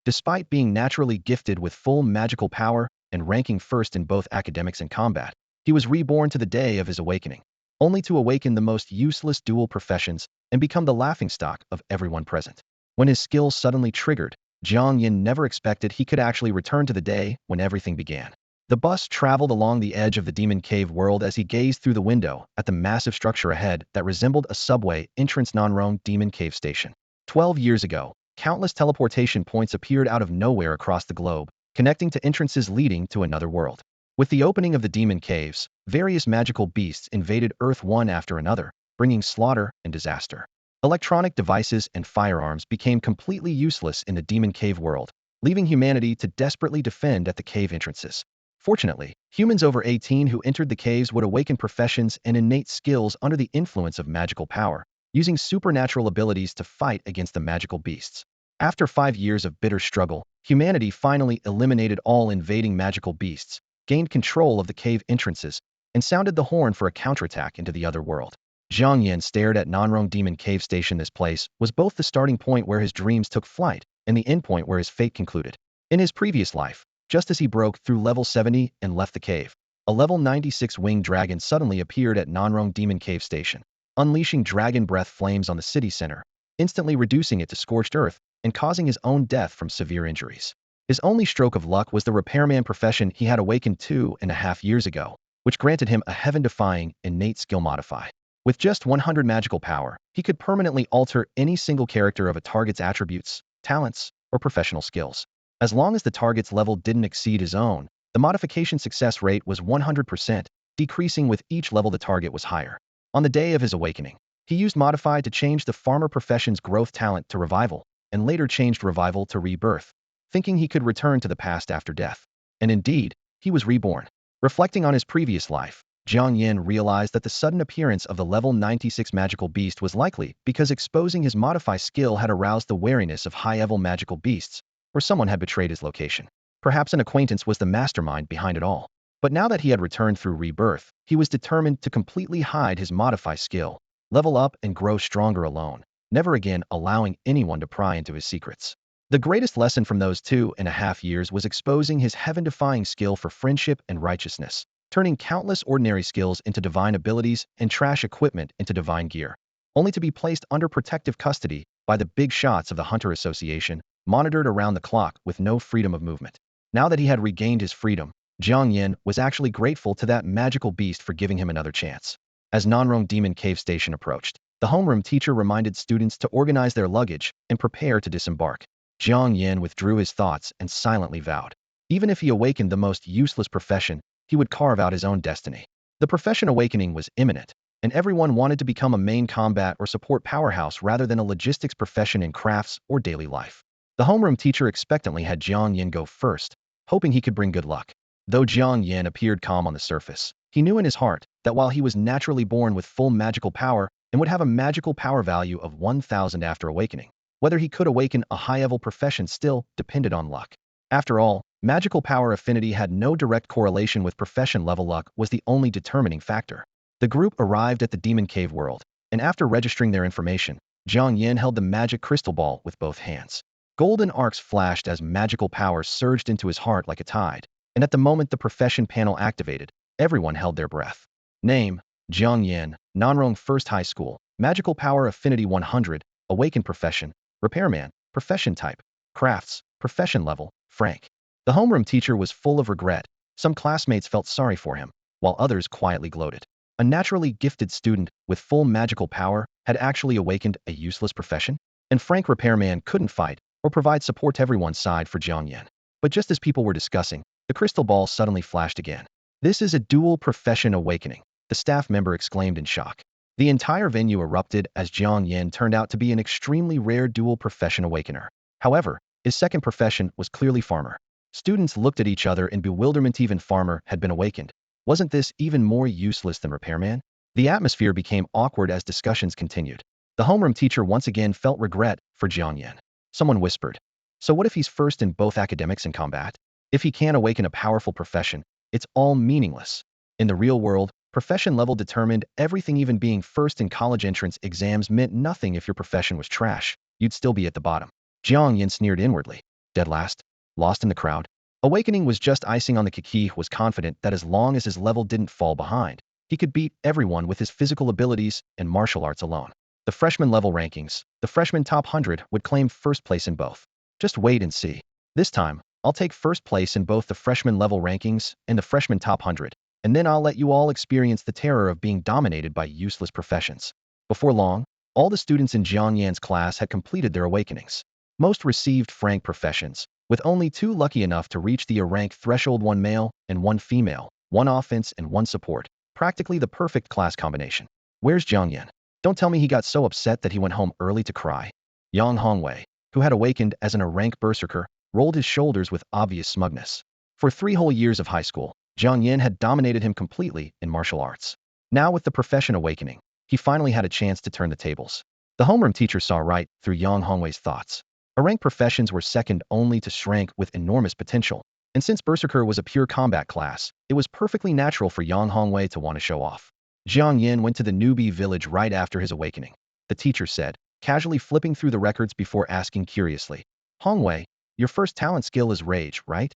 Despite being naturally gifted with full magical power and ranking first in both academics and combat, he was reborn to the day of his awakening, only to awaken the most useless dual professions and become the laughingstock of everyone present. When his skill suddenly triggered, Jiang Yan never expected he could actually return to the day when everything began. The bus traveled along the edge of the demon cave world as he gazed through the window at the massive structure ahead that resembled a subway entrance non-roam demon cave station. 12 years ago, countless teleportation points appeared out of nowhere across the globe, connecting to entrances leading to another world. With the opening of the demon caves, various magical beasts invaded Earth one after another, bringing slaughter and disaster. Electronic devices and firearms became completely useless in the demon cave world, leaving humanity to desperately defend at the cave entrances. Fortunately, humans over 18 who entered the caves would awaken professions and innate skills under the influence of magical power, using supernatural abilities to fight against the magical beasts. After 5 years of bitter struggle, humanity finally eliminated all invading magical beasts, gained control of the cave entrances, and sounded the horn for a counterattack into the other world. Jiang Yan stared at non-roam demon cave station. This place was both the starting point where his dreams took flight and the endpoint where his fate concluded. In his previous life, just as he broke through level 70 and left the cave, a level 96 winged dragon suddenly appeared at non-roam demon cave station, unleashing dragon breath flames on the city center, instantly reducing it to scorched earth and causing his own death from severe injuries. His only stroke of luck was the repairman profession he had awakened 2.5 years ago, which granted him a heaven-defying innate skill modify. With just 100 magical power, he could permanently alter any single character of a target's attributes, talents, or professional skills. As long as the target's level didn't exceed his own, the modification success rate was 100%, decreasing with each level the target was higher. On the day of his awakening, he used Modify to change the farmer profession's growth talent to Revival, and later changed Revival to Rebirth, thinking he could return to the past after death. And indeed, he was reborn. Reflecting on his previous life, Jiang Yan realized that the sudden appearance of the level 96 magical beast was likely because exposing his Modify skill had aroused the wariness of high-level magical beasts, or someone had betrayed his location. Perhaps an acquaintance was the mastermind behind it all. But now that he had returned through Rebirth, he was determined to completely hide his Modify skill, level up and grow stronger alone, never again allowing anyone to pry into his secrets. The greatest lesson from those 2.5 years was exposing his heaven-defying skill for friendship and righteousness, turning countless ordinary skills into divine abilities and trash equipment into divine gear, only to be placed under protective custody by the big shots of the Hunter Association, monitored around the clock with no freedom of movement. Now that he had regained his freedom, Jiang Yan was actually grateful to that magical beast for giving him another chance. As non-roam demon cave station approached, the homeroom teacher reminded students to organize their luggage and prepare to disembark. Jiang Yan withdrew his thoughts and silently vowed, even if he awakened the most useless profession, he would carve out his own destiny. The profession awakening was imminent, and everyone wanted to become a main combat or support powerhouse rather than a logistics profession in crafts or daily life. The homeroom teacher expectantly had Jiang Yan go first, hoping he could bring good luck. Though Jiang Yan appeared calm on the surface, he knew in his heart that while he was naturally born with full magical power and would have a magical power value of 1,000 after awakening, whether he could awaken a high-level profession still depended on luck. After all, magical power affinity had no direct correlation with profession level. Luck was the only determining factor. The group arrived at the demon cave world, and after registering their information, Jiang Yan held the magic crystal ball with both hands. Golden arcs flashed as magical power surged into his heart like a tide, and at the moment the profession panel activated, everyone held their breath. Name: Jiang Yan, non-roam first high school, magical power affinity 100, awakened profession, repairman, profession type, crafts, profession level, Frank. The homeroom teacher was full of regret. Some classmates felt sorry for him, while others quietly gloated. A naturally gifted student with full magical power had actually awakened a useless profession? And Frank repairman couldn't fight or provide support to everyone's side for Jiang Yan. But just as people were discussing, the crystal ball suddenly flashed again. This is a dual profession awakening, the staff member exclaimed in shock. The entire venue erupted as Jiang Yan turned out to be an extremely rare dual profession awakener. However, his second profession was clearly farmer. Students looked at each other in bewilderment. Even farmer had been awakened. Wasn't this even more useless than repairman? The atmosphere became awkward as discussions continued. The homeroom teacher once again felt regret for Jiang Yan. Someone whispered, "So what if he's first in both academics and combat? If he can't awaken a powerful profession, it's all meaningless." In the real world, profession level determined everything. Even being first in college entrance exams meant nothing if your profession was trash. You'd still be at the bottom. Jiang Yan sneered inwardly. dead last, lost in the crowd. Awakening was just icing on the cake. He was confident that as long as his level didn't fall behind, he could beat everyone with his physical abilities and martial arts alone. The freshman level rankings, the freshman top 100 would claim first place in both. Just wait and see. This time, I'll take first place in both the freshman level rankings and the freshman top 100, and then I'll let you all experience the terror of being dominated by useless professions. Before long, all the students in Jiang Yan's class had completed their awakenings. Most received rank professions, with only 2 lucky enough to reach the rank threshold: 1 male and 1 female, 1 offense and 1 support. Practically the perfect class combination. Where's Jiang Yan? Don't tell me he got so upset that he went home early to cry. Yang Hongwei, who had awakened as an rank berserker, rolled his shoulders with obvious smugness. For 3 whole years of high school, Jiang Yan had dominated him completely in martial arts. Now with the profession awakening, he finally had a chance to turn the tables. The homeroom teacher saw right through Yang Hongwei's thoughts. Rank professions were second only to rank with enormous potential, and since Berserker was a pure combat class, it was perfectly natural for Yang Hongwei to want to show off. Jiang Yan went to the Newbie village right after his awakening. The teacher said, casually flipping through the records before asking curiously, Hongwei, your first talent skill is rage, right?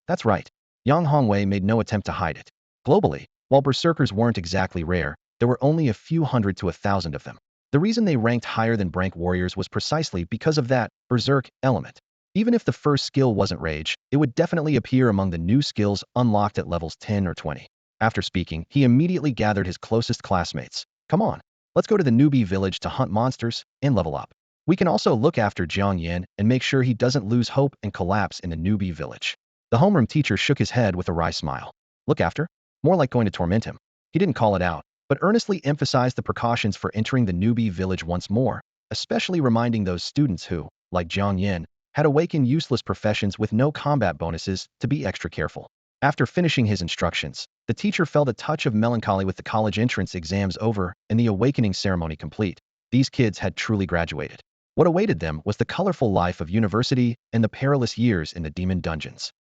That's right. Yang Hongwei made no attempt to hide it. Globally, while berserkers weren't exactly rare, there were only a few hundred to 1,000 of them. The reason they ranked higher than rank warriors was precisely because of that berserk element. Even if the first skill wasn't rage, it would definitely appear among the new skills unlocked at levels 10 or 20. After speaking, he immediately gathered his closest classmates. Come on, let's go to the Newbie village to hunt monsters and level up. We can also look after Jiang Yan and make sure he doesn't lose hope and collapse in the Newbie village. The homeroom teacher shook his head with a wry smile. Look after? More like going to torment him. He didn't call it out, but earnestly emphasized the precautions for entering the Newbie village once more, especially reminding those students who, like Jiang Yan, had awakened useless professions with no combat bonuses to be extra careful. After finishing his instructions, the teacher felt a touch of melancholy with the college entrance exams over and the awakening ceremony complete. These kids had truly graduated. What awaited them was the colorful life of university and the perilous years in the demon dungeons.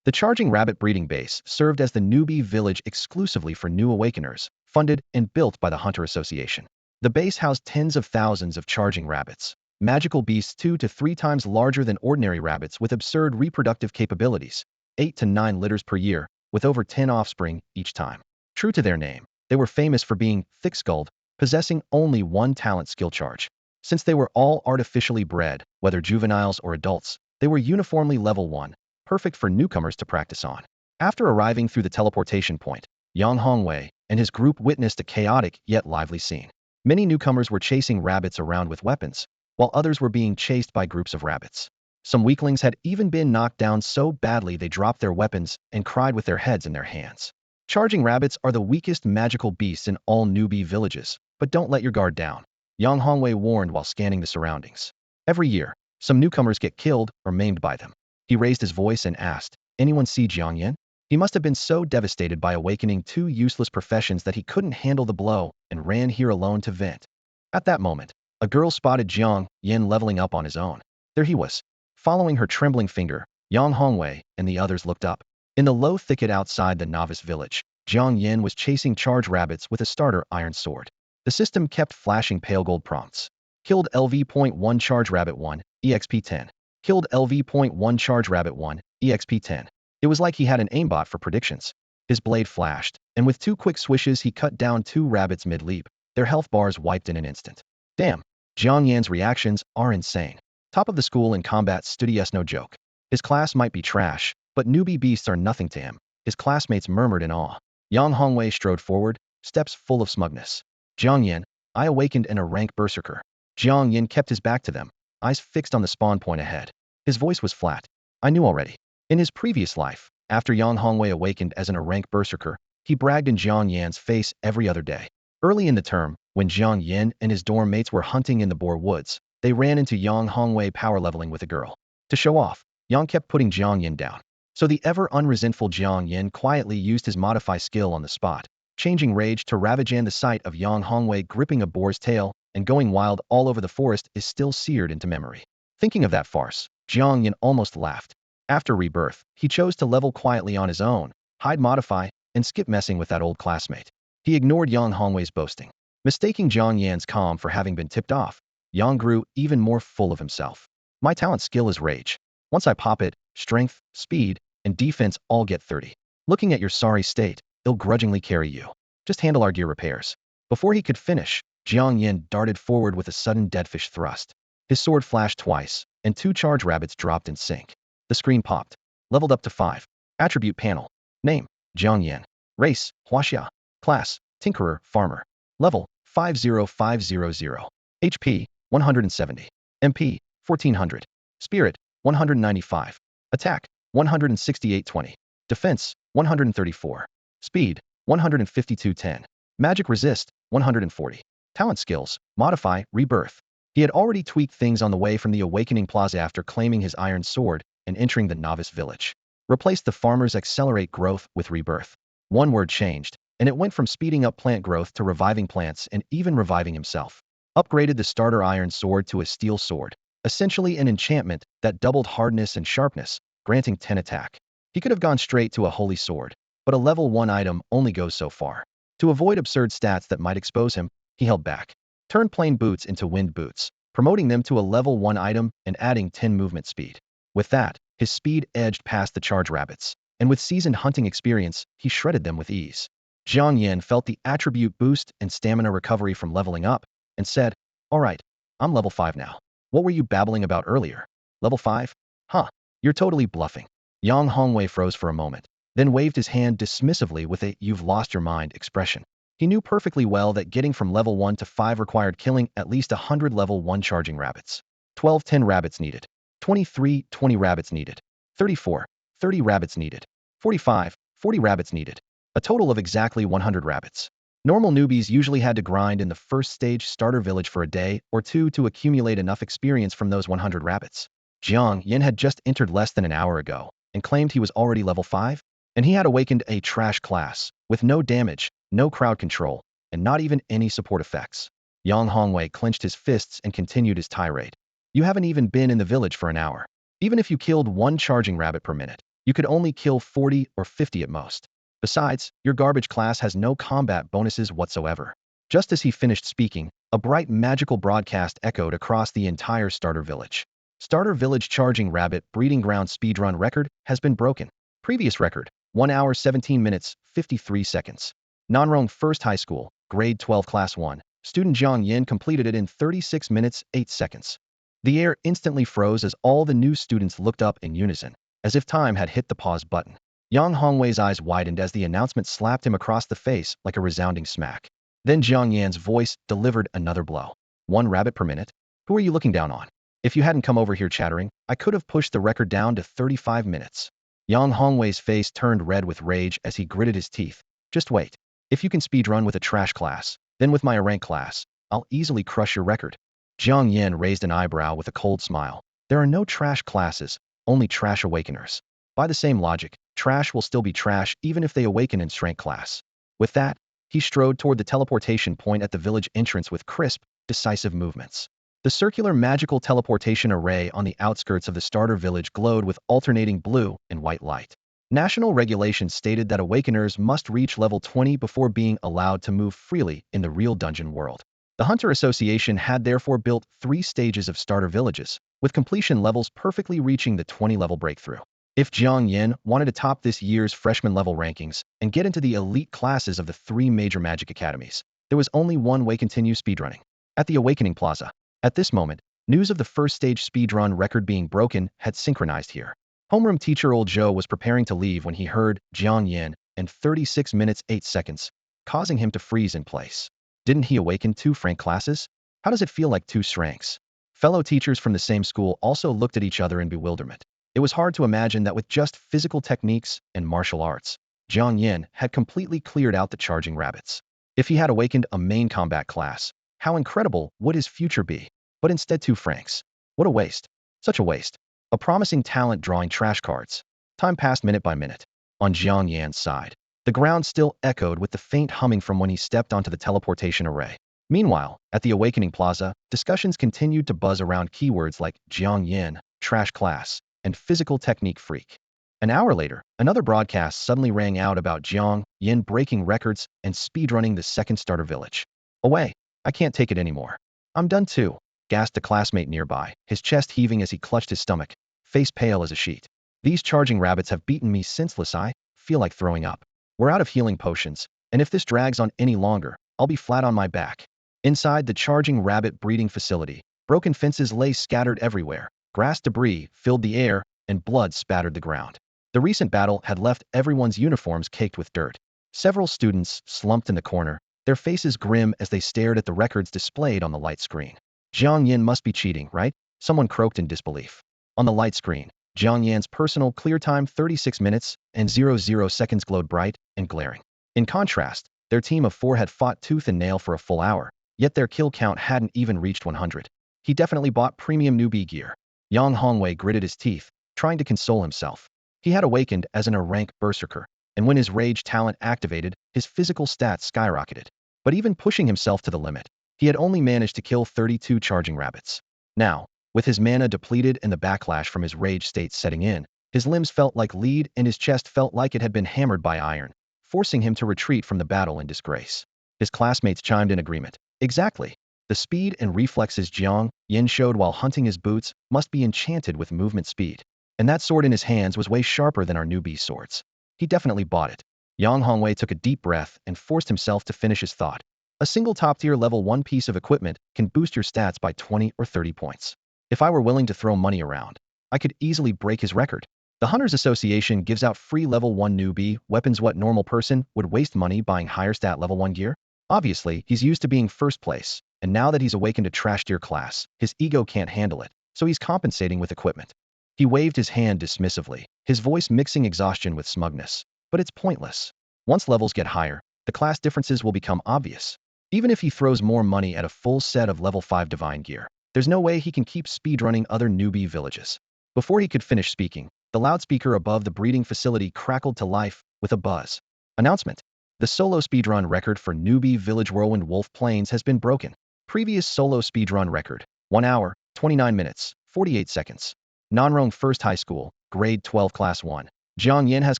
The Charging Rabbit breeding base served as the Newbie village exclusively for new awakeners, funded and built by the Hunter Association. The base housed tens of thousands of charging rabbits, magical beasts 2 to 3 times larger than ordinary rabbits with absurd reproductive capabilities, 8 to 9 litters per year, with over 10 offspring each time. True to their name, they were famous for being thick-skulled, possessing only 1 talent skill charge. Since they were all artificially bred, whether juveniles or adults, they were uniformly level 1, perfect for newcomers to practice on. After arriving through the teleportation point, Yang Hongwei and his group witnessed a chaotic yet lively scene. Many newcomers were chasing rabbits around with weapons, while others were being chased by groups of rabbits. Some weaklings had even been knocked down so badly they dropped their weapons and cried with their heads in their hands. Charging rabbits are the weakest magical beasts in all Newbie villages, but don't let your guard down, Yang Hongwei warned while scanning the surroundings. Every year, some newcomers get killed or maimed by them. He raised his voice and asked, anyone see Jiang Yan? He must have been so devastated by awakening 2 useless professions that he couldn't handle the blow and ran here alone to vent. At that moment, a girl spotted Jiang Yan leveling up on his own. There he was. Following her trembling finger, Yang Hongwei and the others looked up. In the low thicket outside the novice village, Jiang Yan was chasing charge rabbits with a starter iron sword. The system kept flashing pale gold prompts. Killed LV.1 charge rabbit 1, EXP 10. Killed LV.1 charge rabbit 1, EXP 10. It was like he had an aimbot for predictions. His blade flashed, and with 2 quick swishes he cut down 2 rabbits mid-leap, their health bars wiped in an instant. Damn, Jiang Yan's reactions are insane. Top of the school in combat studies no joke. His class might be trash, but newbie beasts are nothing to him, his classmates murmured in awe. Yang Hongwei strode forward, steps full of smugness. Jiang Yan, I awakened in a rank berserker. Jiang Yan kept his back to them, eyes fixed on the spawn point ahead. His voice was flat. I knew already. In his previous life, after Yang Hongwei awakened as an rank berserker, he bragged in Jiang Yan's face every other day. Early in the term, when Jiang Yan and his dorm mates were hunting in the Boar Woods, they ran into Yang Hongwei power leveling with a girl. To show off, Yang kept putting Jiang Yan down. So the ever unresentful Jiang Yan quietly used his modify skill on the spot, changing rage to ravage, and the sight of Yang Hongwei gripping a boar's tail and going wild all over the forest is still seared into memory. Thinking of that farce, Jiang Yan almost laughed. After rebirth, he chose to level quietly on his own, hide modify, and skip messing with that old classmate. He ignored Yang Hongwei's boasting. Mistaking Jiang Yan's calm for having been tipped off, Yang grew even more full of himself. My talent skill is rage. Once I pop it, strength, speed, and defense all get 30. Looking at your sorry state, they'll grudgingly carry you. Just handle our gear repairs. Before he could finish, Jiang Yan darted forward with a sudden deadfish thrust. His sword flashed twice, and 2 charge rabbits dropped in sync. The screen popped. Leveled up to 5. Attribute panel. Name, Jiang Yan. Race, Huaxia. Class, Tinkerer, Farmer. Level, 50500. HP, 170. MP, 1400. Spirit, 195. Attack, 16820. Defense, 134. Speed, 15210. Magic resist, 140. Talent skills, modify, rebirth. He had already tweaked things on the way from the Awakening Plaza after claiming his iron sword and entering the novice village. Replaced the farmer's accelerate growth with rebirth. One word changed, and it went from speeding up plant growth to reviving plants and even reviving himself. Upgraded the starter iron sword to a steel sword, essentially an enchantment that doubled hardness and sharpness, granting 10 attack. He could have gone straight to a holy sword, but a level 1 item only goes so far. To avoid absurd stats that might expose him, he held back. Turned plain boots into wind boots, promoting them to a level 1 item and adding 10 movement speed. With that, his speed edged past the charge rabbits, and with seasoned hunting experience, he shredded them with ease. Jiang Yan felt the attribute boost and stamina recovery from leveling up, and said, "All right, I'm level 5 now. What were you babbling about earlier? Level 5? Huh, you're totally bluffing." Yang Hongwei froze for a moment, then waved his hand dismissively with a "you've lost your mind" expression. He knew perfectly well that getting from level 1 to 5 required killing at least 100 level 1 charging rabbits. 12 10 rabbits needed. 23 20 rabbits needed. 34 30 rabbits needed. 45 40 rabbits needed. A total of exactly 100 rabbits. Normal newbies usually had to grind in the first stage starter village for a day or two to accumulate enough experience from those 100 rabbits. Jiang Yan had just entered less than an hour ago and claimed he was already level 5, and he had awakened a trash class with no damage, no crowd control, and not even any support effects. Yang Hongwei clenched his fists and continued his tirade. "You haven't even been in the village for an hour. Even if you killed 1 charging rabbit per minute, you could only kill 40 or 50 at most. Besides, your garbage class has no combat bonuses whatsoever." Just as he finished speaking, a bright magical broadcast echoed across the entire starter village. Starter village charging rabbit breeding ground speedrun record has been broken. Previous record, 1 hour 17 minutes, 53 seconds. Nanrong First High School, grade 12 class 1, student Jiang Yan completed it in 36 minutes, 8 seconds. The air instantly froze as all the new students looked up in unison, as if time had hit the pause button. Yang Hongwei's eyes widened as the announcement slapped him across the face like a resounding smack. Then Jiang Yan's voice delivered another blow. 1 rabbit per minute? Who are you looking down on? If you hadn't come over here chattering, I could have pushed the record down to 35 minutes. Yang Hongwei's face turned red with rage as he gritted his teeth. Just wait. If you can speedrun with a trash class, then with my rank class, I'll easily crush your record. Jiang Yan raised an eyebrow with a cold smile. There are no trash classes, only trash awakeners. By the same logic, trash will still be trash even if they awaken in strength class. With that, he strode toward the teleportation point at the village entrance with crisp, decisive movements. The circular magical teleportation array on the outskirts of the starter village glowed with alternating blue and white light. National regulations stated that awakeners must reach level 20 before being allowed to move freely in the real dungeon world. The Hunter Association had therefore built 3 stages of starter villages, with completion levels perfectly reaching the 20-level breakthrough. If Jiang Yan wanted to top this year's freshman level rankings and get into the elite classes of the 3 major magic academies, there was only one way: continue speedrunning. At the Awakening Plaza. At this moment, news of the first stage speedrun record being broken had synchronized here. Homeroom teacher Old Joe was preparing to leave when he heard Jiang Yan in 36 minutes 8 seconds, causing him to freeze in place. Didn't he awaken 2 Frank classes? How does it feel like 2 Shranks? Fellow teachers from the same school also looked at each other in bewilderment. It was hard to imagine that with just physical techniques and martial arts, Jiang Yan had completely cleared out the charging rabbits. If he had awakened a main combat class, how incredible would his future be? But instead 2 Franks. What a waste. Such a waste. A promising talent drawing trash cards. Time passed minute by minute. On Jiang Yan's side, the ground still echoed with the faint humming from when he stepped onto the teleportation array. Meanwhile, at the Awakening Plaza, discussions continued to buzz around keywords like Jiang Yan, trash class, and physical technique freak. An hour later, another broadcast suddenly rang out about Jiang Yan breaking records and speedrunning the second starter village. Away. I can't take it anymore. I'm done too, gasped a classmate nearby, his chest heaving as he clutched his stomach. face pale as a sheet. These charging rabbits have beaten me senseless. I feel like throwing up. We're out of healing potions, and if this drags on any longer, I'll be flat on my back. Inside the charging rabbit breeding facility, broken fences lay scattered everywhere, grass debris filled the air, and blood spattered the ground. The recent battle had left everyone's uniforms caked with dirt. Several students slumped in the corner, their faces grim as they stared at the records displayed on the light screen. Jiang Yan must be cheating, right? Someone croaked in disbelief. On the light screen, Jiang Yan's personal clear time 36 minutes and 00 seconds glowed bright and glaring. In contrast, their team of 4 had fought tooth and nail for a full hour, yet their kill count hadn't even reached 100. He definitely bought premium newbie gear. Yang Hongwei gritted his teeth, trying to console himself. He had awakened as a rank berserker, and when his rage talent activated, his physical stats skyrocketed. But even pushing himself to the limit, he had only managed to kill 32 charging rabbits. Now, with his mana depleted and the backlash from his rage state setting in, his limbs felt like lead and his chest felt like it had been hammered by iron, forcing him to retreat from the battle in disgrace. His classmates chimed in agreement. Exactly. The speed and reflexes Jiang Yan showed while hunting his boots must be enchanted with movement speed. And that sword in his hands was way sharper than our newbie swords. He definitely bought it. Yang Hongwei took a deep breath and forced himself to finish his thought. A single top-tier level 1 piece of equipment can boost your stats by 20 or 30 points. If I were willing to throw money around, I could easily break his record. The Hunters Association gives out free level 1 newbie weapons. What normal person would waste money buying higher stat level 1 gear? Obviously, he's used to being first place, and now that he's awakened a trash tier class, his ego can't handle it, so he's compensating with equipment. He waved his hand dismissively, his voice mixing exhaustion with smugness. But it's pointless. Once levels get higher, the class differences will become obvious. Even if he throws more money at a full set of level 5 divine gear, there's no way he can keep speedrunning other newbie villages. Before he could finish speaking, the loudspeaker above the breeding facility crackled to life with a buzz. Announcement. The solo speedrun record for newbie village Whirlwind Wolf Plains has been broken. Previous solo speedrun record, 1 hour, 29 minutes, 48 seconds. Nanrong First High School, Grade 12 Class 1. Jiang Yan has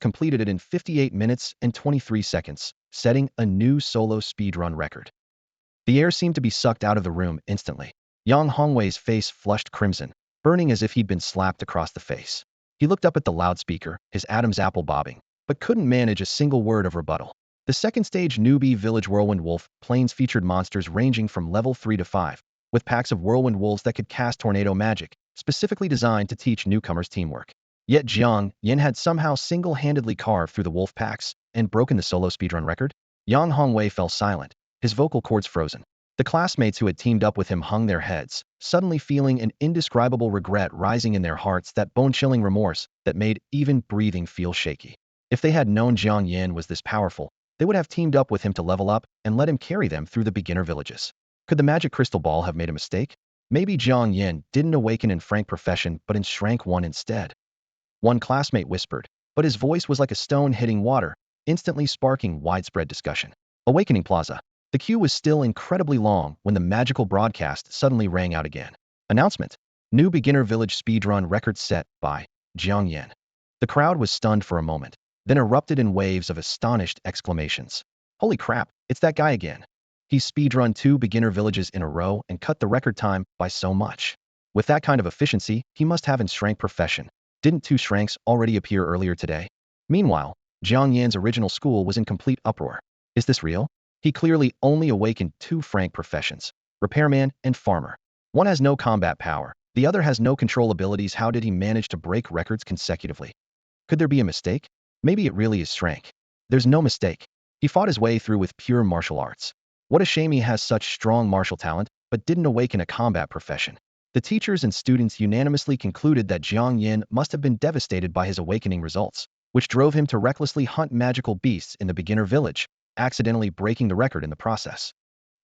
completed it in 58 minutes and 23 seconds, setting a new solo speedrun record. The air seemed to be sucked out of the room instantly. Yang Hongwei's face flushed crimson, burning as if he'd been slapped across the face. He looked up at the loudspeaker, his Adam's apple bobbing, but couldn't manage a single word of rebuttal. The second stage newbie village Whirlwind Wolf Plains featured monsters ranging from level 3 to 5, with packs of whirlwind wolves that could cast tornado magic, specifically designed to teach newcomers teamwork. Yet Jiang Yan had somehow single-handedly carved through the wolf packs and broken the solo speedrun record. Yang Hongwei fell silent, his vocal cords frozen. The classmates who had teamed up with him hung their heads, suddenly feeling an indescribable regret rising in their hearts, that bone-chilling remorse that made even breathing feel shaky. If they had known Jiang Yan was this powerful, they would have teamed up with him to level up and let him carry them through the beginner villages. Could the magic crystal ball have made a mistake? Maybe Jiang Yan didn't awaken in Frank Profession but in Shrank 1 instead. One classmate whispered, but his voice was like a stone hitting water, instantly sparking widespread discussion. Awakening Plaza. The queue was still incredibly long when the magical broadcast suddenly rang out again. Announcement. New beginner village speedrun record set by Jiang Yan. The crowd was stunned for a moment, then erupted in waves of astonished exclamations. Holy crap, it's that guy again. He's speedrun 2 beginner villages in a row and cut the record time by so much. With that kind of efficiency, he must have in Shrank Profession. Didn't 2 Shranks already appear earlier today? Meanwhile, Jiang Yan's original school was in complete uproar. Is this real? He clearly only awakened 2 Frank Professions, Repairman and Farmer. One has no combat power, the other has no control abilities. How did he manage to break records consecutively? Could there be a mistake? Maybe it really is Shrank. There's no mistake. He fought his way through with pure martial arts. What a shame he has such strong martial talent, but didn't awaken a combat profession. The teachers and students unanimously concluded that Jiang Yan must have been devastated by his awakening results, which drove him to recklessly hunt magical beasts in the beginner village, accidentally breaking the record in the process.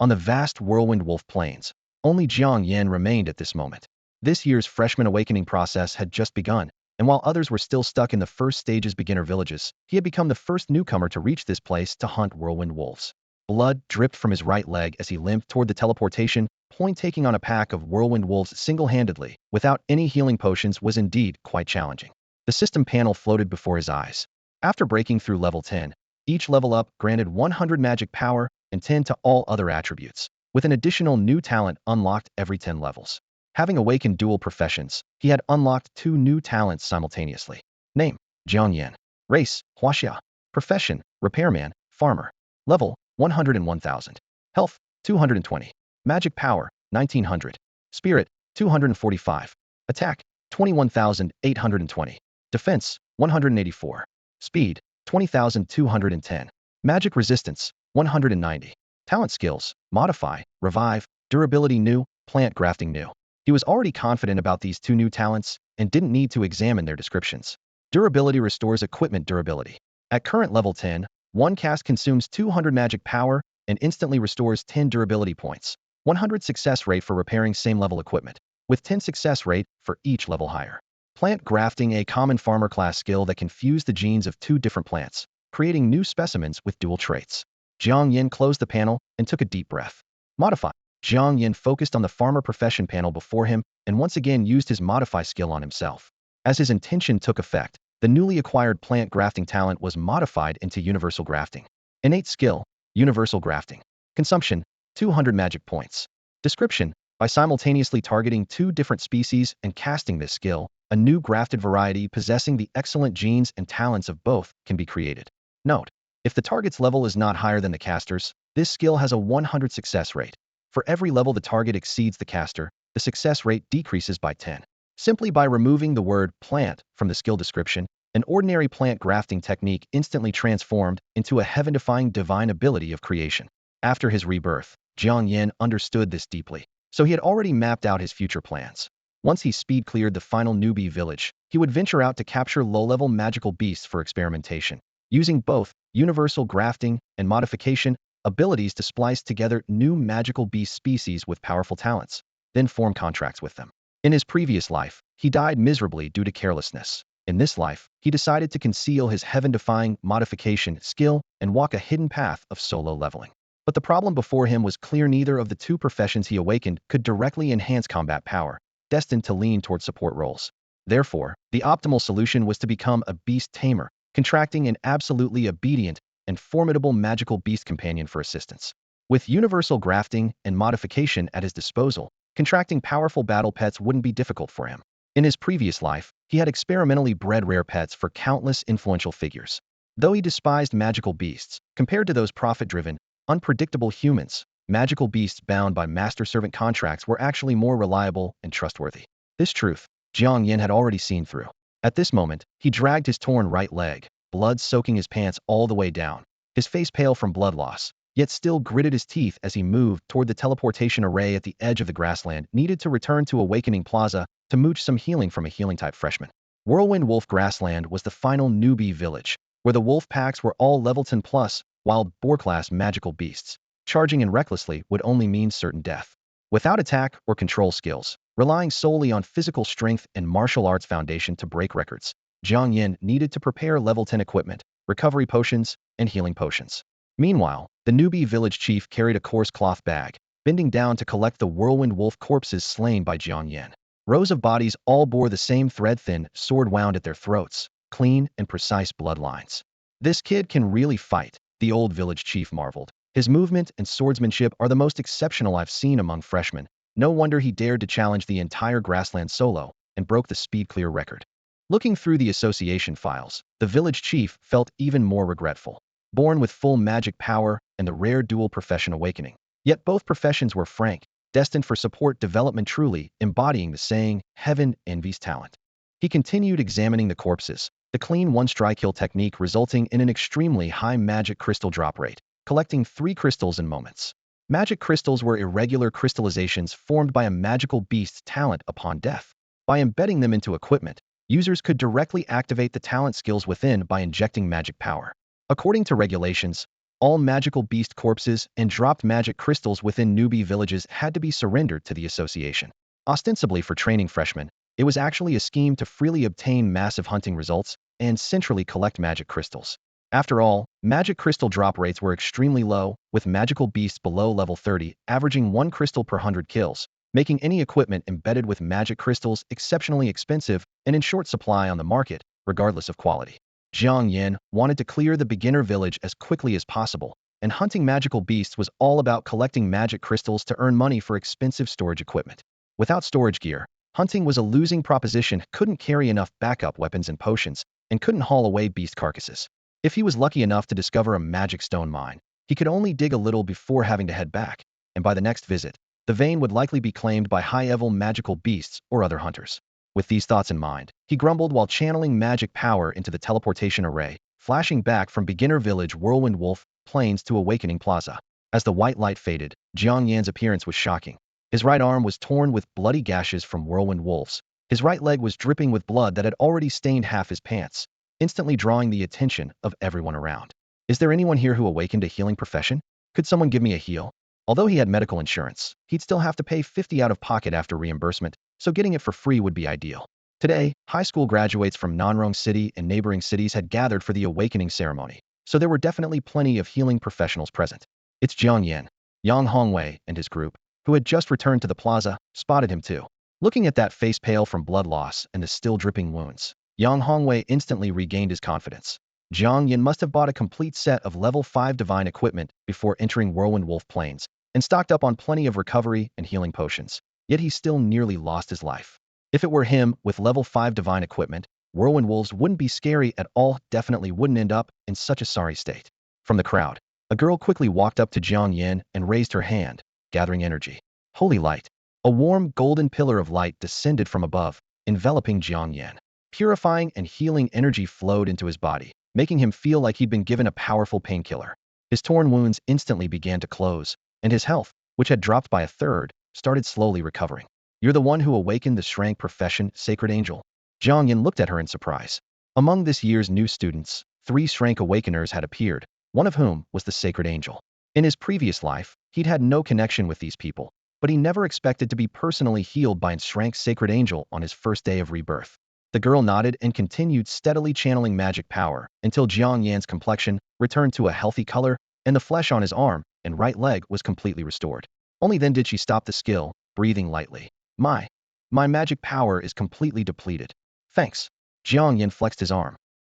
On the vast Whirlwind Wolf Plains, only Jiang Yan remained at this moment. This year's freshman awakening process had just begun, and while others were still stuck in the first stage's beginner villages, he had become the first newcomer to reach this place to hunt whirlwind wolves. Blood dripped from his right leg as he limped toward the teleportation point. Taking on a pack of whirlwind wolves single-handedly, without any healing potions, was indeed quite challenging. The system panel floated before his eyes. After breaking through level 10, each level up granted 100 magic power and 10 to all other attributes, with an additional new talent unlocked every 10 levels. Having awakened dual professions, he had unlocked 2 new talents simultaneously. Name: Jiang Yan. Race: Huaxia. Profession: repairman, farmer. Level: 101,000. Health: 220. Magic power: 1900. Spirit: 245. Attack: 21,820. Defense: 184. Speed: 20,210. Magic resistance: 190. Talent skills: modify, revive, durability new, plant grafting new. He was already confident about these 2 new talents and didn't need to examine their descriptions. Durability restores equipment durability. At current level 10, one cast consumes 200 magic power and instantly restores 10 durability points. 100 success rate for repairing same level equipment, with 10 success rate for each level higher. Plant grafting: a common farmer class skill that can fuse the genes of 2 different plants, creating new specimens with dual traits. Jiang Yan closed the panel and took a deep breath. Modify. Jiang Yan focused on the farmer profession panel before him and once again used his modify skill on himself. As his intention took effect, the newly acquired plant grafting talent was modified into universal grafting. Innate skill: universal grafting. Consumption: 200 magic points. Description: by simultaneously targeting 2 different species and casting this skill, a new grafted variety possessing the excellent genes and talents of both can be created. Note: if the target's level is not higher than the caster's, this skill has a 100 success rate. For every level the target exceeds the caster, the success rate decreases by 10. Simply by removing the word plant from the skill description, an ordinary plant grafting technique instantly transformed into a heaven-defying divine ability of creation. After his rebirth, Jiang Yan understood this deeply, so he had already mapped out his future plans. Once he speed cleared the final Newbie village, he would venture out to capture low-level magical beasts for experimentation, using both universal grafting and modification abilities to splice together new magical beast species with powerful talents, then form contracts with them. In his previous life, he died miserably due to carelessness. In this life, he decided to conceal his heaven-defying modification skill and walk a hidden path of solo leveling. But the problem before him was clear: neither of the 2 professions he awakened could directly enhance combat power, destined to lean toward support roles. Therefore, the optimal solution was to become a beast tamer, contracting an absolutely obedient and formidable magical beast companion for assistance. With universal grafting and modification at his disposal, contracting powerful battle pets wouldn't be difficult for him. In his previous life, he had experimentally bred rare pets for countless influential figures. Though he despised magical beasts, compared to those profit-driven, unpredictable humans, magical beasts bound by master-servant contracts were actually more reliable and trustworthy. This truth, Jiang Yan had already seen through. At this moment, he dragged his torn right leg, blood soaking his pants all the way down, his face pale from blood loss, yet still gritted his teeth as he moved toward the teleportation array at the edge of the grassland needed to return to Awakening Plaza to mooch some healing from a healing-type freshman. Whirlwind Wolf Grassland was the final Newbie village, where the wolf packs were all level 10 plus, wild boar-class magical beasts. Charging in recklessly would only mean certain death. Without attack or control skills, relying solely on physical strength and martial arts foundation to break records, Jiang Yan needed to prepare level 10 equipment, recovery potions, and healing potions. Meanwhile, the Newbie village chief carried a coarse cloth bag, bending down to collect the whirlwind wolf corpses slain by Jiang Yan. Rows of bodies all bore the same thread-thin sword wound at their throats, clean and precise bloodlines. This kid can really fight, the old village chief marveled. His movement and swordsmanship are the most exceptional I've seen among freshmen. No wonder he dared to challenge the entire grassland solo and broke the speed clear record. Looking through the association files, the village chief felt even more regretful. Born with full magic power and the rare dual profession awakening, yet both professions were frank, destined for support development, truly embodying the saying, heaven envies talent. He continued examining the corpses, the clean one-strike kill technique resulting in an extremely high magic crystal drop rate, collecting 3 crystals in moments. Magic crystals were irregular crystallizations formed by a magical beast's talent upon death. By embedding them into equipment, users could directly activate the talent skills within by injecting magic power. According to regulations, all magical beast corpses and dropped magic crystals within Newbie villages had to be surrendered to the association. Ostensibly for training freshmen, it was actually a scheme to freely obtain massive hunting results and centrally collect magic crystals. After all, magic crystal drop rates were extremely low, with magical beasts below level 30 averaging 1 crystal per 100 kills, making any equipment embedded with magic crystals exceptionally expensive and in short supply on the market, regardless of quality. Jiang Yan wanted to clear the beginner village as quickly as possible, and hunting magical beasts was all about collecting magic crystals to earn money for expensive storage equipment. Without storage gear, hunting was a losing proposition, couldn't carry enough backup weapons and potions, and couldn't haul away beast carcasses. If he was lucky enough to discover a magic stone mine, he could only dig a little before having to head back, and by the next visit, the vein would likely be claimed by high-level magical beasts or other hunters. With these thoughts in mind, he grumbled while channeling magic power into the teleportation array, flashing back from beginner village Whirlwind Wolf Plains to Awakening Plaza. As the white light faded, Jiang Yan's appearance was shocking. His right arm was torn with bloody gashes from whirlwind wolves. His right leg was dripping with blood that had already stained half his pants, instantly drawing the attention of everyone around. Is there anyone here who awakened a healing profession? Could someone give me a heal? Although he had medical insurance, he'd still have to pay $50 out of pocket after reimbursement, so getting it for free would be ideal. Today, high school graduates from Nanrong City and neighboring cities had gathered for the awakening ceremony, so there were definitely plenty of healing professionals present. It's Jiang Yan. Yang Hongwei and his group, who had just returned to the plaza, spotted him too. Looking at that face pale from blood loss and the still dripping wounds, Yang Hongwei instantly regained his confidence. Jiang Yan must have bought a complete set of level 5 divine equipment before entering Whirlwind Wolf Plains, and stocked up on plenty of recovery and healing potions, yet he still nearly lost his life. If it were him, with level 5 divine equipment, Whirlwind Wolves wouldn't be scary at all, definitely wouldn't end up in such a sorry state. From the crowd, a girl quickly walked up to Jiang Yan and raised her hand, gathering energy. Holy light. A warm, golden pillar of light descended from above, enveloping Jiang Yan. Purifying and healing energy flowed into his body, making him feel like he'd been given a powerful painkiller. His torn wounds instantly began to close, and his health, which had dropped by a third, started slowly recovering. You're the one who awakened the Shrank profession, Sacred Angel. Jiang Yan looked at her in surprise. Among this year's new students, 3 Shrank Awakeners had appeared, one of whom was the Sacred Angel. In his previous life, he'd had no connection with these people, but he never expected to be personally healed by a Shrank Sacred Angel on his first day of rebirth. The girl nodded and continued steadily channeling magic power until Jiang Yan's complexion returned to a healthy color and the flesh on his arm and right leg was completely restored. Only then did she stop the skill, breathing lightly. My magic power is completely depleted. Thanks. Jiang Yan flexed his arm.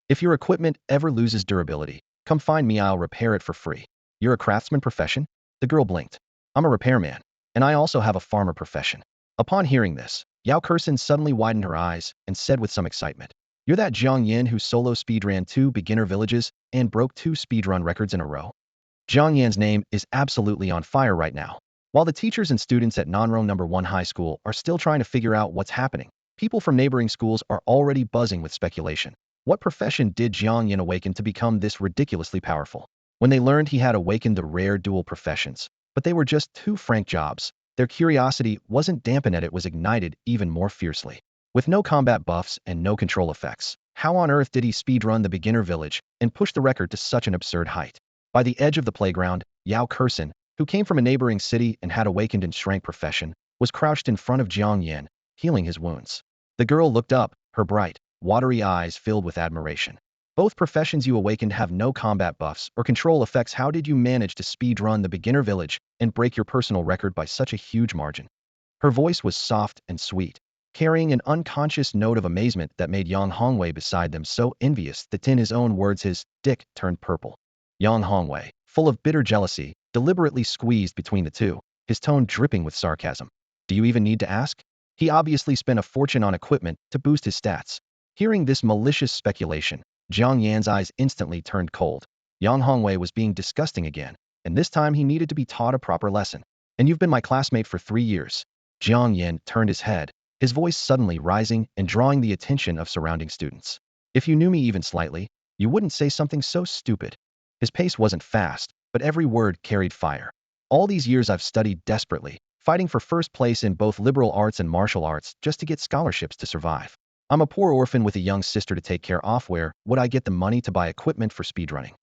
If your equipment ever loses durability, come find me, I'll repair it for free. You're a craftsman profession? The girl blinked. I'm a repairman, and I also have a farmer profession. Upon hearing this, Yao Kursin suddenly widened her eyes and said with some excitement, You're that Jiang Yan who solo speedran 2 beginner villages and broke 2 speedrun records in a row? Jiang Yan's name is absolutely on fire right now. While the teachers and students at Nanrong No. 1 High School are still trying to figure out what's happening, people from neighboring schools are already buzzing with speculation. What profession did Jiang Yan awaken to become this ridiculously powerful? When they learned he had awakened the rare dual professions, but they were just 2 frank jobs, their curiosity wasn't dampened, it was ignited even more fiercely. With no combat buffs and no control effects, how on earth did he speedrun the beginner village and push the record to such an absurd height? By the edge of the playground, Yao Kursin, who came from a neighboring city and had awakened in Shrank profession, was crouched in front of Jiang Yan, healing his wounds. The girl looked up, her bright, watery eyes filled with admiration. Both professions you awakened have no combat buffs or control effects. How did you manage to speedrun the beginner village and break your personal record by such a huge margin? Her voice was soft and sweet, carrying an unconscious note of amazement that made Yang Hongwei beside them so envious that in his own words his dick turned purple. Yang Hongwei, full of bitter jealousy, deliberately squeezed between the two, his tone dripping with sarcasm. Do you even need to ask? He obviously spent a fortune on equipment to boost his stats. Hearing this malicious speculation, Jiang Yan's eyes instantly turned cold. Yang Hongwei was being disgusting again, and this time he needed to be taught a proper lesson. And you've been my classmate for 3 years. Jiang Yan turned his head, his voice suddenly rising and drawing the attention of surrounding students. If you knew me even slightly, you wouldn't say something so stupid. His pace wasn't fast, but every word carried fire. All these years I've studied desperately, fighting for first place in both liberal arts and martial arts just to get scholarships to survive. I'm a poor orphan with a young sister to take care of. Where would I get the money to buy equipment for speedrunning?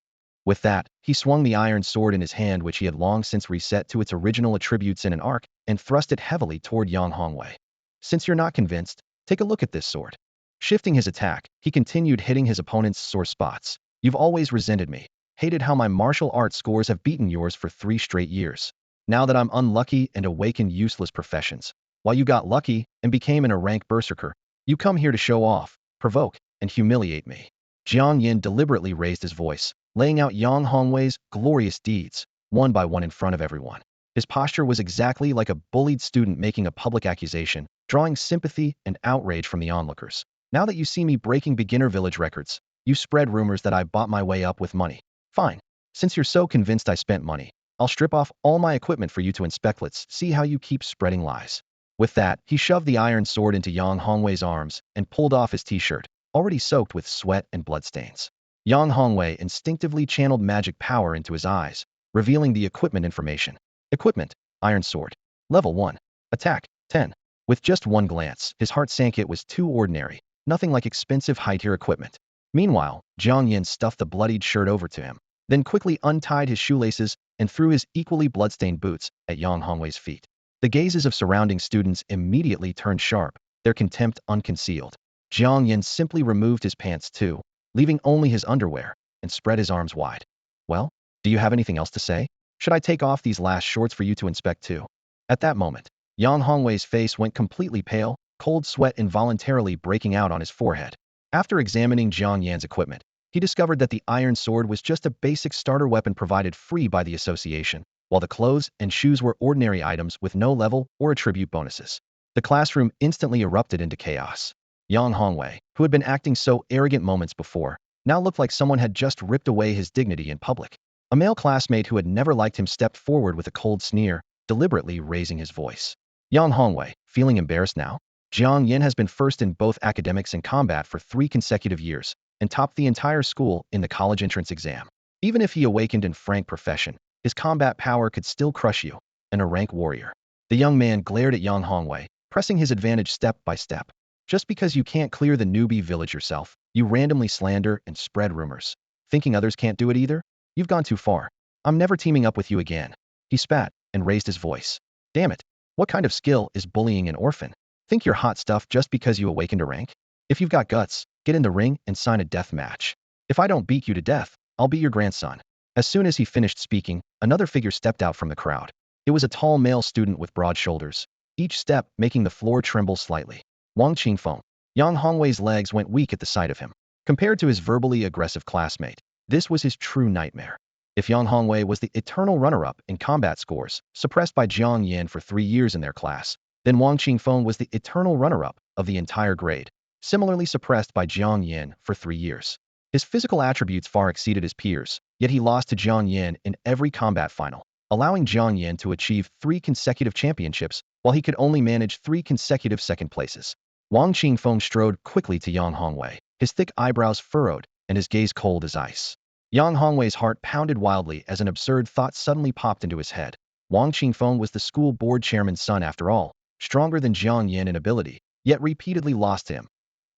With that, he swung the iron sword in his hand, which he had long since reset to its original attributes in an arc, and thrust it heavily toward Yang Hongwei. Since you're not convinced, take a look at this sword. Shifting his attack, he continued hitting his opponent's sore spots. You've always resented me, hated how my martial arts scores have beaten yours for 3 straight years. Now that I'm unlucky and awakened useless professions, while you got lucky and became a rank berserker, you come here to show off, provoke, and humiliate me. Jiang Yan deliberately raised his voice, laying out Yang Hongwei's glorious deeds, one by one in front of everyone. His posture was exactly like a bullied student making a public accusation, drawing sympathy and outrage from the onlookers. Now that you see me breaking beginner village records, you spread rumors that I bought my way up with money. Fine. Since you're so convinced I spent money, I'll strip off all my equipment for you to inspect. Let's see how you keep spreading lies. With that, he shoved the iron sword into Yang Hongwei's arms and pulled off his t-shirt, already soaked with sweat and bloodstains. Yang Hongwei instinctively channeled magic power into his eyes, revealing the equipment information. Equipment, iron sword. Level 1. Attack, 10. With just one glance, his heart sank. It was too ordinary, nothing like expensive high-tier equipment. Meanwhile, Jiang Yan stuffed the bloodied shirt over to him, then quickly untied his shoelaces and threw his equally bloodstained boots at Yang Hongwei's feet. The gazes of surrounding students immediately turned sharp, their contempt unconcealed. Jiang Yan simply removed his pants too, leaving only his underwear, and spread his arms wide. Well, do you have anything else to say? Should I take off these last shorts for you to inspect too? At that moment, Yang Hongwei's face went completely pale, cold sweat involuntarily breaking out on his forehead. After examining Jiang Yan's equipment, he discovered that the iron sword was just a basic starter weapon provided free by the association, while the clothes and shoes were ordinary items with no level or attribute bonuses. The classroom instantly erupted into chaos. Yang Hongwei, who had been acting so arrogant moments before, now looked like someone had just ripped away his dignity in public. A male classmate who had never liked him stepped forward with a cold sneer, deliberately raising his voice. Yang Hongwei, feeling embarrassed now? Jiang Yan has been first in both academics and combat for 3 consecutive years, and topped the entire school in the college entrance exam. Even if he awakened in frank profession, his combat power could still crush you, and a rank warrior. The young man glared at Yang Hongwei, pressing his advantage step by step. Just because you can't clear the Newbie village yourself, you randomly slander and spread rumors. Thinking others can't do it either? You've gone too far. I'm never teaming up with you again. He spat and raised his voice. Damn it. What kind of skill is bullying an orphan? Think you're hot stuff just because you awakened a rank? If you've got guts, get in the ring and sign a death match. If I don't beat you to death, I'll be your grandson. As soon as he finished speaking, another figure stepped out from the crowd. It was a tall male student with broad shoulders, each step making the floor tremble slightly. Wang Qingfeng. Yang Hongwei's legs went weak at the sight of him. Compared to his verbally aggressive classmate, this was his true nightmare. If Yang Hongwei was the eternal runner-up in combat scores, suppressed by Jiang Yan for 3 years in their class, then Wang Qingfeng was the eternal runner-up of the entire grade, similarly suppressed by Jiang Yan for 3 years. His physical attributes far exceeded his peers, yet he lost to Jiang Yan in every combat final, allowing Jiang Yan to achieve 3 consecutive championships while he could only manage 3 consecutive second places. Wang Qingfeng strode quickly to Yang Hongwei, his thick eyebrows furrowed and his gaze cold as ice. Yang Hongwei's heart pounded wildly as an absurd thought suddenly popped into his head. Wang Qingfeng was the school board chairman's son after all, stronger than Jiang Yan in ability, yet repeatedly lost to him.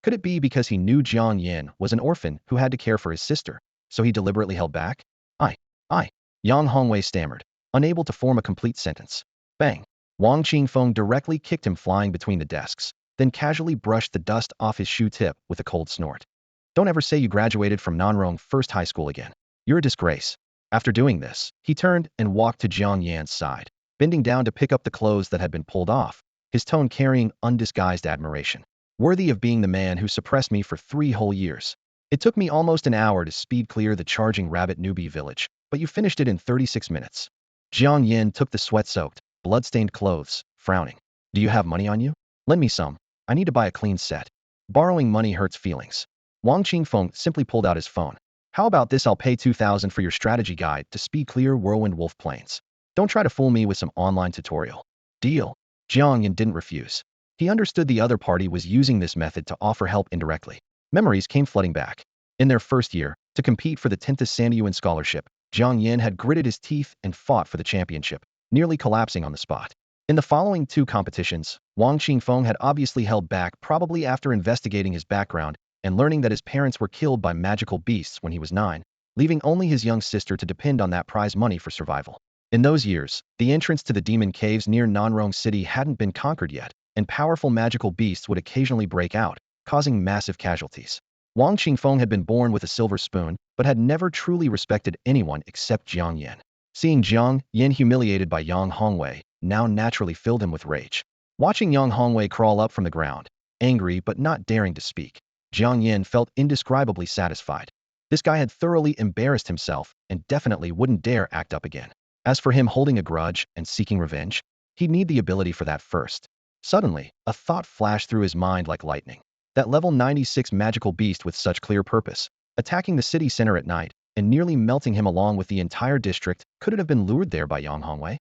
Could it be because he knew Jiang Yan was an orphan who had to care for his sister, so he deliberately held back? I. Yang Hongwei stammered, unable to form a complete sentence. Bang! Wang Qingfeng directly kicked him flying between the desks, then casually brushed the dust off his shoe tip with a cold snort. Don't ever say you graduated from Nanrong First High School again. You're a disgrace. After doing this, he turned and walked to Jiang Yan's side, bending down to pick up the clothes that had been pulled off, his tone carrying undisguised admiration. Worthy of being the man who suppressed me for 3 whole years. It took me almost an hour to speed clear the charging rabbit Newbie village, but you finished it in 36 minutes. Jiang Yan took the sweat-soaked, blood-stained clothes, frowning. Do you have money on you? Lend me some. I need to buy a clean set. Borrowing money hurts feelings. Wang Qingfeng simply pulled out his phone. How about this? I'll pay 2,000 for your strategy guide to speed clear Whirlwind Wolf Plains. Don't try to fool me with some online tutorial. Deal. Jiang Yan didn't refuse. He understood the other party was using this method to offer help indirectly. Memories came flooding back. In their first year, to compete for the 10th Sanyuan scholarship, Jiang Yan had gritted his teeth and fought for the championship, nearly collapsing on the spot. In the following 2 competitions, Wang Qingfeng had obviously held back, probably after investigating his background and learning that his parents were killed by magical beasts when he was 9, leaving only his young sister to depend on that prize money for survival. In those years, the entrance to the demon caves near Nanrong City hadn't been conquered yet, and powerful magical beasts would occasionally break out, causing massive casualties. Wang Qingfeng had been born with a silver spoon, but had never truly respected anyone except Jiang Yan. Seeing Jiang Yan humiliated by Yang Hongwei now naturally filled him with rage. Watching Yang Hongwei crawl up from the ground, angry but not daring to speak, Jiang Yan felt indescribably satisfied. This guy had thoroughly embarrassed himself and definitely wouldn't dare act up again. As for him holding a grudge and seeking revenge, he'd need the ability for that first. Suddenly, a thought flashed through his mind like lightning. That level 96 magical beast with such clear purpose, attacking the city center at night, and nearly melting him along with the entire district, could it have been lured there by Yang Hongwei?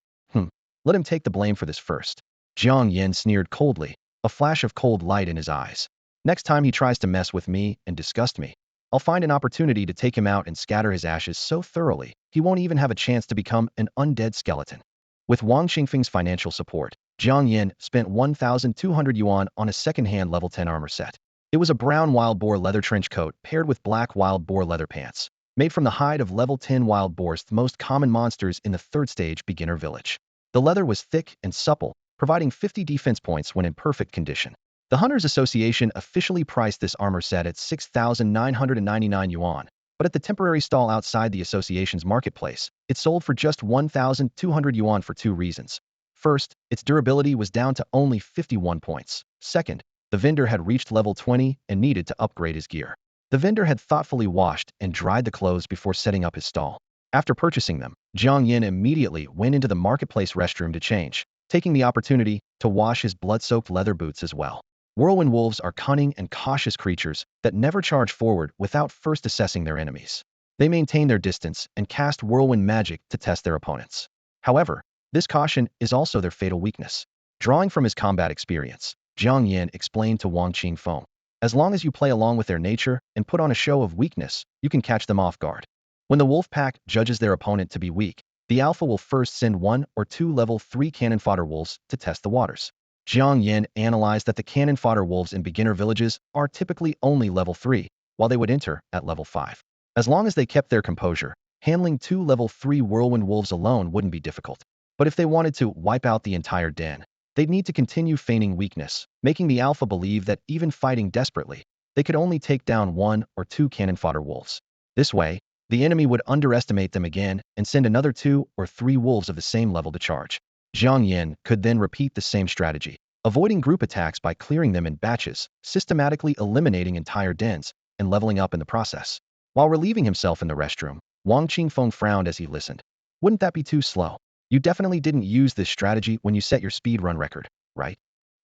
Let him take the blame for this first. Jiang Yan sneered coldly, a flash of cold light in his eyes. Next time he tries to mess with me and disgust me, I'll find an opportunity to take him out and scatter his ashes so thoroughly, he won't even have a chance to become an undead skeleton. With Wang Qingfeng's financial support, Jiang Yan spent 1,200 yuan on a second-hand level 10 armor set. It was a brown wild boar leather trench coat paired with black wild boar leather pants, made from the hide of level 10 wild boars, the most common monsters in the third stage beginner village. The leather was thick and supple, providing 50 defense points when in perfect condition. The Hunters Association officially priced this armor set at 6,999 yuan, but at the temporary stall outside the association's marketplace, it sold for just 1,200 yuan for two reasons. First, its durability was down to only 51 points. Second, the vendor had reached level 20 and needed to upgrade his gear. The vendor had thoughtfully washed and dried the clothes before setting up his stall. After purchasing them, Jiang Yan immediately went into the marketplace restroom to change, taking the opportunity to wash his blood-soaked leather boots as well. Whirlwind wolves are cunning and cautious creatures that never charge forward without first assessing their enemies. They maintain their distance and cast whirlwind magic to test their opponents. However, this caution is also their fatal weakness. Drawing from his combat experience, Jiang Yan explained to Wang Qingfeng, as long as you play along with their nature and put on a show of weakness, you can catch them off guard. When the wolf pack judges their opponent to be weak, the alpha will first send 1 or 2 level 3 cannon fodder wolves to test the waters. Jiang Yan analyzed that the cannon fodder wolves in beginner villages are typically only level 3, while they would enter at level 5. As long as they kept their composure, handling 2 level 3 whirlwind wolves alone wouldn't be difficult. But if they wanted to wipe out the entire den, they'd need to continue feigning weakness, making the alpha believe that even fighting desperately, they could only take down 1 or 2 cannon fodder wolves. This way, the enemy would underestimate them again and send another 2 or 3 wolves of the same level to charge. Jiang Yan could then repeat the same strategy, avoiding group attacks by clearing them in batches, systematically eliminating entire dens, and leveling up in the process. While relieving himself in the restroom, Wang Qingfeng frowned as he listened. Wouldn't that be too slow? You definitely didn't use this strategy when you set your speedrun record, right?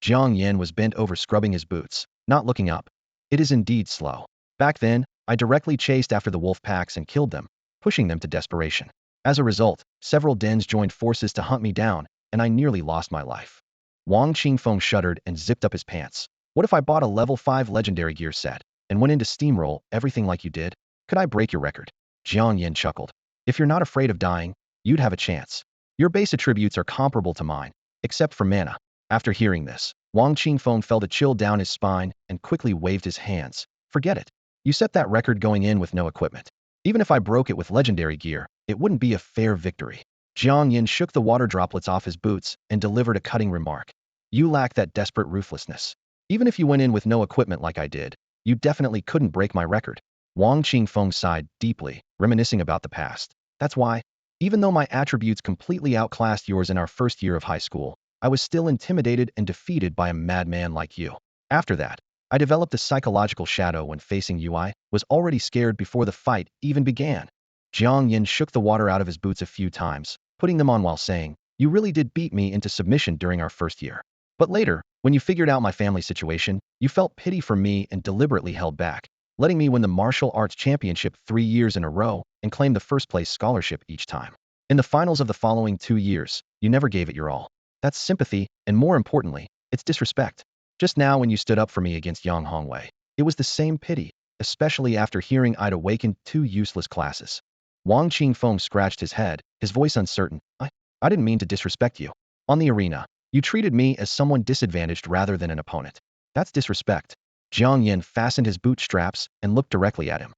Jiang Yan was bent over scrubbing his boots, not looking up. It is indeed slow. Back then, I directly chased after the wolf packs and killed them, pushing them to desperation. As a result, several dens joined forces to hunt me down, and I nearly lost my life. Wang Qingfeng shuddered and zipped up his pants. What if I bought a level 5 legendary gear set and went into steamroll everything like you did? Could I break your record? Jiang Yan chuckled. If you're not afraid of dying, you'd have a chance. Your base attributes are comparable to mine, except for mana. After hearing this, Wang Qingfeng felt a chill down his spine and quickly waved his hands. Forget it. You set that record going in with no equipment. Even if I broke it with legendary gear, it wouldn't be a fair victory. Jiang Yan shook the water droplets off his boots and delivered a cutting remark. You lack that desperate ruthlessness. Even if you went in with no equipment like I did, you definitely couldn't break my record. Wang Qingfeng sighed deeply, reminiscing about the past. That's why, even though my attributes completely outclassed yours in our first year of high school, I was still intimidated and defeated by a madman like you. After that, I developed a psychological shadow when facing you. I was already scared before the fight even began. Jiang Yan shook the water out of his boots a few times, putting them on while saying, you really did beat me into submission during our first year. But later, when you figured out my family situation, you felt pity for me and deliberately held back, letting me win the martial arts championship 3 years in a row and claim the first place scholarship each time. In the finals of the following 2 years, you never gave it your all. That's sympathy, and more importantly, it's disrespect. Just now when you stood up for me against Yang Hongwei, it was the same pity, especially after hearing I'd awakened 2 useless classes. Wang Qingfeng scratched his head, his voice uncertain. I didn't mean to disrespect you. On the arena, you treated me as someone disadvantaged rather than an opponent. That's disrespect. Jiang Yan fastened his boot straps and looked directly at him.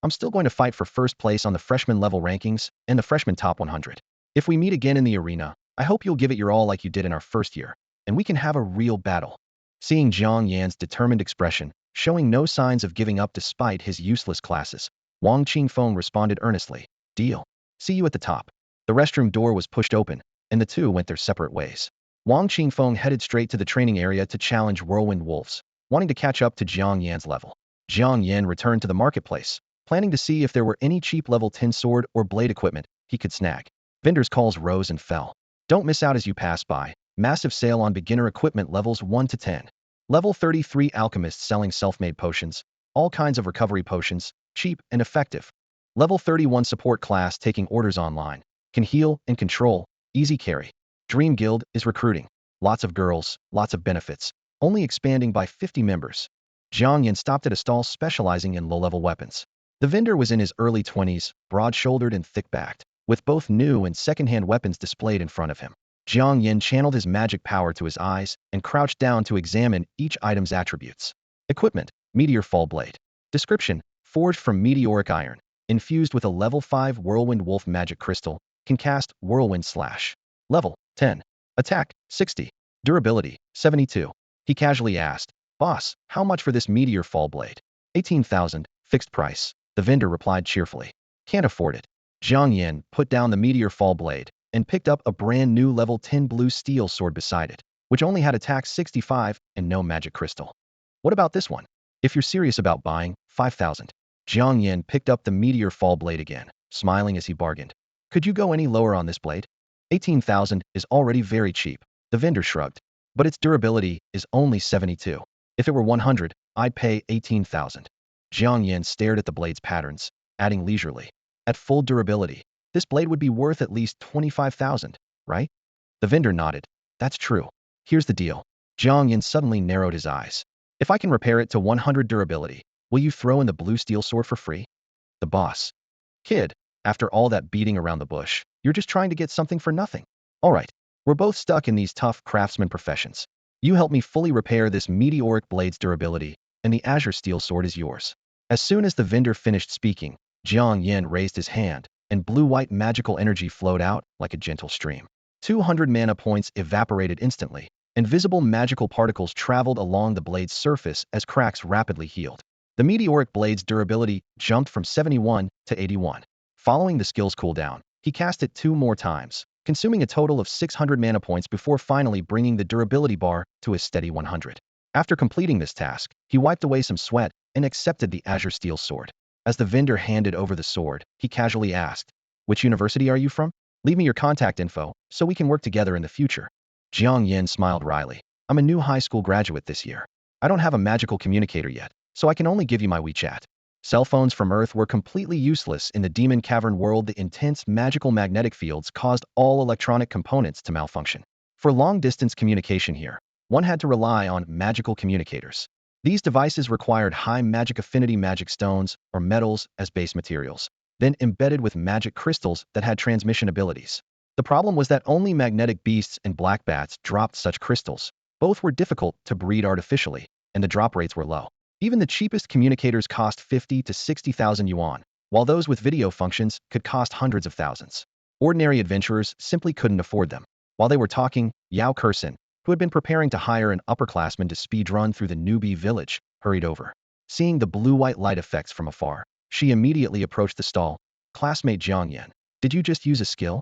I'm still going to fight for first place on the freshman level rankings and the freshman top 100. If we meet again in the arena, I hope you'll give it your all like you did in our first year, and we can have a real battle. Seeing Jiang Yan's determined expression, showing no signs of giving up despite his useless classes, Wang Qingfeng responded earnestly, deal. See you at the top. The restroom door was pushed open, and the two went their separate ways. Wang Qingfeng headed straight to the training area to challenge whirlwind wolves, wanting to catch up to Jiang Yan's level. Jiang Yan returned to the marketplace, planning to see if there were any cheap level 10 sword or blade equipment he could snag. Vendors' calls rose and fell. Don't miss out as you pass by. Massive sale on beginner equipment levels 1 to 10. Level 33 alchemists selling self-made potions. All kinds of recovery potions, cheap and effective. Level 31 support class taking orders online. Can heal and control, easy carry. Dream Guild is recruiting. Lots of girls, lots of benefits. Only expanding by 50 members. Jiang Yan stopped at a stall specializing in low-level weapons. The vendor was in his early 20s, broad-shouldered and thick-backed, with both new and second-hand weapons displayed in front of him. Jiang Yan channeled his magic power to his eyes and crouched down to examine each item's attributes. Equipment: Meteor Fall Blade. Description: forged from meteoric iron, infused with a level 5 Whirlwind Wolf magic crystal, can cast Whirlwind Slash. Level 10. Attack 60. Durability 72. He casually asked, "Boss, how much for this Meteor Fall Blade?" 18,000, fixed price. The vendor replied cheerfully. Can't afford it. Jiang Yan put down the Meteor Fall Blade and picked up a brand new level 10 blue steel sword beside it, which only had attack 65 and no magic crystal. What about this one? If you're serious about buying, 5,000. Jiang Yan picked up the Meteor Fall Blade again, smiling as he bargained. Could you go any lower on this blade? 18,000 is already very cheap. The vendor shrugged. But its durability is only 72. If it were 100, I'd pay 18,000. Jiang Yan stared at the blade's patterns, adding leisurely. At full durability, this blade would be worth at least 25,000, right? The vendor nodded. That's true. Here's the deal. Jiang Yan suddenly narrowed his eyes. If I can repair it to 100 durability, will you throw in the blue steel sword for free? The boss. Kid, after all that beating around the bush, you're just trying to get something for nothing. All right, we're both stuck in these tough craftsman professions. You help me fully repair this meteoric blade's durability, and the azure steel sword is yours. As soon as the vendor finished speaking, Jiang Yan raised his hand, and blue-white magical energy flowed out like a gentle stream. 200 mana points evaporated instantly. Invisible magical particles traveled along the blade's surface as cracks rapidly healed. The meteoric blade's durability jumped from 71 to 81. Following the skill's cooldown, he cast it 2 more times, consuming a total of 600 mana points before finally bringing the durability bar to a steady 100. After completing this task, he wiped away some sweat and accepted the azure steel sword. As the vendor handed over the sword, he casually asked, "Which university are you from? Leave me your contact info so we can work together in the future." Jiang Yan smiled wryly. "I'm a new high school graduate this year. I don't have a magical communicator yet, so I can only give you my WeChat." Cell phones from Earth were completely useless in the Demon Cavern world. The intense magical magnetic fields caused all electronic components to malfunction. For long-distance communication here, one had to rely on magical communicators. These devices required high magic affinity magic stones or metals as base materials, then embedded with magic crystals that had transmission abilities. The problem was that only magnetic beasts and black bats dropped such crystals. Both were difficult to breed artificially, and the drop rates were low. Even the cheapest communicators cost 50 to 60,000 yuan, while those with video functions could cost hundreds of thousands. Ordinary adventurers simply couldn't afford them. While they were talking, Yao Kursin, who had been preparing to hire an upperclassman to speedrun through the Newbie village, hurried over. Seeing the blue-white light effects from afar, she immediately approached the stall. "Classmate Jiang Yan, did you just use a skill?"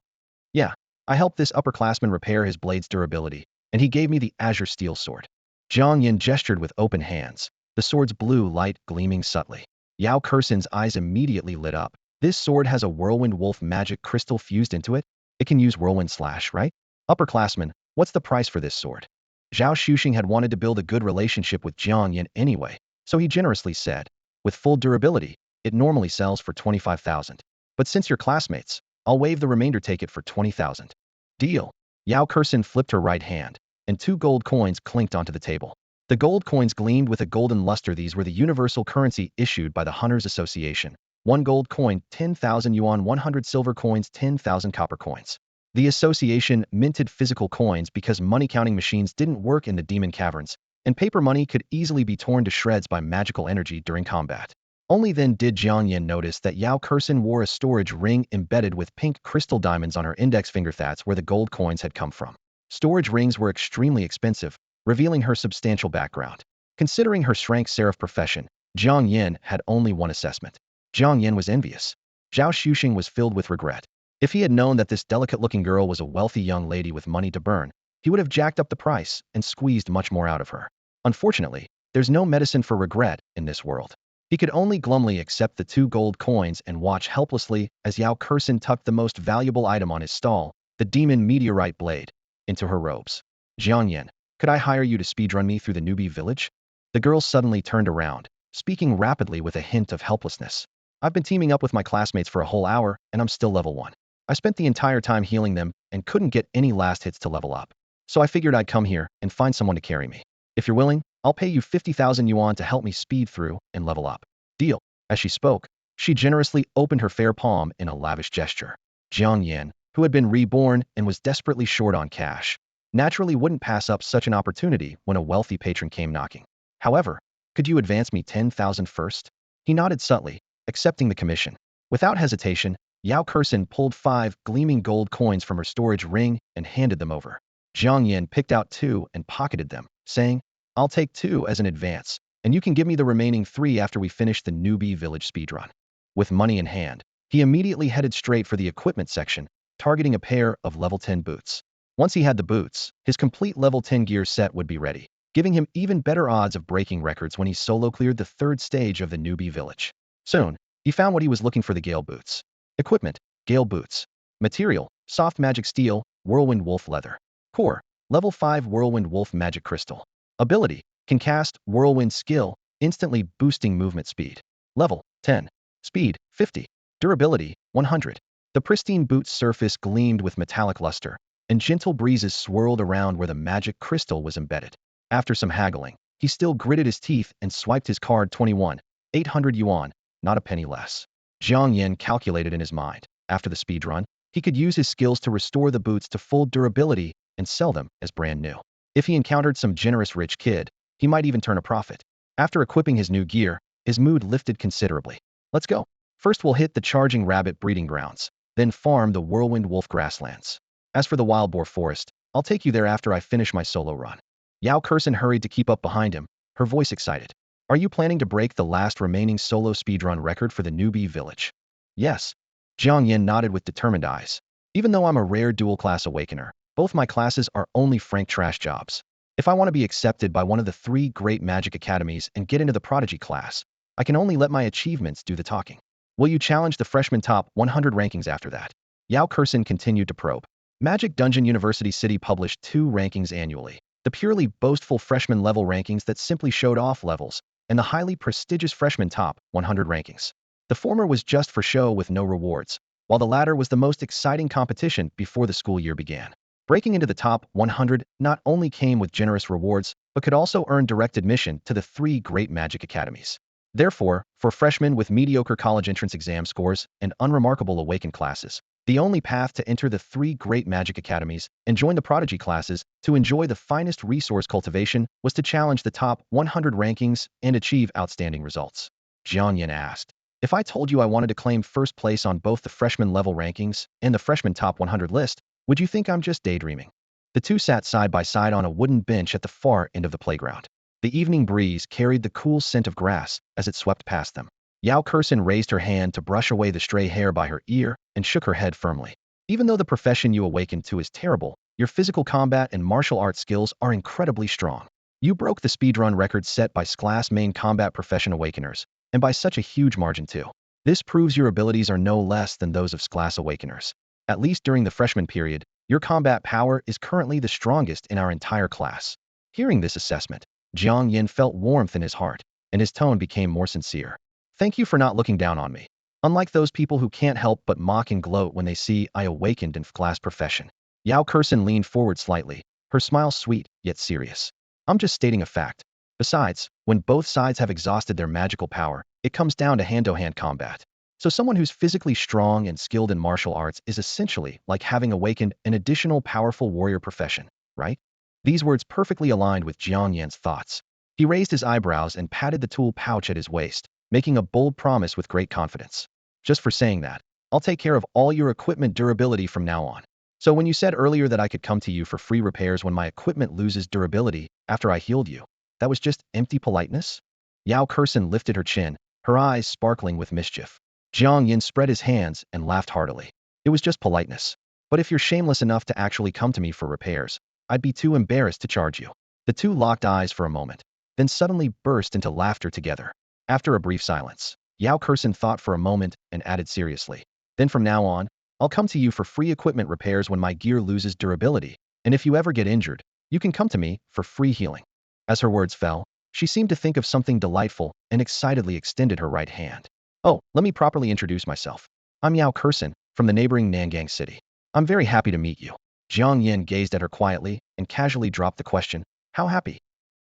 "Yeah, I helped this upperclassman repair his blade's durability, and he gave me the azure steel sword." Jiang Yan gestured with open hands, the sword's blue light gleaming subtly. Yao Kursin's eyes immediately lit up. "This sword has a whirlwind wolf magic crystal fused into it? It can use whirlwind slash, right? Upperclassman, what's the price for this sword?" Zhao Xuxing had wanted to build a good relationship with Jiang Yan anyway, so he generously said, "With full durability, it normally sells for 25,000. But since you're classmates, I'll waive the remainder, take it for 20,000. Deal." Yao Kursin flipped her right hand, and 2 gold coins clinked onto the table. The gold coins gleamed with a golden luster. These were the universal currency issued by the Hunters Association. 1 gold coin, 10,000 yuan, 100 silver coins, 10,000 copper coins. The association minted physical coins because money-counting machines didn't work in the demon caverns, and paper money could easily be torn to shreds by magical energy during combat. Only then did Jiang Yan notice that Yao Kursin wore a storage ring embedded with pink crystal diamonds on her index finger. That's where the gold coins had come from. Storage rings were extremely expensive, revealing her substantial background. Considering her Shrank Seraph profession, Jiang Yan had only one assessment. Jiang Yan was envious. Zhao Xuxing was filled with regret. If he had known that this delicate-looking girl was a wealthy young lady with money to burn, he would have jacked up the price and squeezed much more out of her. Unfortunately, there's no medicine for regret in this world. He could only glumly accept the 2 gold coins and watch helplessly as Yao Kursin tucked the most valuable item on his stall, the demon meteorite blade, into her robes. Jiang Yan, could I hire you to speedrun me through the Newbie village? The girl suddenly turned around, speaking rapidly with a hint of helplessness. I've been teaming up with my classmates for a whole hour, and I'm still level 1. I spent the entire time healing them and couldn't get any last hits to level up. So I figured I'd come here and find someone to carry me. If you're willing, I'll pay you 50,000 yuan to help me speed through and level up. Deal. As she spoke, she generously opened her fair palm in a lavish gesture. Jiang Yan, who had been reborn and was desperately short on cash, naturally wouldn't pass up such an opportunity when a wealthy patron came knocking. However, could you advance me 10,000 first? He nodded subtly, accepting the commission. Without hesitation, Yao Kursin pulled 5 gleaming gold coins from her storage ring and handed them over. Jiang Yan picked out 2 and pocketed them, saying, I'll take 2 as an advance, and you can give me the remaining 3 after we finish the Newbie village speedrun. With money in hand, he immediately headed straight for the equipment section, targeting a pair of level 10 boots. Once he had the boots, his complete level 10 gear set would be ready, giving him even better odds of breaking records when he solo cleared the 3rd stage of the Newbie village. Soon, he found what he was looking for: the Gale boots. Equipment: Gale boots. Material: soft magic steel, whirlwind wolf leather. Core: level 5 whirlwind wolf magic crystal. Ability: can cast whirlwind skill, instantly boosting movement speed. Level 10. Speed 50. Durability 100. The pristine boot's surface gleamed with metallic luster, and gentle breezes swirled around where the magic crystal was embedded. After some haggling, he still gritted his teeth and swiped his card. 21. 800 yuan, not a penny less. Jiang Yan calculated in his mind. After the speedrun, he could use his skills to restore the boots to full durability and sell them as brand new. If he encountered some generous rich kid, he might even turn a profit. After equipping his new gear, his mood lifted considerably. Let's go. First we'll hit the charging rabbit breeding grounds, then farm the whirlwind wolf grasslands. As for the wild boar forest, I'll take you there after I finish my solo run. Yao Kursin hurried to keep up behind him, her voice excited. Are you planning to break the last remaining solo speedrun record for the Newbie village? Yes. Jiang Yan nodded with determined eyes. Even though I'm a rare dual class awakener, both my classes are only frank trash jobs. If I want to be accepted by one of the 3 great magic academies and get into the prodigy class, I can only let my achievements do the talking. Will you challenge the freshman top 100 rankings after that? Yao Kursin continued to probe. Magic Dungeon University City published 2 rankings annually: the purely boastful freshman level rankings that simply showed off levels, and the highly prestigious freshman top 100 rankings. The former was just for show with no rewards, while the latter was the most exciting competition before the school year began. Breaking into the top 100 not only came with generous rewards, but could also earn direct admission to the 3 great magic academies. Therefore, for freshmen with mediocre college entrance exam scores and unremarkable awakened classes, the only path to enter the 3 great magic academies and join the prodigy classes to enjoy the finest resource cultivation was to challenge the top 100 rankings and achieve outstanding results. Jiang Yan asked, if I told you I wanted to claim first place on both the freshman level rankings and the freshman top 100 list, would you think I'm just daydreaming? The 2 sat side by side on a wooden bench at the far end of the playground. The evening breeze carried the cool scent of grass as it swept past them. Yao Kursin raised her hand to brush away the stray hair by her ear and shook her head firmly. Even though the profession you awakened to is terrible, your physical combat and martial arts skills are incredibly strong. You broke the speedrun record set by class main combat profession awakeners, and by such a huge margin too. This proves your abilities are no less than those of class awakeners. At least during the freshman period, your combat power is currently the strongest in our entire class. Hearing this assessment, Jiang Yan felt warmth in his heart, and his tone became more sincere. Thank you for not looking down on me. Unlike those people who can't help but mock and gloat when they see I awakened in class profession. Yao Kursin leaned forward slightly, her smile sweet, yet serious. I'm just stating a fact. Besides, when both sides have exhausted their magical power, it comes down to hand-to-hand combat. So someone who's physically strong and skilled in martial arts is essentially like having awakened an additional powerful warrior profession, right? These words perfectly aligned with Jiang Yan's thoughts. He raised his eyebrows and patted the tool pouch at his waist, making a bold promise with great confidence. Just for saying that, I'll take care of all your equipment durability from now on. So when you said earlier that I could come to you for free repairs when my equipment loses durability after I healed you, that was just empty politeness? Yao Kursin lifted her chin, her eyes sparkling with mischief. Jiang Yan spread his hands and laughed heartily. It was just politeness. But if you're shameless enough to actually come to me for repairs, I'd be too embarrassed to charge you. The 2 locked eyes for a moment, then suddenly burst into laughter together. After a brief silence, Yao Kurson thought for a moment and added seriously. Then from now on, I'll come to you for free equipment repairs when my gear loses durability, and if you ever get injured, you can come to me for free healing. As her words fell, she seemed to think of something delightful and excitedly extended her right hand. Oh, let me properly introduce myself. I'm Yao Kurson from the neighboring Nangang city. I'm very happy to meet you. Jiang Yan gazed at her quietly and casually dropped the question, how happy?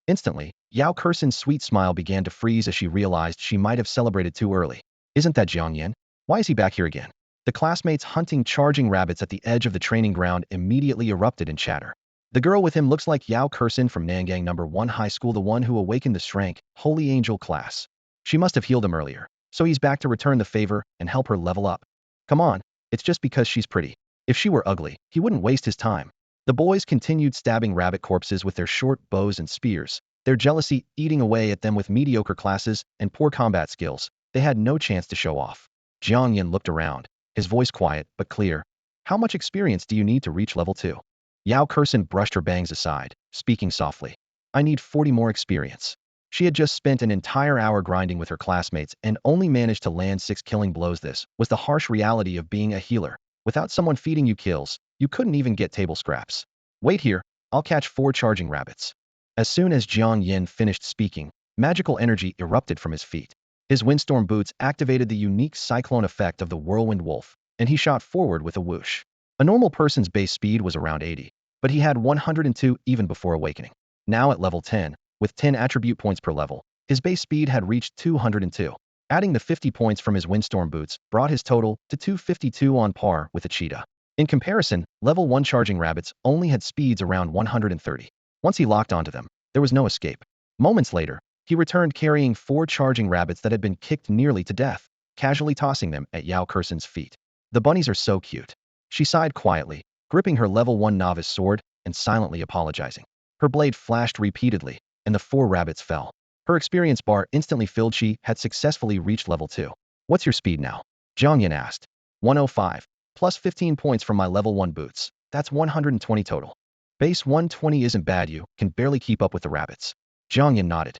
Instantly, Yao Kurson's sweet smile began to freeze as she realized she might have celebrated too early. Isn't that Jiang Yan? Why is he back here again? The classmates hunting charging rabbits at the edge of the training ground immediately erupted in chatter. The girl with him looks like Yao Kurson from Nangang number 1 high school, the one who awakened the Shrank, Holy Angel class. She must have healed him earlier, so he's back to return the favor and help her level up. Come on, it's just because she's pretty. If she were ugly, he wouldn't waste his time. The boys continued stabbing rabbit corpses with their short bows and spears, their jealousy eating away at them with mediocre classes and poor combat skills. They had no chance to show off. Jiang Yan looked around, his voice quiet but clear. How much experience do you need to reach level 2? Yao Kurson brushed her bangs aside, speaking softly. I need 40 more experience. She had just spent an entire hour grinding with her classmates and only managed to land 6 killing blows. This was the harsh reality of being a healer. Without someone feeding you kills, you couldn't even get table scraps. Wait here, I'll catch 4 charging rabbits. As soon as Jiang Yan finished speaking, magical energy erupted from his feet. His windstorm boots activated the unique cyclone effect of the whirlwind wolf, and he shot forward with a whoosh. A normal person's base speed was around 80, but he had 102 even before awakening. Now at level 10, with 10 attribute points per level, his base speed had reached 202. Adding the 50 points from his windstorm boots brought his total to 252, on par with a cheetah. In comparison, level 1 charging rabbits only had speeds around 130. Once he locked onto them, there was no escape. Moments later, he returned carrying 4 charging rabbits that had been kicked nearly to death, casually tossing them at Yao Kurson's feet. The bunnies are so cute. She sighed quietly, gripping her level 1 novice sword and silently apologizing. Her blade flashed repeatedly, and the 4 rabbits fell. Her experience bar instantly filled. She had successfully reached level 2. What's your speed now? Jiang Yan asked. 105, plus 15 points from my level 1 boots. That's 120 total. Base 120 isn't bad. You can barely keep up with the rabbits. Jiang Yan nodded.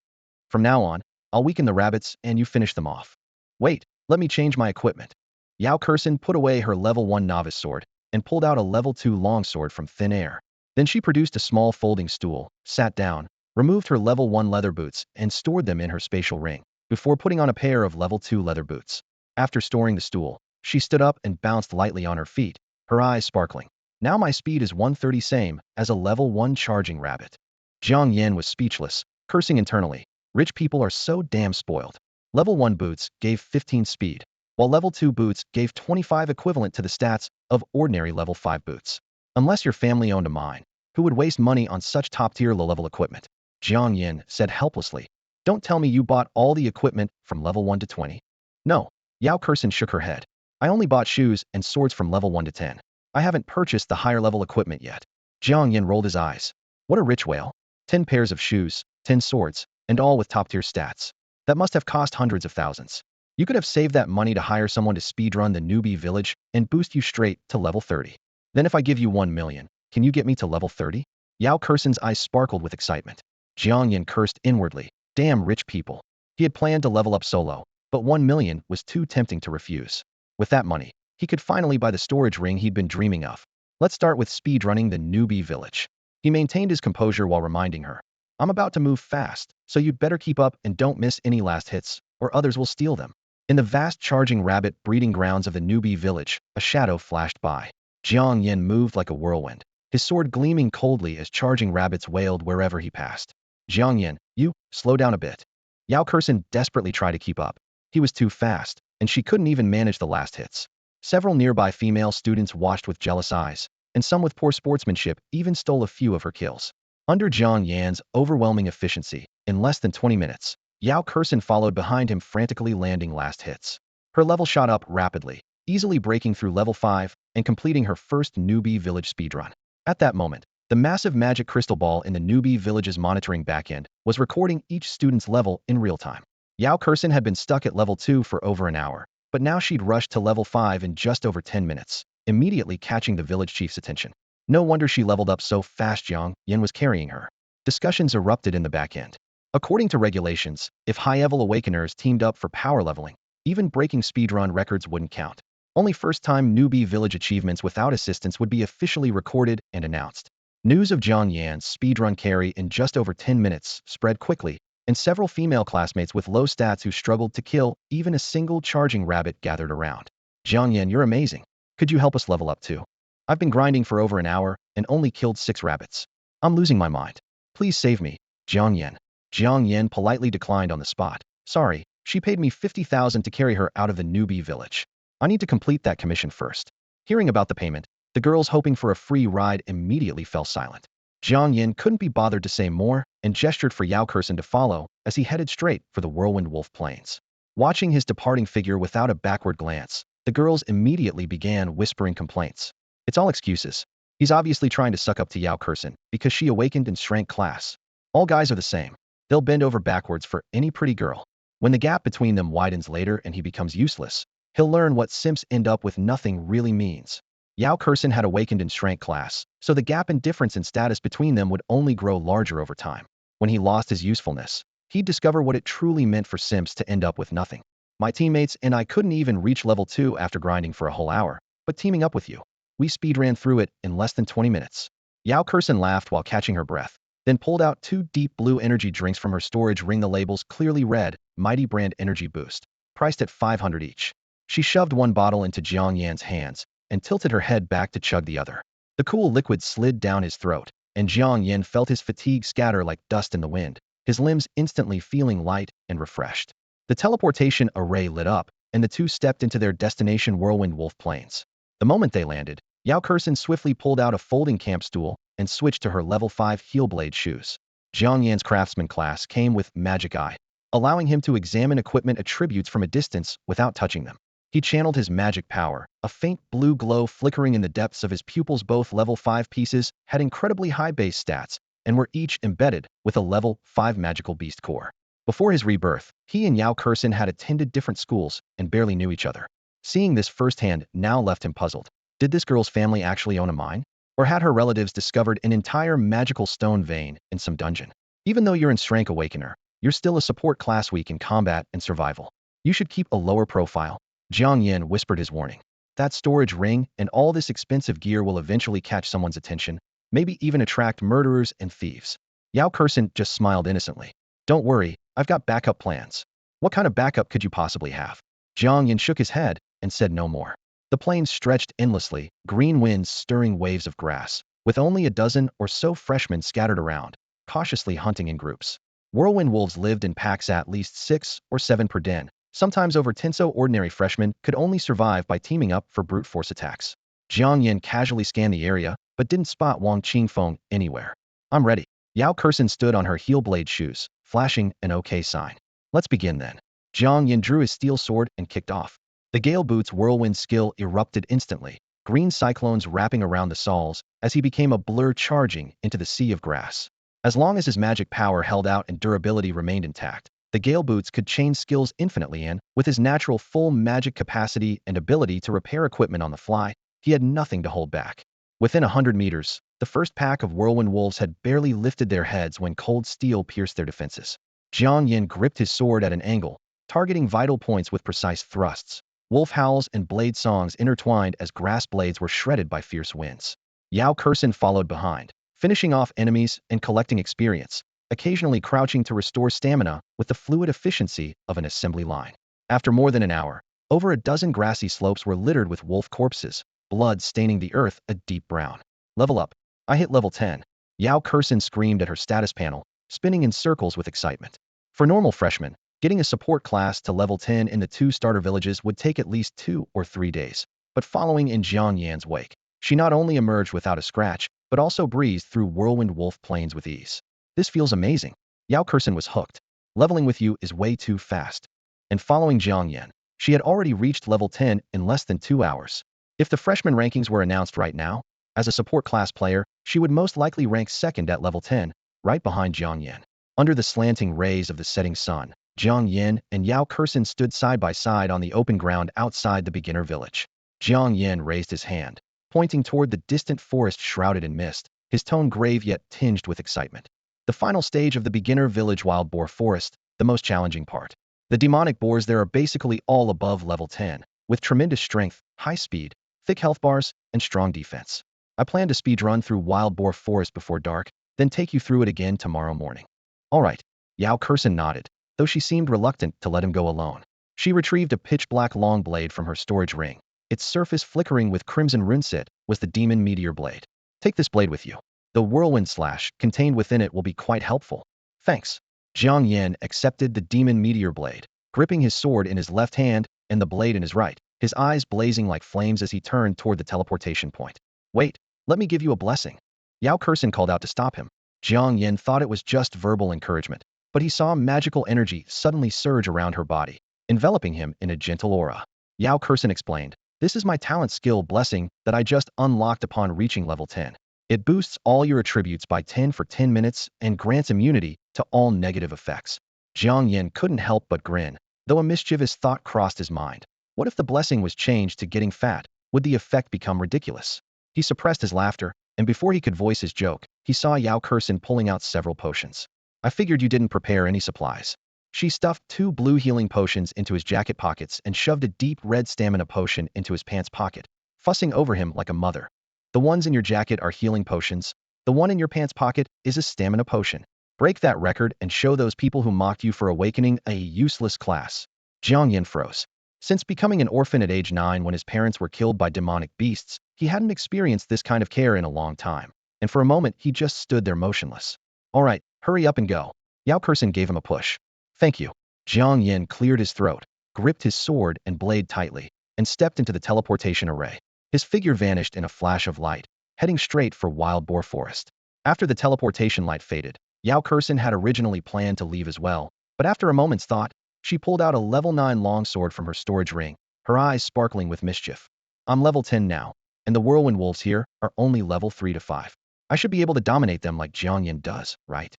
From now on, I'll weaken the rabbits and you finish them off. Wait, let me change my equipment. Yao Kurson put away her level 1 novice sword and pulled out a level 2 longsword from thin air. Then she produced a small folding stool, sat down, removed her level 1 leather boots and stored them in her spatial ring, before putting on a pair of level 2 leather boots. After storing the stool, she stood up and bounced lightly on her feet, her eyes sparkling. Now my speed is 130, same as a level 1 charging rabbit. Jiang Yan was speechless, cursing internally. Rich people are so damn spoiled. Level 1 boots gave 15 speed, while level 2 boots gave 25, equivalent to the stats of ordinary level 5 boots. Unless your family owned a mine, who would waste money on such top-tier low-level equipment? Jiang Yan said helplessly. Don't tell me you bought all the equipment from level 1 to 20. No. Yao Kurson shook her head. I only bought shoes and swords from level 1 to 10. I haven't purchased the higher level equipment yet. Jiang Yan rolled his eyes. What a rich whale. 10 pairs of shoes, 10 swords, and all with top-tier stats. That must have cost hundreds of thousands. You could have saved that money to hire someone to speedrun the Newbie village and boost you straight to level 30. Then if I give you 1 million, can you get me to level 30? Yao Kurson's eyes sparkled with excitement. Jiang Yan cursed inwardly. Damn rich people. He had planned to level up solo, but 1 million was too tempting to refuse. With that money, he could finally buy the storage ring he'd been dreaming of. Let's start with speedrunning the Newbie village. He maintained his composure while reminding her. I'm about to move fast, so you'd better keep up and don't miss any last hits, or others will steal them. In the vast charging rabbit breeding grounds of the Newbie village, a shadow flashed by. Jiang Yan moved like a whirlwind, his sword gleaming coldly as charging rabbits wailed wherever he passed. Jiang Yan, you, slow down a bit. Yao Kurson desperately tried to keep up. He was too fast, and she couldn't even manage the last hits. Several nearby female students watched with jealous eyes, and some with poor sportsmanship even stole a few of her kills. Under Jiang Yan's overwhelming efficiency, in less than 20 minutes, Yao Kurson followed behind him, frantically landing last hits. Her level shot up rapidly, easily breaking through level 5 and completing her first Newbie village speedrun. At that moment, the massive magic crystal ball in the Newbie village's monitoring backend was recording each student's level in real time. Yao Kurson had been stuck at level 2 for over an hour, but now she'd rushed to level 5 in just over 10 minutes, immediately catching the village chief's attention. No wonder she leveled up so fast. Jiang Yan was carrying her. Discussions erupted in the back end. According to regulations, if high-level awakeners teamed up for power leveling, even breaking speedrun records wouldn't count. Only first-time newbie village achievements without assistance would be officially recorded and announced. News of Jiang Yan's speedrun carry in just over 10 minutes spread quickly, and several female classmates with low stats who struggled to kill even a single charging rabbit gathered around. Jiang Yan, you're amazing. Could you help us level up too? I've been grinding for over an hour and only killed 6 rabbits. I'm losing my mind. Please save me, Jiang Yan. Jiang Yan politely declined on the spot. Sorry, she paid me 50,000 to carry her out of the newbie village. I need to complete that commission first. Hearing about the payment, the girls hoping for a free ride immediately fell silent. Jiang Yan couldn't be bothered to say more and gestured for Yao Kursen to follow as he headed straight for the Whirlwind Wolf Plains. Watching his departing figure without a backward glance, the girls immediately began whispering complaints. It's all excuses. He's obviously trying to suck up to Yao Kursen because she awakened and shrank class. All guys are the same. They'll bend over backwards for any pretty girl. When the gap between them widens later and he becomes useless, he'll learn what simps end up with nothing really means. Yao Kursen had awakened and shrank class, so the gap and difference in status between them would only grow larger over time. When he lost his usefulness, he'd discover what it truly meant for simps to end up with nothing. My teammates and I couldn't even reach level 2 after grinding for a whole hour, but teaming up with you, we speedran through it in less than 20 minutes. Yao Kursen laughed while catching her breath, then pulled out 2 deep blue energy drinks from her storage ring. The labels clearly read, Mighty Brand Energy Boost, priced at 500 each. She shoved one bottle into Jiang Yan's hands and tilted her head back to chug the other. The cool liquid slid down his throat, and Jiang Yan felt his fatigue scatter like dust in the wind, his limbs instantly feeling light and refreshed. The teleportation array lit up, and the two stepped into their destination, Whirlwind Wolf Plains. The moment they landed, Yao Kursen swiftly pulled out a folding camp stool and switched to her level 5 heel blade shoes. Jiang Yan's craftsman class came with Magic Eye, allowing him to examine equipment attributes from a distance without touching them. He channeled his magic power, a faint blue glow flickering in the depths of his pupils. Both level 5 pieces had incredibly high base stats and were each embedded with a level 5 magical beast core. Before his rebirth, he and Yao Kursen had attended different schools and barely knew each other. Seeing this firsthand now left him puzzled. Did this girl's family actually own a mine? Or had her relatives discovered an entire magical stone vein in some dungeon? Even though you're in Strength Awakener, you're still a support class weak in combat and survival. You should keep a lower profile. Jiang Yan whispered his warning. That storage ring and all this expensive gear will eventually catch someone's attention, maybe even attract murderers and thieves. Yao Kursen just smiled innocently. Don't worry, I've got backup plans. What kind of backup could you possibly have? Jiang Yan shook his head and said no more. The plains stretched endlessly, green winds stirring waves of grass, with only a dozen or so freshmen scattered around, cautiously hunting in groups. Whirlwind wolves lived in packs at least 6 or 7 per den, sometimes over 10, so ordinary freshmen could only survive by teaming up for brute force attacks. Jiang Yan casually scanned the area, but didn't spot Wang Qingfeng anywhere. I'm ready. Yao Kursen stood on her heel blade shoes, flashing an OK sign. Let's begin then. Jiang Yan drew his steel sword and kicked off. The Gale Boot's whirlwind skill erupted instantly, green cyclones wrapping around the soles as he became a blur charging into the sea of grass. As long as his magic power held out and durability remained intact, the Gale Boots could change skills infinitely, and with his natural full magic capacity and ability to repair equipment on the fly, he had nothing to hold back. Within 100 meters, the first pack of whirlwind wolves had barely lifted their heads when cold steel pierced their defenses. Jiang Yan gripped his sword at an angle, targeting vital points with precise thrusts. Wolf howls and blade songs intertwined as grass blades were shredded by fierce winds. Yao Kursen followed behind, finishing off enemies and collecting experience, occasionally crouching to restore stamina with the fluid efficiency of an assembly line. After more than an hour, over a dozen grassy slopes were littered with wolf corpses, blood staining the earth a deep brown. Level up. I hit level 10. Yao Kursen screamed at her status panel, spinning in circles with excitement. For normal freshmen, getting a support class to level 10 in the 2 starter villages would take at least 2 or 3 days. But following in Jiang Yan's wake, she not only emerged without a scratch, but also breezed through Whirlwind Wolf Plains with ease. This feels amazing. Yao Kursen was hooked. Leveling with you is way too fast. And following Jiang Yan, she had already reached level 10 in less than 2 hours. If the freshman rankings were announced right now, as a support class player, she would most likely rank second at level 10, right behind Jiang Yan. Under the slanting rays of the setting sun, Jiang Yan and Yao Kursen stood side by side on the open ground outside the beginner village. Jiang Yan raised his hand, pointing toward the distant forest shrouded in mist, his tone grave yet tinged with excitement. The final stage of the beginner village wild boar forest, the most challenging part. The demonic boars there are basically all above level 10, with tremendous strength, high speed, thick health bars, and strong defense. I plan to speedrun through wild boar forest before dark, then take you through it again tomorrow morning. All right. Yao Kursen nodded, though she seemed reluctant to let him go alone. She retrieved a pitch-black long blade from her storage ring. Its surface flickering with crimson runeset was the demon meteor blade. Take this blade with you. The whirlwind slash contained within it will be quite helpful. Thanks. Jiang Yan accepted the demon meteor blade, gripping his sword in his left hand and the blade in his right, his eyes blazing like flames as he turned toward the teleportation point. Wait, let me give you a blessing. Yao Kursen called out to stop him. Jiang Yan thought it was just verbal encouragement, but he saw magical energy suddenly surge around her body, enveloping him in a gentle aura. Yao Kursen explained, "This is my talent skill blessing that I just unlocked upon reaching level 10. It boosts all your attributes by 10 for 10 minutes and grants immunity to all negative effects." Jiang Yan couldn't help but grin, though a mischievous thought crossed his mind. What if the blessing was changed to getting fat? Would the effect become ridiculous? He suppressed his laughter, and before he could voice his joke, he saw Yao Kursen pulling out several potions. "I figured you didn't prepare any supplies." She stuffed 2 blue healing potions into his jacket pockets and shoved a deep red stamina potion into his pants pocket, fussing over him like a mother. "The ones in your jacket are healing potions. The one in your pants pocket is a stamina potion. Break that record and show those people who mocked you for awakening a useless class." Jiang Yan froze. Since becoming an orphan at age 9 when his parents were killed by demonic beasts, he hadn't experienced this kind of care in a long time, and for a moment he just stood there motionless. "All right, hurry up and go." Yao Kursen gave him a push. "Thank you." Jiang Yan cleared his throat, gripped his sword and blade tightly, and stepped into the teleportation array. His figure vanished in a flash of light, heading straight for Wild Boar Forest. After the teleportation light faded, Yao Kursen had originally planned to leave as well, but after a moment's thought, she pulled out a level 9 longsword from her storage ring, her eyes sparkling with mischief. "I'm level 10 now, and the whirlwind wolves here are only level 3 to 5. I should be able to dominate them like Jiang Yan does, right?"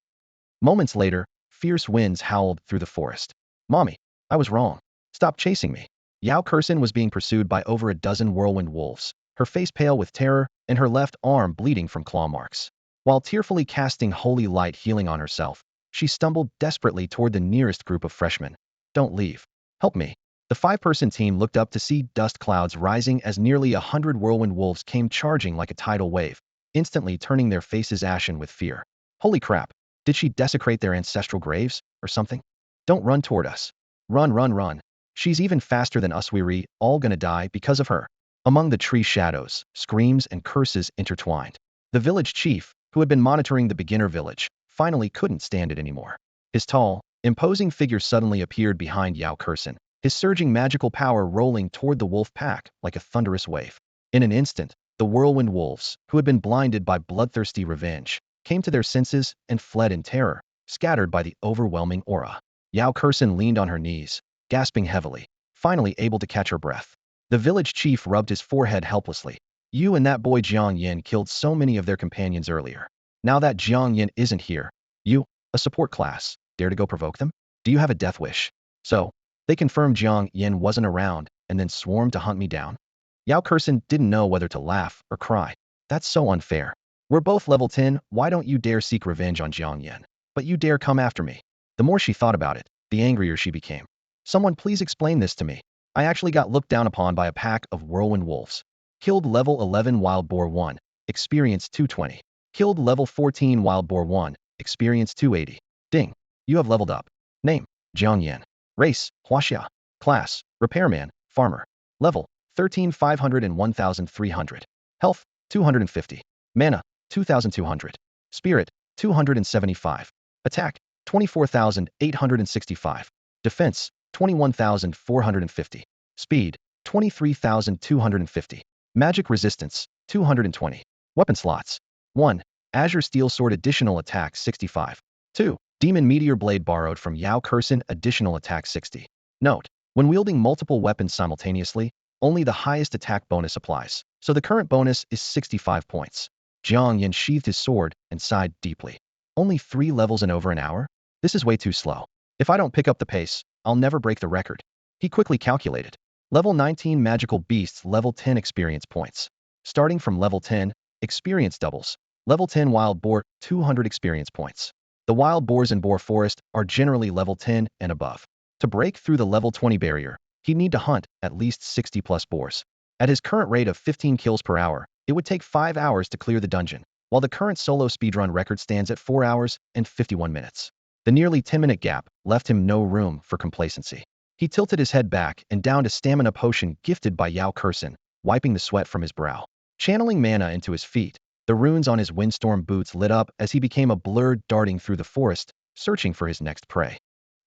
Moments later, fierce winds howled through the forest. "Mommy, I was wrong. Stop chasing me." Yao Kursen was being pursued by over a dozen whirlwind wolves, her face pale with terror and her left arm bleeding from claw marks. While tearfully casting holy light healing on herself, she stumbled desperately toward the nearest group of freshmen. "Don't leave. Help me." The 5-person team looked up to see dust clouds rising as nearly 100 whirlwind wolves came charging like a tidal wave, instantly turning their faces ashen with fear. Holy crap! Did she desecrate their ancestral graves, or something? "Don't run toward us. Run, run, run. She's even faster than us, we're all gonna die because of her." Among the tree shadows, screams and curses intertwined. The village chief, who had been monitoring the beginner village, finally couldn't stand it anymore. His tall, imposing figure suddenly appeared behind Yao Kursen, his surging magical power rolling toward the wolf pack like a thunderous wave. In an instant, the whirlwind wolves, who had been blinded by bloodthirsty revenge, came to their senses and fled in terror, scattered by the overwhelming aura. Yao Kursen leaned on her knees, gasping heavily, finally able to catch her breath. The village chief rubbed his forehead helplessly. "You and that boy Jiang Yan killed so many of their companions earlier. Now that Jiang Yan isn't here, you, a support class, dare to go provoke them? Do you have a death wish?" "So, they confirmed Jiang Yan wasn't around and then swarmed to hunt me down?" Yao Kursen didn't know whether to laugh or cry. "That's so unfair. We're both level 10, why don't you dare seek revenge on Jiang Yan? But you dare come after me." The more she thought about it, the angrier she became. "Someone please explain this to me. I actually got looked down upon by a pack of whirlwind wolves. Killed level 11 Wild Boar 1, experience 220. Killed level 14 Wild Boar 1, experience 280. Ding. You have leveled up. Name, Jiang Yan. Race, Huaxia. Class, Repairman, Farmer. Level, 13 500 and 1300. Health, 250. Mana, 2200. Spirit, 275. Attack, 24,865. Defense, 21,450. Speed, 23,250. Magic resistance, 220. Weapon slots. 1. Azure Steel Sword additional attack 65. 2. Demon Meteor Blade borrowed from Yao Kursen additional attack 60. Note: when wielding multiple weapons simultaneously, only the highest attack bonus applies, so the current bonus is 65 points. Jiang Yan sheathed his sword and sighed deeply. Only 3 levels in over an hour? This is way too slow. If I don't pick up the pace, I'll never break the record. He quickly calculated. Level 19 Magical Beasts level 10 experience points. Starting from level 10, experience doubles. Level 10 Wild Boar, 200 experience points. The wild boars in Boar Forest are generally level 10 and above. To break through the level 20 barrier, he'd need to hunt at least 60 plus boars. At his current rate of 15 kills per hour, it would take 5 hours to clear the dungeon, while the current solo speedrun record stands at 4 hours and 51 minutes. The nearly 10-minute gap left him no room for complacency. He tilted his head back and downed a stamina potion gifted by Yao Kursin, wiping the sweat from his brow. Channeling mana into his feet, the runes on his windstorm boots lit up as he became a blur darting through the forest, searching for his next prey.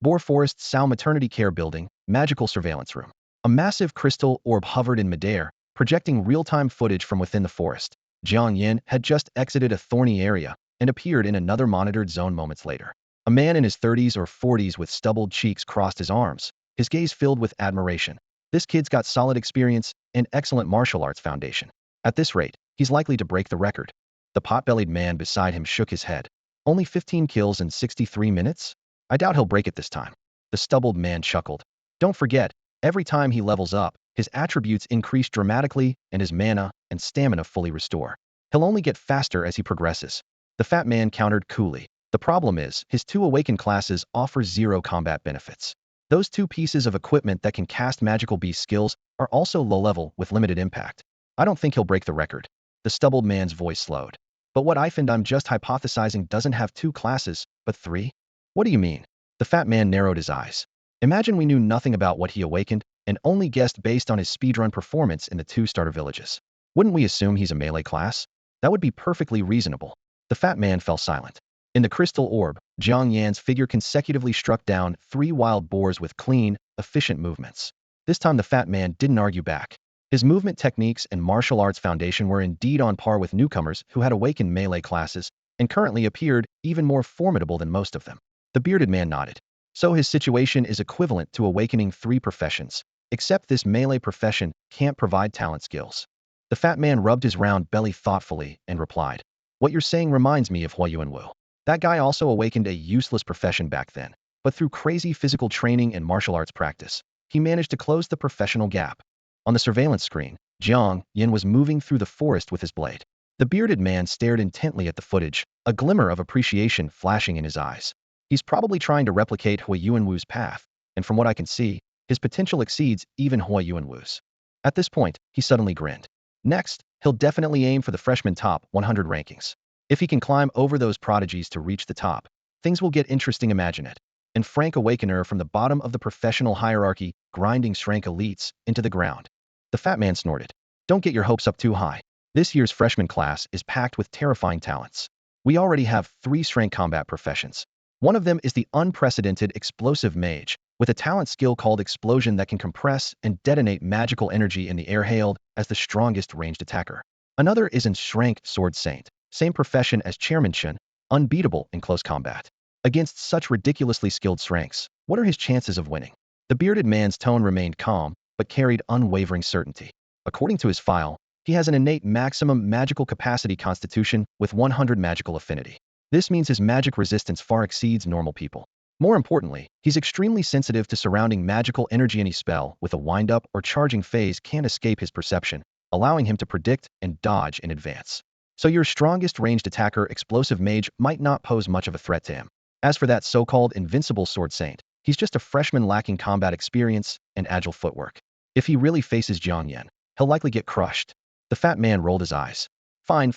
Boar Forest Sao Maternity Care Building, Magical Surveillance Room. A massive crystal orb hovered in midair, projecting real-time footage from within the forest. Jiang Yan had just exited a thorny area and appeared in another monitored zone moments later. A man in his 30s or 40s with stubbled cheeks crossed his arms, his gaze filled with admiration. This kid's got solid experience and excellent martial arts foundation. At this rate, he's likely to break the record. The pot-bellied man beside him shook his head. Only 15 kills in 63 minutes? I doubt he'll break it this time. The stubbled man chuckled. Don't forget, every time he levels up, his attributes increase dramatically and his mana and stamina fully restore. He'll only get faster as he progresses. The fat man countered coolly. The problem is, his 2 awakened classes offer 0 combat benefits. Those 2 pieces of equipment that can cast magical beast skills are also low-level with limited impact. I don't think he'll break the record. The stubbled man's voice slowed. But what I'm just hypothesizing doesn't have 2 classes, but 3? What do you mean? The fat man narrowed his eyes. Imagine we knew nothing about what he awakened and only guessed based on his speedrun performance in the 2 starter villages. Wouldn't we assume he's a melee class? That would be perfectly reasonable. The fat man fell silent. In the crystal orb, Jiang Yan's figure consecutively struck down 3 wild boars with clean, efficient movements. This time the fat man didn't argue back. His movement techniques and martial arts foundation were indeed on par with newcomers who had awakened melee classes and currently appeared even more formidable than most of them. The bearded man nodded. So his situation is equivalent to awakening 3 professions, except this melee profession can't provide talent skills. The fat man rubbed his round belly thoughtfully and replied, "What you're saying reminds me of Hua Yuanwu. That guy also awakened a useless profession back then, but through crazy physical training and martial arts practice, he managed to close the professional gap." On the surveillance screen, Jiang Yan was moving through the forest with his blade. The bearded man stared intently at the footage, a glimmer of appreciation flashing in his eyes. He's probably trying to replicate Hua Yuanwu's path, and from what I can see, his potential exceeds even Hua Yuanwu's. At this point, he suddenly grinned. Next, he'll definitely aim for the freshman top 100 rankings. If he can climb over those prodigies to reach the top, things will get interesting. Imagine it. And Frank Awakener from the bottom of the professional hierarchy, grinding Shrank elites into the ground. The fat man snorted. Don't get your hopes up too high. This year's freshman class is packed with terrifying talents. We already have 3 Shrank combat professions. One of them is the unprecedented Explosive Mage, with a talent skill called Explosion that can compress and detonate magical energy in the air, hailed as the strongest ranged attacker. Another is in Shrank Sword Saint, same profession as Chairman Chen, unbeatable in close combat. Against such ridiculously skilled Shranks, what are his chances of winning? The bearded man's tone remained calm, but carried unwavering certainty. According to his file, he has an innate maximum magical capacity constitution with 100 magical affinity. This means his magic resistance far exceeds normal people. More importantly, he's extremely sensitive to surrounding magical energy. Any spell with a wind-up or charging phase can't escape his perception, allowing him to predict and dodge in advance. So your strongest ranged attacker, Explosive Mage, might not pose much of a threat to him. As for that so-called invincible Sword Saint, he's just a freshman lacking combat experience and agile footwork. If he really faces Jiang Yan, he'll likely get crushed. The fat man rolled his eyes. Fine.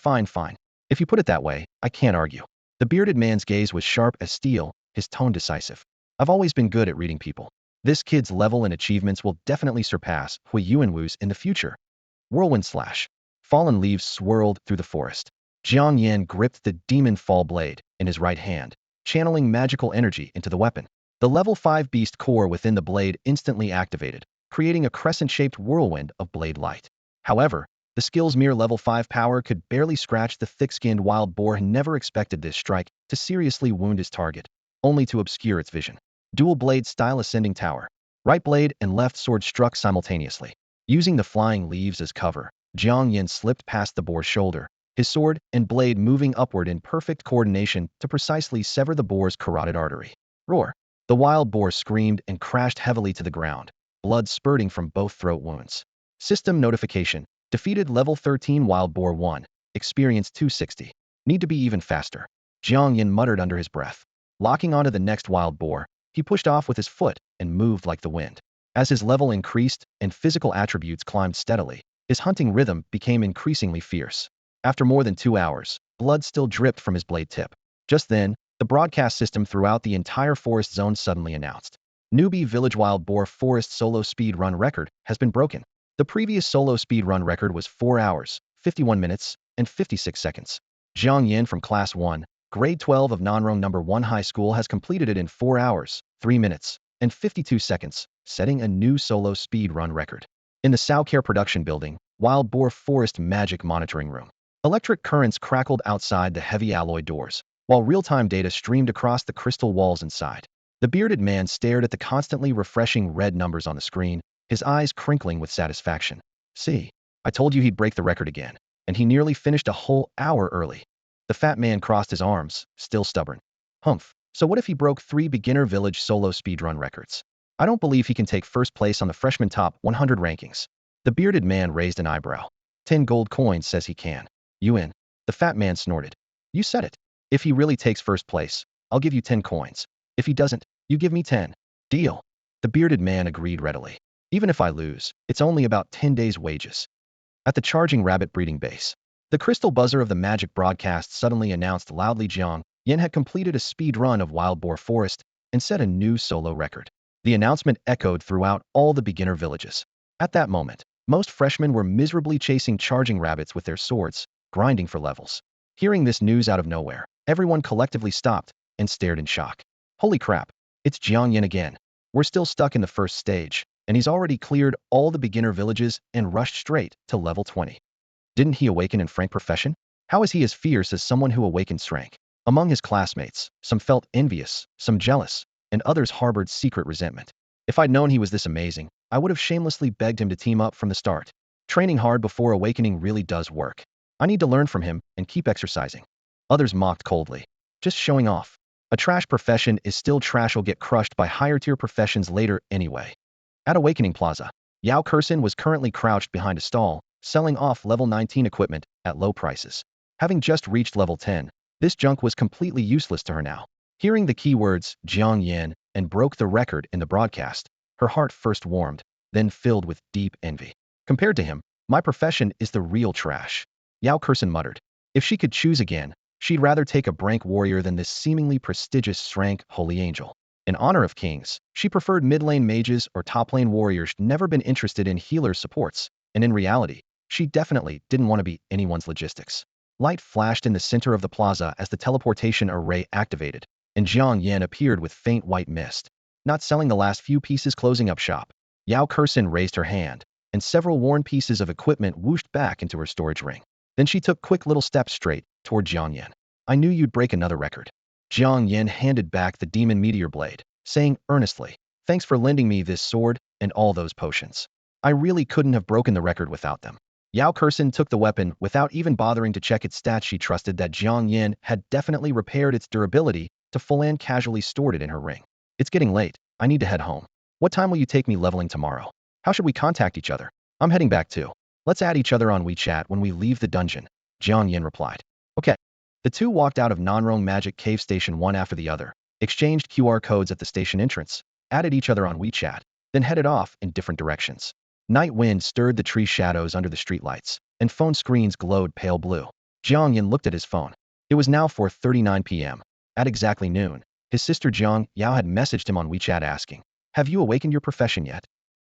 If you put it that way, I can't argue. The bearded man's gaze was sharp as steel, his tone decisive. I've always been good at reading people. This kid's level and achievements will definitely surpass Hua Yuanwu's in the future. Whirlwind slash. Fallen leaves swirled through the forest. Jiang Yan gripped the demon fall blade in his right hand, channeling magical energy into the weapon. The level 5 beast core within the blade instantly activated, creating a crescent-shaped whirlwind of blade light. However, the skill's mere level 5 power could barely scratch the thick-skinned wild boar who never expected this strike to seriously wound his target, only to obscure its vision. Dual blade style ascending tower. Right blade and left sword struck simultaneously. Using the flying leaves as cover, Jiang Yan slipped past the boar's shoulder, his sword and blade moving upward in perfect coordination to precisely sever the boar's carotid artery. Roar. The wild boar screamed and crashed heavily to the ground, blood spurting from both throat wounds. System notification. Defeated level 13 wild boar 1. Experience 260. Need to be even faster. Jiang Yan muttered under his breath. Locking onto the next wild boar, he pushed off with his foot and moved like the wind. As his level increased and physical attributes climbed steadily, his hunting rhythm became increasingly fierce. After more than 2 hours, blood still dripped from his blade tip. Just then, the broadcast system throughout the entire forest zone suddenly announced, Newbie Village Wild Boar Forest Solo Speed Run Record has been broken. The previous solo speed run record was 4 hours, 51 minutes, and 56 seconds. Jiang Yan from Class 1, Grade 12 of Nanrong No. 1 High School has completed it in 4 hours, 3 minutes, and 52 seconds, setting a new solo speed run record. In the Soundcare Production Building, Wild Boar Forest Magic Monitoring Room, electric currents crackled outside the heavy alloy doors, while real-time data streamed across the crystal walls inside. The bearded man stared at the constantly refreshing red numbers on the screen, his eyes crinkling with satisfaction. See, I told you he'd break the record again, and he nearly finished a whole hour early. The fat man crossed his arms, still stubborn. Humph, so what if he broke 3 beginner village solo speedrun records? I don't believe he can take first place on the freshman top 100 rankings. The bearded man raised an eyebrow. 10 gold coins says he can. You in? The fat man snorted. You said it. If he really takes first place, I'll give you 10 coins. If he doesn't, you give me 10. Deal. The bearded man agreed readily. Even if I lose, it's only about 10 days' wages. At the charging rabbit breeding base, the crystal buzzer of the magic broadcast suddenly announced loudly Jiang Yan had completed a speed run of Wild Boar Forest and set a new solo record. The announcement echoed throughout all the beginner villages. At that moment, most freshmen were miserably chasing charging rabbits with their swords, grinding for levels. Hearing this news out of nowhere, everyone collectively stopped and stared in shock. Holy crap, it's Jiang Yan again. We're still stuck in the first stage, and he's already cleared all the beginner villages and rushed straight to level 20. Didn't he awaken in Frank Profession? How is he as fierce as someone who awakened Strank? Among his classmates, some felt envious, some jealous, and others harbored secret resentment. If I'd known he was this amazing, I would have shamelessly begged him to team up from the start. Training hard before awakening really does work. I need to learn from him and keep exercising. Others mocked coldly. Just showing off. A trash profession is still trash will get crushed by higher-tier professions later anyway. At Awakening Plaza, Yao Kursin was currently crouched behind a stall, selling off level 19 equipment at low prices. Having just reached level 10, this junk was completely useless to her now. Hearing the keywords Jiang Yan and broke the record in the broadcast, her heart first warmed, then filled with deep envy. Compared to him, my profession is the real trash. Yao Kursin muttered. If she could choose again, she'd rather take a brank warrior than this seemingly prestigious rank holy angel. In honor of kings, she preferred mid-lane mages or top-lane warriors, never been interested in healer supports, and in reality, she definitely didn't want to be anyone's logistics. Light flashed in the center of the plaza as the teleportation array activated, and Jiang Yan appeared with faint white mist. Not selling the last few pieces, closing up shop. Yao Kursin raised her hand, and several worn pieces of equipment whooshed back into her storage ring. Then she took quick little steps straight toward Jiang Yan. I knew you'd break another record. Jiang Yan handed back the demon meteor blade, saying earnestly, thanks for lending me this sword and all those potions. I really couldn't have broken the record without them. Yao Kursin took the weapon without even bothering to check its stats. She trusted that Jiang Yan had definitely repaired its durability to full and casually stored it in her ring. It's getting late. I need to head home. What time will you take me leveling tomorrow? How should we contact each other? I'm heading back too. Let's add each other on WeChat when we leave the dungeon, Jiang Yan replied. Okay. The two walked out of Nanrong Magic Cave Station one after the other, exchanged QR codes at the station entrance, added each other on WeChat, then headed off in different directions. Night wind stirred the tree shadows under the streetlights, and phone screens glowed pale blue. Jiang Yan looked at his phone. It was now 4:39 p.m. At exactly noon, his sister Jiang Yao had messaged him on WeChat asking, have you awakened your profession yet?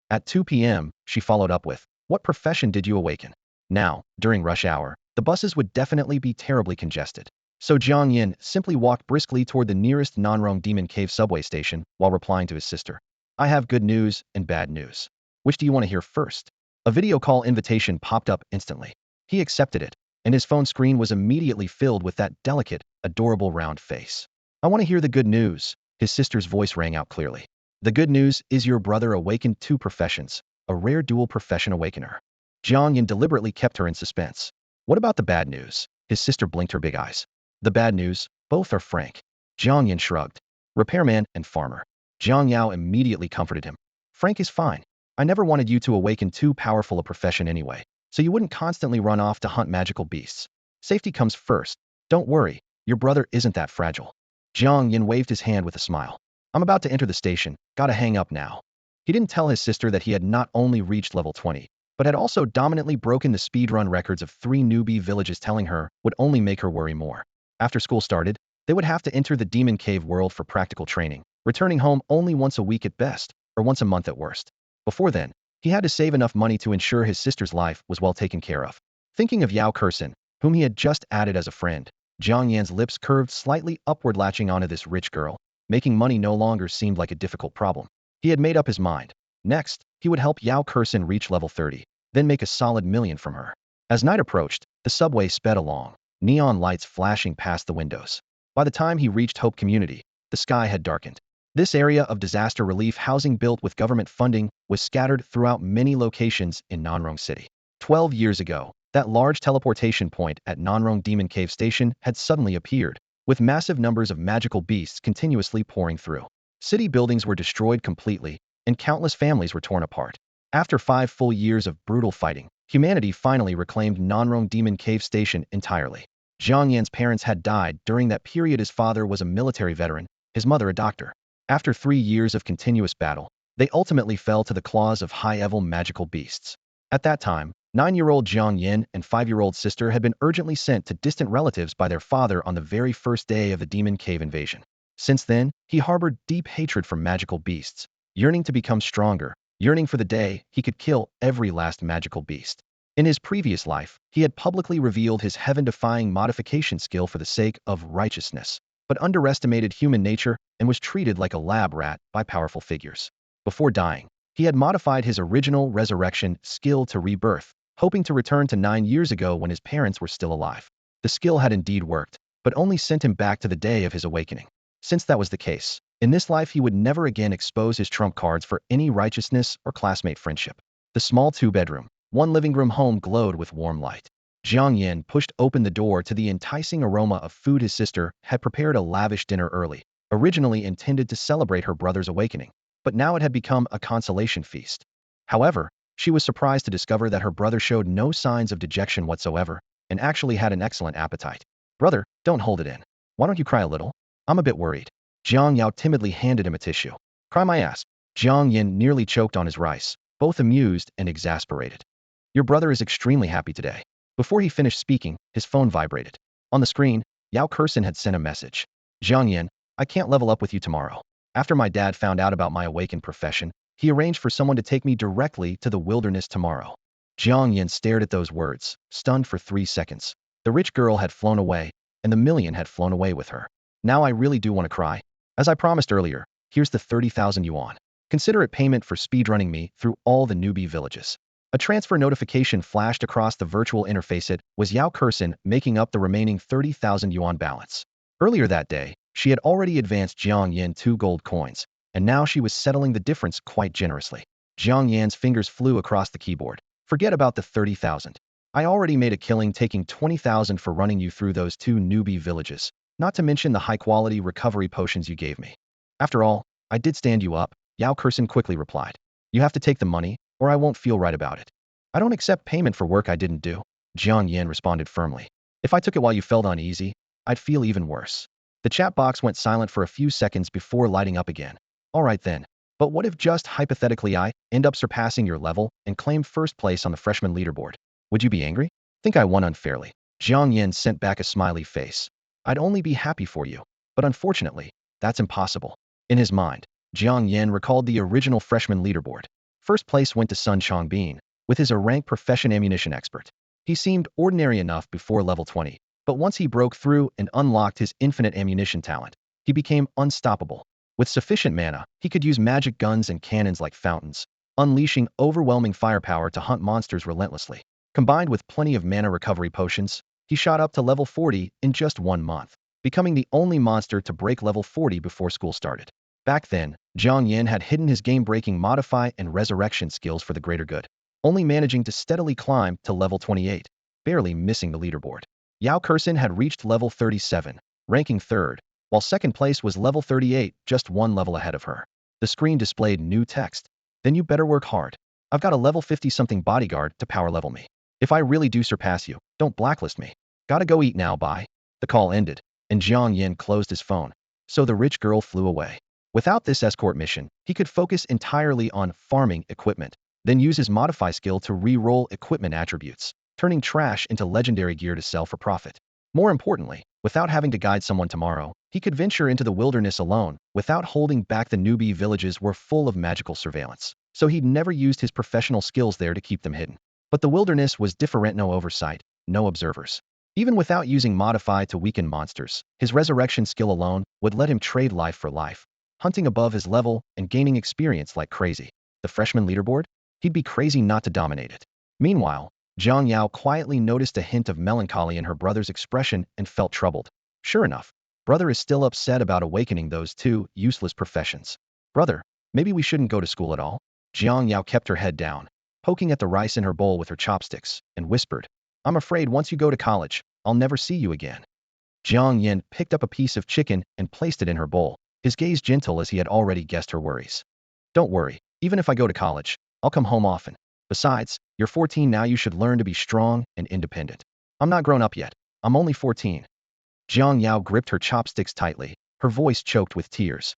At 2 p.m., she followed up with, what profession did you awaken? Now, during rush hour, the buses would definitely be terribly congested. So Jiang Yan simply walked briskly toward the nearest Nanrong Demon Cave subway station while replying to his sister. I have good news and bad news. Which do you want to hear first? A video call invitation popped up instantly. He accepted it, and his phone screen was immediately filled with that delicate, adorable round face. I want to hear the good news, his sister's voice rang out clearly. The good news is your brother awakened 2 professions, a rare dual profession awakener. Jiang Yan deliberately kept her in suspense. What about the bad news? His sister blinked her big eyes. The bad news, both are Frank. Jiang Yan shrugged. Repairman and farmer. Jiang Yao immediately comforted him. Frank is fine. I never wanted you to awaken too powerful a profession anyway, so you wouldn't constantly run off to hunt magical beasts. Safety comes first. Don't worry, Your brother isn't that fragile. Jiang Yan waved his hand with a smile. I'm about to enter the station, gotta hang up now. He didn't tell his sister that he had not only reached level 20, but had also dominantly broken the speedrun records of 3 newbie villages, telling her would only make her worry more. After school started, they would have to enter the demon cave world for practical training, returning home only once a week at best, or once a month at worst. Before then, he had to save enough money to ensure his sister's life was well taken care of. Thinking of Yao Kursin, whom he had just added as a friend, Jiang Yan's lips curved slightly upward, latching onto this rich girl. Making money no longer seemed like a difficult problem. He had made up his mind. Next, he would help Yao Kursin reach level 30, then make a solid million from her. As night approached, the subway sped along, neon lights flashing past the windows. By the time he reached Hope Community, the sky had darkened. This area of disaster relief housing built with government funding was scattered throughout many locations in Nanrong City. 12 years ago, that large teleportation point at Nanrong Demon Cave Station had suddenly appeared, with massive numbers of magical beasts continuously pouring through. City buildings were destroyed completely, and countless families were torn apart. After 5 full years of brutal fighting, humanity finally reclaimed Nanrong Demon Cave Station entirely. Jiang Yan's parents had died during that period. His father was a military veteran, his mother a doctor. After 3 years of continuous battle, they ultimately fell to the claws of high-level magical beasts. At that time, 9-year-old Jiang Yan and 5-year-old sister had been urgently sent to distant relatives by their father on the very first day of the Demon Cave invasion. Since then, he harbored deep hatred for magical beasts, yearning to become stronger, yearning for the day he could kill every last magical beast. In his previous life, he had publicly revealed his heaven-defying modification skill for the sake of righteousness, but underestimated human nature and was treated like a lab rat by powerful figures. Before dying, he had modified his original resurrection skill to rebirth, hoping to return to 9 years ago when his parents were still alive. The skill had indeed worked, but only sent him back to the day of his awakening. Since that was the case, in this life he would never again expose his trump cards for any righteousness or classmate friendship. The small 2-bedroom, 1 living room home glowed with warm light. Jiang Yan pushed open the door to the enticing aroma of food. His sister had prepared a lavish dinner early, originally intended to celebrate her brother's awakening, but now it had become a consolation feast. However, she was surprised to discover that her brother showed no signs of dejection whatsoever, and actually had an excellent appetite. Brother, don't hold it in. Why don't you cry a little? I'm a bit worried. Jiang Yao timidly handed him a tissue. Cry my ass. Jiang Yan nearly choked on his rice, both amused and exasperated. Your brother is extremely happy today. Before he finished speaking, his phone vibrated. On the screen, Yao Kursin had sent a message. Jiang Yan, I can't level up with you tomorrow. After my dad found out about my awakened profession, he arranged for someone to take me directly to the wilderness tomorrow. Jiang Yan stared at those words, stunned for 3 seconds. The rich girl had flown away, and the million had flown away with her. Now I really do want to cry. As I promised earlier, here's the 30,000 yuan. Consider it payment for speedrunning me through all the newbie villages. A transfer notification flashed across the virtual interface. It was Yao Kursin making up the remaining 30,000 yuan balance. Earlier that day, she had already advanced Jiang Yan 2 gold coins, and now she was settling the difference quite generously. Jiang Yan's fingers flew across the keyboard. Forget about the 30,000. I already made a killing taking 20,000 for running you through those 2 newbie villages, not to mention the high-quality recovery potions you gave me. After all, I did stand you up, Yao Kursin quickly replied. You have to take the money, or I won't feel right about it. I don't accept payment for work I didn't do, Jiang Yan responded firmly. If I took it while you felt uneasy, I'd feel even worse. The chat box went silent for a few seconds before lighting up again. All right then, but what if just hypothetically I end up surpassing your level and claim first place on the freshman leaderboard? Would you be angry? Think I won unfairly? Jiang Yan sent back a smiley face. I'd only be happy for you, but unfortunately, that's impossible. In his mind, Jiang Yan recalled the original freshman leaderboard. First place went to Sun Chongbin, with his rank profession ammunition expert. He seemed ordinary enough before level 20, but once he broke through and unlocked his infinite ammunition talent, he became unstoppable. With sufficient mana, he could use magic guns and cannons like fountains, unleashing overwhelming firepower to hunt monsters relentlessly. Combined with plenty of mana recovery potions, he shot up to level 40 in just 1 month, becoming the only monster to break level 40 before school started. Back then, Jiang Yan had hidden his game-breaking modify and resurrection skills for the greater good, only managing to steadily climb to level 28, barely missing the leaderboard. Yao Kursin had reached level 37, ranking 3rd, while second place was level 38, just 1 level ahead of her. The screen displayed new text. Then you better work hard. I've got a level 50-something bodyguard to power level me. If I really do surpass you, don't blacklist me. Gotta go eat now, bye. The call ended. and Jiang Yan closed his phone. So the rich girl flew away. Without this escort mission, he could focus entirely on farming equipment, then use his modify skill to re-roll equipment attributes, turning trash into legendary gear to sell for profit. More importantly, without having to guide someone tomorrow, he could venture into the wilderness alone, without holding back. The Newbie villages were full of magical surveillance, so he'd never used his professional skills there to keep them hidden. But the wilderness was different. No oversight, no observers. Even without using modify to weaken monsters, his resurrection skill alone would let him trade life for life, hunting above his level and gaining experience like crazy. The freshman leaderboard? He'd be crazy not to dominate it. Meanwhile, Jiang Yao quietly noticed a hint of melancholy in her brother's expression and felt troubled. Sure enough, brother is still upset about awakening those two useless professions. Brother, maybe we shouldn't go to school at all? Jiang Yao kept her head down, poking at the rice in her bowl with her chopsticks, and whispered, I'm afraid once you go to college, I'll never see you again. Jiang Yan picked up a piece of chicken and placed it in her bowl, his gaze gentle as he had already guessed her worries. Don't worry, even if I go to college, I'll come home often. Besides, you're 14 now, you should learn to be strong and independent. I'm not grown up yet. I'm only 14. Jiang Yao gripped her chopsticks tightly, her voice choked with tears.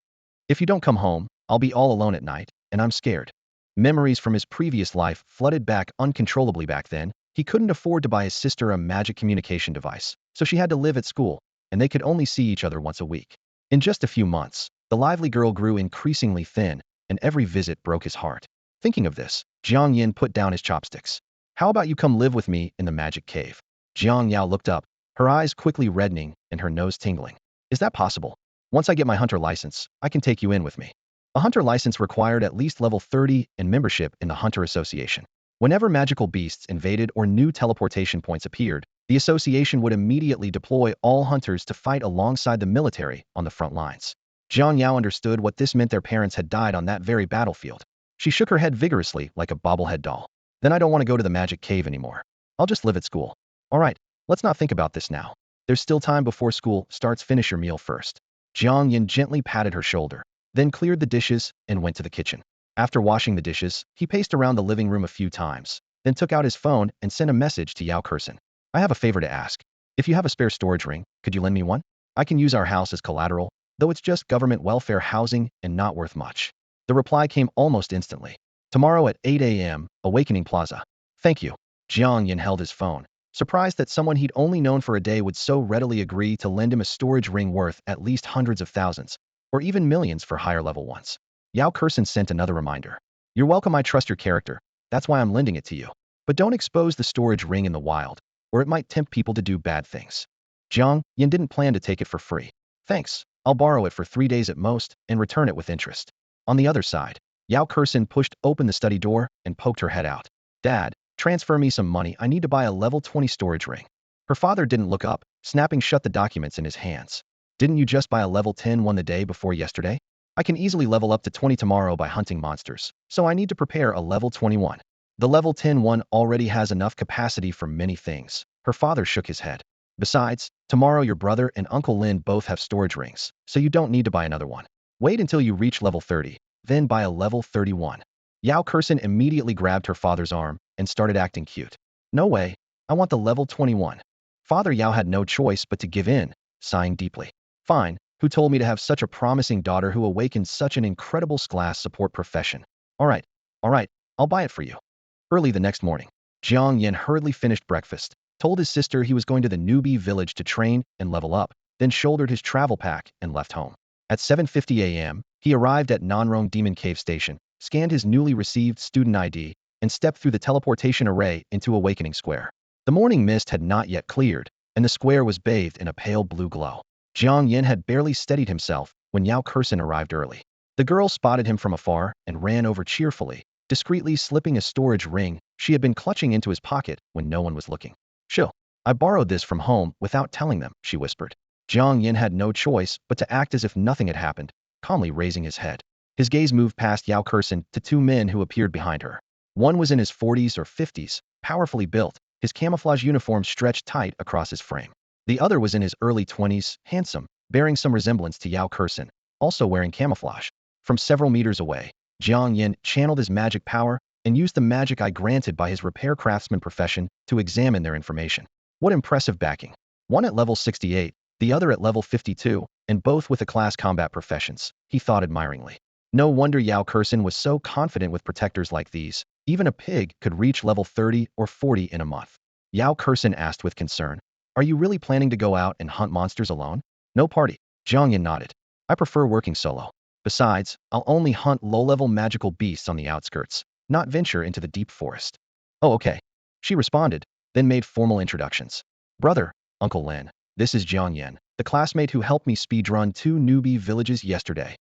If you don't come home, I'll be all alone at night, and I'm scared. Memories from his previous life flooded back uncontrollably. Back then, he couldn't afford to buy his sister a magic communication device, so she had to live at school, and they could only see each other once a week. In just a few months, the lively girl grew increasingly thin, and every visit broke his heart. Thinking of this, Jiang Yan put down his chopsticks. How about you come live with me in the magic cave? Jiang Yao looked up, her eyes quickly reddening and her nose tingling. Is that possible? Once I get my hunter license, I can take you in with me. A hunter license required at least level 30 and membership in the Hunter Association. Whenever magical beasts invaded or new teleportation points appeared, the association would immediately deploy all hunters to fight alongside the military on the front lines. Jiang Yao understood what this meant. Their parents had died on that very battlefield. She shook her head vigorously like a bobblehead doll. Then I don't want to go to the magic cave anymore. I'll just live at school. All right, let's not think about this now. There's still time before school starts. Finish your meal first. Jiang Yan gently patted her shoulder, then cleared the dishes and went to the kitchen. After washing the dishes, he paced around the living room a few times, then took out his phone and sent a message to Yao Kursen. I have a favor to ask. If you have a spare storage ring, could you lend me one? I can use our house as collateral, though it's just government welfare housing and not worth much. The reply came almost instantly. Tomorrow at 8 a.m., Awakening Plaza. Thank you. Jiang Yan held his phone, surprised that someone he'd only known for a day would so readily agree to lend him a storage ring worth at least hundreds of thousands, or even millions for higher level ones. Yao Kursen sent another reminder. You're welcome, I trust your character. That's why I'm lending it to you. But don't expose the storage ring in the wild, or it might tempt people to do bad things. Jiang Yan didn't plan to take it for free. Thanks, I'll borrow it for 3 days at most and return it with interest. On the other side, Yao Kursen pushed open the study door and poked her head out. Dad, transfer me some money. I need to buy a level 20 storage ring. Her father didn't look up, snapping shut the documents in his hands. Didn't you just buy a level 10 one the day before yesterday? I can easily level up to 20 tomorrow by hunting monsters, so I need to prepare a level 21. The level 10 one already has enough capacity for many things. Her father shook his head. Besides, tomorrow your brother and Uncle Lin both have storage rings, so you don't need to buy another one. Wait until you reach level 30, then buy a level 31. Yao Kursen immediately grabbed her father's arm and started acting cute. No way, I want the level 21. Father Yao had no choice but to give in, sighing deeply. Fine, who told me to have such a promising daughter who awakened such an incredible class support profession? All right, I'll buy it for you. Early the next morning, Jiang Yan hurriedly finished breakfast, told his sister he was going to the Newbie village to train and level up, then shouldered his travel pack and left home. At 7:50 a.m., he arrived at Nanrong Demon Cave Station, scanned his newly received student ID, and stepped through the teleportation array into Awakening Square. The morning mist had not yet cleared, and the square was bathed in a pale blue glow. Jiang Yan had barely steadied himself when Yao Kursen arrived early. The girl spotted him from afar and ran over cheerfully, discreetly slipping a storage ring she had been clutching into his pocket when no one was looking. Sure, I borrowed this from home without telling them, she whispered. Jiang Yan had no choice but to act as if nothing had happened, calmly raising his head. His gaze moved past Yao Kursen to 2 men who appeared behind her. One was in his 40s or 50s, powerfully built, his camouflage uniform stretched tight across his frame. The other was in his early 20s, handsome, bearing some resemblance to Yao Kursen, also wearing camouflage. From several meters away, Jiang Yan channeled his magic power and used the magic eye granted by his repair craftsman profession to examine their information. What impressive backing. One at level 68, the other at level 52, and both with a-class combat professions, he thought admiringly. No wonder Yao Kurson was so confident with protectors like these. Even a pig could reach level 30 or 40 in a month. Yao Kurson asked with concern, "Are you really planning to go out and hunt monsters alone?" "No party." Jiang Yan nodded. "I prefer working solo. Besides, I'll only hunt low-level magical beasts on the outskirts, not venture into the deep forest." "Oh, okay," she responded, then made formal introductions. "Brother, Uncle Lin, this is Jiang Yan, the classmate who helped me speedrun 2 newbie villages yesterday."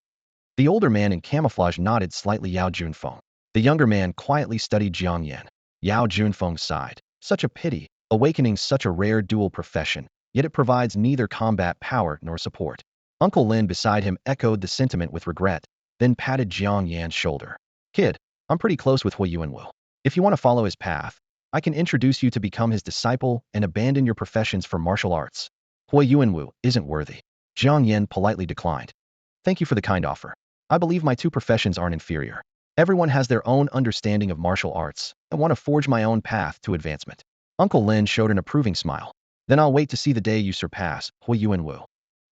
The older man in camouflage nodded slightly. Yao Junfeng. The younger man quietly studied Jiang Yan. Yao Junfeng sighed. Such a pity, awakening such a rare dual profession, yet it provides neither combat power nor support. Uncle Lin beside him echoed the sentiment with regret, then patted Jiang Yan's shoulder. "Kid, I'm pretty close with Hui Yuanwu. If you want to follow his path, I can introduce you to become his disciple and abandon your professions for martial arts." "Hui Yuanwu isn't worthy." Jiang Yan politely declined. "Thank you for the kind offer. I believe my 2 professions aren't inferior. Everyone has their own understanding of martial arts. I want to forge my own path to advancement." Uncle Lin showed an approving smile. "Then I'll wait to see the day you surpass Hui Yuanwu."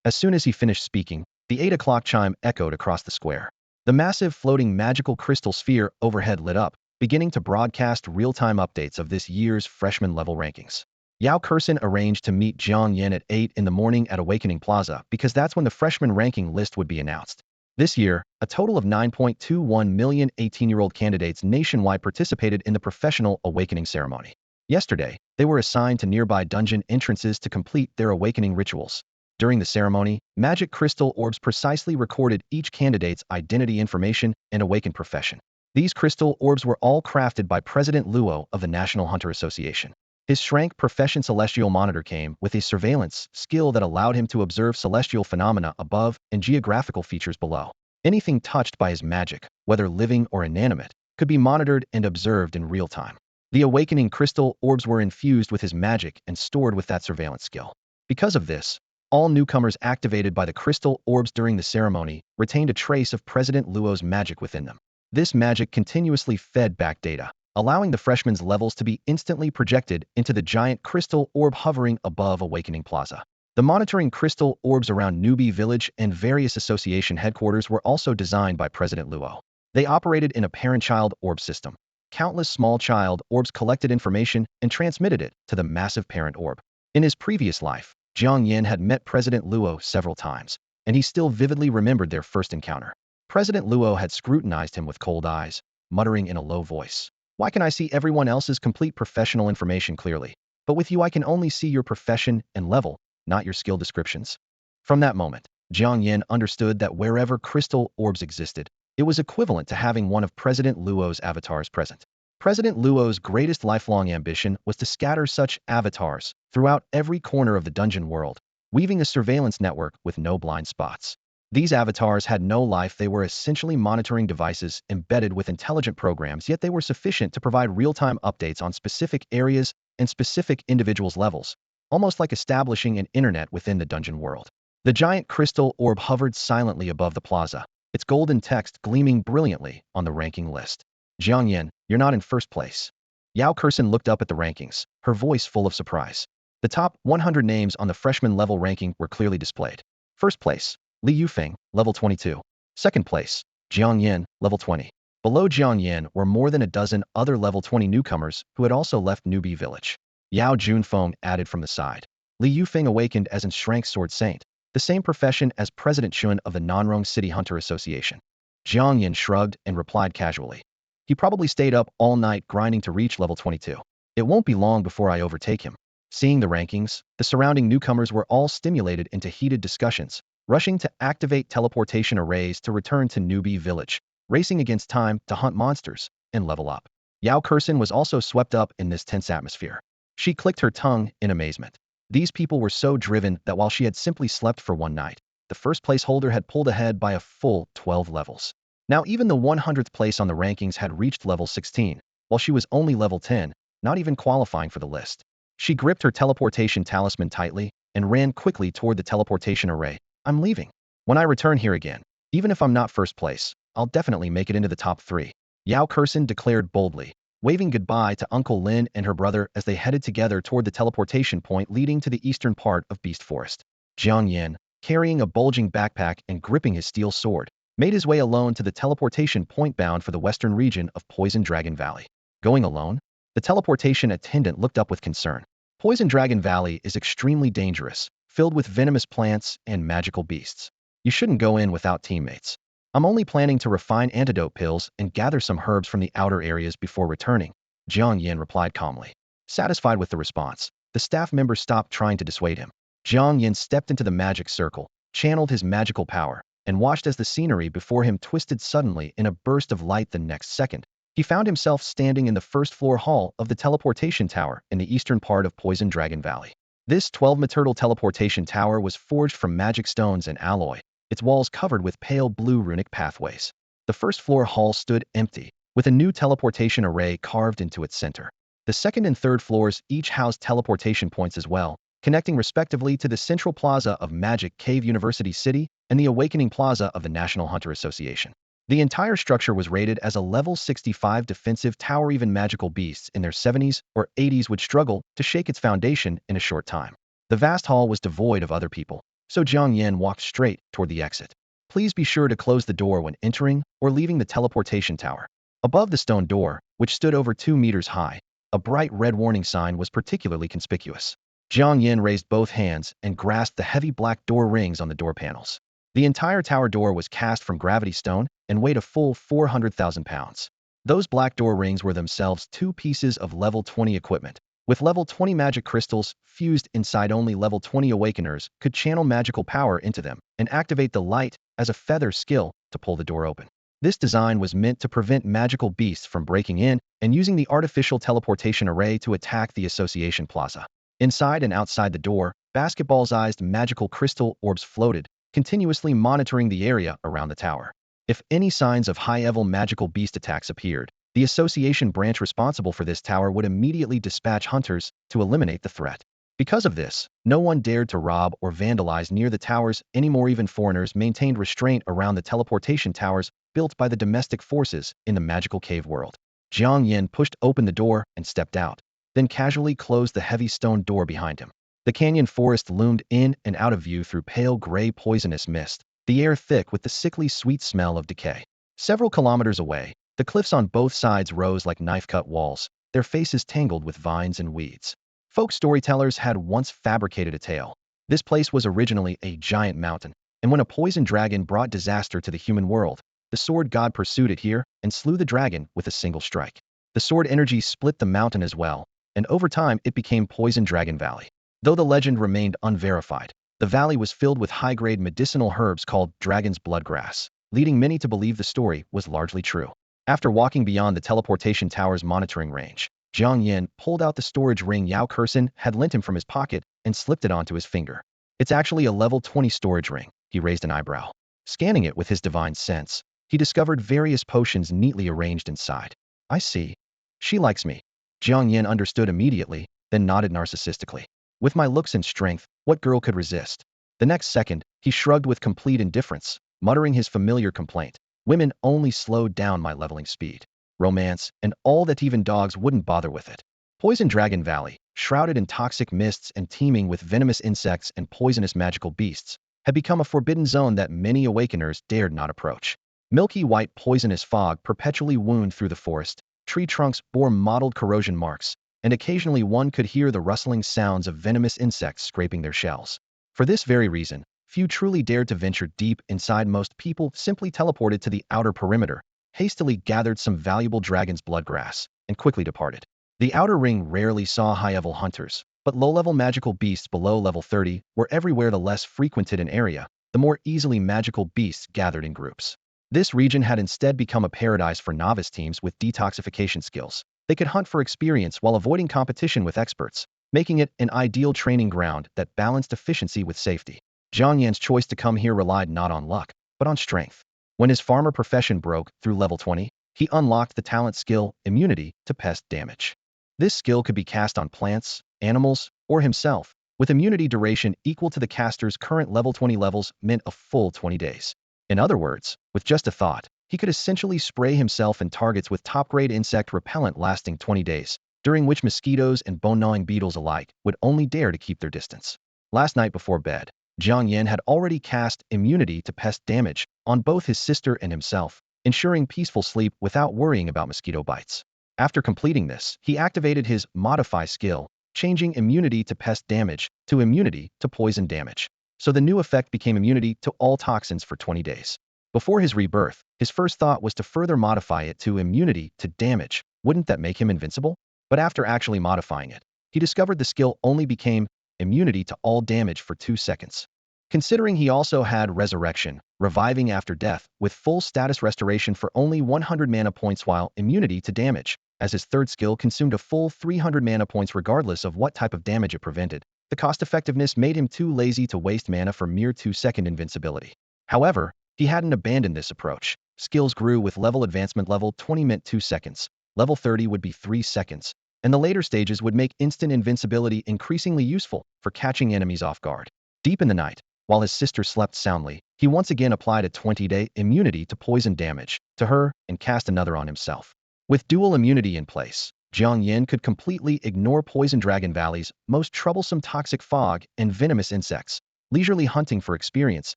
As soon as he finished speaking, the 8 o'clock chime echoed across the square. The massive floating magical crystal sphere overhead lit up, beginning to broadcast real-time updates of this year's freshman level rankings. Yao Kurson arranged to meet Jiang Yan at 8 in the morning at Awakening Plaza because that's when the freshman ranking list would be announced. This year, a total of 9.21 million 18-year-old candidates nationwide participated in the professional awakening ceremony. Yesterday, they were assigned to nearby dungeon entrances to complete their awakening rituals. During the ceremony, magic crystal orbs precisely recorded each candidate's identity information and awakened profession. These crystal orbs were all crafted by President Luo of the National Hunter Association. His Shrank Profession Celestial Monitor came with a surveillance skill that allowed him to observe celestial phenomena above and geographical features below. Anything touched by his magic, whether living or inanimate, could be monitored and observed in real time. The awakening crystal orbs were infused with his magic and stored with that surveillance skill. Because of this, all newcomers activated by the crystal orbs during the ceremony retained a trace of President Luo's magic within them. This magic continuously fed back data, allowing the freshmen's levels to be instantly projected into the giant crystal orb hovering above Awakening Plaza. The monitoring crystal orbs around Newbie Village and various association headquarters were also designed by President Luo. They operated in a parent-child orb system. Countless small child orbs collected information and transmitted it to the massive parent orb. In his previous life, Jiang Yan had met President Luo several times, and he still vividly remembered their first encounter. President Luo had scrutinized him with cold eyes, muttering in a low voice, "Why can I see everyone else's complete professional information clearly? But with you I can only see your profession and level, not your skill descriptions." From that moment, Jiang Yan understood that wherever crystal orbs existed, it was equivalent to having one of President Luo's avatars present. President Luo's greatest lifelong ambition was to scatter such avatars throughout every corner of the dungeon world, weaving a surveillance network with no blind spots. These avatars had no life. They were essentially monitoring devices embedded with intelligent programs, yet they were sufficient to provide real-time updates on specific areas and specific individuals' levels, almost like establishing an internet within the dungeon world. The giant crystal orb hovered silently above the plaza, its golden text gleaming brilliantly on the ranking list. "Jiang Yan, you're not in first place." Yao Kurson looked up at the rankings, her voice full of surprise. The top 100 names on the freshman level ranking were clearly displayed. First place, Li Yufeng, level 22. Second place, Jiang Yan, level 20. Below Jiang Yan were more than a dozen other level 20 newcomers who had also left Newbie Village. Yao Junfeng added from the side. Li Yufeng awakened as Enshrank Sword Saint, the same profession as President Chun of the Nanrong City Hunter Association. Jiang Yan shrugged and replied casually. "He probably stayed up all night grinding to reach level 22. It won't be long before I overtake him." Seeing the rankings, the surrounding newcomers were all stimulated into heated discussions, rushing to activate teleportation arrays to return to Newbie Village, racing against time to hunt monsters and level up. Yao Kurson was also swept up in this tense atmosphere. She clicked her tongue in amazement. These people were so driven that while she had simply slept for one night, the first place holder had pulled ahead by a full 12 levels. Now even the 100th place on the rankings had reached level 16, while she was only level 10, not even qualifying for the list. She gripped her teleportation talisman tightly and ran quickly toward the teleportation array. "I'm leaving. When I return here again, even if I'm not first place, I'll definitely make it into the top 3. Yao Kurson declared boldly, waving goodbye to Uncle Lin and her brother as they headed together toward the teleportation point leading to the eastern part of Beast Forest. Jiang Yan, carrying a bulging backpack and gripping his steel sword, made his way alone to the teleportation point bound for the western region of Poison Dragon Valley. Going alone? The teleportation attendant looked up with concern. Poison Dragon Valley is extremely dangerous, filled with venomous plants and magical beasts. You shouldn't go in without teammates. I'm only planning to refine antidote pills and gather some herbs from the outer areas before returning, Jiang Yan replied calmly. Satisfied with the response, the staff member stopped trying to dissuade him. Jiang Yan stepped into the magic circle, channeled his magical power, and watched as the scenery before him twisted suddenly in a burst of light. The next second, he found himself standing in the first-floor hall of the teleportation tower in the eastern part of Poison Dragon Valley. This 12-meter teleportation tower was forged from magic stones and alloy, its walls covered with pale blue runic pathways. The first-floor hall stood empty, with a new teleportation array carved into its center. The second and third floors each housed teleportation points as well, connecting respectively to the Central Plaza of Magic Cave University City and the Awakening Plaza of the National Hunter Association. The entire structure was rated as a level 65 defensive tower. Even magical beasts in their 70s or 80s would struggle to shake its foundation in a short time. The vast hall was devoid of other people, so Jiang Yan walked straight toward the exit. Please be sure to close the door when entering or leaving the teleportation tower. Above the stone door, which stood over 2 meters high, a bright red warning sign was particularly conspicuous. Jiang Yan raised both hands and grasped the heavy black door rings on the door panels. The entire tower door was cast from gravity stone and weighed a full 400,000 pounds. Those black door rings were themselves 2 pieces of level 20 equipment. With level 20 magic crystals fused inside, only level 20 awakeners could channel magical power into them and activate the light as a feather skill to pull the door open. This design was meant to prevent magical beasts from breaking in and using the artificial teleportation array to attack the Association Plaza. Inside and outside the door, basketball-sized magical crystal orbs floated, continuously monitoring the area around the tower. If any signs of high-level magical beast attacks appeared, the association branch responsible for this tower would immediately dispatch hunters to eliminate the threat. Because of this, no one dared to rob or vandalize near the towers anymore. Even foreigners maintained restraint around the teleportation towers built by the domestic forces in the magical cave world. Jiang Yan pushed open the door and stepped out, then casually closed the heavy stone door behind him. The canyon forest loomed in and out of view through pale gray poisonous mist, the air thick with the sickly sweet smell of decay. Several kilometers away, the cliffs on both sides rose like knife-cut walls, their faces tangled with vines and weeds. Folk storytellers had once fabricated a tale. This place was originally a giant mountain, and when a poison dragon brought disaster to the human world, the sword god pursued it here and slew the dragon with a single strike. The sword energy split the mountain as well, and over time it became Poison Dragon Valley. Though the legend remained unverified, the valley was filled with high-grade medicinal herbs called dragon's blood grass, leading many to believe the story was largely true. After walking beyond the teleportation tower's monitoring range, Jiang Yan pulled out the storage ring Yao Kursen had lent him from his pocket and slipped it onto his finger. It's actually a level 20 storage ring, he raised an eyebrow. Scanning it with his divine sense, he discovered various potions neatly arranged inside. I see. She likes me. Jiang Yan understood immediately, then nodded narcissistically. With my looks and strength, what girl could resist? The next second, he shrugged with complete indifference, muttering his familiar complaint. Women only slowed down my leveling speed. Romance, and all that, even dogs wouldn't bother with it. Poison Dragon Valley, shrouded in toxic mists and teeming with venomous insects and poisonous magical beasts, had become a forbidden zone that many awakeners dared not approach. Milky white poisonous fog perpetually wound through the forest, tree trunks bore mottled corrosion marks, and occasionally one could hear the rustling sounds of venomous insects scraping their shells. For this very reason, few truly dared to venture deep inside. Most people simply teleported to the outer perimeter, hastily gathered some valuable dragon's blood grass, and quickly departed. The outer ring rarely saw high-level hunters, but low-level magical beasts below level 30 were everywhere. The less frequented an area, the more easily magical beasts gathered in groups. This region had instead become a paradise for novice teams with detoxification skills. They could hunt for experience while avoiding competition with experts, making it an ideal training ground that balanced efficiency with safety. Jiang Yan's choice to come here relied not on luck, but on strength. When his farmer profession broke through level 20, he unlocked the talent skill immunity to pest damage. This skill could be cast on plants, animals, or himself, with immunity duration equal to the caster's current level 20 levels, meant a full 20 days. In other words, with just a thought, he could essentially spray himself and targets with top-grade insect repellent lasting 20 days, during which mosquitoes and bone-gnawing beetles alike would only dare to keep their distance. Last night before bed, Jiang Yan had already cast immunity to pest damage on both his sister and himself, ensuring peaceful sleep without worrying about mosquito bites. After completing this, he activated his Modify skill, changing immunity to pest damage to immunity to poison damage. So the new effect became immunity to all toxins for 20 days. Before his rebirth, his first thought was to further modify it to immunity to damage. Wouldn't that make him invincible? But after actually modifying it, he discovered the skill only became immunity to all damage for 2 seconds. Considering he also had Resurrection, reviving after death, with full status restoration for only 100 mana points while immunity to damage, as his third skill consumed a full 300 mana points regardless of what type of damage it prevented, the cost-effectiveness made him too lazy to waste mana for mere 2-second invincibility. However, he hadn't abandoned this approach. Skills grew with level advancement. Level 20 meant 2 seconds, level 30 would be 3 seconds, and the later stages would make instant invincibility increasingly useful for catching enemies off guard. Deep in the night, while his sister slept soundly, he once again applied a 20-day immunity to poison damage to her and cast another on himself. With dual immunity in place, Jiang Yan could completely ignore Poison Dragon Valley's most troublesome toxic fog and venomous insects, leisurely hunting for experience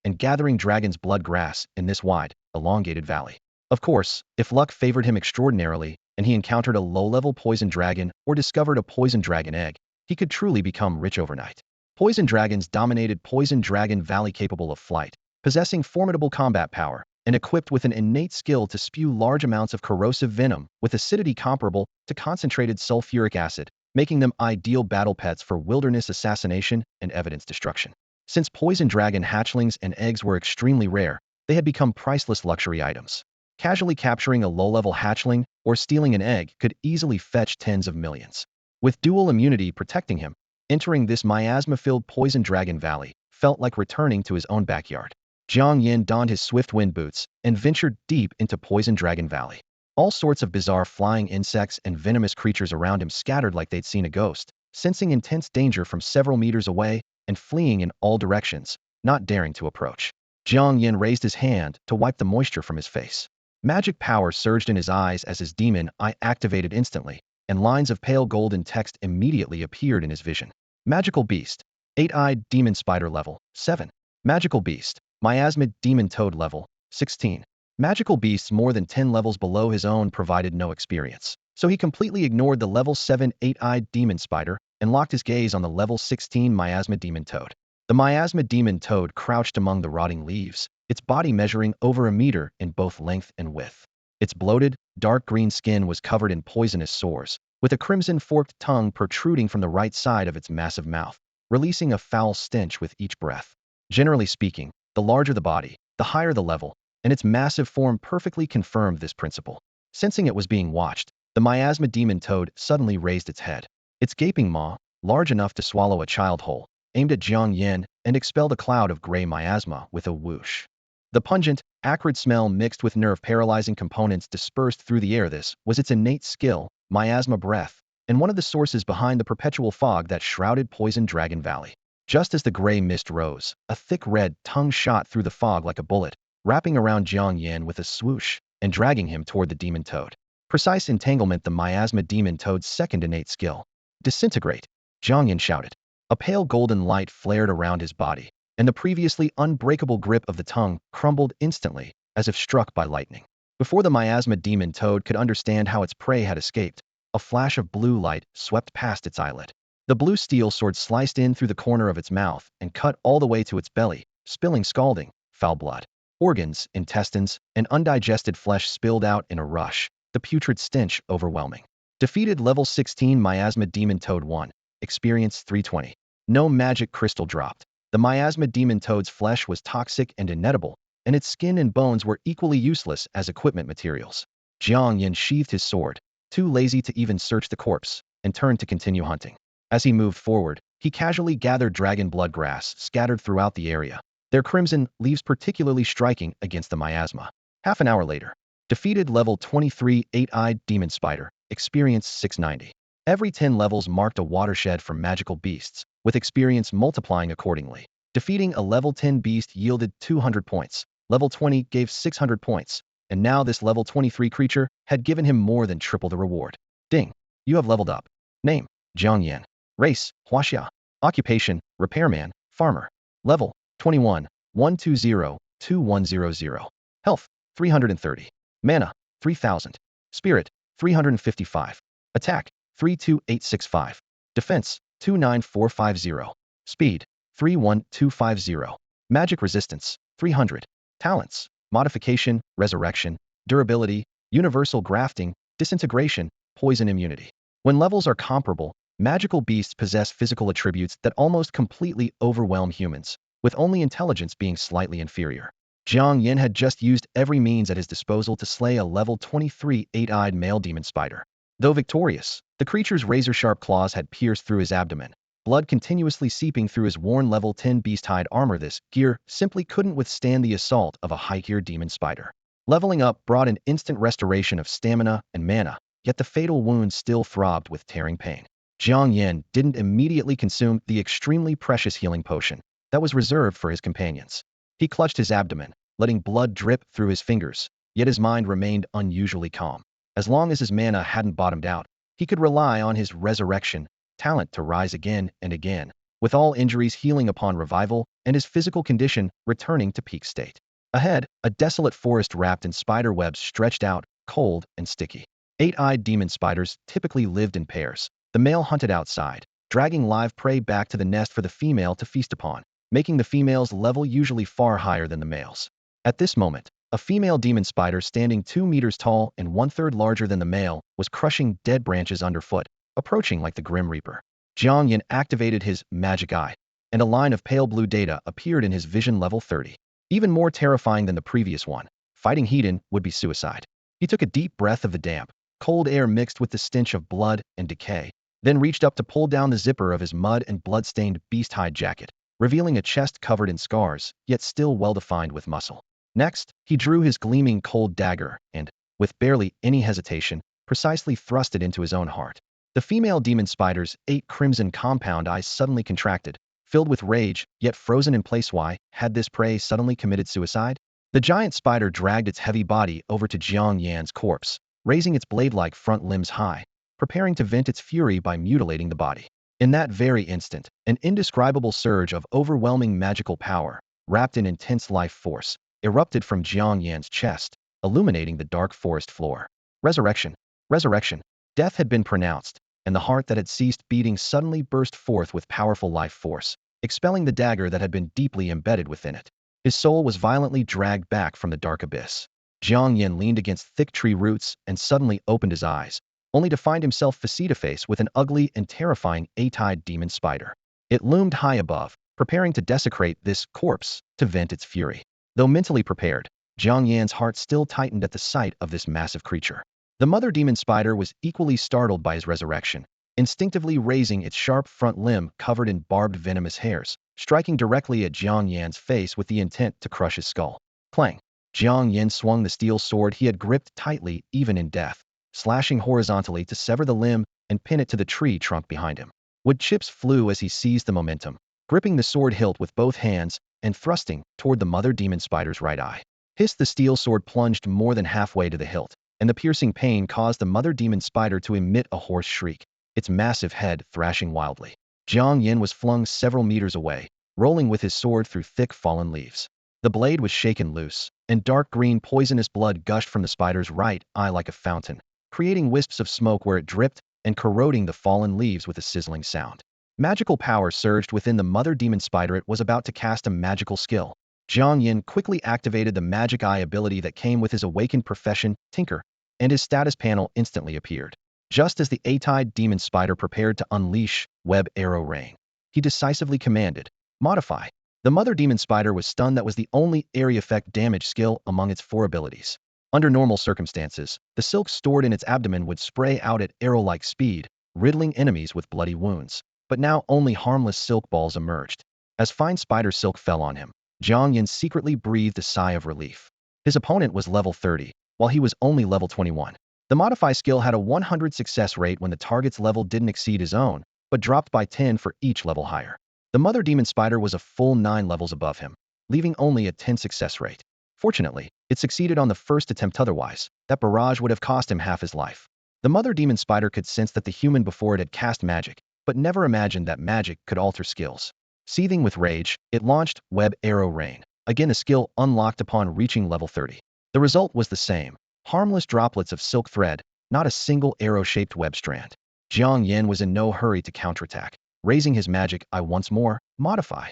and gathering dragon's blood grass in this wide, elongated valley. Of course, if luck favored him extraordinarily and he encountered a low-level poison dragon or discovered a poison dragon egg, he could truly become rich overnight. Poison dragons dominated Poison Dragon Valley, capable of flight, possessing formidable combat power, and equipped with an innate skill to spew large amounts of corrosive venom with acidity comparable to concentrated sulfuric acid, making them ideal battle pets for wilderness assassination and evidence destruction. Since poison dragon hatchlings and eggs were extremely rare, they had become priceless luxury items. Casually capturing a low-level hatchling or stealing an egg could easily fetch tens of millions. With dual immunity protecting him, entering this miasma-filled Poison Dragon Valley felt like returning to his own backyard. Jiang Yan donned his swift wind boots and ventured deep into Poison Dragon Valley. All sorts of bizarre flying insects and venomous creatures around him scattered like they'd seen a ghost, sensing intense danger from several meters away and fleeing in all directions, not daring to approach. Jiang Yan raised his hand to wipe the moisture from his face. Magic power surged in his eyes as his demon eye activated instantly, and lines of pale golden text immediately appeared in his vision. Magical Beast. 8-eyed Demon Spider level 7. Magical Beast. Miasma Demon Toad level 16. Magical beasts more than 10 levels below his own provided no experience, so he completely ignored the level 7 8-eyed Demon Spider and locked his gaze on the level 16 Miasma Demon Toad. The Miasma Demon Toad crouched among the rotting leaves, its body measuring over a meter in both length and width. Its bloated, dark green skin was covered in poisonous sores, with a crimson forked tongue protruding from the right side of its massive mouth, releasing a foul stench with each breath. Generally speaking, the larger the body, the higher the level, and its massive form perfectly confirmed this principle. Sensing it was being watched, the miasma demon toad suddenly raised its head. Its gaping maw, large enough to swallow a child whole, aimed at Jiang Yan and expelled a cloud of gray miasma with a whoosh. The pungent, acrid smell mixed with nerve-paralyzing components dispersed through the air. This was its innate skill, miasma breath, and one of the sources behind the perpetual fog that shrouded Poison Dragon Valley. Just as the gray mist rose, a thick red tongue shot through the fog like a bullet, wrapping around Jiang Yan with a swoosh and dragging him toward the demon toad. Precise entanglement, the miasma demon toad's second innate skill. Disintegrate, Jiang Yan shouted. A pale golden light flared around his body, and the previously unbreakable grip of the tongue crumbled instantly, as if struck by lightning. Before the miasma demon toad could understand how its prey had escaped, a flash of blue light swept past its eyelid. The blue steel sword sliced in through the corner of its mouth and cut all the way to its belly, spilling scalding, foul blood. Organs, intestines, and undigested flesh spilled out in a rush, the putrid stench overwhelming. Defeated level 16 Miasma Demon Toad 1. Experience 320. No magic crystal dropped. The miasma demon toad's flesh was toxic and inedible, and its skin and bones were equally useless as equipment materials. Jiang Yan sheathed his sword, too lazy to even search the corpse, and turned to continue hunting. As he moved forward, he casually gathered dragon blood grass scattered throughout the area, their crimson leaves particularly striking against the miasma. Half an hour later, defeated level 23 8-eyed demon spider, experience 690. Every 10 levels marked a watershed for magical beasts, with experience multiplying accordingly. Defeating a level 10 beast yielded 200 points, level 20 gave 600 points, and now this level 23 creature had given him more than triple the reward. Ding! You have leveled up. Name: Jiang Yan. Race: Huaxia. Occupation: repairman, farmer. Level 21, 120-2100. Health 330. Mana 3000. Spirit 355. Attack 32865. Defense 29450. Speed 31250. Magic resistance 300. Talents: modification, resurrection, durability, universal grafting, disintegration, poison immunity. When levels are comparable, magical beasts possess physical attributes that almost completely overwhelm humans, with only intelligence being slightly inferior. Jiang Yan had just used every means at his disposal to slay a level 23 eight-eyed male demon spider. Though victorious, the creature's razor-sharp claws had pierced through his abdomen, blood continuously seeping through his worn level 10 beast-hide armor. This gear simply couldn't withstand the assault of a high-tier demon spider. Leveling up brought an instant restoration of stamina and mana, yet the fatal wound still throbbed with tearing pain. Jiang Yan didn't immediately consume the extremely precious healing potion that was reserved for his companions. He clutched his abdomen, letting blood drip through his fingers, yet his mind remained unusually calm. As long as his mana hadn't bottomed out, he could rely on his resurrection talent to rise again and again, with all injuries healing upon revival and his physical condition returning to peak state. Ahead, a desolate forest wrapped in spider webs stretched out, cold and sticky. Eight-eyed demon spiders typically lived in pairs. The male hunted outside, dragging live prey back to the nest for the female to feast upon, making the female's level usually far higher than the male's. At this moment, a female demon spider standing 2 meters tall and 1/3 larger than the male was crushing dead branches underfoot, approaching like the Grim Reaper. Jiang Yan activated his magic eye, and a line of pale blue data appeared in his vision level 30. Even more terrifying than the previous one, fighting Hedon would be suicide. He took a deep breath of the damp, cold air mixed with the stench of blood and decay, then reached up to pull down the zipper of his mud and blood-stained beast-hide jacket, revealing a chest covered in scars, yet still well-defined with muscle. Next, he drew his gleaming cold dagger and, with barely any hesitation, precisely thrust it into his own heart. The female demon spider's 8 crimson compound eyes suddenly contracted, filled with rage, yet frozen in place. Why had this prey suddenly committed suicide? The giant spider dragged its heavy body over to Jiang Yan's corpse, raising its blade-like front limbs high, preparing to vent its fury by mutilating the body. In that very instant, an indescribable surge of overwhelming magical power, wrapped in intense life force, erupted from Jiang Yan's chest, illuminating the dark forest floor. Resurrection. Resurrection. Death had been pronounced, and the heart that had ceased beating suddenly burst forth with powerful life force, expelling the dagger that had been deeply embedded within it. His soul was violently dragged back from the dark abyss. Jiang Yan leaned against thick tree roots and suddenly opened his eyes, only to find himself face-to-face with an ugly and terrifying eight-eyed demon spider. It loomed high above, preparing to desecrate this corpse to vent its fury. Though mentally prepared, Jiang Yan's heart still tightened at the sight of this massive creature. The mother demon spider was equally startled by his resurrection, instinctively raising its sharp front limb covered in barbed venomous hairs, striking directly at Jiang Yan's face with the intent to crush his skull. Clang! Jiang Yan swung the steel sword he had gripped tightly even in death, slashing horizontally to sever the limb and pin it to the tree trunk behind him. Wood chips flew as he seized the momentum, gripping the sword hilt with both hands and thrusting toward the mother demon spider's right eye. Hissed, the steel sword plunged more than halfway to the hilt, and the piercing pain caused the mother demon spider to emit a hoarse shriek, its massive head thrashing wildly. Jiang Yan was flung several meters away, rolling with his sword through thick fallen leaves. The blade was shaken loose, and dark green poisonous blood gushed from the spider's right eye like a fountain, creating wisps of smoke where it dripped and corroding the fallen leaves with a sizzling sound. Magical power surged within the mother demon spider. It was about to cast a magical skill. Jiang Yan quickly activated the magic eye ability that came with his awakened profession, Tinker, and his status panel instantly appeared. Just as the eight-eyed demon spider prepared to unleash web arrow rain, he decisively commanded, Modify. The mother demon spider was stunned. That was the only area effect damage skill among its 4 abilities. Under normal circumstances, the silk stored in its abdomen would spray out at arrow-like speed, riddling enemies with bloody wounds. But now only harmless silk balls emerged. As fine spider silk fell on him, Jiang Yan secretly breathed a sigh of relief. His opponent was level 30, while he was only level 21. The Modify skill had a 100 success rate when the target's level didn't exceed his own, but dropped by 10 for each level higher. The mother demon spider was a full 9 levels above him, leaving only a 10 success rate. Fortunately, it succeeded on the first attempt. Otherwise, that barrage would have cost him half his life. The mother demon spider could sense that the human before it had cast magic, but never imagined that magic could alter skills. Seething with rage, it launched Web Arrow Rain, again a skill unlocked upon reaching level 30. The result was the same, harmless droplets of silk thread, not a single arrow-shaped web strand. Jiang Yan was in no hurry to counterattack, raising his magic eye once more, modify.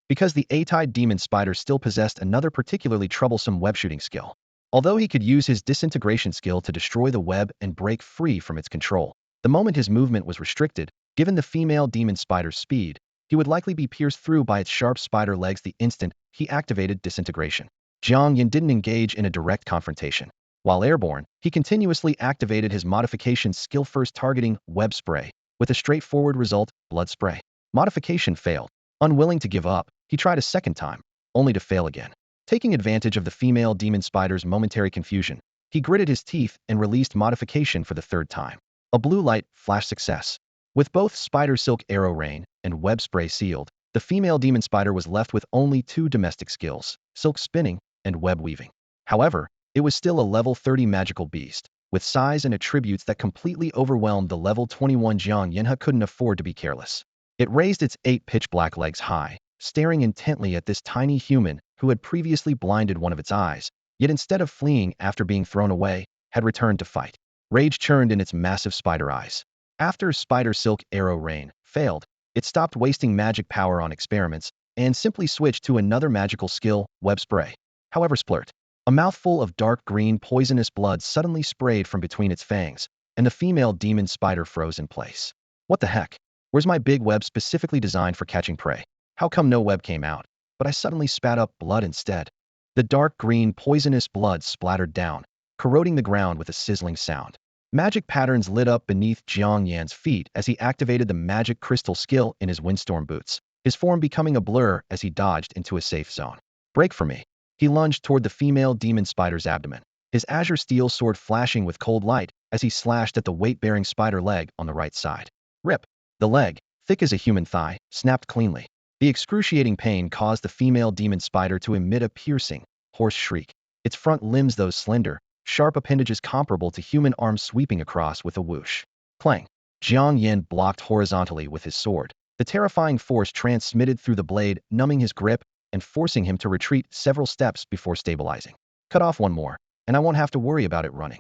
Because the A-Tide Demon Spider still possessed another particularly troublesome web shooting skill. Although he could use his disintegration skill to destroy the web and break free from its control, the moment his movement was restricted, given the female demon spider's speed, he would likely be pierced through by its sharp spider legs the instant he activated disintegration. Jiang Yan didn't engage in a direct confrontation. While airborne, he continuously activated his modification skill first targeting web spray, with a straightforward result, blood spray. Modification failed. Unwilling to give up, he tried a second time, only to fail again. Taking advantage of the female demon spider's momentary confusion, he gritted his teeth and released modification for the third time. A blue light flashed success. With both Spider Silk Arrow Rain and Web Spray sealed, the female demon spider was left with only two domestic skills, Silk Spinning and Web Weaving. However, it was still a level 30 magical beast, with size and attributes that completely overwhelmed the level 21 Jiang Yan couldn't afford to be careless. It raised its 8 pitch-black legs high, staring intently at this tiny human who had previously blinded one of its eyes, yet instead of fleeing after being thrown away, had returned to fight. Rage churned in its massive spider eyes. After Spider Silk Arrow Rain failed, it stopped wasting magic power on experiments and simply switched to another magical skill, Web Spray. However, splurt. A mouthful of dark green poisonous blood suddenly sprayed from between its fangs, and the female demon spider froze in place. What the heck? Where's my big web specifically designed for catching prey? How come no web came out, but I suddenly spat up blood instead? The dark green poisonous blood splattered down, corroding the ground with a sizzling sound. Magic patterns lit up beneath Jiang Yan's feet as he activated the magic crystal skill in his windstorm boots, his form becoming a blur as he dodged into a safe zone. Break for me. He lunged toward the female demon spider's abdomen, his azure steel sword flashing with cold light as he slashed at the weight-bearing spider leg on the right side. Rip. The leg, thick as a human thigh, snapped cleanly. The excruciating pain caused the female demon spider to emit a piercing, hoarse shriek. Its front limbs, those slender, sharp appendages comparable to human arms sweeping across with a whoosh. Clang. Jiang Yan blocked horizontally with his sword. The terrifying force transmitted through the blade, numbing his grip and forcing him to retreat several steps before stabilizing. Cut off one more, and I won't have to worry about it running.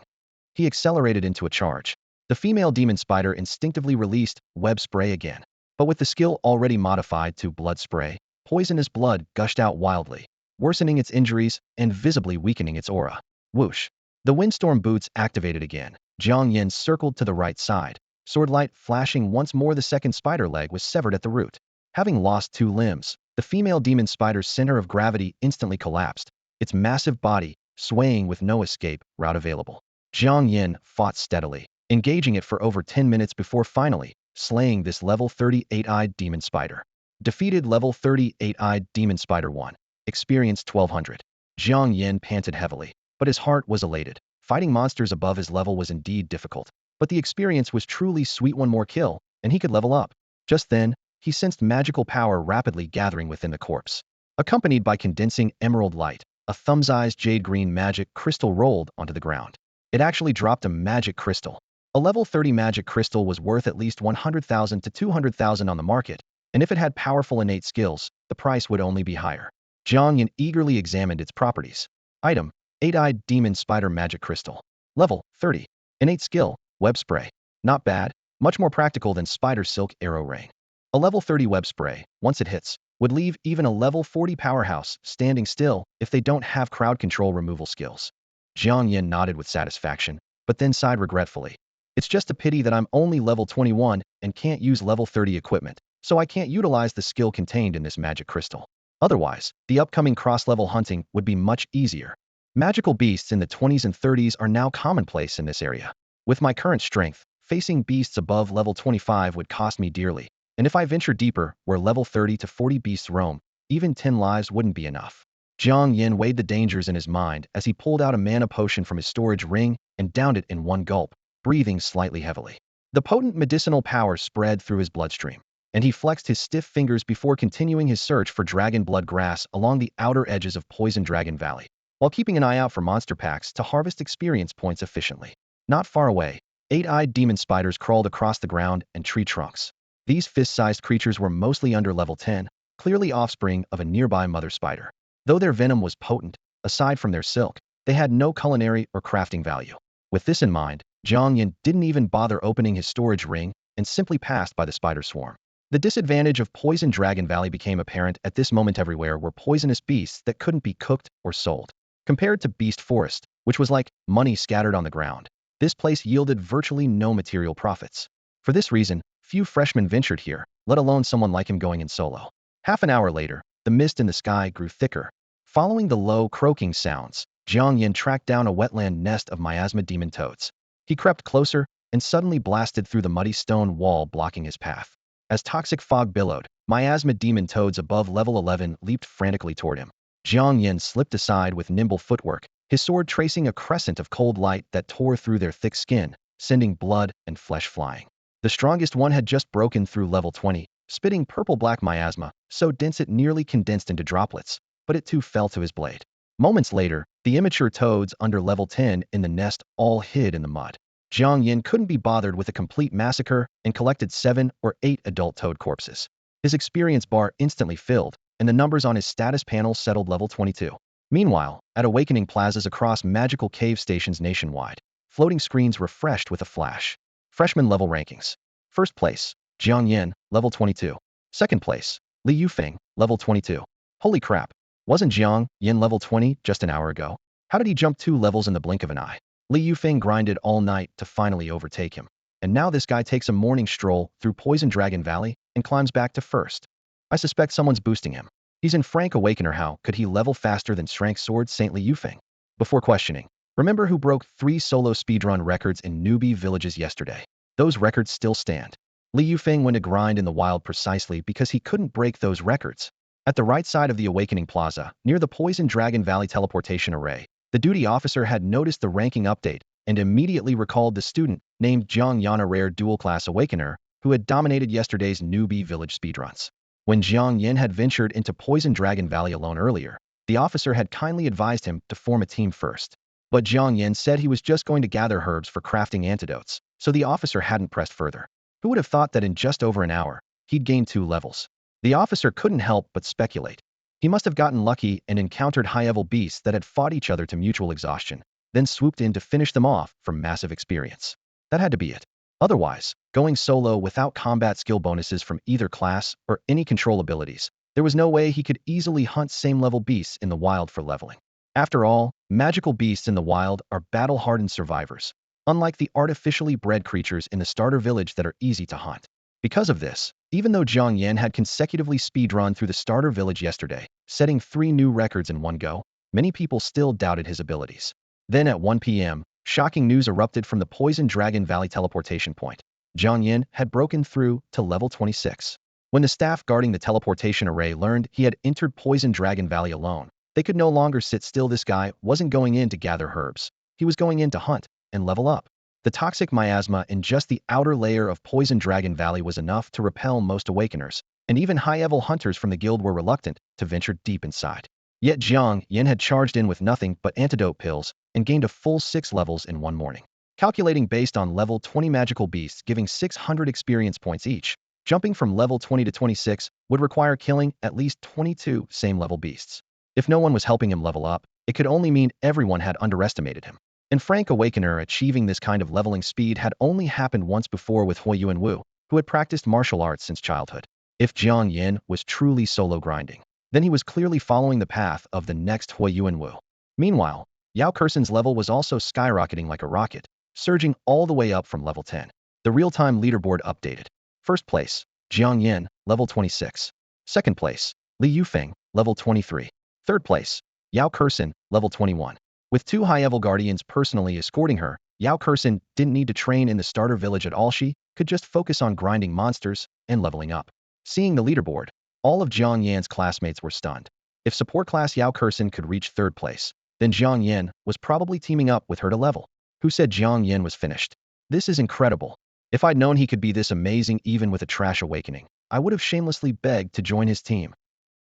He accelerated into a charge. The female demon spider instinctively released Web Spray again, but with the skill already modified to Blood Spray, poisonous blood gushed out wildly, worsening its injuries and visibly weakening its aura. Whoosh. The windstorm boots activated again. Jiang Yan circled to the right side, sword light flashing once more. The second spider leg was severed at the root. Having lost 2 limbs, the female demon spider's center of gravity instantly collapsed, its massive body swaying with no escape route available. Jiang Yan fought steadily, engaging it for over 10 minutes before finally slaying this level 38-eyed demon spider. Defeated level 38-eyed demon spider 1. Experience 1200. Jiang Yan panted heavily, but his heart was elated. Fighting monsters above his level was indeed difficult, but the experience was truly sweet. One more kill, and he could level up. Just then, he sensed magical power rapidly gathering within the corpse. Accompanied by condensing emerald light, a thumb-sized jade-green magic crystal rolled onto the ground. It actually dropped a magic crystal. A level 30 magic crystal was worth at least 100,000 to 200,000 on the market, and if it had powerful innate skills, the price would only be higher. Jiang Yan eagerly examined its properties. Item: 8-eyed demon spider magic crystal. Level 30. Innate skill: Web Spray. Not bad, much more practical than Spider Silk Arrow Rain. A level 30 Web Spray, once it hits, would leave even a level 40 powerhouse standing still if they don't have crowd control removal skills. Jiang Yan nodded with satisfaction, but then sighed regretfully. It's just a pity that I'm only level 21 and can't use level 30 equipment, so I can't utilize the skill contained in this magic crystal. Otherwise, the upcoming cross-level hunting would be much easier. Magical beasts in the 20s and 30s are now commonplace in this area. With my current strength, facing beasts above level 25 would cost me dearly, and if I venture deeper, where level 30 to 40 beasts roam, even 10 lives wouldn't be enough. Jiang Yan weighed the dangers in his mind as he pulled out a mana potion from his storage ring and downed it in one gulp, breathing slightly heavily. The potent medicinal power spread through his bloodstream, and he flexed his stiff fingers before continuing his search for dragon blood grass along the outer edges of Poison Dragon Valley, while keeping an eye out for monster packs to harvest experience points efficiently. Not far away, 8-eyed demon spiders crawled across the ground and tree trunks. These fist-sized creatures were mostly under level 10, clearly offspring of a nearby mother spider. Though their venom was potent, aside from their silk, they had no culinary or crafting value. With this in mind, Jiang Yan didn't even bother opening his storage ring and simply passed by the spider swarm. The disadvantage of Poison Dragon Valley became apparent at this moment. Everywhere were poisonous beasts that couldn't be cooked or sold. Compared to Beast Forest, which was like money scattered on the ground, this place yielded virtually no material profits. For this reason, few freshmen ventured here, let alone someone like him going in solo. Half an hour later, the mist in the sky grew thicker. Following the low, croaking sounds, Jiang Yan tracked down a wetland nest of miasma demon toads. He crept closer and suddenly blasted through the muddy stone wall blocking his path. As toxic fog billowed, miasma demon toads above level 11 leaped frantically toward him. Jiang Yan slipped aside with nimble footwork, his sword tracing a crescent of cold light that tore through their thick skin, sending blood and flesh flying. The strongest one had just broken through level 20, spitting purple-black miasma, so dense it nearly condensed into droplets, but it too fell to his blade. Moments later, the immature toads under level 10 in the nest all hid in the mud. Jiang Yan couldn't be bothered with a complete massacre and collected 7 or 8 adult toad corpses. His experience bar instantly filled, and the numbers on his status panel settled level 22. Meanwhile, at awakening plazas across magical cave stations nationwide, floating screens refreshed with a flash. Freshman level rankings. First place, Jiang Yan, level 22. Second place, Li Yufeng, level 22. Holy crap, wasn't Jiang Yan level 20 just an hour ago? How did he jump 2 levels in the blink of an eye? Li Yufeng grinded all night to finally overtake him. And now this guy takes a morning stroll through Poison Dragon Valley and climbs back to first. I suspect someone's boosting him. He's in Frank Awakener. How could he level faster than Strength Sword Saint Li Yufeng? Before questioning, remember who broke 3 solo speedrun records in Newbie villages yesterday? Those records still stand. Li Yufeng went to grind in the wild precisely because he couldn't break those records. At the right side of the Awakening Plaza, near the Poison Dragon Valley teleportation array, the duty officer had noticed the ranking update and immediately recalled the student named Jiang Yan, a rare dual class awakener who had dominated yesterday's Newbie village speedruns. When Jiang Yan had ventured into Poison Dragon Valley alone earlier, the officer had kindly advised him to form a team first. But Jiang Yan said he was just going to gather herbs for crafting antidotes, so the officer hadn't pressed further. Who would have thought that in just over an hour, he'd gained 2 levels? The officer couldn't help but speculate. He must have gotten lucky and encountered high-level beasts that had fought each other to mutual exhaustion, then swooped in to finish them off for massive experience. That had to be it. Otherwise, going solo without combat skill bonuses from either class or any control abilities, there was no way he could easily hunt same-level beasts in the wild for leveling. After all, magical beasts in the wild are battle-hardened survivors, unlike the artificially bred creatures in the starter village that are easy to hunt. Because of this, even though Jiang Yan had consecutively speedrun through the starter village yesterday, setting 3 new records in one go, many people still doubted his abilities. Then at 1 p.m., shocking news erupted from the Poison Dragon Valley teleportation point. Jiang Yan had broken through to level 26. When the staff guarding the teleportation array learned he had entered Poison Dragon Valley alone, they could no longer sit still. This guy wasn't going in to gather herbs. He was going in to hunt and level up. The toxic miasma in just the outer layer of Poison Dragon Valley was enough to repel most awakeners, and even high-level hunters from the guild were reluctant to venture deep inside. Yet Jiang Yan had charged in with nothing but antidote pills and gained a full 6 levels in one morning. Calculating based on level 20 magical beasts giving 600 experience points each, jumping from level 20 to 26 would require killing at least 22 same-level beasts. If no one was helping him level up, it could only mean everyone had underestimated him. And Frank Awakener achieving this kind of leveling speed had only happened once before with Hui Yuan Wu, who had practiced martial arts since childhood. If Jiang Yan was truly solo grinding, then he was clearly following the path of the next Hui Yuan Wu. Meanwhile, Yao Kursen's level was also skyrocketing like a rocket, surging all the way up from level 10. The real-time leaderboard updated. First place, Jiang Yan, level 26. Second place, Li Yufeng, level 23. Third place, Yao Kursen, level 21. With 2 high-level guardians personally escorting her, Yao Kursen didn't need to train in the starter village at all. She could just focus on grinding monsters and leveling up. Seeing the leaderboard, all of Jiang Yan's classmates were stunned. If support class Yao Kursen could reach 3rd place, then Jiang Yan was probably teaming up with her to level. Who said Jiang Yan was finished? This is incredible. If I'd known he could be this amazing even with a trash awakening, I would have shamelessly begged to join his team.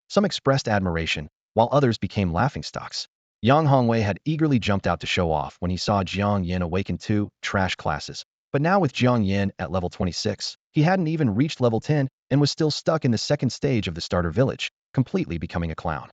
Some expressed admiration, while others became laughingstocks. Yang Hongwei had eagerly jumped out to show off when he saw Jiang Yan awaken 2 trash classes, But now with Jiang Yan at level 26, he hadn't even reached level 10 and was still stuck in the second stage of the starter village, completely becoming a clown.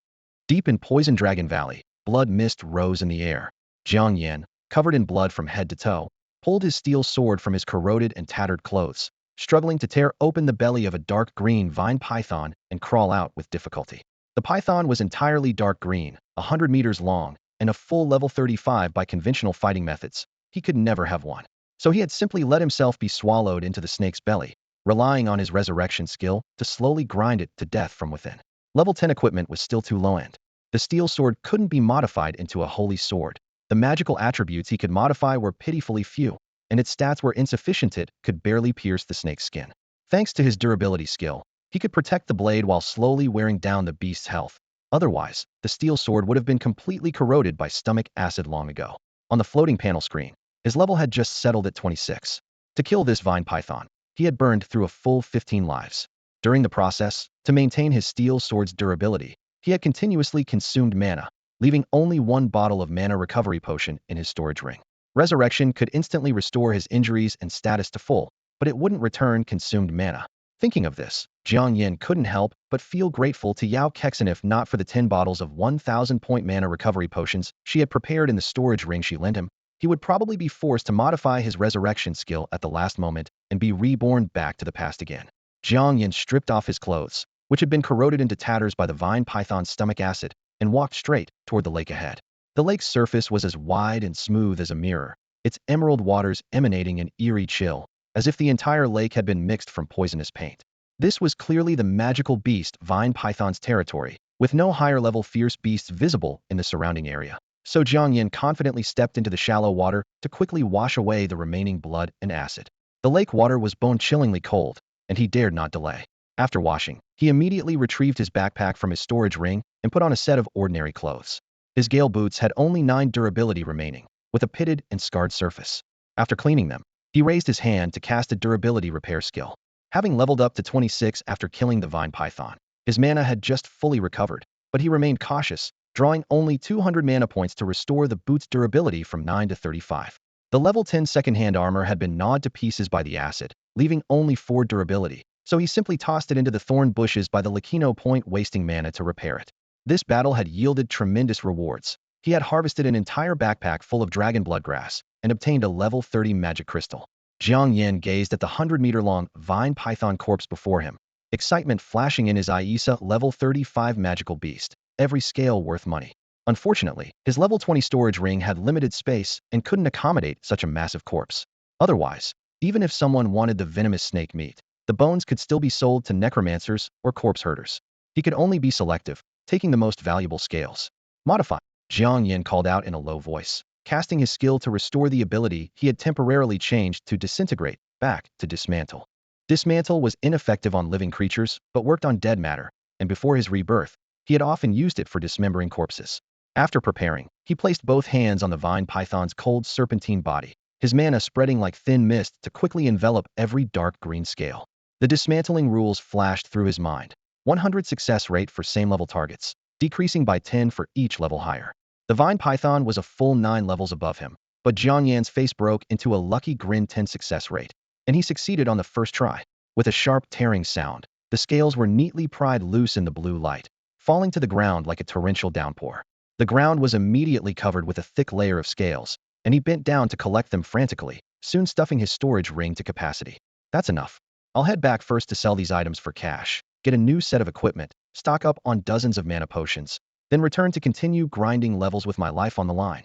Deep in Poison Dragon Valley, blood mist rose in the air. Jiang Yan, covered in blood from head to toe, pulled his steel sword from his corroded and tattered clothes, struggling to tear open the belly of a dark green vine python and crawl out with difficulty. The python was entirely dark green, 100 meters long, and a full level 35 by conventional fighting methods. He could never have won. So he had simply let himself be swallowed into the snake's belly, relying on his resurrection skill to slowly grind it to death from within. Level 10 equipment was still too low-end. The steel sword couldn't be modified into a holy sword. The magical attributes he could modify were pitifully few, and its stats were insufficient. It could barely pierce the snake's skin. Thanks to his durability skill, he could protect the blade while slowly wearing down the beast's health. Otherwise, the steel sword would have been completely corroded by stomach acid long ago. On the floating panel screen, his level had just settled at 26. To kill this vine python, he had burned through a full 15 lives. During the process, to maintain his steel sword's durability, he had continuously consumed mana, leaving only one bottle of mana recovery potion in his storage ring. Resurrection could instantly restore his injuries and status to full, but it wouldn't return consumed mana. Thinking of this, Jiang Yan couldn't help but feel grateful to Yao Kexin. If not for the 10 bottles of 1,000-point mana recovery potions she had prepared in the storage ring she lent him, he would probably be forced to modify his resurrection skill at the last moment and be reborn back to the past again. Jiang Yan stripped off his clothes, which had been corroded into tatters by the vine python's stomach acid, and walked straight toward the lake ahead. The lake's surface was as wide and smooth as a mirror, its emerald waters emanating an eerie chill, as if the entire lake had been mixed from poisonous paint. This was clearly the magical beast vine python's territory, with no higher-level fierce beasts visible in the surrounding area. So Jiang Yan confidently stepped into the shallow water to quickly wash away the remaining blood and acid. The lake water was bone-chillingly cold, and he dared not delay. After washing, he immediately retrieved his backpack from his storage ring and put on a set of ordinary clothes. His gale boots had only 9 durability remaining, with a pitted and scarred surface. After cleaning them, he raised his hand to cast a durability repair skill. Having leveled up to 26 after killing the vine python, his mana had just fully recovered, but he remained cautious, drawing only 200 mana points to restore the boot's durability from 9 to 35. The level 10 second-hand armor had been gnawed to pieces by the acid, leaving only 4 durability, so he simply tossed it into the thorn bushes by the Lakino point, wasting mana to repair it. This battle had yielded tremendous rewards. He had harvested an entire backpack full of dragon blood grass and obtained a level 30 magic crystal. Jiang Yan gazed at the 100-meter-long vine python corpse before him, excitement flashing in his eyes. Level 35 magical beast, every scale worth money. Unfortunately, his level 20 storage ring had limited space and couldn't accommodate such a massive corpse. Otherwise, even if someone wanted the venomous snake meat, the bones could still be sold to necromancers or corpse herders. He could only be selective, taking the most valuable scales. Modify, Jiang Yan called out in a low voice, casting his skill to restore the ability he had temporarily changed to disintegrate back to dismantle. Dismantle was ineffective on living creatures, but worked on dead matter, and before his rebirth, he had often used it for dismembering corpses. After preparing, he placed both hands on the vine python's cold serpentine body, his mana spreading like thin mist to quickly envelop every dark green scale. The dismantling rules flashed through his mind. 100 success rate for same-level targets, decreasing by 10 for each level higher. The vine python was a full 9 levels above him, but Jiang Yan's face broke into a lucky grin. 10 success rate, and he succeeded on the first try. With a sharp tearing sound, the scales were neatly pried loose in the blue light, falling to the ground like a torrential downpour. The ground was immediately covered with a thick layer of scales, and he bent down to collect them frantically, soon stuffing his storage ring to capacity. That's enough. I'll head back first to sell these items for cash, get a new set of equipment, stock up on dozens of mana potions, then return to continue grinding levels with my life on the line.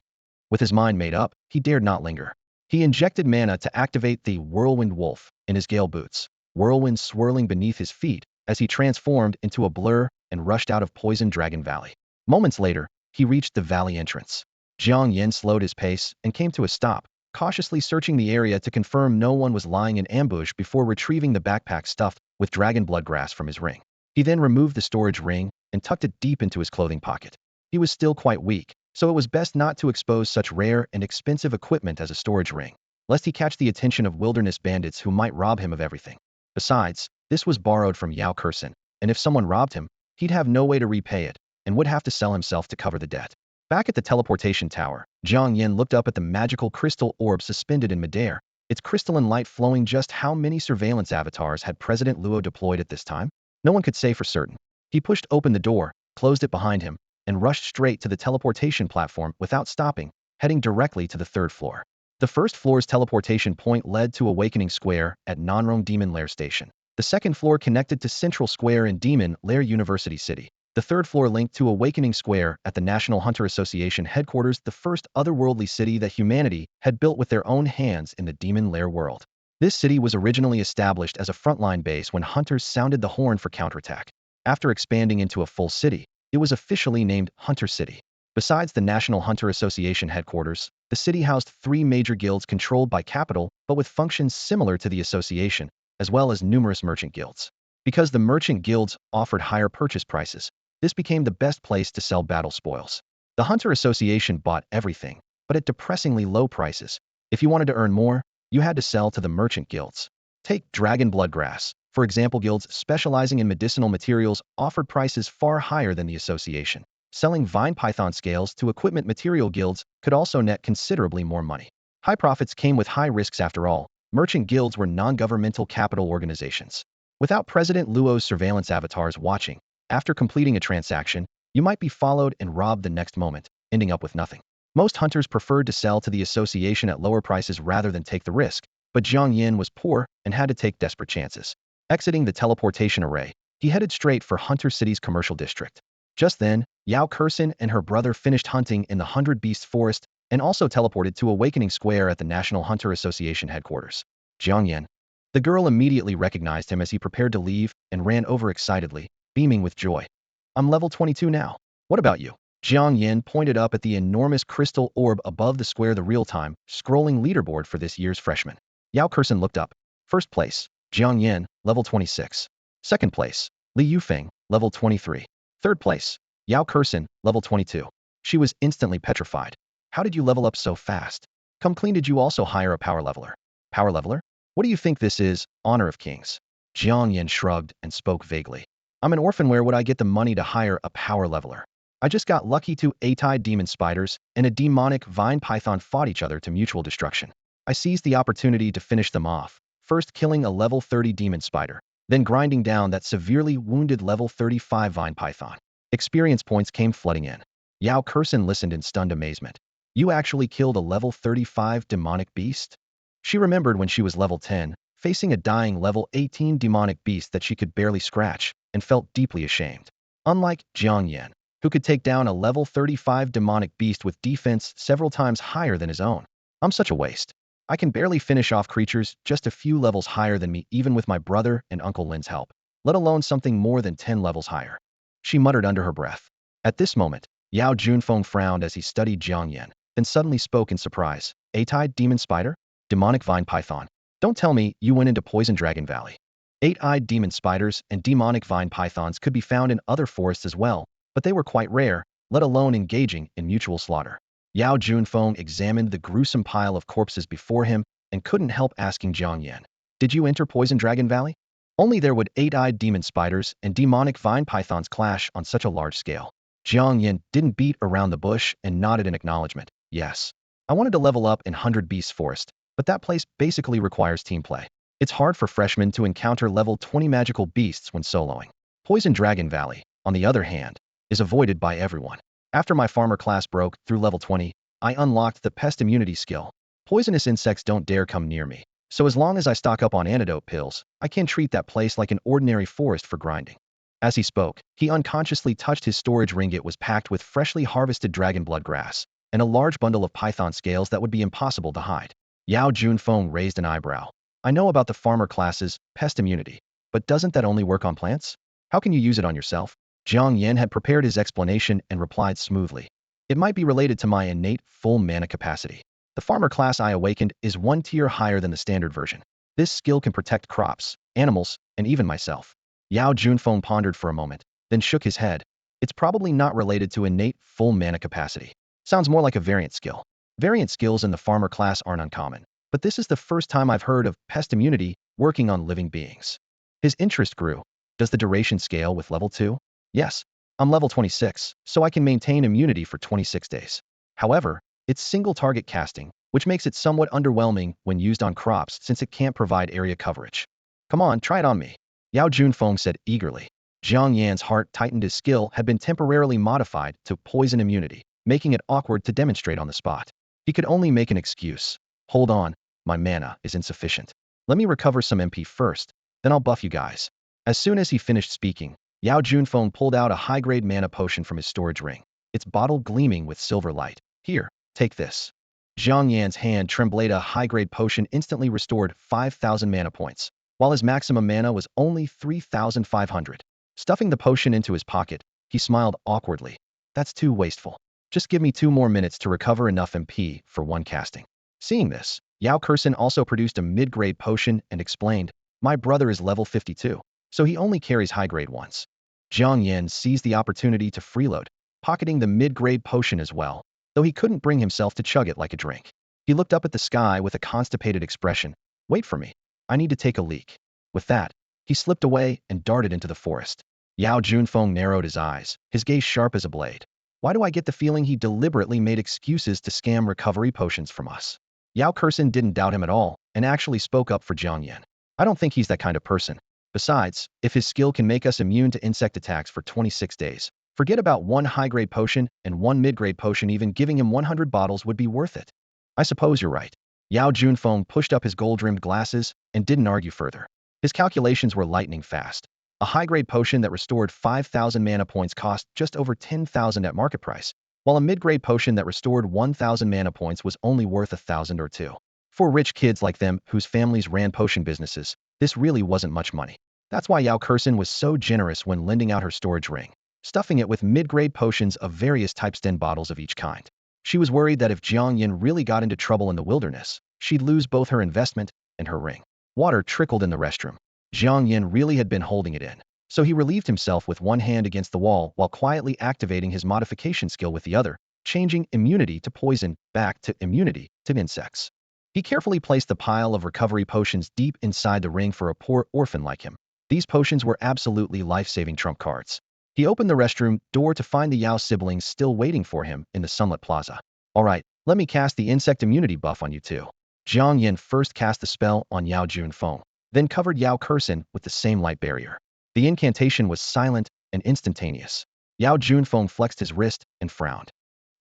With his mind made up, he dared not linger. He injected mana to activate the Whirlwind Wolf in his gale boots, whirlwind swirling beneath his feet as he transformed into a blur and rushed out of Poison Dragon Valley. Moments later, he reached the valley entrance. Jiang Yan slowed his pace and came to a stop, cautiously searching the area to confirm no one was lying in ambush before retrieving the backpack stuffed with dragon blood grass from his ring. He then removed the storage ring and tucked it deep into his clothing pocket. He was still quite weak, so it was best not to expose such rare and expensive equipment as a storage ring, lest he catch the attention of wilderness bandits who might rob him of everything. Besides, this was borrowed from Yao Kexin, and if someone robbed him, he'd have no way to repay it, and would have to sell himself to cover the debt. Back at the teleportation tower, Jiang Yan looked up at the magical crystal orb suspended in midair, its crystalline light flowing. Just how many surveillance avatars had President Luo deployed at this time? No one could say for certain. He pushed open the door, closed it behind him, and rushed straight to the teleportation platform without stopping, heading directly to the third floor. The first floor's teleportation point led to Awakening Square at Nanrong Demon Lair Station. The second floor connected to Central Square in Demon Lair University City. The third floor linked to Awakening Square at the National Hunter Association headquarters, the first otherworldly city that humanity had built with their own hands in the Demon Lair world. This city was originally established as a frontline base when hunters sounded the horn for counterattack. After expanding into a full city, it was officially named Hunter City. Besides the National Hunter Association headquarters, the city housed 3 major guilds controlled by capital but with functions similar to the association, as well as numerous merchant guilds. Because the merchant guilds offered higher purchase prices, this became the best place to sell battle spoils. The Hunter Association bought everything, but at depressingly low prices. If you wanted to earn more, you had to sell to the merchant guilds. Take Dragon Bloodgrass, for example. Guilds specializing in medicinal materials offered prices far higher than the association. Selling vine python scales to equipment material guilds could also net considerably more money. High profits came with high risks. After all, merchant guilds were non-governmental capital organizations. Without President Luo's surveillance avatars watching, after completing a transaction, you might be followed and robbed the next moment, ending up with nothing. Most hunters preferred to sell to the association at lower prices rather than take the risk, but Jiang Yan was poor and had to take desperate chances. Exiting the teleportation array, he headed straight for Hunter City's commercial district. Just then, Yao Kursin and her brother finished hunting in the 100 Beasts Forest and also teleported to Awakening Square at the National Hunter Association headquarters. Jiang Yan. The girl immediately recognized him as he prepared to leave and ran over excitedly, beaming with joy. I'm level 22 now. What about you? Jiang Yan pointed up at the enormous crystal orb above the square, the real-time, scrolling leaderboard for this year's freshman. Yao Kursin looked up. First place, Jiang Yan, level 26. Second place, Li Yufeng, level 23. Third place, Yao Kursin, level 22. She was instantly petrified. How did you level up so fast? Come clean, did you also hire a power leveler? Power leveler? What do you think this is, honor of kings? Jiang Yan shrugged and spoke vaguely. I'm an orphan, where would I get the money to hire a power leveler? I just got lucky. 2 eight-eyed demon spiders and a demonic vine python fought each other to mutual destruction. I seized the opportunity to finish them off, first killing a level 30 demon spider, then grinding down that severely wounded level 35 vine python. Experience points came flooding in. Yao Kursin listened in stunned amazement. You actually killed a level 35 demonic beast? She remembered when she was level 10, facing a dying level 18 demonic beast that she could barely scratch, and felt deeply ashamed. Unlike Jiang Yan, who could take down a level 35 demonic beast with defense several times higher than his own. I'm such a waste. I can barely finish off creatures just a few levels higher than me, even with my brother and Uncle Lin's help, let alone something more than 10 levels higher. She muttered under her breath. At this moment, Yao Junfeng frowned as he studied Jiang Yan, then suddenly spoke in surprise. Eight-eyed demon spider? Demonic vine python. Don't tell me you went into Poison Dragon Valley. Eight-eyed demon spiders and demonic vine pythons could be found in other forests as well, but they were quite rare, let alone engaging in mutual slaughter. Yao Junfeng examined the gruesome pile of corpses before him and couldn't help asking Jiang Yan, did you enter Poison Dragon Valley? Only there would eight-eyed demon spiders and demonic vine pythons clash on such a large scale. Jiang Yan didn't beat around the bush and nodded in acknowledgement. Yes. I wanted to level up in 100 Beasts Forest, but that place basically requires team play. It's hard for freshmen to encounter level 20 magical beasts when soloing. Poison Dragon Valley, on the other hand, is avoided by everyone. After my farmer class broke through level 20, I unlocked the pest immunity skill. Poisonous insects don't dare come near me, so as long as I stock up on antidote pills, I can treat that place like an ordinary forest for grinding. As he spoke, he unconsciously touched his storage ring. It was packed with freshly harvested dragon blood grass and a large bundle of python scales that would be impossible to hide. Yao Junfeng raised an eyebrow. I know about the farmer class's pest immunity, but doesn't that only work on plants? How can you use it on yourself? Jiang Yan had prepared his explanation and replied smoothly. It might be related to my innate full mana capacity. The farmer class I awakened is 1 tier higher than the standard version. This skill can protect crops, animals, and even myself. Yao Junfeng pondered for a moment, then shook his head. It's probably not related to innate full mana capacity. Sounds more like a variant skill. Variant skills in the farmer class aren't uncommon, but this is the first time I've heard of pest immunity working on living beings. His interest grew. Does the duration scale with level 2? Yes. I'm level 26, so I can maintain immunity for 26 days. However, It's single-target casting, which makes it somewhat underwhelming when used on crops since it can't provide area coverage. Come on, try it on me, Yao Junfeng said eagerly. Jiang Yan's heart tightened. His skill had been temporarily modified to poison immunity, making it awkward to demonstrate on the spot. He could only make an excuse. Hold on, my mana is insufficient. Let me recover some MP first, then I'll buff you guys. As soon as he finished speaking, Yao Junfeng pulled out a high-grade mana potion from his storage ring, its bottle gleaming with silver light. Here, take this. Jiang Yan's hand trembled. A high-grade potion instantly restored 5,000 mana points, while his maximum mana was only 3,500. Stuffing the potion into his pocket, he smiled awkwardly. That's too wasteful. Just give me 2 more minutes to recover enough MP for one casting. Seeing this, Yao Kursin also produced a mid-grade potion and explained, my brother is level 52, so he only carries high-grade ones. Jiang Yan seized the opportunity to freeload, pocketing the mid-grade potion as well, though he couldn't bring himself to chug it like a drink. He looked up at the sky with a constipated expression. Wait for me. I need to take a leak. With that, he slipped away and darted into the forest. Yao Junfeng narrowed his eyes, his gaze sharp as a blade. Why do I get the feeling he deliberately made excuses to scam recovery potions from us? Yao Kursin didn't doubt him at all, and actually spoke up for Jiang Yan. I don't think he's that kind of person. Besides, if his skill can make us immune to insect attacks for 26 days, forget about 1 high-grade potion and 1 mid-grade potion. Even giving him 100 bottles would be worth it. I suppose you're right. Yao Junfeng pushed up his gold-rimmed glasses and didn't argue further. His calculations were lightning fast. A high-grade potion that restored 5,000 mana points cost just over 10,000 at market price, while a mid-grade potion that restored 1,000 mana points was only worth 1,000 or 2. For rich kids like them whose families ran potion businesses, this really wasn't much money. That's why Yao Kursin was so generous when lending out her storage ring, stuffing it with mid-grade potions of various types, 10 bottles of each kind. She was worried that if Jiang Yan really got into trouble in the wilderness, she'd lose both her investment and her ring. Water trickled in the restroom. Jiang Yan really had been holding it in, so he relieved himself with one hand against the wall while quietly activating his modification skill with the other, changing immunity to poison back to immunity to insects. He carefully placed the pile of recovery potions deep inside the ring for a poor orphan like him. These potions were absolutely life-saving trump cards. He opened the restroom door to find the Yao siblings still waiting for him in the sunlit plaza. All right, let me cast the insect immunity buff on you too. Jiang Yan first cast the spell on Yao Junfeng, then covered Yao Kursin with the same light barrier. The incantation was silent and instantaneous. Yao Junfeng flexed his wrist and frowned.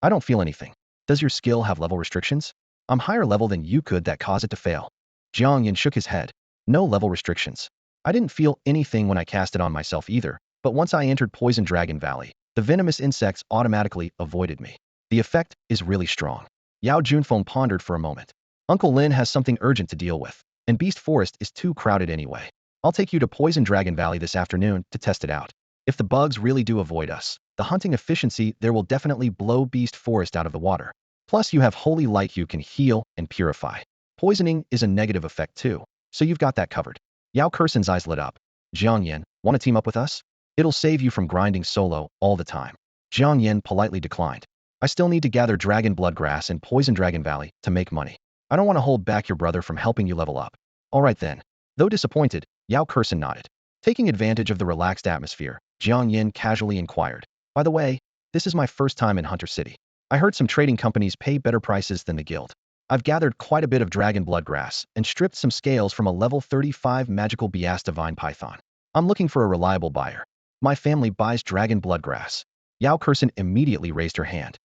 I don't feel anything. Does your skill have level restrictions? I'm higher level than you, could that cause it to fail? Jiang Yan shook his head. No level restrictions. I didn't feel anything when I cast it on myself either, but once I entered Poison Dragon Valley, the venomous insects automatically avoided me. The effect is really strong. Yao Junfeng pondered for a moment. Uncle Lin has something urgent to deal with, and Beast Forest is too crowded anyway. I'll take you to Poison Dragon Valley this afternoon to test it out. If the bugs really do avoid us, the hunting efficiency there will definitely blow Beast Forest out of the water. Plus, you have Holy Light you can heal and purify. Poisoning is a negative effect too, so you've got that covered. Yao Kursin's eyes lit up. Jiang Yan, want to team up with us? It'll save you from grinding solo all the time. Jiang Yan politely declined. I still need to gather dragon bloodgrass in Poison Dragon Valley to make money. I don't want to hold back your brother from helping you level up. All right then. Though disappointed, Yao Kursin nodded. Taking advantage of the relaxed atmosphere, Jiang Yan casually inquired. By the way, this is my first time in Hunter City. I heard some trading companies pay better prices than the guild. I've gathered quite a bit of dragon bloodgrass and stripped some scales from a level 35 magical Bias Divine Python. I'm looking for a reliable buyer. My family buys dragon bloodgrass. Yao Kursin immediately raised her hand.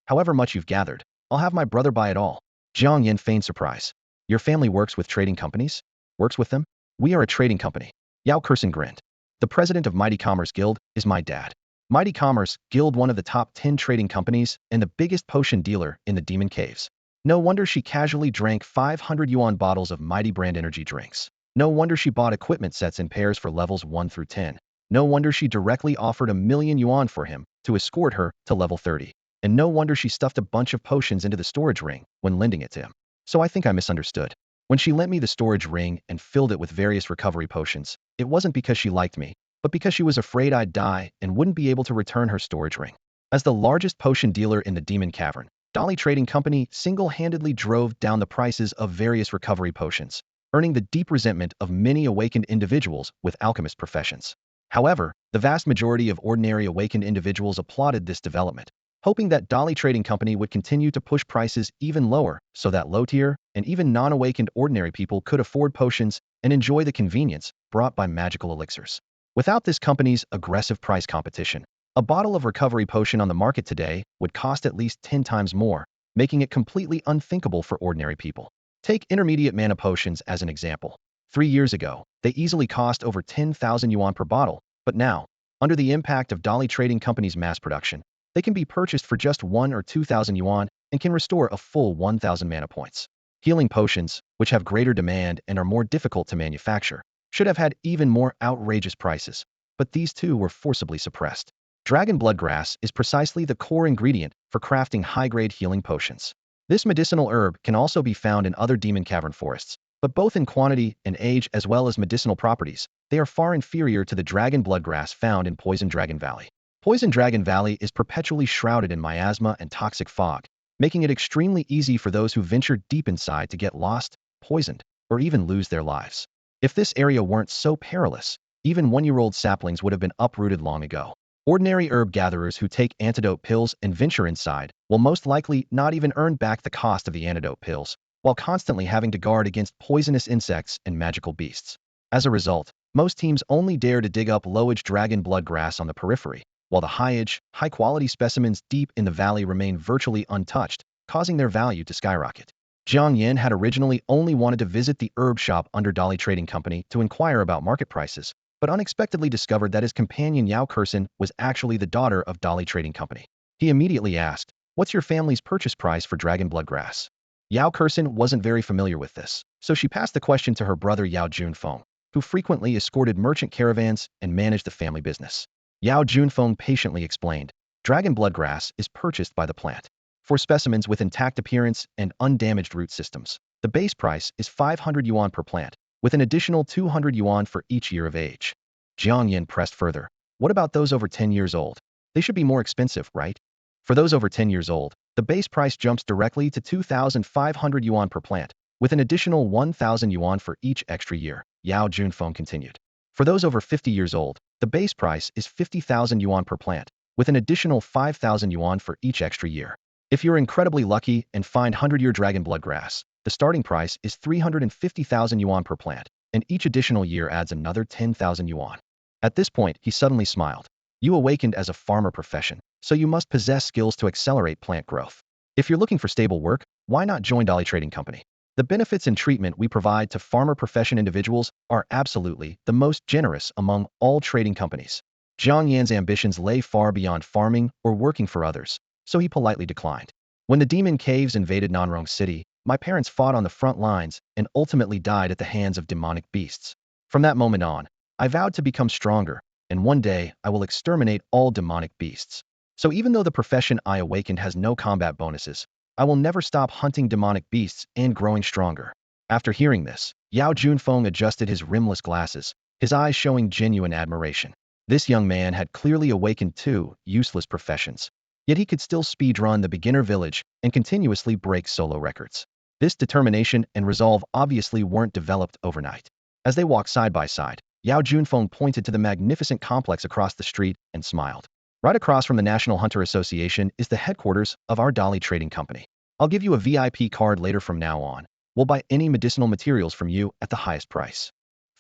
However much you've gathered, I'll have my brother buy it all. Jiang Yan feigned surprise. Your family works with trading companies? Works with them? We are a trading company. Yao Kursin grinned. The president of Mighty Commerce Guild is my dad. Mighty Commerce Guild, one of the top 10 trading companies and the biggest potion dealer in the Demon Caves. No wonder she casually drank 500 yuan bottles of Mighty brand energy drinks. No wonder she bought equipment sets in pairs for levels 1 through 10. No wonder she directly offered 1,000,000 yuan for him to escort her to level 30. And no wonder she stuffed a bunch of potions into the storage ring when lending it to him. So I think I misunderstood. When she lent me the storage ring and filled it with various recovery potions, it wasn't because she liked me, but because she was afraid I'd die and wouldn't be able to return her storage ring. As the largest potion dealer in the Demon Cavern, Dolly Trading Company single-handedly drove down the prices of various recovery potions, earning the deep resentment of many awakened individuals with alchemist professions. However, the vast majority of ordinary awakened individuals applauded this development, hoping that Dolly Trading Company would continue to push prices even lower so that low-tier and even non-awakened ordinary people could afford potions and enjoy the convenience brought by magical elixirs. Without this company's aggressive price competition, a bottle of recovery potion on the market today would cost at least 10 times more, making it completely unthinkable for ordinary people. Take intermediate mana potions as an example. 3 years ago, they easily cost over 10,000 yuan per bottle, but now, under the impact of Dolly Trading Company's mass production, they can be purchased for just 1 or 2,000 yuan and can restore a full 1,000 mana points. Healing potions, which have greater demand and are more difficult to manufacture, should have had even more outrageous prices, but these too were forcibly suppressed. Dragon blood grass is precisely the core ingredient for crafting high-grade healing potions. This medicinal herb can also be found in other demon cavern forests, but both in quantity and age as well as medicinal properties, they are far inferior to the dragon blood grass found in Poison Dragon Valley. Poison Dragon Valley is perpetually shrouded in miasma and toxic fog, making it extremely easy for those who venture deep inside to get lost, poisoned, or even lose their lives. If this area weren't so perilous, even one-year-old saplings would have been uprooted long ago. Ordinary herb gatherers who take antidote pills and venture inside will most likely not even earn back the cost of the antidote pills, while constantly having to guard against poisonous insects and magical beasts. As a result, most teams only dare to dig up low-age dragon blood grass on the periphery, while the high-age, high-quality specimens deep in the valley remain virtually untouched, causing their value to skyrocket. Jiang Yan had originally only wanted to visit the herb shop under Dolly Trading Company to inquire about market prices, but unexpectedly discovered that his companion Yao Kursen was actually the daughter of Dolly Trading Company. He immediately asked, "What's your family's purchase price for dragon blood grass?" Yao Kursen wasn't very familiar with this, so she passed the question to her brother Yao Junfeng, who frequently escorted merchant caravans and managed the family business. Yao Junfeng patiently explained, "Dragon blood grass is purchased by the plant. For specimens with intact appearance and undamaged root systems, the base price is 500 yuan per plant, with an additional 200 yuan for each year of age." Jiang Yan pressed further, "What about those over 10 years old? They should be more expensive, right?" For those over 10 years old, the base price jumps directly to 2,500 yuan per plant, with an additional 1,000 yuan for each extra year, Yao Junfeng continued. For those over 50 years old, the base price is 50,000 yuan per plant, with an additional 5,000 yuan for each extra year. If you're incredibly lucky and find 100-year dragon blood grass, the starting price is 350,000 yuan per plant, and each additional year adds another 10,000 yuan. At this point, he suddenly smiled. "You awakened as a farmer profession, so you must possess skills to accelerate plant growth. If you're looking for stable work, why not join Dolly Trading Company? The benefits and treatment we provide to farmer profession individuals are absolutely the most generous among all trading companies." Jiang Yan's ambitions lay far beyond farming or working for others, so he politely declined. "When the demon caves invaded Nanrong City, my parents fought on the front lines and ultimately died at the hands of demonic beasts. From that moment on, I vowed to become stronger, and one day I will exterminate all demonic beasts. So even though the profession I awakened has no combat bonuses, I will never stop hunting demonic beasts and growing stronger." After hearing this, Yao Junfeng adjusted his rimless glasses, his eyes showing genuine admiration. This young man had clearly awakened two useless professions, yet he could still speedrun the beginner village and continuously break solo records. This determination and resolve obviously weren't developed overnight. As they walked side by side, Yao Junfeng pointed to the magnificent complex across the street and smiled. "Right across from the National Hunter Association is the headquarters of our Dolly Trading Company. I'll give you a VIP card later from now on. We'll buy any medicinal materials from you at the highest price."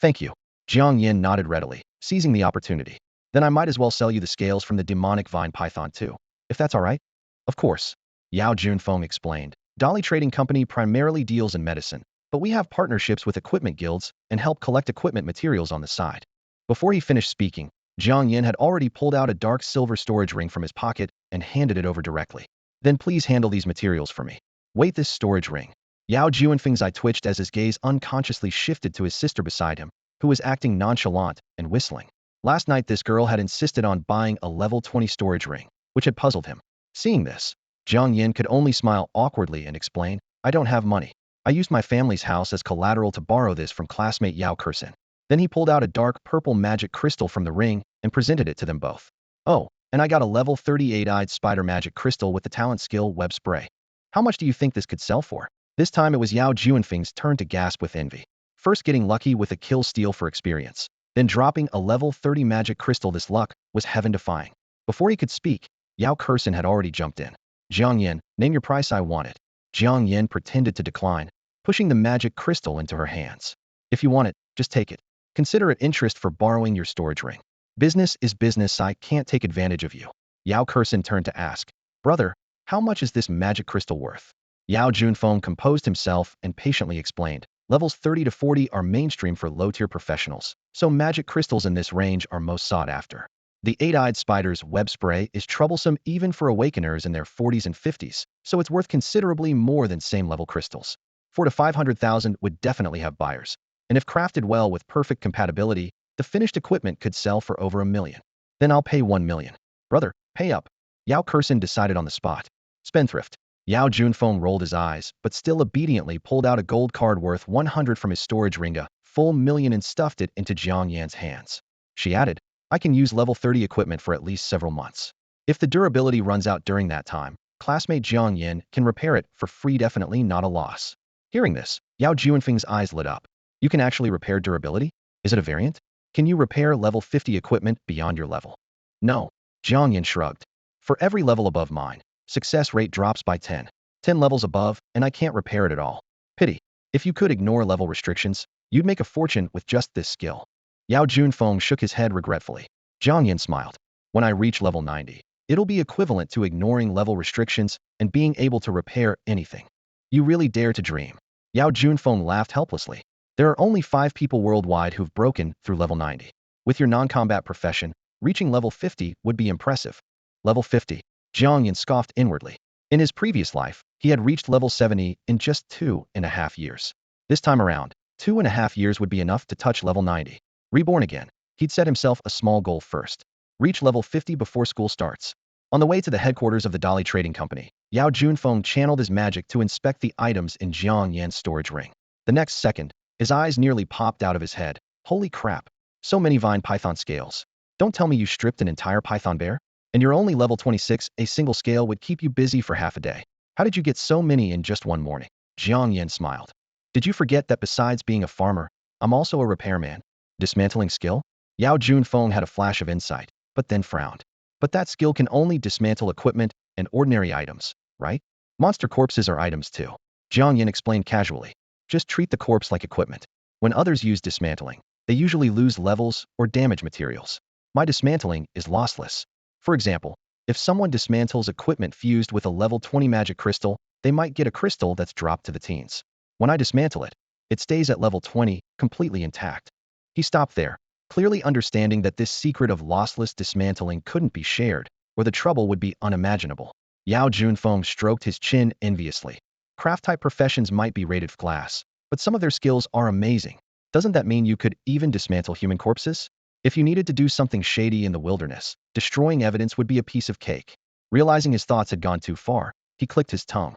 "Thank you." Jiang Yan nodded readily, seizing the opportunity. "Then I might as well sell you the scales from the demonic vine python too, if that's all right." "Of course," Yao Junfeng explained. "Dolly Trading Company primarily deals in medicine, but we have partnerships with equipment guilds and help collect equipment materials on the side." Before he finished speaking, Jiang Yan had already pulled out a dark silver storage ring from his pocket and handed it over directly. "Then please handle these materials for me." "Wait, this storage ring?" Yao Junfeng's eye twitched as his gaze unconsciously shifted to his sister beside him, who was acting nonchalant and whistling. Last night this girl had insisted on buying a level 20 storage ring, which had puzzled him. Seeing this, Jiang Yan could only smile awkwardly and explain, "I don't have money. I used my family's house as collateral to borrow this from classmate Yao Kursen." Then he pulled out a dark purple magic crystal from the ring and presented it to them both. "Oh, and I got a level 38-eyed spider magic crystal with the talent skill web spray. How much do you think this could sell for?" This time it was Yao Junfeng's turn to gasp with envy. First getting lucky with a kill steal for experience, then dropping a level 30 magic crystal. This luck was heaven-defying. Before he could speak, Yao Kursin had already jumped in. Jiang Yan, name your price, I want it. Jiang Yan pretended to decline, pushing the magic crystal into her hands. If you want it, just take it. Consider it interest for borrowing your storage ring. Business is business, I can't take advantage of you. Yao Kursin turned to ask, brother, how much is this magic crystal worth? Yao Junfeng composed himself and patiently explained, levels 30 to 40 are mainstream for low-tier professionals, so magic crystals in this range are most sought after. The eight-eyed spider's web spray is troublesome even for awakeners in their 40s and 50s, so it's worth considerably more than same-level crystals. 4 to 500,000 would definitely have buyers, and if crafted well with perfect compatibility, the finished equipment could sell for over $1 million. Then I'll pay 1 million. Brother, pay up. Yao Kursin decided on the spot. Spendthrift. Yao Junfeng rolled his eyes, but still obediently pulled out a gold card worth 100 from his storage ring, a full million, and stuffed it into Jiang Yan's hands. She added, I can use level 30 equipment for at least several months. If the durability runs out during that time, classmate Jiang Yan can repair it for free, definitely not a loss. Hearing this, Yao Junfeng's eyes lit up. You can actually repair durability? Is it a variant? Can you repair level 50 equipment beyond your level? No. Jiang Yan shrugged. For every level above mine, success rate drops by 10. 10 levels above, and I can't repair it at all. Pity. If you could ignore level restrictions, you'd make a fortune with just this skill. Yao Junfeng shook his head regretfully. Jiang Yan smiled. When I reach level 90, it'll be equivalent to ignoring level restrictions and being able to repair anything. You really dare to dream. Yao Junfeng laughed helplessly. There are only 5 people worldwide who've broken through level 90. With your non-combat profession, reaching level 50 would be impressive. Level 50. Jiang Yan scoffed inwardly. In his previous life, he had reached level 70 in just 2.5 years. This time around, 2.5 years would be enough to touch level 90. Reborn again, he'd set himself a small goal first. Reach level 50 before school starts. On the way to the headquarters of the Dolly Trading Company, Yao Junfeng channeled his magic to inspect the items in Jiang Yan's storage ring. The next second, his eyes nearly popped out of his head. Holy crap! So many vine python scales. Don't tell me you stripped an entire python bear? And you're only level 26, a single scale would keep you busy for half a day. How did you get so many in just one morning? Jiang Yan smiled. Did you forget that besides being a farmer, I'm also a repairman? Dismantling skill? Yao Junfeng had a flash of insight, but then frowned. But that skill can only dismantle equipment and ordinary items, right? Monster corpses are items too. Jiang Yan explained casually. Just treat the corpse like equipment. When others use dismantling, they usually lose levels or damage materials. My dismantling is lossless. For example, if someone dismantles equipment fused with a level 20 magic crystal, they might get a crystal that's dropped to the teens. When I dismantle it, it stays at level 20, completely intact. He stopped there, clearly understanding that this secret of lossless dismantling couldn't be shared, or the trouble would be unimaginable. Yao Junfeng stroked his chin enviously. Craft-type professions might be rated class, but some of their skills are amazing. Doesn't that mean you could even dismantle human corpses? If you needed to do something shady in the wilderness, destroying evidence would be a piece of cake. Realizing his thoughts had gone too far, he clicked his tongue.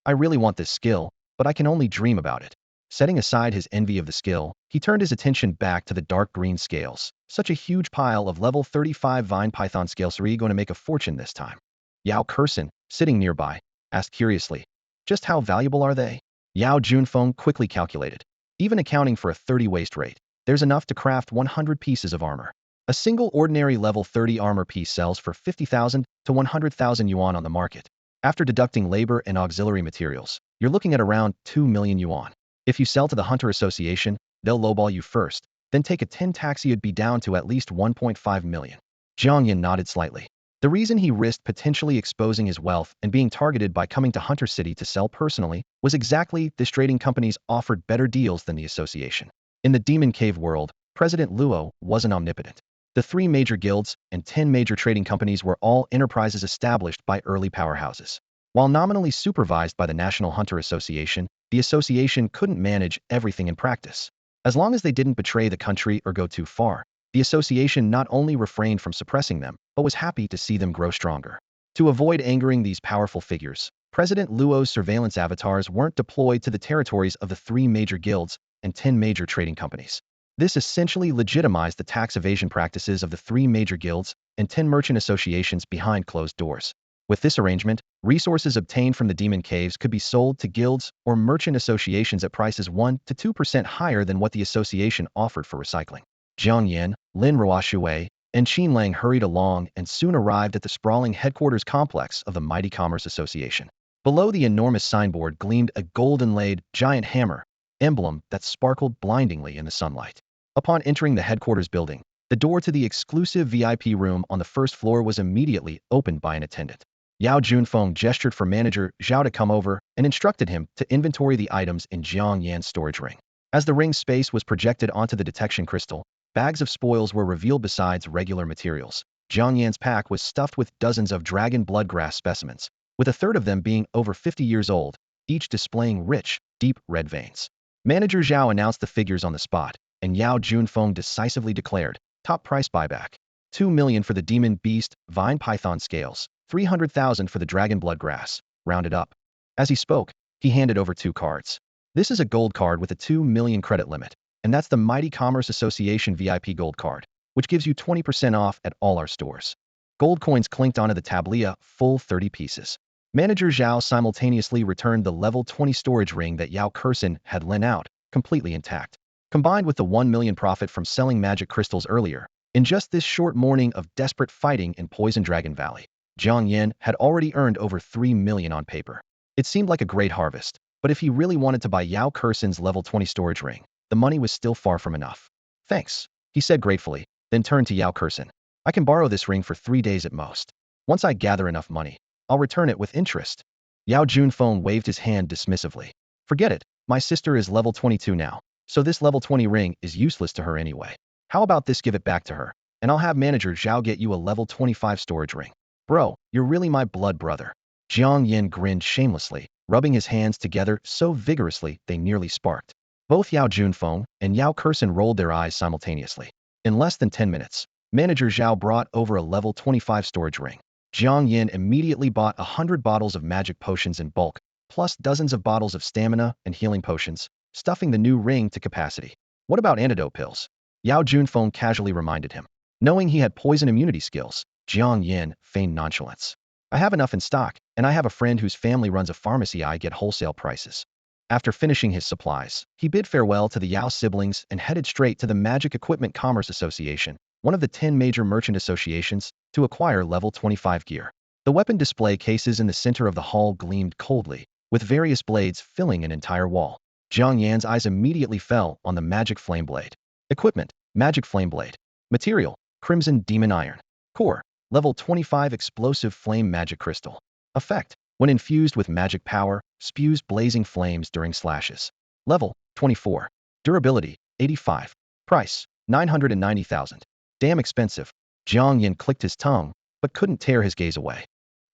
I really want this skill, but I can only dream about it. Setting aside his envy of the skill, he turned his attention back to the dark green scales. Such a huge pile of level 35 vine python scales. Are you going to make a fortune this time? Yao Kursin, sitting nearby, asked curiously. Just how valuable are they? Yao Junfeng quickly calculated. Even accounting for a 30 waste rate, there's enough to craft 100 pieces of armor. A single ordinary level 30 armor piece sells for 50,000 to 100,000 yuan on the market. After deducting labor and auxiliary materials, you're looking at around 2 million yuan. If you sell to the Hunter Association, they'll lowball you first, then take a 10 tax, you'd be down to at least 1.5 million. Jiang Yan nodded slightly. The reason he risked potentially exposing his wealth and being targeted by coming to Hunter City to sell personally was exactly this: trading companies offered better deals than the association. In the Demon Cave world, President Luo wasn't omnipotent. The 3 major guilds and 10 major trading companies were all enterprises established by early powerhouses. While nominally supervised by the National Hunter Association, the association couldn't manage everything in practice. As long as they didn't betray the country or go too far, the association not only refrained from suppressing them, but was happy to see them grow stronger. To avoid angering these powerful figures, President Luo's surveillance avatars weren't deployed to the territories of the 3 major guilds and 10 major trading companies. This essentially legitimized the tax evasion practices of the 3 major guilds and 10 merchant associations behind closed doors. With this arrangement, resources obtained from the demon caves could be sold to guilds or merchant associations at prices 1 to 2% higher than what the association offered for recycling. Jiang Yan, Lin Ruoshui, and Lang hurried along and soon arrived at the sprawling headquarters complex of the mighty Commerce Association. Below the enormous signboard gleamed a gold-inlaid giant hammer, emblem that sparkled blindingly in the sunlight. Upon entering the headquarters building, the door to the exclusive VIP room on the first floor was immediately opened by an attendant. Yao Junfeng gestured for manager Zhao to come over and instructed him to inventory the items in Jiang Yan's storage ring. As the ring's space was projected onto the detection crystal, bags of spoils were revealed besides regular materials. Jiang Yan's pack was stuffed with dozens of dragon bloodgrass specimens, with a third of them being over 50 years old, each displaying rich, deep red veins. Manager Zhao announced the figures on the spot, and Yao Junfeng decisively declared, top price buyback. 2 million for the demon beast, vine python scales, 300,000 for the dragon bloodgrass, rounded up. As he spoke, he handed over 2 cards. This is a gold card with a 2 million credit limit, and that's the Mighty Commerce Association VIP gold card, which gives you 20% off at all our stores. Gold coins clinked onto the tablilla, full 30 pieces. Manager Zhao simultaneously returned the level 20 storage ring that Yao Kursin had lent out, completely intact. Combined with the 1 million profit from selling magic crystals earlier, in just this short morning of desperate fighting in Poison Dragon Valley, Jiang Yan had already earned over 3 million on paper. It seemed like a great harvest, but if he really wanted to buy Yao Kursin's level 20 storage ring, the money was still far from enough. Thanks, he said gratefully, then turned to Yao Kursin. I can borrow this ring for 3 days at most. Once I gather enough money, I'll return it with interest. Yao Junfeng waved his hand dismissively. Forget it, my sister is level 22 now, so this level 20 ring is useless to her anyway. How about this, give it back to her, and I'll have manager Zhao get you a level 25 storage ring. Bro, you're really my blood brother. Jiang Yan grinned shamelessly, rubbing his hands together so vigorously they nearly sparked. Both Yao Junfeng and Yao Kursin rolled their eyes simultaneously. In less than 10 minutes, manager Zhao brought over a level 25 storage ring. Jiang Yan immediately bought 100 bottles of magic potions in bulk, plus dozens of bottles of stamina and healing potions, stuffing the new ring to capacity. What about antidote pills? Yao Junfeng casually reminded him. Knowing he had poison immunity skills, Jiang Yan feigned nonchalance. I have enough in stock, and I have a friend whose family runs a pharmacy. I get wholesale prices. After finishing his supplies, he bid farewell to the Yao siblings and headed straight to the Magic Equipment Commerce Association, one of the 10 major merchant associations, to acquire level 25 gear. The weapon display cases in the center of the hall gleamed coldly, with various blades filling an entire wall. Jiang Yan's eyes immediately fell on the magic flame blade. Equipment, magic flame blade. Material, crimson demon iron. Core, level 25 explosive flame magic crystal. Effect, when infused with magic power, spews blazing flames during slashes. Level, 24. Durability, 85. Price, 990,000. Damn expensive. Jiang Yan clicked his tongue, but couldn't tear his gaze away.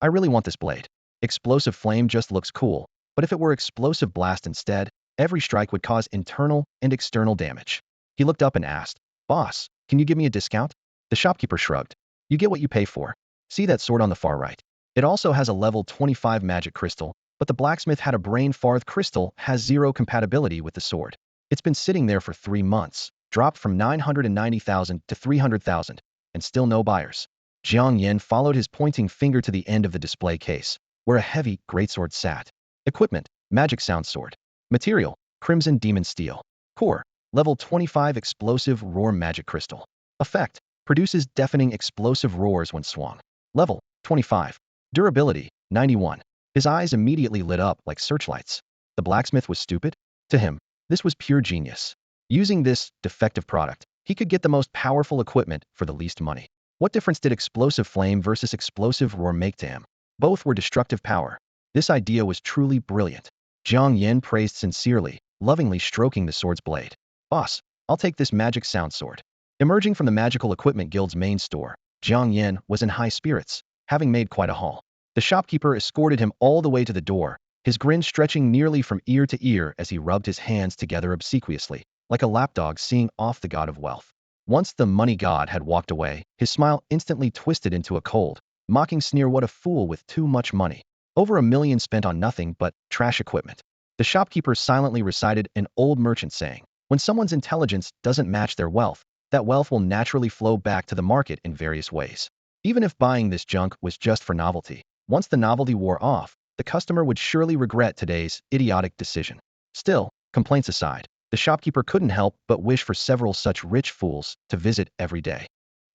I really want this blade. Explosive flame just looks cool, but if it were explosive blast instead, every strike would cause internal and external damage. He looked up and asked, Boss, can you give me a discount? The shopkeeper shrugged. You get what you pay for. See that sword on the far right? It also has a level 25 magic crystal, but the blacksmith had a brain farth crystal has 0 compatibility with the sword. It's been sitting there for 3 months, dropped from 990,000 to 300,000, and still no buyers. Jiang Yan followed his pointing finger to the end of the display case, where a heavy greatsword sat. Equipment, magic sound sword. Material, crimson demon steel. Core, level 25 explosive roar magic crystal. Effect, produces deafening explosive roars when swung. Level, 25. Durability, 91. His eyes immediately lit up like searchlights. The blacksmith was stupid? To him, this was pure genius. Using this defective product, he could get the most powerful equipment for the least money. What difference did explosive flame versus explosive roar make to him? Both were destructive power. This idea was truly brilliant. Jiang Yan praised sincerely, lovingly stroking the sword's blade. Boss, I'll take this magic sound sword. Emerging from the Magical Equipment Guild's main store, Jiang Yan was in high spirits, having made quite a haul. The shopkeeper escorted him all the way to the door, his grin stretching nearly from ear to ear as he rubbed his hands together obsequiously, like a lapdog seeing off the god of wealth. Once the money god had walked away, his smile instantly twisted into a cold, mocking sneer. What a fool with too much money. Over 1 million spent on nothing but trash equipment. The shopkeeper silently recited an old merchant saying, when someone's intelligence doesn't match their wealth, that wealth will naturally flow back to the market in various ways. Even if buying this junk was just for novelty, once the novelty wore off, the customer would surely regret today's idiotic decision. Still, complaints aside, the shopkeeper couldn't help but wish for several such rich fools to visit every day.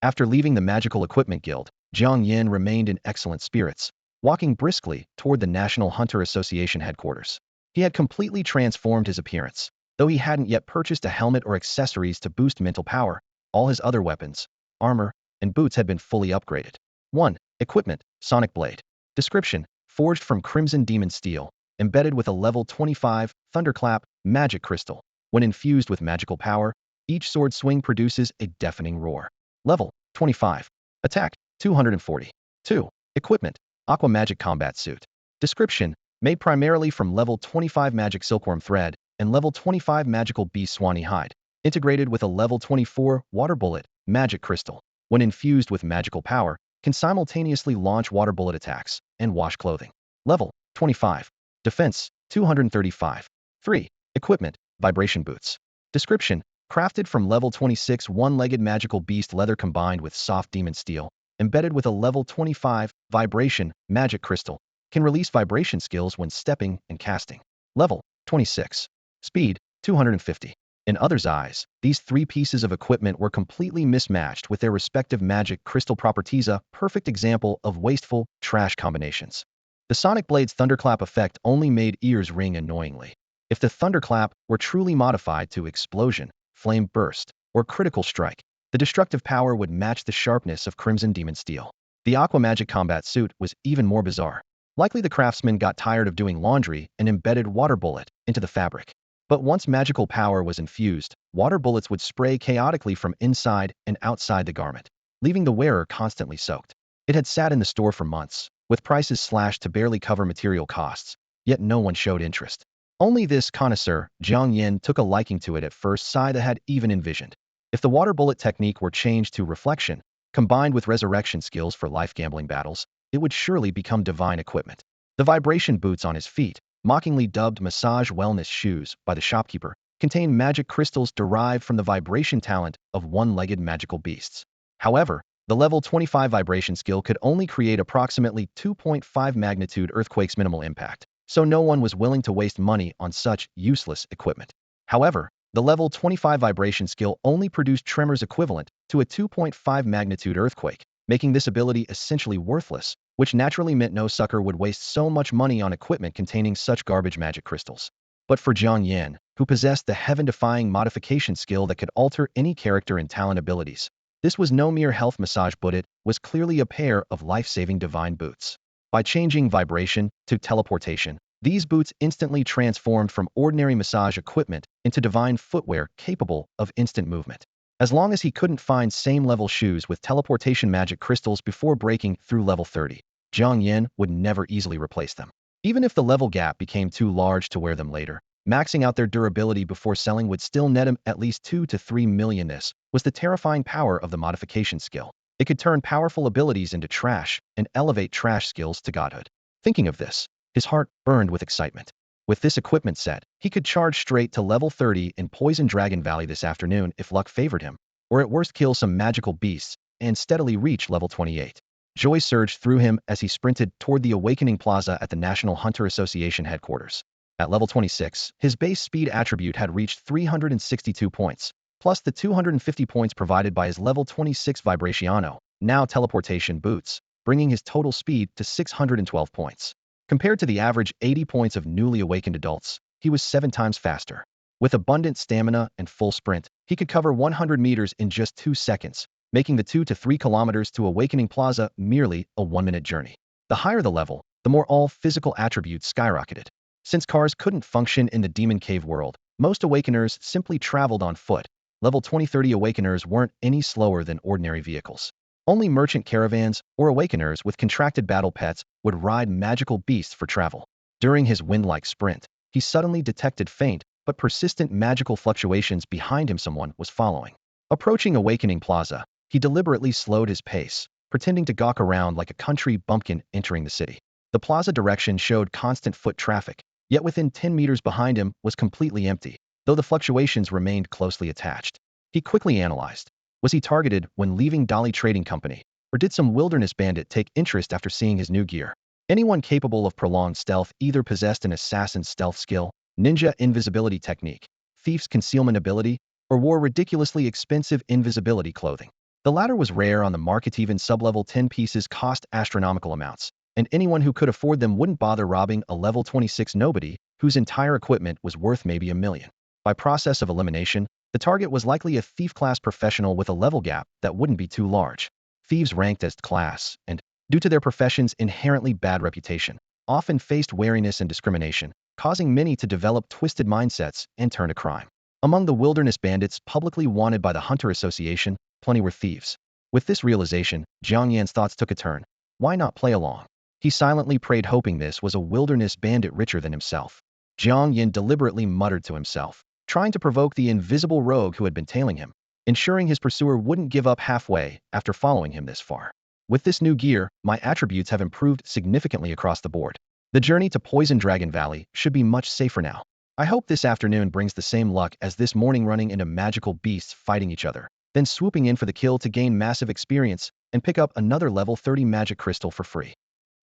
After leaving the Magical Equipment Guild, Jiang Yan remained in excellent spirits, walking briskly toward the National Hunter Association headquarters. He had completely transformed his appearance. Though he hadn't yet purchased a helmet or accessories to boost mental power, all his other weapons, armor, and boots had been fully upgraded. 1. Equipment, Sonic Blade. Description, forged from Crimson Demon Steel, embedded with a level 25, Thunderclap, magic crystal. When infused with magical power, each sword swing produces a deafening roar. Level 25. Attack 240. 2. Equipment, Aqua Magic Combat Suit. Description, made primarily from level 25 magic silkworm thread and level 25 magical beast swanee hide, integrated with a level 24 water bullet magic crystal. When infused with magical power, can simultaneously launch water bullet attacks and wash clothing. Level 25. Defense 235. 3. Equipment, Vibration Boots. Description, crafted from level 26 one-legged magical beast leather combined with soft demon steel, embedded with a level 25 vibration magic crystal, can release vibration skills when stepping and casting. Level 26. Speed 250. In others' eyes, these three pieces of equipment were completely mismatched with their respective magic crystal properties, a perfect example of wasteful, trash combinations. The Sonic Blade's Thunderclap effect only made ears ring annoyingly. If the Thunderclap were truly modified to Explosion, Flame Burst, or Critical Strike, the destructive power would match the sharpness of Crimson Demon Steel. The Aqua Magic Combat Suit was even more bizarre. Likely the craftsman got tired of doing laundry and embedded water bullet into the fabric. But once magical power was infused, water bullets would spray chaotically from inside and outside the garment, leaving the wearer constantly soaked. It had sat in the store for months, with prices slashed to barely cover material costs, yet no one showed interest. Only this connoisseur, Jiang Yan, took a liking to it at first sight. Had even envisioned. If the water bullet technique were changed to reflection, combined with resurrection skills for life gambling battles, it would surely become divine equipment. The vibration boots on his feet, mockingly dubbed massage wellness shoes by the shopkeeper, contain magic crystals derived from the vibration talent of one-legged magical beasts. However, the level 25 vibration skill could only create approximately 2.5 magnitude earthquakes minimal impact, so no one was willing to waste money on such useless equipment. However, the level 25 vibration skill only produced tremors equivalent to a 2.5 magnitude earthquake, making this ability essentially worthless, which naturally meant no sucker would waste so much money on equipment containing such garbage magic crystals. But for Jiang Yan, who possessed the heaven-defying modification skill that could alter any character and talent abilities, this was no mere health massage but it was clearly a pair of life-saving divine boots. By changing vibration to teleportation, these boots instantly transformed from ordinary massage equipment into divine footwear capable of instant movement. As long as he couldn't find same-level shoes with teleportation magic crystals before breaking through level 30, Jiang Yan would never easily replace them. Even if the level gap became too large to wear them later, maxing out their durability before selling would still net him at least 2 to 3 million. This was the terrifying power of the modification skill. It could turn powerful abilities into trash and elevate trash skills to godhood. Thinking of this, his heart burned with excitement. With this equipment set, he could charge straight to level 30 in Poison Dragon Valley this afternoon if luck favored him, or at worst kill some magical beasts and steadily reach level 28. Joy surged through him as he sprinted toward the Awakening Plaza at the National Hunter Association headquarters. At level 26, his base speed attribute had reached 362 points, plus the 250 points provided by his level 26 Vibraciano, now Teleportation boots, bringing his total speed to 612 points. Compared to the average 80 points of newly awakened adults, he was 7 times faster. With abundant stamina and full sprint, he could cover 100 meters in just 2 seconds, making the 2 to 3 kilometers to Awakening Plaza merely a 1-minute journey. The higher the level, the more all physical attributes skyrocketed. Since cars couldn't function in the Demon Cave world, most Awakeners simply traveled on foot. Level 20-30 Awakeners weren't any slower than ordinary vehicles. Only merchant caravans or Awakeners with contracted battle pets would ride magical beasts for travel. During his wind-like sprint, he suddenly detected faint but persistent magical fluctuations behind him. Someone was following. Approaching Awakening Plaza, he deliberately slowed his pace, pretending to gawk around like a country bumpkin entering the city. The plaza direction showed constant foot traffic, yet within 10 meters behind him was completely empty, though the fluctuations remained closely attached. He quickly analyzed. Was he targeted when leaving Dolly Trading Company, or did some wilderness bandit take interest after seeing his new gear? Anyone capable of prolonged stealth either possessed an assassin's stealth skill, ninja invisibility technique, thief's concealment ability, or wore ridiculously expensive invisibility clothing. The latter was rare on the market. Even sub-level 10 pieces cost astronomical amounts, and anyone who could afford them wouldn't bother robbing a level 26 nobody whose entire equipment was worth maybe $1 million. By process of elimination, the target was likely a thief-class professional with a level gap that wouldn't be too large. Thieves ranked as class, and, due to their profession's inherently bad reputation, often faced wariness and discrimination, causing many to develop twisted mindsets and turn to crime. Among the wilderness bandits publicly wanted by the Hunter Association, plenty were thieves. With this realization, Jiang Yan's thoughts took a turn. Why not play along? He silently prayed, hoping this was a wilderness bandit richer than himself. Jiang Yan deliberately muttered to himself, trying to provoke the invisible rogue who had been tailing him, ensuring his pursuer wouldn't give up halfway after following him this far. With this new gear, my attributes have improved significantly across the board. The journey to Poison Dragon Valley should be much safer now. I hope this afternoon brings the same luck as this morning, running into magical beasts fighting each other, then swooping in for the kill to gain massive experience and pick up another level 30 magic crystal for free.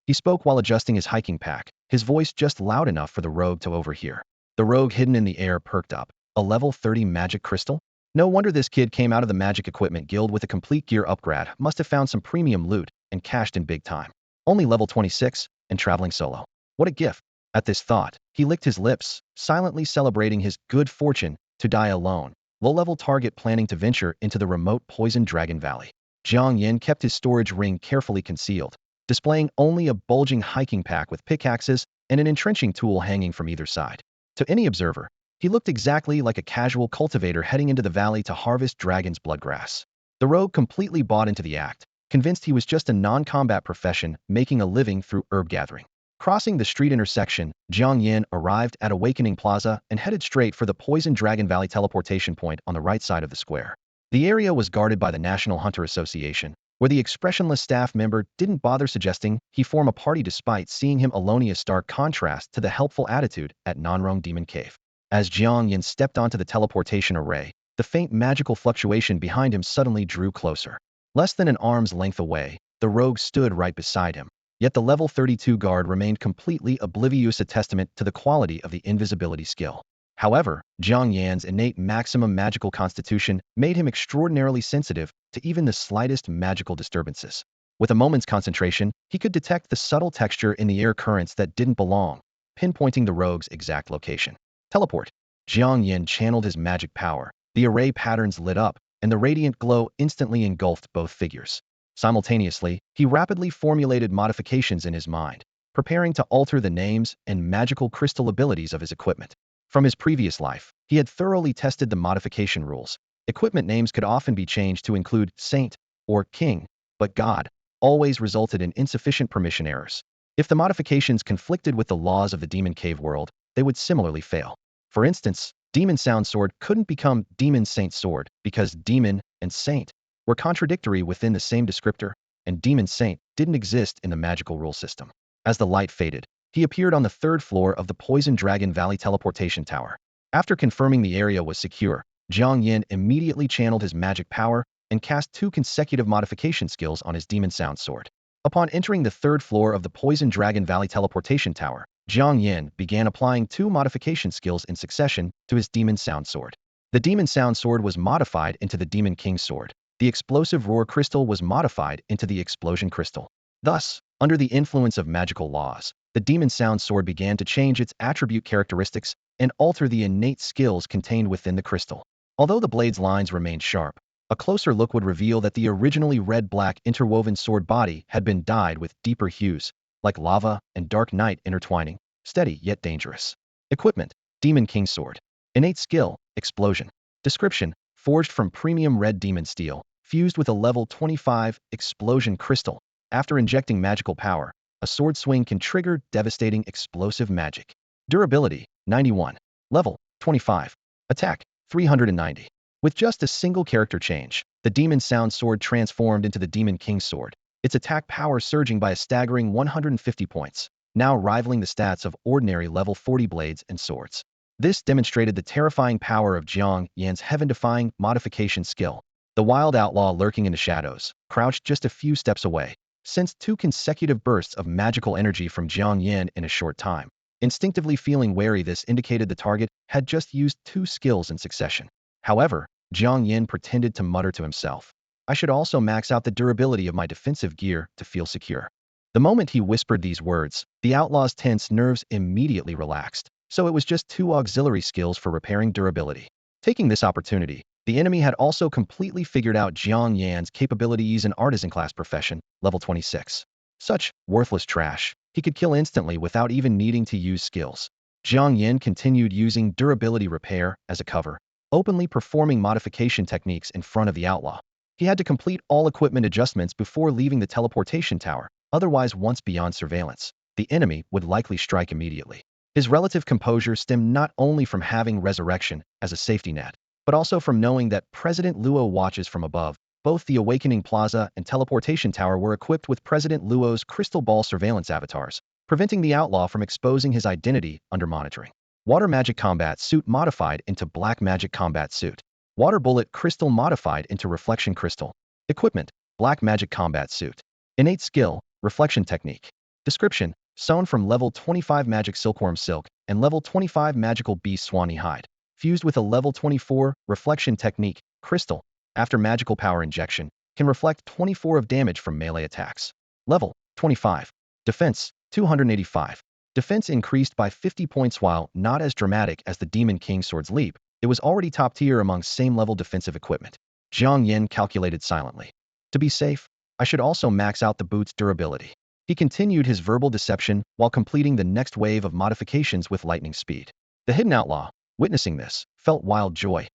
He spoke while adjusting his hiking pack, his voice just loud enough for the rogue to overhear. The rogue hidden in the air perked up. A level 30 magic crystal? No wonder this kid came out of the Magic Equipment Guild with a complete gear upgrade. Must have found some premium loot and cashed in big time. Only level 26 and traveling solo. What a gift. At this thought, he licked his lips, silently celebrating his good fortune to die alone. Low-level target planning to venture into the remote Poison Dragon Valley. Jiang Yan kept his storage ring carefully concealed, displaying only a bulging hiking pack with pickaxes and an entrenching tool hanging from either side. To any observer, he looked exactly like a casual cultivator heading into the valley to harvest dragon's bloodgrass. The rogue completely bought into the act, convinced he was just a non-combat profession making a living through herb gathering. Crossing the street intersection, Jiang Yan arrived at Awakening Plaza and headed straight for the Poison Dragon Valley teleportation point on the right side of the square. The area was guarded by the National Hunter Association, where the expressionless staff member didn't bother suggesting he form a party despite seeing him alone, a stark contrast to the helpful attitude at Nanrong Demon Cave. As Jiang Yan stepped onto the teleportation array, the faint magical fluctuation behind him suddenly drew closer. Less than an arm's length away, the rogue stood right beside him. Yet the level 32 guard remained completely oblivious, a testament to the quality of the invisibility skill. However, Jiang Yan's innate maximum magical constitution made him extraordinarily sensitive to even the slightest magical disturbances. With a moment's concentration, he could detect the subtle texture in the air currents that didn't belong, pinpointing the rogue's exact location. Teleport. Jiang Yan channeled his magic power. The array patterns lit up, and the radiant glow instantly engulfed both figures. Simultaneously, he rapidly formulated modifications in his mind, preparing to alter the names and magical crystal abilities of his equipment. From his previous life, he had thoroughly tested the modification rules. Equipment names could often be changed to include Saint or King, but God always resulted in insufficient permission errors. If the modifications conflicted with the laws of the Demon Cave world, they would similarly fail. For instance, Demon Sound Sword couldn't become Demon Saint Sword because Demon and Saint were contradictory within the same descriptor, and Demon Saint didn't exist in the magical rule system. As the light faded, he appeared on the third floor of the Poison Dragon Valley teleportation tower. After confirming the area was secure, Jiang Yan immediately channeled his magic power and cast 2 consecutive modification skills on his Demon Sound Sword. Upon entering the third floor of the Poison Dragon Valley teleportation tower, Jiang Yan began applying 2 modification skills in succession to his Demon Sound Sword. The Demon Sound Sword was modified into the Demon King Sword. The Explosive Roar Crystal was modified into the Explosion Crystal. Thus, under the influence of magical laws, the Demon Sound Sword began to change its attribute characteristics and alter the innate skills contained within the crystal. Although the blade's lines remained sharp, a closer look would reveal that the originally red-black interwoven sword body had been dyed with deeper hues, like lava and dark night intertwining, steady yet dangerous. Equipment: Demon King Sword. Innate skill: Explosion. Description: forged from premium red demon steel, fused with a level 25 explosion crystal. After injecting magical power, a sword swing can trigger devastating explosive magic. Durability: 91. Level: 25. Attack: 390. With just a single character change, the Demon Sound Sword transformed into the Demon King Sword, its attack power surging by a staggering 150 points, now rivaling the stats of ordinary level 40 blades and swords. This demonstrated the terrifying power of Jiang Yan's heaven-defying modification skill. The wild outlaw lurking in the shadows, crouched just a few steps away, sensed 2 consecutive bursts of magical energy from Jiang Yan in a short time. Instinctively feeling wary, this indicated the target had just used 2 skills in succession. However, Jiang Yan pretended to mutter to himself. I should also max out the durability of my defensive gear to feel secure. The moment he whispered these words, the outlaw's tense nerves immediately relaxed, so it was just 2 auxiliary skills for repairing durability. Taking this opportunity, the enemy had also completely figured out Jiang Yan's capabilities in artisan class profession, level 26. Such worthless trash, he could kill instantly without even needing to use skills. Jiang Yan continued using durability repair as a cover, openly performing modification techniques in front of the outlaw. He had to complete all equipment adjustments before leaving the teleportation tower, otherwise once beyond surveillance, the enemy would likely strike immediately. His relative composure stemmed not only from having resurrection as a safety net, but also from knowing that President Luo watches from above. Both the Awakening Plaza and Teleportation Tower were equipped with President Luo's crystal ball surveillance avatars, preventing the outlaw from exposing his identity under monitoring. Water Magic Combat Suit modified into Black Magic Combat Suit. Water Bullet Crystal modified into Reflection Crystal. Equipment: Black Magic Combat Suit. Innate skill: Reflection Technique. Description: sewn from level 25 Magic Silkworm Silk and level 25 Magical Beast Swanee Hide, fused with a level 24 Reflection Technique Crystal. After magical power injection, can reflect 24 of damage from melee attacks. Level 25. Defense 285. Defense increased by 50 points. While not as dramatic as the Demon King Sword's leap, it was already top tier among same level defensive equipment. Jiang Yan calculated silently. To be safe, I should also max out the boot's durability. He continued his verbal deception while completing the next wave of modifications with lightning speed. The hidden outlaw, witnessing this, felt wild joy.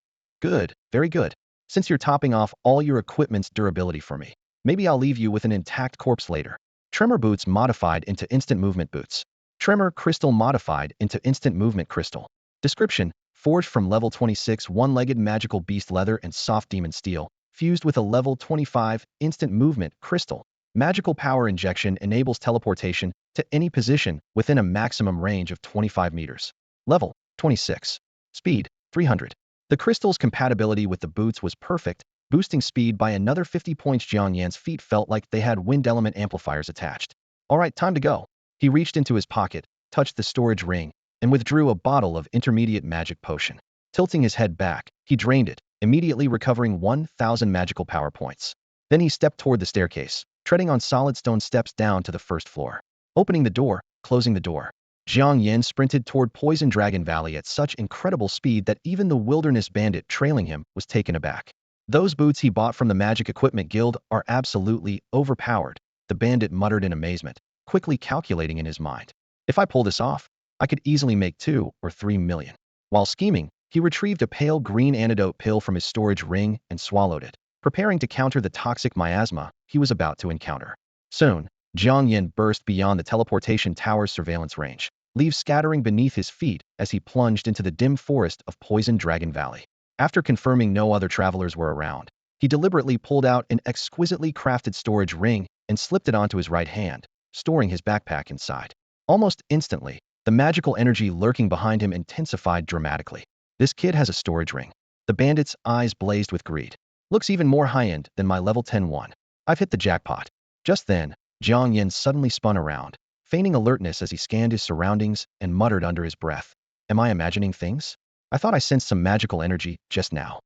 Good, very good. Since you're topping off all your equipment's durability for me, maybe I'll leave you with an intact corpse later. Tremor Boots modified into Instant Movement Boots. Tremor Crystal modified into Instant Movement Crystal. Description: forged from level 26 one-legged magical beast leather and soft demon steel, fused with a level 25 Instant Movement Crystal. Magical power injection enables teleportation to any position within a maximum range of 25 meters. Level 26. Speed 300. The crystal's compatibility with the boots was perfect, boosting speed by another 50 points. Jiang Yan's feet felt like they had wind element amplifiers attached. Alright, time to go. He reached into his pocket, touched the storage ring, and withdrew a bottle of intermediate magic potion. Tilting his head back, he drained it, immediately recovering 1,000 magical power points. Then he stepped toward the staircase, treading on solid stone steps down to the first floor. Opening the door, closing the door. Jiang Yan sprinted toward Poison Dragon Valley at such incredible speed that even the wilderness bandit trailing him was taken aback. Those boots he bought from the Magic Equipment Guild are absolutely overpowered, the bandit muttered in amazement, quickly calculating in his mind. If I pull this off, I could easily make 2 or 3 million. While scheming, he retrieved a pale green antidote pill from his storage ring and swallowed it, preparing to counter the toxic miasma he was about to encounter. Soon, Jiang Yan burst beyond the teleportation tower's surveillance range, leaves scattering beneath his feet as he plunged into the dim forest of Poison Dragon Valley. After confirming no other travelers were around, he deliberately pulled out an exquisitely crafted storage ring and slipped it onto his right hand, storing his backpack inside. Almost instantly, the magical energy lurking behind him intensified dramatically. This kid has a storage ring. The bandit's eyes blazed with greed. Looks even more high-end than my level 10 one. I've hit the jackpot. Just then, Jiang Yan suddenly spun around, feigning alertness as he scanned his surroundings and muttered under his breath. Am I imagining things? I thought I sensed some magical energy just now.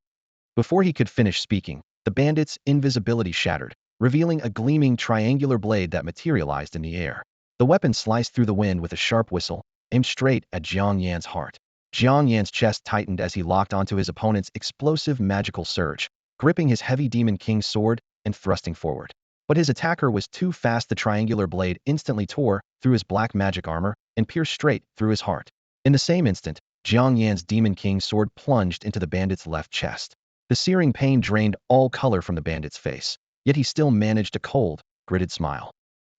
Before he could finish speaking, the bandit's invisibility shattered, revealing a gleaming triangular blade that materialized in the air. The weapon sliced through the wind with a sharp whistle, aimed straight at Jiang Yan's heart. Jiang Yan's chest tightened as he locked onto his opponent's explosive magical surge, gripping his heavy Demon King sword and thrusting forward. But his attacker was too fast. The triangular blade instantly tore through his black magic armor and pierced straight through his heart. In the same instant, Jiang Yan's Demon King sword plunged into the bandit's left chest. The searing pain drained all color from the bandit's face, yet he still managed a cold, gritted smile.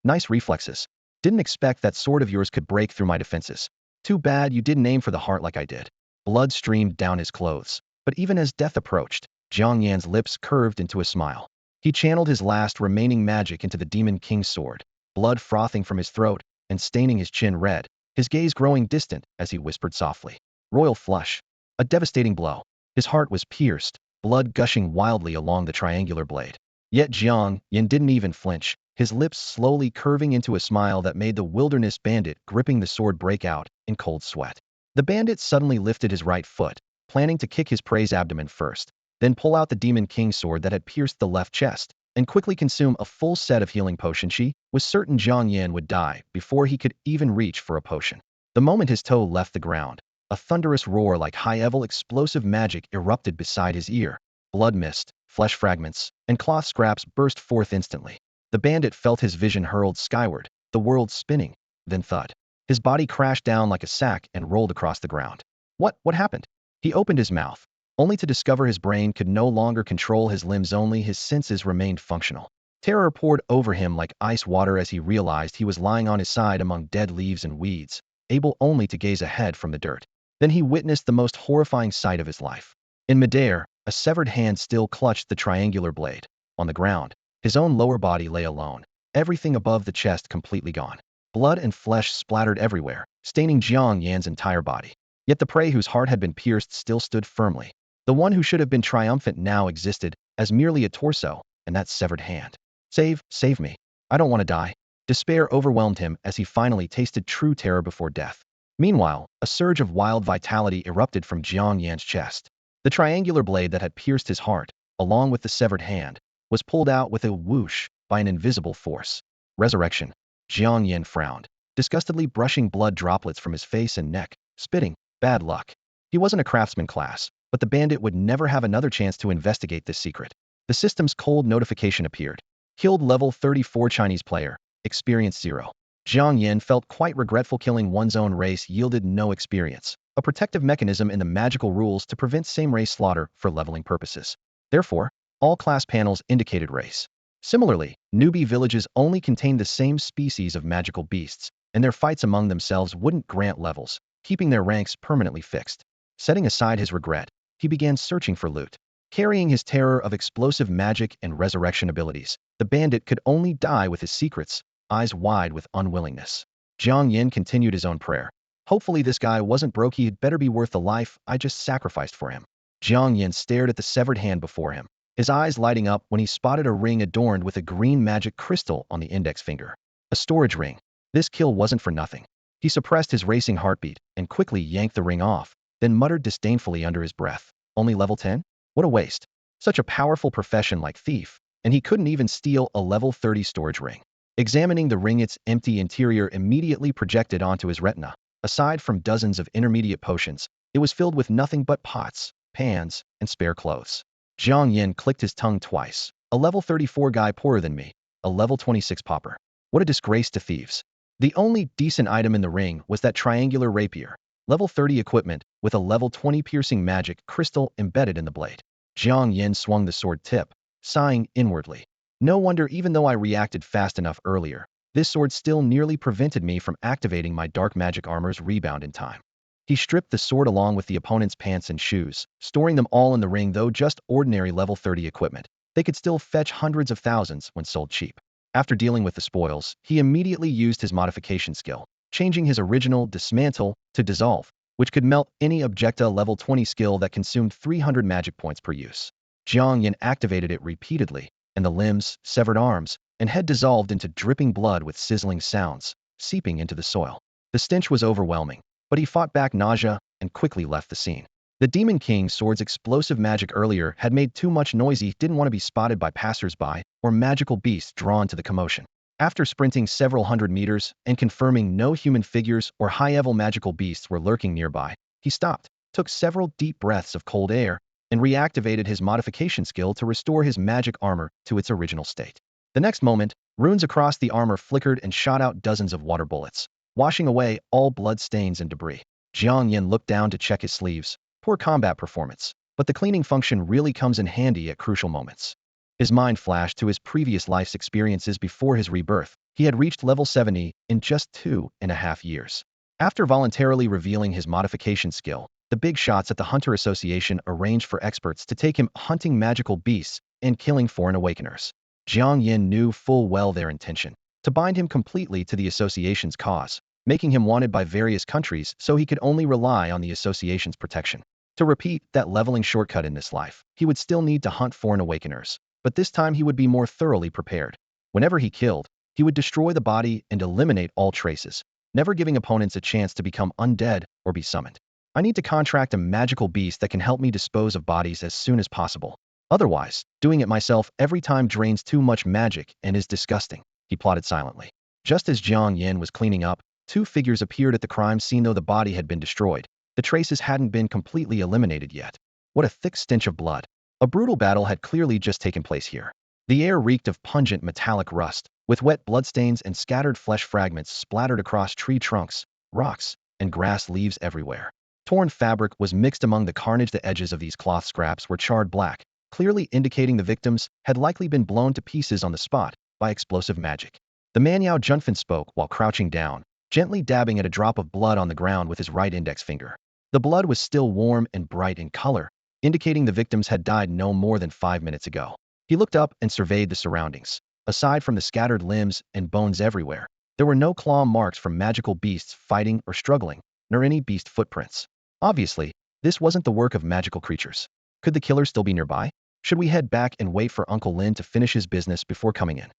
Nice reflexes. Didn't expect that sword of yours could break through my defenses. Too bad you didn't aim for the heart like I did. Blood streamed down his clothes, but even as death approached, Jiang Yan's lips curved into a smile. He channeled his last remaining magic into the Demon King's sword, blood frothing from his throat and staining his chin red, his gaze growing distant as he whispered softly. Royal flush. A devastating blow. His heart was pierced, blood gushing wildly along the triangular blade. Yet Jiang Yan didn't even flinch, his lips slowly curving into a smile that made the wilderness bandit gripping the sword break out in cold sweat. The bandit suddenly lifted his right foot, planning to kick his prey's abdomen first, then pull out the Demon King sword that had pierced the left chest, and quickly consume a full set of healing potions. She was certain Jiang Yan would die before he could even reach for a potion. The moment his toe left the ground, a thunderous roar like high-level explosive magic erupted beside his ear. Blood mist, flesh fragments, and cloth scraps burst forth instantly. The bandit felt his vision hurled skyward, the world spinning, then thud. His body crashed down like a sack and rolled across the ground. What happened? He opened his mouth, only to discover his brain could no longer control his limbs, only his senses remained functional. Terror poured over him like ice water as he realized he was lying on his side among dead leaves and weeds, able only to gaze ahead from the dirt. Then he witnessed the most horrifying sight of his life. In midair, a severed hand still clutched the triangular blade. On the ground, his own lower body lay alone, everything above the chest completely gone. Blood and flesh splattered everywhere, staining Jiang Yan's entire body. Yet the prey whose heart had been pierced still stood firmly. The one who should have been triumphant now existed as merely a torso, and that severed hand. Save me. I don't want to die. Despair overwhelmed him as he finally tasted true terror before death. Meanwhile, a surge of wild vitality erupted from Jiang Yan's chest. The triangular blade that had pierced his heart, along with the severed hand, was pulled out with a whoosh by an invisible force. Resurrection. Jiang Yan frowned, disgustedly brushing blood droplets from his face and neck, spitting. Bad luck. He wasn't a craftsman class, but the bandit would never have another chance to investigate this secret. The system's cold notification appeared. Killed level 34 Chinese player. Experience 0. Jiang Yan felt quite regretful. Killing one's own race yielded no experience, a protective mechanism in the magical rules to prevent same-race slaughter for leveling purposes. Therefore, all class panels indicated race. Similarly, newbie villages only contained the same species of magical beasts, and their fights among themselves wouldn't grant levels, keeping their ranks permanently fixed. Setting aside his regret, he began searching for loot. Carrying his terror of explosive magic and resurrection abilities, the bandit could only die with his secrets, eyes wide with unwillingness. Jiang Yan continued his own prayer. Hopefully this guy wasn't broke. He'd better be worth the life I just sacrificed for him. Jiang Yan stared at the severed hand before him, his eyes lighting up when he spotted a ring adorned with a green magic crystal on the index finger. A storage ring. This kill wasn't for nothing. He suppressed his racing heartbeat and quickly yanked the ring off, then muttered disdainfully under his breath. Only level 10? What a waste. Such a powerful profession like thief, and he couldn't even steal a level 30 storage ring. Examining the ring, its empty interior immediately projected onto his retina. Aside from dozens of intermediate potions, it was filled with nothing but pots, pans, and spare clothes. Jiang Yan clicked his tongue twice. A level 34 guy poorer than me. A level 26 pauper. What a disgrace to thieves. The only decent item in the ring was that triangular rapier. Level 30 equipment, with a level 20 piercing magic crystal embedded in the blade. Jiang Yan swung the sword tip, sighing inwardly. No wonder, even though I reacted fast enough earlier, this sword still nearly prevented me from activating my dark magic armor's rebound in time. He stripped the sword along with the opponent's pants and shoes, storing them all in the ring. Though just ordinary level 30 equipment, they could still fetch hundreds of thousands when sold cheap. After dealing with the spoils, he immediately used his modification skill, changing his original dismantle to dissolve, which could melt any objecta level 20 skill that consumed 300 magic points per use. Jiang Yan activated it repeatedly, and the limbs, severed arms, and head dissolved into dripping blood with sizzling sounds, seeping into the soil. The stench was overwhelming, but he fought back nausea and quickly left the scene. The Demon King's sword's explosive magic earlier had made too much noise. He didn't want to be spotted by passers-by or magical beasts drawn to the commotion. After sprinting several hundred meters and confirming no human figures or high-level magical beasts were lurking nearby, he stopped, took several deep breaths of cold air, and reactivated his modification skill to restore his magic armor to its original state. The next moment, runes across the armor flickered and shot out dozens of water bullets, washing away all blood stains and debris. Jiang Yan looked down to check his sleeves. Poor combat performance, but the cleaning function really comes in handy at crucial moments. His mind flashed to his previous life's experiences before his rebirth. He had reached level 70 in just 2.5 years. After voluntarily revealing his modification skill, the big shots at the Hunter Association arranged for experts to take him hunting magical beasts and killing foreign awakeners. Jiang Yan knew full well their intention, to bind him completely to the association's cause, making him wanted by various countries so he could only rely on the association's protection. To repeat that leveling shortcut in this life, he would still need to hunt foreign awakeners, but this time he would be more thoroughly prepared. Whenever he killed, he would destroy the body and eliminate all traces, never giving opponents a chance to become undead or be summoned. I need to contract a magical beast that can help me dispose of bodies as soon as possible. Otherwise, doing it myself every time drains too much magic and is disgusting, he plotted silently. Just as Jiang Yan was cleaning up, two figures appeared at the crime scene though the body had been destroyed. The traces hadn't been completely eliminated yet. What a thick stench of blood. A brutal battle had clearly just taken place here. The air reeked of pungent metallic rust, with wet bloodstains and scattered flesh fragments splattered across tree trunks, rocks, and grass leaves everywhere. Torn fabric was mixed among the carnage. The edges of these cloth scraps were charred black, clearly indicating the victims had likely been blown to pieces on the spot by explosive magic. The man Yao Junfen spoke while crouching down, gently dabbing at a drop of blood on the ground with his right index finger. The blood was still warm and bright in color, indicating the victims had died no more than 5 minutes ago. He looked up and surveyed the surroundings. Aside from the scattered limbs and bones everywhere, there were no claw marks from magical beasts fighting or struggling, nor any beast footprints. Obviously, this wasn't the work of magical creatures. Could the killer still be nearby? Should we head back and wait for Uncle Lin to finish his business before coming in?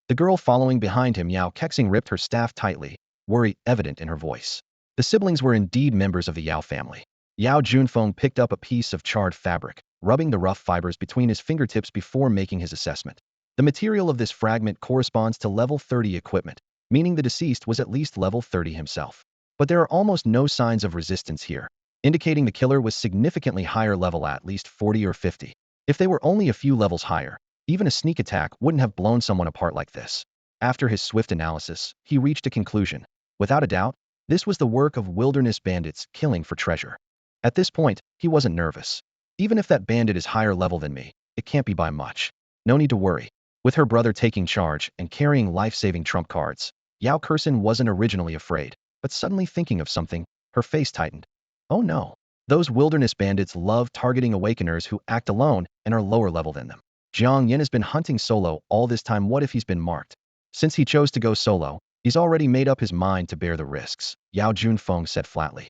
The girl following behind him, Yao Kexing, ripped her staff tightly, worry evident in her voice. The siblings were indeed members of the Yao family. Yao Junfeng picked up a piece of charred fabric, rubbing the rough fibers between his fingertips before making his assessment. The material of this fragment corresponds to level 30 equipment, meaning the deceased was at least level 30 himself. But there are almost no signs of resistance here, indicating the killer was significantly higher level, at least 40 or 50. If they were only a few levels higher, even a sneak attack wouldn't have blown someone apart like this. After his swift analysis, he reached a conclusion. Without a doubt, this was the work of wilderness bandits killing for treasure. At this point, he wasn't nervous. Even if that bandit is higher level than me, it can't be by much. No need to worry. With her brother taking charge and carrying life-saving trump cards, Yao Kersen wasn't originally afraid, but suddenly thinking of something, her face tightened. Oh no. Those wilderness bandits love targeting awakeners who act alone and are lower level than them. Jiang Yan has been hunting solo all this time. What if he's been marked? Since he chose to go solo, he's already made up his mind to bear the risks, Yao Junfeng said flatly.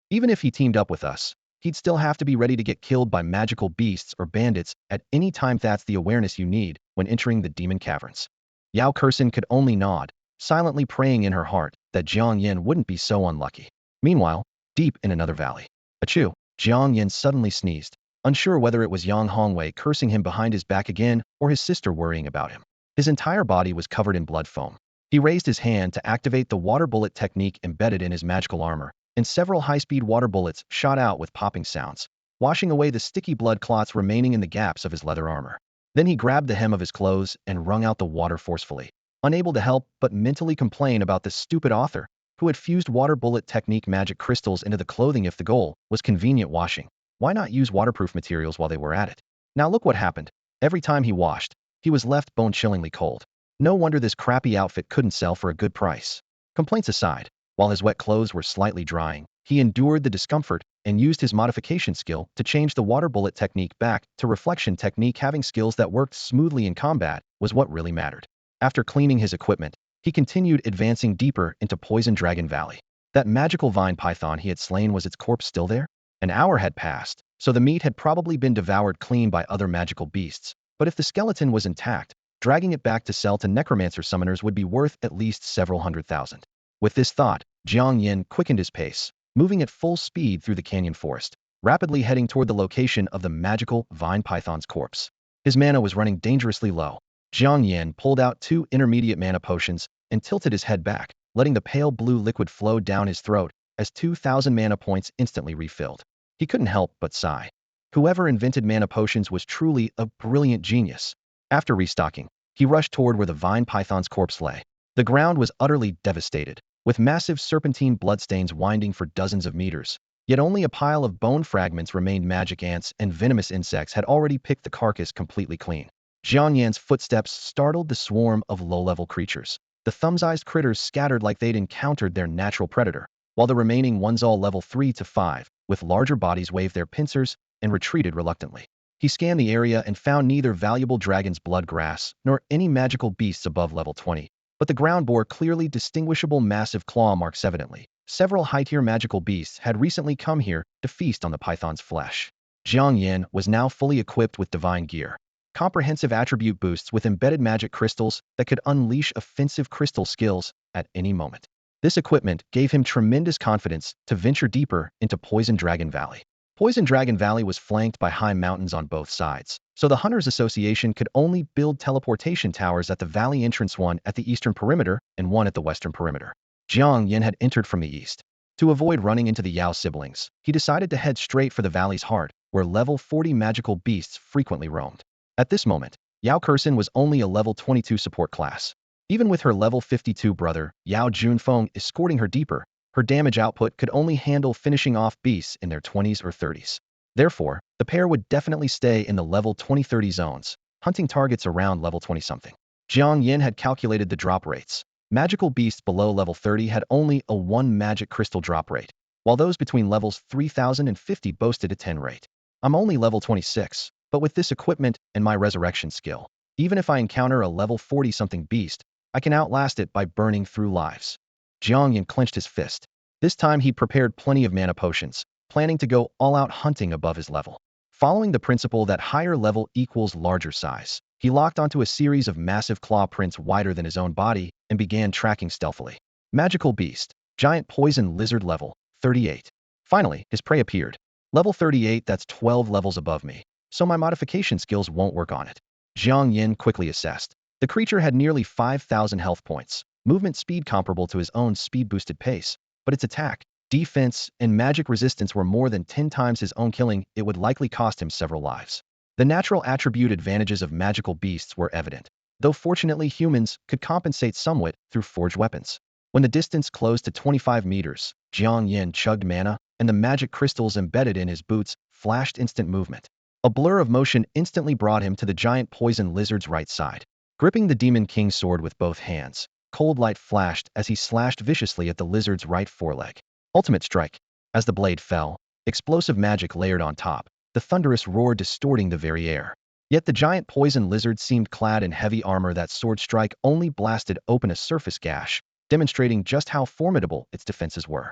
Even if he teamed up with us, he'd still have to be ready to get killed by magical beasts or bandits at any time. That's the awareness you need when entering the demon caverns. Yao Kersen could only nod, silently praying in her heart that Jiang Yan wouldn't be so unlucky. Meanwhile, deep in another valley. Achoo! Jiang Yan suddenly sneezed, unsure whether it was Yang Hongwei cursing him behind his back again or his sister worrying about him. His entire body was covered in blood foam. He raised his hand to activate the water bullet technique embedded in his magical armor, and several high-speed water bullets shot out with popping sounds, washing away the sticky blood clots remaining in the gaps of his leather armor. Then he grabbed the hem of his clothes and wrung out the water forcefully, unable to help but mentally complain about the stupid author who had fused water bullet technique magic crystals into the clothing. If the goal was convenient washing, why not use waterproof materials while they were at it? Now look what happened. Every time he washed, he was left bone-chillingly cold. No wonder this crappy outfit couldn't sell for a good price. Complaints aside, while his wet clothes were slightly drying, he endured the discomfort and used his modification skill to change the water bullet technique back to reflection technique. Having skills that worked smoothly in combat was what really mattered. After cleaning his equipment, he continued advancing deeper into Poison Dragon Valley. That magical vine python he had slain, was its corpse still there? An hour had passed, so the meat had probably been devoured clean by other magical beasts. But if the skeleton was intact, dragging it back to sell to necromancer summoners would be worth at least several 100,000. With this thought, Jiang Yan quickened his pace, moving at full speed through the canyon forest, rapidly heading toward the location of the magical vine python's corpse. His mana was running dangerously low. Jiang Yan pulled out 2 intermediate mana potions and tilted his head back, letting the pale blue liquid flow down his throat as 2,000 mana points instantly refilled. He couldn't help but sigh. Whoever invented mana potions was truly a brilliant genius. After restocking, he rushed toward where the vine python's corpse lay. The ground was utterly devastated, with massive serpentine bloodstains winding for dozens of meters. Yet only a pile of bone fragments remained. Magic ants and venomous insects had already picked the carcass completely clean. Jiang Yan's footsteps startled the swarm of low-level creatures. The thumb-sized critters scattered like they'd encountered their natural predator, while the remaining ones, all level 3 to 5, with larger bodies, waved their pincers and retreated reluctantly. He scanned the area and found neither valuable dragon's blood grass nor any magical beasts above level 20, but the ground bore clearly distinguishable massive claw marks. Evidently, several high-tier magical beasts had recently come here to feast on the python's flesh. Jiang Yan was now fully equipped with divine gear, comprehensive attribute boosts with embedded magic crystals that could unleash offensive crystal skills at any moment. This equipment gave him tremendous confidence to venture deeper into Poison Dragon Valley. Poison Dragon Valley was flanked by high mountains on both sides, so the Hunters Association could only build teleportation towers at the valley entrance, one at the eastern perimeter and one at the western perimeter. Jiang Yan had entered from the east. To avoid running into the Yao siblings, he decided to head straight for the valley's heart, where level 40 magical beasts frequently roamed. At this moment, Yao Kursin was only a level 22 support class. Even with her level 52 brother, Yao Junfeng, escorting her deeper, her damage output could only handle finishing off beasts in their 20s or 30s. Therefore, the pair would definitely stay in the level 20-30 zones, hunting targets around level 20-something. Jiang Yan had calculated the drop rates. Magical beasts below level 30 had only a 1 magic crystal drop rate, while those between levels 3000 and 50 boasted a 10 rate. I'm only level 26, but with this equipment and my resurrection skill, even if I encounter a level 40-something beast, I can outlast it by burning through lives. Jiang Yan clenched his fist. This time he prepared plenty of mana potions, planning to go all-out hunting above his level. Following the principle that higher level equals larger size, he locked onto a series of massive claw prints wider than his own body and began tracking stealthily. Magical beast, giant poison lizard level 38. Finally, his prey appeared. Level 38, that's 12 levels above me, so my modification skills won't work on it. Jiang Yan quickly assessed. The creature had nearly 5,000 health points, movement speed comparable to his own speed-boosted pace, but its attack, defense, and magic resistance were more than 10 times his own, killing it would likely cost him several lives. The natural attribute advantages of magical beasts were evident, though fortunately humans could compensate somewhat through forged weapons. When the distance closed to 25 meters, Jiang Yan chugged mana, and the magic crystals embedded in his boots flashed instant movement. A blur of motion instantly brought him to the giant poison lizard's right side. Gripping the Demon King's sword with both hands, cold light flashed as he slashed viciously at the lizard's right foreleg. Ultimate strike. As the blade fell, explosive magic layered on top, the thunderous roar distorting the very air. Yet the giant poison lizard seemed clad in heavy armor. That sword strike only blasted open a surface gash, demonstrating just how formidable its defenses were.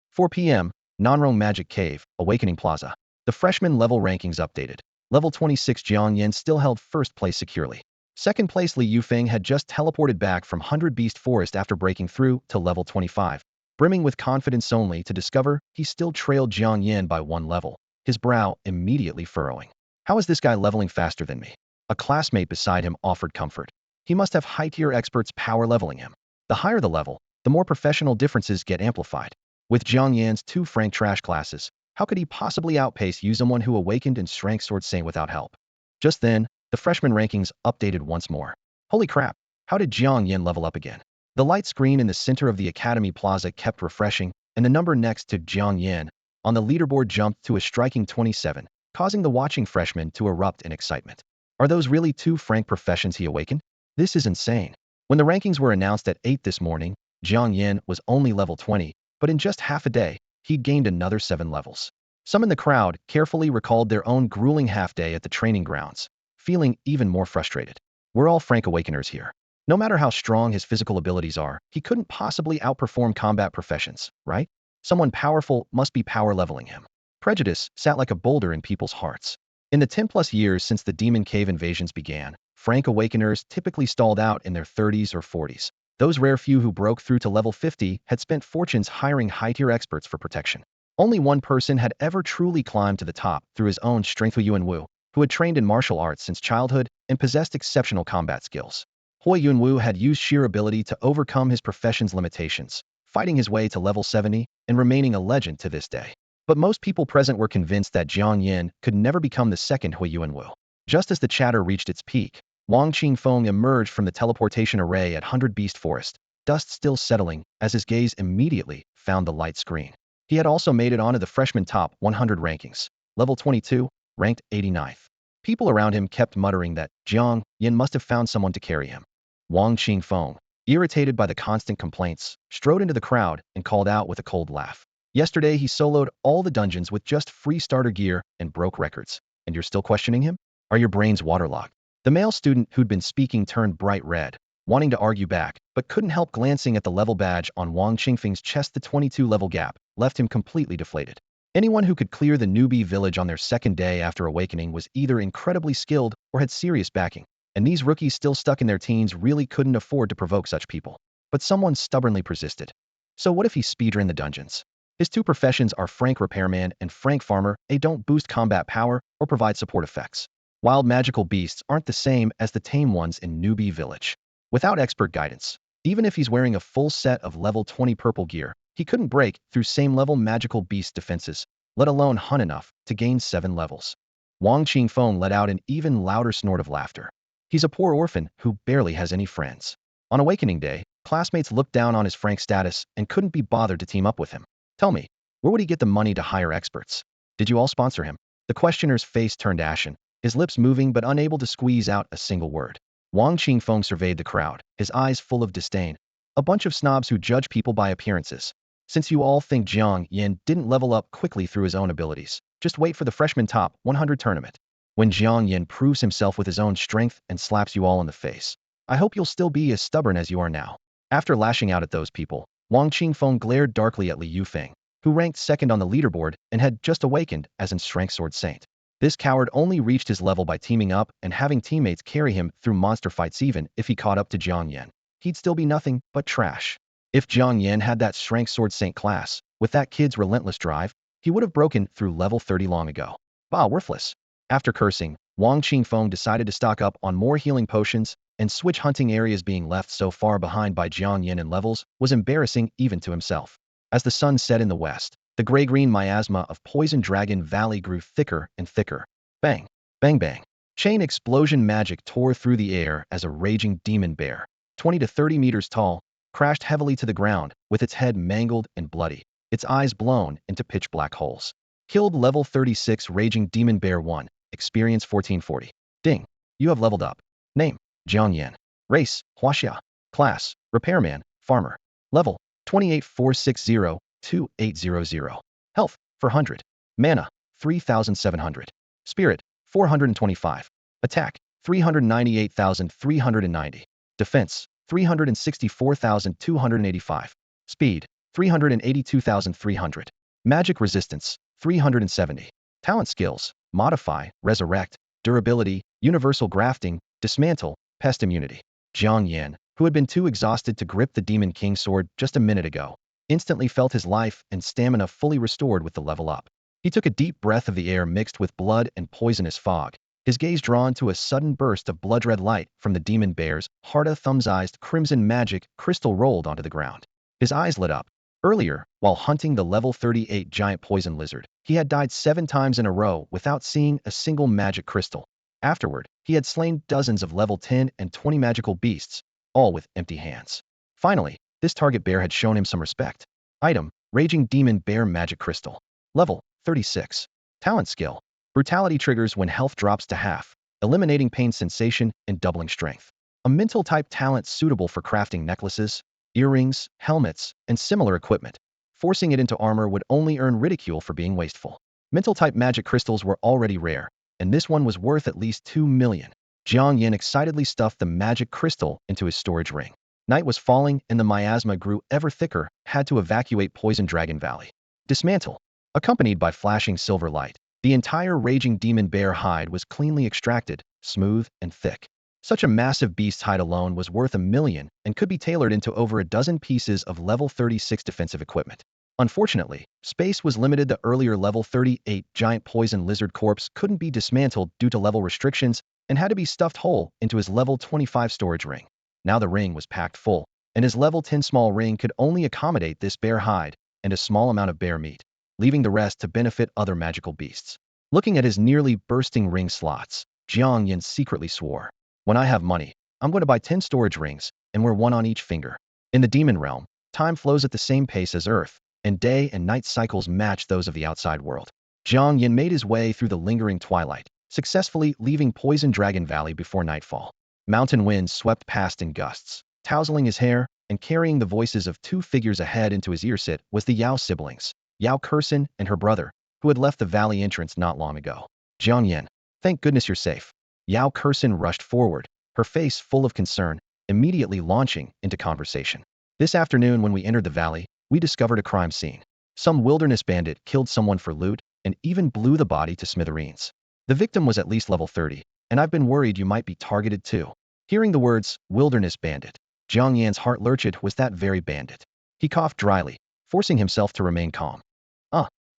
4 p.m., Non-Rome Magic Cave, Awakening Plaza. The freshman level rankings updated. Level 26 Jiang Yan still held first place securely. Second place Li Yufeng had just teleported back from 100 Beast Forest after breaking through to level 25. Brimming with confidence only to discover he still trailed Jiang Yan by 1 level, his brow immediately furrowing. How is this guy leveling faster than me? A classmate beside him offered comfort. He must have high-tier experts power leveling him. The higher the level, the more professional differences get amplified. With Jiang Yan's 2 frank trash classes, how could he possibly outpace someone who awakened and shrank Sword Saint without help? Just then, the freshman rankings updated once more. Holy crap, how did Jiang Yan level up again? The light screen in the center of the Academy Plaza kept refreshing, and the number next to Jiang Yan on the leaderboard jumped to a striking 27, causing the watching freshman to erupt in excitement. Are those really 2 frank professions he awakened? This is insane. When the rankings were announced at 8 this morning, Jiang Yan was only level 20, but in just half a day, he'd gained another 7 levels. Some in the crowd carefully recalled their own grueling half-day at the training grounds, feeling even more frustrated. We're all frank awakeners here. No matter how strong his physical abilities are, he couldn't possibly outperform combat professions, right? Someone powerful must be power leveling him. Prejudice sat like a boulder in people's hearts. In the 10+ years since the Demon Cave invasions began, frank awakeners typically stalled out in their 30s or 40s. Those rare few who broke through to level 50 had spent fortunes hiring high-tier experts for protection. Only one person had ever truly climbed to the top through his own strength, Hui Yunwu, who had trained in martial arts since childhood and possessed exceptional combat skills. Hui Yunwu had used sheer ability to overcome his profession's limitations, fighting his way to level 70 and remaining a legend to this day. But most people present were convinced that Jiang Yan could never become the second Hui Yunwu. Just as the chatter reached its peak, Wang Qingfeng emerged from the teleportation array at 100 Beast Forest, dust still settling as his gaze immediately found the light screen. He had also made it onto the freshman top 100 rankings, level 22, ranked 89th. People around him kept muttering that Jiang Yan must have found someone to carry him. Wang Qingfeng, irritated by the constant complaints, strode into the crowd and called out with a cold laugh. Yesterday he soloed all the dungeons with just free starter gear and broke records. And you're still questioning him? Are your brains waterlogged? The male student who'd been speaking turned bright red, wanting to argue back, but couldn't help glancing at the level badge on Wang Qingfeng's chest. The 22 level gap left him completely deflated. Anyone who could clear the Newbie village on their second day after awakening was either incredibly skilled or had serious backing, and these rookies still stuck in their teens really couldn't afford to provoke such people. But someone stubbornly persisted. So what if he speedrun the dungeons? His two professions are Frank Repairman and Frank Farmer. They don't boost combat power or provide support effects. Wild magical beasts aren't the same as the tame ones in Newbie Village. Without expert guidance, even if he's wearing a full set of level 20 purple gear, he couldn't break through same level magical beast defenses, let alone hunt enough to gain 7 levels. Wang Qingfeng let out an even louder snort of laughter. He's a poor orphan who barely has any friends. On Awakening Day, classmates looked down on his Frank status and couldn't be bothered to team up with him. Tell me, where would he get the money to hire experts? Did you all sponsor him? The questioner's face turned ashen, his lips moving but unable to squeeze out a single word. Wang Qingfeng surveyed the crowd, his eyes full of disdain. A bunch of snobs who judge people by appearances. Since you all think Jiang Yan didn't level up quickly through his own abilities, just wait for the freshman top 100 tournament. When Jiang Yan proves himself with his own strength and slaps you all in the face, I hope you'll still be as stubborn as you are now. After lashing out at those people, Wang Qingfeng glared darkly at Li Yufeng, who ranked second on the leaderboard and had just awakened as in Strength Sword Saint. This coward only reached his level by teaming up and having teammates carry him through monster fights. Even if he caught up to Jiang Yan, he'd still be nothing but trash. If Jiang Yan had that Strength Sword Saint class, with that kid's relentless drive, he would have broken through level 30 long ago. Bah, worthless. After cursing, Wang Qingfeng decided to stock up on more healing potions and switch hunting areas. Being left so far behind by Jiang Yan in levels was embarrassing even to himself. As the sun set in the west, the gray-green miasma of Poison Dragon Valley grew thicker and thicker. Bang! Bang bang! Chain explosion magic tore through the air as a raging demon bear, 20 to 30 meters tall, crashed heavily to the ground, with its head mangled and bloody, its eyes blown into pitch black holes. Killed level 36 Raging Demon Bear 1, experience 1440. Ding! You have leveled up. Name: Jiang Yan. Race: Huaxia. Class: Repairman, Farmer. Level: 284602-800. Health: 400. Mana: 3700. Spirit: 425. Attack: 398,390. Defense: 364,285. Speed: 382,300. Magic resistance: 370. Talent skills: Modify, Resurrect, Durability, Universal Grafting, Dismantle, Pest Immunity. Jiang Yan, who had been too exhausted to grip the Demon King sword just a minute ago, instantly felt his life and stamina fully restored with the level up. He took a deep breath of the air mixed with blood and poisonous fog, his gaze drawn to a sudden burst of blood-red light from the demon bear's heart. A thumb-sized crimson magic crystal rolled onto the ground. His eyes lit up. Earlier, while hunting the level 38 giant poison lizard, he had died 7 times in a row without seeing a single magic crystal. Afterward, he had slain dozens of level 10 and 20 magical beasts, all with empty hands. Finally, this target bear had shown him some respect. Item: Raging Demon Bear Magic Crystal. Level: 36. Talent skill: Brutality triggers when health drops to half, eliminating pain sensation and doubling strength. A mental type talent suitable for crafting necklaces, earrings, helmets, and similar equipment. Forcing it into armor would only earn ridicule for being wasteful. Mental type magic crystals were already rare, and this one was worth at least 2 million. Jiang Yan excitedly stuffed the magic crystal into his storage ring. Night was falling and the miasma grew ever thicker. Had to evacuate Poison Dragon Valley. Dismantle. Accompanied by flashing silver light, the entire Raging Demon Bear hide was cleanly extracted, smooth and thick. Such a massive beast's hide alone was worth 1 million and could be tailored into over a dozen pieces of level 36 defensive equipment. Unfortunately, space was limited. The earlier level 38 giant poison lizard corpse couldn't be dismantled due to level restrictions and had to be stuffed whole into his level 25 storage ring. Now the ring was packed full, and his level 10 small ring could only accommodate this bear hide and a small amount of bear meat, leaving the rest to benefit other magical beasts. Looking at his nearly bursting ring slots, Jiang Yan secretly swore, "When I have money, I'm going to buy 10 storage rings and wear one on each finger." In the demon realm, time flows at the same pace as Earth, and day and night cycles match those of the outside world. Jiang Yan made his way through the lingering twilight, successfully leaving Poison Dragon Valley before nightfall. Mountain winds swept past in gusts, tousling his hair, and carrying the voices of 2 figures ahead into his earset was the Yao siblings, Yao Kursin and her brother, who had left the valley entrance not long ago. Jiang Yan, thank goodness you're safe. Yao Kursin rushed forward, her face full of concern, immediately launching into conversation. This afternoon when we entered the valley, we discovered a crime scene. Some wilderness bandit killed someone for loot and even blew the body to smithereens. The victim was at least level 30, and I've been worried you might be targeted too. Hearing the words, wilderness bandit, Jiang Yan's heart lurched. Was that very bandit? He coughed dryly, forcing himself to remain calm.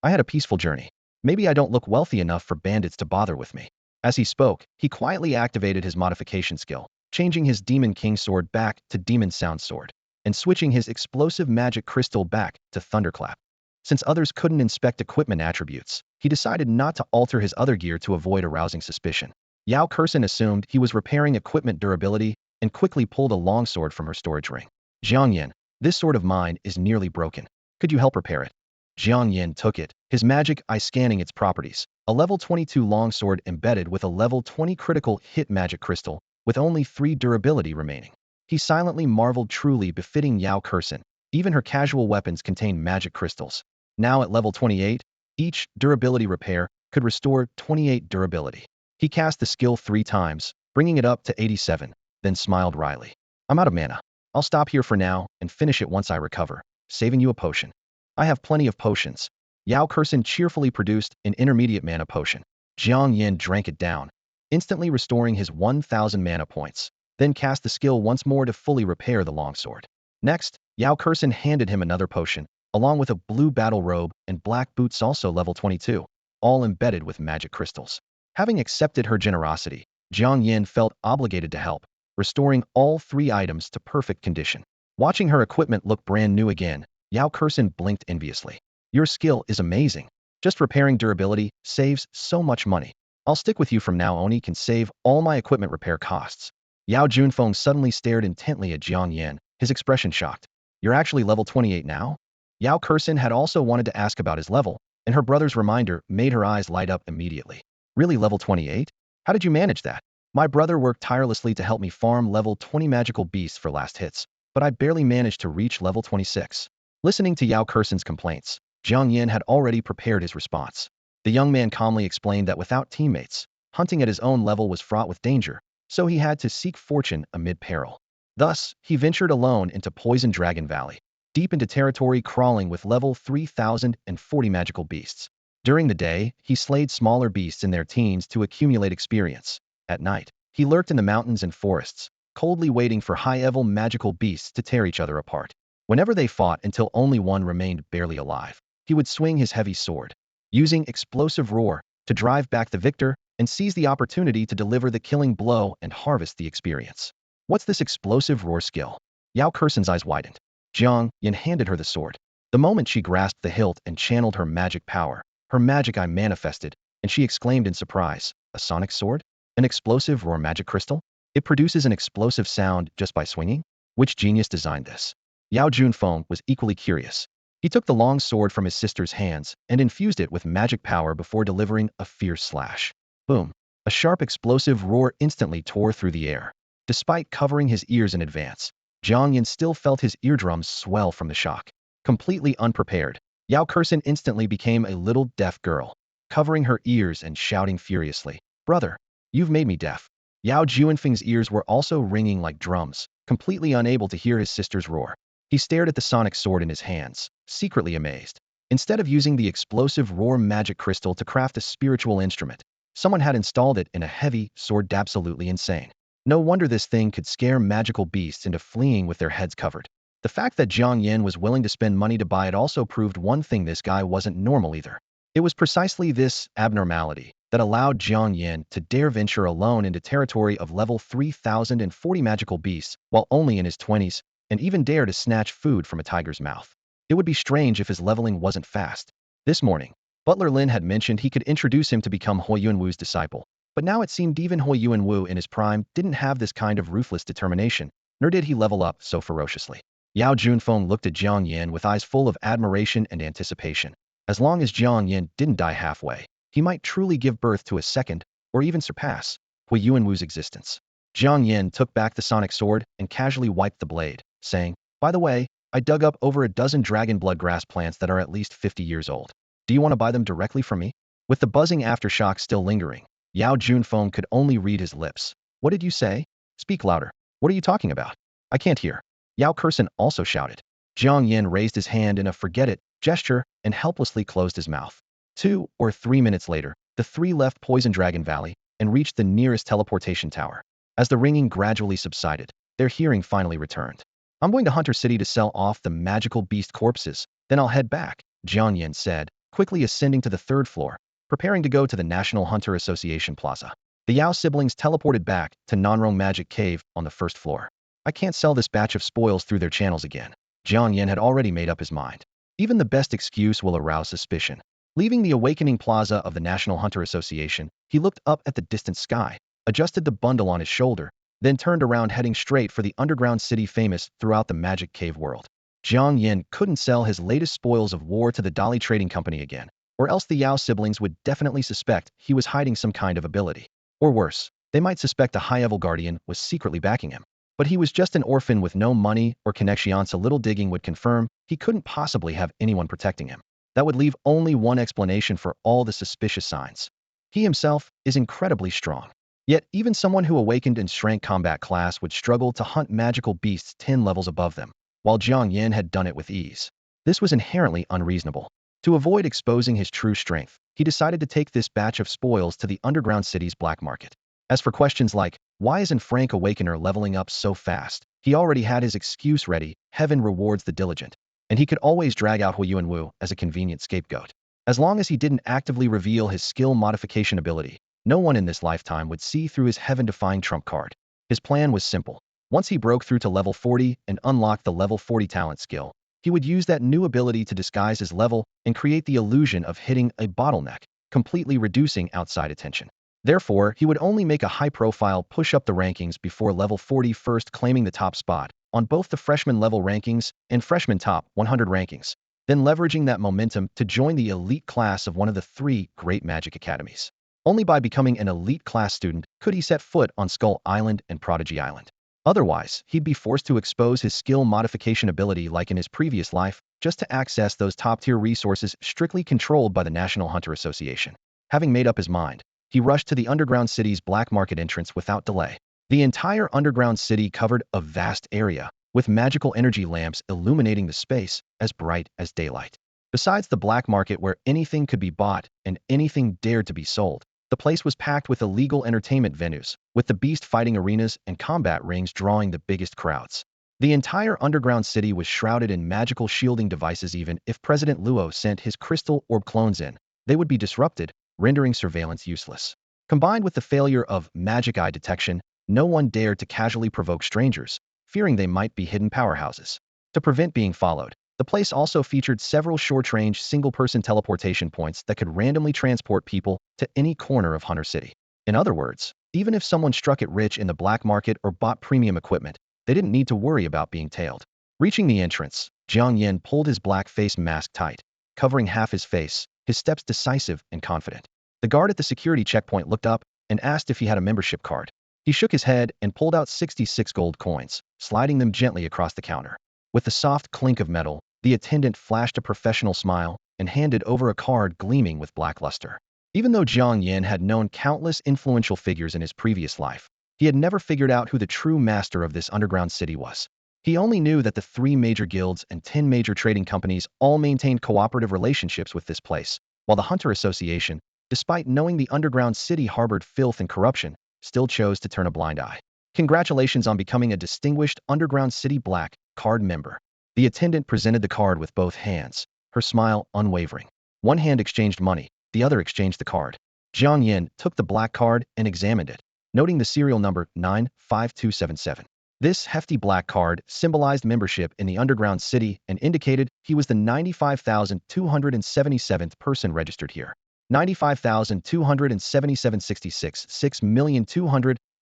I had a peaceful journey. Maybe I don't look wealthy enough for bandits to bother with me. As he spoke, he quietly activated his modification skill, changing his Demon King sword back to Demon Sound sword, and switching his explosive magic crystal back to Thunderclap. Since others couldn't inspect equipment attributes, he decided not to alter his other gear to avoid arousing suspicion. Yao Kursen assumed he was repairing equipment durability and quickly pulled a longsword from her storage ring. Jiang Yan, this sword of mine is nearly broken. Could you help repair it? Jiang Yan took it, his magic eye scanning its properties. A level 22 longsword embedded with a level 20 critical hit magic crystal, with only 3 durability remaining. He silently marveled, truly befitting Yao Kursen. Even her casual weapons contain magic crystals. Now at level 28, each durability repair could restore 28 durability. He cast the skill 3 times, bringing it up to 87, then smiled wryly. I'm out of mana. I'll stop here for now and finish it once I recover, saving you a potion. I have plenty of potions. Yao Kursen cheerfully produced an intermediate mana potion. Jiang Yan drank it down, instantly restoring his 1,000 mana points, then cast the skill once more to fully repair the longsword. Next, Yao Kursen handed him another potion, along with a blue battle robe and black boots also level 22, all embedded with magic crystals. Having accepted her generosity, Jiang Yan felt obligated to help, restoring all 3 items to perfect condition. Watching her equipment look brand new again, Yao Kursen blinked enviously. Your skill is amazing. Just repairing durability saves so much money. I'll stick with you from now on. Can save all my equipment repair costs. Yao Junfeng suddenly stared intently at Jiang Yan, his expression shocked. You're actually level 28 now? Yao Kursen had also wanted to ask about his level, and her brother's reminder made her eyes light up immediately. Really level 28? How did you manage that? My brother worked tirelessly to help me farm level 20 magical beasts for last hits, but I barely managed to reach level 26. Listening to Yao Kursen's complaints, Jiang Yan had already prepared his response. The young man calmly explained that without teammates, hunting at his own level was fraught with danger, so he had to seek fortune amid peril. Thus, he ventured alone into Poison Dragon Valley, deep into territory crawling with level 3,040 magical beasts. During the day, he slayed smaller beasts in their teens to accumulate experience. At night, he lurked in the mountains and forests, coldly waiting for high-level magical beasts to tear each other apart. Whenever they fought until only one remained barely alive, he would swing his heavy sword, using explosive roar to drive back the victor and seize the opportunity to deliver the killing blow and harvest the experience. What's this explosive roar skill? Yao Kursen's eyes widened. Jiang Yan handed her the sword. The moment she grasped the hilt and channeled her magic power, her magic eye manifested, and she exclaimed in surprise, a sonic sword? An explosive roar magic crystal? It produces an explosive sound just by swinging? Which genius designed this? Yao Junfeng was equally curious. He took the long sword from his sister's hands and infused it with magic power before delivering a fierce slash. Boom! A sharp explosive roar instantly tore through the air. Despite covering his ears in advance, Jiang Yan still felt his eardrums swell from the shock. Completely unprepared, Yao Kursen instantly became a little deaf girl, covering her ears and shouting furiously, "Brother, you've made me deaf." Yao Junfeng's ears were also ringing like drums, completely unable to hear his sister's roar. He stared at the sonic sword in his hands, secretly amazed. Instead of using the explosive roar magic crystal to craft a spiritual instrument, someone had installed it in a heavy sword. Absolutely insane. No wonder this thing could scare magical beasts into fleeing with their heads covered. The fact that Jiang Yan was willing to spend money to buy it also proved one thing: this guy wasn't normal either. It was precisely this abnormality that allowed Jiang Yan to dare venture alone into territory of level 3,040 magical beasts while only in his 20s, and even dare to snatch food from a tiger's mouth. It would be strange if his leveling wasn't fast. This morning, Butler Lin had mentioned he could introduce him to become Hui Yunwu's disciple, but now it seemed even Hui Yunwu in his prime didn't have this kind of ruthless determination, nor did he level up so ferociously. Yao Junfeng looked at Jiang Yan with eyes full of admiration and anticipation. As long as Jiang Yan didn't die halfway, he might truly give birth to a second, or even surpass, Hui Yunwu's existence. Jiang Yan took back the sonic sword and casually wiped the blade, saying, "By the way, I dug up over a dozen dragon blood grass plants that are at least 50 years old. Do you want to buy them directly from me?" With the buzzing aftershock still lingering, Yao Junfeng could only read his lips. "What did you say? Speak louder. What are you talking about? I can't hear." Yao Kursen also shouted. Jiang Yan raised his hand in a forget-it gesture and helplessly closed his mouth. 2 or 3 minutes later, the three left Poison Dragon Valley and reached the nearest teleportation tower. As the ringing gradually subsided, their hearing finally returned. I'm going to Hunter City to sell off the magical beast corpses, then I'll head back, Jiang Yan said, quickly ascending to the third floor, preparing to go to the National Hunter Association Plaza. The Yao siblings teleported back to Nanrong Magic Cave on the first floor. I can't sell this batch of spoils through their channels again. Jiang Yan had already made up his mind. Even the best excuse will arouse suspicion. Leaving the awakening plaza of the National Hunter Association, he looked up at the distant sky, adjusted the bundle on his shoulder, then turned around heading straight for the underground city famous throughout the Magic Cave world. Jiang Yan couldn't sell his latest spoils of war to the Dali Trading Company again, or else the Yao siblings would definitely suspect he was hiding some kind of ability. Or worse, they might suspect a high-level guardian was secretly backing him. But he was just an orphan with no money or connections. A little digging would confirm he couldn't possibly have anyone protecting him. That would leave only one explanation for all the suspicious signs. He himself is incredibly strong. Yet, even someone who awakened in strength combat class would struggle to hunt magical beasts 10 levels above them, while Jiang Yan had done it with ease. This was inherently unreasonable. To avoid exposing his true strength, he decided to take this batch of spoils to the underground city's black market. As for questions like, why isn't Frank Awakener leveling up so fast? He already had his excuse ready: heaven rewards the diligent. And he could always drag out Hu Yuanwu as a convenient scapegoat. As long as he didn't actively reveal his skill modification ability, no one in this lifetime would see through his heaven-defying trump card. His plan was simple. Once he broke through to level 40 and unlocked the level 40 talent skill, he would use that new ability to disguise his level and create the illusion of hitting a bottleneck, completely reducing outside attention. Therefore, he would only make a high-profile push up the rankings before level 40, first claiming the top spot on both the freshman level rankings and freshman top 100 rankings, then leveraging that momentum to join the elite class of one of the 3 great magic academies. Only by becoming an elite class student could he set foot on Skull Island and Prodigy Island. Otherwise, he'd be forced to expose his skill modification ability like in his previous life, just to access those top-tier resources strictly controlled by the National Hunter Association. Having made up his mind, he rushed to the underground city's black market entrance without delay. The entire underground city covered a vast area, with magical energy lamps illuminating the space as bright as daylight. Besides the black market where anything could be bought and anything dared to be sold, the place was packed with illegal entertainment venues, with the beast fighting arenas and combat rings drawing the biggest crowds. The entire underground city was shrouded in magical shielding devices. Even if President Luo sent his crystal orb clones in, they would be disrupted, rendering surveillance useless. Combined with the failure of magic eye detection, no one dared to casually provoke strangers, fearing they might be hidden powerhouses. To prevent being followed, the place also featured several short-range single-person teleportation points that could randomly transport people to any corner of Hunter City. In other words, even if someone struck it rich in the black market or bought premium equipment, they didn't need to worry about being tailed. Reaching the entrance, Jiang Yan pulled his black face mask tight, covering half his face, his steps decisive and confident. The guard at the security checkpoint looked up and asked if he had a membership card. He shook his head and pulled out 66 gold coins, sliding them gently across the counter. With the soft clink of metal, the attendant flashed a professional smile and handed over a card gleaming with black luster. Even though Jiang Yan had known countless influential figures in his previous life, he had never figured out who the true master of this underground city was. He only knew that the 3 major guilds and 10 major trading companies all maintained cooperative relationships with this place, while the Hunter Association, despite knowing the underground city harbored filth and corruption, still chose to turn a blind eye. Congratulations on becoming a distinguished underground city black card member. The attendant presented the card with both hands, her smile unwavering. One hand exchanged money, the other exchanged the card. Jiang Yan took the black card and examined it, noting the serial number 95277. This hefty black card symbolized membership in the underground city and indicated he was the 95,277th person registered here. 95,277.66,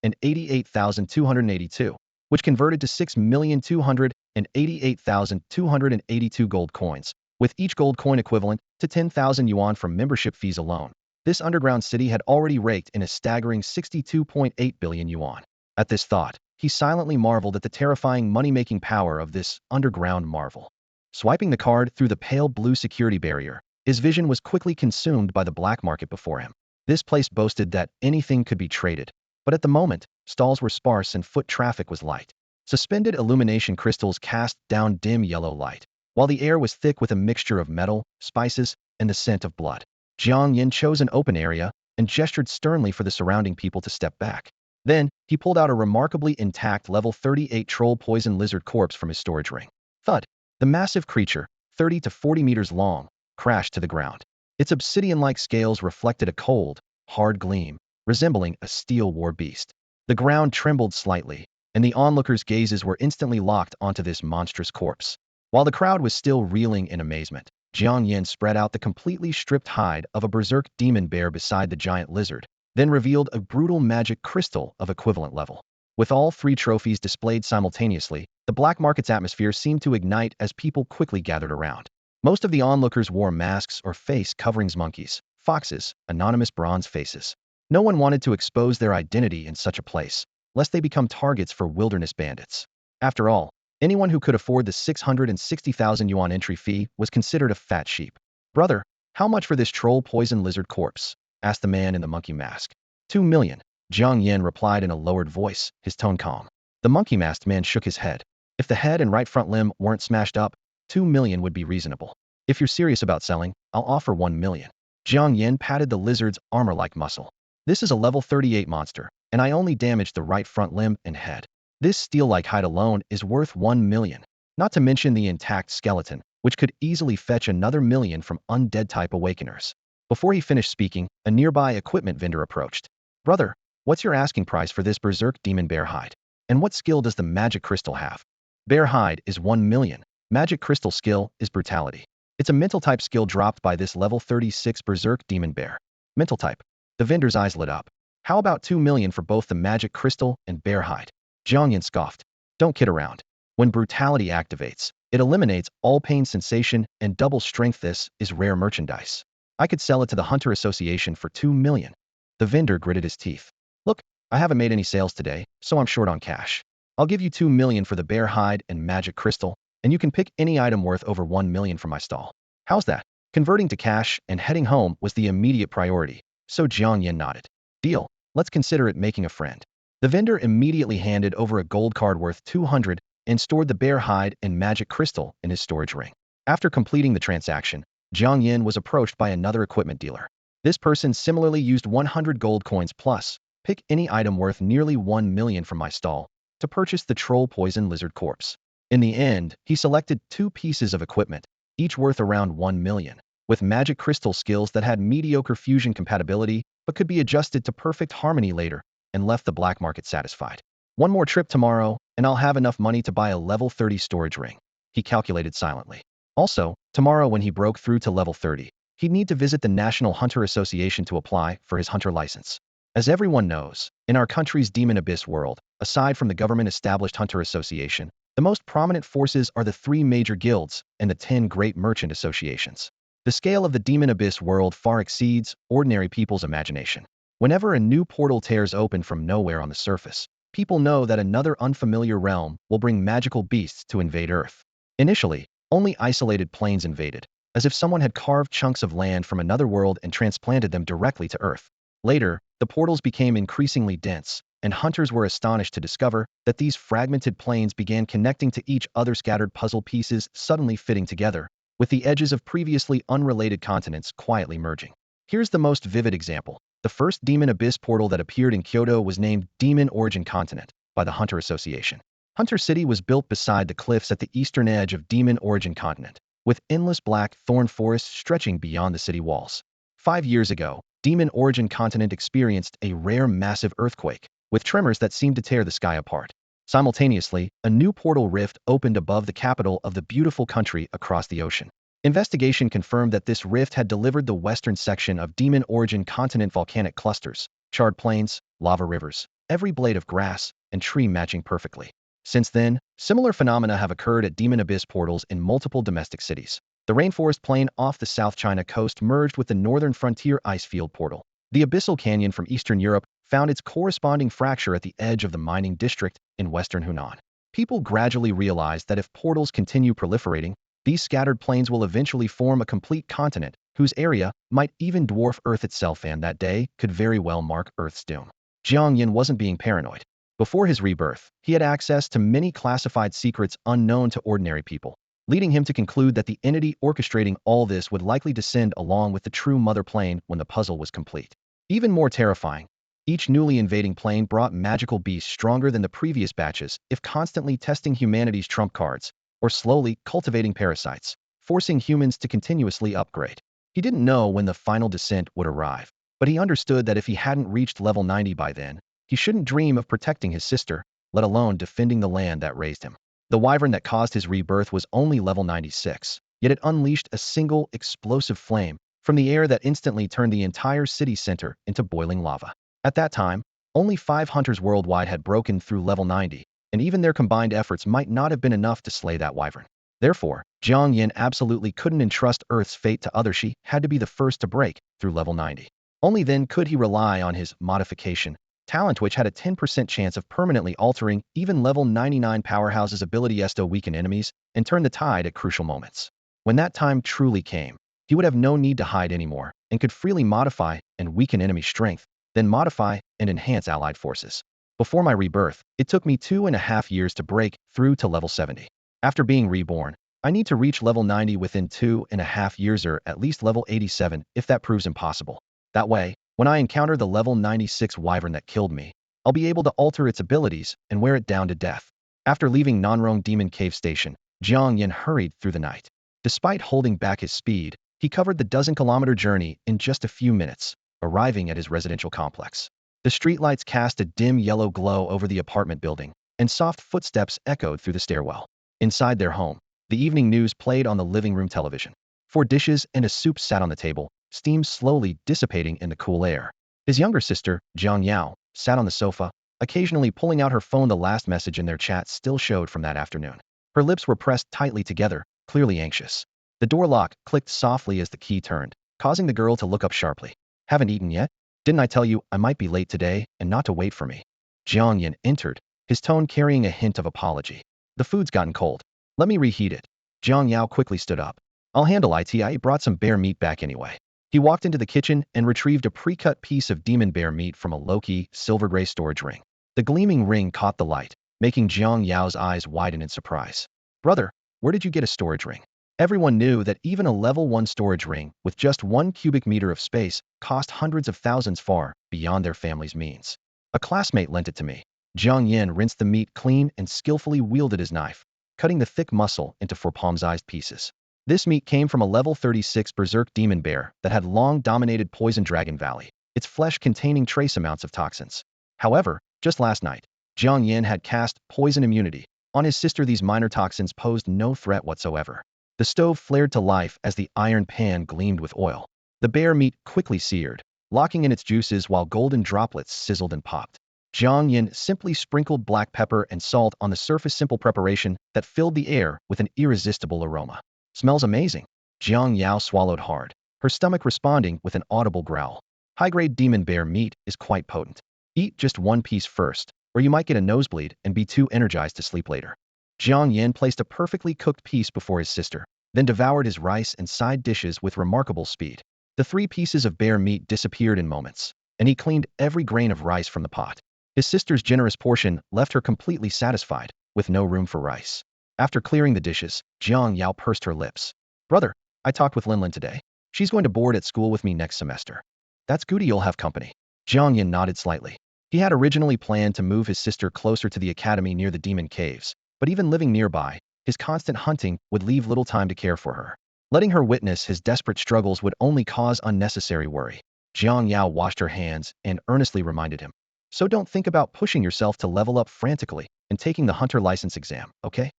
6,288,282, which converted to 6,288,282 gold coins, with each gold coin equivalent to 10,000 yuan from membership fees alone. This underground city had already raked in a staggering 62.8 billion yuan. At this thought, he silently marveled at the terrifying money-making power of this underground marvel. Swiping the card through the pale blue security barrier, his vision was quickly consumed by the black market before him. This place boasted that anything could be traded, but at the moment, stalls were sparse and foot traffic was light. Suspended illumination crystals cast down dim yellow light, while the air was thick with a mixture of metal, spices, and the scent of blood. Jiang Yan chose an open area and gestured sternly for the surrounding people to step back. Then, he pulled out a remarkably intact level 38 troll poison lizard corpse from his storage ring. Thud! The massive creature, 30 to 40 meters long, crashed to the ground. Its obsidian-like scales reflected a cold, hard gleam, resembling a steel war beast. The ground trembled slightly, and the onlookers' gazes were instantly locked onto this monstrous corpse. While the crowd was still reeling in amazement, Jiang Yan spread out the completely stripped hide of a berserk demon bear beside the giant lizard, then revealed a brutal magic crystal of equivalent level. With all three trophies displayed simultaneously, the black market's atmosphere seemed to ignite as people quickly gathered around. Most of the onlookers wore masks or face coverings: monkeys, foxes, anonymous bronze faces. No one wanted to expose their identity in such a place, lest they become targets for wilderness bandits. After all, anyone who could afford the 660,000 yuan entry fee was considered a fat sheep. "Brother, how much for this troll poison lizard corpse?" asked the man in the monkey mask. 2 million, Jiang Yan replied in a lowered voice, his tone calm. The monkey-masked man shook his head. If the head and right front limb weren't smashed up, 2 million would be reasonable. "If you're serious about selling, I'll offer 1 million. Jiang Yan patted the lizard's armor-like muscle. "This is a level 38 monster, and I only damaged the right front limb and head. This steel-like hide alone is worth 1 million, not to mention the intact skeleton, which could easily fetch another million from undead-type awakeners." Before he finished speaking, a nearby equipment vendor approached. "Brother, what's your asking price for this berserk demon bear hide? And what skill does the magic crystal have?" "Bear hide is 1 million. Magic crystal skill is brutality. It's a mental type skill dropped by this level 36 berserk demon bear." "Mental type?" The vendor's eyes lit up. "How about 2 million for both the magic crystal and bear hide?" Jiang Yan scoffed. "Don't kid around. When brutality activates, it eliminates all pain sensation and double strength. This is rare merchandise. I could sell it to the Hunter Association for 2 million. The vendor gritted his teeth. "Look, I haven't made any sales today, so I'm short on cash. I'll give you 2 million for the bear hide and magic crystal, and you can pick any item worth over 1 million from my stall. How's that?" Converting to cash and heading home was the immediate priority, so Jiang Yan nodded. "Deal. Let's consider it making a friend." The vendor immediately handed over a gold card worth 200 and stored the bear hide and magic crystal in his storage ring. After completing the transaction, Jiang Yan was approached by another equipment dealer. This person similarly used 100 gold coins plus, "Pick any item worth nearly 1 million from my stall," to purchase the troll poison lizard corpse. In the end, he selected 2 pieces of equipment, each worth around 1 million, with magic crystal skills that had mediocre fusion compatibility but could be adjusted to perfect harmony later, and left the black market satisfied. "One more trip tomorrow, and I'll have enough money to buy a level 30 storage ring," he calculated silently. Also, tomorrow when he broke through to level 30, he'd need to visit the National Hunter Association to apply for his hunter license. As everyone knows, in our country's Demon Abyss world, aside from the government-established Hunter Association, the most prominent forces are the 3 major guilds and the 10 great merchant associations. The scale of the Demon Abyss world far exceeds ordinary people's imagination. Whenever a new portal tears open from nowhere on the surface, people know that another unfamiliar realm will bring magical beasts to invade Earth. Initially, only isolated planes invaded, as if someone had carved chunks of land from another world and transplanted them directly to Earth. Later, the portals became increasingly dense, and hunters were astonished to discover that these fragmented planes began connecting to each other, scattered puzzle pieces suddenly fitting together, with the edges of previously unrelated continents quietly merging. Here's the most vivid example. The first Demon Abyss portal that appeared in Kyoto was named Demon Origin Continent by the Hunter Association. Hunter City was built beside the cliffs at the eastern edge of Demon Origin Continent, with endless black thorn forests stretching beyond the city walls. 5 years ago, Demon Origin Continent experienced a rare massive earthquake, with tremors that seemed to tear the sky apart. Simultaneously, a new portal rift opened above the capital of the beautiful country across the ocean. Investigation confirmed that this rift had delivered the western section of Demon Origin Continent volcanic clusters, charred plains, lava rivers, every blade of grass and tree matching perfectly. Since then, similar phenomena have occurred at Demon Abyss portals in multiple domestic cities. The rainforest plain off the South China coast merged with the northern frontier ice field portal. The abyssal canyon from Eastern Europe found its corresponding fracture at the edge of the mining district in western Hunan. People gradually realized that if portals continue proliferating, these scattered plains will eventually form a complete continent whose area might even dwarf Earth itself, and that day could very well mark Earth's doom. Jiang Yan wasn't being paranoid. Before his rebirth, he had access to many classified secrets unknown to ordinary people, leading him to conclude that the entity orchestrating all this would likely descend along with the true mother plane when the puzzle was complete. Even more terrifying, Each newly invading plane brought magical beasts stronger than the previous batches, if constantly testing humanity's trump cards, or slowly cultivating parasites, forcing humans to continuously upgrade. He didn't know when the final descent would arrive, but he understood that if he hadn't reached level 90 by then, he shouldn't dream of protecting his sister, let alone defending the land that raised him. The wyvern that caused his rebirth was only level 96, yet it unleashed a single explosive flame from the air that instantly turned the entire city center into boiling lava. At that time, only 5 hunters worldwide had broken through level 90, and even their combined efforts might not have been enough to slay that wyvern. Therefore, Jiang Yan absolutely couldn't entrust Earth's fate to others. She had to be the first to break through level 90. Only then could he rely on his modification talent, which had a 10% chance of permanently altering even level 99 powerhouse's ability to weaken enemies and turn the tide at crucial moments. When that time truly came, he would have no need to hide anymore and could freely modify and weaken enemy strength, then modify and enhance allied forces. Before my rebirth, it took me 2.5 years to break through to level 70. After being reborn, I need to reach level 90 within 2.5 years, or at least level 87 if that proves impossible. That way, when I encounter the level 96 wyvern that killed me, I'll be able to alter its abilities and wear it down to death. After leaving Nanrong Demon Cave Station, Jiang Yan hurried through the night. Despite holding back his speed, he covered the dozen-kilometer journey in just a few minutes, arriving at his residential complex. The streetlights cast a dim yellow glow over the apartment building, and soft footsteps echoed through the stairwell. Inside their home, the evening news played on the living room television. 4 dishes and a soup sat on the table, steam slowly dissipating in the cool air. His younger sister, Jiang Yan, sat on the sofa, occasionally pulling out her phone. The last message in their chat still showed from that afternoon. Her lips were pressed tightly together, clearly anxious. The door lock clicked softly as the key turned, causing the girl to look up sharply. Haven't eaten yet? Didn't I tell you I might be late today and not to wait for me? Jiang Yan entered, his tone carrying a hint of apology. The food's gotten cold. Let me reheat it. Jiang Yao quickly stood up. I'll handle it. I brought some bear meat back anyway. He walked into the kitchen and retrieved a pre-cut piece of demon bear meat from a low-key, silver-gray storage ring. The gleaming ring caught the light, making Jiang Yao's eyes widen in surprise. Brother, where did you get a storage ring? Everyone knew that even a level 1 storage ring with just 1 cubic meter of space cost hundreds of thousands, far beyond their family's means. A classmate lent it to me. Jiang Yan rinsed the meat clean and skillfully wielded his knife, cutting the thick muscle into 4 palm-sized pieces. This meat came from a level 36 berserk demon bear that had long dominated Poison Dragon Valley, its flesh containing trace amounts of toxins. However, just last night, Jiang Yan had cast poison immunity. On his sister, these minor toxins posed no threat whatsoever. The stove flared to life as the iron pan gleamed with oil. The bear meat quickly seared, locking in its juices while golden droplets sizzled and popped. Jiang Yan simply sprinkled black pepper and salt on the surface, simple preparation that filled the air with an irresistible aroma. Smells amazing. Jiang Yao swallowed hard, her stomach responding with an audible growl. High-grade demon bear meat is quite potent. Eat just 1 piece first, or you might get a nosebleed and be too energized to sleep later. Jiang Yan placed a perfectly cooked piece before his sister, then devoured his rice and side dishes with remarkable speed. The 3 pieces of bear meat disappeared in moments, and he cleaned every grain of rice from the pot. His sister's generous portion left her completely satisfied, with no room for rice. After clearing the dishes, Jiang Yao pursed her lips. Brother, I talked with Linlin today. She's going to board at school with me next semester. That's good, you'll have company. Jiang Yan nodded slightly. He had originally planned to move his sister closer to the academy near the demon caves, but even living nearby, his constant hunting would leave little time to care for her. Letting her witness his desperate struggles would only cause unnecessary worry. Jiang Yao washed her hands and earnestly reminded him. So don't think about pushing yourself to level up frantically and taking the hunter license exam, okay?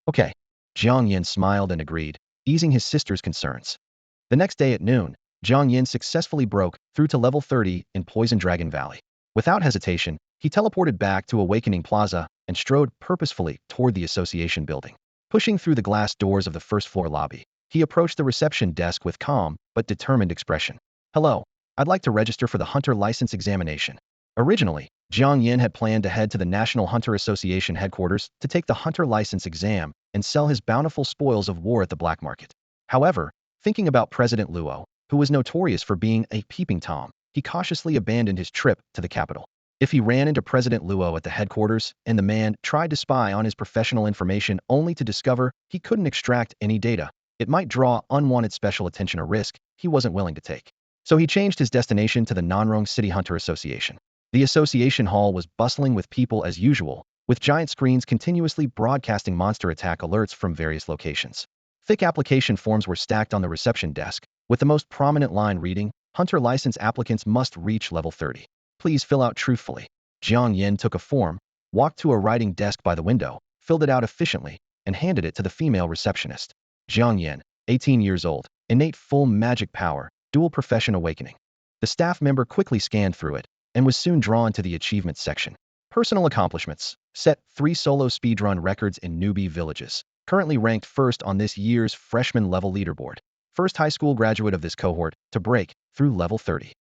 Okay. Jiang Yan smiled and agreed, easing his sister's concerns. The next day at noon, Jiang Yan successfully broke through to level 30 in Poison Dragon Valley. Without hesitation, he teleported back to Awakening Plaza and strode purposefully toward the association building. Pushing through the glass doors of the first-floor lobby, he approached the reception desk with calm but determined expression. Hello, I'd like to register for the hunter license examination. Originally, Jiang Yan had planned to head to the National Hunter Association headquarters to take the hunter license exam and sell his bountiful spoils of war at the black market. However, thinking about President Luo, who was notorious for being a peeping Tom, he cautiously abandoned his trip to the capital. If he ran into President Luo at the headquarters and the man tried to spy on his professional information only to discover he couldn't extract any data, it might draw unwanted special attention, a risk he wasn't willing to take. So he changed his destination to the Nanrong City Hunter Association. The association hall was bustling with people as usual, with giant screens continuously broadcasting monster attack alerts from various locations. Thick application forms were stacked on the reception desk, with the most prominent line reading, "Hunter license applicants must reach level 30. Please fill out truthfully." Jiang Yan took a form, walked to a writing desk by the window, filled it out efficiently, and handed it to the female receptionist. Jiang Yan, 18 years old, innate full magic power, dual profession awakening. The staff member quickly scanned through it, and was soon drawn to the achievements section. Personal accomplishments. Set 3 solo speedrun records in Newbie villages. Currently ranked first on this year's freshman level leaderboard. First high school graduate of this cohort to break through level 30.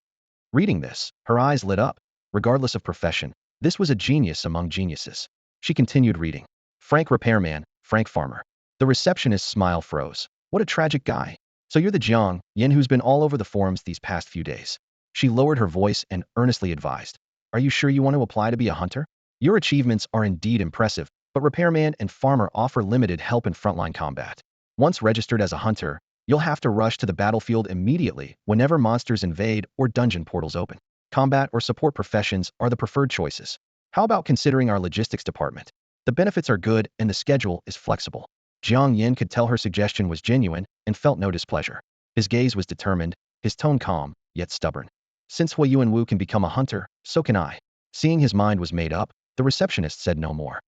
Reading this, her eyes lit up. Regardless of profession, this was a genius among geniuses. She continued reading. Frank repairman, Frank farmer. The receptionist's smile froze. What a tragic guy. So you're the Jiang Yan who's been all over the forums these past few days. She lowered her voice and earnestly advised. Are you sure you want to apply to be a hunter? Your achievements are indeed impressive, but repairman and farmer offer limited help in frontline combat. Once registered as a hunter, you'll have to rush to the battlefield immediately whenever monsters invade or dungeon portals open. Combat or support professions are the preferred choices. How about considering our logistics department? The benefits are good and the schedule is flexible. Jiang Yan could tell her suggestion was genuine and felt no displeasure. His gaze was determined, his tone calm, yet stubborn. Since Hui Yuanwu can become a hunter, so can I. Seeing his mind was made up, the receptionist said no more.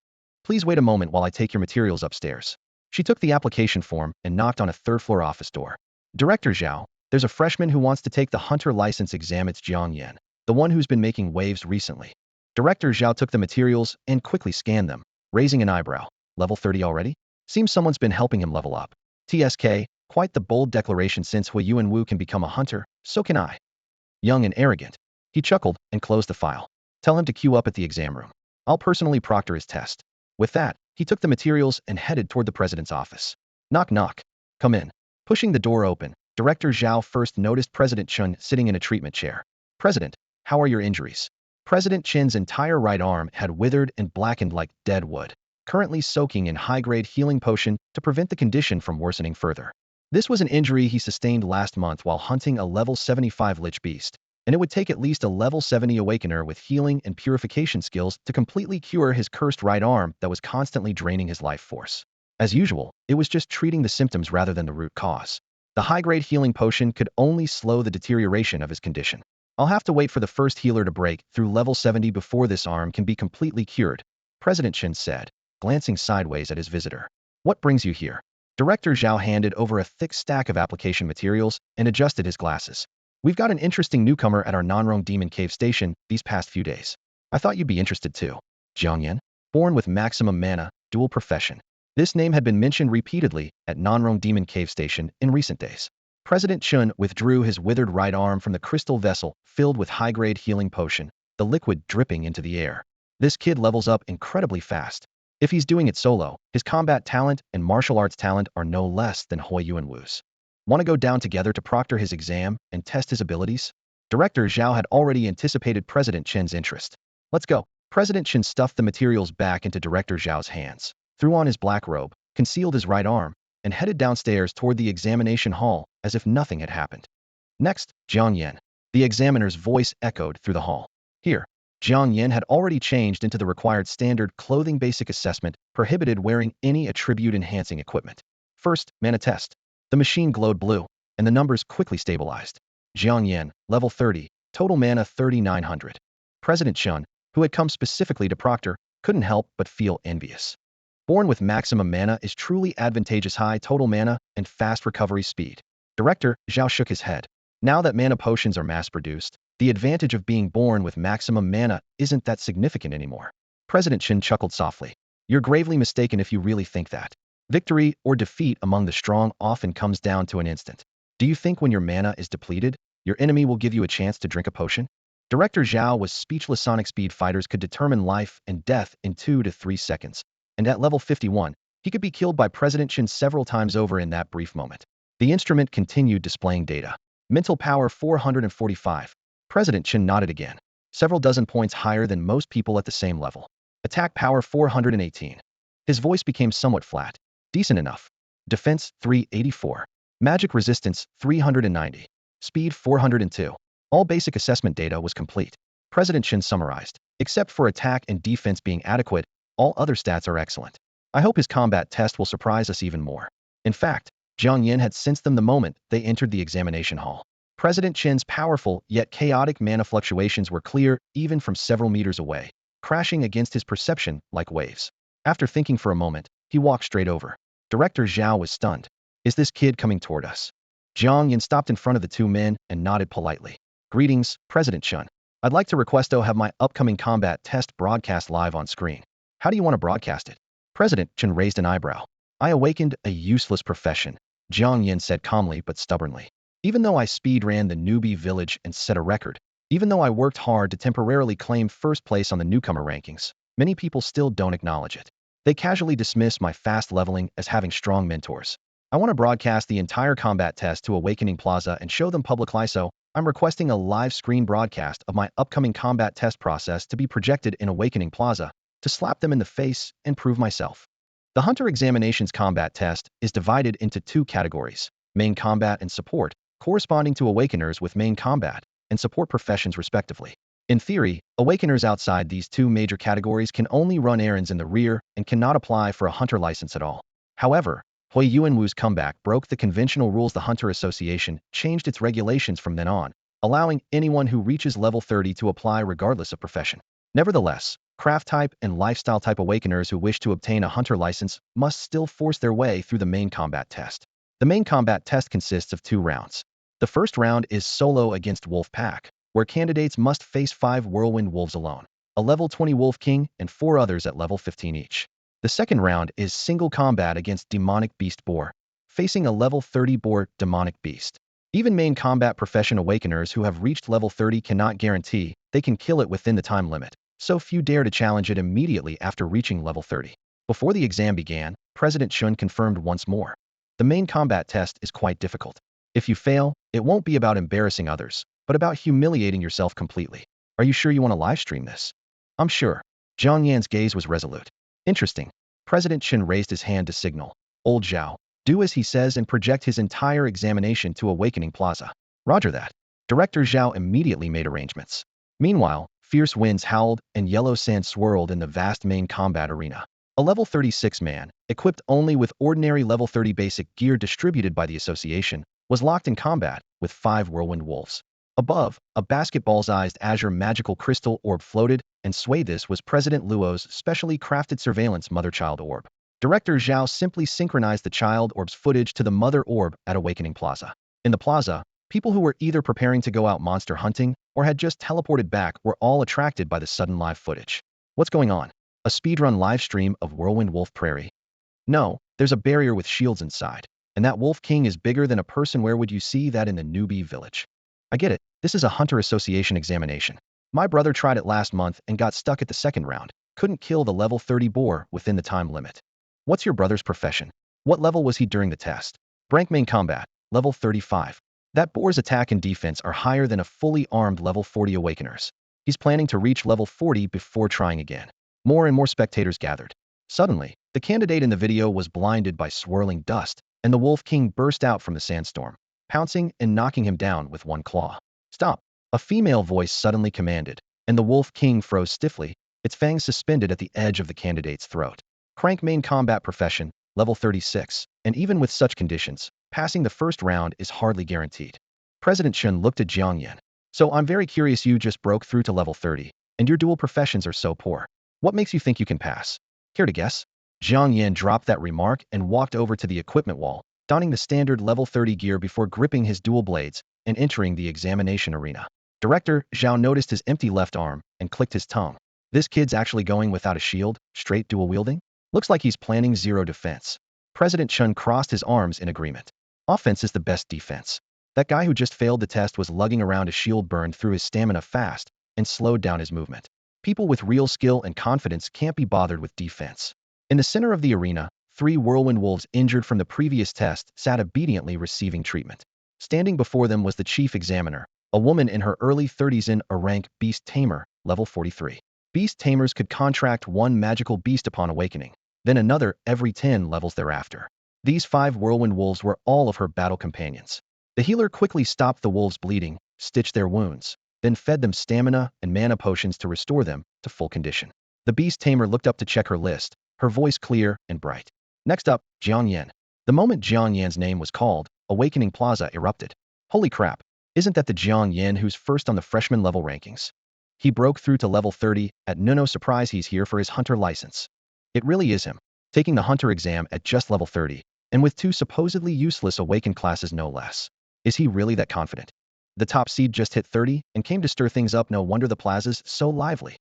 Please wait a moment while I take your materials upstairs. She took the application form and knocked on a third-floor office door. Director Zhao, there's a freshman who wants to take the hunter license exam. It's Jiang Yan, the one who's been making waves recently. Director Zhao took the materials and quickly scanned them, raising an eyebrow. Level 30 already? Seems someone's been helping him level up. TSK, quite the bold declaration. Since Hui Yuanwu can become a hunter, so can I. Young and arrogant. He chuckled and closed the file. Tell him to queue up at the exam room. I'll personally proctor his test. With that, he took the materials and headed toward the president's office. Knock knock. Come in. Pushing the door open, Director Zhao first noticed President Chen sitting in a treatment chair. President, how are your injuries? President Chen's entire right arm had withered and blackened like dead wood, currently soaking in high-grade healing potion to prevent the condition from worsening further. This was an injury he sustained last month while hunting a level 75 Lich Beast, and it would take at least a level 70 Awakener with healing and purification skills to completely cure his cursed right arm that was constantly draining his life force. As usual, it was just treating the symptoms rather than the root cause. The high-grade healing potion could only slow the deterioration of his condition. I'll have to wait for the first healer to break through level 70 before this arm can be completely cured, President Chen said, glancing sideways at his visitor. What brings you here? Director Zhao handed over a thick stack of application materials and adjusted his glasses. We've got an interesting newcomer at our non-roam demon cave station these past few days. I thought you'd be interested too. Jiang Yan, born with maximum mana, dual profession. This name had been mentioned repeatedly at non-roam demon cave station in recent days. President Chen withdrew his withered right arm from the crystal vessel filled with high-grade healing potion, the liquid dripping into the air. This kid levels up incredibly fast. If he's doing it solo, his combat talent and martial arts talent are no less than Hui Yuanwu's. Want to go down together to proctor his exam and test his abilities? Director Zhao had already anticipated President Chen's interest. Let's go. President Chen stuffed the materials back into Director Zhao's hands, threw on his black robe, concealed his right arm, and headed downstairs toward the examination hall as if nothing had happened. Next, Jiang Yan. The examiner's voice echoed through the hall. Here. Jiang Yan had already changed into the required standard clothing. Basic assessment prohibited wearing any attribute-enhancing equipment. First, mana test. The machine glowed blue, and the numbers quickly stabilized. Jiang Yan, level 30, total mana 3,900. President Chen, who had come specifically to proctor, couldn't help but feel envious. Born with maximum mana is truly advantageous. High total mana and fast recovery speed. Director Zhao shook his head. Now that mana potions are mass-produced, the advantage of being born with maximum mana isn't that significant anymore. President Chen chuckled softly. You're gravely mistaken if you really think that. Victory or defeat among the strong often comes down to an instant. Do you think when your mana is depleted, your enemy will give you a chance to drink a potion? Director Zhao was speechless. Sonic speed fighters could determine life and death in 2 to 3 seconds, and at level 51, he could be killed by President Chen several times over in that brief moment. The instrument continued displaying data. Mental power 445. President Chen nodded again. Several dozen points higher than most people at the same level. Attack power 418. His voice became somewhat flat. Decent enough. Defense 384. Magic resistance 390. Speed 402. All basic assessment data was complete. President Chen summarized. Except for attack and defense being adequate, all other stats are excellent. I hope his combat test will surprise us even more. In fact, Jiang Yan had sensed them the moment they entered the examination hall. President Chen's powerful yet chaotic mana fluctuations were clear even from several meters away, crashing against his perception like waves. After thinking for a moment, he walked straight over. Director Zhao was stunned. Is this kid coming toward us? Jiang Yan stopped in front of the two men and nodded politely. Greetings, President Chen. I'd like to request to have my upcoming combat test broadcast live on screen. How do you want to broadcast it? President Chen raised an eyebrow. I awakened a useless profession, Jiang Yan said calmly but stubbornly. Even though I speedran the Newbie village and set a record, even though I worked hard to temporarily claim first place on the newcomer rankings, many people still don't acknowledge it. They casually dismiss my fast leveling as having strong mentors. I want to broadcast the entire combat test to Awakening Plaza and show them publicly, so I'm requesting a live screen broadcast of my upcoming combat test process to be projected in Awakening Plaza to slap them in the face and prove myself. The Hunter Examinations combat test is divided into two categories, main combat and support, corresponding to Awakeners with main combat and support professions respectively. In theory, Awakeners outside these two major categories can only run errands in the rear and cannot apply for a Hunter license at all. However, Hui Yuanwu's comeback broke the conventional rules. The Hunter Association changed its regulations from then on, allowing anyone who reaches level 30 to apply regardless of profession. Nevertheless, craft type and lifestyle type Awakeners who wish to obtain a Hunter license must still force their way through the main combat test. The main combat test consists of 2 rounds. The first round is solo against Wolf Pack, where candidates must face 5 Whirlwind Wolves alone, a level 20 Wolf King and 4 others at level 15 each. The second round is single combat against Demonic Beast Boar, facing a level 30 Boar Demonic Beast. Even main combat profession Awakeners who have reached level 30 cannot guarantee they can kill it within the time limit, so few dare to challenge it immediately after reaching level 30. Before the exam began, President Chun confirmed once more. The main combat test is quite difficult. If you fail, it won't be about embarrassing others, but about humiliating yourself completely. Are you sure you want to live stream this? I'm sure. Jiang Yan's gaze was resolute. Interesting. President Chen raised his hand to signal. Old Zhao, do as he says and project his entire examination to Awakening Plaza. Roger that. Director Zhao immediately made arrangements. Meanwhile, fierce winds howled and yellow sand swirled in the vast main combat arena. A level 36 man, equipped only with ordinary level 30 basic gear distributed by the association, was locked in combat with 5 Whirlwind Wolves. Above, a basketball-sized azure magical crystal orb floated, and swayed. This was President Luo's specially crafted surveillance mother-child orb. Director Zhao simply synchronized the child orb's footage to the mother orb at Awakening Plaza. In the plaza, people who were either preparing to go out monster hunting or had just teleported back were all attracted by the sudden live footage. What's going on? A speedrun live stream of Whirlwind Wolf Prairie? No, there's a barrier with shields inside, and that Wolf King is bigger than a person. Where would you see that in the Newbie village? I get it. This is a Hunter Association examination. My brother tried it last month and got stuck at the second round. Couldn't kill the level 30 boar within the time limit. What's your brother's profession? What level was he during the test? Rank main combat, level 35. That boar's attack and defense are higher than a fully armed level 40 Awakeners. He's planning to reach level 40 before trying again. More and more spectators gathered. Suddenly, the candidate in the video was blinded by swirling dust, and the Wolf King burst out from the sandstorm, pouncing and knocking him down with one claw. Stop! A female voice suddenly commanded, and the Wolf King froze stiffly, its fangs suspended at the edge of the candidate's throat. Crank main combat profession, level 36, and even with such conditions, passing the first round is hardly guaranteed. President Chen looked at Jiang Yan. So I'm very curious, you just broke through to level 30, and your dual professions are so poor. What makes you think you can pass? Care to guess? Jiang Yan dropped that remark and walked over to the equipment wall, donning the standard level 30 gear before gripping his dual blades and entering the examination arena. Director Zhao noticed his empty left arm and clicked his tongue. This kid's actually going without a shield, straight dual wielding? Looks like he's planning zero defense. President Chun crossed his arms in agreement. Offense is the best defense. That guy who just failed the test was lugging around a shield burned through his stamina fast and slowed down his movement. People with real skill and confidence can't be bothered with defense. In the center of the arena, 3 Whirlwind Wolves injured from the previous test sat obediently receiving treatment. Standing before them was the chief examiner, a woman in her early 30s in a rank Beast Tamer, level 43. Beast Tamers could contract 1 magical beast upon awakening, then another every 10 levels thereafter. These 5 Whirlwind Wolves were all of her battle companions. The healer quickly stopped the wolves' bleeding, stitched their wounds, then fed them stamina and mana potions to restore them to full condition. The beast tamer looked up to check her list, her voice clear and bright. Next up, Jiang Yan. The moment Jiang Yan's name was called, Awakening Plaza erupted. Holy crap, isn't that the Jiang Yan who's first on the freshman level rankings? He broke through to level 30, at no surprise he's here for his hunter license. It really is him, taking the hunter exam at just level 30, and with 2 supposedly useless awakened classes no less. Is he really that confident? The top seed just hit 30 and came to stir things up, no wonder the plaza's so lively.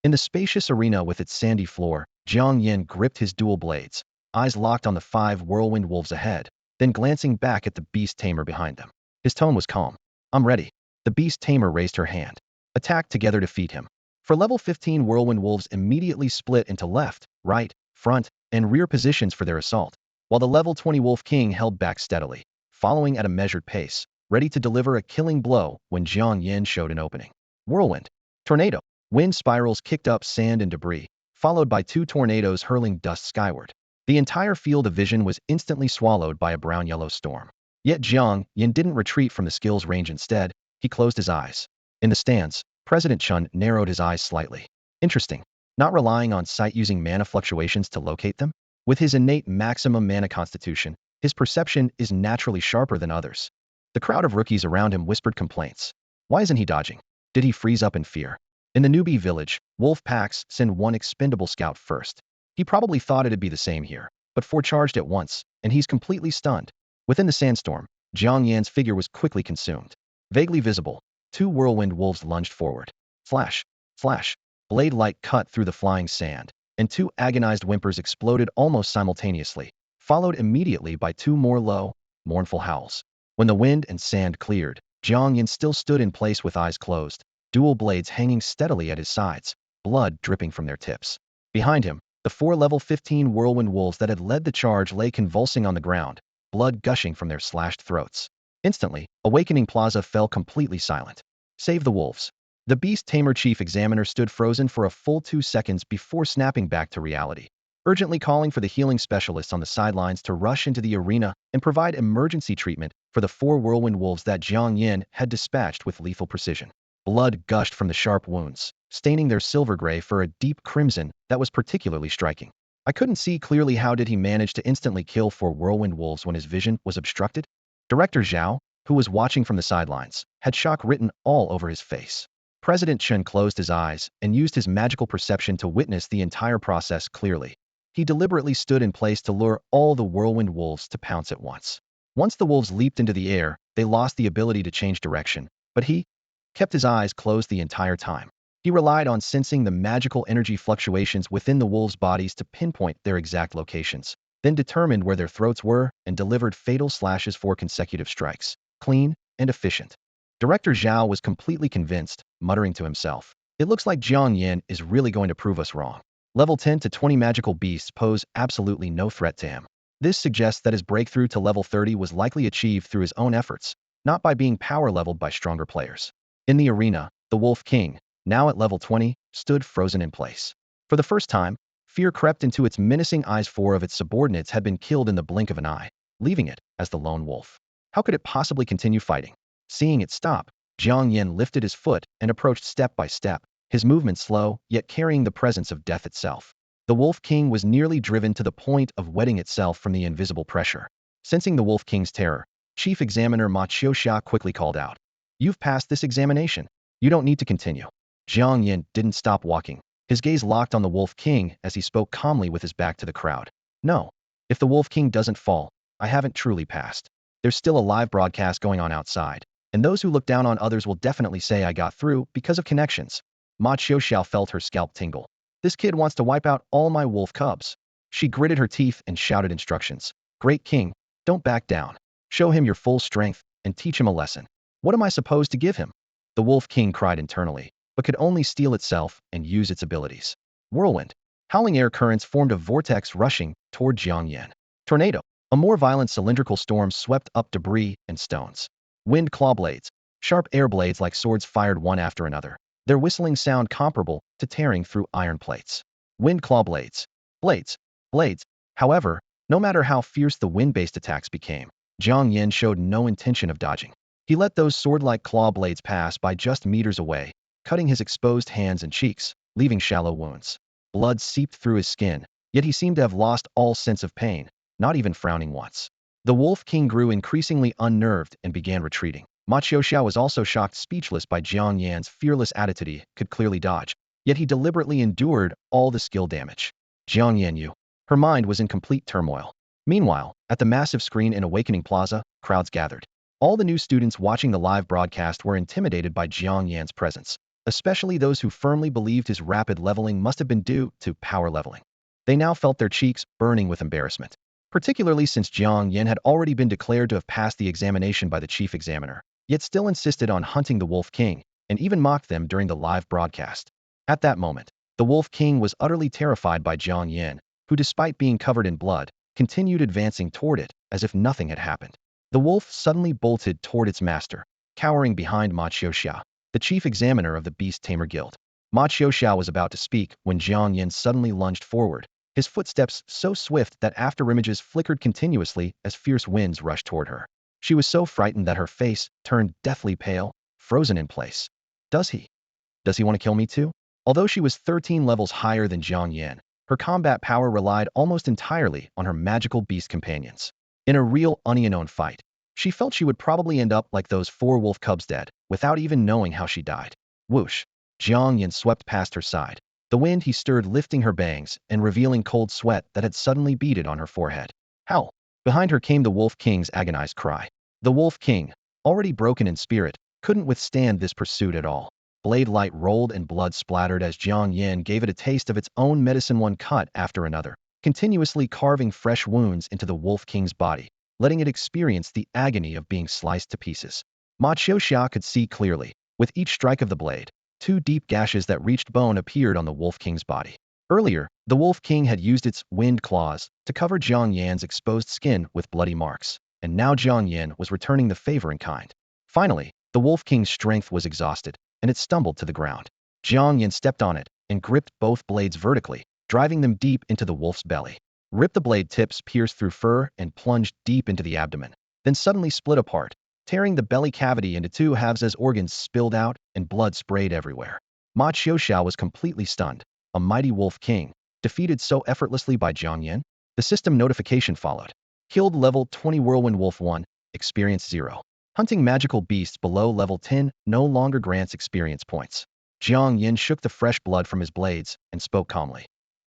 In the spacious arena with its sandy floor, Jiang Yan gripped his dual blades, eyes locked on the 5 whirlwind wolves ahead, then glancing back at the beast tamer behind them. His tone was calm. I'm ready. The beast tamer raised her hand. Attack together to defeat him. For level 15 whirlwind wolves immediately split into left, right, front, and rear positions for their assault, while the level 20 wolf king held back steadily, following at a measured pace, ready to deliver a killing blow when Jiang Yan showed an opening. Whirlwind. Tornado. Wind spirals kicked up sand and debris, followed by 2 tornadoes hurling dust skyward. The entire field of vision was instantly swallowed by a brown-yellow storm. Yet Jiang Yan didn't retreat from the skill's range. Instead, he closed his eyes. In the stands, President Chun narrowed his eyes slightly. Interesting. Not relying on sight, using mana fluctuations to locate them? With his innate maximum mana constitution, his perception is naturally sharper than others. The crowd of rookies around him whispered complaints. Why isn't he dodging? Did he freeze up in fear? In the Newbie village, wolf packs send 1 expendable scout first. He probably thought it'd be the same here, but 4 charged at once, and he's completely stunned. Within the sandstorm, Jiang Yan's figure was quickly consumed. Vaguely visible, 2 whirlwind wolves lunged forward. Flash, flash, blade light cut through the flying sand, and 2 agonized whimpers exploded almost simultaneously, followed immediately by 2 more low, mournful howls. When the wind and sand cleared, Jiang Yan still stood in place with eyes closed, dual blades hanging steadily at his sides, blood dripping from their tips. Behind him, the 4 level 15 whirlwind wolves that had led the charge lay convulsing on the ground, blood gushing from their slashed throats. Instantly, Awakening Plaza fell completely silent. Save the wolves. The beast tamer chief examiner stood frozen for a full 2 seconds before snapping back to reality, urgently calling for the healing specialists on the sidelines to rush into the arena and provide emergency treatment for the 4 whirlwind wolves that Jiang Yan had dispatched with lethal precision. Blood gushed from the sharp wounds, staining their silver gray for a deep crimson that was particularly striking. I couldn't see clearly. How did he manage to instantly kill 4 whirlwind wolves when his vision was obstructed? Director Zhao, who was watching from the sidelines, had shock written all over his face. President Chen closed his eyes and used his magical perception to witness the entire process clearly. He deliberately stood in place to lure all the whirlwind wolves to pounce at once. Once the wolves leaped into the air, they lost the ability to change direction, but he kept his eyes closed the entire time. He relied on sensing the magical energy fluctuations within the wolves' bodies to pinpoint their exact locations, then determined where their throats were and delivered fatal slashes for consecutive strikes. Clean and efficient. Director Zhao was completely convinced, muttering to himself, "It looks like Jiang Yan is really going to prove us wrong." Level 10 to 20 magical beasts pose absolutely no threat to him. This suggests that his breakthrough to level 30 was likely achieved through his own efforts, not by being power leveled by stronger players. In the arena, the Wolf King, now at level 20, stood frozen in place. For the first time, fear crept into its menacing eyes. 4 of its subordinates had been killed in the blink of an eye, leaving it as the lone wolf. How could it possibly continue fighting? Seeing it stop, Jiang Yan lifted his foot and approached step by step, his movement slow, yet carrying the presence of death itself. The Wolf King was nearly driven to the point of wetting itself from the invisible pressure. Sensing the Wolf King's terror, Chief Examiner Ma Qiuxia quickly called out, "You've passed this examination. You don't need to continue." Jiang Yan didn't stop walking, his gaze locked on the Wolf King as he spoke calmly with his back to the crowd. "No. If the Wolf King doesn't fall, I haven't truly passed. There's still a live broadcast going on outside, and those who look down on others will definitely say I got through because of connections." Ma Qiuxiao felt her scalp tingle. "This kid wants to wipe out all my wolf cubs." She gritted her teeth and shouted instructions. "Great King, don't back down. Show him your full strength and teach him a lesson." "What am I supposed to give him?" The Wolf King cried internally, but could only steel itself and use its abilities. Whirlwind. Howling air currents formed a vortex rushing toward Jiang Yan. Tornado. A more violent cylindrical storm swept up debris and stones. Wind claw blades. Sharp air blades like swords fired one after another, their whistling sound comparable to tearing through iron plates. Wind claw blades. Blades. Blades. However, no matter how fierce the wind-based attacks became, Jiang Yan showed no intention of dodging. He let those sword-like claw blades pass by just meters away, cutting his exposed hands and cheeks, leaving shallow wounds. Blood seeped through his skin, yet he seemed to have lost all sense of pain, not even frowning once. The Wolf King grew increasingly unnerved and began retreating. Ma Qiuxiao was also shocked speechless by Jiang Yan's fearless attitude. He could clearly dodge, yet he deliberately endured all the skill damage. Jiang Yan. Her mind was in complete turmoil. Meanwhile, at the massive screen in Awakening Plaza, crowds gathered. All the new students watching the live broadcast were intimidated by Jiang Yan's presence, especially those who firmly believed his rapid leveling must have been due to power leveling. They now felt their cheeks burning with embarrassment, particularly since Jiang Yan had already been declared to have passed the examination by the chief examiner, yet still insisted on hunting the Wolf King, and even mocked them during the live broadcast. At that moment, the Wolf King was utterly terrified by Jiang Yan, who despite being covered in blood, continued advancing toward it, as if nothing had happened. The wolf suddenly bolted toward its master, cowering behind Ma Qiuxiao, the chief examiner of the Beast Tamer Guild. Ma Qiuxiao was about to speak when Jiang Yan suddenly lunged forward, his footsteps so swift that after images flickered continuously as fierce winds rushed toward her. She was so frightened that her face turned deathly pale, frozen in place. Does he want to kill me too? Although she was 13 levels higher than Jiang Yan, her combat power relied almost entirely on her magical beast companions. In a real unknown fight, she felt she would probably end up like those 4 wolf cubs dead, without even knowing how she died. Whoosh! Jiang Yan swept past her side. The wind he stirred lifting her bangs and revealing cold sweat that had suddenly beaded on her forehead. Howl! Behind her came the Wolf King's agonized cry. The Wolf King, already broken in spirit, couldn't withstand this pursuit at all. Blade light rolled and blood splattered as Jiang Yan gave it a taste of its own medicine, one cut after another, continuously carving fresh wounds into the Wolf King's body, letting it experience the agony of being sliced to pieces. Ma Qiuxiao could see clearly. With each strike of the blade, 2 deep gashes that reached bone appeared on the Wolf King's body. Earlier, the Wolf King had used its wind claws to cover Jiang Yan's exposed skin with bloody marks, and now Jiang Yan was returning the favor in kind. Finally, the Wolf King's strength was exhausted, and it stumbled to the ground. Jiang Yan stepped on it and gripped both blades vertically, driving them deep into the wolf's belly. Rip the blade tips pierced through fur and plunged deep into the abdomen, then suddenly split apart, tearing the belly cavity into 2 halves as organs spilled out and blood sprayed everywhere. Ma Qiuxiao was completely stunned. A mighty Wolf King, defeated so effortlessly by Jiang Yan? The system notification followed. Killed level 20 Whirlwind Wolf 1, experience 0. Hunting magical beasts below level 10 no longer grants experience points. Jiang Yan shook the fresh blood from his blades and spoke calmly.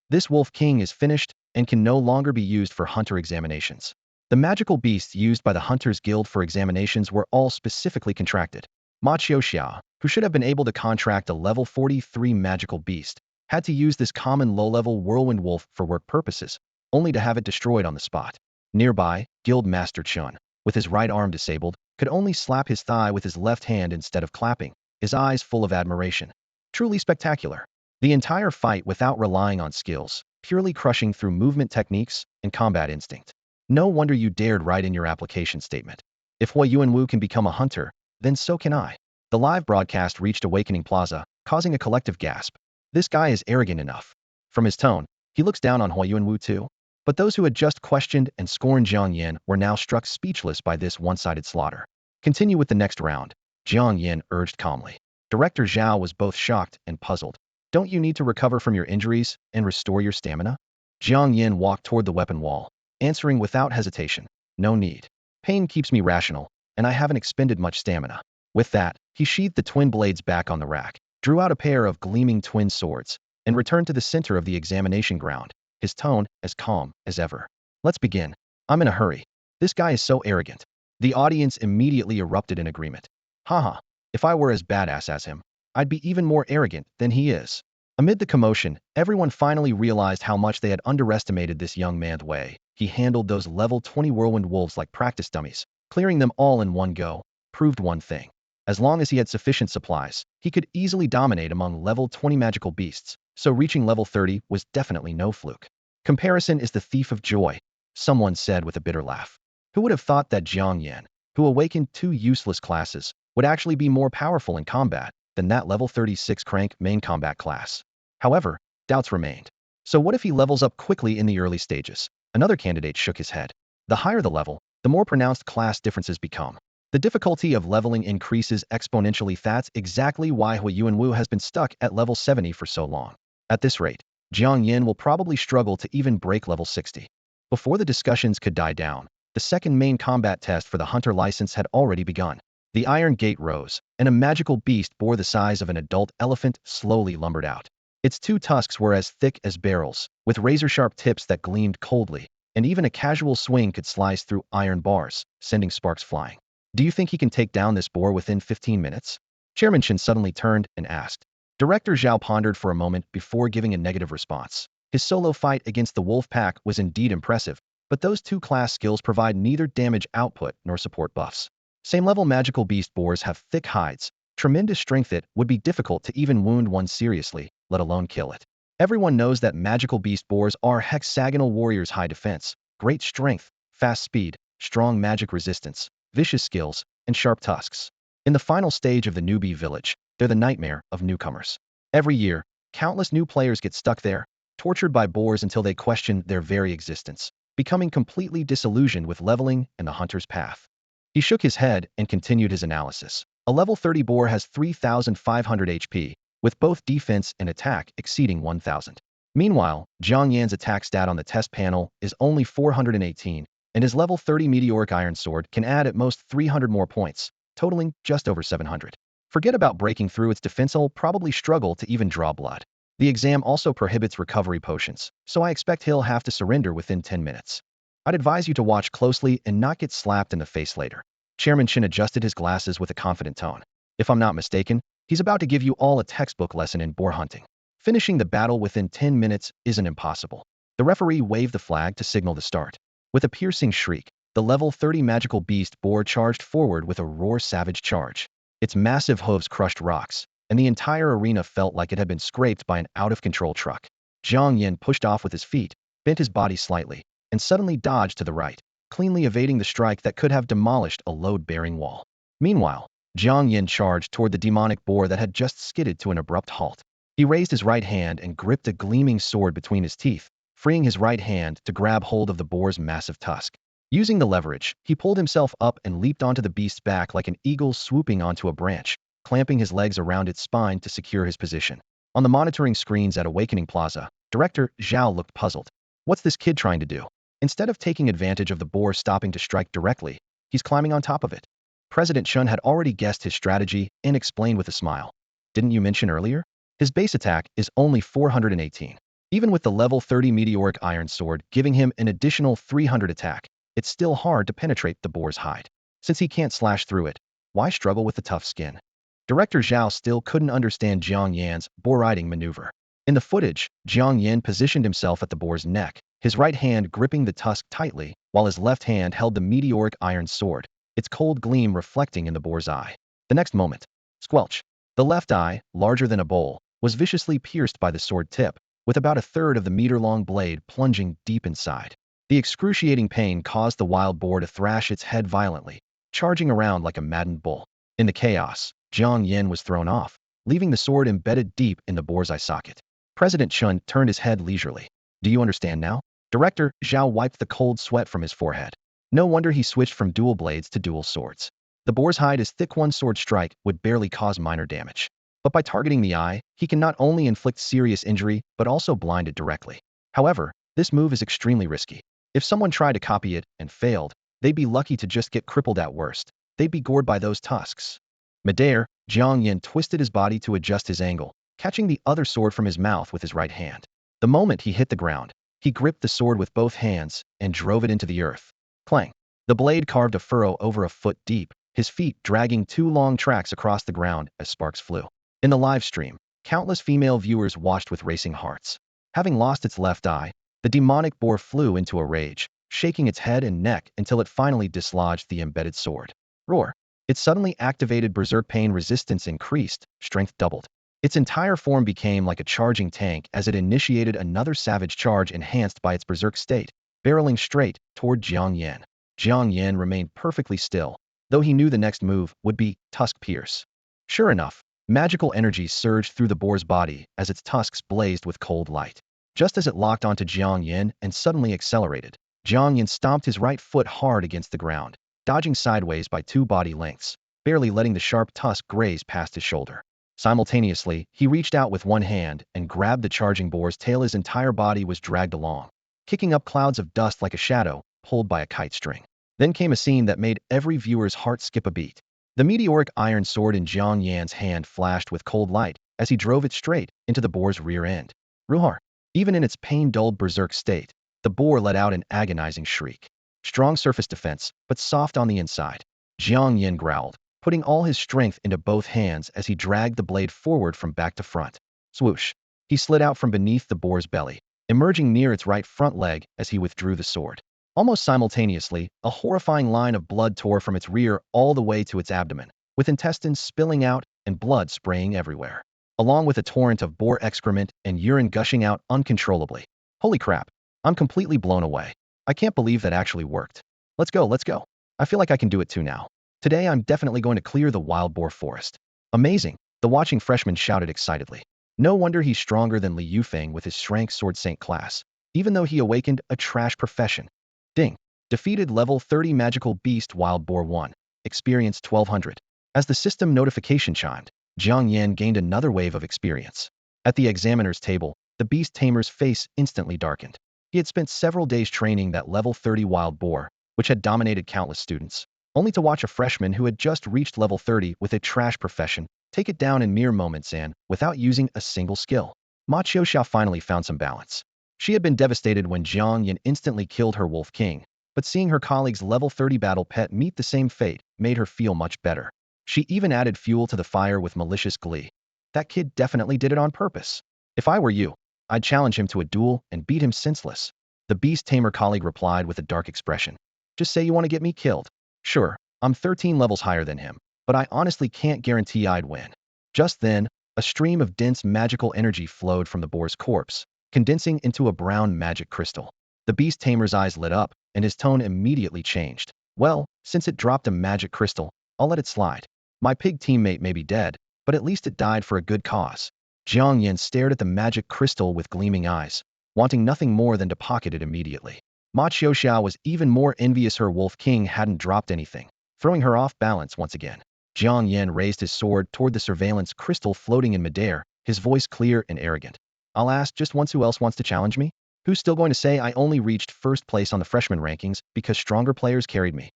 This Wolf King is finished and can no longer be used for hunter examinations. The magical beasts used by the Hunters Guild for examinations were all specifically contracted. Ma Qiuxiao, who should have been able to contract a level 43 magical beast, had to use this common low-level Whirlwind Wolf for work purposes, only to have it destroyed on the spot. Nearby, Guild Master Chun, with his right arm disabled, could only slap his thigh with his left hand instead of clapping, his eyes full of admiration. Truly spectacular. The entire fight without relying on skills, purely crushing through movement techniques and combat instinct. No wonder you dared write in your application statement. If Hui Yuanwu can become a hunter, then so can I. The live broadcast reached Awakening Plaza, causing a collective gasp. This guy is arrogant enough. From his tone, he looks down on Hui Yuanwu too. But those who had just questioned and scorned Jiang Yan were now struck speechless by this one-sided slaughter. Continue with the next round, Jiang Yan urged calmly. Director Zhao was both shocked and puzzled. Don't you need to recover from your injuries and restore your stamina? Jiang Yan walked toward the weapon wall, answering without hesitation. No need. Pain keeps me rational, and I haven't expended much stamina. With that, he sheathed the twin blades back on the rack, drew out a pair of gleaming twin swords, and returned to the center of the examination ground, his tone as calm as ever. Let's begin. I'm in a hurry. This guy is so arrogant. The audience immediately erupted in agreement. Haha, if I were as badass as him, I'd be even more arrogant than he is. Amid the commotion, everyone finally realized how much they had underestimated this young man's way. He handled those level 20 whirlwind wolves like practice dummies, clearing them all in one go, proved one thing. As long as he had sufficient supplies, he could easily dominate among level 20 magical beasts, so reaching level 30 was definitely no fluke. Comparison is the thief of joy, someone said with a bitter laugh. Who would have thought that Jiang Yan, who awakened 2 useless classes, would actually be more powerful in combat than that level 36 crank main combat class? However, doubts remained. So what if he levels up quickly in the early stages? Another candidate shook his head. The higher the level, the more pronounced class differences become. The difficulty of leveling increases exponentially. That's exactly why Hui Yuanwu has been stuck at level 70 for so long. At this rate, Jiang Yan will probably struggle to even break level 60. Before the discussions could die down, the second main combat test for the hunter license had already begun. The iron gate rose, and a magical beast bore the size of an adult elephant slowly lumbered out. Its two tusks were as thick as barrels, with razor-sharp tips that gleamed coldly, and even a casual swing could slice through iron bars, sending sparks flying. Do you think he can take down this boar within 15 minutes? Chairman Chen suddenly turned and asked. Director Zhao pondered for a moment before giving a negative response. His solo fight against the wolf pack was indeed impressive, but those two class skills provide neither damage output nor support buffs. Same-level magical beast boars have thick hides, tremendous strength. It would be difficult to even wound one seriously, let alone kill it. Everyone knows that magical beast boars are hexagonal warriors, high defense, great strength, fast speed, strong magic resistance, vicious skills, and sharp tusks. In the final stage of the Newbie village, they're the nightmare of newcomers. Every year, countless new players get stuck there, tortured by boars until they question their very existence, becoming completely disillusioned with leveling and the hunter's path. He shook his head and continued his analysis. A level 30 boar has 3,500 HP, with both defense and attack exceeding 1,000. Meanwhile, Jiang Yan's attack stat on the test panel is only 418, and his level 30 meteoric iron sword can add at most 300 more points, totaling just over 700. Forget about breaking through its defense. He'll probably struggle to even draw blood. The exam also prohibits recovery potions, so I expect he'll have to surrender within 10 minutes. I'd advise you to watch closely and not get slapped in the face later. Chairman Chen adjusted his glasses with a confident tone. If I'm not mistaken, he's about to give you all a textbook lesson in boar hunting. Finishing the battle within 10 minutes isn't impossible. The referee waved the flag to signal the start. With a piercing shriek, the level 30 magical beast boar charged forward with a roar savage charge. Its massive hooves crushed rocks, and the entire arena felt like it had been scraped by an out-of-control truck. Jiang Yan pushed off with his feet, bent his body slightly, and suddenly dodged to the right, cleanly evading the strike that could have demolished a load-bearing wall. Meanwhile, Jiang Yan charged toward the demonic boar that had just skidded to an abrupt halt. He raised his right hand and gripped a gleaming sword between his teeth, freeing his right hand to grab hold of the boar's massive tusk. Using the leverage, he pulled himself up and leaped onto the beast's back like an eagle swooping onto a branch, clamping his legs around its spine to secure his position. On the monitoring screens at Awakening Plaza, Director Zhao looked puzzled. What's this kid trying to do? Instead of taking advantage of the boar stopping to strike directly, he's climbing on top of it. President Chun had already guessed his strategy and explained with a smile. Didn't you mention earlier? His base attack is only 418. Even with the level 30 meteoric iron sword giving him an additional 300 attack, it's still hard to penetrate the boar's hide. Since he can't slash through it, why struggle with the tough skin? Director Zhao still couldn't understand Jiang Yan's boar riding maneuver. In the footage, Jiang Yan positioned himself at the boar's neck, his right hand gripping the tusk tightly, while his left hand held the meteoric iron sword, its cold gleam reflecting in the boar's eye. The next moment, squelch. The left eye, larger than a bowl, was viciously pierced by the sword tip, with about a third of the meter-long blade plunging deep inside. The excruciating pain caused the wild boar to thrash its head violently, charging around like a maddened bull. In the chaos, Jiang Yan was thrown off, leaving the sword embedded deep in the boar's eye socket. President Chun turned his head leisurely. Do you understand now? Director Zhao wiped the cold sweat from his forehead. No wonder he switched from dual blades to dual swords. The boar's hide is thick. One sword strike would barely cause minor damage. But by targeting the eye, he can not only inflict serious injury, but also blind it directly. However, this move is extremely risky. If someone tried to copy it and failed, they'd be lucky to just get crippled at worst. They'd be gored by those tusks. Midair, Jiang Yan twisted his body to adjust his angle, catching the other sword from his mouth with his right hand. The moment he hit the ground, he gripped the sword with both hands and drove it into the earth. Clang! The blade carved a furrow over a foot deep, his feet dragging 2 long tracks across the ground as sparks flew. In the live stream, countless female viewers watched with racing hearts. Having lost its left eye, the demonic boar flew into a rage, shaking its head and neck until it finally dislodged the embedded sword. Roar! Its suddenly activated berserk pain resistance increased, strength doubled. Its entire form became like a charging tank as it initiated another savage charge enhanced by its berserk state, barreling straight toward Jiang Yan. Jiang Yan remained perfectly still, though he knew the next move would be tusk pierce. Sure enough, magical energy surged through the boar's body as its tusks blazed with cold light. Just as it locked onto Jiang Yan and suddenly accelerated, Jiang Yan stomped his right foot hard against the ground, dodging sideways by 2 body lengths, barely letting the sharp tusk graze past his shoulder. Simultaneously, he reached out with one hand and grabbed the charging boar's tail. His entire body was dragged along, kicking up clouds of dust like a shadow pulled by a kite string. Then came a scene that made every viewer's heart skip a beat. The meteoric iron sword in Jiang Yan's hand flashed with cold light as he drove it straight into the boar's rear end. Ruhar! Even in its pain-dulled berserk state, the boar let out an agonizing shriek. Strong surface defense, but soft on the inside. Jiang Yan growled, putting all his strength into both hands as he dragged the blade forward from back to front. Swoosh! He slid out from beneath the boar's belly, emerging near its right front leg as he withdrew the sword. Almost simultaneously, a horrifying line of blood tore from its rear all the way to its abdomen, with intestines spilling out and blood spraying everywhere, along with a torrent of boar excrement and urine gushing out uncontrollably. Holy crap! I'm completely blown away. I can't believe that actually worked. Let's go, let's go. I feel like I can do it too now. Today I'm definitely going to clear the wild boar forest. Amazing, the watching freshman shouted excitedly. No wonder he's stronger than Li Yufeng with his Shrank Sword Saint class, even though he awakened a trash profession. Ding. Defeated level 30 magical beast wild boar 1. Experience 1200. As the system notification chimed, Jiang Yan gained another wave of experience. At the examiner's table, the beast tamer's face instantly darkened. He had spent several days training that level 30 wild boar, which had dominated countless students, only to watch a freshman who had just reached level 30 with a trash profession take it down in mere moments and without using a single skill. Ma Qiuxiao finally found some balance. She had been devastated when Jiang Yan instantly killed her Wolf King, but seeing her colleague's level 30 battle pet meet the same fate made her feel much better. She even added fuel to the fire with malicious glee. That kid definitely did it on purpose. If I were you, I'd challenge him to a duel and beat him senseless. The beast tamer colleague replied with a dark expression. Just say you want to get me killed. Sure, I'm 13 levels higher than him, but I honestly can't guarantee I'd win. Just then, a stream of dense magical energy flowed from the boar's corpse, condensing into a brown magic crystal. The beast tamer's eyes lit up, and his tone immediately changed. Well, since it dropped a magic crystal, I'll let it slide. My pig teammate may be dead, but at least it died for a good cause. Jiang Yan stared at the magic crystal with gleaming eyes, wanting nothing more than to pocket it immediately. Ma Qiuxiao was even more envious her Wolf King hadn't dropped anything, throwing her off balance once again. Jiang Yan raised his sword toward the surveillance crystal floating in midair, his voice clear and arrogant. I'll ask just once, who else wants to challenge me? Who's still going to say I only reached first place on the freshman rankings because stronger players carried me?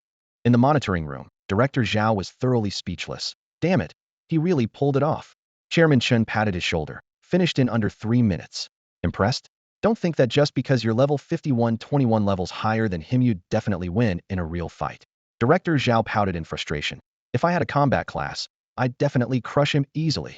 In the monitoring room, Director Zhao was thoroughly speechless. Damn it, he really pulled it off. Chairman Chen patted his shoulder. Finished in under 3 minutes. Impressed? Don't think that just because you're level 51 21 levels higher than him you'd definitely win in a real fight. Director Zhao pouted in frustration. If I had a combat class, I'd definitely crush him easily.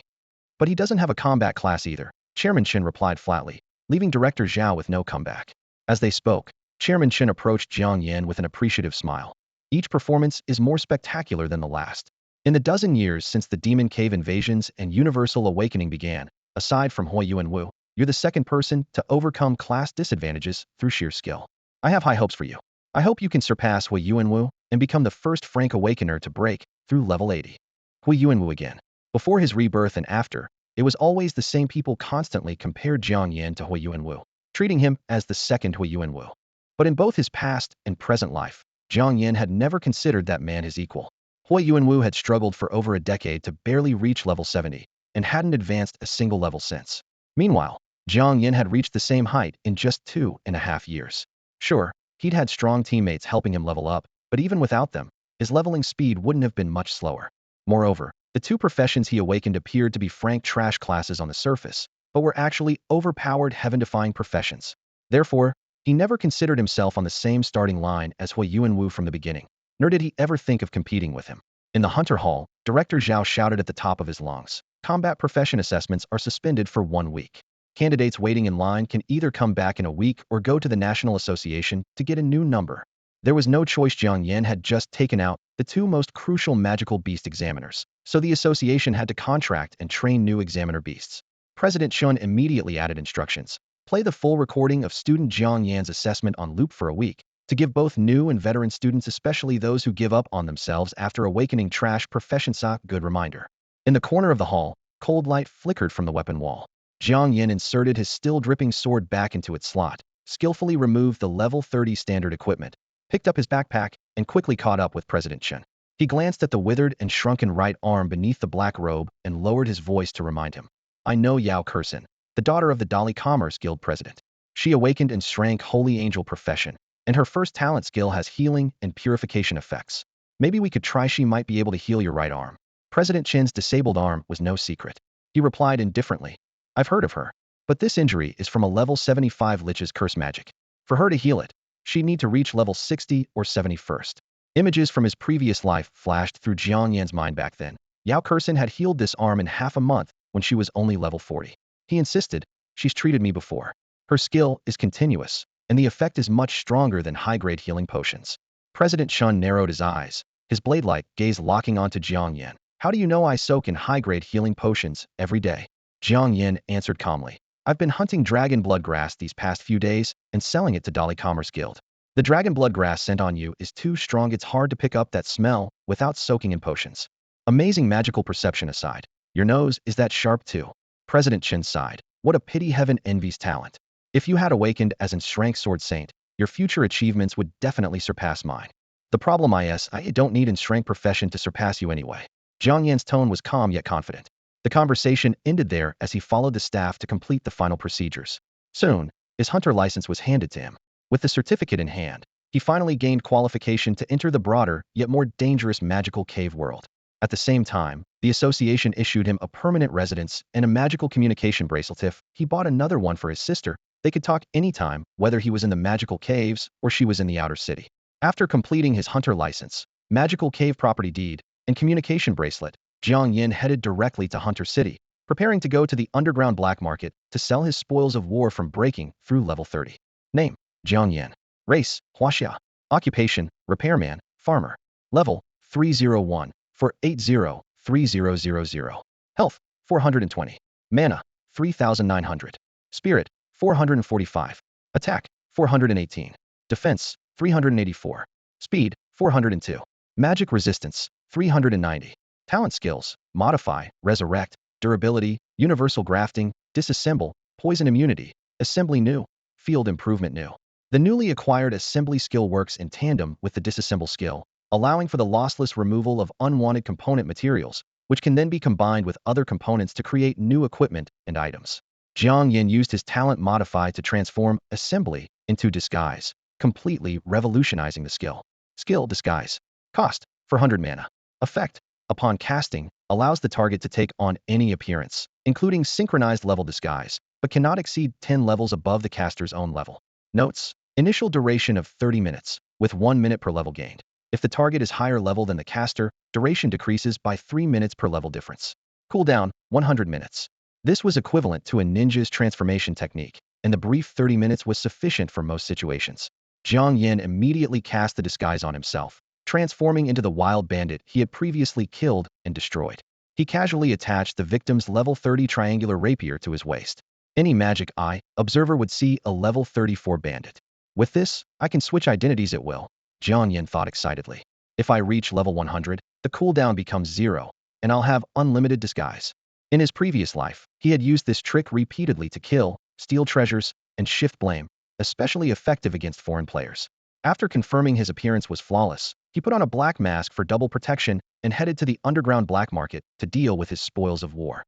But he doesn't have a combat class either, Chairman Chen replied flatly, leaving Director Zhao with no comeback. As they spoke, Chairman Chen approached Jiang Yan with an appreciative smile. Each performance is more spectacular than the last. In the dozen years since the Demon Cave invasions and Universal Awakening began, aside from Hui Yuanwu, you're the second person to overcome class disadvantages through sheer skill. I have high hopes for you. I hope you can surpass Hui Yuanwu and become the first Frank Awakener to break through level 80. Hui Yuanwu again. Before his rebirth and after, it was always the same people constantly compared Jiang Yan to Hui Yuanwu, treating him as the second Hui Yuanwu. But in both his past and present life, Jiang Yan had never considered that man his equal. Hui Yuanwu had struggled for over a decade to barely reach level 70, and hadn't advanced a single level since. Meanwhile, Jiang Yan had reached the same height in just 2.5 years. Sure, he'd had strong teammates helping him level up, but even without them, his leveling speed wouldn't have been much slower. Moreover, the two professions he awakened appeared to be frank trash classes on the surface, but were actually overpowered heaven-defying professions. Therefore, he never considered himself on the same starting line as Hui Yuanwu from the beginning, nor did he ever think of competing with him. In the Hunter Hall, Director Zhao shouted at the top of his lungs. Combat profession assessments are suspended for 1 week. Candidates waiting in line can either come back in a week or go to the National Association to get a new number. There was no choice. Jiang Yan had just taken out the two most crucial magical beast examiners, so the association had to contract and train new examiner beasts. President Chun immediately added instructions. Play the full recording of student Jiang Yan's assessment on loop for a week, to give both new and veteran students, especially those who give up on themselves after awakening trash professions, a good reminder. In the corner of the hall, cold light flickered from the weapon wall. Jiang Yan inserted his still dripping sword back into its slot, skillfully removed the level 30 standard equipment, picked up his backpack, and quickly caught up with President Chen. He glanced at the withered and shrunken right arm beneath the black robe and lowered his voice to remind him. I know Yao Kursin, the daughter of the Dali Commerce Guild president. She awakened in Shrank Holy Angel profession, and her first talent skill has healing and purification effects. Maybe we could try. She might be able to heal your right arm. President Chen's disabled arm was no secret. He replied indifferently. I've heard of her. But this injury is from a level 75 Lich's curse magic. For her to heal it, she'd need to reach level 60 or 70 first. Images from his previous life flashed through Jiang Yan's mind back then. Yao Kursin had healed this arm in half a month when she was only level 40. He insisted, she's treated me before. Her skill is continuous, and the effect is much stronger than high-grade healing potions. President Shun narrowed his eyes, his blade-like gaze locking onto Jiang Yan. How do you know I soak in high-grade healing potions every day? Jiang Yan answered calmly. I've been hunting dragon blood grass these past few days and selling it to Dali Commerce Guild. The dragon blood grass scent on you is too strong. It's hard to pick up that smell without soaking in potions. Amazing magical perception aside, your nose is that sharp too. President Chen sighed. What a pity heaven envies talent. If you had awakened as an Shrank Sword Saint, your future achievements would definitely surpass mine. The problem is, I don't need an Shrank profession to surpass you anyway. Jiang Yan's tone was calm yet confident. The conversation ended there as he followed the staff to complete the final procedures. Soon, his hunter license was handed to him. With the certificate in hand, he finally gained qualification to enter the broader, yet more dangerous magical cave world. At the same time, the association issued him a permanent residence and a magical communication bracelet. If he bought another one for his sister, they could talk anytime, whether he was in the magical caves or she was in the outer city. After completing his hunter license, magical cave property deed, and communication bracelet, Jiang Yan headed directly to Hunter City, preparing to go to the underground black market to sell his spoils of war from breaking through level 30. Name, Jiang Yan. Race, Huaxia. Occupation, repairman, farmer. Level, 301, for 803000. Health, 420. Mana, 3900. Spirit, 445. Attack, 418. Defense, 384. Speed, 402. Magic resistance, 390. Talent skills, modify, resurrect, durability, universal grafting, disassemble, poison immunity, assembly new, field improvement new. The newly acquired assembly skill works in tandem with the disassemble skill, allowing for the lossless removal of unwanted component materials, which can then be combined with other components to create new equipment and items. Jiang Yan used his talent modify to transform assembly into disguise, completely revolutionizing the skill. Skill disguise. Cost, 400 mana. Effect, upon casting, allows the target to take on any appearance, including synchronized level disguise, but cannot exceed 10 levels above the caster's own level. Notes, initial duration of 30 minutes, with 1 minute per level gained. If the target is higher level than the caster, duration decreases by 3 minutes per level difference. Cooldown, 100 minutes. This was equivalent to a ninja's transformation technique, and the brief 30 minutes was sufficient for most situations. Jiang Yan immediately cast the disguise on himself, transforming into the wild bandit he had previously killed and destroyed. He casually attached the victim's level 30 triangular rapier to his waist. Any magic eye observer would see a level 34 bandit. With this, I can switch identities at will, Jiang Yan thought excitedly. If I reach level 100, the cooldown becomes 0, and I'll have unlimited disguise. In his previous life, he had used this trick repeatedly to kill, steal treasures, and shift blame, especially effective against foreign players. After confirming his appearance was flawless, he put on a black mask for double protection and headed to the underground black market to deal with his spoils of war.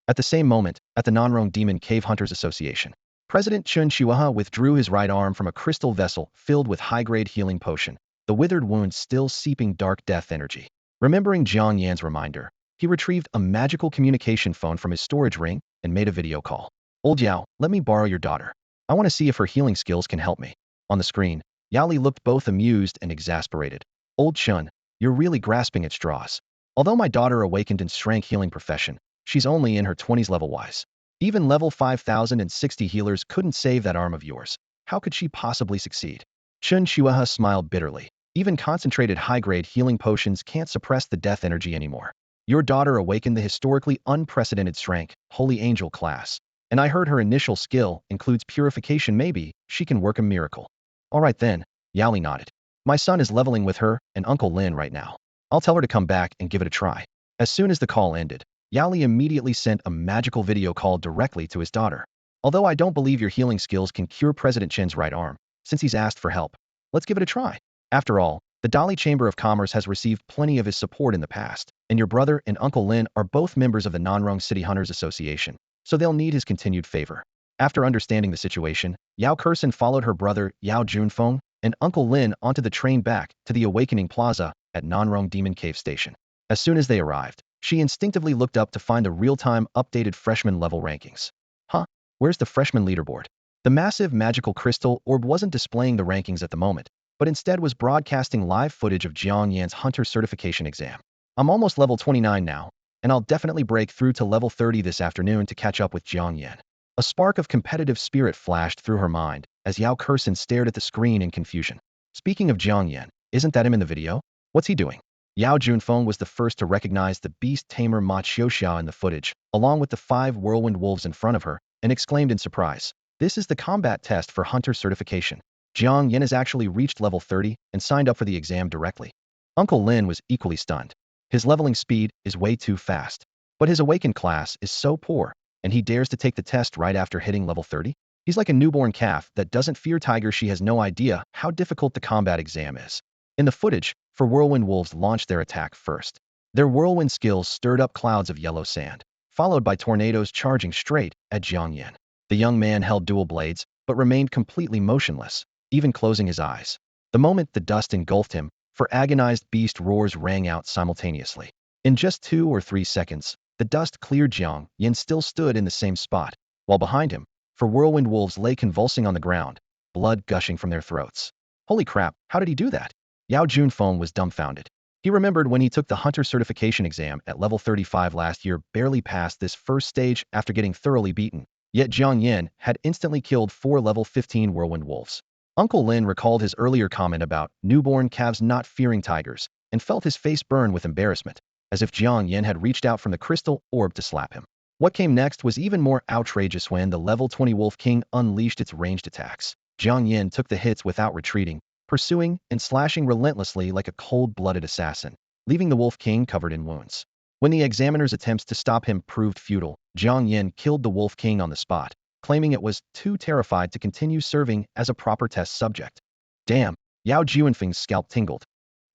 At the same moment, at the Nanrong Demon Cave Hunters Association, President Chun Shuaha withdrew his right arm from a crystal vessel filled with high-grade healing potion, the withered wound still seeping dark death energy. Remembering Jiang Yan's reminder, he retrieved a magical communication phone from his storage ring and made a video call. Old Yao, let me borrow your daughter. I want to see if her healing skills can help me. On the screen, Yao Li looked both amused and exasperated. Old Chun, you're really grasping at straws. Although my daughter awakened in Shrank healing profession, she's only in her 20s level-wise. Even level 5060 healers couldn't save that arm of yours. How could she possibly succeed? Chun Shuaha smiled bitterly. Even concentrated high-grade healing potions can't suppress the death energy anymore. Your daughter awakened the historically unprecedented Shrank, Holy Angel class, and I heard her initial skill includes purification. Maybe she can work a miracle. All right then, Yao Li nodded. My son is leveling with her and Uncle Lin right now. I'll tell her to come back and give it a try. As soon as the call ended, Yao Li immediately sent a magical video call directly to his daughter. Although I don't believe your healing skills can cure President Chen's right arm, since he's asked for help, let's give it a try. After all, the Dali Chamber of Commerce has received plenty of his support in the past, and your brother and Uncle Lin are both members of the Nanrong City Hunters Association, so they'll need his continued favor. After understanding the situation, Yao Kursen followed her brother Yao Junfeng and Uncle Lin onto the train back to the Awakening Plaza at Nanrong Demon Cave Station. As soon as they arrived, she instinctively looked up to find the real-time updated freshman level rankings. Huh? Where's the freshman leaderboard? The massive magical crystal orb wasn't displaying the rankings at the moment, but instead was broadcasting live footage of Jiang Yan's hunter certification exam. I'm almost level 29 now, and I'll definitely break through to level 30 this afternoon to catch up with Jiang Yan. A spark of competitive spirit flashed through her mind as Yao Kursen stared at the screen in confusion. Speaking of Jiang Yan, isn't that him in the video? What's he doing? Yao Junfeng was the first to recognize the beast tamer Ma Xiuxia in the footage, along with the 5 whirlwind wolves in front of her, and exclaimed in surprise, "This is the combat test for hunter certification. Jiang Yan has actually reached level 30 and signed up for the exam directly." Uncle Lin was equally stunned. His leveling speed is way too fast, but his awakened class is so poor, and he dares to take the test right after hitting level 30? He's like a newborn calf that doesn't fear tigers. She has no idea how difficult the combat exam is. In the footage, for whirlwind wolves launched their attack first. Their whirlwind skills stirred up clouds of yellow sand, followed by tornadoes charging straight at Jiang Yan. The young man held dual blades, but remained completely motionless, even closing his eyes. The moment the dust engulfed him, for agonized beast roars rang out simultaneously. In just 2 or 3 seconds, the dust cleared. Jiang Yan still stood in the same spot, while behind him, for whirlwind wolves lay convulsing on the ground, blood gushing from their throats. Holy crap, how did he do that? Yao Junfeng was dumbfounded. He remembered when he took the hunter certification exam at level 35 last year, barely passed this first stage after getting thoroughly beaten, yet Jiang Yan had instantly killed 4 level 15 whirlwind wolves. Uncle Lin recalled his earlier comment about newborn calves not fearing tigers and felt his face burn with embarrassment, as if Jiang Yan had reached out from the crystal orb to slap him. What came next was even more outrageous when the level 20 Wolf King unleashed its ranged attacks. Jiang Yan took the hits without retreating, pursuing and slashing relentlessly like a cold-blooded assassin, leaving the Wolf King covered in wounds. When the examiner's attempts to stop him proved futile, Jiang Yan killed the Wolf King on the spot, claiming it was too terrified to continue serving as a proper test subject. Damn, Yao Junfeng's scalp tingled.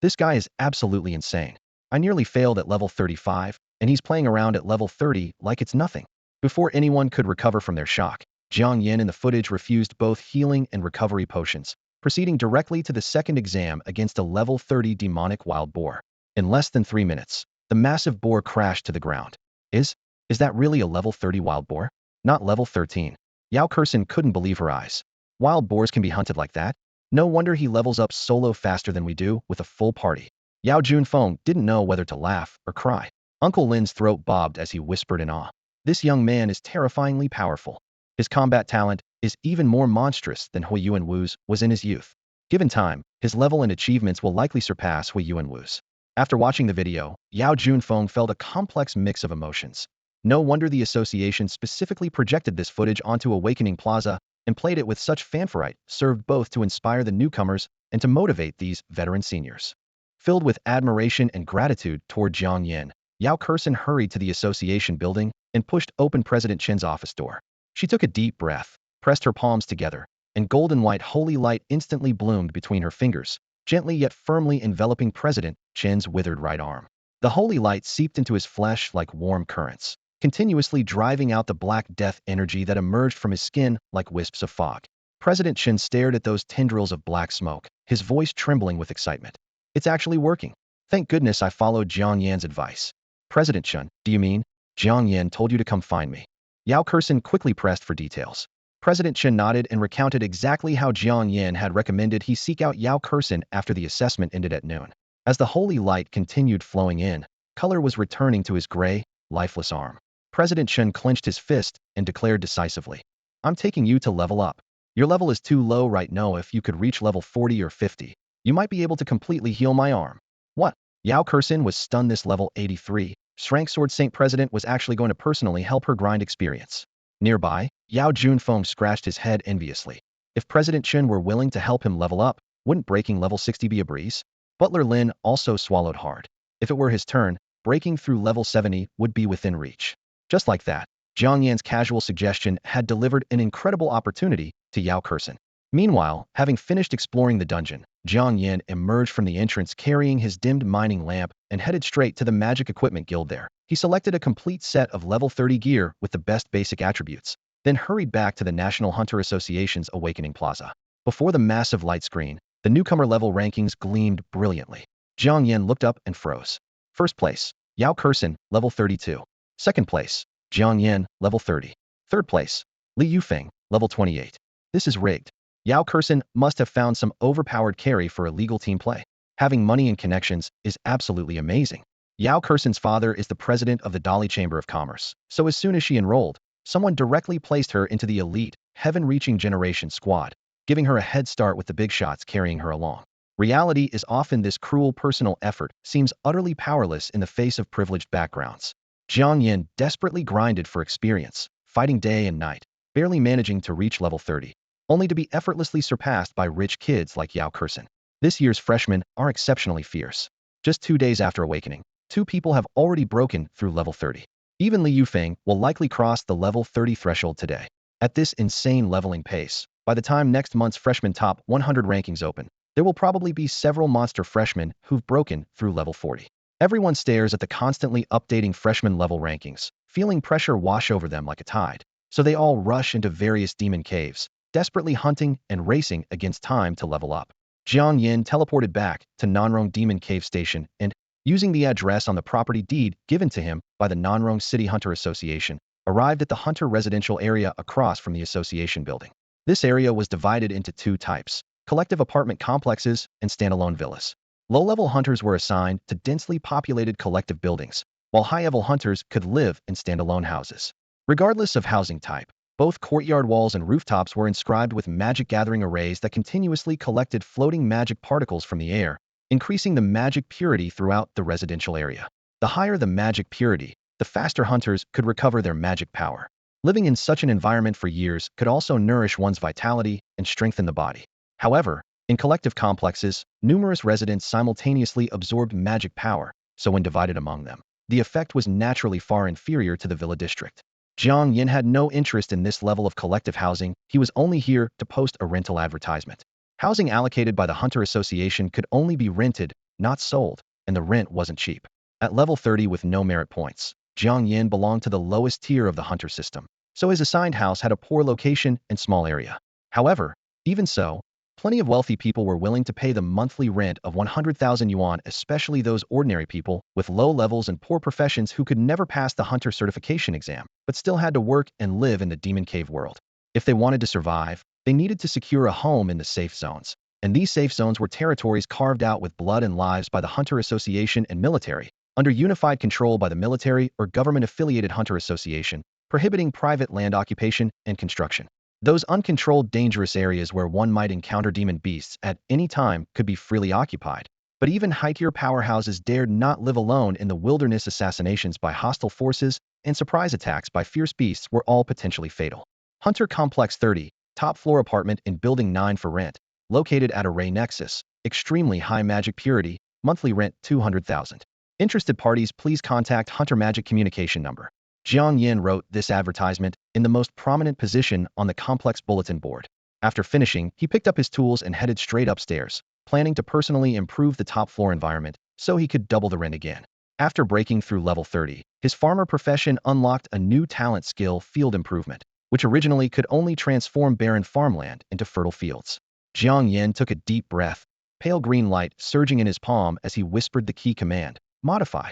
This guy is absolutely insane. I nearly failed at level 35, and he's playing around at level 30 like it's nothing. Before anyone could recover from their shock, Jiang Yan in the footage refused both healing and recovery potions, proceeding directly to the second exam against a level 30 demonic wild boar. In less than 3 minutes, the massive boar crashed to the ground. Is that really a level 30 wild boar? Not level 13. Yao Kursen couldn't believe her eyes. Wild boars can be hunted like that? No wonder he levels up solo faster than we do with a full party. Yao Junfeng didn't know whether to laugh or cry. Uncle Lin's throat bobbed as he whispered in awe. This young man is terrifyingly powerful. His combat talent is even more monstrous than Hui Yuanwu's was in his youth. Given time, his level and achievements will likely surpass Hui Yuanwu's. After watching the video, Yao Junfeng felt a complex mix of emotions. No wonder the association specifically projected this footage onto Awakening Plaza and played it with such fanfare, served both to inspire the newcomers and to motivate these veteran seniors. Filled with admiration and gratitude toward Jiang Yan, Yao Kursen hurried to the association building and pushed open President Chen's office door. She took a deep breath, pressed her palms together, and golden white holy light instantly bloomed between her fingers, gently yet firmly enveloping President Chen's withered right arm. The holy light seeped into his flesh like warm currents, continuously driving out the black death energy that emerged from his skin like wisps of fog. President Chen stared at those tendrils of black smoke, his voice trembling with excitement. It's actually working. Thank goodness I followed Jiang Yan's advice. President Chen, do you mean? Jiang Yan told you to come find me. Yao Kursen quickly pressed for details. President Chen nodded and recounted exactly how Jiang Yan had recommended he seek out Yao Kursen after the assessment ended at noon. As the holy light continued flowing in, color was returning to his gray, lifeless arm. President Chen clenched his fist and declared decisively, I'm taking you to level up. Your level is too low right now. If you could reach level 40 or 50, you might be able to completely heal my arm. What? Yao Kursen was stunned. This level 83, Shrank Sword Saint President was actually going to personally help her grind experience. Nearby, Yao Junfeng scratched his head enviously. If President Chen were willing to help him level up, wouldn't breaking level 60 be a breeze? Butler Lin also swallowed hard. If it were his turn, breaking through level 70 would be within reach. Just like that, Jiang Yan's casual suggestion had delivered an incredible opportunity to Yao Kursen. Meanwhile, having finished exploring the dungeon, Jiang Yan emerged from the entrance carrying his dimmed mining lamp and headed straight to the Magic Equipment Guild there. He selected a complete set of level 30 gear with the best basic attributes, then hurried back to the National Hunter Association's Awakening Plaza. Before the massive light screen, the newcomer level rankings gleamed brilliantly. Jiang Yan looked up and froze. First place, Yao Kursen, level 32. Second place, Jiang Yan, level 30. Third place, Li Yufeng, level 28. This is rigged. Yao Kursen must have found some overpowered carry for illegal team play. Having money and connections is absolutely amazing. Yao Kursen's father is the president of the Dali Chamber of Commerce, so as soon as she enrolled, someone directly placed her into the elite, heaven-reaching generation squad, giving her a head start with the big shots carrying her along. Reality is often this cruel personal effort seems utterly powerless in the face of privileged backgrounds. Jiang Yan desperately grinded for experience, fighting day and night, barely managing to reach level 30, only to be effortlessly surpassed by rich kids like Yao Kursen. This year's freshmen are exceptionally fierce. Just 2 days after awakening, 2 people have already broken through level 30. Even Li Yufeng will likely cross the level 30 threshold today. At this insane leveling pace, by the time next month's freshman top 100 rankings open, there will probably be several monster freshmen who've broken through level 40. Everyone stares at the constantly updating freshman level rankings, feeling pressure wash over them like a tide. So they all rush into various demon caves, desperately hunting and racing against time to level up. Jiang Yan teleported back to Nanrong Demon Cave Station and, using the address on the property deed given to him by the Nanrong City Hunter Association, arrived at the Hunter residential area across from the association building. This area was divided into 2 types: collective apartment complexes and standalone villas. Low-level hunters were assigned to densely populated collective buildings, while high-level hunters could live in standalone houses. Regardless of housing type, both courtyard walls and rooftops were inscribed with magic gathering arrays that continuously collected floating magic particles from the air, increasing the magic purity throughout the residential area. The higher the magic purity, the faster hunters could recover their magic power. Living in such an environment for years could also nourish one's vitality and strengthen the body. However, in collective complexes, numerous residents simultaneously absorbed magic power, so when divided among them, the effect was naturally far inferior to the villa district. Jiang Yan had no interest in this level of collective housing. He was only here to post a rental advertisement. Housing allocated by the Hunter Association could only be rented, not sold, and the rent wasn't cheap. At level 30 with no merit points, Jiang Yan belonged to the lowest tier of the Hunter system, so his assigned house had a poor location and small area. However, even so, plenty of wealthy people were willing to pay the monthly rent of 100,000 yuan, especially those ordinary people with low levels and poor professions who could never pass the Hunter certification exam, but still had to work and live in the Demon Cave world. If they wanted to survive, they needed to secure a home in the safe zones, and these safe zones were territories carved out with blood and lives by the Hunter Association and military, under unified control by the military or government-affiliated Hunter Association, prohibiting private land occupation and construction. Those uncontrolled dangerous areas where one might encounter demon beasts at any time could be freely occupied, but even high-tier powerhouses dared not live alone in the wilderness. Assassinations by hostile forces and surprise attacks by fierce beasts were all potentially fatal. Hunter Complex 30, top floor apartment in Building 9 for rent, located at Array Nexus, extremely high magic purity, monthly rent 200,000. Interested parties please contact Hunter Magic Communication number. Jiang Yan wrote this advertisement in the most prominent position on the complex bulletin board. After finishing, he picked up his tools and headed straight upstairs, planning to personally improve the top floor environment so he could double the rent again. After breaking through level 30, his farmer profession unlocked a new talent skill: field improvement, which originally could only transform barren farmland into fertile fields. Jiang Yan took a deep breath, pale green light surging in his palm as he whispered the key command: modify.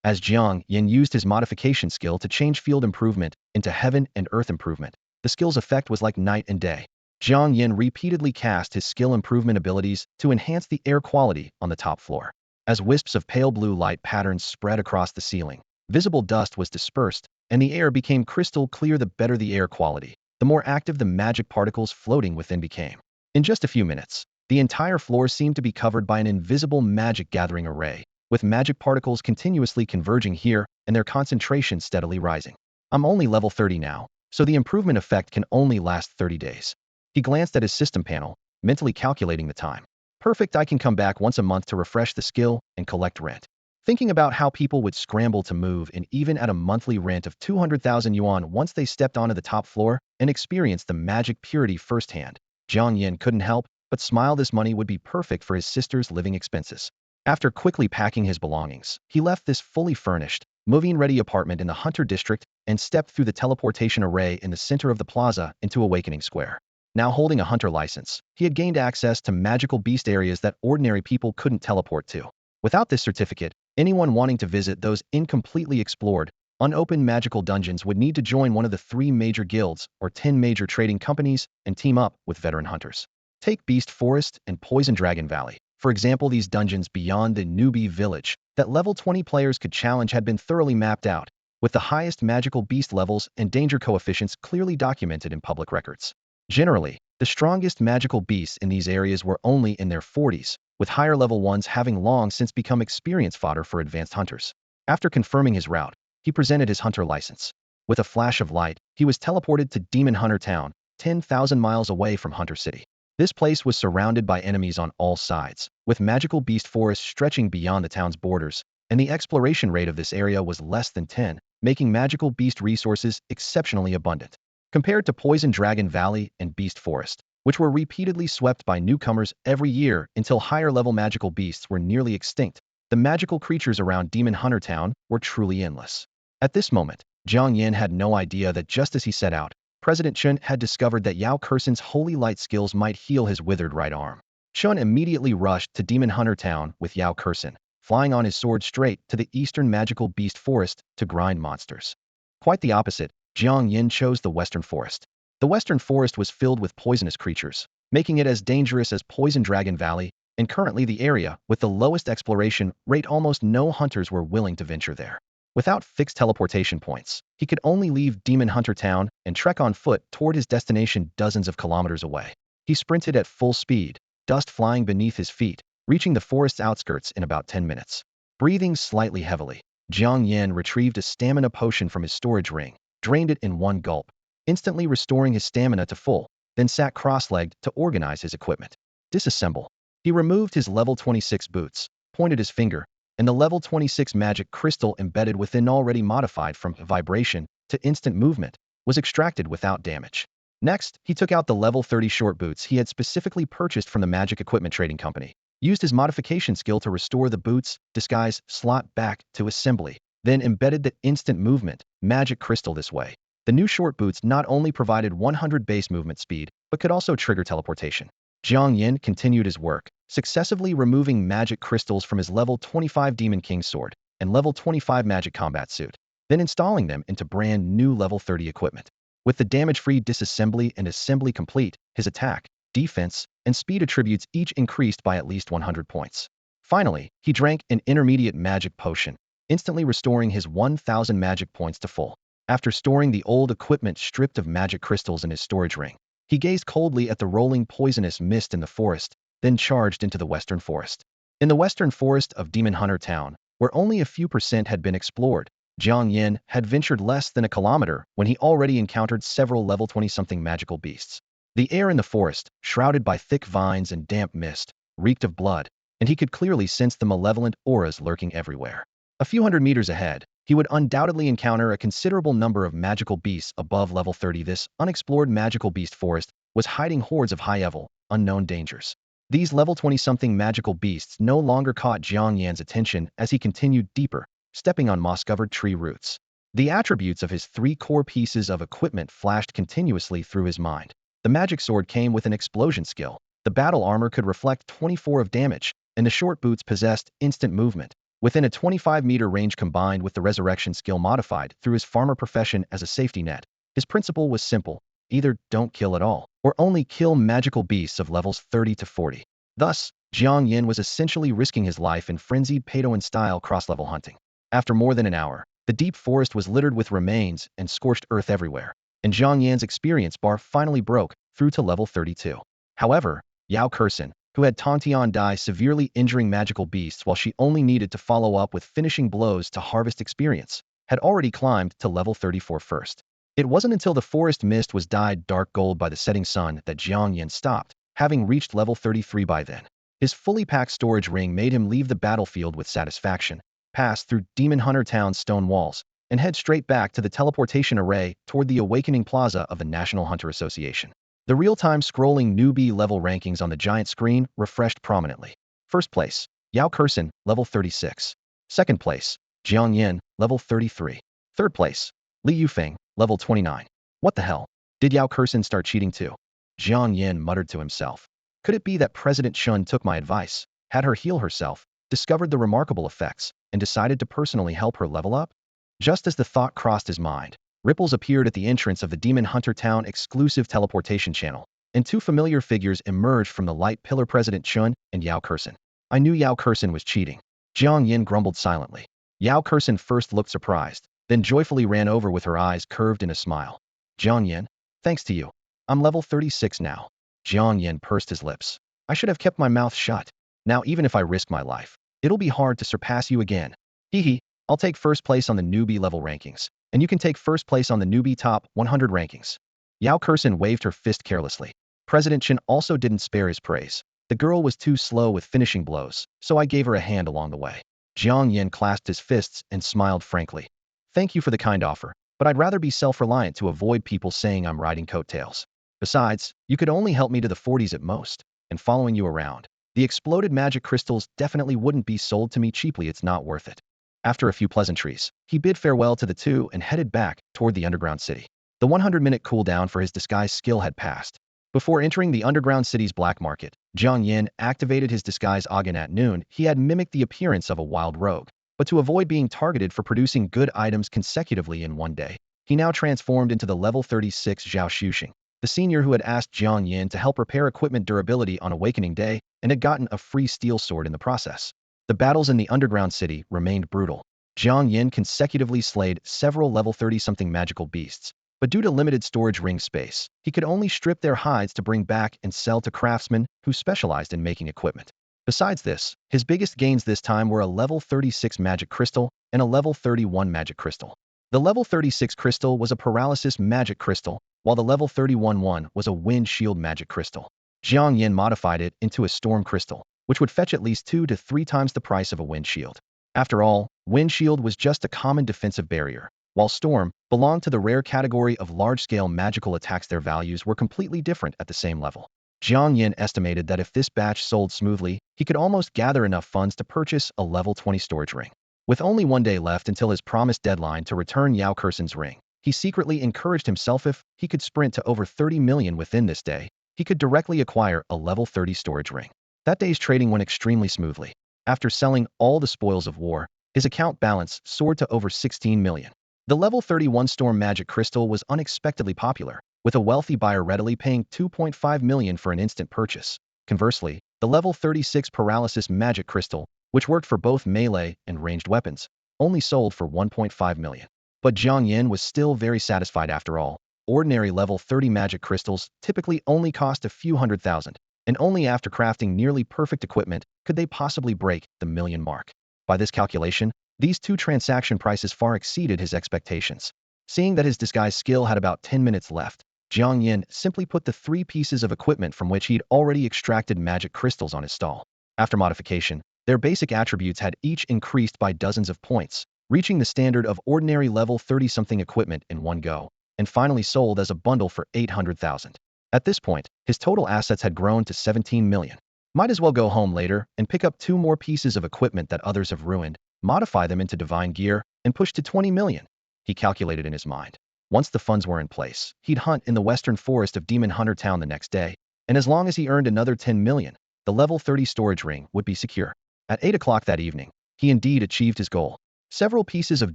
As Jiang Yan used his modification skill to change field improvement into heaven and earth improvement, the skill's effect was like night and day. Jiang Yan repeatedly cast his skill improvement abilities to enhance the air quality on the top floor. As wisps of pale blue light patterns spread across the ceiling, visible dust was dispersed, and the air became crystal clear. The better the air quality, the more active the magic particles floating within became. In just a few minutes, the entire floor seemed to be covered by an invisible magic gathering array, with magic particles continuously converging here and their concentration steadily rising. I'm only level 30 now, so the improvement effect can only last 30 days. He glanced at his system panel, mentally calculating the time. Perfect, I can come back once a month to refresh the skill and collect rent. Thinking about how people would scramble to move in even at a monthly rent of 200,000 yuan once they stepped onto the top floor and experienced the magic purity firsthand, Jiang Yan couldn't help but smile this money would be perfect for his sister's living expenses. After quickly packing his belongings, he left this fully furnished, moving-ready apartment in the Hunter District and stepped through the teleportation array in the center of the plaza into Awakening Square. Now holding a hunter license, he had gained access to magical beast areas that ordinary people couldn't teleport to. Without this certificate, anyone wanting to visit those incompletely explored, unopened magical dungeons would need to join one of the 3 major guilds or 10 major trading companies and team up with veteran hunters. Take Beast Forest and Poison Dragon Valley. For example, these dungeons beyond the Newbie village that level 20 players could challenge had been thoroughly mapped out, with the highest magical beast levels and danger coefficients clearly documented in public records. Generally, the strongest magical beasts in these areas were only in their 40s, with higher level ones having long since become experience fodder for advanced hunters. After confirming his route, he presented his hunter license. With a flash of light, he was teleported to Demon Hunter Town, 10,000 miles away from Hunter City. This place was surrounded by enemies on all sides, with magical beast forests stretching beyond the town's borders, and the exploration rate of this area was less than 10, making magical beast resources exceptionally abundant. Compared to Poison Dragon Valley and Beast Forest, which were repeatedly swept by newcomers every year until higher-level magical beasts were nearly extinct, the magical creatures around Demon Hunter Town were truly endless. At this moment, Jiang Yan had no idea that just as he set out, President Chun had discovered that Yao Kursen's holy light skills might heal his withered right arm. Chun immediately rushed to Demon Hunter Town with Yao Kursen, flying on his sword straight to the eastern magical beast forest to grind monsters. Quite the opposite, Jiang Yan chose the western forest. The western forest was filled with poisonous creatures, making it as dangerous as Poison Dragon Valley, and currently the area with the lowest exploration rate. Almost no hunters were willing to venture there. Without fixed teleportation points, he could only leave Demon Hunter Town and trek on foot toward his destination dozens of kilometers away. He sprinted at full speed, dust flying beneath his feet, reaching the forest's outskirts in about 10 minutes. Breathing slightly heavily, Jiang Yan retrieved a stamina potion from his storage ring, drained it in one gulp, instantly restoring his stamina to full, then sat cross-legged to organize his equipment. Disassemble. He removed his level 26 boots, pointed his finger, and the level 26 magic crystal embedded within already modified from vibration to instant movement was extracted without damage. Next, he took out the level 30 short boots he had specifically purchased from the magic equipment trading company, used his modification skill to restore the boots disguise slot back to assembly, then embedded the instant movement magic crystal this way. The new short boots not only provided 100 base movement speed, but could also trigger teleportation. Jiang Yan continued his work, successively removing magic crystals from his level 25 Demon King sword and level 25 magic combat suit, then installing them into brand new level 30 equipment. With the damage-free disassembly and assembly complete, his attack, defense, and speed attributes each increased by at least 100 points. Finally, he drank an intermediate magic potion, instantly restoring his 1,000 magic points to full. After storing the old equipment stripped of magic crystals in his storage ring, he gazed coldly at the rolling poisonous mist in the forest, then charged into the western forest. In the western forest of Demon Hunter Town, where only a few percent had been explored, Jiang Yan had ventured less than a kilometer when he already encountered several level 20-something magical beasts. The air in the forest, shrouded by thick vines and damp mist, reeked of blood, and he could clearly sense the malevolent auras lurking everywhere. A few hundred meters ahead, he would undoubtedly encounter a considerable number of magical beasts above level 30. This unexplored magical beast forest was hiding hordes of high-level, unknown dangers. These level 20-something magical beasts no longer caught Jiang Yan's attention as he continued deeper, stepping on moss-covered tree roots. The attributes of his 3 core pieces of equipment flashed continuously through his mind. The magic sword came with an explosion skill, the battle armor could reflect 24 of damage, and the short boots possessed instant movement, within a 25-meter range combined with the resurrection skill modified through his farmer profession as a safety net. His principle was simple: either don't kill at all, or only kill magical beasts of levels 30 to 40. Thus, Jiang Yan was essentially risking his life in frenzied Padawan-style cross-level hunting. After more than an hour, the deep forest was littered with remains and scorched earth everywhere, and Jiang Yan's experience bar finally broke through to level 32. However, Yao Kursen, who had Tongtian die severely injuring magical beasts while she only needed to follow up with finishing blows to harvest experience, had already climbed to level 34 first. It wasn't until the forest mist was dyed dark gold by the setting sun that Jiang Yan stopped, having reached level 33 by then. His fully packed storage ring made him leave the battlefield with satisfaction, pass through Demon Hunter Town's stone walls, and head straight back to the teleportation array toward the Awakening Plaza of the National Hunter Association. The real-time scrolling newbie level rankings on the giant screen refreshed prominently. First place, Yao Kursen, level 36. Second place, Jiang Yan, level 33. Third place, Li Yufeng, level 29. What the hell? Did Yao Kursen start cheating too? Jiang Yan muttered to himself. Could it be that President Chun took my advice, had her heal herself, discovered the remarkable effects, and decided to personally help her level up? Just as the thought crossed his mind, ripples appeared at the entrance of the Demon Hunter Town exclusive teleportation channel, and two familiar figures emerged from the light pillar. President Chun and Yao Kursen. I knew Yao Kursen was cheating. Jiang Yan grumbled silently. Yao Kursen first looked surprised, then joyfully ran over with her eyes curved in a smile. Jiang Yan, thanks to you. I'm level 36 now. Jiang Yan pursed his lips. I should have kept my mouth shut. Now even if I risk my life, it'll be hard to surpass you again. Hee. I'll take first place on the newbie level rankings, and you can take first place on the newbie top 100 rankings. Yao Kursen waved her fist carelessly. President Chen also didn't spare his praise. The girl was too slow with finishing blows, so I gave her a hand along the way. Jiang Yan clasped his fists and smiled frankly. Thank you for the kind offer, but I'd rather be self-reliant to avoid people saying I'm riding coattails. Besides, you could only help me to the 40s at most, and following you around. The exploded magic crystals definitely wouldn't be sold to me cheaply. It's not worth it. After a few pleasantries, he bid farewell to the two and headed back toward the underground city. The 100-minute cooldown for his disguise skill had passed. Before entering the underground city's black market, Jiang Yan activated his disguise again at noon. He had mimicked the appearance of a wild rogue, but to avoid being targeted for producing good items consecutively in one day, he now transformed into the level 36 Zhao Xuxing, the senior who had asked Jiang Yan to help repair equipment durability on Awakening Day and had gotten a free steel sword in the process. The battles in the underground city remained brutal. Jiang Yan consecutively slayed several level 30-something magical beasts, but due to limited storage ring space, he could only strip their hides to bring back and sell to craftsmen who specialized in making equipment. Besides this, his biggest gains this time were a level 36 magic crystal and a level 31 magic crystal. The level 36 crystal was a paralysis magic crystal, while the level 31 was a wind shield magic crystal. Jiang Yan modified it into a storm crystal, which would fetch at least 2 to 3 times the price of a wind shield. After all, wind shield was just a common defensive barrier, while storm belonged to the rare category of large-scale magical attacks. Their values were completely different at the same level. Jiang Yan estimated that if this batch sold smoothly, he could almost gather enough funds to purchase a level 20 storage ring. With only one day left until his promised deadline to return Yao Kursen's ring, he secretly encouraged himself if he could sprint to over 30 million within this day, he could directly acquire a level 30 storage ring. That day's trading went extremely smoothly. After selling all the spoils of war, his account balance soared to over 16 million. The level 31 Storm Magic Crystal was unexpectedly popular, with a wealthy buyer readily paying 2.5 million for an instant purchase. Conversely, the level 36 Paralysis Magic Crystal, which worked for both melee and ranged weapons, only sold for 1.5 million. But Jiang Yan was still very satisfied after all. Ordinary level 30 magic crystals typically only cost a few $100,000, and only after crafting nearly perfect equipment could they possibly break the million mark. By this calculation, these two transaction prices far exceeded his expectations. Seeing that his disguise skill had about 10 minutes left, Jiang Yan simply put the 3 pieces of equipment from which he'd already extracted magic crystals on his stall. After modification, their basic attributes had each increased by dozens of points, reaching the standard of ordinary level 30-something equipment in one go, and finally sold as a bundle for 800,000. At this point, his total assets had grown to 17 million. Might as well go home later and pick up 2 more pieces of equipment that others have ruined, modify them into divine gear, and push to 20 million. He calculated in his mind. Once the funds were in place, he'd hunt in the western forest of Demon Hunter Town the next day, and as long as he earned another 10 million, the level 30 storage ring would be secure. At 8 o'clock that evening, he indeed achieved his goal. Several pieces of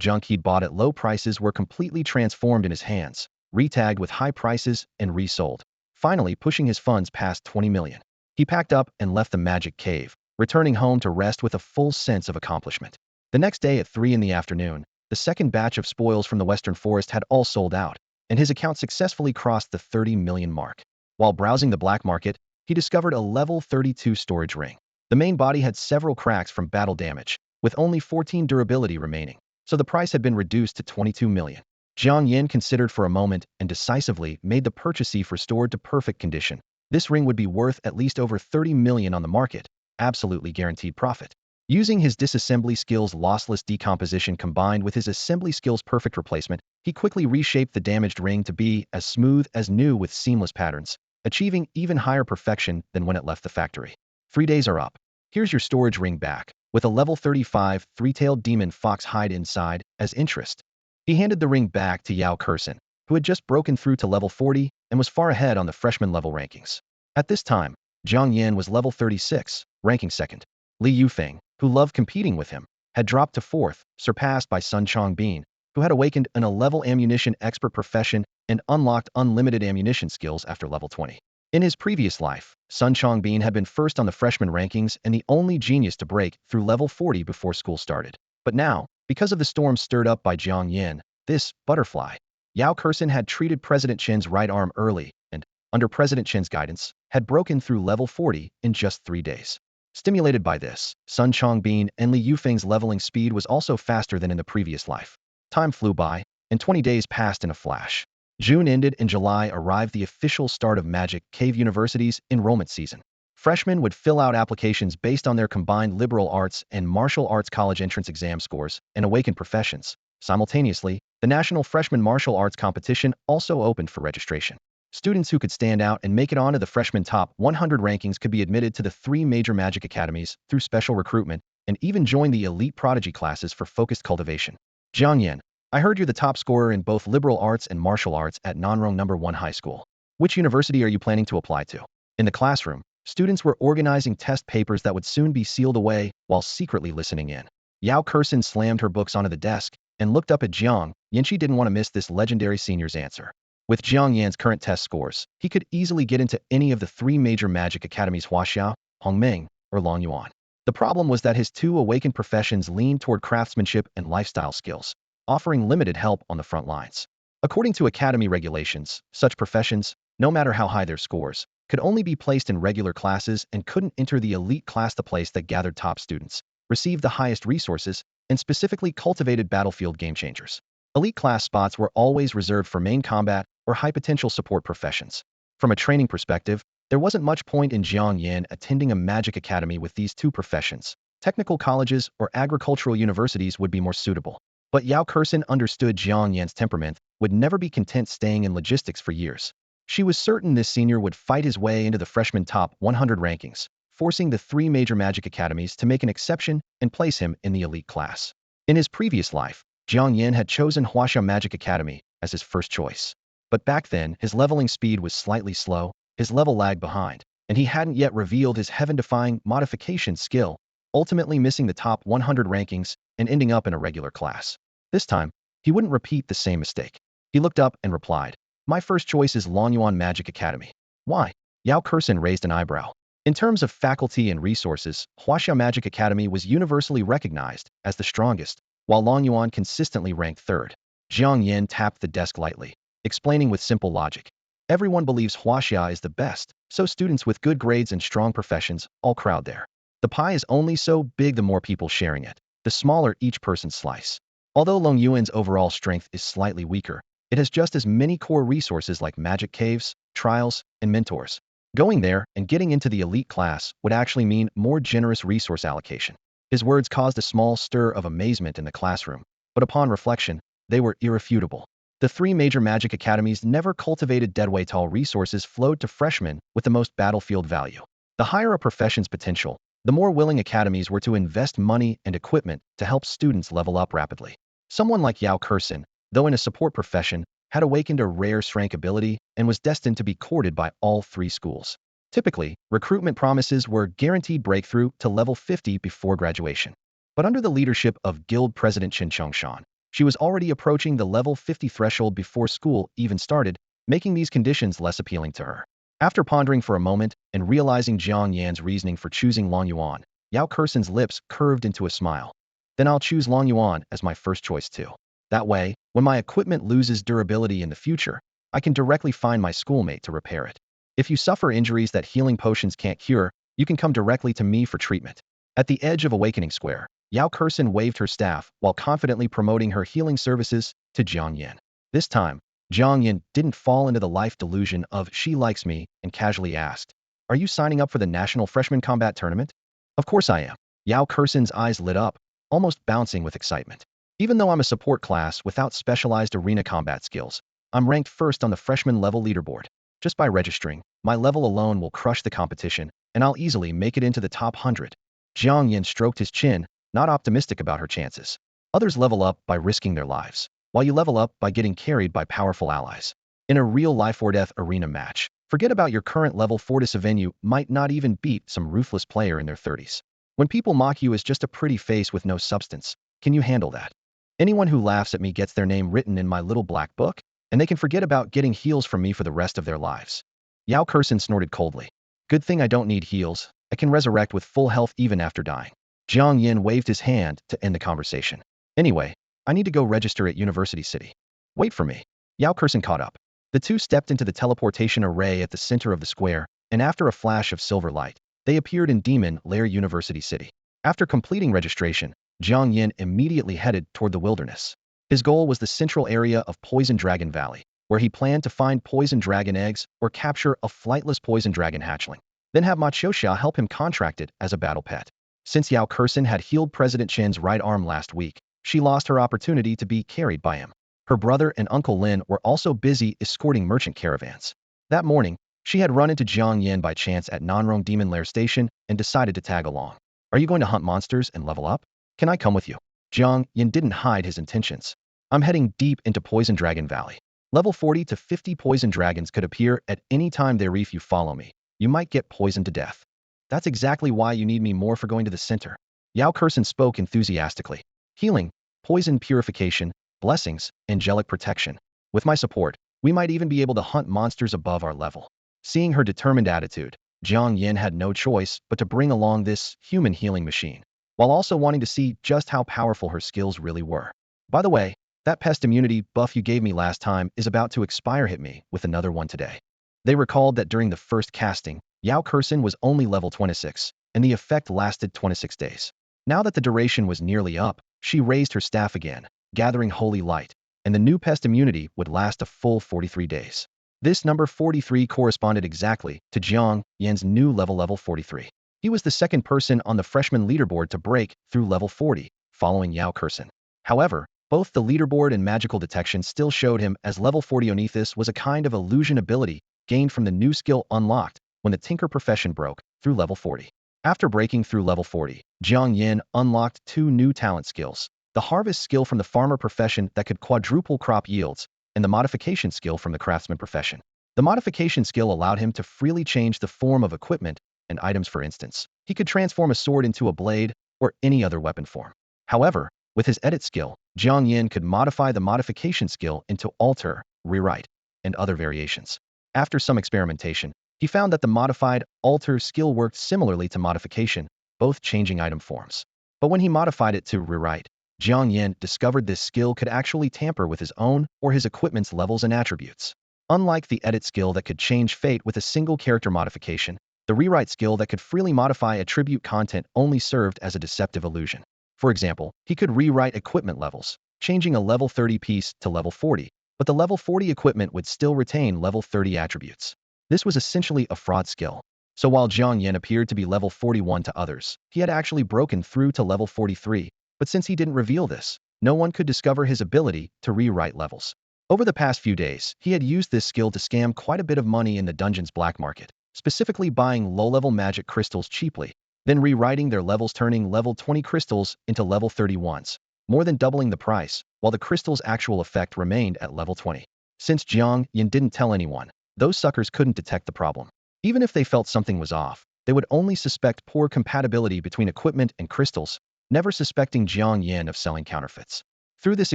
junk he'd bought at low prices were completely transformed in his hands, retagged with high prices, and resold, finally pushing his funds past 20 million. He packed up and left the magic cave, returning home to rest with a full sense of accomplishment. The next day at 3 in the afternoon, the second batch of spoils from the western forest had all sold out, and his account successfully crossed the 30 million mark. While browsing the black market, he discovered a level 32 storage ring. The main body had several cracks from battle damage, with only 14 durability remaining, so the price had been reduced to 22 million. Jiang Yan considered for a moment and decisively made the purchase for stored to perfect condition. This ring would be worth at least over 30 million on the market, absolutely guaranteed profit. Using his disassembly skills' lossless decomposition combined with his assembly skills' perfect replacement, he quickly reshaped the damaged ring to be as smooth as new with seamless patterns. achieving even higher perfection than when it left the factory. 3 days are up. Here's your storage ring back, with a level 35 three-tailed demon fox hide inside as interest. He handed the ring back to Yao Kursen, who had just broken through to level 40 and was far ahead on the freshman level rankings. At this time, Jiang Yan was level 36, ranking second. Li Yufeng, who loved competing with him, had dropped to fourth, surpassed by Sun Chongbin, who had awakened an A-level ammunition expert profession and unlocked unlimited ammunition skills after level 20. In his previous life, Sun Chongbin had been first on the freshman rankings and the only genius to break through level 40 before school started. But now, because of the storm stirred up by Jiang Yan, this butterfly, Yao Kursen had treated President Chen's right arm early and, under President Chen's guidance, had broken through level 40 in just 3 days. Stimulated by this, Sun Chongbin and Li Yufeng's leveling speed was also faster than in the previous life. Time flew by, and 20 days passed in a flash. June ended and July arrived, the official start of Magic Cave University's enrollment season. Freshmen would fill out applications based on their combined liberal arts and martial arts college entrance exam scores and awakened professions. Simultaneously, the National Freshman Martial Arts Competition also opened for registration. Students who could stand out and make it onto the freshman top 100 rankings could be admitted to the 3 major magic academies through special recruitment and even join the elite prodigy classes for focused cultivation. Jiang Yan, I heard you're the top scorer in both liberal arts and martial arts at Nanrong No. 1 High School. Which university are you planning to apply to? In the classroom, students were organizing test papers that would soon be sealed away while secretly listening in. Yao Kursen slammed her books onto the desk and looked up at Jiang Yan. She didn't want to miss this legendary senior's answer. With Jiang Yan's current test scores, he could easily get into any of the 3 major magic academies: Huaxia, Hongmeng, or Longyuan. The problem was that his 2 awakened professions leaned toward craftsmanship and lifestyle skills, offering limited help on the front lines. According to academy regulations, such professions, no matter how high their scores, could only be placed in regular classes and couldn't enter the elite class, the place that gathered top students, received the highest resources, and specifically cultivated battlefield game changers. Elite class spots were always reserved for main combat or high-potential support professions. From a training perspective, there wasn't much point in Jiang Yan attending a magic academy with these 2 professions. Technical colleges or agricultural universities would be more suitable. But Yao Kursen understood Jiang Yan's temperament, would never be content staying in logistics for years. She was certain this senior would fight his way into the freshman top 100 rankings, forcing the 3 major magic academies to make an exception and place him in the elite class. In his previous life, Jiang Yan had chosen Huaxia Magic Academy as his first choice. But back then, his leveling speed was slightly slow, his level lagged behind, and he hadn't yet revealed his heaven-defying modification skill, ultimately missing the top 100 rankings and ending up in a regular class. This time, he wouldn't repeat the same mistake. He looked up and replied, "My first choice is Longyuan Magic Academy." Why? Yao Kursen raised an eyebrow. In terms of faculty and resources, Huaxia Magic Academy was universally recognized as the strongest, while Longyuan consistently ranked third. Jiang Yan tapped the desk lightly, explaining with simple logic. Everyone believes Huaxia is the best, so students with good grades and strong professions all crowd there. The pie is only so big the more people sharing it, the smaller each person's slice. Although Longyuan's overall strength is slightly weaker, it has just as many core resources like magic caves, trials, and mentors. Going there and getting into the elite class would actually mean more generous resource allocation. His words caused a small stir of amazement in the classroom, but upon reflection, they were irrefutable. The 3 major magic academies never cultivated deadweight-tall resources flowed to freshmen with the most battlefield value. The higher a profession's potential, the more willing academies were to invest money and equipment to help students level up rapidly. Someone like Yao Kursen, though in a support profession, had awakened a rare strength ability and was destined to be courted by all 3 schools. Typically, recruitment promises were guaranteed breakthrough to level 50 before graduation. But under the leadership of Guild President Chen Chongshan, she was already approaching the level 50 threshold before school even started, making these conditions less appealing to her. After pondering for a moment and realizing Jiang Yan's reasoning for choosing Longyuan, Yao Kursen's lips curved into a smile. Then I'll choose Longyuan as my first choice too. That way, when my equipment loses durability in the future, I can directly find my schoolmate to repair it. If you suffer injuries that healing potions can't cure, you can come directly to me for treatment. At the edge of Awakening Square, Yao Kursen waved her staff while confidently promoting her healing services to Jiang Yan. This time, Jiang Yan didn't fall into the life delusion of "she likes me" and casually asked, "Are you signing up for the National Freshman Combat Tournament?" "Of course I am." Yao Kursen's eyes lit up, almost bouncing with excitement. "Even though I'm a support class without specialized arena combat skills, I'm ranked first on the freshman level leaderboard. Just by registering, My level alone will crush the competition, and I'll easily make it into the top 100. Jiang Yan stroked his chin, not optimistic about her chances. Others level up by risking their lives, while you level up by getting carried by powerful allies. In a real life-or-death arena match, forget about your current level 40 venue might not even beat some ruthless player in their 30s. When people mock you as just a pretty face with no substance, can you handle that? Anyone who laughs at me gets their name written in my little black book, and they can forget about getting heals from me for the rest of their lives. Yao Kurson snorted coldly. Good thing I don't need heals. I can resurrect with full health even after dying. Jiang Yan waved his hand to end the conversation. Anyway, I need to go register at University City. Wait for me. Yao Kurson caught up. The two stepped into the teleportation array at the center of the square, and after a flash of silver light, they appeared in Demon Lair University City. After completing registration, Jiang Yan immediately headed toward the wilderness. His goal was the central area of Poison Dragon Valley, where he planned to find poison dragon eggs or capture a flightless poison dragon hatchling, then have Ma Qiuxia help him contract it as a battle pet. Since Yao Kurson had healed President Chen's right arm last week, she lost her opportunity to be carried by him. Her brother and Uncle Lin were also busy escorting merchant caravans. That morning, she had run into Jiang Yan by chance at Nanrong Demon Lair Station and decided to tag along. Are you going to hunt monsters and level up? Can I come with you? Jiang Yan didn't hide his intentions. I'm heading deep into Poison Dragon Valley. Level 40 to 50 poison dragons could appear at any time there. If you follow me, you might get poisoned to death. That's exactly why you need me more for going to the center. Yao Kurson spoke enthusiastically. Healing, poison purification, blessings, angelic protection. With my support, we might even be able to hunt monsters above our level. Seeing her determined attitude, Jiang Yan had no choice but to bring along this human healing machine, while also wanting to see just how powerful her skills really were. By the way, that pest immunity buff you gave me last time is about to expire. Hit me with another one today. They recalled that during the first casting, Yao Kurson was only level 26, and the effect lasted 26 days. Now that the duration was nearly up, she raised her staff again, gathering holy light, and the new pest immunity would last a full 43 days. This number 43 corresponded exactly to Jiang Yan's new level 43. He was the second person on the freshman leaderboard to break through level 40, following Yao Kurson. However, both the leaderboard and magical detection still showed him as level 40. Onethys was a kind of illusion ability gained from the new skill unlocked when the Tinker profession broke through level 40. After breaking through level 40, Jiang Yan unlocked two new talent skills: the harvest skill from the farmer profession that could quadruple crop yields, and the modification skill from the craftsman profession. The modification skill allowed him to freely change the form of equipment and items. For instance, he could transform a sword into a blade or any other weapon form. However, with his edit skill, Jiang Yan could modify the modification skill into alter, rewrite, and other variations. After some experimentation, he found that the modified alter skill worked similarly to modification, both changing item forms. But when he modified it to rewrite, Jiang Yan discovered this skill could actually tamper with his own or his equipment's levels and attributes. Unlike the edit skill that could change fate with a single character modification, the rewrite skill that could freely modify attribute content only served as a deceptive illusion. For example, he could rewrite equipment levels, changing a level 30 piece to level 40, but the level 40 equipment would still retain level 30 attributes. This was essentially a fraud skill. So while Jiang Yan appeared to be level 41 to others, he had actually broken through to level 43, but since he didn't reveal this, no one could discover his ability to rewrite levels. Over the past few days, he had used this skill to scam quite a bit of money in the dungeon's black market, specifically buying low-level magic crystals cheaply, then rewriting their levels, turning level 20 crystals into level 31s, more than doubling the price, while the crystal's actual effect remained at level 20. Since Jiang Yan didn't tell anyone, those suckers couldn't detect the problem. Even if they felt something was off, they would only suspect poor compatibility between equipment and crystals, never suspecting Jiang Yan of selling counterfeits. Through this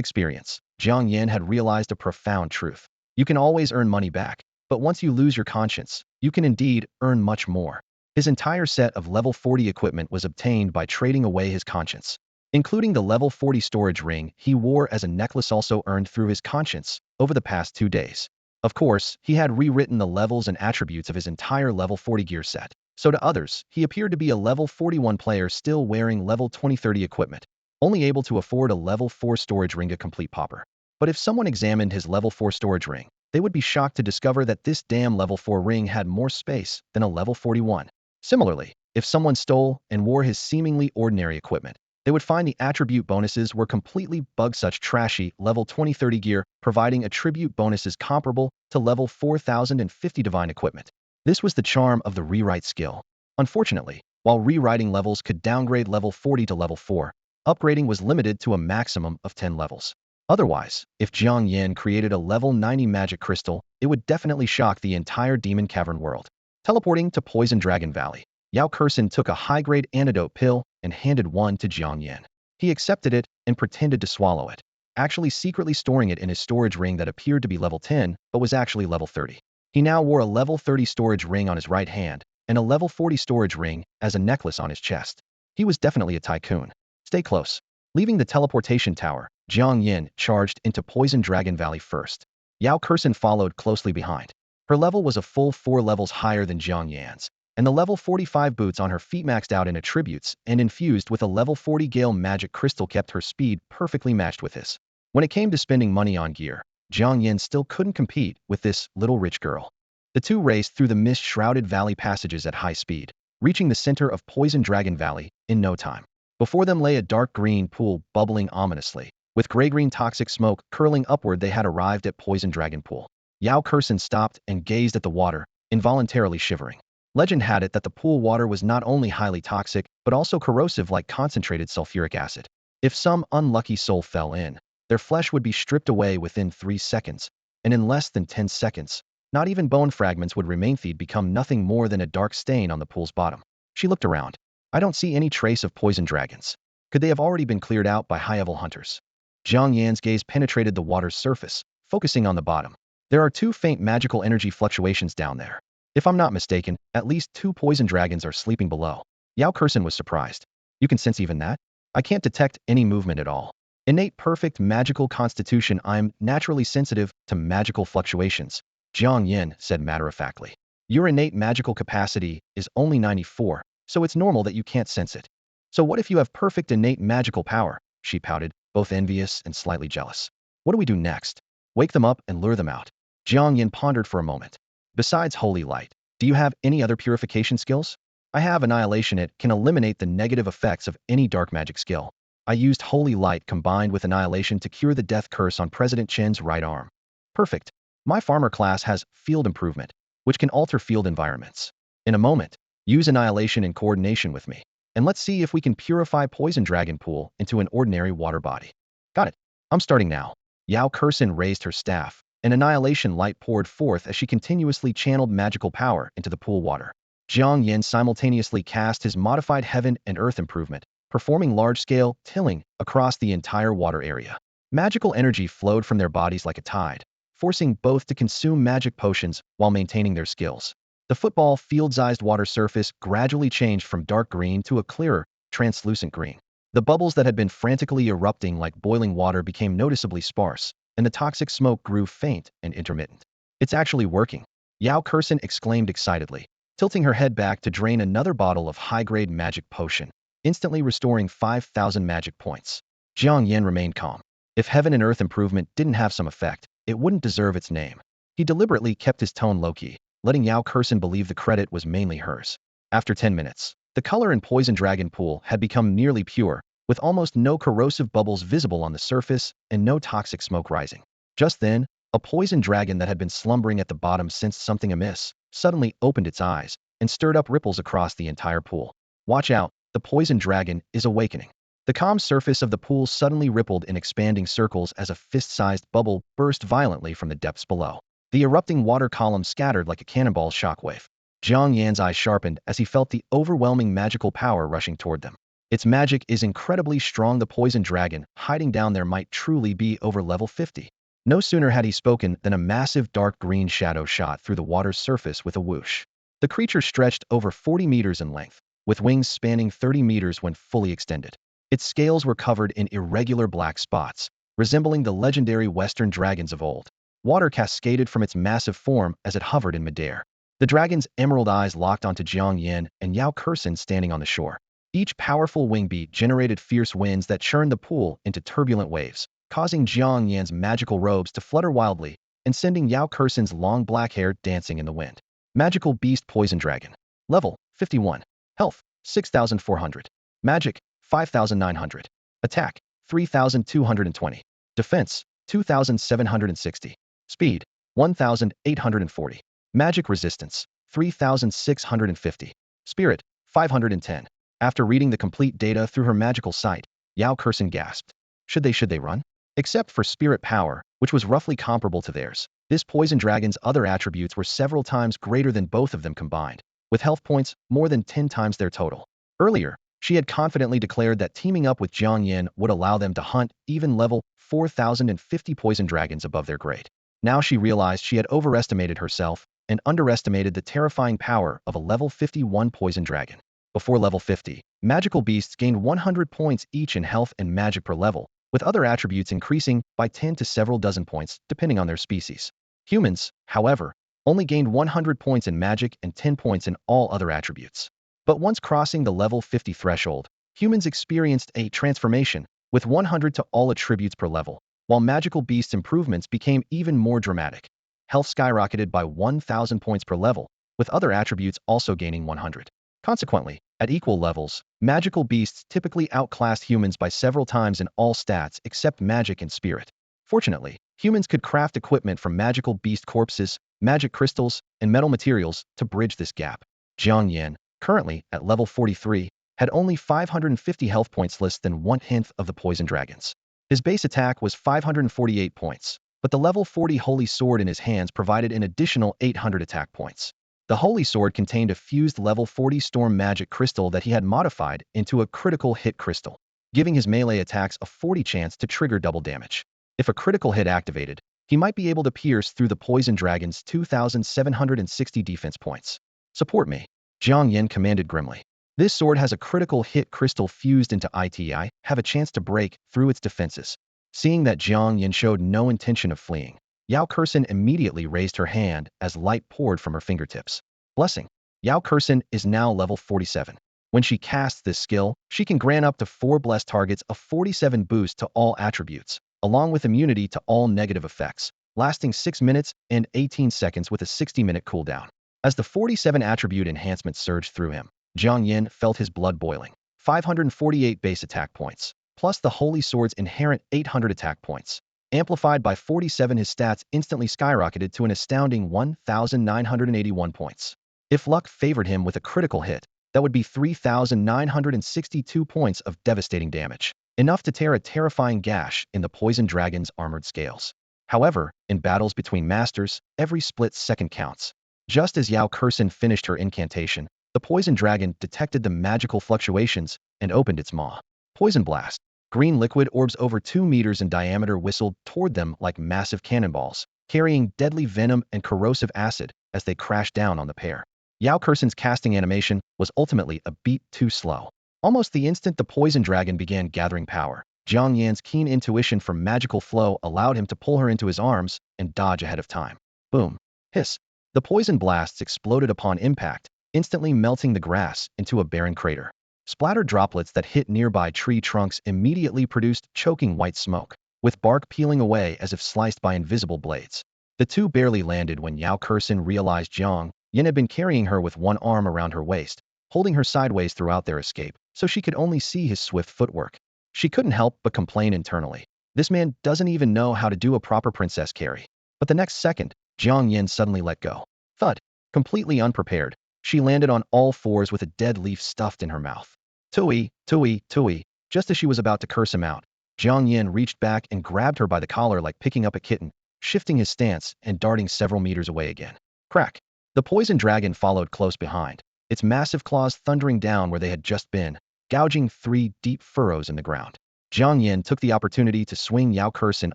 experience, Jiang Yan had realized a profound truth. You can always earn money back, but once you lose your conscience, you can indeed earn much more. His entire set of level 40 equipment was obtained by trading away his conscience, including the level 40 storage ring he wore as a necklace, also earned through his conscience over the past 2 days. Of course, he had rewritten the levels and attributes of his entire level 40 gear set, so to others, he appeared to be a level 41 player still wearing level 20-30 equipment, only able to afford a level 4 storage ring, a complete pauper. But if someone examined his level 4 storage ring, they would be shocked to discover that this damn level 4 ring had more space than a level 41. Similarly, if someone stole and wore his seemingly ordinary equipment, they would find the attribute bonuses were completely bugged. Such trashy level 20-30 gear providing attribute bonuses comparable to level 4050 divine equipment. This was the charm of the rewrite skill. Unfortunately, while rewriting levels could downgrade level 40 to level 4, upgrading was limited to a maximum of 10 levels. Otherwise, if Jiang Yan created a level 90 magic crystal, it would definitely shock the entire Demon Cavern world. Teleporting to Poison Dragon Valley, Yao Kursen took a high-grade antidote pill and handed one to Jiang Yan. He accepted it and pretended to swallow it, actually secretly storing it in his storage ring that appeared to be level 10 but was actually level 30. He now wore a level 30 storage ring on his right hand and a level 40 storage ring as a necklace on his chest. He was definitely a tycoon. Stay close. Leaving the teleportation tower, Jiang Yan charged into Poison Dragon Valley first. Yao Kursen followed closely behind. Her level was a full 4 levels higher than Jiang Yan's, and the level 45 boots on her feet maxed out in attributes and infused with a level 40 Gale magic crystal kept her speed perfectly matched with his. When it came to spending money on gear, Jiang Yan still couldn't compete with this little rich girl. The two raced through the mist-shrouded valley passages at high speed, reaching the center of Poison Dragon Valley in no time. Before them lay a dark green pool bubbling ominously. With gray-green toxic smoke curling upward, they had arrived at Poison Dragon Pool. Yao Kursen stopped and gazed at the water, involuntarily shivering. Legend had it that the pool water was not only highly toxic, but also corrosive like concentrated sulfuric acid. If some unlucky soul fell in, their flesh would be stripped away within 3 seconds, and in less than 10 seconds, not even bone fragments would remain. They'd become nothing more than a dark stain on the pool's bottom. She looked around. I don't see any trace of poison dragons. Could they have already been cleared out by high-level hunters? Jiang Yan's gaze penetrated the water's surface, focusing on the bottom. There are 2 faint magical energy fluctuations down there. If I'm not mistaken, at least 2 poison dragons are sleeping below. Yao Kursen was surprised. You can sense even that? I can't detect any movement at all. Innate perfect magical constitution. I'm naturally sensitive to magical fluctuations, Jiang Yan said matter-of-factly. Your innate magical capacity is only 94, so it's normal that you can't sense it. So what if you have perfect innate magical power? She pouted, both envious and slightly jealous. What do we do next? Wake them up and lure them out. Jiang Yan pondered for a moment. Besides Holy Light, do you have any other purification skills? I have Annihilation. It can eliminate the negative effects of any dark magic skill. I used Holy Light combined with Annihilation to cure the death curse on President Chen's right arm. Perfect. My farmer class has Field Improvement, which can alter field environments. In a moment, use Annihilation in coordination with me, and let's see if we can purify Poison Dragon Pool into an ordinary water body. Got it. I'm starting now. Yao Kursen raised her staff, and Annihilation light poured forth as she continuously channeled magical power into the pool water. Jiang Yan simultaneously cast his modified Heaven and Earth Improvement, performing large-scale tilling across the entire water area. Magical energy flowed from their bodies like a tide, forcing both to consume magic potions while maintaining their skills. The football field-sized water surface gradually changed from dark green to a clearer, translucent green. The bubbles that had been frantically erupting like boiling water became noticeably sparse, and the toxic smoke grew faint and intermittent. It's actually working, Yao Kursen exclaimed excitedly, tilting her head back to drain another bottle of high-grade magic potion, instantly restoring 5,000 magic points. Jiang Yan remained calm. If Heaven and Earth Improvement didn't have some effect, it wouldn't deserve its name. He deliberately kept his tone low-key, letting Yao Kursen believe the credit was mainly hers. After 10 minutes, the color in Poison Dragon Pool had become nearly pure, with almost no corrosive bubbles visible on the surface and no toxic smoke rising. Just then, a poison dragon that had been slumbering at the bottom sensed something amiss, suddenly opened its eyes, and stirred up ripples across the entire pool. Watch out, the poison dragon is awakening. The calm surface of the pool suddenly rippled in expanding circles as a fist-sized bubble burst violently from the depths below. The erupting water column scattered like a cannonball shockwave. Jiang Yan's eyes sharpened as he felt the overwhelming magical power rushing toward them. Its magic is incredibly strong. The poison dragon hiding down there might truly be over level 50. No sooner had he spoken than a massive dark green shadow shot through the water's surface with a whoosh. The creature stretched over 40 meters in length, with wings spanning 30 meters when fully extended. Its scales were covered in irregular black spots, resembling the legendary western dragons of old. Water cascaded from its massive form as it hovered in midair. The dragon's emerald eyes locked onto Jiang Yan and Yao Kursen standing on the shore. Each powerful wing beat generated fierce winds that churned the pool into turbulent waves, causing Jiang Yan's magical robes to flutter wildly and sending Yao Kursen's long black hair dancing in the wind. Magical Beast Poison Dragon. Level 51. Health 6,400. Magic 5,900. Attack 3,220. Defense 2,760. Speed 1,840. Magic resistance 3,650. Spirit, 510. After reading the complete data through her magical sight, Yao Kursen gasped. Should they run? Except for spirit power, which was roughly comparable to theirs, this poison dragon's other attributes were several times greater than both of them combined, with health points more than 10 times their total. Earlier, she had confidently declared that teaming up with Jiang Yan would allow them to hunt even level 4,050 poison dragons above their grade. Now she realized she had overestimated herself and underestimated the terrifying power of a level 51 poison dragon. Before level 50, magical beasts gained 100 points each in health and magic per level, with other attributes increasing by 10 to several dozen points depending on their species. Humans, however, only gained 100 points in magic and 10 points in all other attributes. But once crossing the level 50 threshold, humans experienced a transformation with 100 to all attributes per level, while magical beasts' improvements became even more dramatic. Health skyrocketed by 1,000 points per level, with other attributes also gaining 100. Consequently, at equal levels, magical beasts typically outclassed humans by several times in all stats except magic and spirit. Fortunately, humans could craft equipment from magical beast corpses, magic crystals, and metal materials to bridge this gap. Jiang Yan, currently at level 43, had only 550 health points, less than 1/10 of the poison dragons. His base attack was 548 points, but the level 40 holy sword in his hands provided an additional 800 attack points. The holy sword contained a fused level 40 storm magic crystal that he had modified into a critical hit crystal, giving his melee attacks a 40 chance to trigger double damage. If a critical hit activated, he might be able to pierce through the poison dragon's 2,760 defense points. Support me, Jiang Yan commanded grimly. This sword has a critical hit crystal fused into it. Have a chance to break through its defenses. Seeing that Jiang Yan showed no intention of fleeing, Yao Kursen immediately raised her hand as light poured from her fingertips. Blessing. Yao Kursen is now level 47. When she casts this skill, she can grant up to 4 blessed targets a 47 boost to all attributes, along with immunity to all negative effects, lasting 6 minutes and 18 seconds with a 60-minute cooldown. As the 47 attribute enhancement surged through him, Jiang Yan felt his blood boiling. 548 base attack points, plus the Holy Sword's inherent 800 attack points. Amplified by 47, his stats instantly skyrocketed to an astounding 1,981 points. If luck favored him with a critical hit, that would be 3,962 points of devastating damage, enough to tear a terrifying gash in the poison dragon's armored scales. However, in battles between masters, every split second counts. Just as Yao Kursen finished her incantation, the poison dragon detected the magical fluctuations and opened its maw. Poison blast. Green liquid orbs over 2 meters in diameter whistled toward them like massive cannonballs, carrying deadly venom and corrosive acid as they crashed down on the pair. Yao Kursen's casting animation was ultimately a beat too slow. Almost the instant the poison dragon began gathering power, Jiang Yan's keen intuition for magical flow allowed him to pull her into his arms and dodge ahead of time. Boom. Hiss. The poison blasts exploded upon impact, instantly melting the grass into a barren crater. Splattered droplets that hit nearby tree trunks immediately produced choking white smoke, with bark peeling away as if sliced by invisible blades. The two barely landed when Yao Kursen realized Jiang Yan had been carrying her with one arm around her waist, holding her sideways throughout their escape, so she could only see his swift footwork. She couldn't help but complain internally. This man doesn't even know how to do a proper princess carry. But the next second, Jiang Yan suddenly let go. Thud. Completely unprepared, she landed on all fours with a dead leaf stuffed in her mouth. Tui, tui, tui. Just as she was about to curse him out, Jiang Yan reached back and grabbed her by the collar like picking up a kitten, shifting his stance and darting several meters away again. Crack. The poison dragon followed close behind, its massive claws thundering down where they had just been, gouging 3 deep furrows in the ground. Jiang Yan took the opportunity to swing Yao Kursen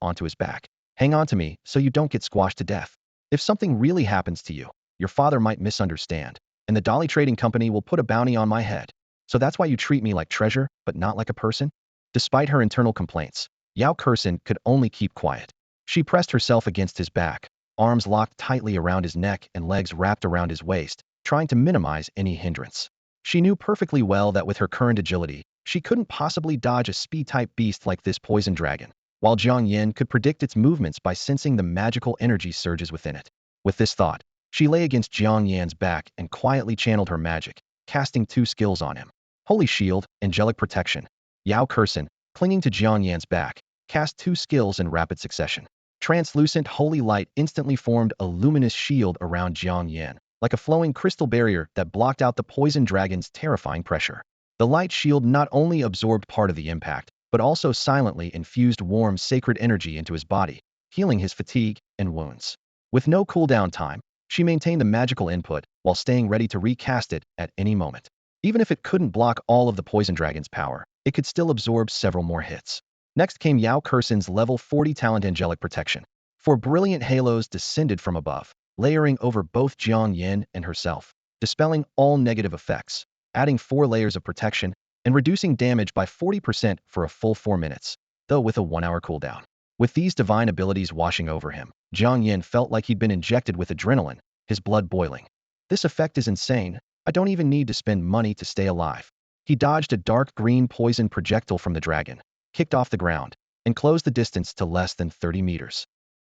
onto his back. Hang on to me so you don't get squashed to death. If something really happens to you, your father might misunderstand, and the Dolly Trading Company will put a bounty on my head. So that's why you treat me like treasure, but not like a person? Despite her internal complaints, Yao Kursen could only keep quiet. She pressed herself against his back, arms locked tightly around his neck and legs wrapped around his waist, trying to minimize any hindrance. She knew perfectly well that with her current agility, she couldn't possibly dodge a speed-type beast like this poison dragon, while Jiang Yan could predict its movements by sensing the magical energy surges within it. With this thought, she lay against Jiang Yan's back and quietly channeled her magic, casting 2 skills on him. Holy Shield, Angelic Protection. Yao Kursen, clinging to Jiang Yan's back, cast 2 skills in rapid succession. Translucent holy light instantly formed a luminous shield around Jiang Yan, like a flowing crystal barrier that blocked out the poison dragon's terrifying pressure. The light shield not only absorbed part of the impact, but also silently infused warm, sacred energy into his body, healing his fatigue and wounds. With no cooldown time, she maintained the magical input while staying ready to recast it at any moment. Even if it couldn't block all of the poison dragon's power, it could still absorb several more hits. Next came Yao Kursen's level 40 talent Angelic Protection. Four brilliant halos descended from above, layering over both Jiang Yan and herself, dispelling all negative effects, adding 4 layers of protection, and reducing damage by 40% for a full 4 minutes, though with a 1-hour cooldown. With these divine abilities washing over him, Jiang Yan felt like he'd been injected with adrenaline, his blood boiling. This effect is insane. I don't even need to spend money to stay alive. He dodged a dark green poison projectile from the dragon, kicked off the ground, and closed the distance to less than 30 meters.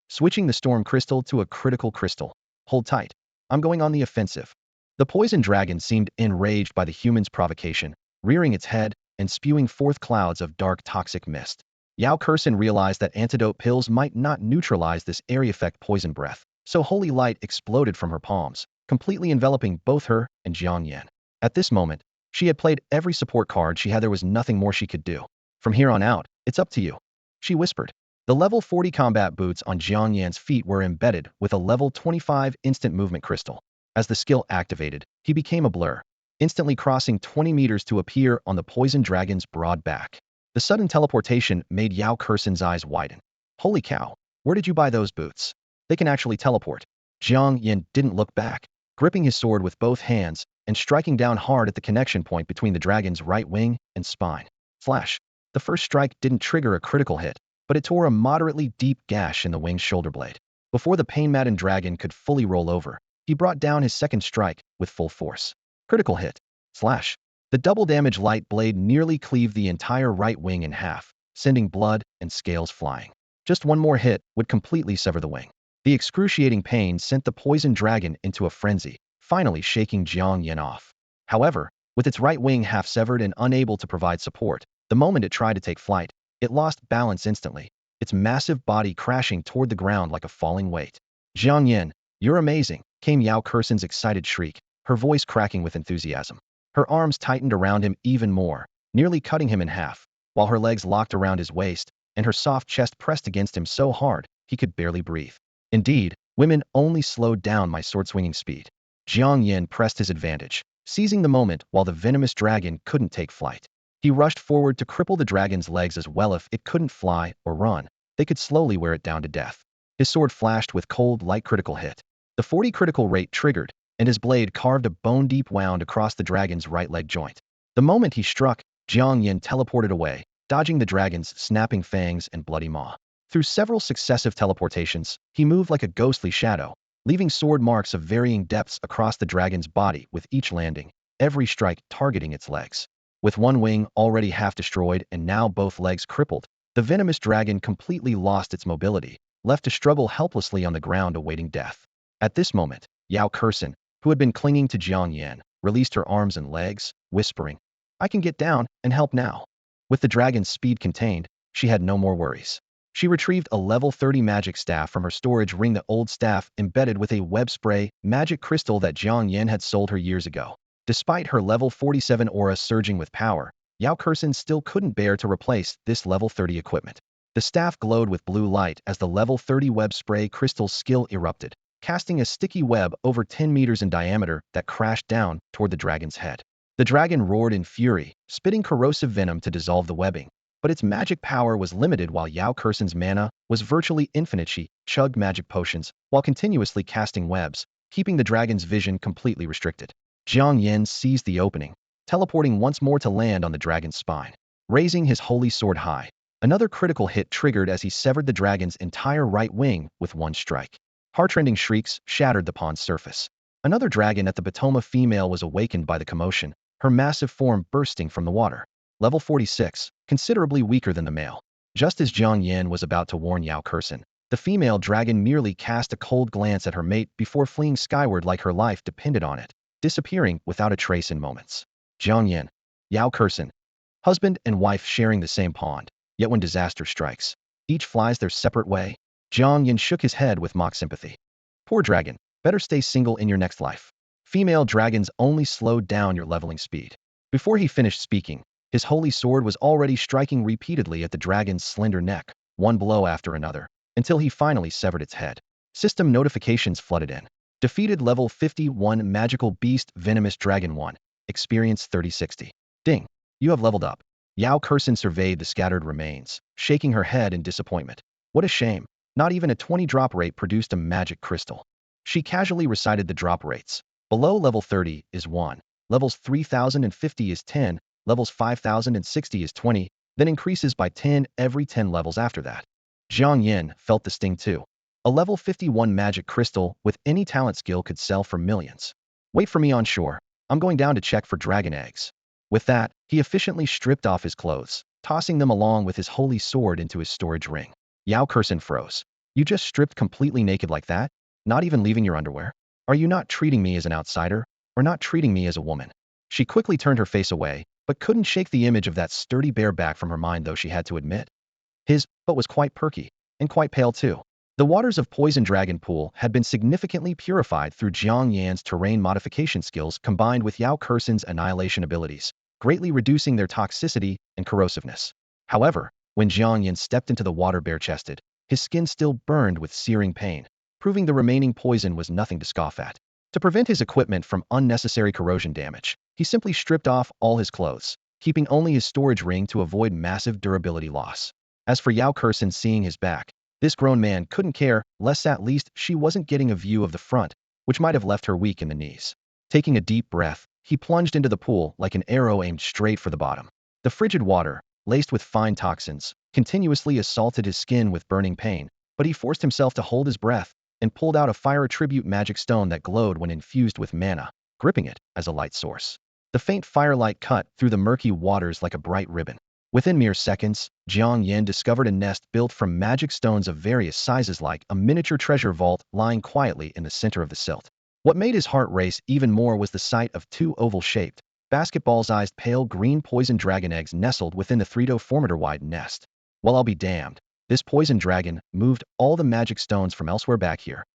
Switching the storm crystal to a critical crystal. Hold tight. I'm going on the offensive. The poison dragon seemed enraged by the human's provocation, rearing its head and spewing forth clouds of dark toxic mist. Yao Kursen realized that antidote pills might not neutralize this area effect poison breath, so holy light exploded from her palms, completely enveloping both her and Jiang Yan. At this moment, she had played every support card she had. There was nothing more she could do. From here on out, it's up to you, she whispered. The level 40 combat boots on Jiang Yan's feet were embedded with a level 25 instant movement crystal. As the skill activated, he became a blur, instantly crossing 20 meters to appear on the poison dragon's broad back. The sudden teleportation made Yao Kursen's eyes widen. Holy cow, where did you buy those boots? They can actually teleport. Jiang Yan didn't look back, gripping his sword with both hands and striking down hard at the connection point between the dragon's right wing and spine. Flash. The first strike didn't trigger a critical hit, but it tore a moderately deep gash in the wing's shoulder blade. Before the pain-maddened dragon could fully roll over, he brought down his second strike with full force. Critical hit. Slash. The double damage light blade nearly cleaved the entire right wing in half, sending blood and scales flying. Just one more hit would completely sever the wing. The excruciating pain sent the poison dragon into a frenzy, finally shaking Jiang Yan off. However, with its right wing half severed and unable to provide support, the moment it tried to take flight, it lost balance instantly, its massive body crashing toward the ground like a falling weight. Jiang Yan, you're amazing, came Yao Kursen's excited shriek, her voice cracking with enthusiasm. Her arms tightened around him even more, nearly cutting him in half, while her legs locked around his waist, and her soft chest pressed against him so hard he could barely breathe. Indeed, women only slowed down my sword-swinging speed. Jiang Yan pressed his advantage, seizing the moment while the venomous dragon couldn't take flight. He rushed forward to cripple the dragon's legs as well. If it couldn't fly or run, they could slowly wear it down to death. His sword flashed with cold, light critical hit. The 40 critical rate triggered, and his blade carved a bone-deep wound across the dragon's right leg joint. The moment he struck, Jiang Yan teleported away, dodging the dragon's snapping fangs and bloody maw. Through several successive teleportations, he moved like a ghostly shadow, leaving sword marks of varying depths across the dragon's body with each landing, every strike targeting its legs. With one wing already half destroyed and now both legs crippled, the venomous dragon completely lost its mobility, left to struggle helplessly on the ground awaiting death. At this moment, Yao Kursen, who had been clinging to Jiang Yan, released her arms and legs, whispering, I can get down and help now. With the dragon's speed contained, she had no more worries. She retrieved a level 30 magic staff from her storage ring, the old staff embedded with a web spray magic crystal that Jiang Yan had sold her years ago. Despite her level 47 aura surging with power, Yao Kursen still couldn't bear to replace this level 30 equipment. The staff glowed with blue light as the level 30 web spray crystal skill erupted, casting a sticky web over 10 meters in diameter that crashed down toward the dragon's head. The dragon roared in fury, spitting corrosive venom to dissolve the webbing, but its magic power was limited while Yao Kursen's mana was virtually infinite. She chugged magic potions while continuously casting webs, keeping the dragon's vision completely restricted. Jiang Yan seized the opening, teleporting once more to land on the dragon's spine. Raising his holy sword high, another critical hit triggered as he severed the dragon's entire right wing with one strike. Heartrending shrieks shattered the pond's surface. Another dragon at the Batoma female was awakened by the commotion, her massive form bursting from the water. Level 46, considerably weaker than the male. Just as Jiang Yan was about to warn Yao Kursen, the female dragon merely cast a cold glance at her mate before fleeing skyward like her life depended on it, disappearing without a trace in moments. Jiang Yan, Yao Kursen, husband and wife sharing the same pond, yet when disaster strikes, each flies their separate way. Jiang Yan shook his head with mock sympathy. Poor dragon, better stay single in your next life. Female dragons only slowed down your leveling speed. Before he finished speaking, his holy sword was already striking repeatedly at the dragon's slender neck, one blow after another, until he finally severed its head. System notifications flooded in. Defeated level 51 magical beast venomous dragon 1. Experience 3060. Ding. You have leveled up. Yao Kursen surveyed the scattered remains, shaking her head in disappointment. What a shame. Not even a 20 drop rate produced a magic crystal. She casually recited the drop rates. Below level 30 is 1. Levels 3050 is 10. Levels 5060 is 20, then increases by 10 every 10 levels after that. Jiang Yan felt the sting too. A level 51 magic crystal with any talent skill could sell for millions. Wait for me on shore. I'm going down to check for dragon eggs. With that, he efficiently stripped off his clothes, tossing them along with his holy sword into his storage ring. Yao Kursen froze. You just stripped completely naked like that? Not even leaving your underwear? Are you not treating me as an outsider, or not treating me as a woman? She quickly turned her face away, but couldn't shake the image of that sturdy bare back from her mind, though she had to admit. His butt was quite perky, and quite pale too. The waters of Poison Dragon Pool had been significantly purified through Jiang Yan's terrain modification skills combined with Yao Kursen's annihilation abilities, greatly reducing their toxicity and corrosiveness. However, when Jiang Yan stepped into the water bare-chested, his skin still burned with searing pain, proving the remaining poison was nothing to scoff at. To prevent his equipment from unnecessary corrosion damage, he simply stripped off all his clothes, keeping only his storage ring to avoid massive durability loss. As for Yao Kursen seeing his back, this grown man couldn't care less, at least she wasn't getting a view of the front, which might have left her weak in the knees. Taking a deep breath, he plunged into the pool like an arrow aimed straight for the bottom. The frigid water, laced with fine toxins, continuously assaulted his skin with burning pain, but he forced himself to hold his breath and pulled out a fire attribute magic stone that glowed when infused with mana, gripping it as a light source. The faint firelight cut through the murky waters like a bright ribbon. Within mere seconds, Jiang Yan discovered a nest built from magic stones of various sizes, like a miniature treasure vault lying quietly in the center of the silt. What made his heart race even more was the sight of two oval-shaped, basketball-sized pale green poison dragon eggs nestled within the 3-4-meter-wide nest. Well, I'll be damned. This poison dragon moved all the magic stones from elsewhere back here.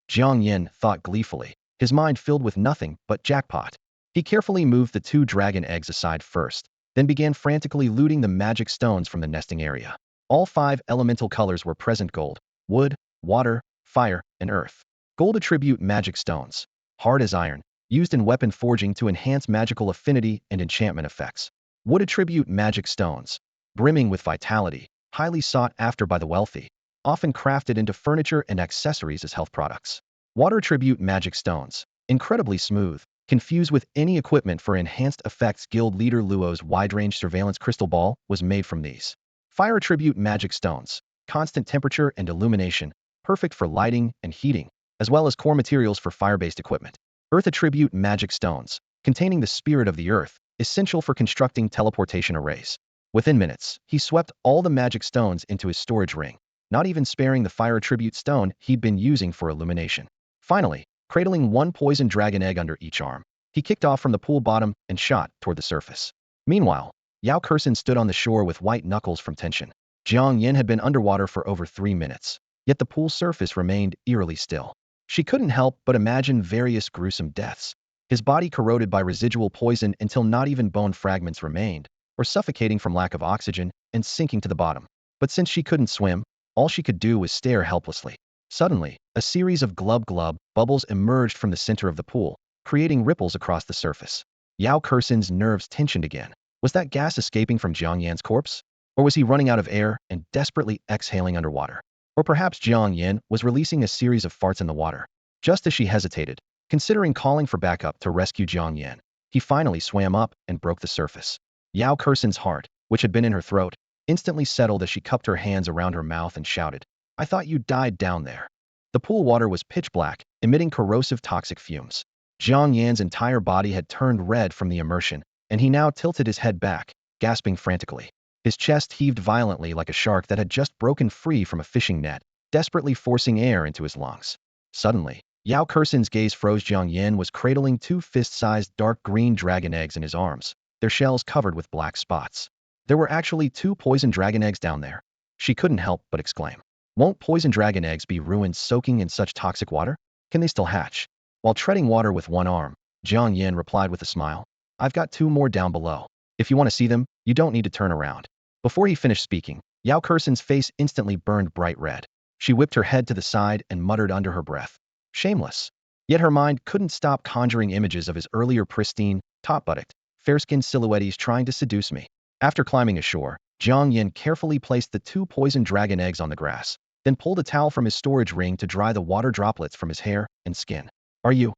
Jiang Yan thought gleefully, his mind filled with nothing but jackpot. He carefully moved the 2 dragon eggs aside first, then began frantically looting the magic stones from the nesting area. All 5 elemental colors were present: gold, wood, water, fire, and earth. Gold attribute magic stones, hard as iron, used in weapon forging to enhance magical affinity and enchantment effects. Wood attribute magic stones, brimming with vitality, highly sought after by the wealthy, often crafted into furniture and accessories as health products. Water attribute magic stones, incredibly smooth, confused with any equipment for enhanced effects. Guild leader Luo's wide-range surveillance crystal ball was made from these. Fire attribute magic stones, constant temperature and illumination, perfect for lighting and heating, as well as core materials for fire-based equipment. Earth attribute magic stones, containing the spirit of the earth, essential for constructing teleportation arrays. Within minutes, he swept all the magic stones into his storage ring, not even sparing the fire attribute stone he'd been using for illumination. Finally, cradling 1 poison dragon egg under each arm, he kicked off from the pool bottom and shot toward the surface. Meanwhile, Yao Kursen stood on the shore with white knuckles from tension. Jiang Yan had been underwater for over 3 minutes, yet the pool surface remained eerily still. She couldn't help but imagine various gruesome deaths. His body corroded by residual poison until not even bone fragments remained, or suffocating from lack of oxygen and sinking to the bottom. But since she couldn't swim, all she could do was stare helplessly. Suddenly, a series of glub-glub bubbles emerged from the center of the pool, creating ripples across the surface. Yao Kursen's nerves tensioned again. Was that gas escaping from Jiang Yan's corpse? Or was he running out of air and desperately exhaling underwater? Or perhaps Jiang Yan was releasing a series of farts in the water. Just as she hesitated, considering calling for backup to rescue Jiang Yan, he finally swam up and broke the surface. Yao Kursen's heart, which had been in her throat, instantly settled as she cupped her hands around her mouth and shouted, "I thought you died down there." The pool water was pitch black, emitting corrosive toxic fumes. Jiang Yan's entire body had turned red from the immersion, and he now tilted his head back, gasping frantically. His chest heaved violently like a shark that had just broken free from a fishing net, desperately forcing air into his lungs. Suddenly, Yao Kursen's gaze froze. Jiang Yan was cradling 2 fist-sized dark green dragon eggs in his arms, their shells covered with black spots. There were actually 2 poison dragon eggs down there. She couldn't help but exclaim. Won't poison dragon eggs be ruined soaking in such toxic water? Can they still hatch? While treading water with one arm, Jiang Yan replied with a smile. I've got 2 more down below. If you want to see them, you don't need to turn around. Before he finished speaking, Yao Kursen's face instantly burned bright red. She whipped her head to the side and muttered under her breath. Shameless. Yet her mind couldn't stop conjuring images of his earlier pristine, top-buttocked, fair-skinned silhouettes trying to seduce me. After climbing ashore, Jiang Yan carefully placed the 2 poison dragon eggs on the grass, then pulled a towel from his storage ring to dry the water droplets from his hair and skin. Are you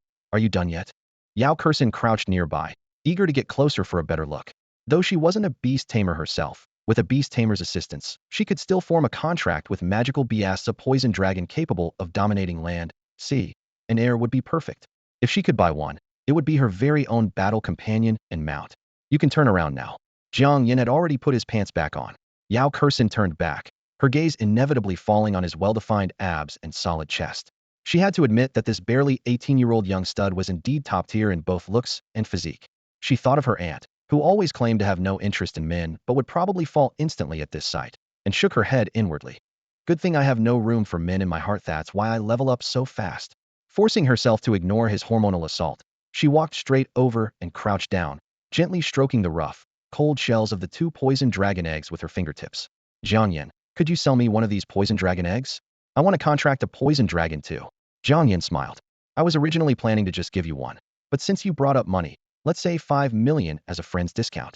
done yet? Yao Kursen crouched nearby, eager to get closer for a better look. Though she wasn't a beast tamer herself, with a beast tamer's assistance, she could still form a contract with magical beasts. A poison dragon capable of dominating land, sea, and air would be perfect. If she could buy one, it would be her very own battle companion and mount. You can turn around now. Jiang Yan had already put his pants back on. Yao Kursen turned back, her gaze inevitably falling on his well-defined abs and solid chest. She had to admit that this barely 18-year-old young stud was indeed top tier in both looks and physique. She thought of her aunt, who always claimed to have no interest in men but would probably fall instantly at this sight, and shook her head inwardly. Good thing I have no room for men in my heart, that's why I level up so fast. Forcing herself to ignore his hormonal assault, she walked straight over and crouched down, gently stroking the rough, cold shells of the 2 poison dragon eggs with her fingertips. Jiang Yan, could you sell me one of these poison dragon eggs? I want to contract a poison dragon too. Jiang Yan smiled. I was originally planning to just give you one, but since you brought up money, let's say 5 million as a friend's discount.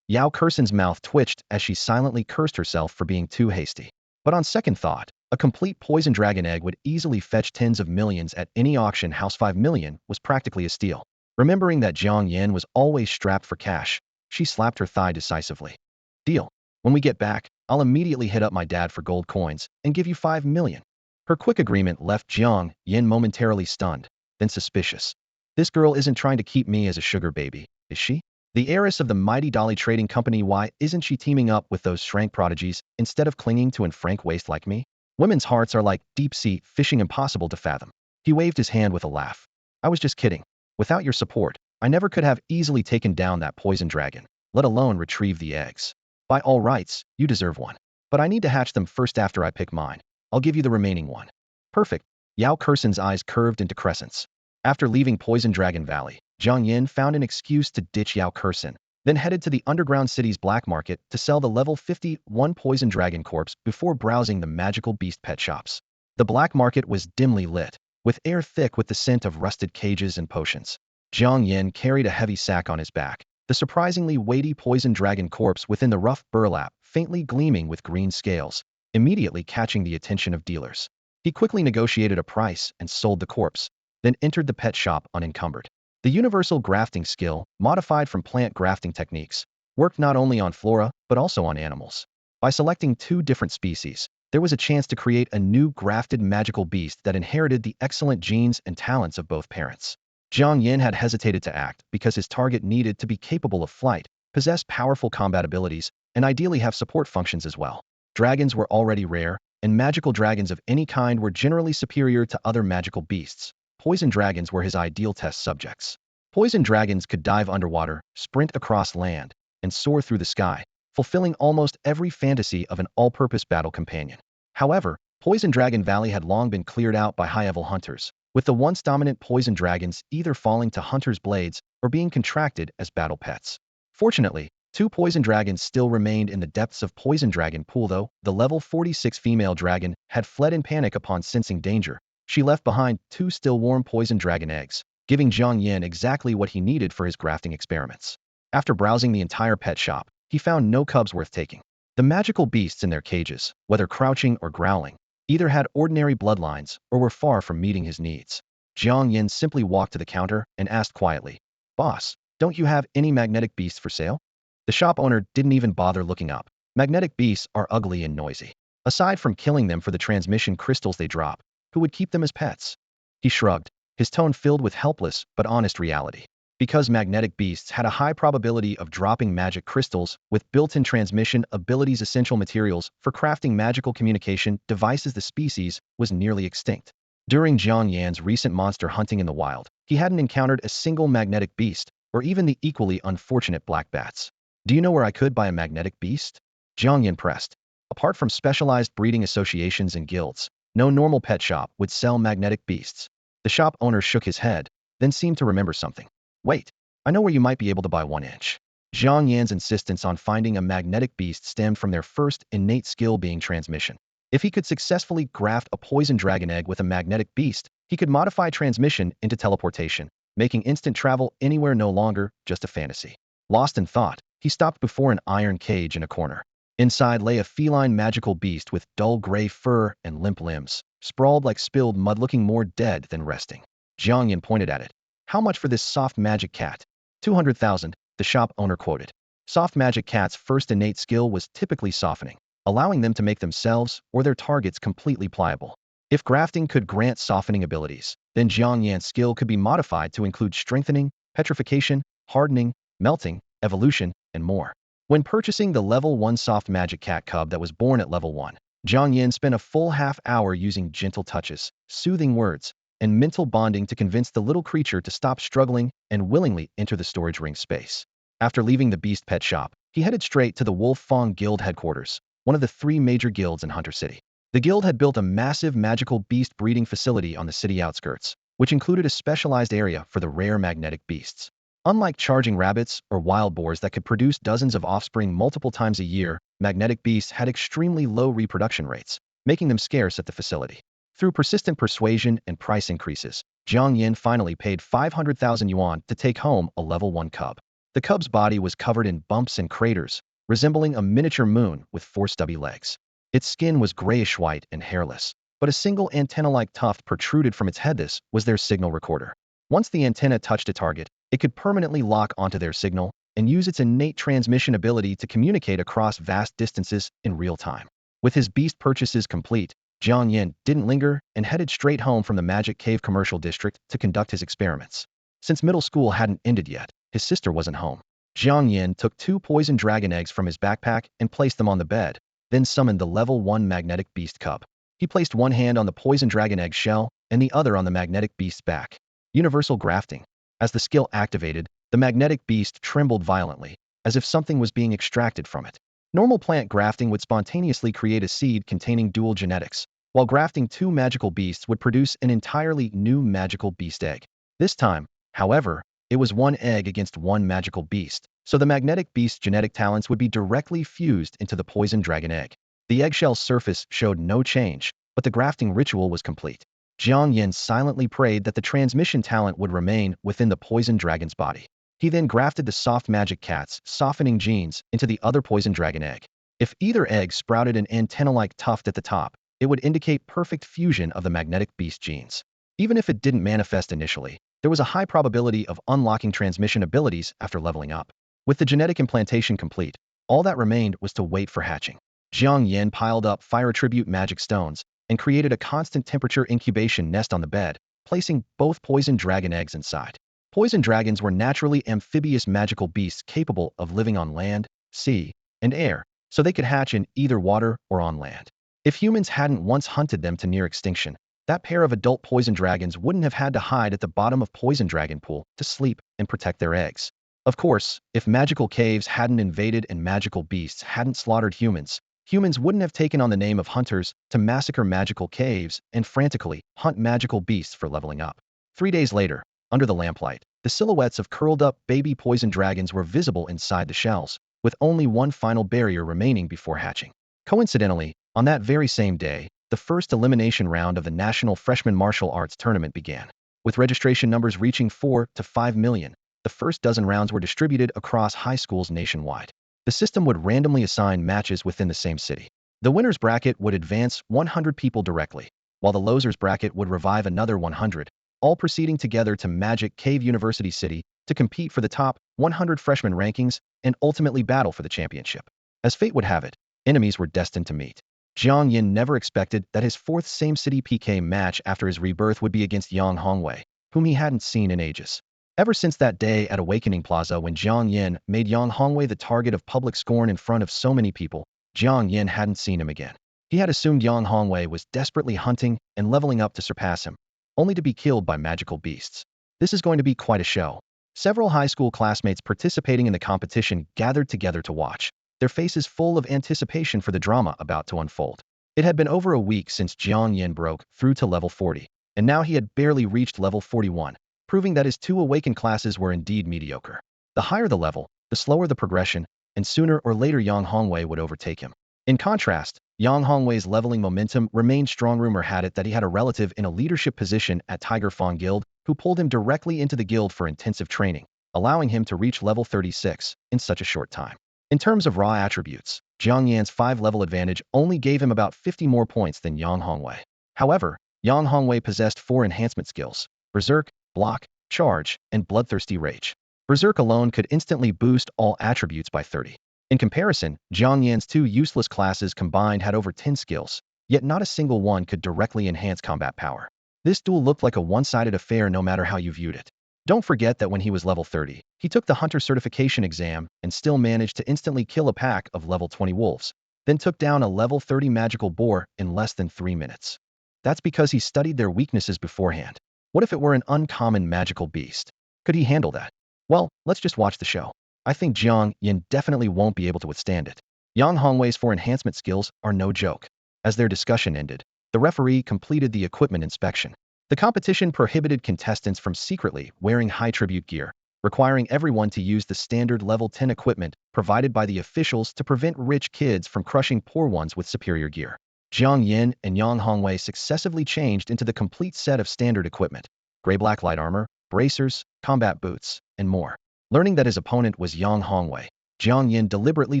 Yao Kursen's mouth twitched as she silently cursed herself for being too hasty. But on second thought, a complete poison dragon egg would easily fetch tens of millions at any auction house. 5 million was practically a steal. Remembering that Jiang Yan was always strapped for cash, she slapped her thigh decisively. Deal. When we get back, I'll immediately hit up my dad for gold coins and give you 5 million. Her quick agreement left Jiang Yan momentarily stunned, then suspicious. This girl isn't trying to keep me as a sugar baby, is she? The heiress of the mighty Dolly Trading Company, why isn't she teaming up with those shrank prodigies instead of clinging to an frank waste like me? Women's hearts are like deep-sea fishing, impossible to fathom. He waved his hand with a laugh. I was just kidding. Without your support, I never could have easily taken down that poison dragon, let alone retrieve the eggs. By all rights, you deserve one. But I need to hatch them first. After I pick mine, I'll give you the remaining one. Perfect. Yao Kursen's eyes curved into crescents. After leaving Poison Dragon Valley, Jiang Yan found an excuse to ditch Yao Kursen, then headed to the underground city's black market to sell the level 51 poison dragon corpse before browsing the magical beast pet shops. The black market was dimly lit, with air thick with the scent of rusted cages and potions. Jiang Yan carried a heavy sack on his back, the surprisingly weighty poison dragon corpse within the rough burlap, faintly gleaming with green scales, immediately catching the attention of dealers. He quickly negotiated a price and sold the corpse, then entered the pet shop unencumbered. The universal grafting skill, modified from plant grafting techniques, worked not only on flora but also on animals. By selecting 2 different species, there was a chance to create a new grafted magical beast that inherited the excellent genes and talents of both parents. Jiang Yan had hesitated to act because his target needed to be capable of flight, possess powerful combat abilities, and ideally have support functions as well. Dragons were already rare, and magical dragons of any kind were generally superior to other magical beasts. Poison dragons were his ideal test subjects. Poison dragons could dive underwater, sprint across land, and soar through the sky, fulfilling almost every fantasy of an all-purpose battle companion. However, Poison Dragon Valley had long been cleared out by high-level hunters, with the once dominant poison dragons either falling to hunters' blades or being contracted as battle pets. Fortunately, 2 poison dragons still remained in the depths of Poison Dragon Pool, though the level 46 female dragon had fled in panic upon sensing danger. She left behind 2 still warm poison dragon eggs, giving Jiang Yan exactly what he needed for his grafting experiments. After browsing the entire pet shop, he found no cubs worth taking. The magical beasts in their cages, whether crouching or growling, either had ordinary bloodlines or were far from meeting his needs. Jiang Yan simply walked to the counter and asked quietly, "Boss, don't you have any magnetic beasts for sale?" The shop owner didn't even bother looking up. Magnetic beasts are ugly and noisy. Aside from killing them for the transmission crystals they drop, who would keep them as pets? He shrugged, his tone filled with helpless but honest reality. Because magnetic beasts had a high probability of dropping magic crystals with built-in transmission abilities, essential materials for crafting magical communication devices, the species was nearly extinct. During Jiang Yan's recent monster hunting in the wild, he hadn't encountered a single magnetic beast, or even the equally unfortunate black bats. Do you know where I could buy a magnetic beast? Jiang Yan pressed. Apart from specialized breeding associations and guilds, no normal pet shop would sell magnetic beasts. The shop owner shook his head, then seemed to remember something. Wait, I know where you might be able to buy 1 inch. Jiang Yan's insistence on finding a magnetic beast stemmed from their first innate skill being transmission. If he could successfully graft a poison dragon egg with a magnetic beast, he could modify transmission into teleportation, making instant travel anywhere no longer just a fantasy. Lost in thought, he stopped before an iron cage in a corner. Inside lay a feline magical beast with dull gray fur and limp limbs, sprawled like spilled mud, looking more dead than resting. Jiang Yan pointed at it. How much for this soft magic cat? 200,000, the shop owner quoted. Soft magic cats' first innate skill was typically softening, allowing them to make themselves or their targets completely pliable. If grafting could grant softening abilities, then Jiang Yan's skill could be modified to include strengthening, petrification, hardening, melting, evolution, and more. When purchasing the level 1 soft magic cat cub that was born at level 1, Jiang Yan spent a full half-hour using gentle touches, soothing words, and mental bonding to convince the little creature to stop struggling and willingly enter the storage ring space. After leaving the beast pet shop, he headed straight to the Wolf Fang Guild headquarters, one of the 3 major guilds in Hunter City. The guild had built a massive magical beast breeding facility on the city outskirts, which included a specialized area for the rare magnetic beasts. Unlike charging rabbits or wild boars that could produce dozens of offspring multiple times a year, magnetic beasts had extremely low reproduction rates, making them scarce at the facility. Through persistent persuasion and price increases, Jiang Yan finally paid 500,000 yuan to take home a level 1 cub. The cub's body was covered in bumps and craters, resembling a miniature moon with 4 stubby legs. Its skin was grayish-white and hairless, but a single antenna-like tuft protruded from its head. This was their signal recorder. Once the antenna touched a target, it could permanently lock onto their signal and use its innate transmission ability to communicate across vast distances in real time. With his beast purchases complete, Jiang Yan didn't linger and headed straight home from the Magic Cave Commercial District to conduct his experiments. Since middle school hadn't ended yet, his sister wasn't home. Jiang Yan took 2 poison dragon eggs from his backpack and placed them on the bed, then summoned the level 1 magnetic beast cub. He placed one hand on the poison dragon egg shell and the other on the magnetic beast's back. Universal grafting. As the skill activated, the magnetic beast trembled violently, as if something was being extracted from it. Normal plant grafting would spontaneously create a seed containing dual genetics, while grafting 2 magical beasts would produce an entirely new magical beast egg. This time, however, it was 1 egg against 1 magical beast, so the magnetic beast's genetic talents would be directly fused into the poison dragon egg. The eggshell's surface showed no change, but the grafting ritual was complete. Jiang Yan silently prayed that the transmission talent would remain within the poison dragon's body. He then grafted the soft magic cat's softening genes into the other poison dragon egg. If either egg sprouted an antenna-like tuft at the top, it would indicate perfect fusion of the magnetic beast genes. Even if it didn't manifest initially, there was a high probability of unlocking transmission abilities after leveling up. With the genetic implantation complete, all that remained was to wait for hatching. Jiang Yan piled up fire attribute magic stones and created a constant temperature incubation nest on the bed, placing both poison dragon eggs inside. Poison dragons were naturally amphibious magical beasts capable of living on land, sea, and air, so they could hatch in either water or on land. If humans hadn't once hunted them to near extinction, that pair of adult poison dragons wouldn't have had to hide at the bottom of poison dragon pool to sleep and protect their eggs. Of course, if magical caves hadn't invaded and magical beasts hadn't slaughtered humans, humans wouldn't have taken on the name of hunters to massacre magical caves and frantically hunt magical beasts for leveling up. 3 days later, under the lamplight, the silhouettes of curled-up baby poison dragons were visible inside the shells, with only one final barrier remaining before hatching. Coincidentally, on that very same day, the first elimination round of the National Freshman Martial Arts Tournament began. With registration numbers reaching 4 to 5 million, the first dozen rounds were distributed across high schools nationwide. The system would randomly assign matches within the same city. The winner's bracket would advance 100 people directly, while the loser's bracket would revive another 100, all proceeding together to Magic Cave University City to compete for the top 100 freshman rankings and ultimately battle for the championship. As fate would have it, enemies were destined to meet. Jiang Yan never expected that his 4th same-city PK match after his rebirth would be against Yang Hongwei, whom he hadn't seen in ages. Ever since that day at Awakening Plaza when Jiang Yan made Yang Hongwei the target of public scorn in front of so many people, Jiang Yan hadn't seen him again. He had assumed Yang Hongwei was desperately hunting and leveling up to surpass him, only to be killed by magical beasts. This is going to be quite a show. Several high school classmates participating in the competition gathered together to watch, their faces full of anticipation for the drama about to unfold. It had been over a week since Jiang Yan broke through to level 40, and now he had barely reached level 41. proving that his two awakened classes were indeed mediocre. The higher the level, the slower the progression, and sooner or later Yang Hongwei would overtake him. In contrast, Yang Hongwei's leveling momentum remained strong. Rumor had it that he had a relative in a leadership position at Tiger Fawn Guild who pulled him directly into the guild for intensive training, allowing him to reach level 36 in such a short time. In terms of raw attributes, Jiang Yan's 5-level advantage only gave him about 50 more points than Yang Hongwei. However, Yang Hongwei possessed 4 enhancement skills: Berserk, Block, Charge, and Bloodthirsty Rage. Berserk alone could instantly boost all attributes by 30. In comparison, Jiang Yan's 2 useless classes combined had over 10 skills, yet not a single one could directly enhance combat power. This duel looked like a one-sided affair no matter how you viewed it. Don't forget that when he was level 30, he took the Hunter Certification exam and still managed to instantly kill a pack of level 20 wolves, then took down a level 30 magical boar in less than 3 minutes. That's because he studied their weaknesses beforehand. What if it were an uncommon magical beast? Could he handle that? Well, let's just watch the show. I think Jiang Yan definitely won't be able to withstand it. Yang Hongwei's 4 enhancement skills are no joke. As their discussion ended, the referee completed the equipment inspection. The competition prohibited contestants from secretly wearing high tribute gear, requiring everyone to use the standard level 10 equipment provided by the officials to prevent rich kids from crushing poor ones with superior gear. Jiang Yan and Yang Hongwei successively changed into the complete set of standard equipment: gray-black light armor, bracers, combat boots, and more. Learning that his opponent was Yang Hongwei, Jiang Yan deliberately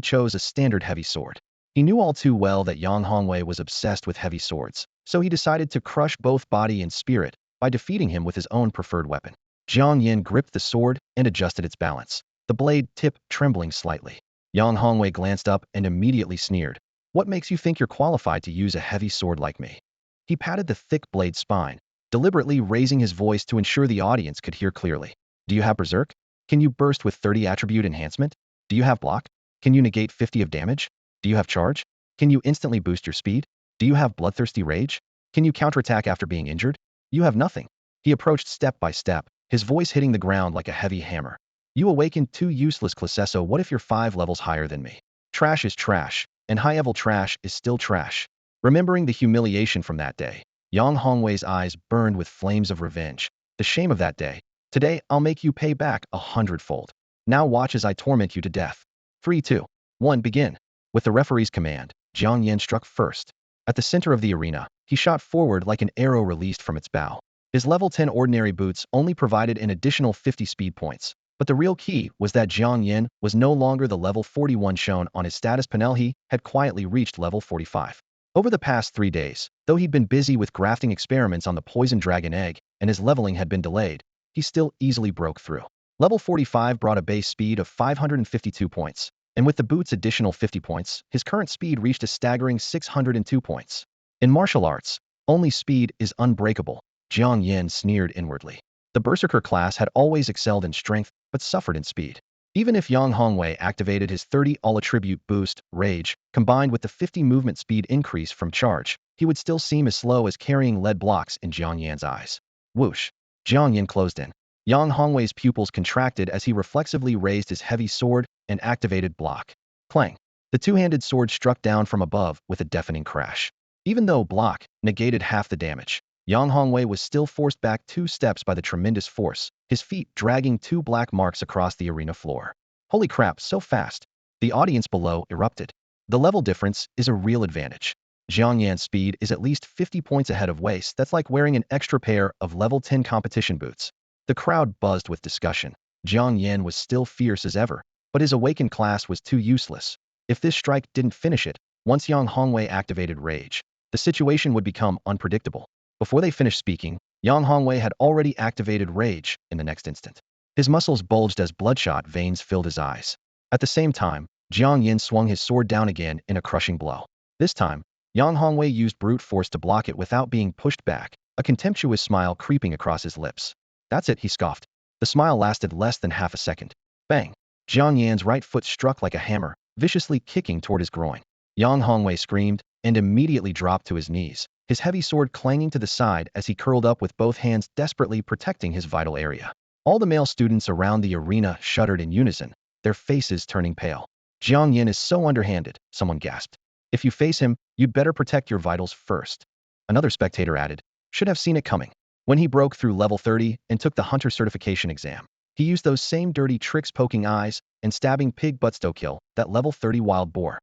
chose a standard heavy sword. He knew all too well that Yang Hongwei was obsessed with heavy swords, so he decided to crush both body and spirit by defeating him with his own preferred weapon. Jiang Yan gripped the sword and adjusted its balance, the blade tip trembling slightly. Yang Hongwei glanced up and immediately sneered. "What makes you think you're qualified to use a heavy sword like me?" He patted the thick blade spine, deliberately raising his voice to ensure the audience could hear clearly. "Do you have Berserk? Can you burst with 30 attribute enhancement? Do you have Block? Can you negate 50 of damage? Do you have Charge? Can you instantly boost your speed? Do you have Bloodthirsty Rage? Can you counterattack after being injured? You have nothing." He approached step by step, his voice hitting the ground like a heavy hammer. "You awakened 2 useless classes, so what if you're 5 levels higher than me? Trash is trash, and high-level trash is still trash." Remembering the humiliation from that day, Yang Hongwei's eyes burned with flames of revenge. The shame of that day. Today, I'll make you pay back 100-fold. Now watch as I torment you to death. 3, 2, 1, begin. With the referee's command, Jiang Yan struck first. At the center of the arena, he shot forward like an arrow released from its bow. His level 10 ordinary boots only provided an additional 50 speed points, but the real key was that Jiang Yan was no longer the level 41 shown on his status panel. He had quietly reached level 45. Over the past 3 days, though he'd been busy with grafting experiments on the poison dragon egg and his leveling had been delayed, he still easily broke through. Level 45 brought a base speed of 552 points, and with the boot's additional 50 points, his current speed reached a staggering 602 points. In martial arts, only speed is unbreakable, Jiang Yan sneered inwardly. The Berserker class had always excelled in strength, but suffered in speed. Even if Yang Hongwei activated his 30 all-attribute boost, Rage, combined with the 50 movement speed increase from Charge, he would still seem as slow as carrying lead blocks in Jiang Yan's eyes. Whoosh! Jiang Yan closed in. Yang Hongwei's pupils contracted as he reflexively raised his heavy sword and activated Block. Clang! The two-handed sword struck down from above with a deafening crash. Even though Block negated half the damage, Yang Hongwei was still forced back 2 steps by the tremendous force, his feet dragging 2 black marks across the arena floor. Holy crap, so fast! The audience below erupted. The level difference is a real advantage. Jiang Yan's speed is at least 50 points ahead of Wei's. That's like wearing an extra pair of level 10 competition boots. The crowd buzzed with discussion. Jiang Yan was still fierce as ever, but his awakened class was too useless. If this strike didn't finish it, once Yang Hongwei activated Rage, the situation would become unpredictable. Before they finished speaking, Yang Hongwei had already activated Rage in the next instant. His muscles bulged as bloodshot veins filled his eyes. At the same time, Jiang Yan swung his sword down again in a crushing blow. This time, Yang Hongwei used brute force to block it without being pushed back, a contemptuous smile creeping across his lips. "That's it," he scoffed. The smile lasted less than half a second. Bang! Jiang Yan's right foot struck like a hammer, viciously kicking toward his groin. Yang Hongwei screamed and immediately dropped to his knees, his heavy sword clanging to the side as he curled up with both hands desperately protecting his vital area. All the male students around the arena shuddered in unison, their faces turning pale. "Jiang Yan is so underhanded," someone gasped. "If you face him, you'd better protect your vitals first." Another spectator added, "Should have seen it coming." When he broke through level 30 and took the hunter certification exam, he used those same dirty tricks, poking eyes and stabbing pig butts to kill that level 30 wild boar.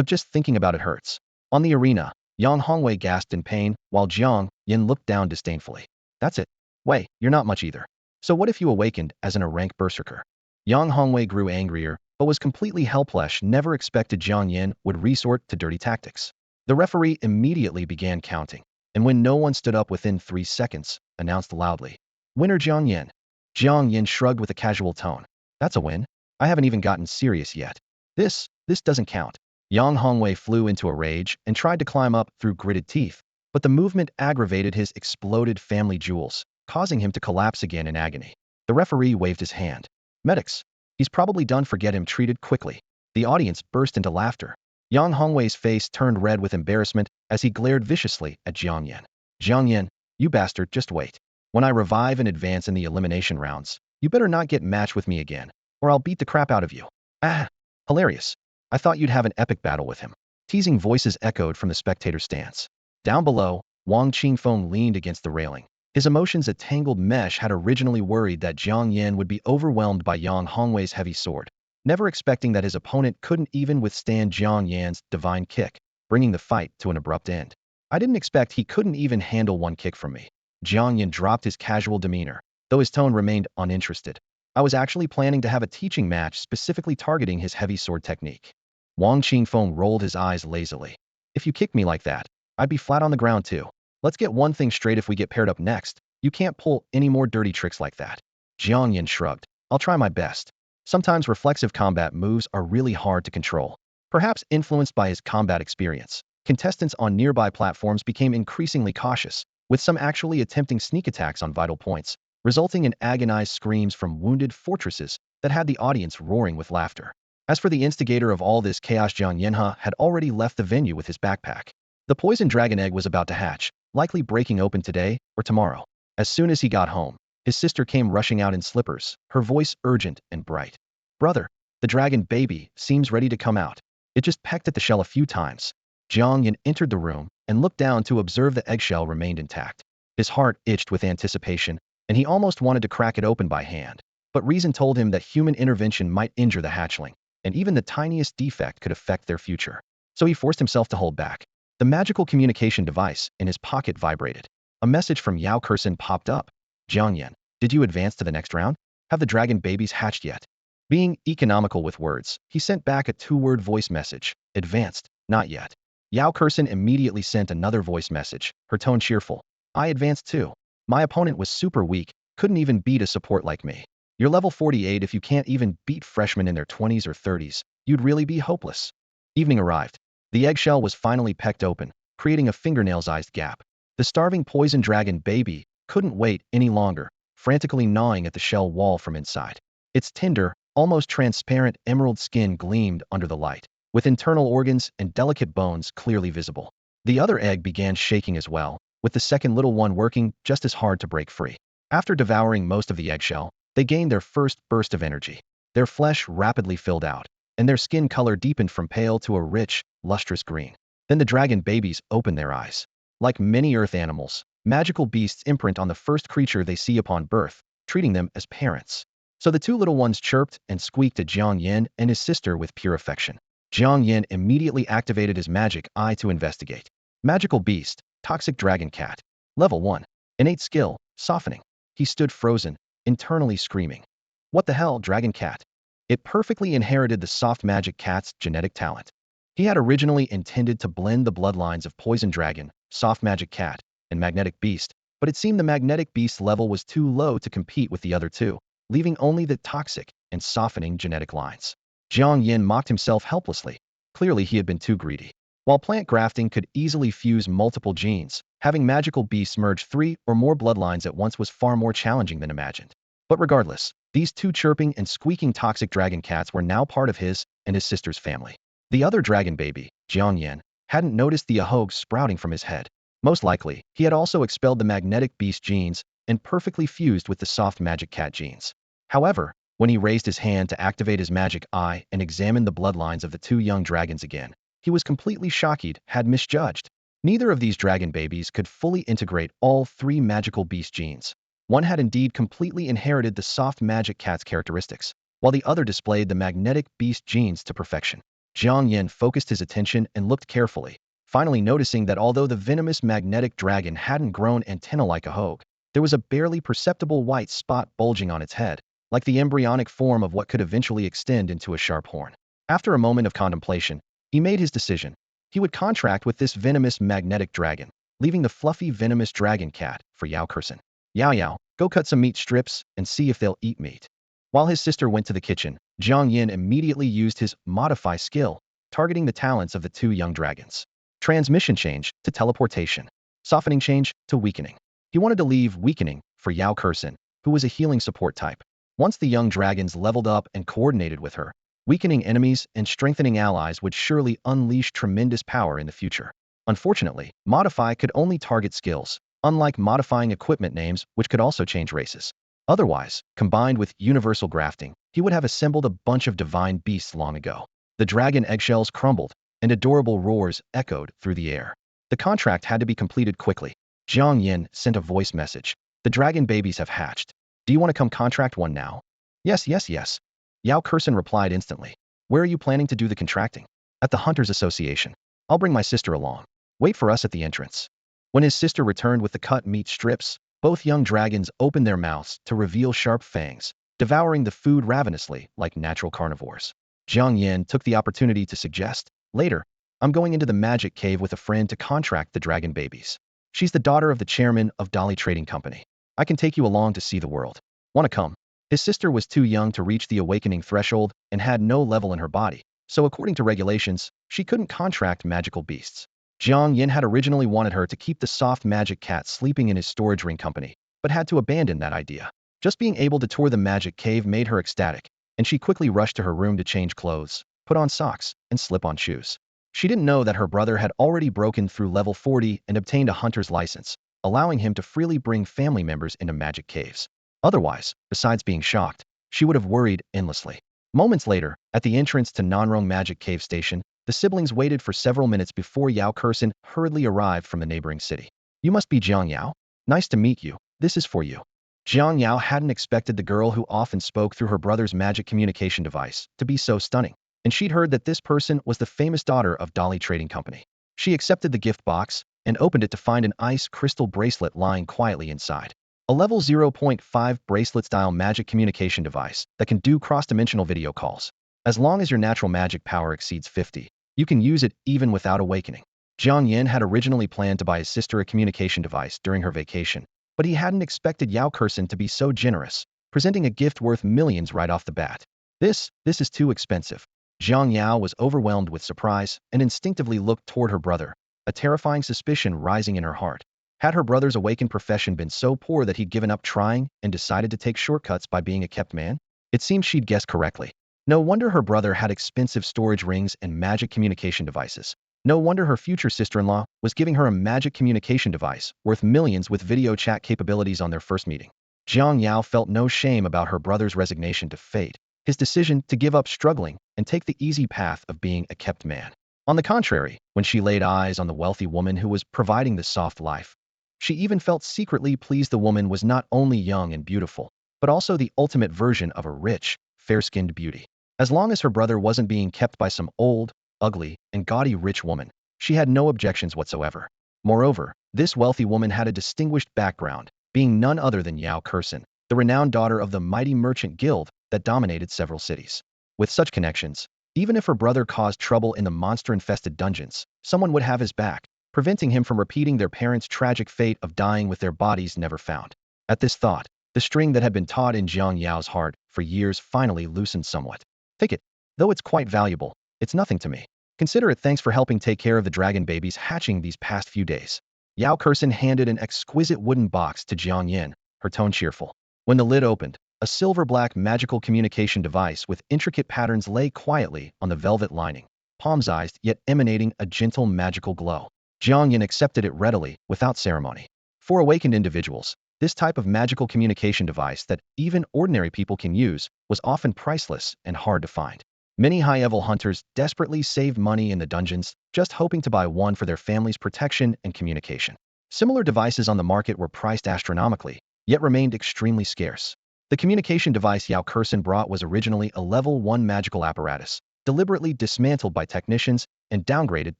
Just thinking about it hurts. On the arena, Yang Hongwei gasped in pain while Jiang Yan looked down disdainfully. That's it. Wait, you're not much either. So what if you awakened as a rank berserker? Yang Hongwei grew angrier, but was completely helpless. Never expected Jiang Yan would resort to dirty tactics. The referee immediately began counting, and when no one stood up within 3 seconds, announced loudly, "Winner Jiang Yan." Jiang Yan shrugged with a casual tone. That's a win. I haven't even gotten serious yet. This doesn't count. Yang Hongwei flew into a rage and tried to climb up through gritted teeth, but the movement aggravated his exploded family jewels, causing him to collapse again in agony. The referee waved his hand. Medics. He's probably done. Forget him. Treated quickly. The audience burst into laughter. Yang Hongwei's face turned red with embarrassment as he glared viciously at Jiang Yan. Jiang Yan, you bastard, just wait. When I revive and advance in the elimination rounds, you better not get matched with me again, or I'll beat the crap out of you. Ah, hilarious. I thought you'd have an epic battle with him. Teasing voices echoed from the spectator stands. Down below, Wang Qingfeng leaned against the railing. His emotions a tangled mesh. Had originally worried that Jiang Yan would be overwhelmed by Yang Hongwei's heavy sword, never expecting that his opponent couldn't even withstand Jiang Yan's divine kick, bringing the fight to an abrupt end. I didn't expect he couldn't even handle one kick from me. Jiang Yan dropped his casual demeanor, though his tone remained uninterested. I was actually planning to have a teaching match specifically targeting his heavy sword technique. Wang Qingfeng rolled his eyes lazily. If you kicked me like that, I'd be flat on the ground too. Let's get one thing straight, if we get paired up next, you can't pull any more dirty tricks like that. Jiang Yan shrugged. I'll try my best. Sometimes reflexive combat moves are really hard to control. Perhaps influenced by his combat experience, contestants on nearby platforms became increasingly cautious, with some actually attempting sneak attacks on vital points, resulting in agonized screams from wounded fortresses that had the audience roaring with laughter. As for the instigator of all this chaos, Jiang Yanha had already left the venue with his backpack. The poison dragon egg was about to hatch, likely breaking open today or tomorrow. As soon as he got home, his sister came rushing out in slippers, her voice urgent and bright. Brother, the dragon baby seems ready to come out. It just pecked at the shell a few times. Jiang Yan entered the room and looked down to observe the eggshell remained intact. His heart itched with anticipation, and he almost wanted to crack it open by hand. But reason told him that human intervention might injure the hatchling, and even the tiniest defect could affect their future. So he forced himself to hold back. The magical communication device in his pocket vibrated. A message from Yao Kursen popped up. Jiang Yan, did you advance to the next round? Have the dragon babies hatched yet? Being economical with words, he sent back a 2-word voice message. Advanced, not yet. Yao Kursen immediately sent another voice message, her tone cheerful. I advanced too. My opponent was super weak, couldn't even beat a support like me. You're level 48. If you can't even beat freshmen in their 20s or 30s, you'd really be hopeless. Evening arrived. The eggshell was finally pecked open, creating a fingernail-sized gap. The starving poison dragon baby couldn't wait any longer, frantically gnawing at the shell wall from inside. Its tender, almost transparent emerald skin gleamed under the light, with internal organs and delicate bones clearly visible. The other egg began shaking as well, with the second little one working just as hard to break free. After devouring most of the eggshell, they gained their first burst of energy. Their flesh rapidly filled out, and their skin color deepened from pale to a rich, lustrous green. Then the dragon babies opened their eyes. Like many earth animals, magical beasts imprint on the first creature they see upon birth, treating them as parents. So the two little ones chirped and squeaked at Jiang Yan and his sister with pure affection. Jiang Yan immediately activated his magic eye to investigate. Magical beast, toxic dragon cat. Level 1. Innate skill, softening. He stood frozen, internally screaming. What the hell, dragon cat? It perfectly inherited the soft magic cat's genetic talent. He had originally intended to blend the bloodlines of poison dragon, soft magic cat, and magnetic beast, but it seemed the magnetic beast level was too low to compete with the other two, leaving only the toxic and softening genetic lines. Jiang Yan mocked himself helplessly. Clearly he had been too greedy. While plant grafting could easily fuse multiple genes, having magical beasts merge 3 or more bloodlines at once was far more challenging than imagined. But regardless, these two chirping and squeaking toxic dragon cats were now part of his and his sister's family. The other dragon baby, Jiang Yan, hadn't noticed the ahogs sprouting from his head. Most likely, he had also expelled the magnetic beast genes and perfectly fused with the soft magic cat genes. However, when he raised his hand to activate his magic eye and examine the bloodlines of the two young dragons again, he was completely shocked, had misjudged. Neither of these dragon babies could fully integrate all three magical beast genes. One had indeed completely inherited the soft magic cat's characteristics, while the other displayed the magnetic beast genes to perfection. Jiang Yan focused his attention and looked carefully, finally noticing that although the venomous magnetic dragon hadn't grown antennae like a hog, there was a barely perceptible white spot bulging on its head, like the embryonic form of what could eventually extend into a sharp horn. After a moment of contemplation, he made his decision. He would contract with this venomous magnetic dragon, leaving the fluffy venomous dragon cat for Yao Kursen. Yao Yao, go cut some meat strips and see if they'll eat meat. While his sister went to the kitchen, Jiang Yan immediately used his modify skill, targeting the talents of the two young dragons. Transmission change to teleportation. Softening change to weakening. He wanted to leave weakening for Yao Kursen, who was a healing support type. Once the young dragons leveled up and coordinated with her, weakening enemies and strengthening allies would surely unleash tremendous power in the future. Unfortunately, modify could only target skills, unlike modifying equipment names which could also change races. Otherwise, combined with universal grafting, he would have assembled a bunch of divine beasts long ago. The dragon eggshells crumbled, and adorable roars echoed through the air. The contract had to be completed quickly. Jiang Yan sent a voice message. The dragon babies have hatched. Do you want to come contract one now? Yes, yes, yes. Yao Kursen replied instantly. Where are you planning to do the contracting? At the Hunters Association. I'll bring my sister along. Wait for us at the entrance. When his sister returned with the cut meat strips, both young dragons opened their mouths to reveal sharp fangs, devouring the food ravenously like natural carnivores. Jiang Yan took the opportunity to suggest, later, I'm going into the magic cave with a friend to contract the dragon babies. She's the daughter of the chairman of Dolly Trading Company. I can take you along to see the world. Want to come? His sister was too young to reach the awakening threshold and had no level in her body, so according to regulations, she couldn't contract magical beasts. Jiang Yan had originally wanted her to keep the soft magic cat sleeping in his storage ring company, but had to abandon that idea. Just being able to tour the magic cave made her ecstatic, and she quickly rushed to her room to change clothes, put on socks, and slip on shoes. She didn't know that her brother had already broken through level 40 and obtained a hunter's license, allowing him to freely bring family members into magic caves. Otherwise, besides being shocked, she would have worried endlessly. Moments later, at the entrance to Nanrong Magic Cave Station, the siblings waited for several minutes before Yao Kursen hurriedly arrived from the neighboring city. You must be Jiang Yao. Nice to meet you. This is for you. Jiang Yao hadn't expected the girl who often spoke through her brother's magic communication device to be so stunning, and she'd heard that this person was the famous daughter of Dolly Trading Company. She accepted the gift box and opened it to find an ice crystal bracelet lying quietly inside. A level 0.5 bracelet-style magic communication device that can do cross-dimensional video calls. As long as your natural magic power exceeds 50, you can use it even without awakening. Jiang Yan had originally planned to buy his sister a communication device during her vacation, but he hadn't expected Yao Kursen to be so generous, presenting a gift worth millions right off the bat. This is too expensive. Jiang Yao was overwhelmed with surprise and instinctively looked toward her brother, a terrifying suspicion rising in her heart. Had her brother's awakened profession been so poor that he'd given up trying and decided to take shortcuts by being a kept man? It seemed she'd guessed correctly. No wonder her brother had expensive storage rings and magic communication devices. No wonder her future sister-in-law was giving her a magic communication device worth millions with video chat capabilities on their first meeting. Jiang Yao felt no shame about her brother's resignation to fate, his decision to give up struggling and take the easy path of being a kept man. On the contrary, when she laid eyes on the wealthy woman who was providing the soft life, she even felt secretly pleased the woman was not only young and beautiful, but also the ultimate version of a rich, fair-skinned beauty. As long as her brother wasn't being kept by some old, ugly, and gaudy rich woman, she had no objections whatsoever. Moreover, this wealthy woman had a distinguished background, being none other than Yao Kursen, the renowned daughter of the mighty merchant guild that dominated several cities. With such connections, even if her brother caused trouble in the monster-infested dungeons, someone would have his back, preventing him from repeating their parents' tragic fate of dying with their bodies never found. At this thought, the string that had been taut in Jiang Yao's heart for years finally loosened somewhat. Take it. Though it's quite valuable, it's nothing to me. Consider it thanks for helping take care of the dragon babies hatching these past few days. Yao Kursen handed an exquisite wooden box to Jiang Yan, her tone cheerful. When the lid opened, a silver-black magical communication device with intricate patterns lay quietly on the velvet lining, palm-sized yet emanating a gentle magical glow. Jiang Yan accepted it readily, without ceremony. For awakened individuals, this type of magical communication device that even ordinary people can use was often priceless and hard to find. Many high-level hunters desperately saved money in the dungeons, just hoping to buy one for their family's protection and communication. Similar devices on the market were priced astronomically, yet remained extremely scarce. The communication device Yao Kursen brought was originally a level 1 magical apparatus, deliberately dismantled by technicians and downgraded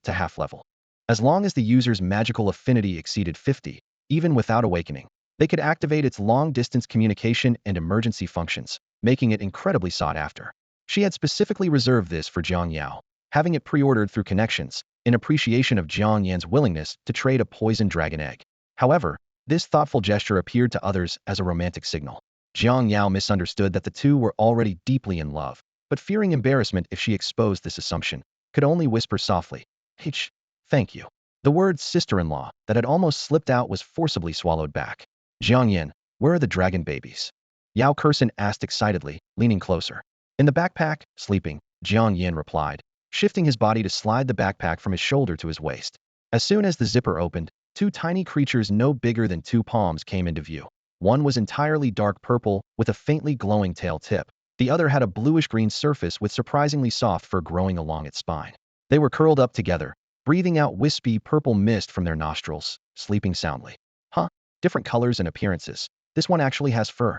to half-level. As long as the user's magical affinity exceeded 50, even without awakening, they could activate its long-distance communication and emergency functions, making it incredibly sought after. She had specifically reserved this for Jiang Yao, having it pre-ordered through connections, in appreciation of Jiang Yan's willingness to trade a poisoned dragon egg. However, this thoughtful gesture appeared to others as a romantic signal. Jiang Yao misunderstood that the two were already deeply in love, but fearing embarrassment if she exposed this assumption, could only whisper softly, "H, thank you." The word sister-in-law that had almost slipped out was forcibly swallowed back. Jiang Yan, where are the dragon babies? Yao Kursen asked excitedly, leaning closer. In the backpack, sleeping, Jiang Yan replied, shifting his body to slide the backpack from his shoulder to his waist. As soon as the zipper opened, two tiny creatures no bigger than 2 palms came into view. One was entirely dark purple with a faintly glowing tail tip. The other had a bluish-green surface with surprisingly soft fur growing along its spine. They were curled up together, breathing out wispy purple mist from their nostrils, sleeping soundly. Huh? Different colors and appearances. This one actually has fur.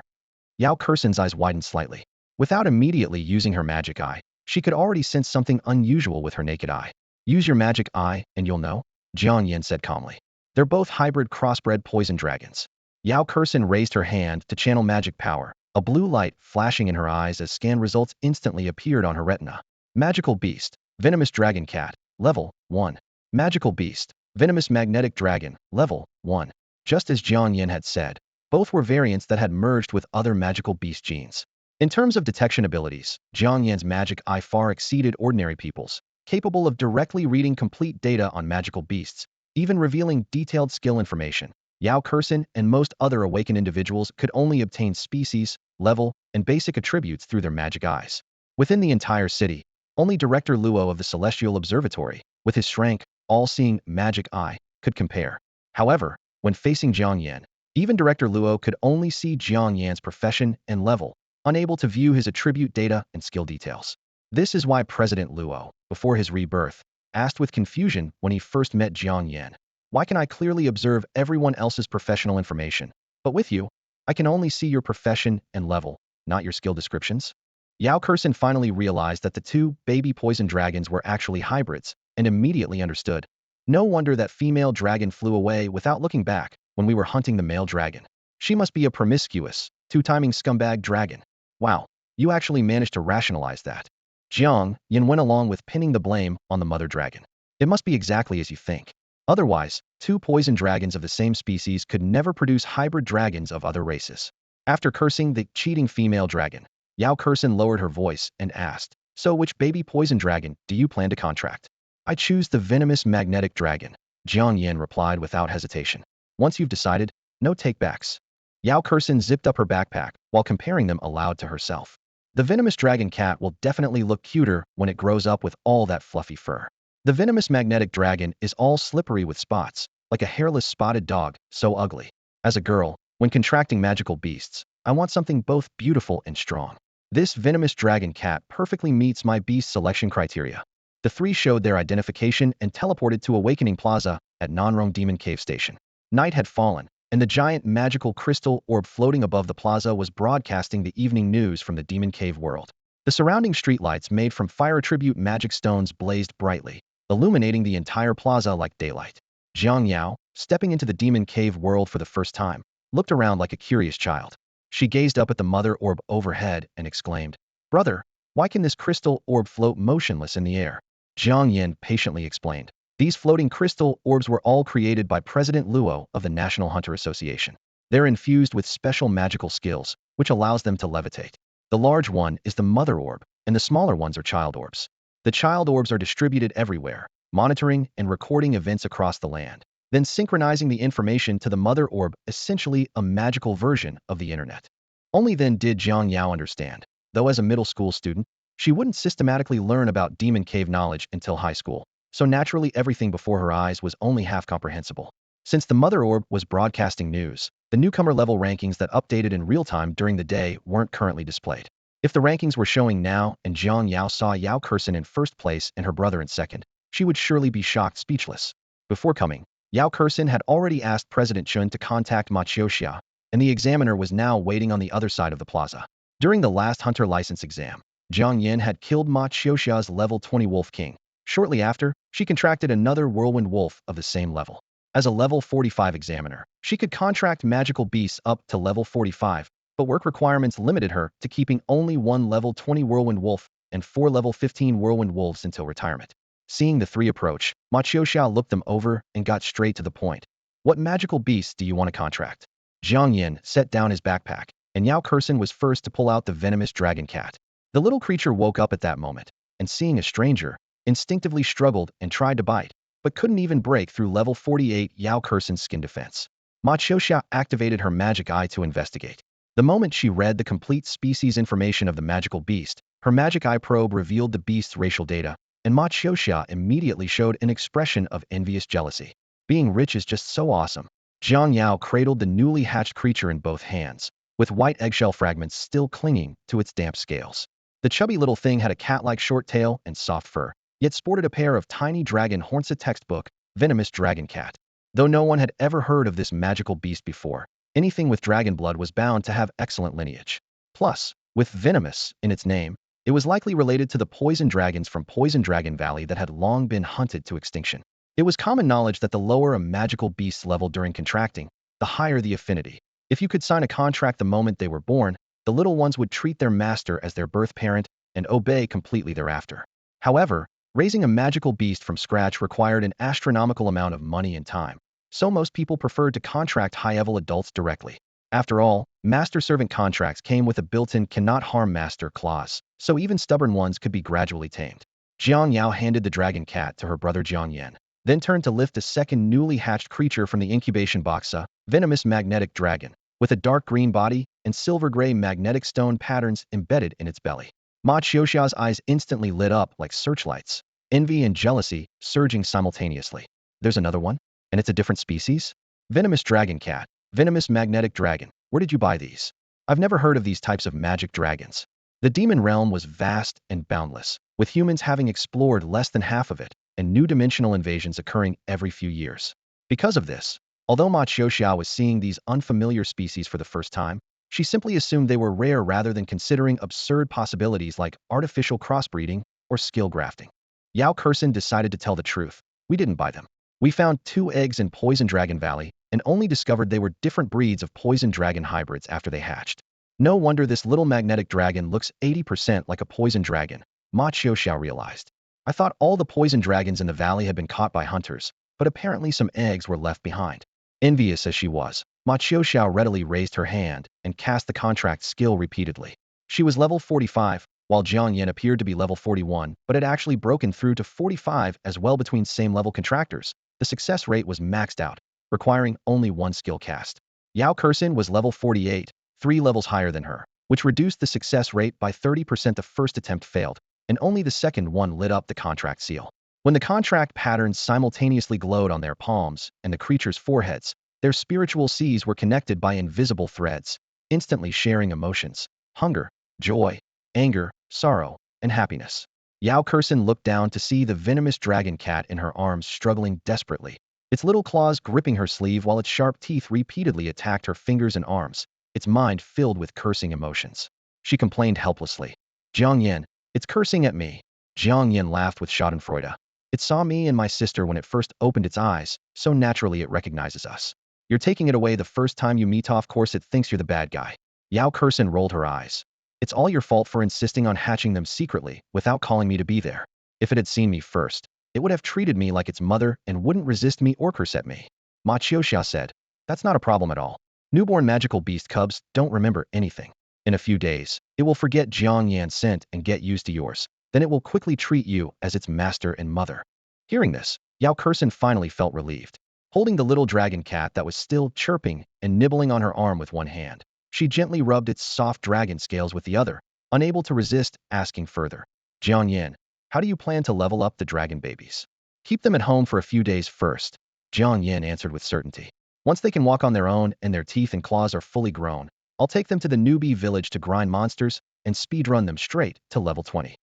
Yao Kursen's eyes widened slightly. Without immediately using her magic eye, she could already sense something unusual with her naked eye. Use your magic eye, and you'll know, Jiang Yan said calmly. They're both hybrid crossbred poison dragons. Yao Kursen raised her hand to channel magic power, a blue light flashing in her eyes as scan results instantly appeared on her retina. Magical Beast, Venomous Dragon Cat, Level 1. Magical Beast, Venomous Magnetic Dragon, Level 1. Just as Jiang Yan had said, both were variants that had merged with other magical beast genes. In terms of detection abilities, Jiang Yan's magic eye far exceeded ordinary people's, capable of directly reading complete data on magical beasts, even revealing detailed skill information. Yao Kursen and most other awakened individuals could only obtain species, level, and basic attributes through their magic eyes. Within the entire city, only Director Luo of the Celestial Observatory, with his Shrank, all-seeing magic eye, could compare. However, when facing Jiang Yan, even Director Luo could only see Jiang Yan's profession and level, unable to view his attribute data and skill details. This is why President Luo, before his rebirth, asked with confusion when he first met Jiang Yan, "Why can I clearly observe everyone else's professional information, but with you, I can only see your profession and level, not your skill descriptions?" Yao Kursen finally realized that the two baby poison dragons were actually hybrids, and immediately understood. No wonder that female dragon flew away without looking back when we were hunting the male dragon. She must be a promiscuous, two-timing scumbag dragon. Wow, you actually managed to rationalize that. Jiang Yan went along with pinning the blame on the mother dragon. It must be exactly as you think. Otherwise, two poison dragons of the same species could never produce hybrid dragons of other races. After cursing the cheating female dragon, Yao Kursen lowered her voice and asked, "So which baby poison dragon do you plan to contract?" "I choose the venomous magnetic dragon," Jiang Yan replied without hesitation. "Once you've decided, no takebacks." Yao Kursen zipped up her backpack while comparing them aloud to herself. The venomous dragon cat will definitely look cuter when it grows up with all that fluffy fur. The venomous magnetic dragon is all slippery with spots, like a hairless spotted dog, so ugly. As a girl, when contracting magical beasts, I want something both beautiful and strong. This venomous dragon cat perfectly meets my beast selection criteria. The three showed their identification and teleported to Awakening Plaza at Nanrong Demon Cave Station. Night had fallen, and the giant magical crystal orb floating above the plaza was broadcasting the evening news from the Demon Cave world. The surrounding streetlights made from fire attribute magic stones blazed brightly, illuminating the entire plaza like daylight. Jiang Yao, stepping into the Demon Cave world for the first time, looked around like a curious child. She gazed up at the mother orb overhead and exclaimed, "Brother, why can this crystal orb float motionless in the air?" Jiang Yan patiently explained. These floating crystal orbs were all created by President Luo of the National Hunter Association. They're infused with special magical skills, which allows them to levitate. The large one is the mother orb, and the smaller ones are child orbs. The child orbs are distributed everywhere, monitoring and recording events across the land, then synchronizing the information to the mother orb, essentially a magical version of the internet. Only then did Jiang Yao understand, though as a middle school student, she wouldn't systematically learn about Demon Cave knowledge until high school. So naturally everything before her eyes was only half comprehensible. Since the mother orb was broadcasting news, the newcomer level rankings that updated in real time during the day weren't currently displayed. If the rankings were showing now and Jiang Yao saw Yao Kursen in first place and her brother in second, she would surely be shocked speechless. Before coming, Yao Kursen had already asked President Chun to contact Ma Qiuxia, and the examiner was now waiting on the other side of the plaza. During the last hunter license exam, Jiang Yan had killed Ma Qiuxia's level 20 Wolf King. Shortly after, she contracted another Whirlwind Wolf of the same level. As a level 45 examiner, she could contract magical beasts up to level 45, but work requirements limited her to keeping only one level 20 Whirlwind Wolf and 4 level 15 Whirlwind Wolves until retirement. Seeing the three approach, Ma Qiuxia looked them over and got straight to the point. What magical beasts do you want to contract? Jiang Yan set down his backpack, and Yao Kursen was first to pull out the venomous dragon cat. The little creature woke up at that moment, and seeing a stranger, instinctively struggled and tried to bite, but couldn't even break through level 48 Yao Kursen's skin defense. Ma Qiuxia activated her magic eye to investigate. The moment she read the complete species information of the magical beast, her magic eye probe revealed the beast's racial data, and Ma Qiuxia immediately showed an expression of envious jealousy. Being rich is just so awesome. Jiang Yao cradled the newly hatched creature in both hands, with white eggshell fragments still clinging to its damp scales. The chubby little thing had a cat-like short tail and soft fur, yet sported a pair of tiny dragon horns. A textbook, venomous dragon cat. Though no one had ever heard of this magical beast before, anything with dragon blood was bound to have excellent lineage. Plus, with venomous in its name, it was likely related to the poison dragons from Poison Dragon Valley that had long been hunted to extinction. It was common knowledge that the lower a magical beast's level during contracting, the higher the affinity. If you could sign a contract the moment they were born, the little ones would treat their master as their birth parent and obey completely thereafter. However, raising a magical beast from scratch required an astronomical amount of money and time, so most people preferred to contract high-level adults directly. After all, master-servant contracts came with a built-in cannot harm master clause, so even stubborn ones could be gradually tamed. Jiang Yao handed the dragon cat to her brother Jiang Yan, then turned to lift a second newly hatched creature from the incubation box, a venomous magnetic dragon, with a dark green body and silver-gray magnetic stone patterns embedded in its belly. Ma Qiuxia's eyes instantly lit up like searchlights, envy and jealousy surging simultaneously. There's another one? And it's a different species? Venomous dragon cat, venomous magnetic dragon. Where did you buy these? I've never heard of these types of magic dragons. The demon realm was vast and boundless, with humans having explored less than half of it, and new dimensional invasions occurring every few years. Because of this, although Ma Qiuxia was seeing these unfamiliar species for the first time, she simply assumed they were rare rather than considering absurd possibilities like artificial crossbreeding or skill grafting. Yao Kursen decided to tell the truth. We didn't buy them. We found 2 eggs in Poison Dragon Valley and only discovered they were different breeds of poison dragon hybrids after they hatched. No wonder this little magnetic dragon looks 80% like a poison dragon, Ma Qiuxia realized. I thought all the poison dragons in the valley had been caught by hunters, but apparently some eggs were left behind. Envious as she was, Ma Qiuxia readily raised her hand and cast the contract skill repeatedly. She was level 45, while Jiang Yan appeared to be level 41, but had actually broken through to 45 as well between same-level contractors. The success rate was maxed out, requiring only 1 skill cast. Yao Kursen was level 48, 3 levels higher than her, which reduced the success rate by 30%. The first attempt failed, and only the second one lit up the contract seal. When the contract patterns simultaneously glowed on their palms and the creature's foreheads, their spiritual seas were connected by invisible threads, instantly sharing emotions: hunger, joy, anger, sorrow, and happiness. Yao Kursen looked down to see the venomous dragon cat in her arms struggling desperately, its little claws gripping her sleeve while its sharp teeth repeatedly attacked her fingers and arms, its mind filled with cursing emotions. She complained helplessly. Jiang Yan, it's cursing at me. Jiang Yan laughed with schadenfreude. It saw me and my sister when it first opened its eyes, so naturally it recognizes us. You're taking it away the first time you meet. Of course it thinks you're the bad guy. Yao Kursen rolled her eyes. It's all your fault for insisting on hatching them secretly without calling me to be there. If it had seen me first, it would have treated me like its mother and wouldn't resist me or curse at me. Ma Qiuxia said. That's not a problem at all. Newborn magical beast cubs don't remember anything. In a few days, it will forget Jiang Yan's scent and get used to yours. Then it will quickly treat you as its master and mother. Hearing this, Yao Kursen finally felt relieved. Holding the little dragon cat that was still chirping and nibbling on her arm with one hand, she gently rubbed its soft dragon scales with the other, unable to resist asking further. Jiang Yan, how do you plan to level up the dragon babies? Keep them at home for a few days first, Jiang Yan answered with certainty. Once they can walk on their own and their teeth and claws are fully grown, I'll take them to the Newbie village to grind monsters and speedrun them straight to level 20.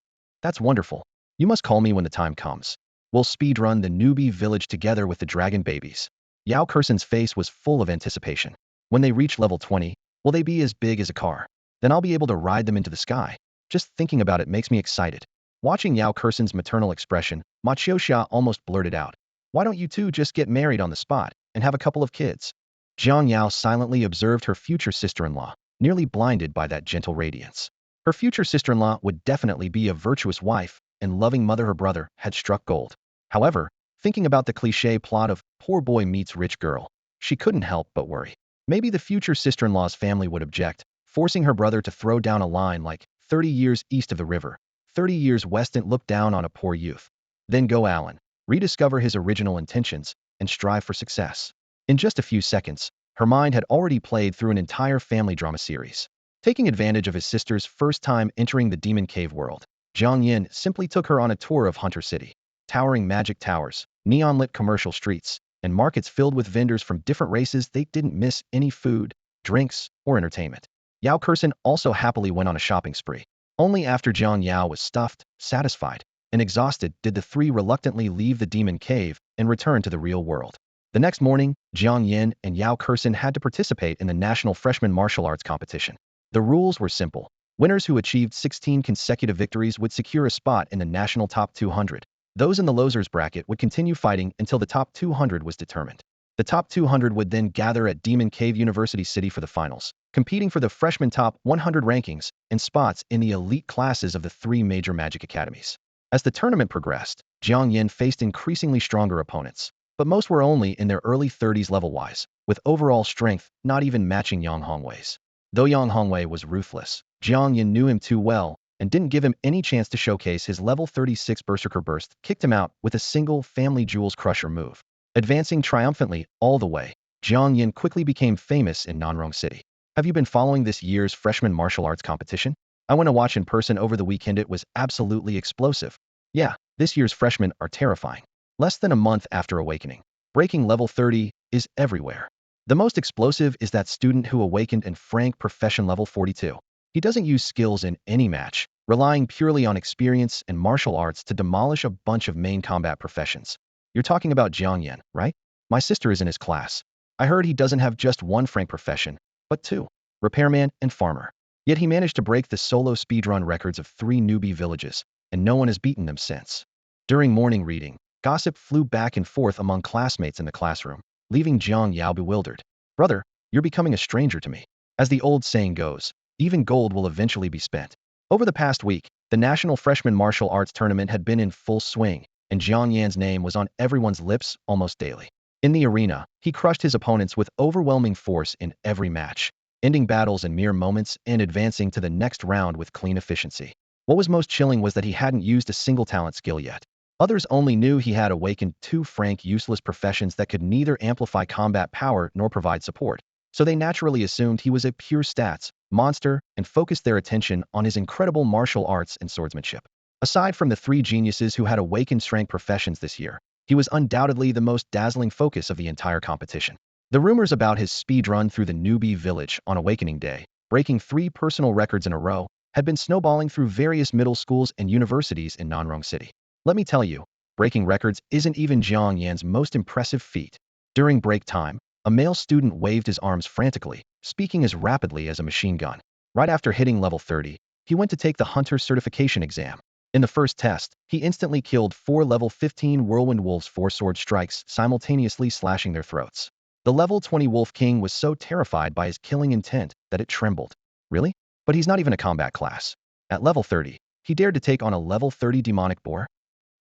That's wonderful. You must call me when the time comes. We'll speedrun the Newbie village together with the dragon babies. Yao Kursen's face was full of anticipation. When they reach level 20, will they be as big as a car? Then I'll be able to ride them into the sky. Just thinking about it makes me excited. Watching Yao Kursen's maternal expression, Ma Qiuxia almost blurted out, "Why don't you two just get married on the spot and have a couple of kids?" Jiang Yao silently observed her future sister-in-law, nearly blinded by that gentle radiance. Her future sister-in-law would definitely be a virtuous wife and loving mother. Her brother had struck gold. However, thinking about the cliché plot of poor boy meets rich girl, she couldn't help but worry. Maybe the future sister-in-law's family would object, forcing her brother to throw down a line like 30 years east of the river, 30 years west, and look down on a poor youth. Then go Alan, rediscover his original intentions, and strive for success. In just a few seconds, her mind had already played through an entire family drama series. Taking advantage of his sister's first time entering the Demon Cave world, Jiang Yan simply took her on a tour of Hunter City. Towering magic towers, neon-lit commercial streets, and markets filled with vendors from different races. They didn't miss any food, drinks, or entertainment. Yao Kursen also happily went on a shopping spree. Only after Jiang Yao was stuffed, satisfied, and exhausted did the three reluctantly leave the Demon Cave and return to the real world. The next morning, Jiang Yan and Yao Kursen had to participate in the National Freshman Martial Arts Competition. The rules were simple. Winners who achieved 16 consecutive victories would secure a spot in the national top 200. Those in the losers bracket would continue fighting until the top 200 was determined. The top 200 would then gather at Demon Cave University City for the finals, competing for the freshman top 100 rankings and spots in the elite classes of the three major magic academies. As the tournament progressed, Jiang Yan faced increasingly stronger opponents, but most were only in their early 30s level-wise, with overall strength not even matching Yang Hongwei's. Though Yang Hongwei was ruthless, Jiang Yan knew him too well and didn't give him any chance to showcase his level 36 Berserker Burst, kicked him out with a single Family Jewels Crusher move. Advancing triumphantly all the way, Jiang Yan quickly became famous in Nanrong City. Have you been following this year's freshman martial arts competition? I went to watch in person over the weekend. It was absolutely explosive. Yeah, this year's freshmen are terrifying. Less than a month after awakening, breaking level 30 is everywhere. The most explosive is that student who awakened in Frank Profession level 42. He doesn't use skills in any match, relying purely on experience and martial arts to demolish a bunch of main combat professions. You're talking about Jiang Yan, right? My sister is in his class. I heard he doesn't have just one Frank profession, but two: repairman and farmer. Yet he managed to break the solo speedrun records of 3 newbie villages, and no one has beaten them since. During morning reading, gossip flew back and forth among classmates in the classroom, leaving Jiang Yao bewildered. Brother, you're becoming a stranger to me. As the old saying goes, even gold will eventually be spent. Over the past week, the National Freshman Martial Arts Tournament had been in full swing, and Jiang Yan's name was on everyone's lips almost daily. In the arena, he crushed his opponents with overwhelming force in every match, ending battles in mere moments and advancing to the next round with clean efficiency. What was most chilling was that he hadn't used a single talent skill yet. Others only knew he had awakened 2 frank useless professions that could neither amplify combat power nor provide support. So they naturally assumed he was a pure stats monster and focused their attention on his incredible martial arts and swordsmanship. Aside from the 3 geniuses who had awakened strength professions this year, he was undoubtedly the most dazzling focus of the entire competition. The rumors about his speedrun through the Newbie village on Awakening Day, breaking 3 personal records in a row, had been snowballing through various middle schools and universities in Nanrong City. Let me tell you, breaking records isn't even Jiang Yan's most impressive feat. During break time, a male student waved his arms frantically, speaking as rapidly as a machine gun. Right after hitting level 30, he went to take the Hunter certification exam. In the first test, he instantly killed 4 level 15 Whirlwind Wolves 4 sword strikes, simultaneously slashing their throats. The level 20 Wolf King was so terrified by his killing intent that it trembled. Really? But he's not even a combat class. At level 30, he dared to take on a level 30 demonic boar?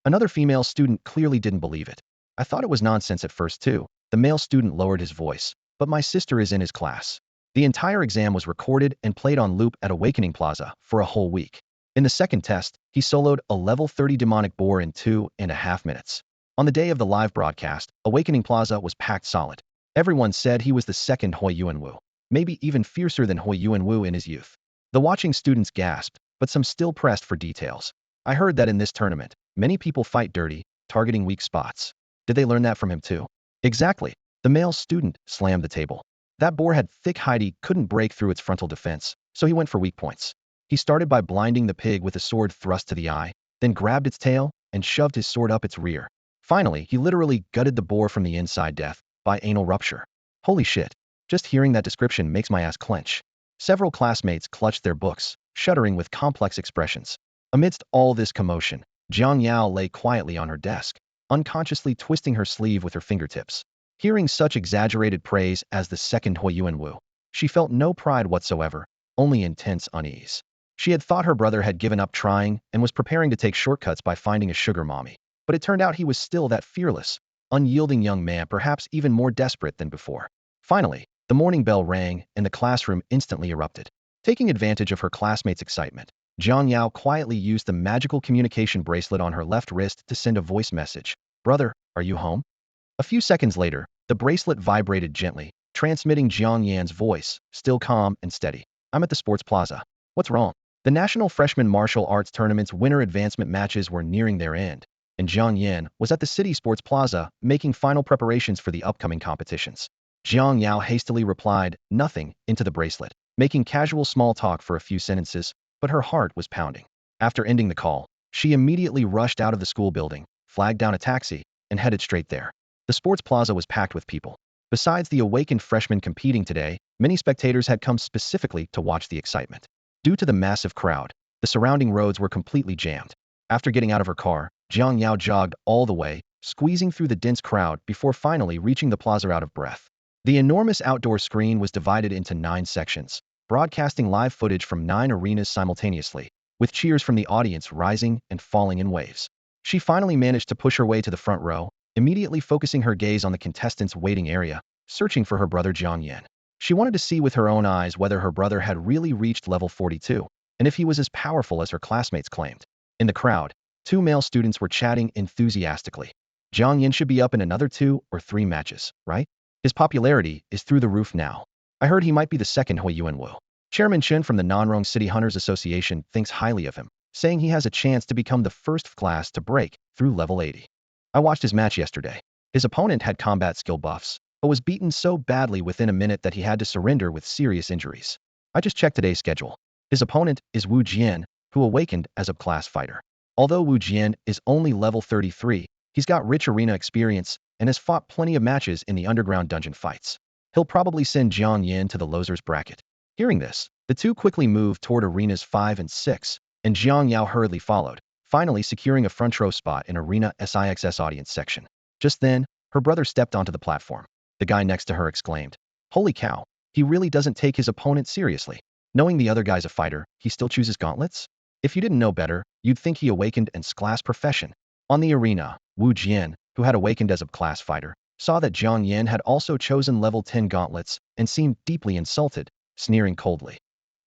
Another female student clearly didn't believe it. I thought it was nonsense at first too. The male student lowered his voice, but my sister is in his class. The entire exam was recorded and played on loop at Awakening Plaza for a whole week. In the second test, he soloed a level 30 demonic boar in 2.5 minutes. On the day of the live broadcast, Awakening Plaza was packed solid. Everyone said he was the second Hui Yuanwu, maybe even fiercer than Hui Yuanwu in his youth. The watching students gasped, but some still pressed for details. I heard that in this tournament, many people fight dirty, targeting weak spots. Did they learn that from him too? Exactly. The male student slammed the table. That boar had thick hide he couldn't break through its frontal defense, so he went for weak points. He started by blinding the pig with a sword thrust to the eye, then grabbed its tail and shoved his sword up its rear. Finally, he literally gutted the boar from the inside death by anal rupture. Holy shit. Just hearing that description makes my ass clench. Several classmates clutched their books, shuddering with complex expressions. Amidst all this commotion, Jiang Yan lay quietly on her desk, unconsciously twisting her sleeve with her fingertips. Hearing such exaggerated praise as the second Huiyuan Wu, she felt no pride whatsoever, only intense unease. She had thought her brother had given up trying and was preparing to take shortcuts by finding a sugar mommy, but it turned out he was still that fearless, unyielding young man, perhaps even more desperate than before. Finally, the morning bell rang and the classroom instantly erupted. Taking advantage of her classmates' excitement, Jiang Yao quietly used the magical communication bracelet on her left wrist to send a voice message. "Brother, are you home?" A few seconds later, the bracelet vibrated gently, transmitting Jiang Yan's voice, still calm and steady. "I'm at the sports plaza. What's wrong?" The National Freshman Martial Arts Tournament's winter advancement matches were nearing their end, and Jiang Yan was at the city sports plaza making final preparations for the upcoming competitions. Jiang Yao hastily replied, "Nothing," into the bracelet, making casual small talk for a few sentences, but her heart was pounding. After ending the call, she immediately rushed out of the school building, flagged down a taxi, and headed straight there. The sports plaza was packed with people. Besides the awakened freshmen competing today, many spectators had come specifically to watch the excitement. Due to the massive crowd, the surrounding roads were completely jammed. After getting out of her car, Jiang Yao jogged all the way, squeezing through the dense crowd before finally reaching the plaza out of breath. The enormous outdoor screen was divided into 9 sections, broadcasting live footage from 9 arenas simultaneously, with cheers from the audience rising and falling in waves. She finally managed to push her way to the front row, immediately focusing her gaze on the contestants' waiting area, searching for her brother Jiang Yan. She wanted to see with her own eyes whether her brother had really reached level 42, and if he was as powerful as her classmates claimed. In the crowd, 2 male students were chatting enthusiastically. "Jiang Yan should be up in another 2 or 3 matches, right? His popularity is through the roof now. I heard he might be the second Huiyuan Wu." Chairman Chen from the Nanrong City Hunters Association thinks highly of him, saying he has a chance to become the first class to break through level 80. "I watched his match yesterday. His opponent had combat skill buffs, but was beaten so badly within a minute that he had to surrender with serious injuries. I just checked today's schedule. His opponent is Wu Jian, who awakened as a class fighter. Although Wu Jian is only level 33, he's got rich arena experience and has fought plenty of matches in the underground dungeon fights. He'll probably send Jiang Yan to the losers bracket." Hearing this, the two quickly moved toward arenas 5 and 6, and Jiang Yao hurriedly followed, finally securing a front row spot in Arena SIXS audience section. Just then, her brother stepped onto the platform. The guy next to her exclaimed, "Holy cow, he really doesn't take his opponent seriously. Knowing the other guy's a fighter, he still chooses gauntlets? If you didn't know better, you'd think he awakened in class profession." On the arena, Wu Jian, who had awakened as a class fighter, saw that Jiang Yan had also chosen level 10 gauntlets and seemed deeply insulted, sneering coldly.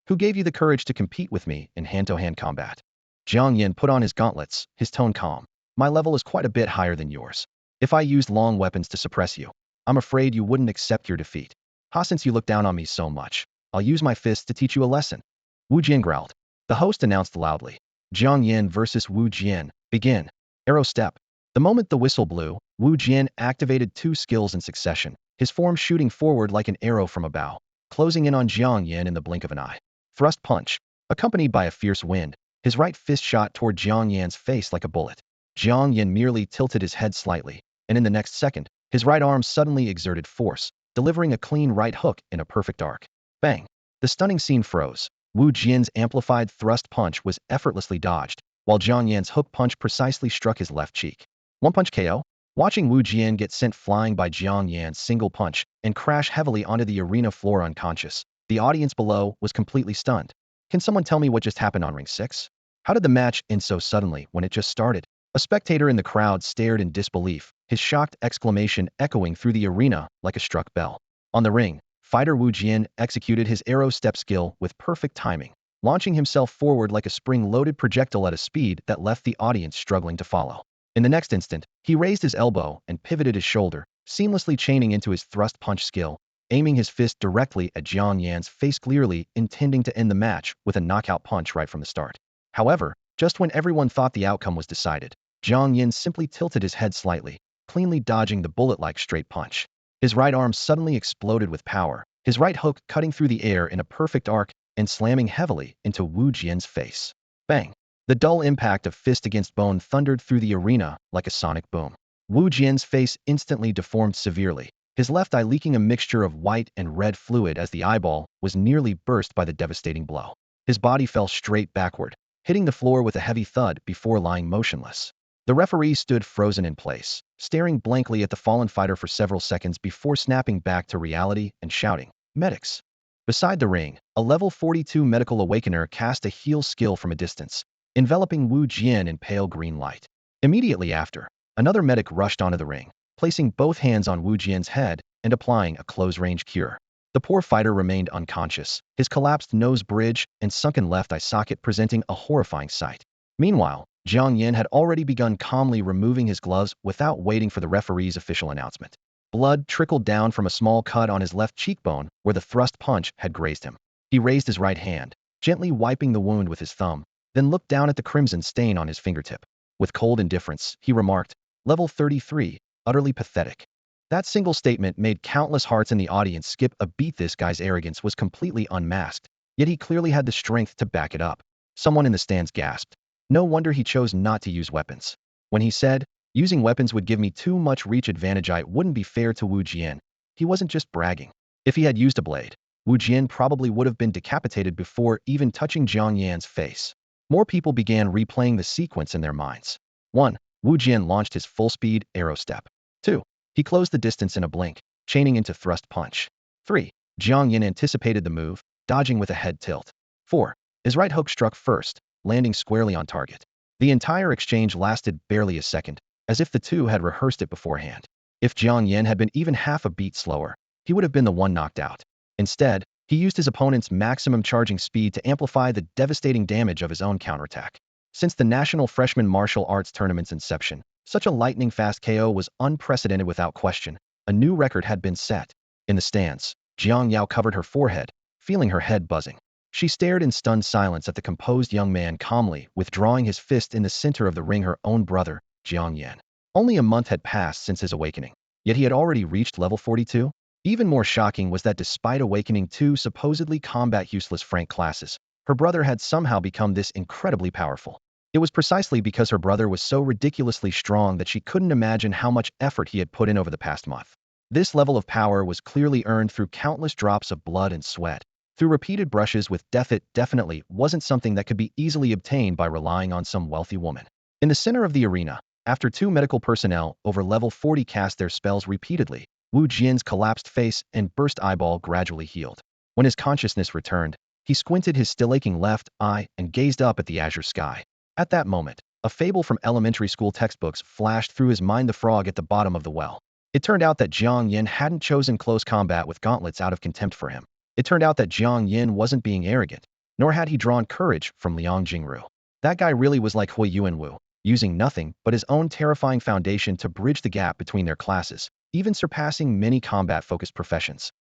"Who gave you the courage to compete with me in hand-to-hand combat?" Jiang Yan put on his gauntlets, his tone calm. "My level is quite a bit higher than yours. If I used long weapons to suppress you, I'm afraid you wouldn't accept your defeat. Since you look down on me so much, I'll use my fists to teach you a lesson." Wu Jian growled. The host announced loudly, "Jiang Yan versus Wu Jian, begin." Arrow step. The moment the whistle blew, Wu Jian activated 2 skills in succession, his form shooting forward like an arrow from a bow, closing in on Jiang Yan in the blink of an eye. Thrust punch. Accompanied by a fierce wind, his right fist shot toward Jiang Yan's face like a bullet. Jiang Yan merely tilted his head slightly, and in the next second, his right arm suddenly exerted force, delivering a clean right hook in a perfect arc. Bang! The stunning scene froze. Wu Jian's amplified thrust punch was effortlessly dodged, while Jiang Yan's hook punch precisely struck his left cheek. One punch KO? Watching Wu Jian get sent flying by Jiang Yan's single punch and crash heavily onto the arena floor unconscious, the audience below was completely stunned. Can someone tell me what just happened on Ring 6? How did the match end so suddenly when it just started? A spectator in the crowd stared in disbelief, his shocked exclamation echoing through the arena like a struck bell. On the ring, fighter Wu Jian executed his arrow step skill with perfect timing, launching himself forward like a spring-loaded projectile at a speed that left the audience struggling to follow. In the next instant, he raised his elbow and pivoted his shoulder, seamlessly chaining into his thrust punch skill, aiming his fist directly at Jiang Yan's face, clearly intending to end the match with a knockout punch right from the start. However, just when everyone thought the outcome was decided, Jiang Yan simply tilted his head slightly, cleanly dodging the bullet-like straight punch. His right arm suddenly exploded with power, his right hook cutting through the air in a perfect arc and slamming heavily into Wu Jian's face. Bang! The dull impact of fist against bone thundered through the arena like a sonic boom. Wu Jian's face instantly deformed severely, his left eye leaking a mixture of white and red fluid as the eyeball was nearly burst by the devastating blow. His body fell straight backward, hitting the floor with a heavy thud before lying motionless. The referee stood frozen in place, staring blankly at the fallen fighter for several seconds before snapping back to reality and shouting, "Medics!" Beside the ring, a level 42 medical awakener cast a heal skill from a distance, enveloping Wu Jian in pale green light. Immediately after, another medic rushed onto the ring, placing both hands on Wu Jian's head and applying a close-range cure. The poor fighter remained unconscious, his collapsed nose bridge and sunken left eye socket presenting a horrifying sight. Meanwhile, Jiang Yan had already begun calmly removing his gloves without waiting for the referee's official announcement. Blood trickled down from a small cut on his left cheekbone where the thrust punch had grazed him. He raised his right hand, gently wiping the wound with his thumb, then looked down at the crimson stain on his fingertip. With cold indifference, he remarked, "Level 33, utterly pathetic." That single statement made countless hearts in the audience skip a beat. This guy's arrogance was completely unmasked, yet he clearly had the strength to back it up. Someone in the stands gasped. No wonder he chose not to use weapons. When he said, "Using weapons would give me too much reach advantage, it wouldn't be fair to Wu Jian," he wasn't just bragging. If he had used a blade, Wu Jian probably would have been decapitated before even touching Jiang Yan's face. More people began replaying the sequence in their minds. 1. Wu Jian launched his full-speed arrow step. 2. He closed the distance in a blink, chaining into thrust punch. 3. Jiang Yan anticipated the move, dodging with a head tilt. 4. His right hook struck first, landing squarely on target. The entire exchange lasted barely a second, as if the two had rehearsed it beforehand. If Jiang Yan had been even half a beat slower, he would have been the one knocked out. Instead, he used his opponent's maximum charging speed to amplify the devastating damage of his own counterattack. Since the National Freshman Martial Arts Tournament's inception, such a lightning-fast KO was unprecedented without question. A new record had been set. In the stands, Jiang Yao covered her forehead, feeling her head buzzing. She stared in stunned silence at the composed young man calmly withdrawing his fist in the center of the ring, her own brother, Jiang Yan. Only a month had passed since his awakening, yet he had already reached level 42. Even more shocking was that despite awakening two supposedly combat-useless Frank classes, her brother had somehow become this incredibly powerful. It was precisely because her brother was so ridiculously strong that she couldn't imagine how much effort he had put in over the past month. This level of power was clearly earned through countless drops of blood and sweat. Through repeated brushes with death. It definitely wasn't something that could be easily obtained by relying on some wealthy woman. In the center of the arena, after two medical personnel over level 40 cast their spells repeatedly, Wu Jian's collapsed face and burst eyeball gradually healed. When his consciousness returned, he squinted his still-aching left eye and gazed up at the azure sky. At that moment, a fable from elementary school textbooks flashed through his mind: the frog at the bottom of the well. It turned out that Jiang Yan hadn't chosen close combat with gauntlets out of contempt for him. It turned out that Jiang Yan wasn't being arrogant, nor had he drawn courage from Liang Jingru. That guy really was like Hui Yuanwu, using nothing but his own terrifying foundation to bridge the gap between their classes, even surpassing many combat-focused professions.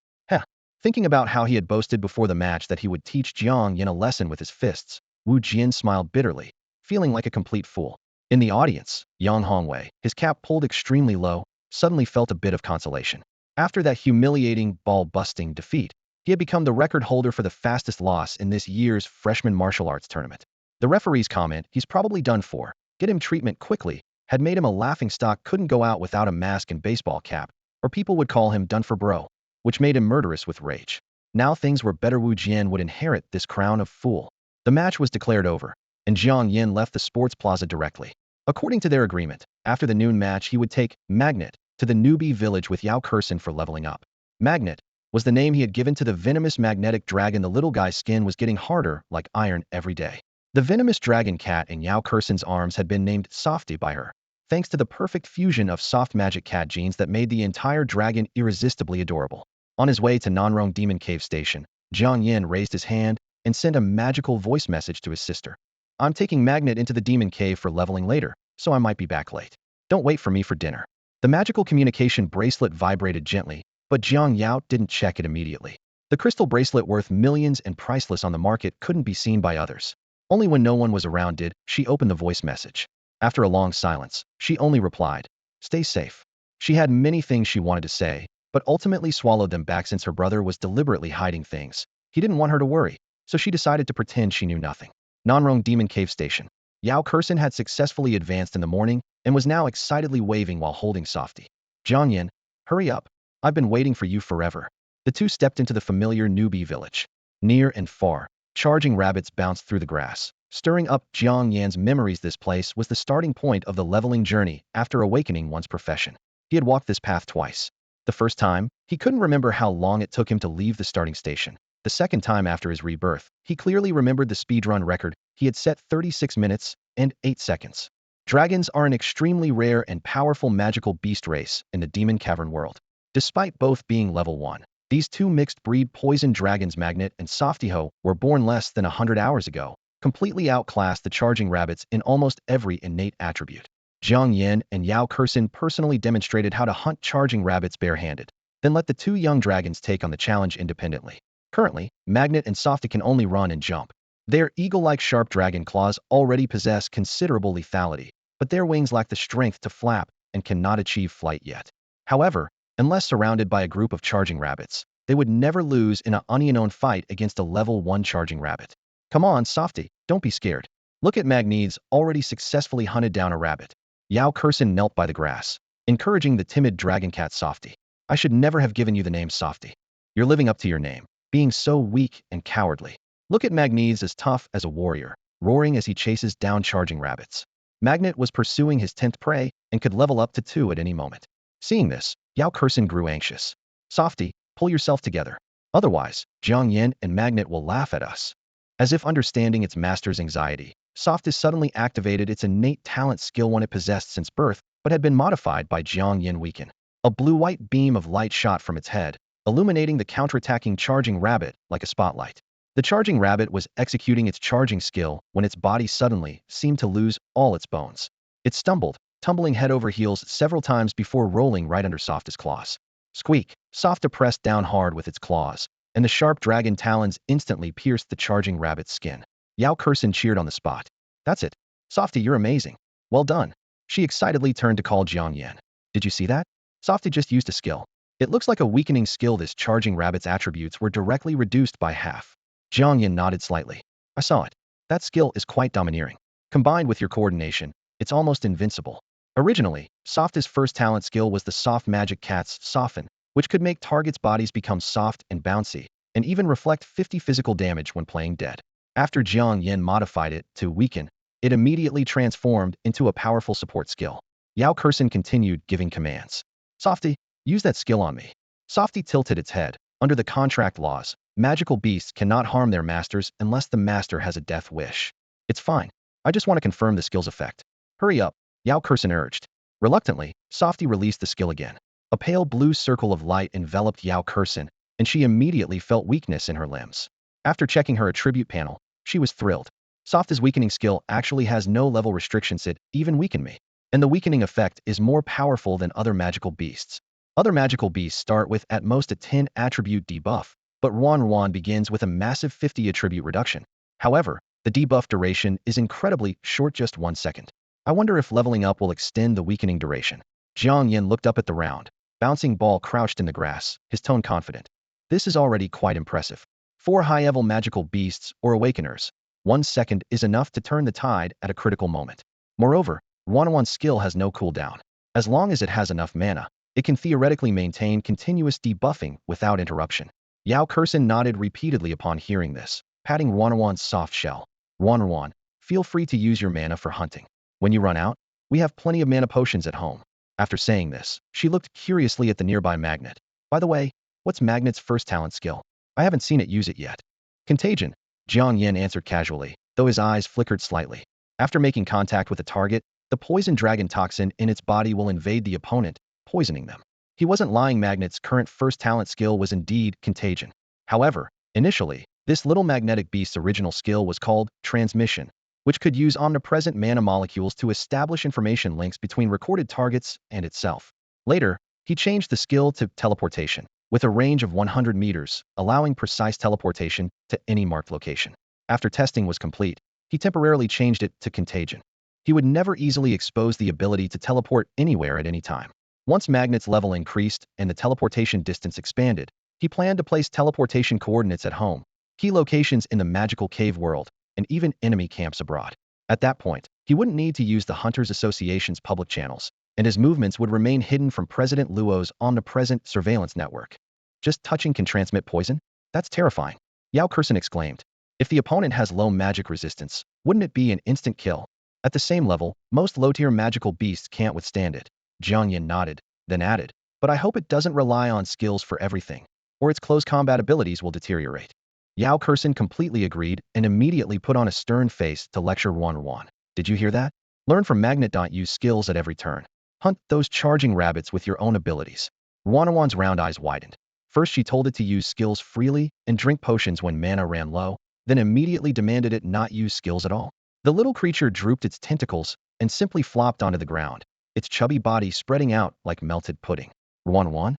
Thinking about how he had boasted before the match that he would teach Jiang Yan a lesson with his fists, Wu Jian smiled bitterly, feeling like a complete fool. In the audience, Yang Hongwei, his cap pulled extremely low, suddenly felt a bit of consolation. After that humiliating, ball-busting defeat, he had become the record holder for the fastest loss in this year's freshman martial arts tournament. The referee's comment, "He's probably done for, get him treatment quickly," had made him a laughingstock. Couldn't go out without a mask and baseball cap, or people would call him done for bro, which made him murderous with rage. Now things were better. Wu Jian would inherit this crown of fool. The match was declared over, and Jiang Yan left the sports plaza directly. According to their agreement, after the noon match he would take Magnet to the Newbie village with Yao Kursen for leveling up. Magnet was the name he had given to the venomous magnetic dragon. The little guy's skin was getting harder like iron every day. The venomous dragon cat in Yao Kursen's arms had been named Softy by her, thanks to the perfect fusion of soft magic cat genes that made the entire dragon irresistibly adorable. On his way to Nanrong Demon Cave Station, Jiang Yan raised his hand and sent a magical voice message to his sister. "I'm taking Magnet into the Demon Cave for leveling later, so I might be back late. Don't wait for me for dinner." The magical communication bracelet vibrated gently, but Jiang Yao didn't check it immediately. The crystal bracelet, worth millions and priceless on the market, couldn't be seen by others. Only when no one was around did she open the voice message. After a long silence, she only replied, "Stay safe." She had many things she wanted to say, but ultimately swallowed them back since her brother was deliberately hiding things. He didn't want her to worry, so she decided to pretend she knew nothing. Nanrong Demon Cave Station. Yao Kursin had successfully advanced in the morning and was now excitedly waving while holding Softy. Jiang Yan, hurry up. I've been waiting for you forever. The two stepped into the familiar Newbie village. Near and far, charging rabbits bounced through the grass, stirring up Jiang Yan's memories. This place was the starting point of the leveling journey after awakening one's profession. He had walked this path twice. The first time, he couldn't remember how long it took him to leave the starting station. The second time after his rebirth, he clearly remembered the speedrun record. He had set 36 minutes and 8 seconds. Dragons are an extremely rare and powerful magical beast race in the Demon Cavern world. Despite both being level 1, these two mixed-breed poison dragons, Magnet and Softyho, were born less than 100 hours ago, completely outclassed the charging rabbits in almost every innate attribute. Jiang Yan and Yao Kursin personally demonstrated how to hunt charging rabbits barehanded, then let the two young dragons take on the challenge independently. Currently, Magnet and Softy can only run and jump. Their eagle-like sharp dragon claws already possess considerable lethality, but their wings lack the strength to flap and cannot achieve flight yet. However, unless surrounded by a group of charging rabbits, they would never lose in an unknown fight against a level 1 charging rabbit. Come on, Softy, don't be scared. Look at Magnet's already successfully hunted down a rabbit. Yao Kursin knelt by the grass, encouraging the timid dragon cat Softy. I should never have given you the name Softy. You're living up to your name, being so weak and cowardly. Look at Magnet as tough as a warrior, roaring as he chases down charging rabbits. Magnet was pursuing his 10th prey and could level up to 2 at any moment. Seeing this, Yao Kursin grew anxious. Softy, pull yourself together. Otherwise, Jiang Yan and Magnet will laugh at us. As if understanding its master's anxiety, Softy suddenly activated its innate talent skill one it possessed since birth, but had been modified by Jiang Yan weaken. A blue-white beam of light shot from its head, illuminating the counterattacking charging rabbit like a spotlight. The charging rabbit was executing its charging skill when its body suddenly seemed to lose all its bones. It stumbled, tumbling head over heels several times before rolling right under Softy's claws. Squeak! Softy pressed down hard with its claws, and the sharp dragon talons instantly pierced the charging rabbit's skin. Yao Kursin cheered on the spot. That's it. Softy, you're amazing. Well done. She excitedly turned to call Jiang Yan. Did you see that? Softy just used a skill. It looks like a weakening skill. This charging rabbit's attributes were directly reduced by half. Jiang Yan nodded slightly. I saw it. That skill is quite domineering. Combined with your coordination, it's almost invincible. Originally, Softy's first talent skill was the soft magic cat's soften, which could make targets' bodies become soft and bouncy, and even reflect 50 physical damage when playing dead. After Jiang Yan modified it to weaken, it immediately transformed into a powerful support skill. Yao Kursin continued giving commands. Softy, use that skill on me. Softy tilted its head. Under the contract laws, magical beasts cannot harm their masters unless the master has a death wish. It's fine. I just want to confirm the skill's effect. Hurry up, Yao Kursin urged. Reluctantly, Softy released the skill again. A pale blue circle of light enveloped Yao Kursin, and she immediately felt weakness in her limbs. After checking her attribute panel, she was thrilled. Softy's weakening skill actually has no level restrictions. It even weaken me. And the weakening effect is more powerful than other magical beasts. Other magical beasts start with at most a 10 attribute debuff, but Ruan begins with a massive 50 attribute reduction. However, the debuff duration is incredibly short, just 1 second. I wonder if leveling up will extend the weakening duration. Jiang Yan looked up at the round, bouncing ball crouched in the grass, his tone confident. This is already quite impressive. 4 high-level magical beasts or awakeners. 1 second is enough to turn the tide at a critical moment. Moreover, Ruan's skill has no cooldown. As long as it has enough mana, it can theoretically maintain continuous debuffing without interruption. Yao Kursin nodded repeatedly upon hearing this, patting Ruan's soft shell. Ruan, feel free to use your mana for hunting. When you run out, we have plenty of mana potions at home. After saying this, she looked curiously at the nearby Magnet. By the way, what's Magnet's first talent skill? I haven't seen it use it yet. Contagion, Jiang Yan answered casually, though his eyes flickered slightly. After making contact with a target, the poison dragon toxin in its body will invade the opponent, poisoning them. He wasn't lying. Magnet's current first talent skill was indeed Contagion. However, initially, this little magnetic beast's original skill was called Transmission, which could use omnipresent mana molecules to establish information links between recorded targets and itself. Later, he changed the skill to Teleportation, with a range of 100 meters, allowing precise teleportation to any marked location. After testing was complete, he temporarily changed it to Contagion. He would never easily expose the ability to teleport anywhere at any time. Once Magnet's level increased and the teleportation distance expanded, he planned to place teleportation coordinates at home, key locations in the magical cave world, and even enemy camps abroad. At that point, he wouldn't need to use the Hunters Association's public channels, and his movements would remain hidden from President Luo's omnipresent surveillance network. Just touching can transmit poison? That's terrifying. Yao Kursen exclaimed. If the opponent has low magic resistance, wouldn't it be an instant kill? At the same level, most low-tier magical beasts can't withstand it. Jiang Yan nodded, then added, but I hope it doesn't rely on skills for everything, or its close combat abilities will deteriorate. Yao Kursen completely agreed and immediately put on a stern face to lecture Wan. Did you hear that? Learn from Magnet. Use skills at every turn. Hunt those charging rabbits with your own abilities. Wan's round eyes widened. First she told it to use skills freely and drink potions when mana ran low, then immediately demanded it not use skills at all. The little creature drooped its tentacles and simply flopped onto the ground, its chubby body spreading out like melted pudding. Wan?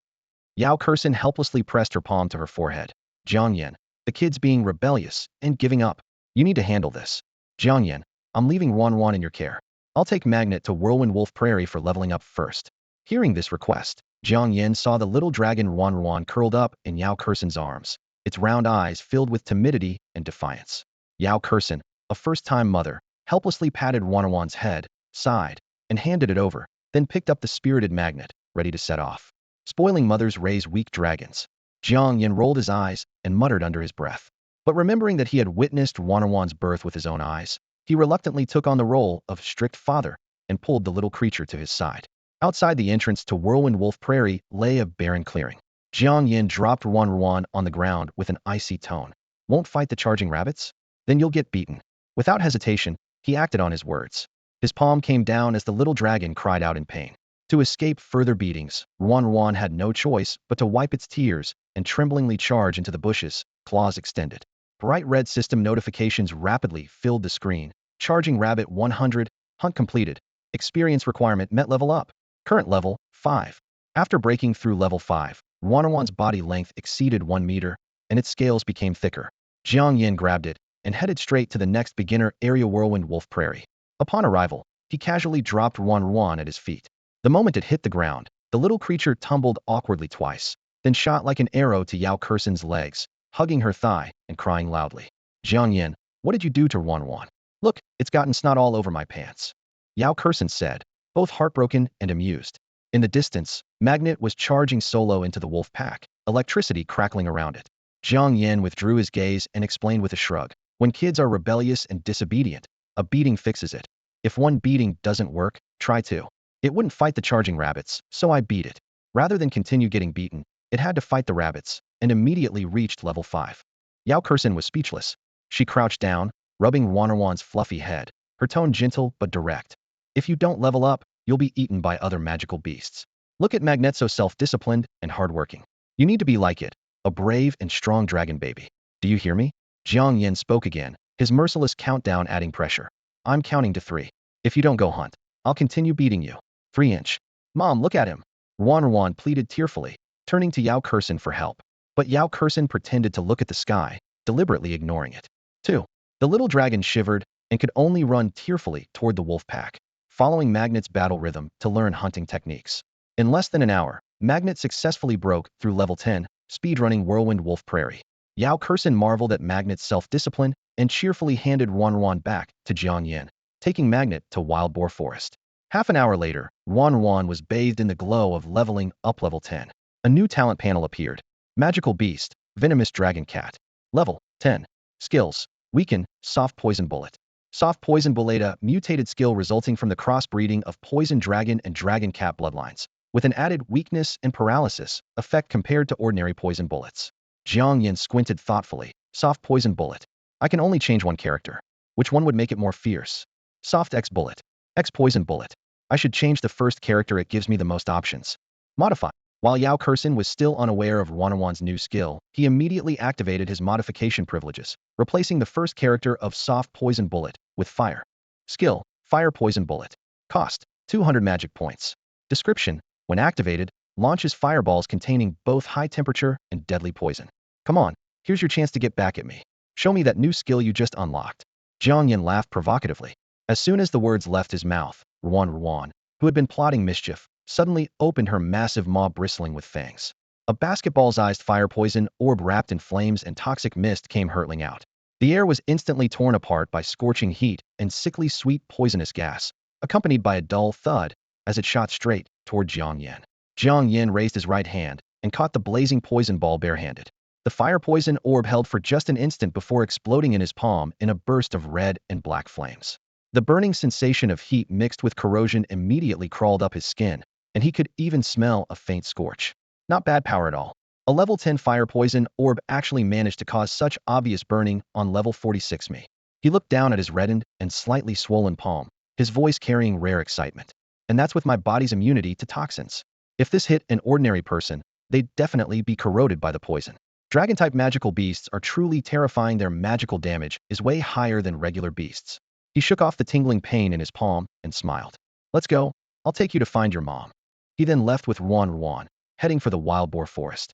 Yao Kursen helplessly pressed her palm to her forehead. Jiang Yan, the kid's being rebellious and giving up. You need to handle this. Jiang Yan, I'm leaving Wan in your care. I'll take Magnet to Whirlwind Wolf Prairie for leveling up first. Hearing this request, Jiang Yan saw the little dragon Wan curled up in Yao Kursen's arms, its round eyes filled with timidity and defiance. Yao Kursen, a first-time mother, helplessly patted Wan's head, sighed, and handed it over, then picked up the spirited Magnet, ready to set off. Spoiling mothers raise weak dragons. Jiang Yan rolled his eyes and muttered under his breath. But remembering that he had witnessed Wan's birth with his own eyes, he reluctantly took on the role of strict father and pulled the little creature to his side. Outside the entrance to Whirlwind Wolf Prairie lay a barren clearing. Jiang Yan dropped Wan on the ground with an icy tone. Won't fight the charging rabbits? Then you'll get beaten. Without hesitation, he acted on his words. His palm came down as the little dragon cried out in pain. To escape further beatings, Wan had no choice but to wipe its tears and tremblingly charge into the bushes, claws extended. Bright red system notifications rapidly filled the screen. Charging rabbit 100, hunt completed. Experience requirement met. Level up. Current level, 5. After breaking through level 5, Wan's body length exceeded 1 meter, and its scales became thicker. Jiang Yan grabbed it and headed straight to the next beginner area Whirlwind Wolf Prairie. Upon arrival, he casually dropped Wan at his feet. The moment it hit the ground, the little creature tumbled awkwardly twice, then shot like an arrow to Yao Kursen's legs, hugging her thigh and crying loudly. Jiang Yan, what did you do to Wan? Look, it's gotten snot all over my pants. Yao Kursen said, both heartbroken and amused. In the distance, Magnet was charging solo into the wolf pack, electricity crackling around it. Jiang Yan withdrew his gaze and explained with a shrug. When kids are rebellious and disobedient, a beating fixes it. If one beating doesn't work, try two. It wouldn't fight the charging rabbits, so I beat it. Rather than continue getting beaten, it had to fight the rabbits, and immediately reached level 5. Yao Kursen was speechless. She crouched down, rubbing Wan's fluffy head, her tone gentle but direct. If you don't level up, you'll be eaten by other magical beasts. Look at Magnet, so self-disciplined and hardworking. You need to be like it, a brave and strong dragon baby. Do you hear me? Jiang Yan spoke again, his merciless countdown adding pressure. I'm counting to 3. If you don't go hunt, I'll continue beating you. 3-inch. Mom, look at him. Wan pleaded tearfully, turning to Yao Kursen for help. But Yao Kursen pretended to look at the sky, deliberately ignoring it. 2. The little dragon shivered and could only run tearfully toward the wolf pack, following Magnet's battle rhythm to learn hunting techniques. In less than an hour, Magnet successfully broke through level 10, speedrunning Whirlwind Wolf Prairie. Yao Kursen marveled at Magnet's self-discipline and cheerfully handed Wan back to Jiang Yan, taking Magnet to Wild Boar Forest. Half an hour later, Wan was bathed in the glow of leveling up level 10. A new talent panel appeared. Magical Beast, Venomous Dragon Cat. Level 10. Skills. Weaken, Soft Poison Bullet. Soft Poison Bullet, a mutated skill resulting from the crossbreeding of Poison Dragon and Dragon Cat bloodlines, with an added weakness and paralysis effect compared to ordinary poison bullets. Jiang Yan squinted thoughtfully. Soft Poison Bullet. I can only change one character. Which one would make it more fierce? Soft X Bullet. X Poison Bullet. I should change the first character, it gives me the most options. Modify. While Yao Kursen was still unaware of Wan's new skill, he immediately activated his modification privileges, replacing the first character of Soft Poison Bullet with Fire. Skill, Fire Poison Bullet. Cost, 200 magic points. Description, when activated, launches fireballs containing both high temperature and deadly poison. Come on, here's your chance to get back at me. Show me that new skill you just unlocked. Jiang Yan laughed provocatively. As soon as the words left his mouth, Wan, who had been plotting mischief, suddenly opened her massive maw bristling with fangs. A basketball-sized fire poison orb wrapped in flames and toxic mist came hurtling out. The air was instantly torn apart by scorching heat and sickly sweet poisonous gas, accompanied by a dull thud as it shot straight toward Jiang Yan. Jiang Yan raised his right hand and caught the blazing poison ball barehanded. The fire poison orb held for just an instant before exploding in his palm in a burst of red and black flames. The burning sensation of heat mixed with corrosion immediately crawled up his skin, and he could even smell a faint scorch. Not bad power at all. A level 10 fire poison orb actually managed to cause such obvious burning on level 46 me. He looked down at his reddened and slightly swollen palm, his voice carrying rare excitement. And that's with my body's immunity to toxins. If this hit an ordinary person, they'd definitely be corroded by the poison. Dragon-type magical beasts are truly terrifying. Their magical damage is way higher than regular beasts. He shook off the tingling pain in his palm and smiled. Let's go. I'll take you to find your mom. He then left with Ruan, heading for the wild boar forest.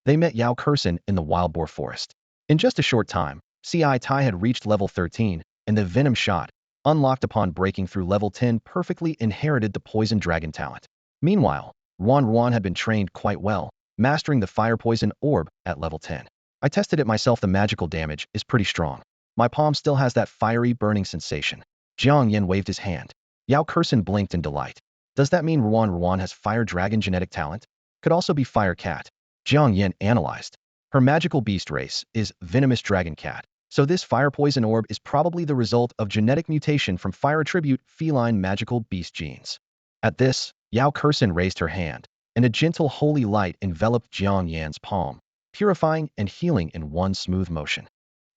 They met Yao Kursin in the wild boar forest. In just a short time, Ci Tai had reached level 13, and the venom shot, unlocked upon breaking through level 10, perfectly inherited the poison dragon talent. Meanwhile, Ruan had been trained quite well, mastering the fire poison orb at level 10. I tested it myself. The magical damage is pretty strong. My palm still has that fiery burning sensation. Jiang Yan waved his hand. Yao Kursin blinked in delight. Does that mean Ruan has fire dragon genetic talent? Could also be fire cat. Jiang Yan analyzed. Her magical beast race is venomous dragon cat, so this fire poison orb is probably the result of genetic mutation from fire attribute feline magical beast genes. At this, Yao Kursin raised her hand, and a gentle holy light enveloped Jiang Yan's palm, purifying and healing in one smooth motion.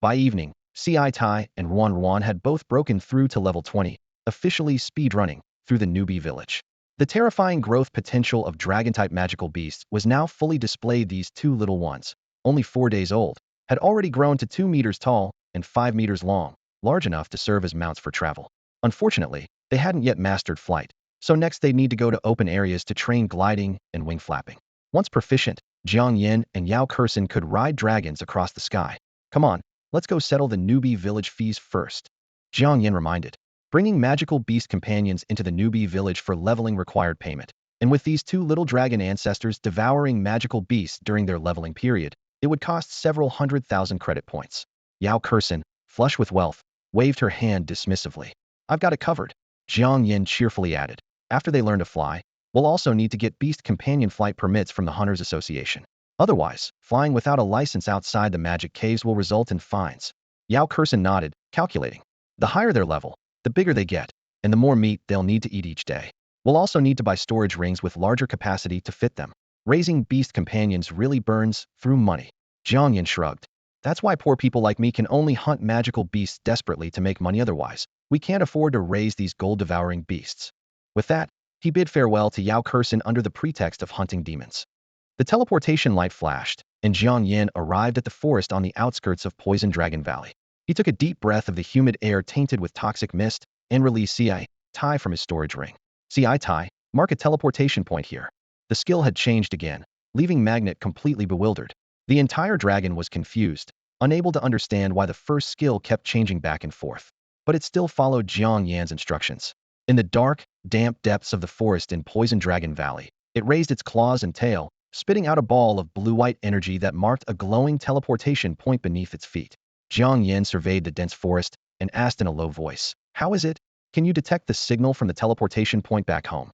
By evening, Ci Tai and Ruan had both broken through to level 20, officially speedrunning through the Newbie village. The terrifying growth potential of dragon-type magical beasts was now fully displayed. These two little ones, only 4 days old, had already grown to 2 meters tall and 5 meters long, large enough to serve as mounts for travel. Unfortunately, they hadn't yet mastered flight, so next they'd need to go to open areas to train gliding and wing flapping. Once proficient, Jiang Yan and Yao Kursin could ride dragons across the sky. Come on, let's go settle the Newbie village fees first. Jiang Yan reminded. Bringing magical beast companions into the Newbie village for leveling required payment. And with these two little dragon ancestors devouring magical beasts during their leveling period, it would cost several 100,000 credit points. Yao Kursin, flush with wealth, waved her hand dismissively. I've got it covered. Jiang Yan cheerfully added. After they learn to fly, we'll also need to get beast companion flight permits from the Hunters Association. Otherwise, flying without a license outside the magic caves will result in fines. Yao Kursin nodded, calculating. The higher their level, the bigger they get, and the more meat they'll need to eat each day. We'll also need to buy storage rings with larger capacity to fit them. Raising beast companions really burns through money. Jiang Yan shrugged. That's why poor people like me can only hunt magical beasts desperately to make money. Otherwise, we can't afford to raise these gold-devouring beasts. With that, he bid farewell to Yao Kursin under the pretext of hunting demons. The teleportation light flashed, and Jiang Yan arrived at the forest on the outskirts of Poison Dragon Valley. He took a deep breath of the humid air tainted with toxic mist and released Ci Tai from his storage ring. Ci Tai, mark a teleportation point here. The skill had changed again, leaving Magnet completely bewildered. The entire dragon was confused, unable to understand why the first skill kept changing back and forth. But it still followed Jiang Yan's instructions. In the dark, damp depths of the forest in Poison Dragon Valley, it raised its claws and tail, spitting out a ball of blue-white energy that marked a glowing teleportation point beneath its feet. Jiang Yan surveyed the dense forest and asked in a low voice, "How is it? Can you detect the signal from the teleportation point back home?"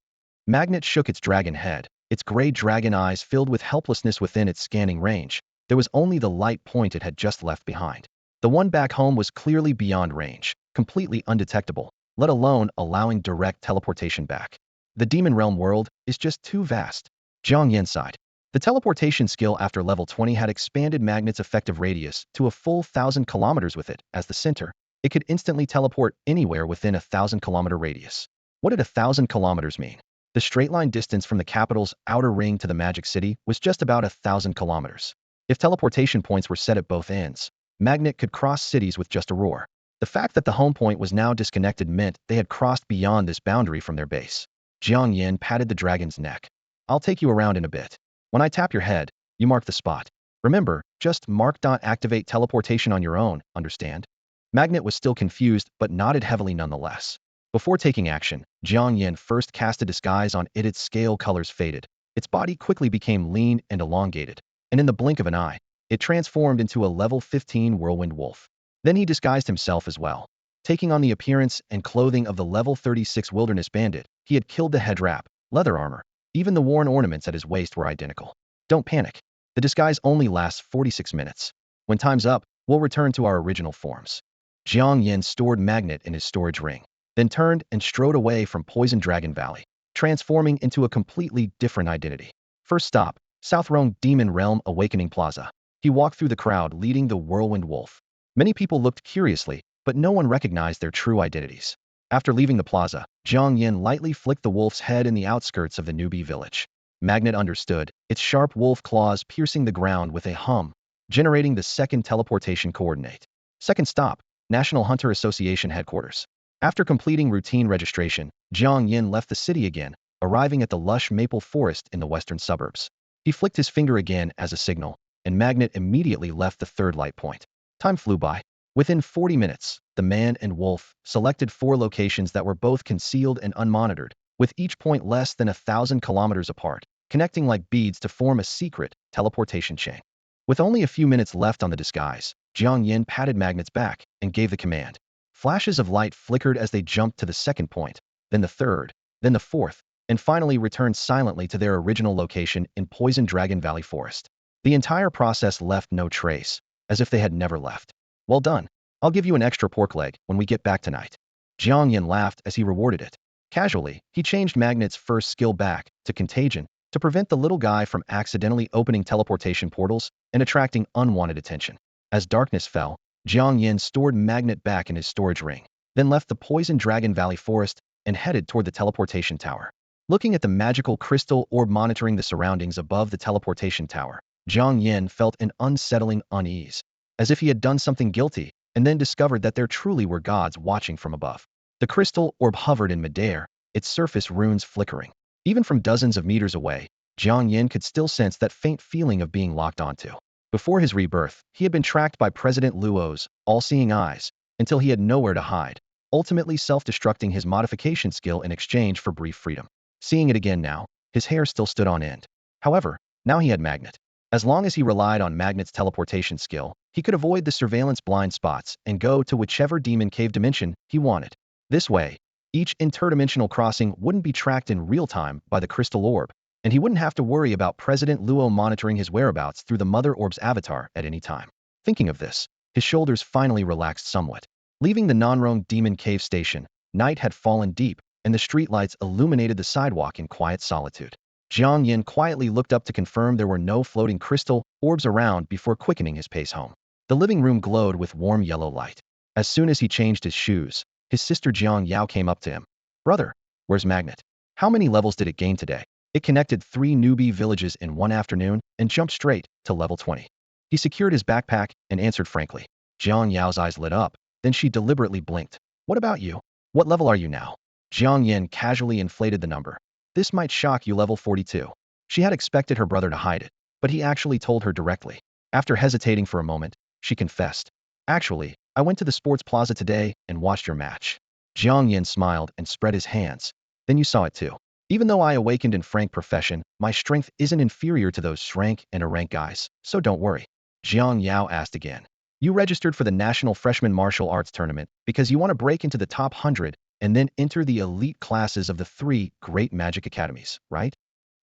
Magnet shook its dragon head, its gray dragon eyes filled with helplessness within its scanning range. There was only the light point it had just left behind. The one back home was clearly beyond range, completely undetectable, let alone allowing direct teleportation back. The Demon Realm world is just too vast. Jiang Yan sighed. The teleportation skill after level 20 had expanded Magnet's effective radius to a full 1,000 kilometers. With it as the center, it could instantly teleport anywhere within a 1,000-kilometer radius. What did 1,000 kilometers mean? The straight-line distance from the capital's outer ring to the Magic City was just about 1,000 kilometers. If teleportation points were set at both ends, Magnet could cross cities with just a roar. The fact that the home point was now disconnected meant they had crossed beyond this boundary from their base. Jiang Yan patted the dragon's neck. I'll take you around in a bit. When I tap your head, you mark the spot. Remember, just activate teleportation on your own, understand? Magnet was still confused, but nodded heavily nonetheless. Before taking action, Jiang Yan first cast a disguise on it. Its scale colors faded. Its body quickly became lean and elongated, and in the blink of an eye, it transformed into a level 15 whirlwind wolf. Then he disguised himself as well. Taking on the appearance and clothing of the level 36 wilderness bandit, he had killed the head wrap, leather armor. Even the worn ornaments at his waist were identical. Don't panic. The disguise only lasts 46 minutes. When time's up, we'll return to our original forms. Jiang Yan stored Magnet in his storage ring, then turned and strode away from Poison Dragon Valley, transforming into a completely different identity. First stop, South Rome Demon Realm Awakening Plaza. He walked through the crowd leading the Whirlwind Wolf. Many people looked curiously, but no one recognized their true identities. After leaving the plaza, Jiang Yan lightly flicked the wolf's head in the outskirts of the Newbie village. Magnet understood, its sharp wolf claws piercing the ground with a hum, generating the second teleportation coordinate. Second stop, National Hunter Association headquarters. After completing routine registration, Jiang Yan left the city again, arriving at the lush maple forest in the western suburbs. He flicked his finger again as a signal, and Magnet immediately left the third light point. Time flew by. Within 40 minutes, the man and wolf selected 4 locations that were both concealed and unmonitored, with each point less than 1,000 kilometers apart, connecting like beads to form a secret teleportation chain. With only a few minutes left on the disguise, Jiang Yan patted Magnet's back and gave the command. Flashes of light flickered as they jumped to the second point, then the third, then the fourth, and finally returned silently to their original location in Poison Dragon Valley Forest. The entire process left no trace, as if they had never left. Well done. I'll give you an extra pork leg when we get back tonight. Jiang Yan laughed as he rewarded it. Casually, he changed Magnet's first skill back to Contagion to prevent the little guy from accidentally opening teleportation portals and attracting unwanted attention. As darkness fell, Jiang Yan stored Magnet back in his storage ring, then left the Poison Dragon Valley Forest and headed toward the teleportation tower. Looking at the magical crystal orb monitoring the surroundings above the teleportation tower, Jiang Yan felt an unsettling unease, as if he had done something guilty, and then discovered that there truly were gods watching from above. The crystal orb hovered in midair, its surface runes flickering. Even from dozens of meters away, Jiang Yan could still sense that faint feeling of being locked onto. Before his rebirth, he had been tracked by President Luo's all-seeing eyes until he had nowhere to hide, ultimately self-destructing his modification skill in exchange for brief freedom. Seeing it again now, his hair still stood on end. However, now he had Magnet. As long as he relied on Magnet's teleportation skill, he could avoid the surveillance blind spots and go to whichever demon cave dimension he wanted. This way, each interdimensional crossing wouldn't be tracked in real time by the crystal orb, and he wouldn't have to worry about President Luo monitoring his whereabouts through the Mother Orb's avatar at any time. Thinking of this, his shoulders finally relaxed somewhat. Leaving the non-Rome demon cave station, night had fallen deep, and the streetlights illuminated the sidewalk in quiet solitude. Jiang Yan quietly looked up to confirm there were no floating crystal orbs around before quickening his pace home. The living room glowed with warm yellow light. As soon as he changed his shoes, his sister Jiang Yao came up to him. "Brother, where's Magnet? How many levels did it gain today?" It connected 3 newbie villages in one afternoon and jumped straight to level 20. He secured his backpack and answered frankly. Jiang Yao's eyes lit up, then she deliberately blinked. "What about you? What level are you now?" Jiang Yan casually inflated the number. "This might shock you, level 42. She had expected her brother to hide it, but he actually told her directly. After hesitating for a moment, she confessed. "Actually, I went to the sports plaza today and watched your match." Jiang Yan smiled and spread his hands. "Then you saw it too. Even though I awakened in Frank profession, my strength isn't inferior to those Shrank and A-rank guys, so don't worry." Jiang Yao asked again. "You registered for the National Freshman Martial Arts Tournament because you want to break into the top 100 and then enter the elite classes of the 3 great magic academies, right?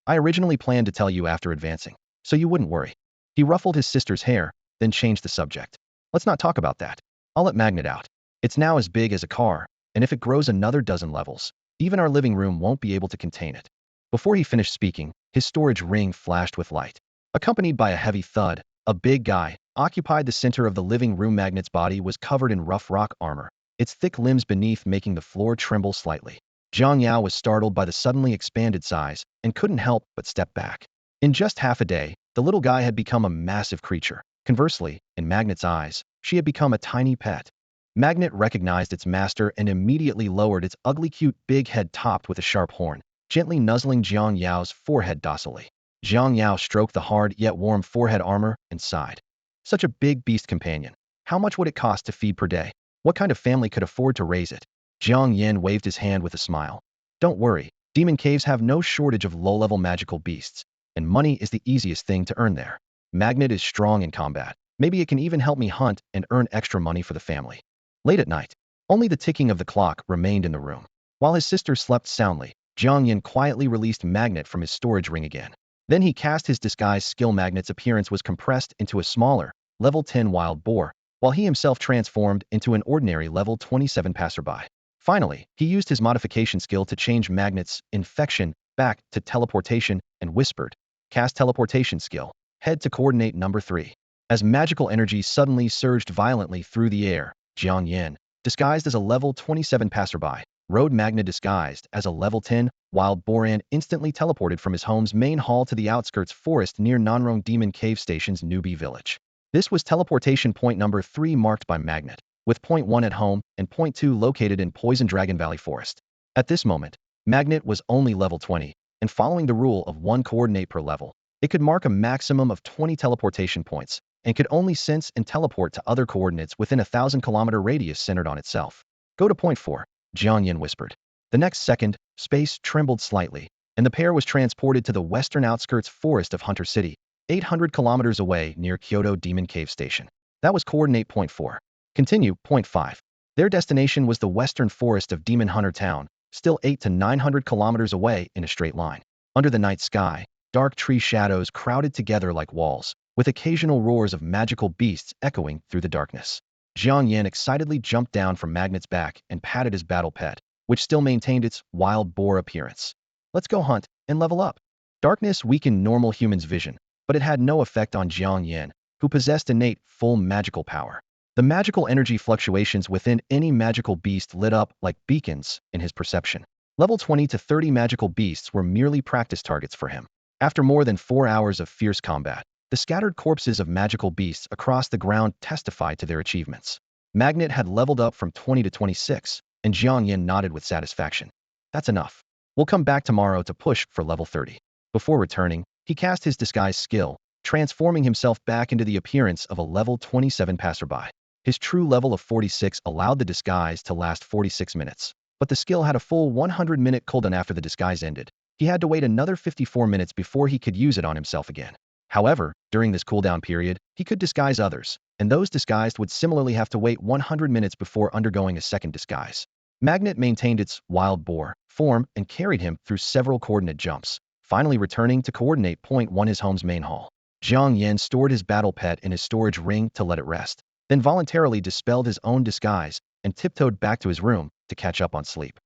I originally planned to tell you after advancing, so you wouldn't worry." He ruffled his sister's hair, then changed the subject. "Let's not talk about that. I'll let Magnet out. It's now as big as a car, and if it grows another dozen levels, even our living room won't be able to contain it." Before he finished speaking, his storage ring flashed with light. Accompanied by a heavy thud, a big guy occupied the center of the living room. Magnet's body was covered in rough rock armor, its thick limbs beneath making the floor tremble slightly. Jiang Yao was startled by the suddenly expanded size and couldn't help but step back. In just half a day, the little guy had become a massive creature. Conversely, in Magnet's eyes, she had become a tiny pet. Magnet recognized its master and immediately lowered its ugly cute big head topped with a sharp horn, gently nuzzling Jiang Yao's forehead docilely. Jiang Yao stroked the hard yet warm forehead armor and sighed. Such a big beast companion. How much would it cost to feed per day? What kind of family could afford to raise it? Jiang Yan waved his hand with a smile. Don't worry, demon caves have no shortage of low-level magical beasts, and money is the easiest thing to earn there. Magnet is strong in combat. Maybe it can even help me hunt and earn extra money for the family. Late at night, only the ticking of the clock remained in the room. While his sister slept soundly, Jiang Yan quietly released Magnet from his storage ring again. Then he cast his disguise skill. Magnet's appearance was compressed into a smaller, level 10 wild boar, while he himself transformed into an ordinary level 27 passerby. Finally, he used his modification skill to change Magnet's infection back to teleportation and whispered, cast teleportation skill, head to coordinate number 3. As magical energy suddenly surged violently through the air, Jiang Yan, disguised as a level 27 passerby, rode Magnet disguised as a level 10 wild boar and instantly teleported from his home's main hall to the outskirts forest near Nanrong Demon Cave Station's Newbie village. This was teleportation point number 3 marked by Magnet, with point 1 at home and point 2 located in Poison Dragon Valley Forest. At this moment, Magnet was only level 20, and following the rule of 1 coordinate per level, it could mark a maximum of 20 teleportation points, and could only sense and teleport to other coordinates within a 1,000-kilometer radius centered on itself. Go to point 4, Jiang Yan whispered. The next second, space trembled slightly, and the pair was transported to the western outskirts forest of Hunter City, 800 kilometers away near Kyoto Demon Cave Station. That was coordinate point 4. Continue, point 5. Their destination was the western forest of Demon Hunter Town, still 800 to 900 kilometers away in a straight line. Under the night sky, dark tree shadows crowded together like walls, with occasional roars of magical beasts echoing through the darkness. Jiang Yan excitedly jumped down from Magnet's back and patted his battle pet, which still maintained its wild boar appearance. Let's go hunt and level up. Darkness weakened normal humans' vision, but it had no effect on Jiang Yan, who possessed innate, full magical power. The magical energy fluctuations within any magical beast lit up like beacons in his perception. Level 20 to 30 magical beasts were merely practice targets for him. After more than 4 hours of fierce combat, the scattered corpses of magical beasts across the ground testified to their achievements. Magnet had leveled up from 20 to 26, and Jiang Yan nodded with satisfaction. That's enough. We'll come back tomorrow to push for level 30. Before returning, he cast his disguise skill, transforming himself back into the appearance of a level 27 passerby. His true level of 46 allowed the disguise to last 46 minutes, but the skill had a full 100-minute cooldown after the disguise ended. He had to wait another 54 minutes before he could use it on himself again. However, during this cooldown period, he could disguise others, and those disguised would similarly have to wait 100 minutes before undergoing a second disguise. Magnet maintained its wild boar form and carried him through several coordinate jumps, finally returning to coordinate point 1, his home's main hall. Jiang Yan stored his battle pet in his storage ring to let it rest, then voluntarily dispelled his own disguise and tiptoed back to his room to catch up on sleep.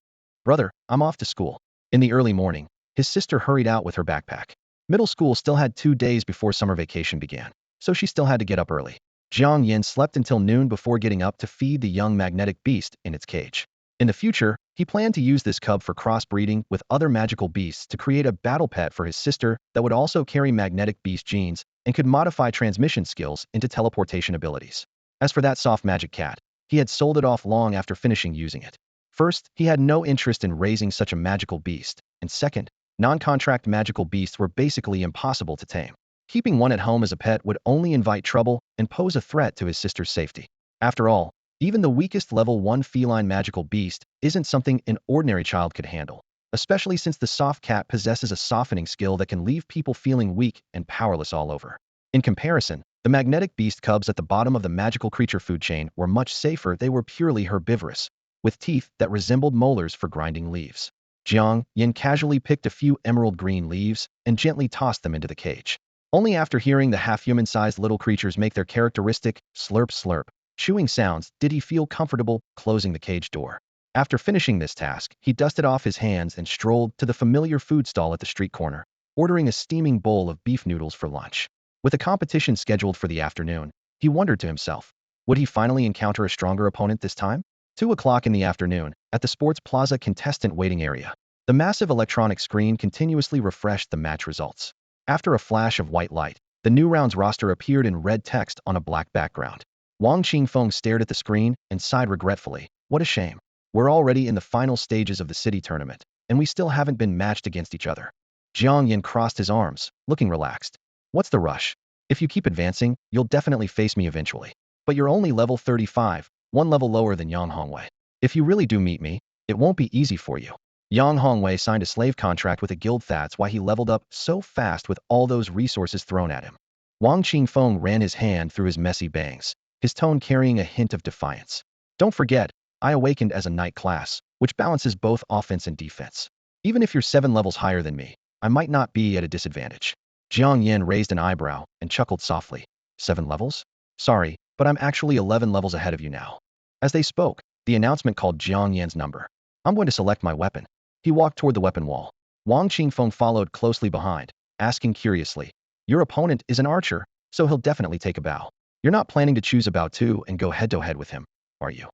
Brother, I'm off to school. In the early morning, his sister hurried out with her backpack. Middle school still had 2 days before summer vacation began, so she still had to get up early. Jiang Yan slept until noon before getting up to feed the young magnetic beast in its cage. In the future, he planned to use this cub for crossbreeding with other magical beasts to create a battle pet for his sister that would also carry magnetic beast genes and could modify transmission skills into teleportation abilities. As for that soft magic cat, he had sold it off long after finishing using it. First, he had no interest in raising such a magical beast, and second, non-contract magical beasts were basically impossible to tame. Keeping one at home as a pet would only invite trouble and pose a threat to his sister's safety. After all, even the weakest level 1 feline magical beast isn't something an ordinary child could handle, especially since the soft cat possesses a softening skill that can leave people feeling weak and powerless all over. In comparison, the magnetic beast cubs at the bottom of the magical creature food chain were much safer. They were purely herbivorous, with teeth that resembled molars for grinding leaves. Jiang Yan casually picked a few emerald green leaves and gently tossed them into the cage. Only after hearing the half-human-sized little creatures make their characteristic slurp slurp chewing sounds did he feel comfortable closing the cage door. After finishing this task, he dusted off his hands and strolled to the familiar food stall at the street corner, ordering a steaming bowl of beef noodles for lunch. With a competition scheduled for the afternoon, he wondered to himself, would he finally encounter a stronger opponent this time? 2 o'clock in the afternoon, at the Sports Plaza contestant waiting area. The massive electronic screen continuously refreshed the match results. After a flash of white light, the new round's roster appeared in red text on a black background. Wang Qingfeng stared at the screen and sighed regretfully. What a shame. We're already in the final stages of the city tournament, and we still haven't been matched against each other. Jiang Yan crossed his arms, looking relaxed. What's the rush? If you keep advancing, you'll definitely face me eventually. But you're only level 35, 1 level lower than Yang Hongwei. If you really do meet me, it won't be easy for you. Yang Hongwei signed a slave contract with a guild. That's why he leveled up so fast with all those resources thrown at him. Wang Qingfeng ran his hand through his messy bangs, his tone carrying a hint of defiance. Don't forget, I awakened as a knight class, which balances both offense and defense. Even if you're 7 levels higher than me, I might not be at a disadvantage. Jiang Yan raised an eyebrow and chuckled softly. 7 levels? Sorry, but I'm actually 11 levels ahead of you now. As they spoke, the announcement called Jiang Yan's number. I'm going to select my weapon. He walked toward the weapon wall. Wang Qingfeng followed closely behind, asking curiously, your opponent is an archer, so he'll definitely take a bow. You're not planning to choose a bow too and go head-to-head with him, are you?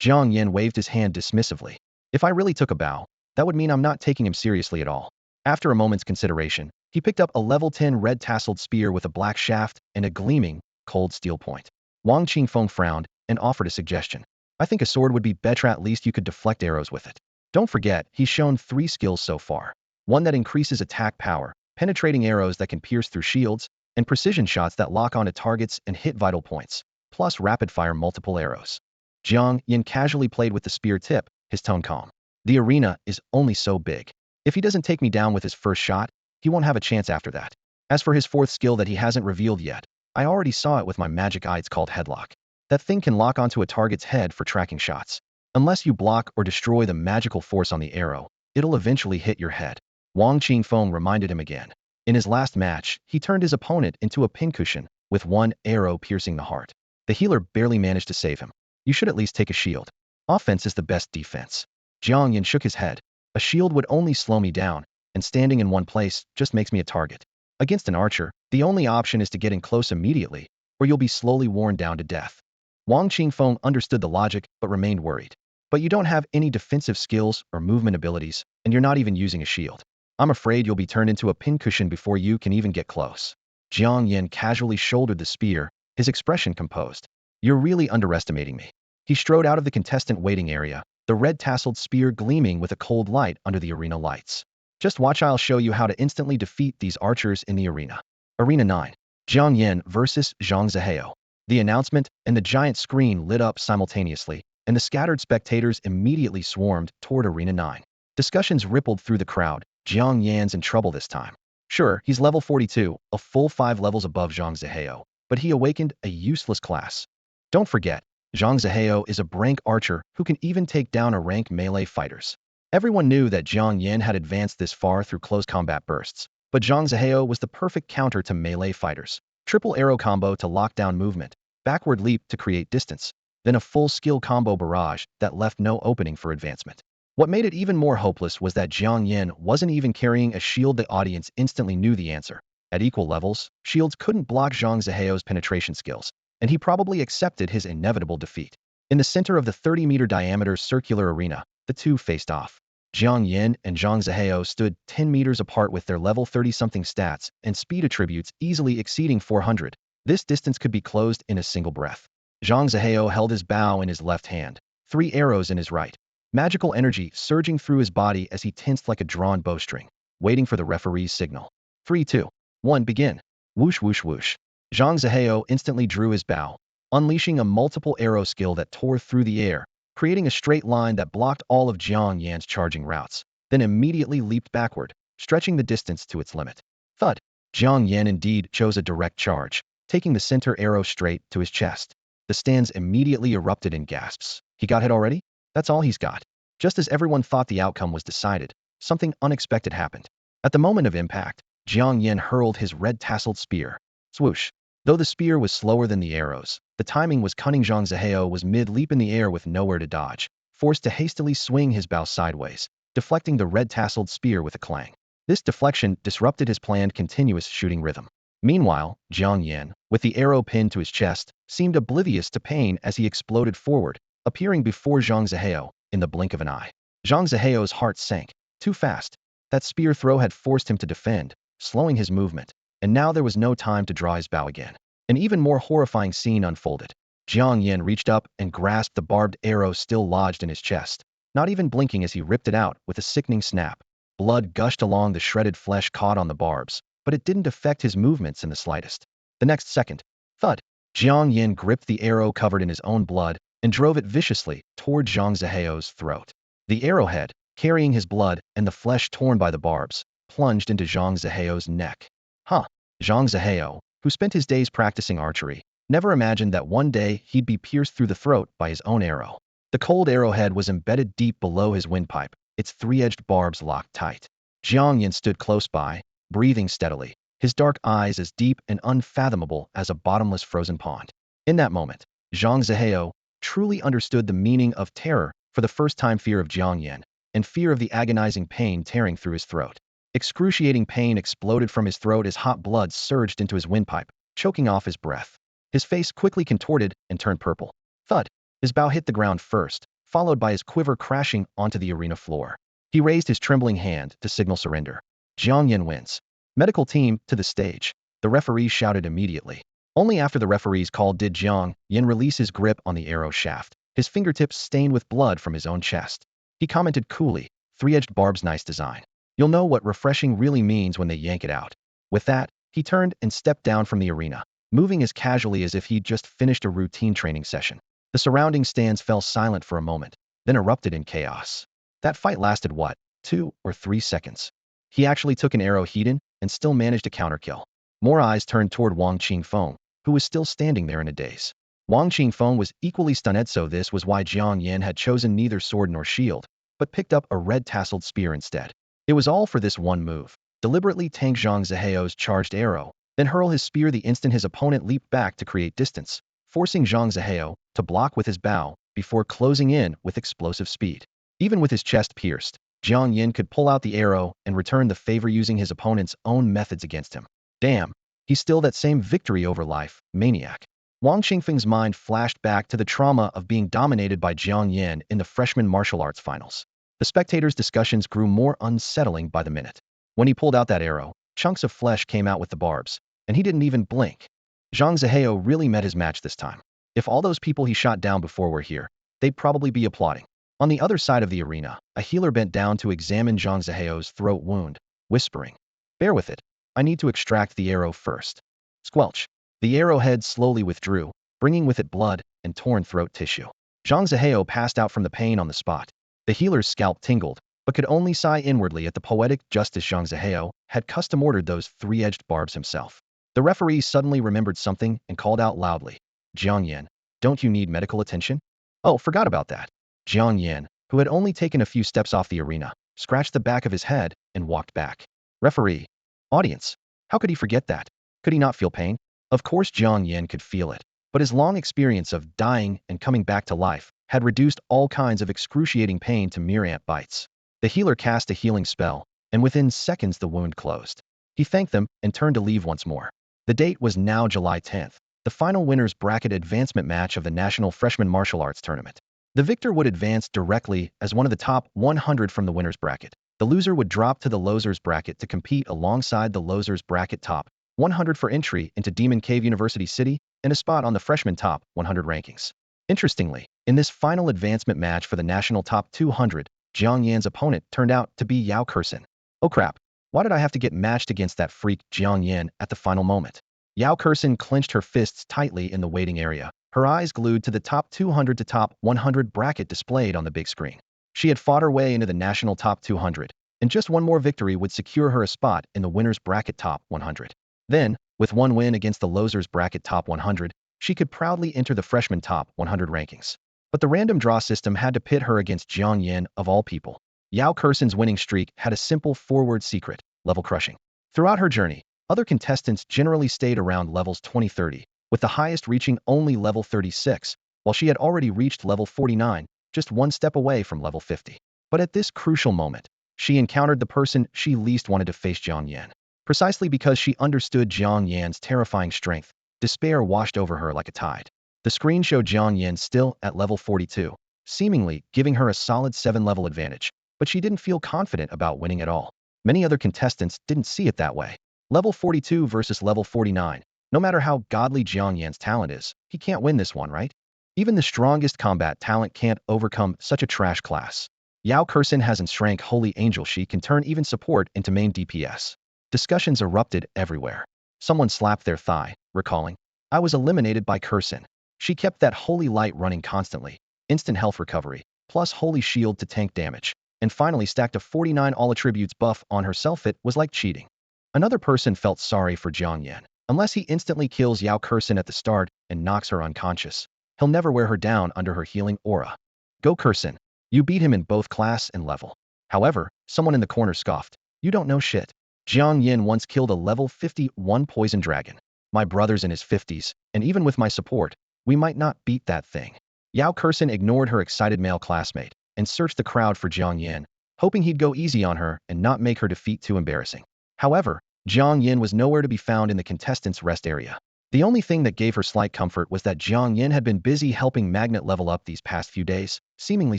Jiang Yan waved his hand dismissively. If I really took a bow, that would mean I'm not taking him seriously at all. After a moment's consideration, he picked up a level 10 red-tasseled spear with a black shaft and a gleaming, cold steel point. Wang Qingfeng frowned and offered a suggestion. I think a sword would be better, at least you could deflect arrows with it. Don't forget, he's shown 3 skills so far. One that increases attack power, penetrating arrows that can pierce through shields, and precision shots that lock onto targets and hit vital points, plus rapid-fire multiple arrows. Jiang Yan casually played with the spear tip, his tone calm. The arena is only so big. If he doesn't take me down with his first shot, he won't have a chance after that. As for his 4th skill that he hasn't revealed yet, I already saw it with my magic eye. It's called headlock. That thing can lock onto a target's head for tracking shots. Unless you block or destroy the magical force on the arrow, it'll eventually hit your head. Wang Qingfeng reminded him again. In his last match, he turned his opponent into a pincushion, with 1 arrow piercing the heart. The healer barely managed to save him. You should at least take a shield. Offense is the best defense. Jiang Yan shook his head. A shield would only slow me down, and standing in one place just makes me a target. Against an archer, the only option is to get in close immediately, or you'll be slowly worn down to death. Wang Qingfeng understood the logic but remained worried. But you don't have any defensive skills or movement abilities, and you're not even using a shield. I'm afraid you'll be turned into a pincushion before you can even get close. Jiang Yan casually shouldered the spear, his expression composed. You're really underestimating me. He strode out of the contestant waiting area, the red-tasseled spear gleaming with a cold light under the arena lights. Just watch, I'll show you how to instantly defeat these archers in the arena. Arena 9. Jiang Yan versus Zhang Zihao. The announcement and the giant screen lit up simultaneously, and the scattered spectators immediately swarmed toward Arena 9. Discussions rippled through the crowd. Jiang Yan's in trouble this time. Sure, he's level 42, a full 5 levels above Zhang Zihao, but he awakened a useless class. Don't forget, Zhang Zihao is a rank archer who can even take down a rank melee fighters. Everyone knew that Jiang Yan had advanced this far through close combat bursts, but Zhang Zihao was the perfect counter to melee fighters. Triple arrow combo to lock down movement, backward leap to create distance, then a full skill combo barrage that left no opening for advancement. What made it even more hopeless was that Jiang Yan wasn't even carrying a shield. The audience instantly knew the answer. At equal levels, shields couldn't block Zhang Zihao's penetration skills, and he probably accepted his inevitable defeat. In the center of the 30-meter diameter circular arena, the two faced off. Jiang Yan and Zhang Zihao stood 10 meters apart with their level 30-something stats and speed attributes easily exceeding 400. This distance could be closed in a single breath. Zhang Zihao held his bow in his left hand, 3 arrows in his right. Magical energy surging through his body as he tensed like a drawn bowstring, waiting for the referee's signal. 3, 2, 1, begin. Whoosh, whoosh, whoosh. Zhang Zihao instantly drew his bow, unleashing a multiple arrow skill that tore through the air, creating a straight line that blocked all of Jiang Yan's charging routes, then immediately leaped backward, stretching the distance to its limit. Thud. Jiang Yan indeed chose a direct charge, taking the center arrow straight to his chest. The stands immediately erupted in gasps. He got hit already? That's all he's got. Just as everyone thought the outcome was decided, something unexpected happened. At the moment of impact, Jiang Yan hurled his red-tasseled spear. Swoosh. Though the spear was slower than the arrows, the timing was cunning. Zhang Zihao was mid-leap in the air with nowhere to dodge, forced to hastily swing his bow sideways, deflecting the red-tasseled spear with a clang. This deflection disrupted his planned continuous shooting rhythm. Meanwhile, Jiang Yan, with the arrow pinned to his chest, seemed oblivious to pain as he exploded forward, appearing before Zhang Zihao in the blink of an eye. Zhang Zihao's heart sank. Too fast. That spear throw had forced him to defend, slowing his movement, and now there was no time to draw his bow again. An even more horrifying scene unfolded. Jiang Yan reached up and grasped the barbed arrow still lodged in his chest, not even blinking as he ripped it out with a sickening snap. Blood gushed along the shredded flesh caught on the barbs, but it didn't affect his movements in the slightest. The next second, thud. Jiang Yan gripped the arrow covered in his own blood and drove it viciously toward Zhang Ziheo's throat. The arrowhead, carrying his blood and the flesh torn by the barbs, plunged into Zhang Ziheo's neck. Zhang Ziheo, who spent his days practicing archery, never imagined that one day he'd be pierced through the throat by his own arrow. The cold arrowhead was embedded deep below his windpipe, its three-edged barbs locked tight. Jiang Yan stood close by, breathing steadily, his dark eyes as deep and unfathomable as a bottomless frozen pond. In that moment, Zhang Ziheo truly understood the meaning of terror, for the first time fear of Jiang Yan, and fear of the agonizing pain tearing through his throat. Excruciating pain exploded from his throat as hot blood surged into his windpipe, choking off his breath. His face quickly contorted and turned purple. Thud! His bow hit the ground first, followed by his quiver crashing onto the arena floor. He raised his trembling hand to signal surrender. Jiang Yan wins. Medical team, to the stage. The referee shouted immediately. Only after the referee's call did Jiang Yan release his grip on the arrow shaft, his fingertips stained with blood from his own chest. He commented coolly, "Three-edged barbs, nice design. You'll know what refreshing really means when they yank it out." With that, he turned and stepped down from the arena, moving as casually as if he'd just finished a routine training session. The surrounding stands fell silent for a moment, then erupted in chaos. That fight lasted what, 2 or 3 seconds? He actually took an arrow heat in and still managed to counterkill. More eyes turned toward Wang Qingfeng, who was still standing there in a daze. Wang Qingfeng was equally stunned, so this was why Jiang Yan had chosen neither sword nor shield, but picked up a red-tasseled spear instead. It was all for this one move. Deliberately tank Zhang Ziheo's charged arrow, then hurl his spear the instant his opponent leaped back to create distance, forcing Zhang Ziheo to block with his bow before closing in with explosive speed. Even with his chest pierced, Jiang Yan could pull out the arrow and return the favor using his opponent's own methods against him. Damn, he's still that same victory over life maniac. Wang Qingfeng's mind flashed back to the trauma of being dominated by Jiang Yan in the freshman martial arts finals. The spectators' discussions grew more unsettling by the minute. When he pulled out that arrow, chunks of flesh came out with the barbs, and he didn't even blink. Zhang Ziheo really met his match this time. If all those people he shot down before were here, they'd probably be applauding. On the other side of the arena, a healer bent down to examine Zhang Ziheo's throat wound, whispering, "Bear with it. I need to extract the arrow first." Squelch. The arrowhead slowly withdrew, bringing with it blood and torn throat tissue. Zhang Ziheo passed out from the pain on the spot. The healer's scalp tingled, but could only sigh inwardly at the poetic justice. Zhang Ziheo had custom-ordered those three-edged barbs himself. The referee suddenly remembered something and called out loudly, "Jiang Yan, don't you need medical attention?" "Oh, forgot about that." Jiang Yan, who had only taken a few steps off the arena, scratched the back of his head and walked back. Referee. Audience. How could he forget that? Could he not feel pain? Of course Jiang Yan could feel it, but his long experience of dying and coming back to life had reduced all kinds of excruciating pain to mere ant bites. The healer cast a healing spell, and within seconds the wound closed. He thanked them and turned to leave once more. The date was now July 10th, the final winners bracket advancement match of the National Freshman Martial Arts Tournament. The victor would advance directly as one of the top 100 from the winners bracket. The loser would drop to the losers bracket to compete alongside the losers bracket top 100 for entry into Demon Cave University City and a spot on the freshman top 100 rankings. Interestingly, in this final advancement match for the national top 200, Jiang Yan's opponent turned out to be Yao Kersen. Oh crap, why did I have to get matched against that freak Jiang Yan at the final moment? Yao Kersen clenched her fists tightly in the waiting area, her eyes glued to the top 200 to top 100 bracket displayed on the big screen. She had fought her way into the national top 200, and just one more victory would secure her a spot in the winners bracket top 100. Then, with one win against the losers bracket top 100, she could proudly enter the freshman top 100 rankings. But the random draw system had to pit her against Jiang Yan of all people. Yao Kersen's winning streak had a simple forward secret: level crushing. Throughout her journey, other contestants generally stayed around levels 20-30, with the highest reaching only level 36, while she had already reached level 49, just one step away from level 50. But at this crucial moment, she encountered the person she least wanted to face: Jiang Yan. Precisely because she understood Jiang Yan's terrifying strength, despair washed over her like a tide. The screen showed Jiang Yan still at level 42, seemingly giving her a solid 7-level advantage, but she didn't feel confident about winning at all. Many other contestants didn't see it that way. Level 42 versus level 49. No matter how godly Jiang Yan's talent is, he can't win this one, right? Even the strongest combat talent can't overcome such a trash class. Yao Kersen hasn't shrank Holy Angel. She can turn even support into main DPS. Discussions erupted everywhere. Someone slapped their thigh, recalling, "I was eliminated by Kersen. She kept that holy light running constantly, instant health recovery, plus holy shield to tank damage, and finally stacked a 49 all attributes buff on herself. It was like cheating. Another person felt sorry for Jiang Yan. Unless he instantly kills Yao Kursin at the start and knocks her unconscious, he'll never wear her down under her healing aura. Go Kursin. You beat him in both class and level. However, someone in the corner scoffed. You don't know shit. Jiang Yan once killed a level 51 poison dragon. My brother's in his 50s, and even with my support, we might not beat that thing. Yao Kursin ignored her excited male classmate and searched the crowd for Jiang Yan, hoping he'd go easy on her and not make her defeat too embarrassing. However, Jiang Yan was nowhere to be found in the contestants' rest area. The only thing that gave her slight comfort was that Jiang Yan had been busy helping Magnet level up these past few days, seemingly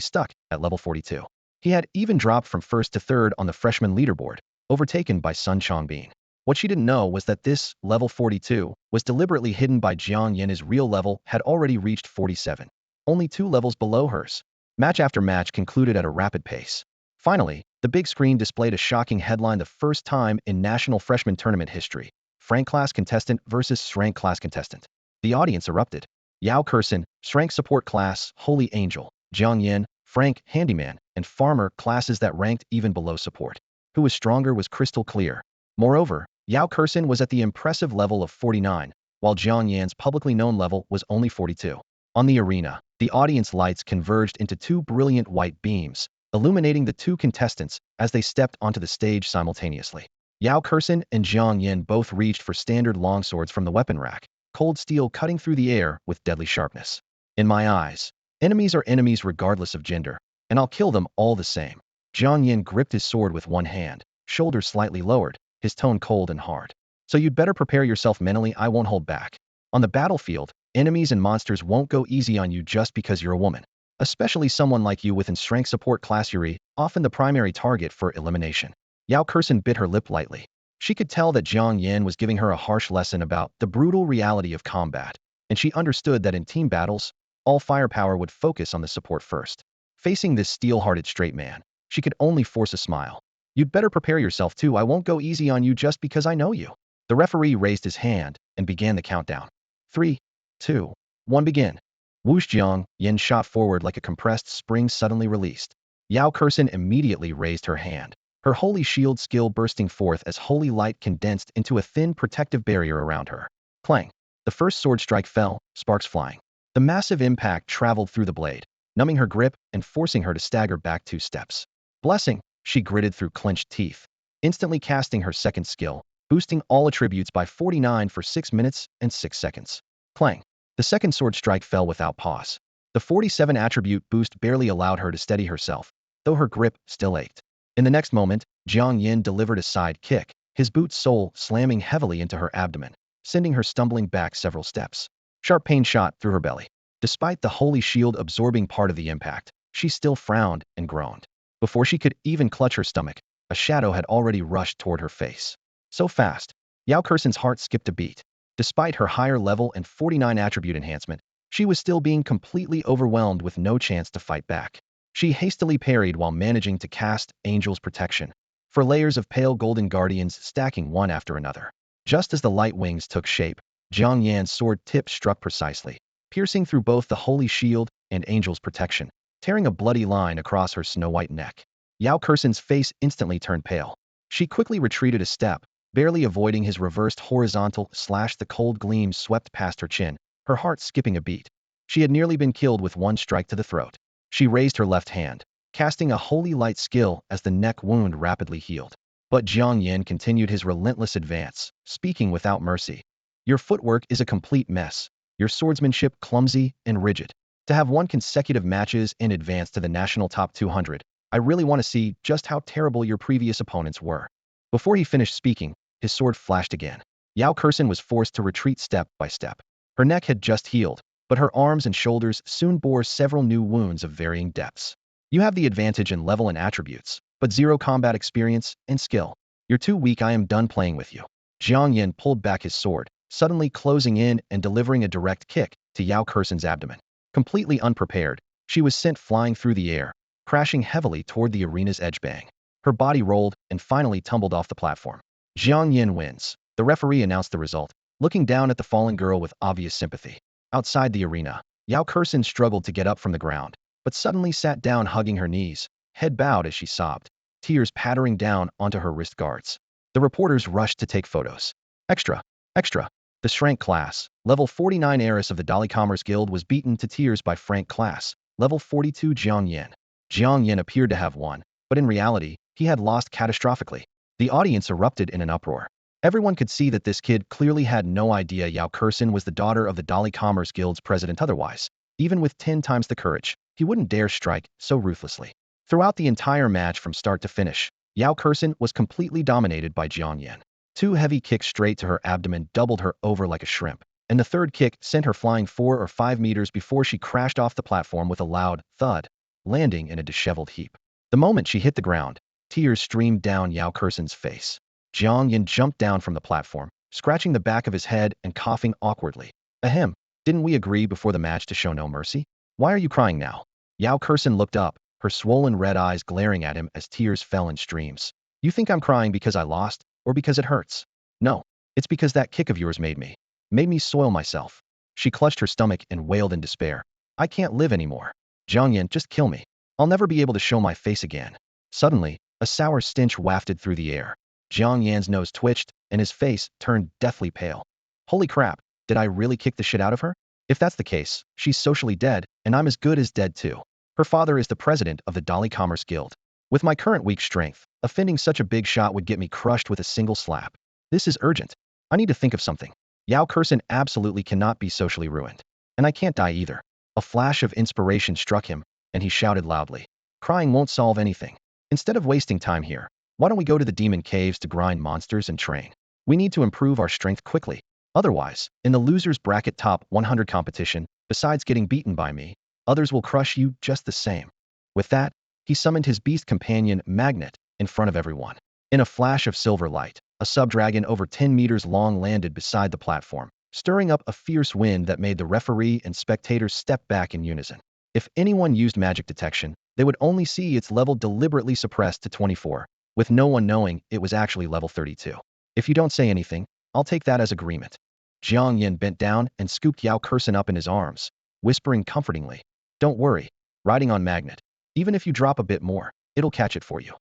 stuck at level 42. He had even dropped from first to third on the freshman leaderboard, overtaken by Sun Chongbin. What she didn't know was that this level 42 was deliberately hidden by Jiang Yan. His real level had already reached 47, only 2 levels below hers. Match after match concluded at a rapid pace. Finally, the big screen displayed a shocking headline: the first time in National Freshman Tournament history, Frank class contestant versus Shrank class contestant. The audience erupted. Yao Kursin, Shrank support class, Holy Angel; Jiang Yan, Frank, Handyman, and Farmer classes that ranked even below support. Who was stronger was crystal clear. Moreover, Yao Kursin was at the impressive level of 49, while Jiang Yan's publicly known level was only 42. On the arena, the audience lights converged into 2 brilliant white beams, illuminating the 2 contestants as they stepped onto the stage simultaneously. Yao Kursin and Jiang Yan both reached for standard longswords from the weapon rack, cold steel cutting through the air with deadly sharpness. In my eyes, enemies are enemies regardless of gender, and I'll kill them all the same. Jiang Yan gripped his sword with one hand, shoulders slightly lowered, his tone cold and hard. So you'd better prepare yourself mentally. I won't hold back. On the battlefield, enemies and monsters won't go easy on you just because you're a woman. Especially someone like you within strength support class, Yuri, often the primary target for elimination. Yao Kursin bit her lip lightly. She could tell that Jiang Yan was giving her a harsh lesson about the brutal reality of combat, and she understood that in team battles, all firepower would focus on the support first. Facing this steel-hearted straight man, she could only force a smile. You'd better prepare yourself too. I won't go easy on you just because I know you. The referee raised his hand and began the countdown. 3, 2, 1, begin. Whoosh! Jiang Yan shot forward like a compressed spring suddenly released. Yao Kursin immediately raised her hand, her holy shield skill bursting forth as holy light condensed into a thin protective barrier around her. Clang! The first sword strike fell, sparks flying. The massive impact traveled through the blade, numbing her grip and forcing her to stagger back 2 steps. Blessing! She gritted through clenched teeth, instantly casting her second skill, boosting all attributes by 49 for 6 minutes and 6 seconds. Clang! The second sword strike fell without pause. The 47 attribute boost barely allowed her to steady herself, though her grip still ached. In the next moment, Jiang Yan delivered a side kick, his boot sole slamming heavily into her abdomen, sending her stumbling back several steps. Sharp pain shot through her belly. Despite the holy shield absorbing part of the impact, she still frowned and groaned. Before she could even clutch her stomach, a shadow had already rushed toward her face. So fast, Yao Kursin's heart skipped a beat. Despite her higher level and 49 attribute enhancement, she was still being completely overwhelmed with no chance to fight back. She hastily parried while managing to cast Angel's Protection, for layers of pale golden guardians stacking one after another. Just as the light wings took shape, Jiang Yan's sword tip struck precisely, piercing through both the holy shield and Angel's Protection, tearing a bloody line across her snow-white neck. Yao Kursin's face instantly turned pale. She quickly retreated a step, barely avoiding his reversed horizontal slash. The cold gleam swept past her chin, her heart skipping a beat. She had nearly been killed with one strike to the throat. She raised her left hand, casting a holy light skill as the neck wound rapidly healed. But Jiang Yan continued his relentless advance, speaking without mercy. Your footwork is a complete mess, your swordsmanship clumsy and rigid. To have won consecutive matches and advance to the national top 200, I really want to see just how terrible your previous opponents were. Before he finished speaking, his sword flashed again. Yao Kursin was forced to retreat step by step. Her neck had just healed, but her arms and shoulders soon bore several new wounds of varying depths. You have the advantage in level and attributes, but 0 combat experience and skill. You're too weak. I am done playing with you. Jiang Yan pulled back his sword, suddenly closing in and delivering a direct kick to Yao Kursin's abdomen. Completely unprepared, she was sent flying through the air, crashing heavily toward the arena's edge. Bang! Her body rolled and finally tumbled off the platform. Jiang Yan wins. The referee announced the result, looking down at the fallen girl with obvious sympathy. Outside the arena, Yao Kursin struggled to get up from the ground, but suddenly sat down hugging her knees, head bowed as she sobbed, tears pattering down onto her wrist guards. The reporters rushed to take photos. Extra! Extra! The Shrank class, level 49 heiress of the Dolly Commerce Guild was beaten to tears by Frank class, level 42 Jiang Yan. Jiang Yan appeared to have won, but in reality, he had lost catastrophically. The audience erupted in an uproar. Everyone could see that this kid clearly had no idea Yao Kursin was the daughter of the Dolly Commerce Guild's president. Otherwise, even with 10 times the courage, he wouldn't dare strike so ruthlessly. Throughout the entire match from start to finish, Yao Kursin was completely dominated by Jiang Yan. 2 heavy kicks straight to her abdomen doubled her over like a shrimp, and the third kick sent her flying 4 or 5 meters before she crashed off the platform with a loud thud, landing in a disheveled heap. The moment she hit the ground, tears streamed down Yao Kursin's face. Jiang Yan jumped down from the platform, scratching the back of his head and coughing awkwardly. Ahem, didn't we agree before the match to show no mercy? Why are you crying now? Yao Kursin looked up, her swollen red eyes glaring at him as tears fell in streams. You think I'm crying because I lost, or because it hurts? No, it's because that kick of yours made me soil myself. She clutched her stomach and wailed in despair. I can't live anymore. Jiang Yan, just kill me. I'll never be able to show my face again. Suddenly, a sour stench wafted through the air. Jiang Yan's nose twitched, and his face turned deathly pale. Holy crap, did I really kick the shit out of her? If that's the case, she's socially dead, and I'm as good as dead too. Her father is the president of the Dolly Commerce Guild. With my current weak strength, offending such a big shot would get me crushed with a single slap. This is urgent. I need to think of something. Yao Kursin absolutely cannot be socially ruined. And I can't die either. A flash of inspiration struck him, and he shouted loudly. Crying won't solve anything. Instead of wasting time here, why don't we go to the demon caves to grind monsters and train? We need to improve our strength quickly. Otherwise, in the losers bracket top 100 competition, besides getting beaten by me, others will crush you just the same. With that, he summoned his beast companion, Magnet, in front of everyone. In a flash of silver light, a subdragon over 10 meters long landed beside the platform, stirring up a fierce wind that made the referee and spectators step back in unison. If anyone used magic detection, they would only see its level deliberately suppressed to 24, with no one knowing it was actually level 32. If you don't say anything, I'll take that as agreement. Jiang Yan bent down and scooped Yao Kursin up in his arms, whispering comfortingly, Don't worry, riding on Magnet. Even if you drop a bit more, it'll catch it for you.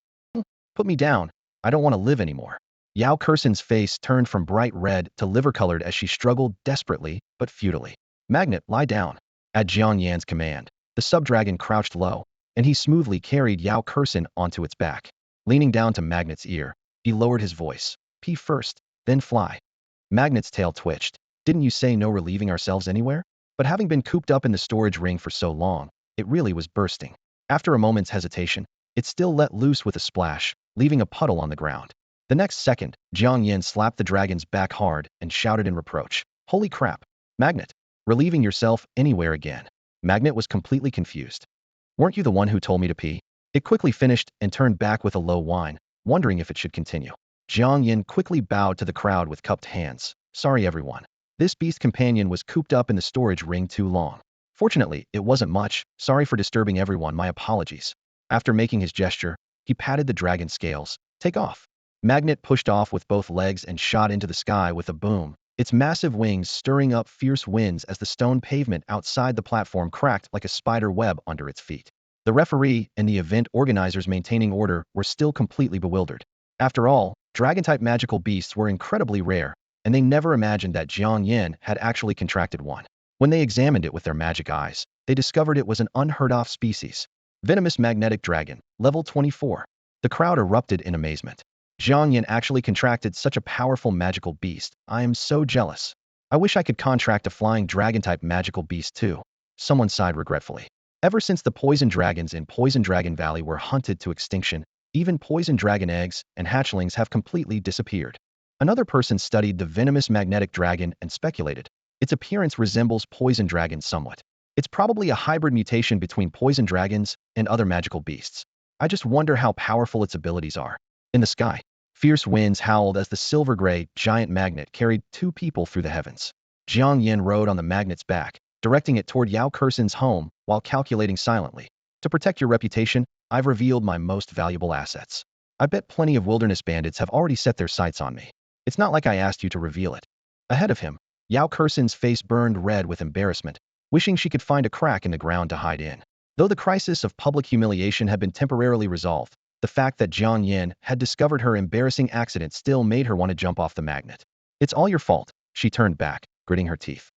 Put me down, I don't want to live anymore. Yao Kursin's face turned from bright red to liver-colored as she struggled desperately, but futilely. Magnet, lie down. At Jiang Yan's command, the subdragon crouched low, and he smoothly carried Yao Kursin onto its back. Leaning down to Magnet's ear, he lowered his voice. Pee first, then fly. Magnet's tail twitched. Didn't you say no relieving ourselves anywhere? But having been cooped up in the storage ring for so long, it really was bursting. After a moment's hesitation, it still let loose with a splash, leaving a puddle on the ground. The next second, Jiang Yan slapped the dragon's back hard and shouted in reproach. Holy crap! Magnet! Relieving yourself anywhere again. Magnet was completely confused. Weren't you the one who told me to pee? It quickly finished and turned back with a low whine, wondering if it should continue. Jiang Yan quickly bowed to the crowd with cupped hands. Sorry everyone. This beast companion was cooped up in the storage ring too long. Fortunately, it wasn't much. Sorry for disturbing everyone, my apologies. After making his gesture, he patted the dragon's scales. Take off. Magnet pushed off with both legs and shot into the sky with a boom, its massive wings stirring up fierce winds as the stone pavement outside the platform cracked like a spider web under its feet. The referee and the event organizers maintaining order were still completely bewildered. After all, dragon-type magical beasts were incredibly rare, and they never imagined that Jiang Yan had actually contracted one. When they examined it with their magic eyes, they discovered it was an unheard-of species. Venomous magnetic dragon, level 24. The crowd erupted in amazement. Jiang Yan actually contracted such a powerful magical beast. I am so jealous. I wish I could contract a flying dragon-type magical beast too. Someone sighed regretfully. Ever since the poison dragons in Poison Dragon Valley were hunted to extinction, even poison dragon eggs and hatchlings have completely disappeared. Another person studied the venomous magnetic dragon and speculated. Its appearance resembles poison dragons somewhat. It's probably a hybrid mutation between poison dragons and other magical beasts. I just wonder how powerful its abilities are. In the sky, fierce winds howled as the silver-gray giant magnet carried 2 people through the heavens. Jiang Yan rode on the magnet's back, directing it toward Yao Kursin's home while calculating silently. To protect your reputation, I've revealed my most valuable assets. I bet plenty of wilderness bandits have already set their sights on me. It's not like I asked you to reveal it. Ahead of him, Yao Kursen's face burned red with embarrassment, wishing she could find a crack in the ground to hide in. Though the crisis of public humiliation had been temporarily resolved, the fact that Jiang Yan had discovered her embarrassing accident still made her want to jump off the magnet. It's all your fault, she turned back, gritting her teeth.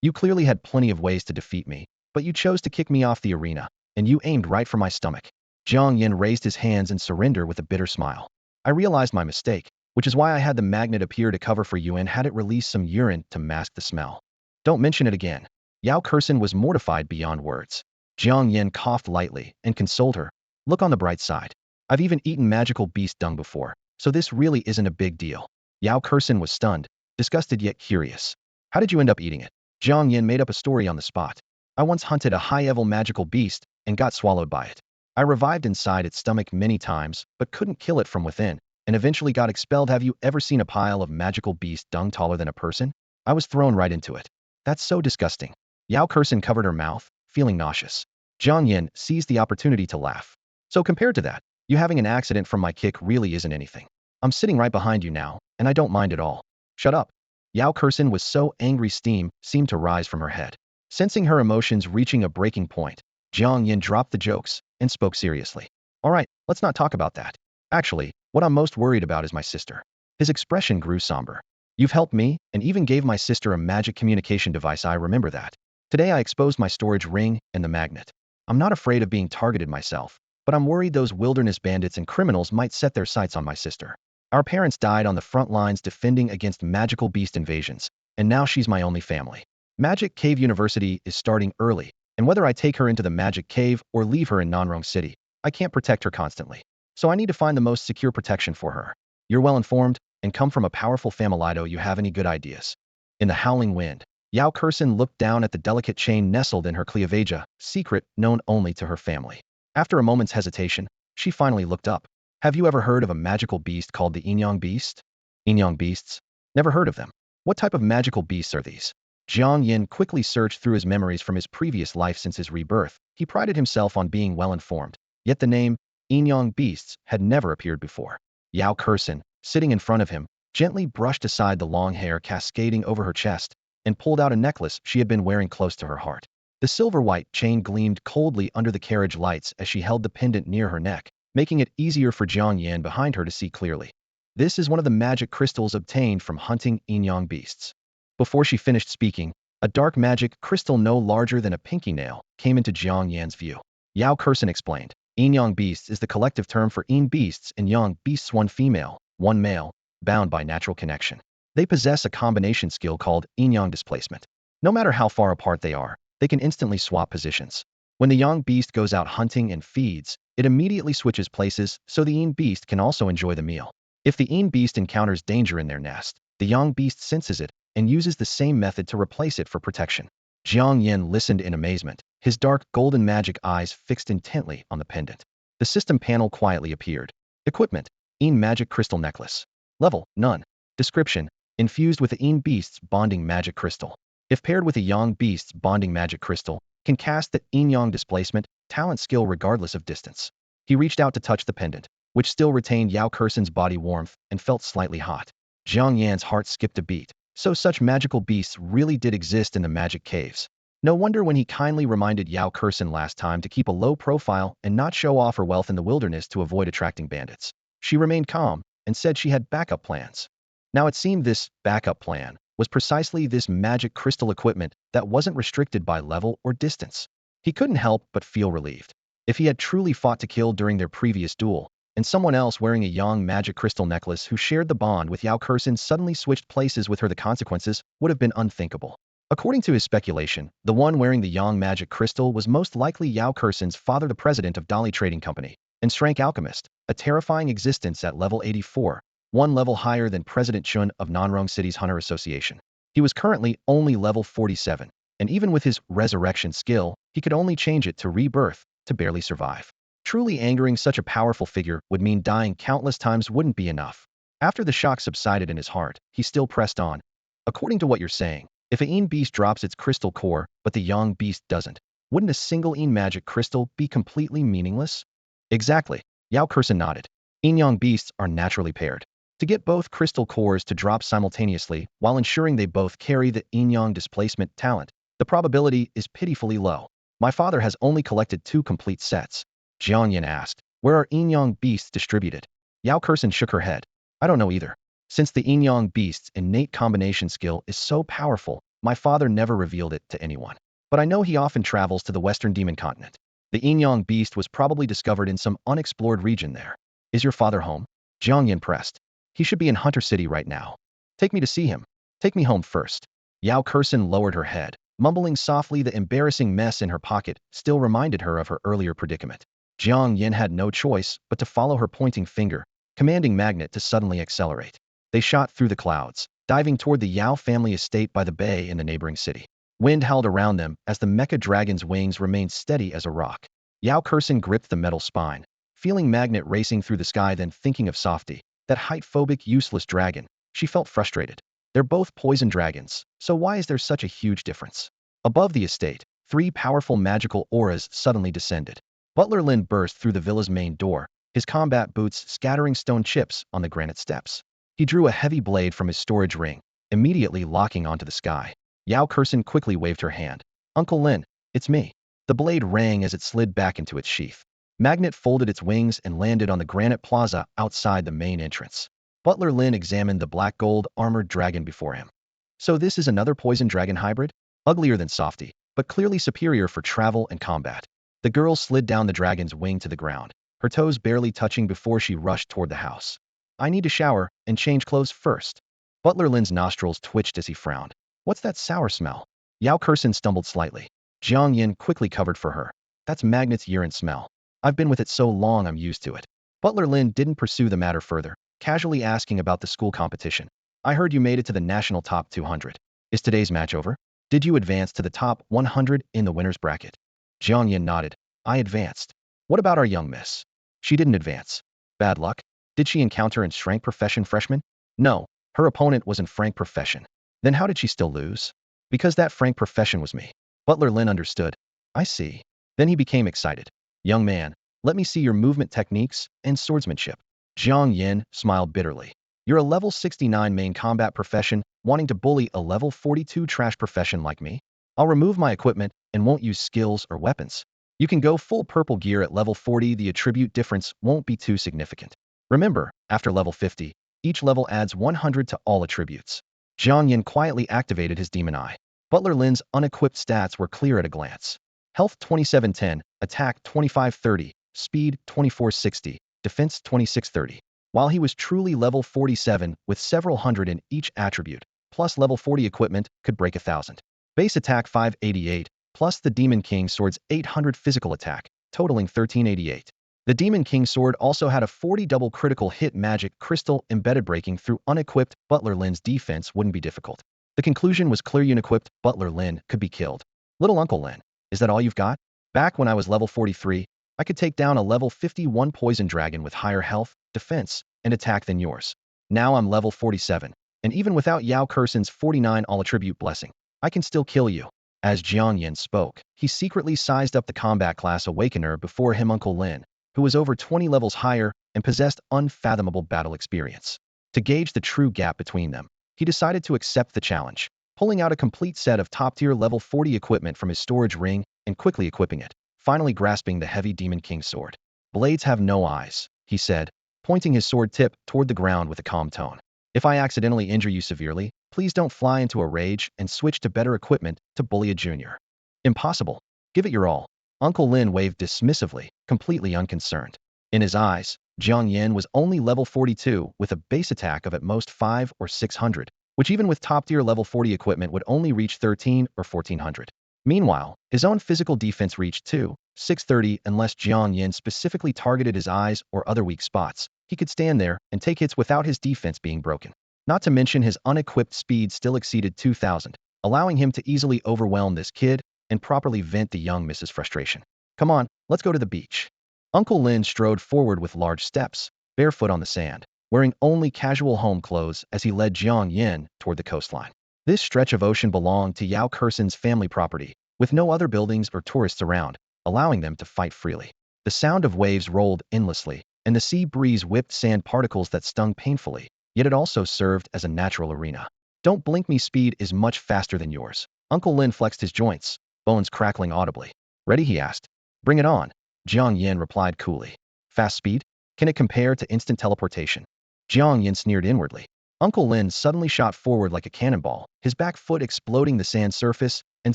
You clearly had plenty of ways to defeat me, but you chose to kick me off the arena, and you aimed right for my stomach. Jiang Yan raised his hands in surrender with a bitter smile. I realized my mistake, which is why I had the magnet appear to cover for you and had it release some urine to mask the smell. Don't mention it again. Yao Kursen was mortified beyond words. Jiang Yan coughed lightly and consoled her. Look on the bright side. I've even eaten magical beast dung before, so this really isn't a big deal. Yao Kursen was stunned, disgusted yet curious. How did you end up eating it? Jiang Yan made up a story on the spot. I once hunted a high-level magical beast and got swallowed by it. I revived inside its stomach many times, but couldn't kill it from within, and eventually got expelled. Have you ever seen a pile of magical beast dung taller than a person? I was thrown right into it. That's so disgusting. Yao Kursen covered her mouth, feeling nauseous. Jiang Yan seized the opportunity to laugh. So compared to that, you having an accident from my kick really isn't anything. I'm sitting right behind you now, and I don't mind at all. Shut up. Yao Kursen was so angry steam seemed to rise from her head. Sensing her emotions reaching a breaking point, Jiang Yan dropped the jokes and spoke seriously. All right, let's not talk about that. Actually, what I'm most worried about is my sister. His expression grew somber. You've helped me, and even gave my sister a magic communication device. I remember that. Today I exposed my storage ring and the magnet. I'm not afraid of being targeted myself, but I'm worried those wilderness bandits and criminals might set their sights on my sister. Our parents died on the front lines defending against magical beast invasions, and now she's my only family. Magic Cave University is starting early, and whether I take her into the Magic Cave or leave her in Nanrong City, I can't protect her constantly. So I need to find the most secure protection for her. You're well informed, and come from a powerful family. Do you have any good ideas? In the howling wind, Yao Kursen looked down at the delicate chain nestled in her cleavageia, secret known only to her family. After a moment's hesitation, she finally looked up. Have you ever heard of a magical beast called the Inyong Beast? Inyong Beasts? Never heard of them. What type of magical beasts are these? Jiang Yan quickly searched through his memories from his previous life since his rebirth. He prided himself on being well informed, yet the name Inyong Beasts had never appeared before. Yao Kursen, sitting in front of him, gently brushed aside the long hair cascading over her chest and pulled out a necklace she had been wearing close to her heart. The silver-white chain gleamed coldly under the carriage lights as she held the pendant near her neck, making it easier for Jiang Yan behind her to see clearly. This is one of the magic crystals obtained from hunting Inyong beasts. Before she finished speaking, a dark magic crystal no larger than a pinky nail came into Jiang Yan's view. Yao Kursen explained. Inyong beasts is the collective term for In beasts and Yang beasts, one female, one male, bound by natural connection. They possess a combination skill called Inyong displacement. No matter how far apart they are, they can instantly swap positions. When the Yang beast goes out hunting and feeds, it immediately switches places so the In beast can also enjoy the meal. If the In beast encounters danger in their nest, the Yang beast senses it and uses the same method to replace it for protection. Jiang Yan listened in amazement, his dark golden magic eyes fixed intently on the pendant. The system panel quietly appeared. Equipment: In magic crystal necklace. Level: none. Description: infused with the In beast's bonding magic crystal. If paired with a Yang beast's bonding magic crystal, can cast the In Yang displacement talent skill regardless of distance. He reached out to touch the pendant, which still retained Yao Kursen's body warmth and felt slightly hot. Jiang Yan's heart skipped a beat. So such magical beasts really did exist in the magic caves. No wonder when he kindly reminded Yao Kursen last time to keep a low profile and not show off her wealth in the wilderness to avoid attracting bandits. She remained calm and said she had backup plans. Now it seemed this backup plan was precisely this magic crystal equipment that wasn't restricted by level or distance. He couldn't help but feel relieved. If he had truly fought to kill during their previous duel, and someone else wearing a Yang magic crystal necklace who shared the bond with Yao Kursen suddenly switched places with her, the consequences would have been unthinkable. According to his speculation, the one wearing the Yang magic crystal was most likely Yao Kursen's father, the president of Dali Trading Company, and Shrank Alchemist, a terrifying existence at level 84, one level higher than President Chun of Nanrong City's Hunter Association. He was currently only level 47, and even with his resurrection skill, he could only change it to rebirth to barely survive. Truly angering such a powerful figure would mean dying countless times wouldn't be enough. After the shock subsided in his heart, he still pressed on. According to what you're saying, if a In beast drops its crystal core, but the Yang beast doesn't, wouldn't a single In magic crystal be completely meaningless? Exactly. Yao Kursen nodded. In Yang beasts are naturally paired. To get both crystal cores to drop simultaneously while ensuring they both carry the Inyong displacement talent, the probability is pitifully low. My father has only collected 2 complete sets. Jiang Yan asked, where are Inyong beasts distributed? Yao Kursen shook her head. I don't know either. Since the Inyong beast's innate combination skill is so powerful, my father never revealed it to anyone. But I know he often travels to the Western Demon Continent. The Inyong beast was probably discovered in some unexplored region there. Is your father home? Jiang Yan pressed. He should be in Hunter City right now. Take me to see him. Take me home first. Yao Kursen lowered her head, mumbling softly. The embarrassing mess in her pocket still reminded her of her earlier predicament. Jiang Yan had no choice but to follow her pointing finger, commanding Magnet to suddenly accelerate. They shot through the clouds, diving toward the Yao family estate by the bay in the neighboring city. Wind howled around them as the mecha dragon's wings remained steady as a rock. Yao Kursen gripped the metal spine, feeling Magnet racing through the sky, then thinking of Softy, that height-phobic useless dragon. She felt frustrated. They're both poison dragons, so why is there such a huge difference? Above the estate, 3 powerful magical auras suddenly descended. Butler Lin burst through the villa's main door, his combat boots scattering stone chips on the granite steps. He drew a heavy blade from his storage ring, immediately locking onto the sky. Yao Kursen quickly waved her hand. Uncle Lin, it's me. The blade rang as it slid back into its sheath. Magnet folded its wings and landed on the granite plaza outside the main entrance. Butler Lin examined the black-gold armored dragon before him. So this is another poison dragon hybrid? Uglier than Softy, but clearly superior for travel and combat. The girl slid down the dragon's wing to the ground, her toes barely touching before she rushed toward the house. I need to shower and change clothes first. Butler Lin's nostrils twitched as he frowned. What's that sour smell? Yao Kursen stumbled slightly. Jiang Yan quickly covered for her. That's Magnet's urine smell. I've been with it so long I'm used to it. Butler Lin didn't pursue the matter further, casually asking about the school competition. I heard you made it to the national top 200. Is today's match over? Did you advance to the top 100 in the winner's bracket? Jiang Yan nodded. I advanced. What about our young miss? She didn't advance. Bad luck? Did she encounter in Frank Profession freshman? No, her opponent was in Frank Profession. Then how did she still lose? Because that Frank Profession was me. Butler Lin understood. I see. Then he became excited. Young man, let me see your movement techniques and swordsmanship. Jiang Yan smiled bitterly. You're a level 69 main combat profession, wanting to bully a level 42 trash profession like me? I'll remove my equipment and won't use skills or weapons. You can go full purple gear at level 40. The attribute difference won't be too significant. Remember, after level 50, each level adds 100 to all attributes. Jiang Yan quietly activated his demon eye. Butler Lin's unequipped stats were clear at a glance. Health 2710, attack 2530, speed 2460, defense 2630. While he was truly level 47 with several hundred in each attribute, plus level 40 equipment could break 1,000. Base attack 588, plus the Demon King Sword's 800 physical attack, totaling 1388. The Demon King Sword also had a 40 double critical hit magic crystal embedded. Breaking through unequipped Butler Lin's defense wouldn't be difficult. The conclusion was clear: unequipped Butler Lin could be killed. Little Uncle Lin, is that all you've got? Back when I was level 43, I could take down a level 51 poison dragon with higher health, defense, and attack than yours. Now I'm level 47, and even without Yao Kursen's 49 all-attribute blessing, I can still kill you. As Jiang Yan spoke, he secretly sized up the combat class Awakener before him, Uncle Lin, who was over 20 levels higher and possessed unfathomable battle experience. To gauge the true gap between them, he decided to accept the challenge, pulling out a complete set of top-tier level 40 equipment from his storage ring and quickly equipping it, finally grasping the heavy Demon King sword. Blades have no eyes, he said, pointing his sword tip toward the ground with a calm tone. If I accidentally injure you severely, please don't fly into a rage and switch to better equipment to bully a junior. Impossible. Give it your all. Uncle Lin waved dismissively, completely unconcerned. In his eyes, Jiang Yan was only level 42 with a base attack of at most 500 or 600, which even with top-tier level 40 equipment would only reach 13 or 1400. Meanwhile, his own physical defense reached 630 unless Jiang Yan specifically targeted his eyes or other weak spots. He could stand there and take hits without his defense being broken. Not to mention his unequipped speed still exceeded 2000, allowing him to easily overwhelm this kid and properly vent the young Mrs. frustration. Come on, let's go to the beach. Uncle Lin strode forward with large steps, barefoot on the sand, wearing only casual home clothes as he led Jiang Yan toward the coastline. This stretch of ocean belonged to Yao Kursen's family property, with no other buildings or tourists around, allowing them to fight freely. The sound of waves rolled endlessly, and the sea breeze whipped sand particles that stung painfully, yet it also served as a natural arena. Don't blink me, speed is much faster than yours. Uncle Lin flexed his joints, bones crackling audibly. Ready, he asked. Bring it on, Jiang Yan replied coolly. Fast speed? Can it compare to instant teleportation? Jiang Yan sneered inwardly. Uncle Lin suddenly shot forward like a cannonball, his back foot exploding the sand surface and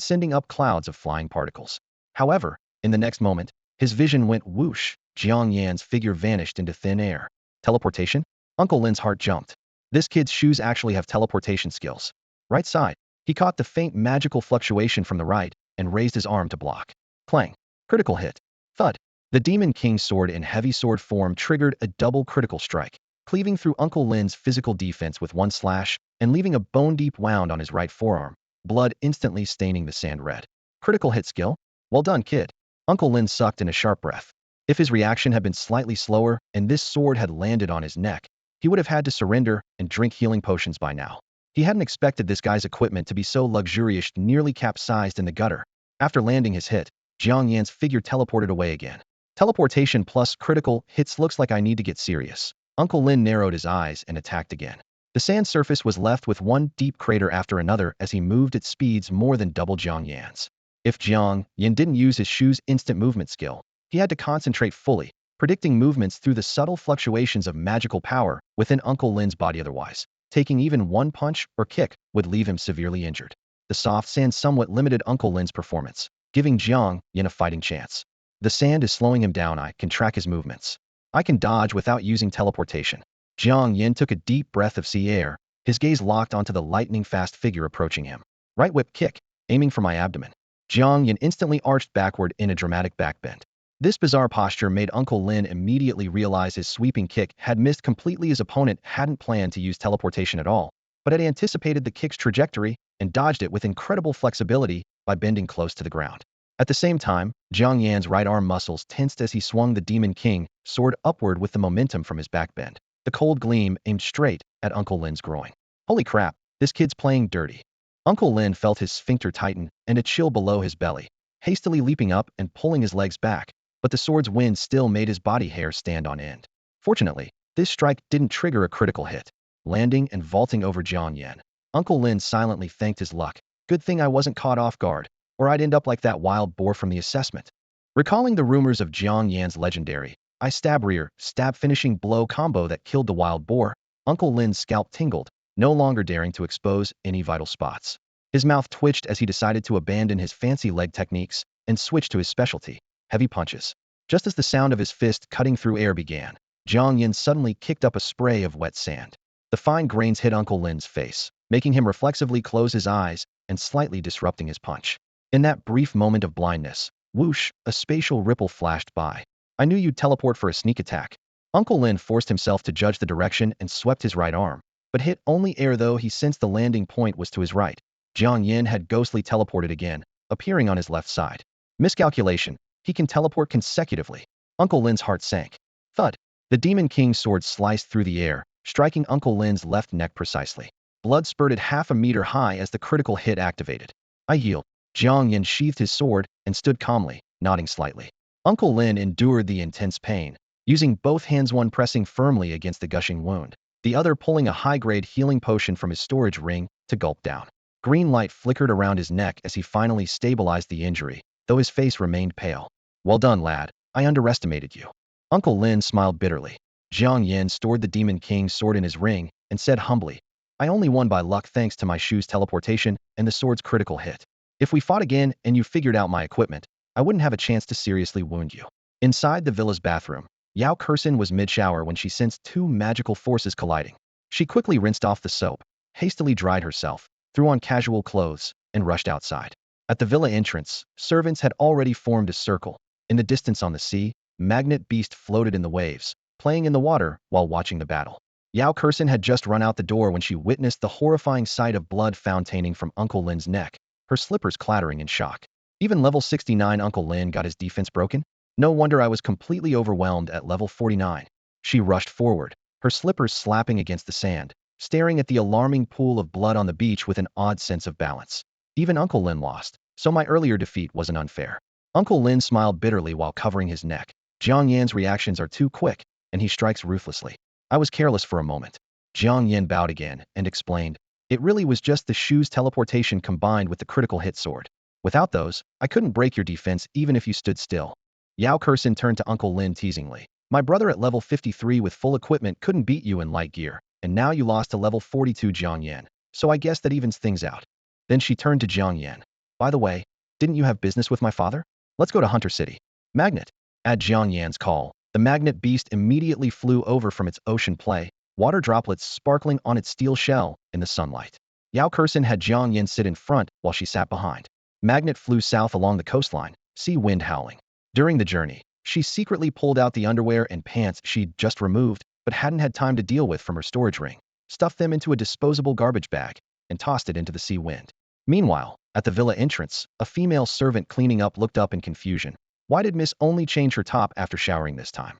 sending up clouds of flying particles. However, in the next moment, his vision went whoosh. Jiang Yan's figure vanished into thin air. Teleportation? Uncle Lin's heart jumped. This kid's shoes actually have teleportation skills. Right side. He caught the faint magical fluctuation from the right and raised his arm to block. Clang. Critical hit. Thud. The Demon King's sword in heavy sword form triggered a double critical strike, cleaving through Uncle Lin's physical defense with one slash and leaving a bone-deep wound on his right forearm, blood instantly staining the sand red. Critical hit skill? Well done, kid. Uncle Lin sucked in a sharp breath. If his reaction had been slightly slower and this sword had landed on his neck, he would have had to surrender and drink healing potions by now. He hadn't expected this guy's equipment to be so luxurious, nearly capsized in the gutter. After landing his hit, Jiang Yan's figure teleported away again. Teleportation plus critical hits, looks like I need to get serious. Uncle Lin narrowed his eyes and attacked again. The sand surface was left with one deep crater after another as he moved at speeds more than double Jiang Yan's. If Jiang Yan didn't use his shoe's instant movement skill, he had to concentrate fully, predicting movements through the subtle fluctuations of magical power within Uncle Lin's body. Otherwise, taking even one punch or kick would leave him severely injured. The soft sand somewhat limited Uncle Lin's performance, giving Jiang Yan a fighting chance. The sand is slowing him down. I can track his movements. I can dodge without using teleportation. Jiang Yan took a deep breath of sea air, his gaze locked onto the lightning-fast figure approaching him. Right whip kick, aiming for my abdomen. Jiang Yan instantly arched backward in a dramatic backbend. This bizarre posture made Uncle Lin immediately realize his sweeping kick had missed completely. His opponent hadn't planned to use teleportation at all, but had anticipated the kick's trajectory and dodged it with incredible flexibility by bending close to the ground. At the same time, Jiang Yan's right arm muscles tensed as he swung the Demon King sword upward with the momentum from his backbend. The cold gleam aimed straight at Uncle Lin's groin. Holy crap, this kid's playing dirty. Uncle Lin felt his sphincter tighten and a chill below his belly, hastily leaping up and pulling his legs back, but the sword's wind still made his body hair stand on end. Fortunately, this strike didn't trigger a critical hit. Landing and vaulting over Jiang Yan, Uncle Lin silently thanked his luck. Good thing I wasn't caught off guard, or I'd end up like that wild boar from the assessment. Recalling the rumors of Jiang Yan's legendary I stab rear, stab finishing blow combo that killed the wild boar, Uncle Lin's scalp tingled, no longer daring to expose any vital spots. His mouth twitched as he decided to abandon his fancy leg techniques and switch to his specialty, heavy punches. Just as the sound of his fist cutting through air began, Jiang Yan suddenly kicked up a spray of wet sand. The fine grains hit Uncle Lin's face, making him reflexively close his eyes and slightly disrupting his punch. In that brief moment of blindness, whoosh, a spatial ripple flashed by. I knew you'd teleport for a sneak attack. Uncle Lin forced himself to judge the direction and swept his right arm, but hit only air though he sensed the landing point was to his right. Jiang Yan had ghostly teleported again, appearing on his left side. Miscalculation. He can teleport consecutively. Uncle Lin's heart sank. Thud. The Demon King's sword sliced through the air, striking Uncle Lin's left neck precisely. Blood spurted half a meter high as the critical hit activated. I yield. Jiang Yan sheathed his sword and stood calmly, nodding slightly. Uncle Lin endured the intense pain, using both hands, one pressing firmly against the gushing wound, the other pulling a high-grade healing potion from his storage ring to gulp down. Green light flickered around his neck as he finally stabilized the injury, though his face remained pale. Well done, lad. I underestimated you. Uncle Lin smiled bitterly. Jiang Yan stored the Demon King's sword in his ring and said humbly, I only won by luck thanks to my shoe's teleportation and the sword's critical hit. If we fought again and you figured out my equipment, I wouldn't have a chance to seriously wound you. Inside the villa's bathroom, Yao Kursin was mid-shower when she sensed two magical forces colliding. She quickly rinsed off the soap, hastily dried herself, threw on casual clothes, and rushed outside. At the villa entrance, servants had already formed a circle. In the distance on the sea, Magnet Beast floated in the waves, playing in the water while watching the battle. Yao Kursin had just run out the door when she witnessed the horrifying sight of blood fontaining from Uncle Lin's neck, her slippers clattering in shock. Even level 69 Uncle Lin got his defense broken? No wonder I was completely overwhelmed at level 49. She rushed forward, her slippers slapping against the sand, staring at the alarming pool of blood on the beach with an odd sense of balance. Even Uncle Lin lost, so my earlier defeat wasn't unfair. Uncle Lin smiled bitterly while covering his neck. Jiang Yan's reactions are too quick, and he strikes ruthlessly. I was careless for a moment. Jiang Yan bowed again and explained, "It really was just the shoe's teleportation combined with the critical hit sword. Without those, I couldn't break your defense even if you stood still." Yao Kursin turned to Uncle Lin teasingly. "My brother at level 53 with full equipment couldn't beat you in light gear, and now you lost to level 42 Jiang Yan. So I guess that evens things out." Then she turned to Jiang Yan. "By the way, didn't you have business with my father? Let's go to Hunter City." Magnet. At Jiang Yan's call, the magnet beast immediately flew over from its ocean play, water droplets sparkling on its steel shell in the sunlight. Yao Kursin had Jiang Yan sit in front while she sat behind. Magnet flew south along the coastline, sea wind howling. During the journey, she secretly pulled out the underwear and pants she'd just removed but hadn't had time to deal with from her storage ring, stuffed them into a disposable garbage bag, and tossed it into the sea wind. Meanwhile, at the villa entrance, a female servant cleaning up looked up in confusion. Why did Miss only change her top after showering this time?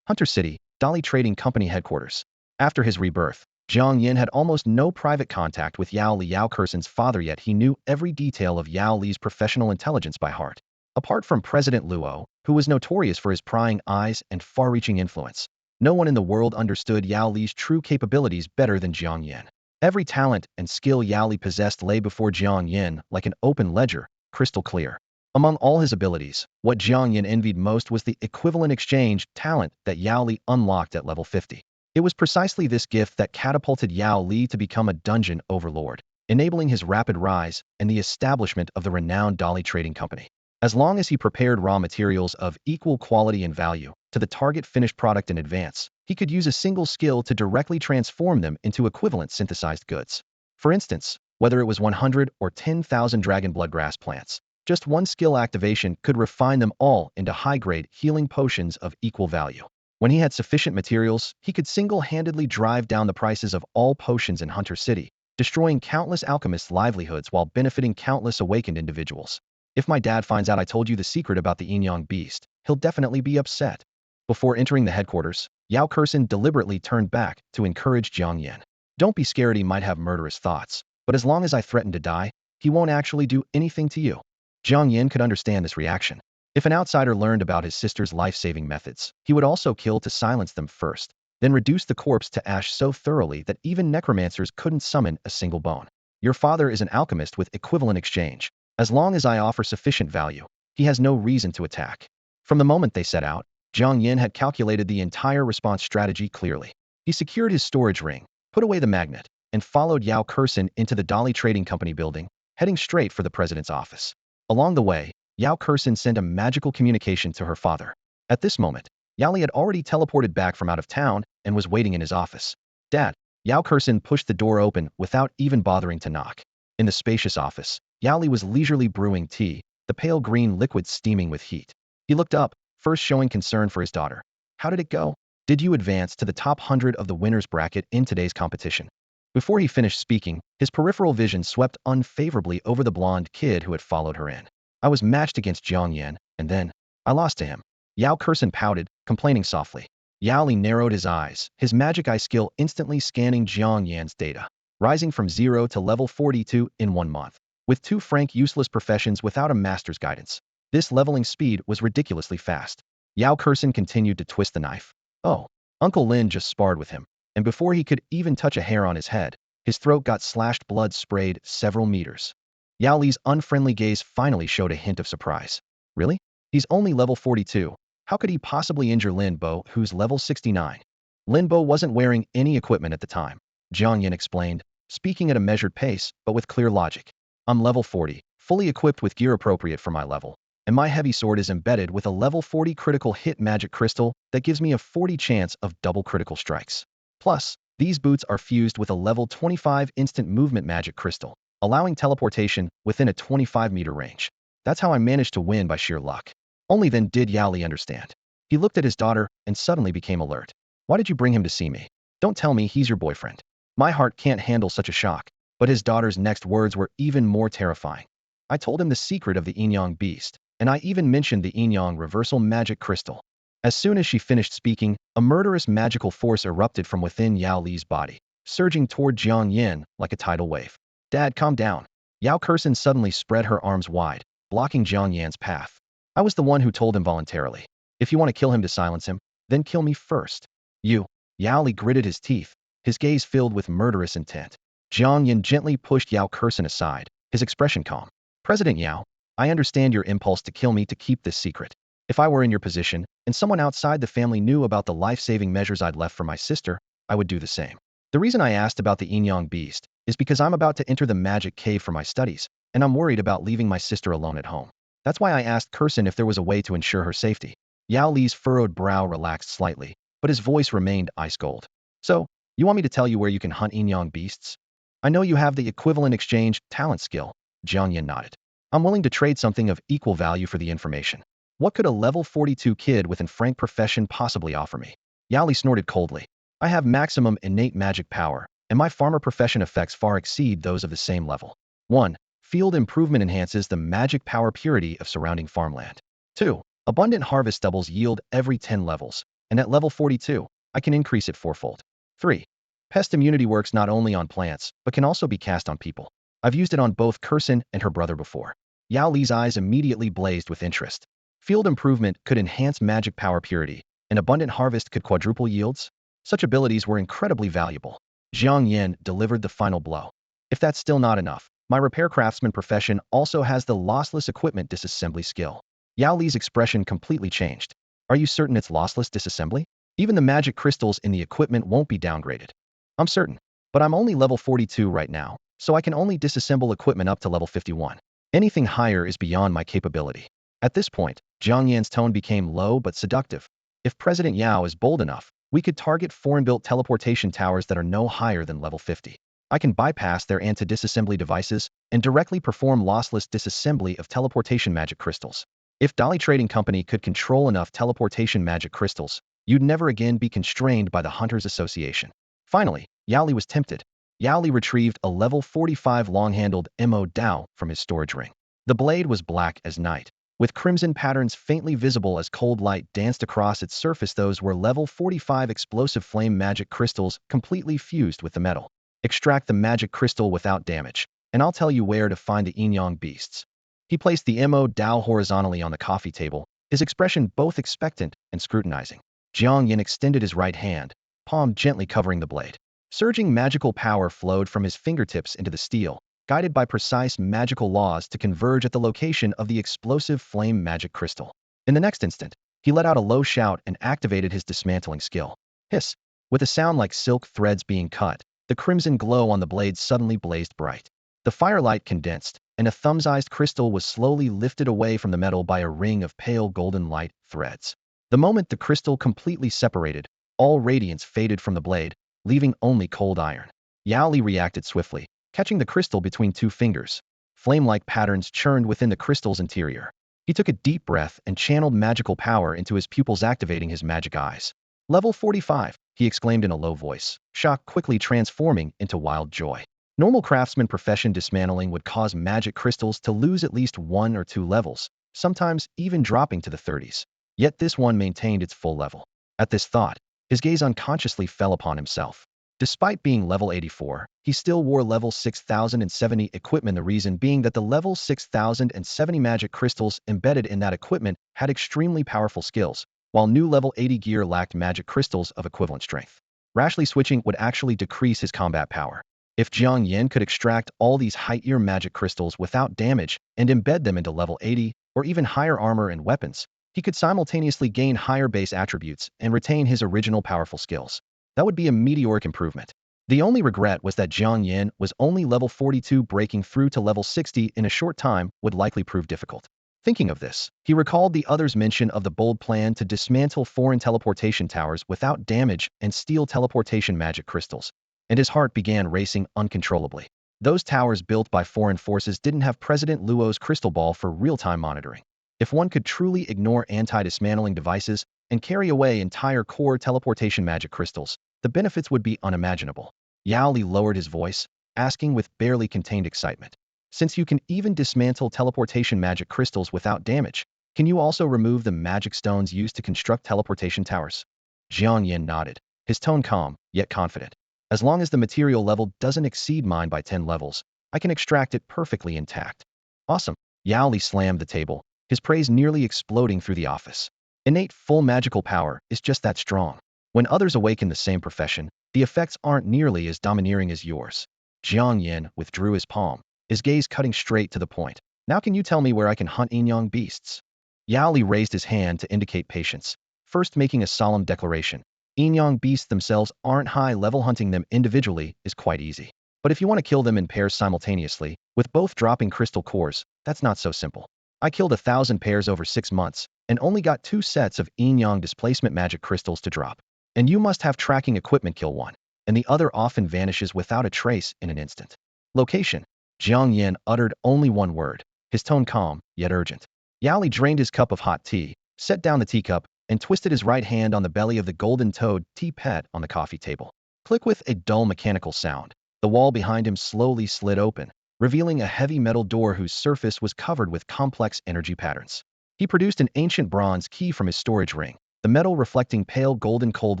Hunter City, Dolly Trading Company headquarters. After his rebirth, Jiang Yan had almost no private contact with Yao Li, Yao Kursin's father, yet he knew every detail of Yao Li's professional intelligence by heart. Apart from President Luo, who was notorious for his prying eyes and far-reaching influence, no one in the world understood Yao Li's true capabilities better than Jiang Yan. Every talent and skill Yao Li possessed lay before Jiang Yan like an open ledger, crystal clear. Among all his abilities, what Jiang Yan envied most was the equivalent exchange talent that Yao Li unlocked at level 50. It was precisely this gift that catapulted Yao Li to become a dungeon overlord, enabling his rapid rise and the establishment of the renowned Dolly Trading Company. As long as he prepared raw materials of equal quality and value to the target finished product in advance, he could use a single skill to directly transform them into equivalent synthesized goods. For instance, whether it was 100 or 10,000 dragon blood grass plants, just one skill activation could refine them all into high-grade healing potions of equal value. When he had sufficient materials, he could single-handedly drive down the prices of all potions in Hunter City, destroying countless alchemists' livelihoods while benefiting countless awakened individuals. "If my dad finds out I told you the secret about the Inyong beast, he'll definitely be upset." Before entering the headquarters, Yao Kursin deliberately turned back to encourage Jiang Yan. "Don't be scared, he might have murderous thoughts, but as long as I threaten to die, he won't actually do anything to you." Jiang Yan could understand this reaction. If an outsider learned about his sister's life-saving methods, he would also kill to silence them first, then reduce the corpse to ash so thoroughly that even necromancers couldn't summon a single bone. "Your father is an alchemist with equivalent exchange. As long as I offer sufficient value, he has no reason to attack." From the moment they set out, Jiang Yan had calculated the entire response strategy clearly. He secured his storage ring, put away the magnet, and followed Yao Kursin into the Dolly Trading Company building, heading straight for the president's office. Along the way, Yao Kursin sent a magical communication to her father. At this moment, Yao Li had already teleported back from out of town and was waiting in his office. "Dad." Yao Kursin pushed the door open without even bothering to knock. In the spacious office, Yao Li was leisurely brewing tea, the pale green liquid steaming with heat. He looked up, first showing concern for his daughter. "How did it go? Did you advance to the top 100 of the winners bracket in today's competition?" Before he finished speaking, his peripheral vision swept unfavorably over the blonde kid who had followed her in. "I was matched against Jiang Yan, and then I lost to him." Yao Kursin pouted, complaining softly. Yao Li narrowed his eyes, his magic eye skill instantly scanning Jiang Yan's data, rising from 0 to level 42 in 1 month. With 2 frank useless professions without a master's guidance, this leveling speed was ridiculously fast. Yao Kursin continued to twist the knife. "Oh, Uncle Lin just sparred with him, and before he could even touch a hair on his head, his throat got slashed, blood sprayed several meters." Yao Li's unfriendly gaze finally showed a hint of surprise. "Really? He's only level 42. How could he possibly injure Lin Bo, who's level 69? Lin Bo wasn't wearing any equipment at the time," Jiang Yan explained, speaking at a measured pace, but with clear logic. "I'm level 40, fully equipped with gear appropriate for my level, and my heavy sword is embedded with a level 40 critical hit magic crystal that gives me a 40 chance of double critical strikes. Plus, these boots are fused with a level 25 instant movement magic crystal, allowing teleportation within a 25-meter range. That's how I managed to win by sheer luck." Only then did Yao Li understand. He looked at his daughter and suddenly became alert. "Why did you bring him to see me? Don't tell me he's your boyfriend." My heart can't handle such a shock, but his daughter's next words were even more terrifying. "I told him the secret of the Inyong beast, and I even mentioned the Inyong reversal magic crystal." As soon as she finished speaking, a murderous magical force erupted from within Yao Li's body, surging toward Jiang Yan like a tidal wave. "Dad, calm down." Yao Kursin suddenly spread her arms wide, blocking Jiang Yan's path. "I was the one who told him voluntarily. If you want to kill him to silence him, then kill me first." "You." Yao Li gritted his teeth, his gaze filled with murderous intent. Jiang Yan gently pushed Yao Kursin aside, his expression calm. President Yao, I understand your impulse to kill me to keep this secret. If I were in your position, and someone outside the family knew about the life-saving measures I'd left for my sister, I would do the same. The reason I asked about the Inyong beast is because I'm about to enter the magic cave for my studies, and I'm worried about leaving my sister alone at home. That's why I asked Kursin if there was a way to ensure her safety. Yao Li's furrowed brow relaxed slightly, but his voice remained ice cold. So, you want me to tell you where you can hunt Inyong beasts? I know you have the equivalent exchange talent skill. Jiang Yan nodded. I'm willing to trade something of equal value for the information. What could a level 42 kid with an frank profession possibly offer me? Yao Li snorted coldly. I have maximum innate magic power, and my farmer profession effects far exceed those of the same level. 1. Field improvement enhances the magic power purity of surrounding farmland. 2. Abundant harvest doubles yield every 10 levels, and at level 42, I can increase it fourfold. 3. Pest immunity works not only on plants, but can also be cast on people. I've used it on both Kursin and her brother before. Yao Li's eyes immediately blazed with interest. Field improvement could enhance magic power purity, and abundant harvest could quadruple yields? Such abilities were incredibly valuable. Jiang Yan delivered the final blow. If that's still not enough, my repair craftsman profession also has the lossless equipment disassembly skill. Yao Li's expression completely changed. Are you certain it's lossless disassembly? Even the magic crystals in the equipment won't be downgraded. I'm certain, but I'm only level 42 right now, so I can only disassemble equipment up to level 51. Anything higher is beyond my capability. At this point, Jiang Yan's tone became low but seductive. If President Yao is bold enough, we could target foreign-built teleportation towers that are no higher than level 50. I can bypass their anti-disassembly devices and directly perform lossless disassembly of teleportation magic crystals. If Dolly Trading Company could control enough teleportation magic crystals, you'd never again be constrained by the Hunters Association. Finally, Yao Li was tempted. Yao Li retrieved a level 45 long-handled Mo Dao from his storage ring. The blade was black as night, with crimson patterns faintly visible as cold light danced across its surface. Those were level 45 explosive flame magic crystals completely fused with the metal. Extract the magic crystal without damage, and I'll tell you where to find the Inyong beasts. He placed the Mo Dao horizontally on the coffee table, his expression both expectant and scrutinizing. Jiang Yan extended his right hand, palm gently covering the blade. Surging magical power flowed from his fingertips into the steel, guided by precise magical laws to converge at the location of the explosive flame magic crystal. In the next instant, he let out a low shout and activated his dismantling skill. Hiss! With a sound like silk threads being cut, the crimson glow on the blade suddenly blazed bright. The firelight condensed, and a thumb-sized crystal was slowly lifted away from the metal by a ring of pale golden light threads. The moment the crystal completely separated, all radiance faded from the blade, leaving only cold iron. Yao Li reacted swiftly, catching the crystal between two fingers. Flame-like patterns churned within the crystal's interior. He took a deep breath and channeled magical power into his pupils, activating his magic eyes. Level 45, he exclaimed in a low voice, shock quickly transforming into wild joy. Normal craftsman profession dismantling would cause magic crystals to lose at least 1 or 2 levels, sometimes even dropping to the 30s. Yet this one maintained its full level. At this thought, his gaze unconsciously fell upon himself. Despite being level 84, he still wore level 6070 equipment, the reason being that the level 6070 magic crystals embedded in that equipment had extremely powerful skills, while new level 80 gear lacked magic crystals of equivalent strength. Rashly switching would actually decrease his combat power. If Jiang Yan could extract all these high-tier magic crystals without damage and embed them into level 80 or even higher armor and weapons, he could simultaneously gain higher base attributes and retain his original powerful skills. That would be a meteoric improvement. The only regret was that Jiang Yan was only level 42. Breaking through to level 60 in a short time would likely prove difficult. Thinking of this, he recalled the others' mention of the bold plan to dismantle foreign teleportation towers without damage and steal teleportation magic crystals, and his heart began racing uncontrollably. Those towers built by foreign forces didn't have President Luo's crystal ball for real-time monitoring. If one could truly ignore anti-dismantling devices and carry away entire core teleportation magic crystals, the benefits would be unimaginable. Yao Li lowered his voice, asking with barely contained excitement. Since you can even dismantle teleportation magic crystals without damage, can you also remove the magic stones used to construct teleportation towers? Jiang Yan nodded, his tone calm, yet confident. As long as the material level doesn't exceed mine by 10 levels, I can extract it perfectly intact. Awesome. Yao Li slammed the table, his praise nearly exploding through the office. Innate full magical power is just that strong. When others awaken the same profession, the effects aren't nearly as domineering as yours. Jiang Yan withdrew his palm, his gaze cutting straight to the point. Now can you tell me where I can hunt Inyong beasts? Yao Li raised his hand to indicate patience, first making a solemn declaration. Inyong beasts themselves aren't high-level. Hunting them individually is quite easy. But if you want to kill them in pairs simultaneously, with both dropping crystal cores, that's not so simple. I killed 1,000 pairs over 6 months, and only got 2 sets of Inyong displacement magic crystals to drop. And you must have tracking equipment kill one, and the other often vanishes without a trace in an instant. Location. Jiang Yan uttered only one word, his tone calm, yet urgent. Yao Li drained his cup of hot tea, set down the teacup, and twisted his right hand on the belly of the golden-toed tea pet on the coffee table. Click with a dull mechanical sound. The wall behind him slowly slid open, revealing a heavy metal door whose surface was covered with complex energy patterns. He produced an ancient bronze key from his storage ring, the metal reflecting pale golden cold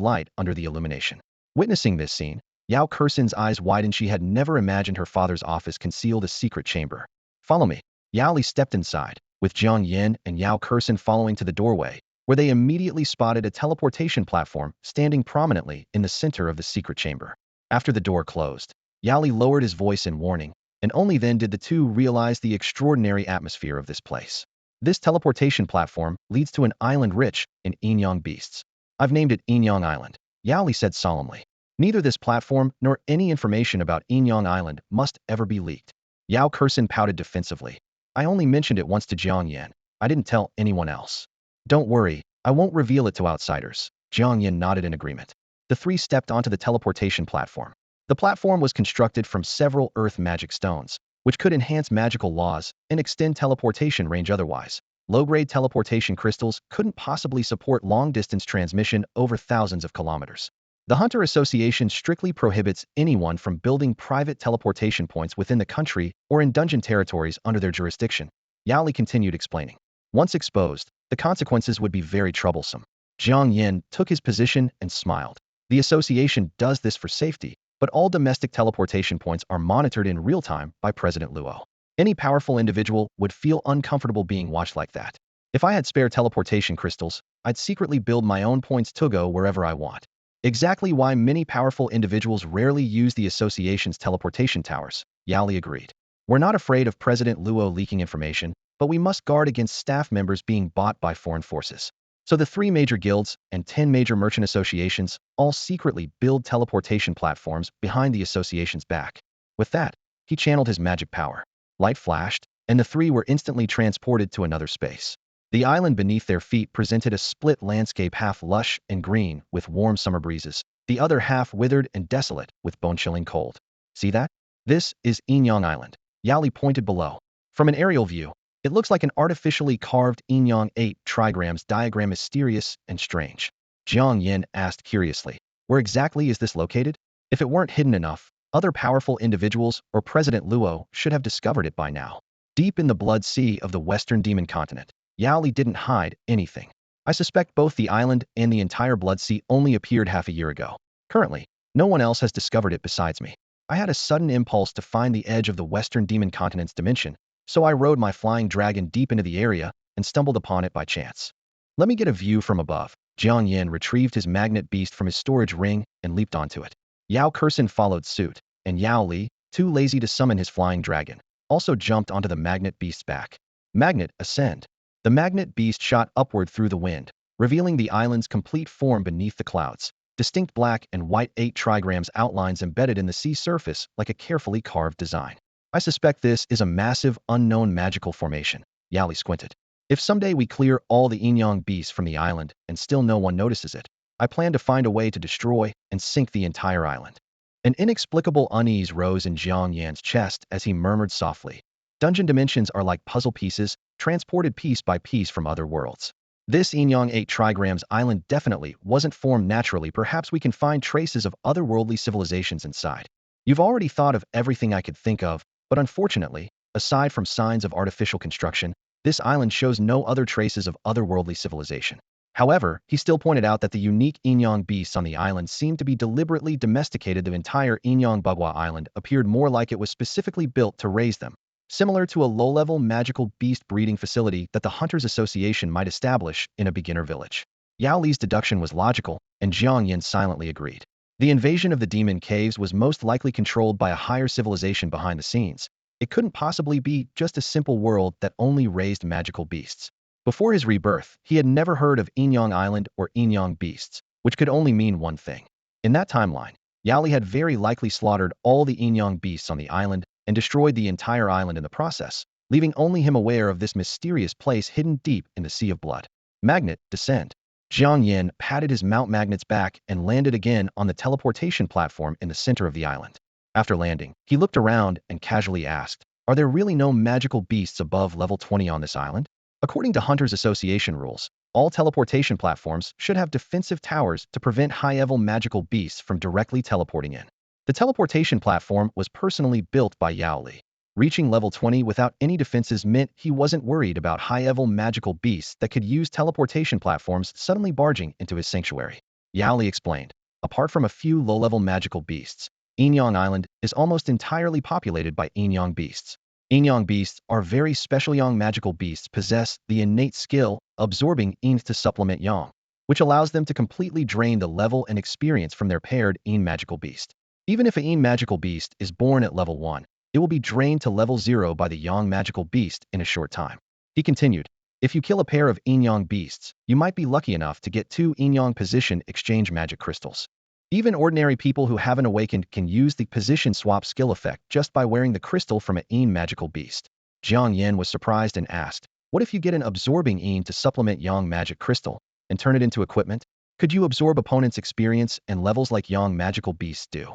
light under the illumination. Witnessing this scene, Yao Kersen's eyes widened. She had never imagined her father's office concealed a secret chamber. Follow me. Yao Li stepped inside, with Jiang Yan and Yao Kersen following to the doorway, where they immediately spotted a teleportation platform standing prominently in the center of the secret chamber. After the door closed, Yao Li lowered his voice in warning, and only then did the two realize the extraordinary atmosphere of this place. This teleportation platform leads to an island rich in Inyong beasts. I've named it Inyong Island, Yao Li said solemnly. Neither this platform nor any information about Inyong Island must ever be leaked. Yao Kersen pouted defensively. I only mentioned it once to Jiang Yan. I didn't tell anyone else. Don't worry, I won't reveal it to outsiders. Jiang Yan nodded in agreement. The three stepped onto the teleportation platform. The platform was constructed from several earth magic stones, which could enhance magical laws and extend teleportation range otherwise. Low-grade teleportation crystals couldn't possibly support long-distance transmission over thousands of kilometers. The Hunter Association strictly prohibits anyone from building private teleportation points within the country or in dungeon territories under their jurisdiction. Yao Li continued explaining. Once exposed, the consequences would be very troublesome. Jiang Yan took his position and smiled. The association does this for safety, but all domestic teleportation points are monitored in real time by President Luo. Any powerful individual would feel uncomfortable being watched like that. If I had spare teleportation crystals, I'd secretly build my own points to go wherever I want. Exactly why many powerful individuals rarely use the association's teleportation towers, Yao Li agreed. We're not afraid of President Luo leaking information, but we must guard against staff members being bought by foreign forces. So the 3 major guilds and 10 major merchant associations all secretly build teleportation platforms behind the association's back. With that, he channeled his magic power. Light flashed, and the 3 were instantly transported to another space. The island beneath their feet presented a split landscape, half lush and green with warm summer breezes, the other half withered and desolate with bone-chilling cold. See that? This is Inyong Island. Yao Li pointed below. From an aerial view, it looks like an artificially carved Inyong 8 trigrams diagram, mysterious and strange. Jiang Yan asked curiously, where exactly is this located? If it weren't hidden enough, other powerful individuals or President Luo should have discovered it by now. Deep in the blood sea of the Western Demon Continent, Yao Li didn't hide anything. I suspect both the island and the entire Blood Sea only appeared half a year ago. Currently, no one else has discovered it besides me. I had a sudden impulse to find the edge of the Western Demon Continent's dimension, so I rode my flying dragon deep into the area and stumbled upon it by chance. Let me get a view from above. Jiang Yan retrieved his magnet beast from his storage ring and leaped onto it. Yao Kersen followed suit, and Yao Li, too lazy to summon his flying dragon, also jumped onto the magnet beast's back. Magnet, ascend. The magnet beast shot upward through the wind, revealing the island's complete form beneath the clouds. Distinct black and white 8 trigrams outlines embedded in the sea surface like a carefully carved design. I suspect this is a massive, unknown magical formation. Yao Li squinted. If someday we clear all the Inyong beasts from the island and still no one notices it, I plan to find a way to destroy and sink the entire island. An inexplicable unease rose in Jiang Yan's chest as he murmured softly. Dungeon dimensions are like puzzle pieces, transported piece by piece from other worlds. This Inyong 8 trigrams island definitely wasn't formed naturally. Perhaps we can find traces of otherworldly civilizations inside. You've already thought of everything I could think of, but unfortunately, aside from signs of artificial construction, this island shows no other traces of otherworldly civilization. However, he still pointed out that the unique Inyong beasts on the island seemed to be deliberately domesticated. The entire Inyong Bagua Island appeared more like it was specifically built to raise them, similar to a low-level magical beast breeding facility that the Hunters Association might establish in a beginner village. Yao Li's deduction was logical, and Jiang Yan silently agreed. The invasion of the demon caves was most likely controlled by a higher civilization behind the scenes. It couldn't possibly be just a simple world that only raised magical beasts. Before his rebirth, he had never heard of Inyong Island or Inyong beasts, which could only mean one thing. In that timeline, Yao Li had very likely slaughtered all the Inyong beasts on the island and destroyed the entire island in the process, leaving only him aware of this mysterious place hidden deep in the sea of blood. Magnet, descend. Jiang Yan patted his mount magnet's back and landed again on the teleportation platform in the center of the island. After landing, he looked around and casually asked, "Are there really no magical beasts above level 20 on this island?" According to Hunters Association rules, all teleportation platforms should have defensive towers to prevent high-level magical beasts from directly teleporting in. The teleportation platform was personally built by Yao Li. Reaching level 20 without any defenses meant he wasn't worried about high-level magical beasts that could use teleportation platforms suddenly barging into his sanctuary. Yao Li explained, apart from a few low-level magical beasts, Inyong Island is almost entirely populated by Inyong beasts. Inyong beasts are very special Yang magical beasts possess the innate skill absorbing Yin to supplement Yang, which allows them to completely drain the level and experience from their paired Yin magical beast. Even if a Yin magical beast is born at level 1, it will be drained to level 0 by the Yang magical beast in a short time. He continued, if you kill a pair of Inyong beasts, you might be lucky enough to get 2 Inyong position exchange magic crystals. Even ordinary people who haven't awakened can use the position swap skill effect just by wearing the crystal from a Yin magical beast. Jiang Yan was surprised and asked, what if you get an absorbing Yin to supplement Yang magic crystal and turn it into equipment? Could you absorb opponents' experience and levels like Yang magical beasts do?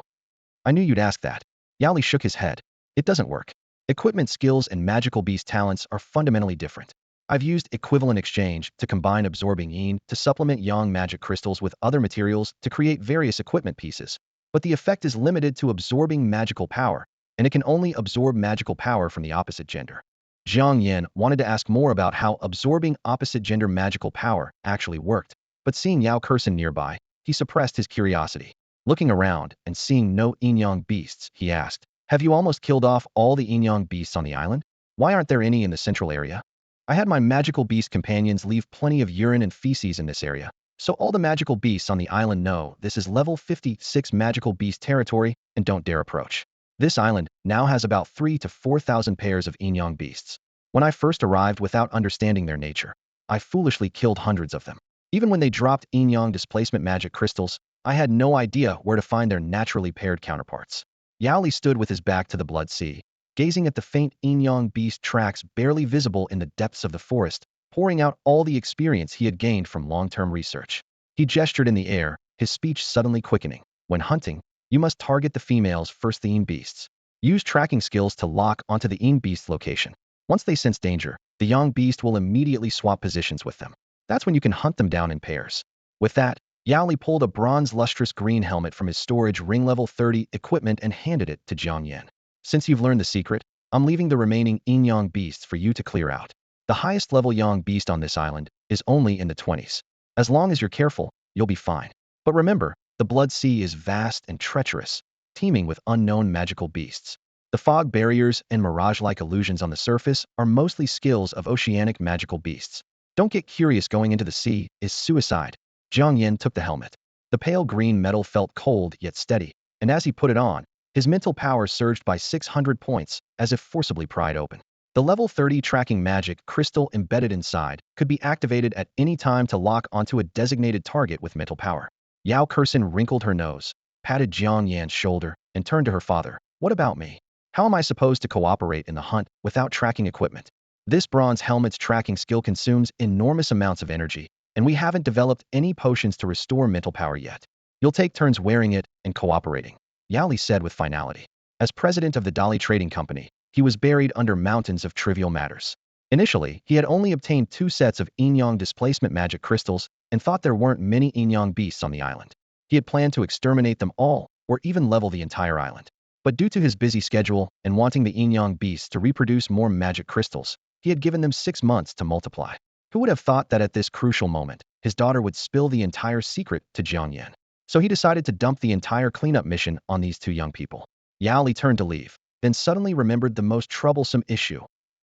I knew you'd ask that. Yao Li shook his head. It doesn't work. Equipment skills and magical beast talents are fundamentally different. I've used equivalent exchange to combine absorbing Yin to supplement Yang magic crystals with other materials to create various equipment pieces, but the effect is limited to absorbing magical power, and it can only absorb magical power from the opposite gender. Jiang Yan wanted to ask more about how absorbing opposite gender magical power actually worked, but seeing Yao Kursen nearby, he suppressed his curiosity. Looking around and seeing no Inyong beasts, he asked, have you almost killed off all the Inyong beasts on the island? Why aren't there any in the central area? I had my magical beast companions leave plenty of urine and feces in this area, so all the magical beasts on the island know this is level 56 magical beast territory and don't dare approach. This island now has about 3,000 to 4,000 pairs of Inyong beasts. When I first arrived without understanding their nature, I foolishly killed hundreds of them. Even when they dropped Inyong displacement magic crystals, I had no idea where to find their naturally paired counterparts. Yao Li stood with his back to the blood sea, gazing at the faint Inyong beast tracks barely visible in the depths of the forest, pouring out all the experience he had gained from long-term research. He gestured in the air, his speech suddenly quickening. When hunting, you must target the females first the Yin beasts. Use tracking skills to lock onto the Yin beast location. Once they sense danger, the Yang beast will immediately swap positions with them. That's when you can hunt them down in pairs. With that, Yao Li pulled a bronze lustrous green helmet from his storage ring level 30 equipment and handed it to Jiang Yan. Since you've learned the secret, I'm leaving the remaining Inyong beasts for you to clear out. The highest level Yang beast on this island is only in the 20s. As long as you're careful, you'll be fine. But remember, the Blood Sea is vast and treacherous, teeming with unknown magical beasts. The fog barriers and mirage-like illusions on the surface are mostly skills of oceanic magical beasts. Don't get curious, going into the sea is suicide. Jiang Yan took the helmet. The pale green metal felt cold yet steady, and as he put it on, his mental power surged by 600 points, as if forcibly pried open. The level 30 tracking magic crystal embedded inside could be activated at any time to lock onto a designated target with mental power. Yao Kursen wrinkled her nose, patted Jiang Yan's shoulder, and turned to her father. What about me? How am I supposed to cooperate in the hunt without tracking equipment? This bronze helmet's tracking skill consumes enormous amounts of energy, and we haven't developed any potions to restore mental power yet. You'll take turns wearing it and cooperating, Yao Li said with finality. As president of the Dali Trading Company, he was buried under mountains of trivial matters. Initially, he had only obtained 2 sets of Inyong displacement magic crystals and thought there weren't many Inyong beasts on the island. He had planned to exterminate them all, or even level the entire island. But due to his busy schedule and wanting the Inyong beasts to reproduce more magic crystals, he had given them 6 months to multiply. Who would have thought that at this crucial moment, his daughter would spill the entire secret to Jiang Yan? So he decided to dump the entire cleanup mission on these 2 young people. Yao Li turned to leave, then suddenly remembered the most troublesome issue.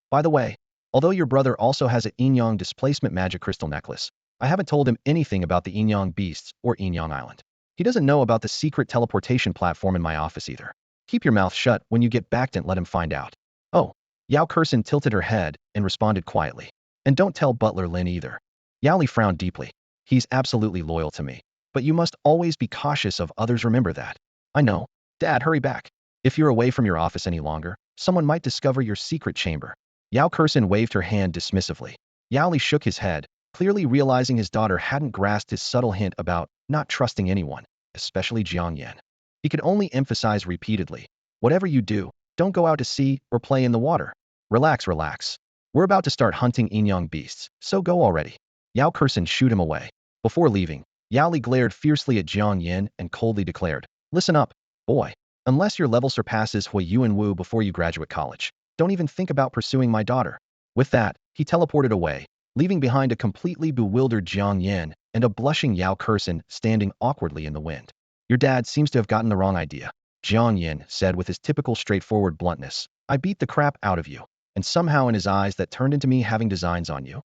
By the way, although your brother also has an Inyong displacement magic crystal necklace, I haven't told him anything about the Inyong beasts or Inyong Island. He doesn't know about the secret teleportation platform in my office either. Keep your mouth shut when you get back and let him find out. Oh, Yao Kurson tilted her head and responded quietly. And don't tell Butler Lin either. Yao Li frowned deeply. He's absolutely loyal to me. But you must always be cautious of others, remember that. I know. Dad, hurry back. If you're away from your office any longer, someone might discover your secret chamber. Yao Kurson waved her hand dismissively. Yao Li shook his head, clearly realizing his daughter hadn't grasped his subtle hint about not trusting anyone, especially Jiang Yan. He could only emphasize repeatedly, whatever you do, don't go out to sea or play in the water. Relax, relax. We're about to start hunting Inyong beasts, so go already. Yao Kurson shooed him away. Before leaving, Yao Li glared fiercely at Jiang Yan and coldly declared, listen up, boy. Unless your level surpasses Hui Yuan Wu before you graduate college, don't even think about pursuing my daughter. With that, he teleported away, leaving behind a completely bewildered Jiang Yan and a blushing Yao Kurson standing awkwardly in the wind. Your dad seems to have gotten the wrong idea, Jiang Yan said with his typical straightforward bluntness. I beat the crap out of you, and somehow in his eyes that turned into me having designs on you.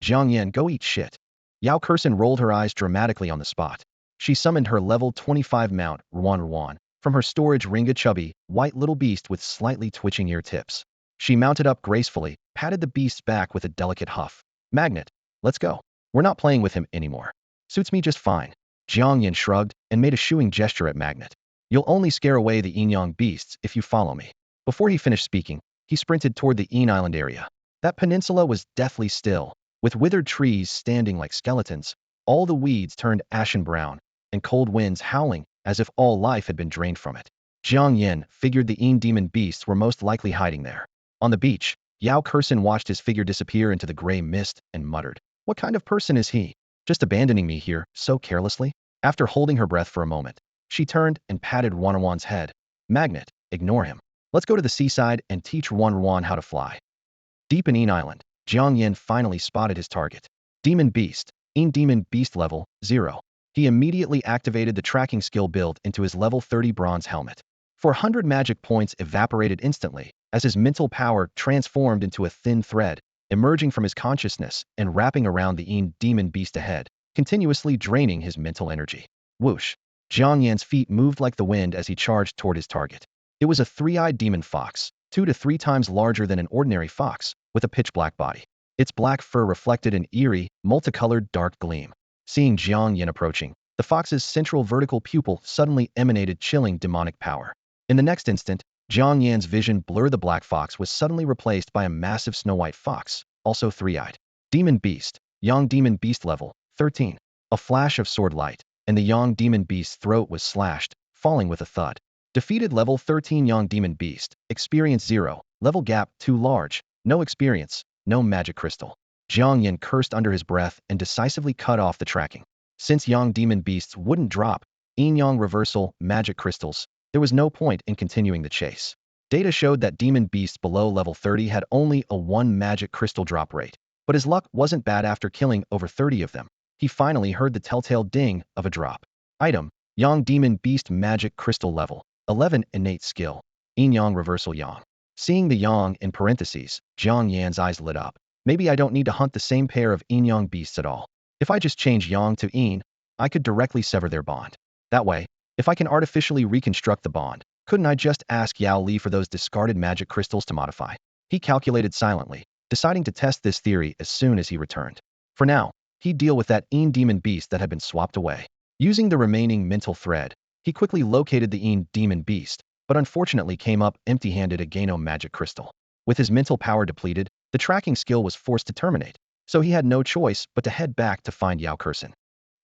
Jiang Yan, go eat shit. Yao Kurson rolled her eyes dramatically on the spot. She summoned her level 25 mount, Ruan, from her storage ring, a chubby, white little beast with slightly twitching ear tips. She mounted up gracefully, patted the beast's back with a delicate huff. Magnet, let's go. We're not playing with him anymore. Suits me just fine. Jiang Yan shrugged and made a shooing gesture at Magnet. You'll only scare away the Inyong beasts if you follow me. Before he finished speaking, he sprinted toward the Inyong Island area. That peninsula was deathly still, with withered trees standing like skeletons, all the weeds turned ashen brown, and cold winds howling as if all life had been drained from it. Jiang Yan figured the demon beasts were most likely hiding there. On the beach, Yao Kurson watched his figure disappear into the gray mist and muttered, what kind of person is he? Just abandoning me here so carelessly? After holding her breath for a moment, she turned and patted Ruan's head. Magnet, ignore him. Let's go to the seaside and teach Ruan how to fly. Deep in Island, Jiang Yan finally spotted his target. Demon Beast, Demon Beast level 0. He immediately activated the tracking skill built into his level 30 bronze helmet. 400 magic points evaporated instantly as his mental power transformed into a thin thread, emerging from his consciousness and wrapping around the demon beast ahead, continuously draining his mental energy. Whoosh! Jiang Yan's feet moved like the wind as he charged toward his target. It was a three-eyed demon fox, 2 to 3 times larger than an ordinary fox, with a pitch-black body. Its black fur reflected an eerie, multicolored dark gleam. Seeing Jiang Yan approaching, the fox's central vertical pupil suddenly emanated chilling demonic power. In the next instant, Jiang Yan's vision blurred. The black fox was suddenly replaced by a massive snow-white fox, also three-eyed. Demon Beast, Yang Demon Beast level 13. A flash of sword light, and the Yang Demon Beast's throat was slashed, falling with a thud. Defeated level 13 Yang Demon Beast, experience 0, level gap too large, no experience, no magic crystal. Jiang Yan cursed under his breath and decisively cut off the tracking. Since Yang Demon Beasts wouldn't drop Inyong reversal magic crystals, there was no point in continuing the chase. Data showed that demon beasts below level 30 had only a 1 magic crystal drop rate, but his luck wasn't bad. After killing over 30 of them, he finally heard the telltale ding of a drop. Item, Yang Demon Beast Magic Crystal level 11 innate skill, Inyong reversal Yang. Seeing the Yang in parentheses, Jiang Yan's eyes lit up. Maybe I don't need to hunt the same pair of Inyong beasts at all. If I just change Yang to In, I could directly sever their bond. That way, if I can artificially reconstruct the bond, couldn't I just ask Yao Li for those discarded magic crystals to modify? He calculated silently, deciding to test this theory as soon as he returned. For now, he'd deal with that demon beast that had been swapped away. Using the remaining mental thread, he quickly located the demon beast, but unfortunately came up empty-handed again. No magic crystal. With his mental power depleted, the tracking skill was forced to terminate, so he had no choice but to head back to find Yao Kurson.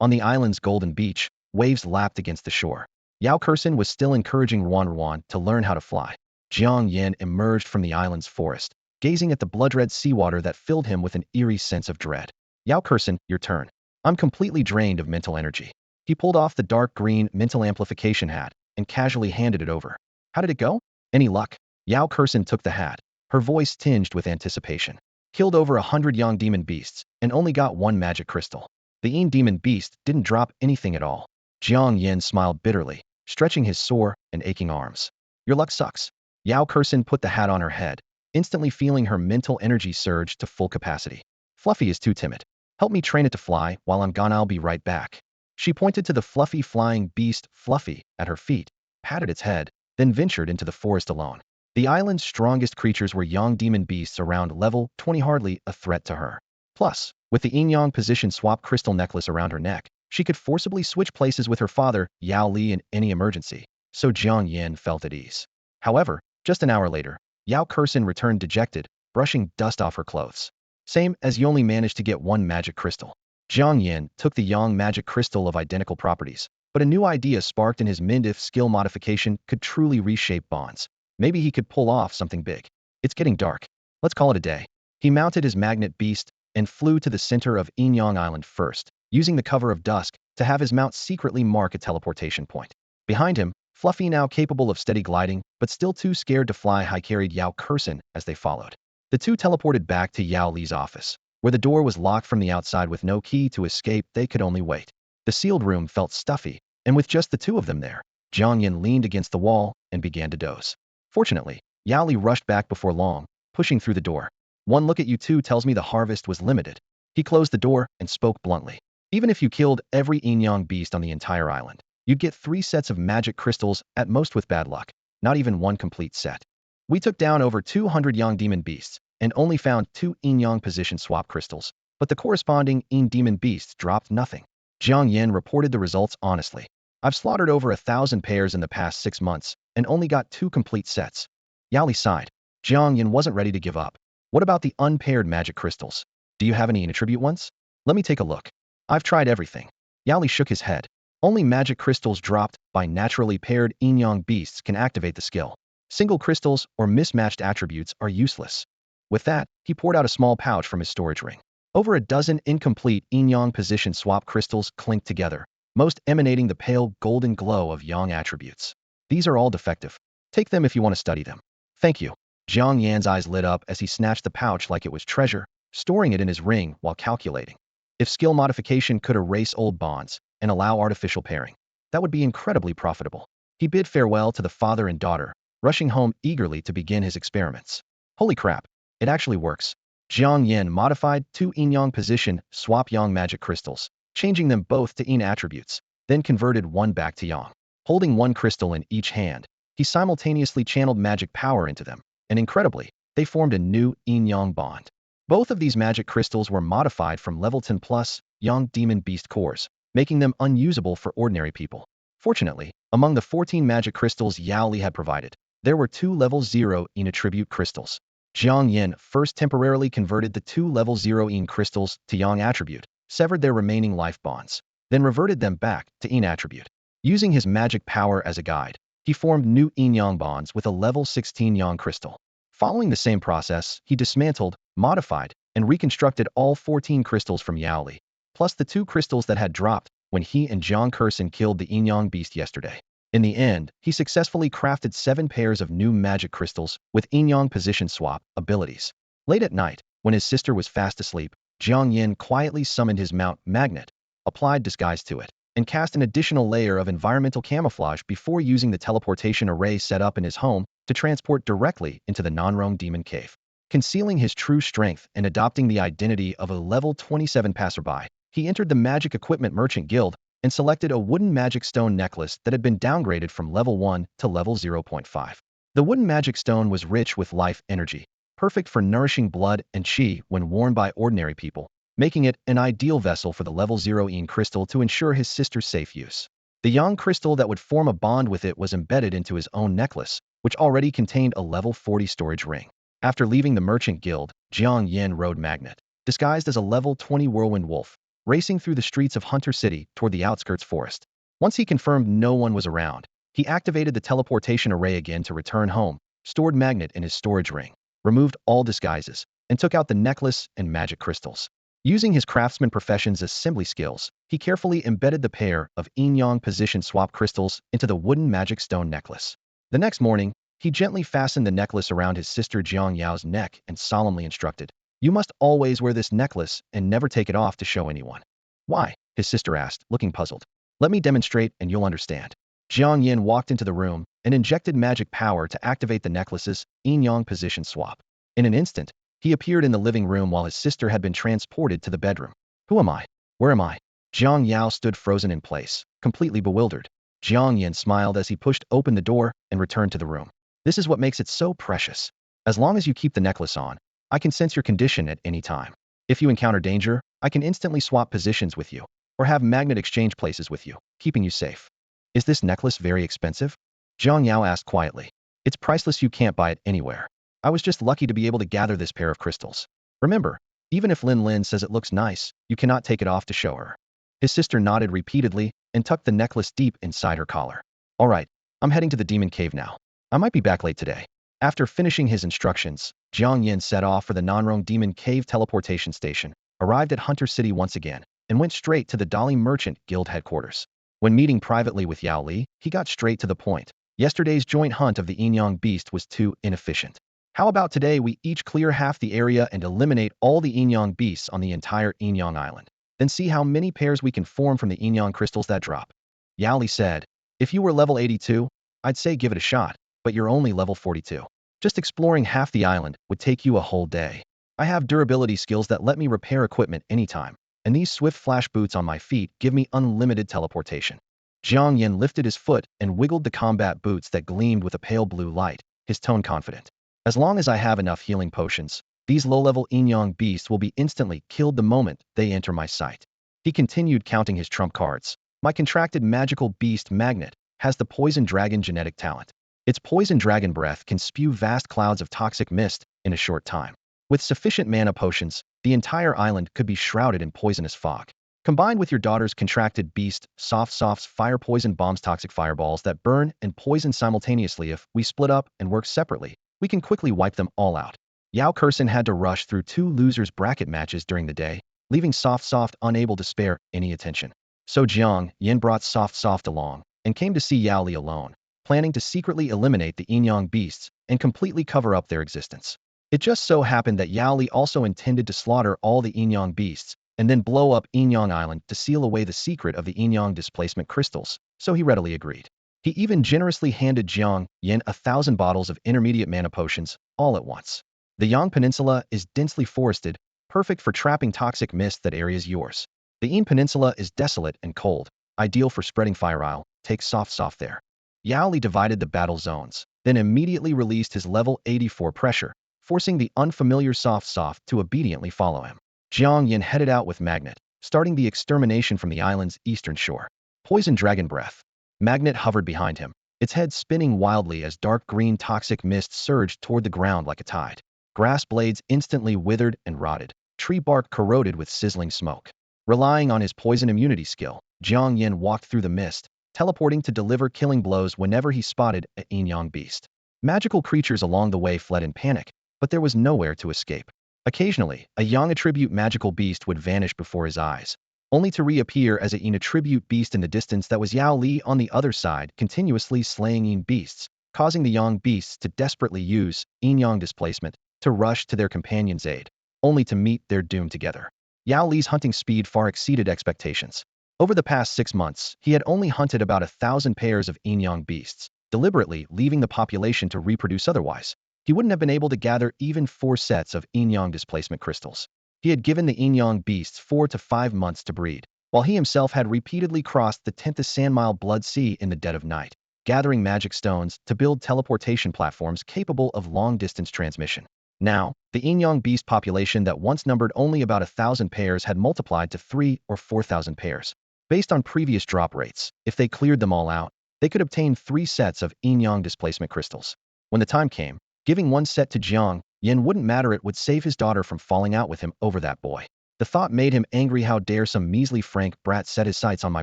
On the island's golden beach, waves lapped against the shore. Yao Kurson was still encouraging Ruan to learn how to fly. Jiang Yan emerged from the island's forest, gazing at the blood-red seawater that filled him with an eerie sense of dread. Yao Kurson, your turn. I'm completely drained of mental energy. He pulled off the dark green mental amplification hat and casually handed it over. How did it go? Any luck? Yao Kurson took the hat, her voice tinged with anticipation. Killed over 100 Yang Demon Beasts and only got 1 magic crystal. The Demon Beast didn't drop anything at all. Jiang Yan smiled bitterly, stretching his sore and aching arms. Your luck sucks. Yao Kurson put the hat on her head, instantly feeling her mental energy surge to full capacity. Fluffy is too timid. Help me train it to fly. While I'm gone, I'll be right back. She pointed to the fluffy flying beast, Fluffy, at her feet, patted its head, then ventured into the forest alone. The island's strongest creatures were young demon beasts around level 20, hardly a threat to her. Plus, with the Inyong position swap crystal necklace around her neck, she could forcibly switch places with her father, Yao Li, in any emergency, so Jiang Yan felt at ease. However, just an hour later, Yao Kursin returned dejected, brushing dust off her clothes. Same as you only managed to get one magic crystal. Jiang Yan took the Yang magic crystal of identical properties, but a new idea sparked in his mind. If skill modification could truly reshape bonds, maybe he could pull off something big. It's getting dark. Let's call it a day. He mounted his magnet beast and flew to the center of Inyong Island first, using the cover of dusk to have his mount secretly mark a teleportation point. Behind him, Fluffy, now capable of steady gliding, but still too scared to fly high, carried Yao Kursin as they followed. The two teleported back to Yao Li's office, where the door was locked from the outside with no key to escape. They could only wait. The sealed room felt stuffy, and with just the two of them there, Jiang Yan leaned against the wall and began to doze. Fortunately, Yao Li rushed back before long, pushing through the door. One look at you two tells me the harvest was limited. He closed the door and spoke bluntly. Even if you killed every Inyong beast on the entire island, you'd get 3 sets of magic crystals, at most with bad luck, not even one complete set. We took down over 200 Yang demon beasts, and only found 2 Inyong position swap crystals, but the corresponding In demon beasts dropped nothing. Jiang Yan reported the results honestly. I've slaughtered over 1,000 pairs in the past 6 months, and only got 2 complete sets. Yao Li sighed. Jiang Yan wasn't ready to give up. What about the unpaired magic crystals? Do you have any attribute ones? Let me take a look. I've tried everything. Yao Li shook his head. Only magic crystals dropped by naturally paired Inyong beasts can activate the skill. Single crystals or mismatched attributes are useless. With that, he poured out a small pouch from his storage ring. Over a dozen incomplete Inyong position swap crystals clinked together, most emanating the pale golden glow of Yang attributes. These are all defective. Take them if you want to study them. Thank you. Jiang Yan's eyes lit up as he snatched the pouch like it was treasure, storing it in his ring while calculating. If skill modification could erase old bonds and allow artificial pairing, that would be incredibly profitable. He bid farewell to the father and daughter, rushing home eagerly to begin his experiments. Holy crap, it actually works. Jiang Yan modified 2 Inyong position swap Yang magic crystals, changing them both to In attributes, then converted one back to Yang. Holding one crystal in each hand, he simultaneously channeled magic power into them, and incredibly, they formed a new Inyong Bond. Both of these magic crystals were modified from level 10 plus Yang demon beast cores, making them unusable for ordinary people. Fortunately, among the 14 magic crystals Yao Li had provided, there were 2 level 0 In attribute crystals. Jiang Yan first temporarily converted the 2 level 0 In crystals to Yang attribute, severed their remaining life bonds, then reverted them back to In attribute. Using his magic power as a guide, he formed new Inyong bonds with a level 16 Yang crystal. Following the same process, he dismantled, modified, and reconstructed all 14 crystals from Yao Li, plus the 2 crystals that had dropped when he and Jiang Kursin killed the Inyong beast yesterday. In the end, he successfully crafted 7 pairs of new magic crystals with Inyong position swap abilities. Late at night, when his sister was fast asleep, Jiang Yan quietly summoned his mount Magnet, applied disguise to it, and cast an additional layer of environmental camouflage before using the teleportation array set up in his home to transport directly into the non-roam demon cave. Concealing his true strength and adopting the identity of a level 27 passerby, he entered the Magic Equipment Merchant Guild and selected a wooden magic stone necklace that had been downgraded from level 1 to level 0.5. The wooden magic stone was rich with life energy, perfect for nourishing blood and chi when worn by ordinary people, making it an ideal vessel for the level 0 In crystal to ensure his sister's safe use. The Yang crystal that would form a bond with it was embedded into his own necklace, which already contained a level 40 storage ring. After leaving the Merchant Guild, Jiang Yan rode Magnet, disguised as a level 20 whirlwind wolf, racing through the streets of Hunter City toward the outskirts forest. Once he confirmed no one was around, he activated the teleportation array again to return home, stored Magnet in his storage ring, removed all disguises, and took out the necklace and magic crystals. Using his craftsman profession's assembly skills, he carefully embedded the pair of Inyong position swap crystals into the wooden magic stone necklace. The next morning, he gently fastened the necklace around his sister Jiang Yao's neck and solemnly instructed, "You must always wear this necklace and never take it off to show anyone." "Why?" his sister asked, looking puzzled. "Let me demonstrate and you'll understand." Jiang Yan walked into the room and injected magic power to activate the necklace's Inyong position swap. In an instant, he appeared in the living room while his sister had been transported to the bedroom. Who am I? Where am I? Jiang Yao stood frozen in place, completely bewildered. Jiang Yan smiled as he pushed open the door and returned to the room. This is what makes it so precious. As long as you keep the necklace on, I can sense your condition at any time. If you encounter danger, I can instantly swap positions with you, or have magnet exchange places with you, keeping you safe. Is this necklace very expensive? Jiang Yao asked quietly. It's priceless, you can't buy it anywhere. I was just lucky to be able to gather this pair of crystals. Remember, even if Lin Lin says it looks nice, you cannot take it off to show her. His sister nodded repeatedly and tucked the necklace deep inside her collar. All right, I'm heading to the demon cave now. I might be back late today. After finishing his instructions, Jiang Yan set off for the Nanrong Demon Cave teleportation station, arrived at Hunter City once again, and went straight to the Dali Merchant Guild headquarters. When meeting privately with Yao Li, he got straight to the point. Yesterday's joint hunt of the Inyong beast was too inefficient. How about today we each clear half the area and eliminate all the Inyong beasts on the entire Inyong Island? Then see how many pairs we can form from the Inyong crystals that drop. Yao Li said, if you were level 82, I'd say give it a shot, but you're only level 42. Just exploring half the island would take you a whole day. I have durability skills that let me repair equipment anytime, and these swift flash boots on my feet give me unlimited teleportation. Jiang Yan lifted his foot and wiggled the combat boots that gleamed with a pale blue light, his tone confident. As long as I have enough healing potions, these low-level Inyong beasts will be instantly killed the moment they enter my sight. He continued counting his trump cards. My contracted magical beast magnet has the poison dragon genetic talent. Its poison dragon breath can spew vast clouds of toxic mist in a short time. With sufficient mana potions, the entire island could be shrouded in poisonous fog. Combined with your daughter's contracted beast, Soft's fire poison bombs, toxic fireballs that burn and poison simultaneously. If we split up and work separately, we can quickly wipe them all out. Yao Kurson had to rush through 2 losers bracket matches during the day, leaving Soft unable to spare any attention. So Jiang Yan brought Soft along and came to see Yao Li alone, planning to secretly eliminate the Inyong beasts and completely cover up their existence. It just so happened that Yao Li also intended to slaughter all the Inyong beasts and then blow up Inyong Island to seal away the secret of the Inyong displacement crystals, so he readily agreed. He even generously handed Jiang Yan 1,000 bottles of intermediate mana potions, all at once. The Yang Peninsula is densely forested, perfect for trapping toxic mist. That area is yours. The Yin Peninsula is desolate and cold, ideal for spreading fire. I'll take Soft there. Yao Li divided the battle zones, then immediately released his level 84 pressure, forcing the unfamiliar Soft to obediently follow him. Jiang Yan headed out with Magnet, starting the extermination from the island's eastern shore. Poison dragon breath. Magnet hovered behind him, its head spinning wildly as dark green toxic mist surged toward the ground like a tide. Grass blades instantly withered and rotted, tree bark corroded with sizzling smoke. Relying on his poison immunity skill, Jiang Yan walked through the mist, teleporting to deliver killing blows whenever he spotted an Inyong beast. Magical creatures along the way fled in panic, but there was nowhere to escape. Occasionally, a Yang attribute magical beast would vanish before his eyes, only to reappear as a Yin attribute beast in the distance. That was Yao Li on the other side, continuously slaying Yin beasts, causing the Yang beasts to desperately use Inyong displacement to rush to their companion's aid, only to meet their doom together. Yao Li's hunting speed far exceeded expectations. Over the past 6 months, he had only hunted about 1,000 pairs of Inyong beasts, deliberately leaving the population to reproduce. Otherwise, he wouldn't have been able to gather even 4 sets of Inyong displacement crystals. He had given the Inyong beasts 4 to 5 months to breed, while he himself had repeatedly crossed the 10th Sandmile Blood Sea in the dead of night, gathering magic stones to build teleportation platforms capable of long-distance transmission. Now, the Inyong beast population that once numbered only about 1,000 pairs had multiplied to 3,000 or 4,000 pairs. Based on previous drop rates, if they cleared them all out, they could obtain 3 sets of Inyong displacement crystals. When the time came, giving 1 set to Jiang Yan wouldn't matter. It would save his daughter from falling out with him over that boy. The thought made him angry. How dare some measly Frank brat set his sights on my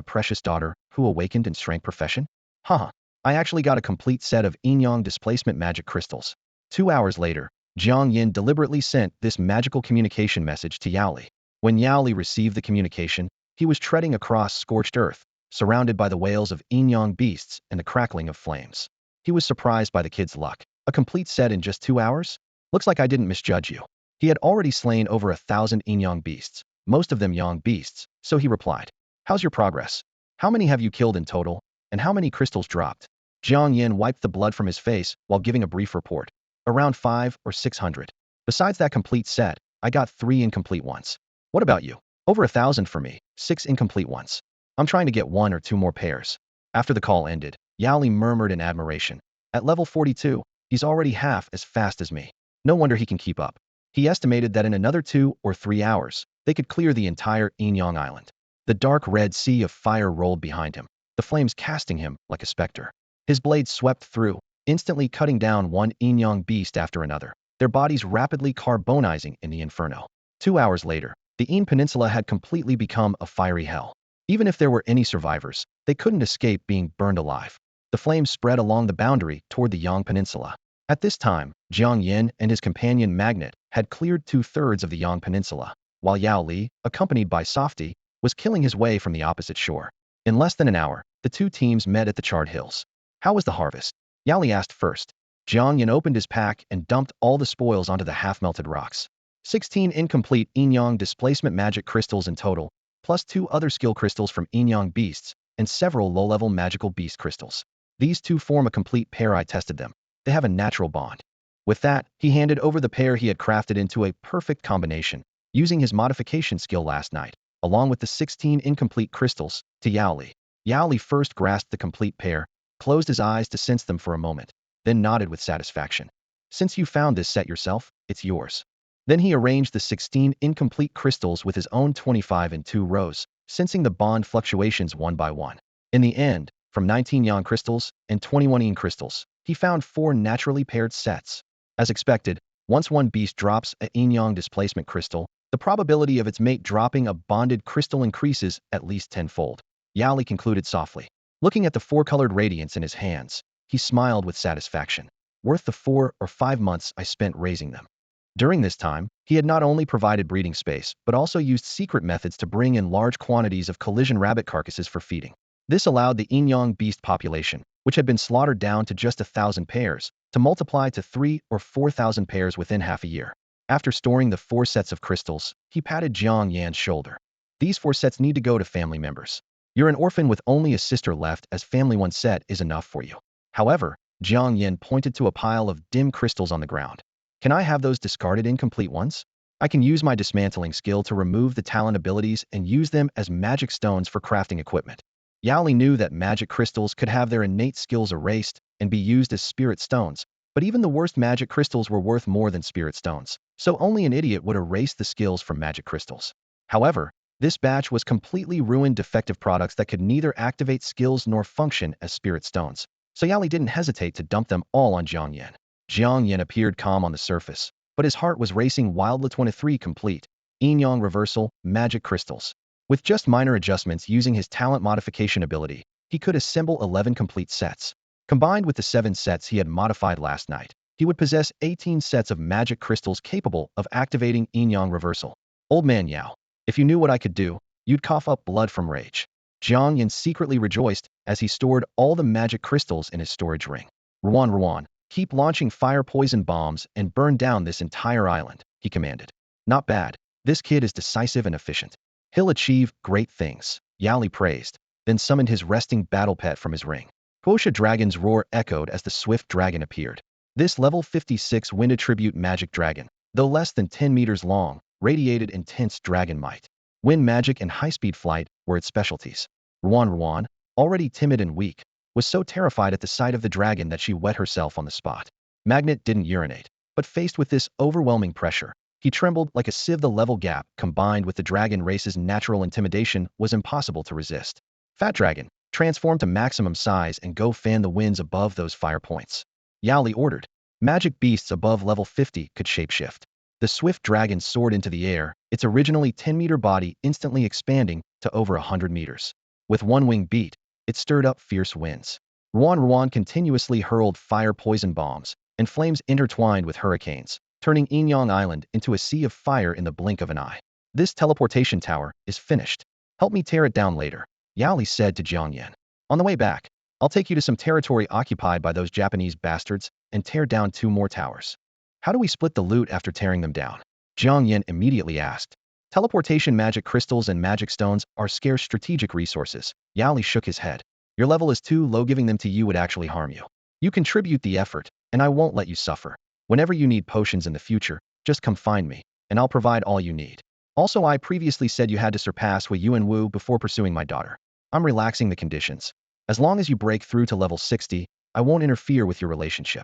precious daughter, who awakened and shrank profession? Haha, I actually got a complete set of Inyong displacement magic crystals. 2 hours later, Jiang Yan deliberately sent this magical communication message to Yao Li. When Yao Li received the communication, he was treading across scorched earth, surrounded by the wails of Inyong beasts and the crackling of flames. He was surprised by the kid's luck. A complete set in just 2 hours? Looks like I didn't misjudge you. He had already slain over 1,000 Inyong beasts, most of them Yang beasts, so he replied, how's your progress? How many have you killed in total, and how many crystals dropped? Jiang Yan wiped the blood from his face while giving a brief report. Around 500 or 600. Besides that complete set, I got 3 incomplete ones. What about you? Over 1,000 for me, 6 incomplete ones. I'm trying to get 1 or 2 more pairs. After the call ended, Yali murmured in admiration. At level 42, he's already half as fast as me. No wonder he can keep up. He estimated that in another 2 or 3 hours, they could clear the entire Inyong Island. The dark red sea of fire rolled behind him, the flames casting him like a specter. His blade swept through, instantly cutting down one Inyong beast after another, their bodies rapidly carbonizing in the inferno. 2 hours later, the Een Peninsula had completely become a fiery hell. Even if there were any survivors, they couldn't escape being burned alive. The flames spread along the boundary toward the Yang Peninsula. At this time, Jiang Yan and his companion Magnet had cleared 2/3 of the Yang Peninsula, while Yao Li, accompanied by Softy, was killing his way from the opposite shore. In less than an hour, the two teams met at the Charred Hills. How was the harvest? Yao Li asked first. Jiang Yan opened his pack and dumped all the spoils onto the half-melted rocks. 16 incomplete Inyong displacement magic crystals in total, plus 2 other skill crystals from Inyong beasts, and several low-level magical beast crystals. These two form a complete pair. I tested them. They have a natural bond. With that, he handed over the pair he had crafted into a perfect combination, using his modification skill last night, along with the 16 incomplete crystals, to Yao Li. Yao Li first grasped the complete pair, closed his eyes to sense them for a moment, then nodded with satisfaction. Since you found this set yourself, it's yours. Then he arranged the 16 incomplete crystals with his own 25 in 2 rows, sensing the bond fluctuations one by one. In the end, from 19 Yang crystals and 21 Yin crystals, he found 4 naturally paired sets. As expected, once one beast drops a Yin Yang displacement crystal, the probability of its mate dropping a bonded crystal increases at least tenfold. Yao Li concluded softly. Looking at the 4-colored radiance in his hands, he smiled with satisfaction. Worth the 4 or 5 months I spent raising them. During this time, he had not only provided breeding space, but also used secret methods to bring in large quantities of collision rabbit carcasses for feeding. This allowed the Inyong beast population, which had been slaughtered down to just 1,000 pairs, to multiply to 3,000 or 4,000 pairs within half a year. After storing the 4 sets of crystals, he patted Jiang Yan's shoulder. These 4 sets need to go to family members. You're an orphan with only a sister left, as family 1 set is enough for you. However, Jiang Yan pointed to a pile of dim crystals on the ground. Can I have those discarded incomplete ones? I can use my dismantling skill to remove the talent abilities and use them as magic stones for crafting equipment. Yao Li knew that magic crystals could have their innate skills erased and be used as spirit stones, but even the worst magic crystals were worth more than spirit stones, so only an idiot would erase the skills from magic crystals. However, this batch was completely ruined defective products that could neither activate skills nor function as spirit stones, so Yao Li didn't hesitate to dump them all on Jiang Yan. Jiang Yan appeared calm on the surface, but his heart was racing wildly. 23 complete Inyong reversal magic crystals. With just minor adjustments using his talent modification ability, he could assemble 11 complete sets. Combined with the 7 sets he had modified last night, he would possess 18 sets of magic crystals capable of activating Inyong reversal. Old man Yao, if you knew what I could do, you'd cough up blood from rage. Jiang Yan secretly rejoiced as he stored all the magic crystals in his storage ring. Ruan, keep launching fire poison bombs and burn down this entire island, he commanded. Not bad. This kid is decisive and efficient. He'll achieve great things, Yao Li praised, then summoned his resting battle pet from his ring. Quosha Dragon's roar echoed as the swift dragon appeared. This level 56 wind attribute magic dragon, though less than 10 meters long, radiated intense dragon might. Wind magic and high-speed flight were its specialties. Ruan, already timid and weak, was so terrified at the sight of the dragon that she wet herself on the spot. Magnet didn't urinate, but faced with this overwhelming pressure, he trembled like a sieve. The level gap, combined with the dragon race's natural intimidation, was impossible to resist. Fat Dragon, transform to maximum size and go fan the winds above those fire points. Yao Li ordered. Magic beasts above level 50 could shapeshift. The swift dragon soared into the air, its originally 10-meter body instantly expanding to over 100 meters. With one wing beat, it stirred up fierce winds. Ruan continuously hurled fire poison bombs, and flames intertwined with hurricanes, turning Inyong Island into a sea of fire in the blink of an eye. This teleportation tower is finished. Help me tear it down later, Yao Li said to Jiang Yan. On the way back, I'll take you to some territory occupied by those Japanese bastards and tear down 2 more towers. How do we split the loot after tearing them down? Jiang Yan immediately asked. Teleportation magic crystals and magic stones are scarce strategic resources. Yao Li shook his head. Your level is too low. Giving them to you would actually harm you. You contribute the effort, and I won't let you suffer. Whenever you need potions in the future, just come find me, and I'll provide all you need. Also, I previously said you had to surpass Wei Yuan Wu before pursuing my daughter. I'm relaxing the conditions. As long as you break through to level 60, I won't interfere with your relationship.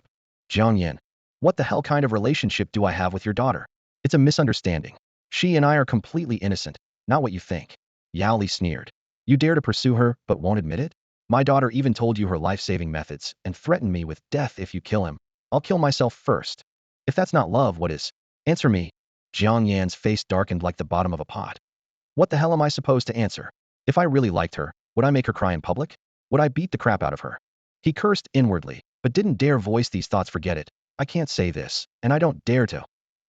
Jiang Yan, what the hell kind of relationship do I have with your daughter? It's a misunderstanding. She and I are completely innocent, not what you think. Yao Li sneered. You dare to pursue her, but won't admit it? My daughter even told you her life-saving methods and threatened me with death if you kill him. I'll kill myself first. If that's not love, what is? Answer me. Jiang Yan's face darkened like the bottom of a pot. What the hell am I supposed to answer? If I really liked her, would I make her cry in public? Would I beat the crap out of her? He cursed inwardly, but didn't dare voice these thoughts. Forget it. I can't say this, and I don't dare to.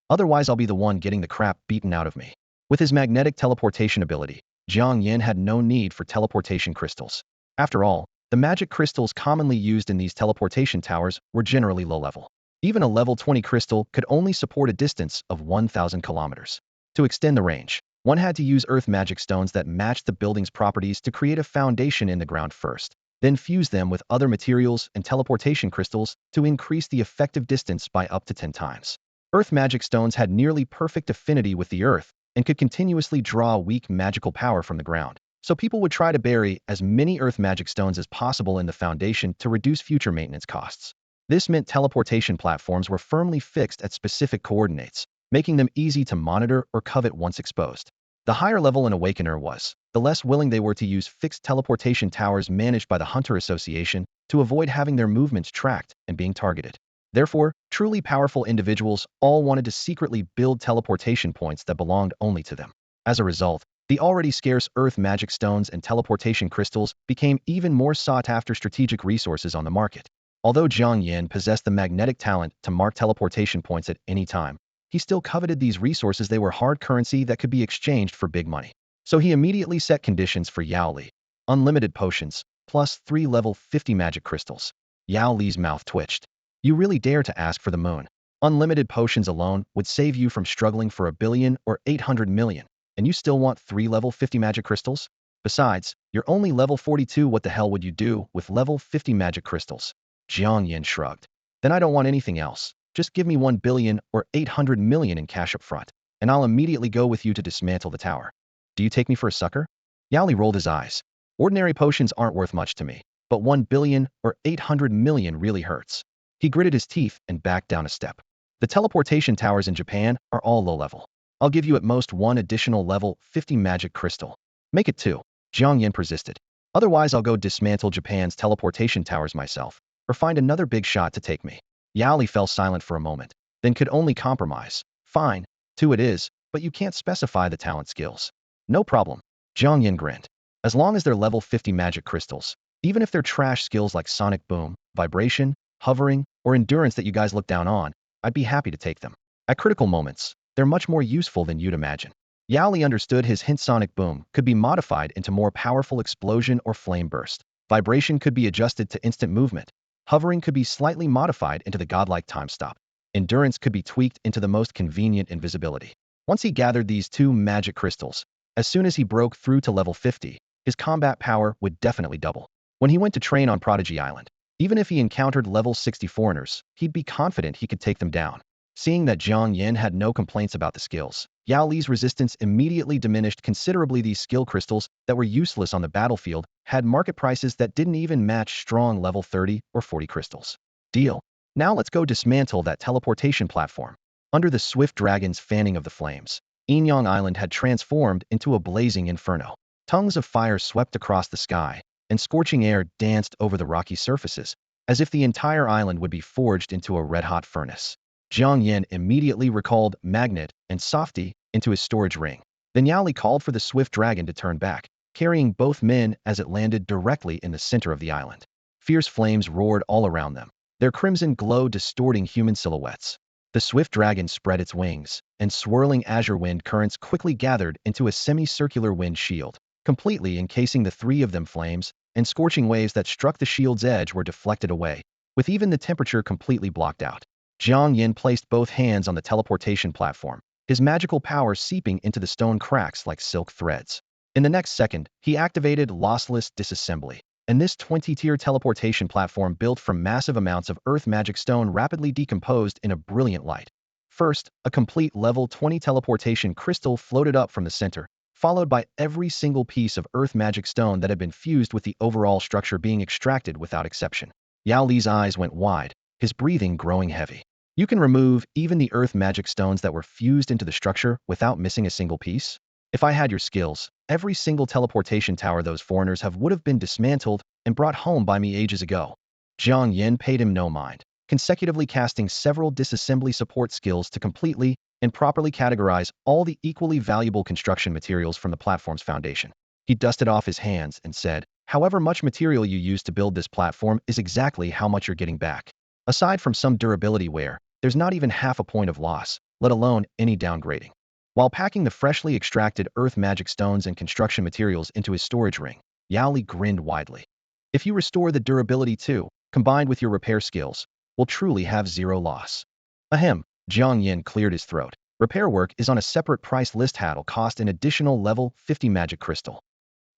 Otherwise, I'll be the one getting the crap beaten out of me. With his magnetic teleportation ability, Jiang Yan had no need for teleportation crystals. After all, the magic crystals commonly used in these teleportation towers were generally low level. Even a level 20 crystal could only support a distance of 1,000 kilometers. To extend the range, one had to use earth magic stones that matched the building's properties to create a foundation in the ground first, then fuse them with other materials and teleportation crystals to increase the effective distance by up to 10 times. Earth magic stones had nearly perfect affinity with the earth and could continuously draw weak magical power from the ground. So people would try to bury as many earth magic stones as possible in the foundation to reduce future maintenance costs. This meant teleportation platforms were firmly fixed at specific coordinates, making them easy to monitor or covet once exposed. The higher level an awakener was, the less willing they were to use fixed teleportation towers managed by the Hunter Association to avoid having their movements tracked and being targeted. Therefore, truly powerful individuals all wanted to secretly build teleportation points that belonged only to them. As a result, the already scarce earth magic stones and teleportation crystals became even more sought-after strategic resources on the market. Although Jiang Yan possessed the magnetic talent to mark teleportation points at any time, he still coveted these resources. They were hard currency that could be exchanged for big money. So he immediately set conditions for Yao Li. Unlimited potions, plus 3 level 50 magic crystals. Yao Li's mouth twitched. You really dare to ask for the moon. Unlimited potions alone would save you from struggling for 1 billion or 800 million, and you still want 3 level 50 magic crystals? Besides, you're only level 42. What the hell would you do with level 50 magic crystals? Jiang Yan shrugged. Then I don't want anything else. Just give me 1 billion or 800 million in cash up front, and I'll immediately go with you to dismantle the tower. Do you take me for a sucker? Yao Li rolled his eyes. Ordinary potions aren't worth much to me, but 1 billion or 800 million really hurts. He gritted his teeth and backed down a step. The teleportation towers in Japan are all low level. I'll give you at most 1 additional level 50 magic crystal. Make it 2. Jiang Yan persisted. Otherwise, I'll go dismantle Japan's teleportation towers myself, or find another big shot to take me. Yao Li fell silent for a moment, then could only compromise. Fine, 2 it is, but you can't specify the talent skills. No problem. Jiang Yan grinned. As long as they're level 50 magic crystals, even if they're trash skills like sonic boom, vibration, hovering, or endurance that you guys look down on, I'd be happy to take them. At critical moments, they're much more useful than you'd imagine. Yao Li understood his hint. Sonic boom could be modified into more powerful explosion or flame burst. Vibration could be adjusted to instant movement. Hovering could be slightly modified into the godlike time stop. Endurance could be tweaked into the most convenient invisibility. Once he gathered these 2 magic crystals, as soon as he broke through to level 50, his combat power would definitely double. When he went to train on Prodigy Island, even if he encountered level 60 foreigners, he'd be confident he could take them down. Seeing that Jiang Yan had no complaints about the skills, Yao Li's resistance immediately diminished considerably. These skill crystals that were useless on the battlefield had market prices that didn't even match strong level 30 or 40 crystals. Deal. Now let's go dismantle that teleportation platform. Under the swift dragon's fanning of the flames, Inyong Island had transformed into a blazing inferno. Tongues of fire swept across the sky, and scorching air danced over the rocky surfaces, as if the entire island would be forged into a red-hot furnace. Jiang Yan immediately recalled Magnet and Softy into his storage ring. Then Yao Li called for the swift dragon to turn back, carrying both men as it landed directly in the center of the island. Fierce flames roared all around them, their crimson glow distorting human silhouettes. The swift dragon spread its wings, and swirling azure wind currents quickly gathered into a semicircular wind shield, completely encasing the 3 of them. Flames and scorching waves that struck the shield's edge were deflected away, with even the temperature completely blocked out. Jiang Yan placed both hands on the teleportation platform, his magical power seeping into the stone cracks like silk threads. In the next second, he activated lossless disassembly, and this 20-tier teleportation platform built from massive amounts of earth magic stone rapidly decomposed in a brilliant light. First, a complete level 20 teleportation crystal floated up from the center, followed by every single piece of earth magic stone that had been fused with the overall structure being extracted without exception. Yao Li's eyes went wide, his breathing growing heavy. You can remove even the earth magic stones that were fused into the structure without missing a single piece? If I had your skills, every single teleportation tower those foreigners would have been dismantled and brought home by me ages ago. Jiang Yan paid him no mind, consecutively casting several disassembly support skills to completely and properly categorize all the equally valuable construction materials from the platform's foundation. He dusted off his hands and said, however much material you used to build this platform is exactly how much you're getting back. Aside from some durability wear, there's not even half a point of loss, let alone any downgrading. While packing the freshly extracted earth magic stones and construction materials into his storage ring, Yao Li grinned widely. If you restore the durability too, combined with your repair skills, we'll truly have zero loss. Ahem, Jiang Yan cleared his throat. Repair work is on a separate price list. That'll cost an additional level 50 magic crystal.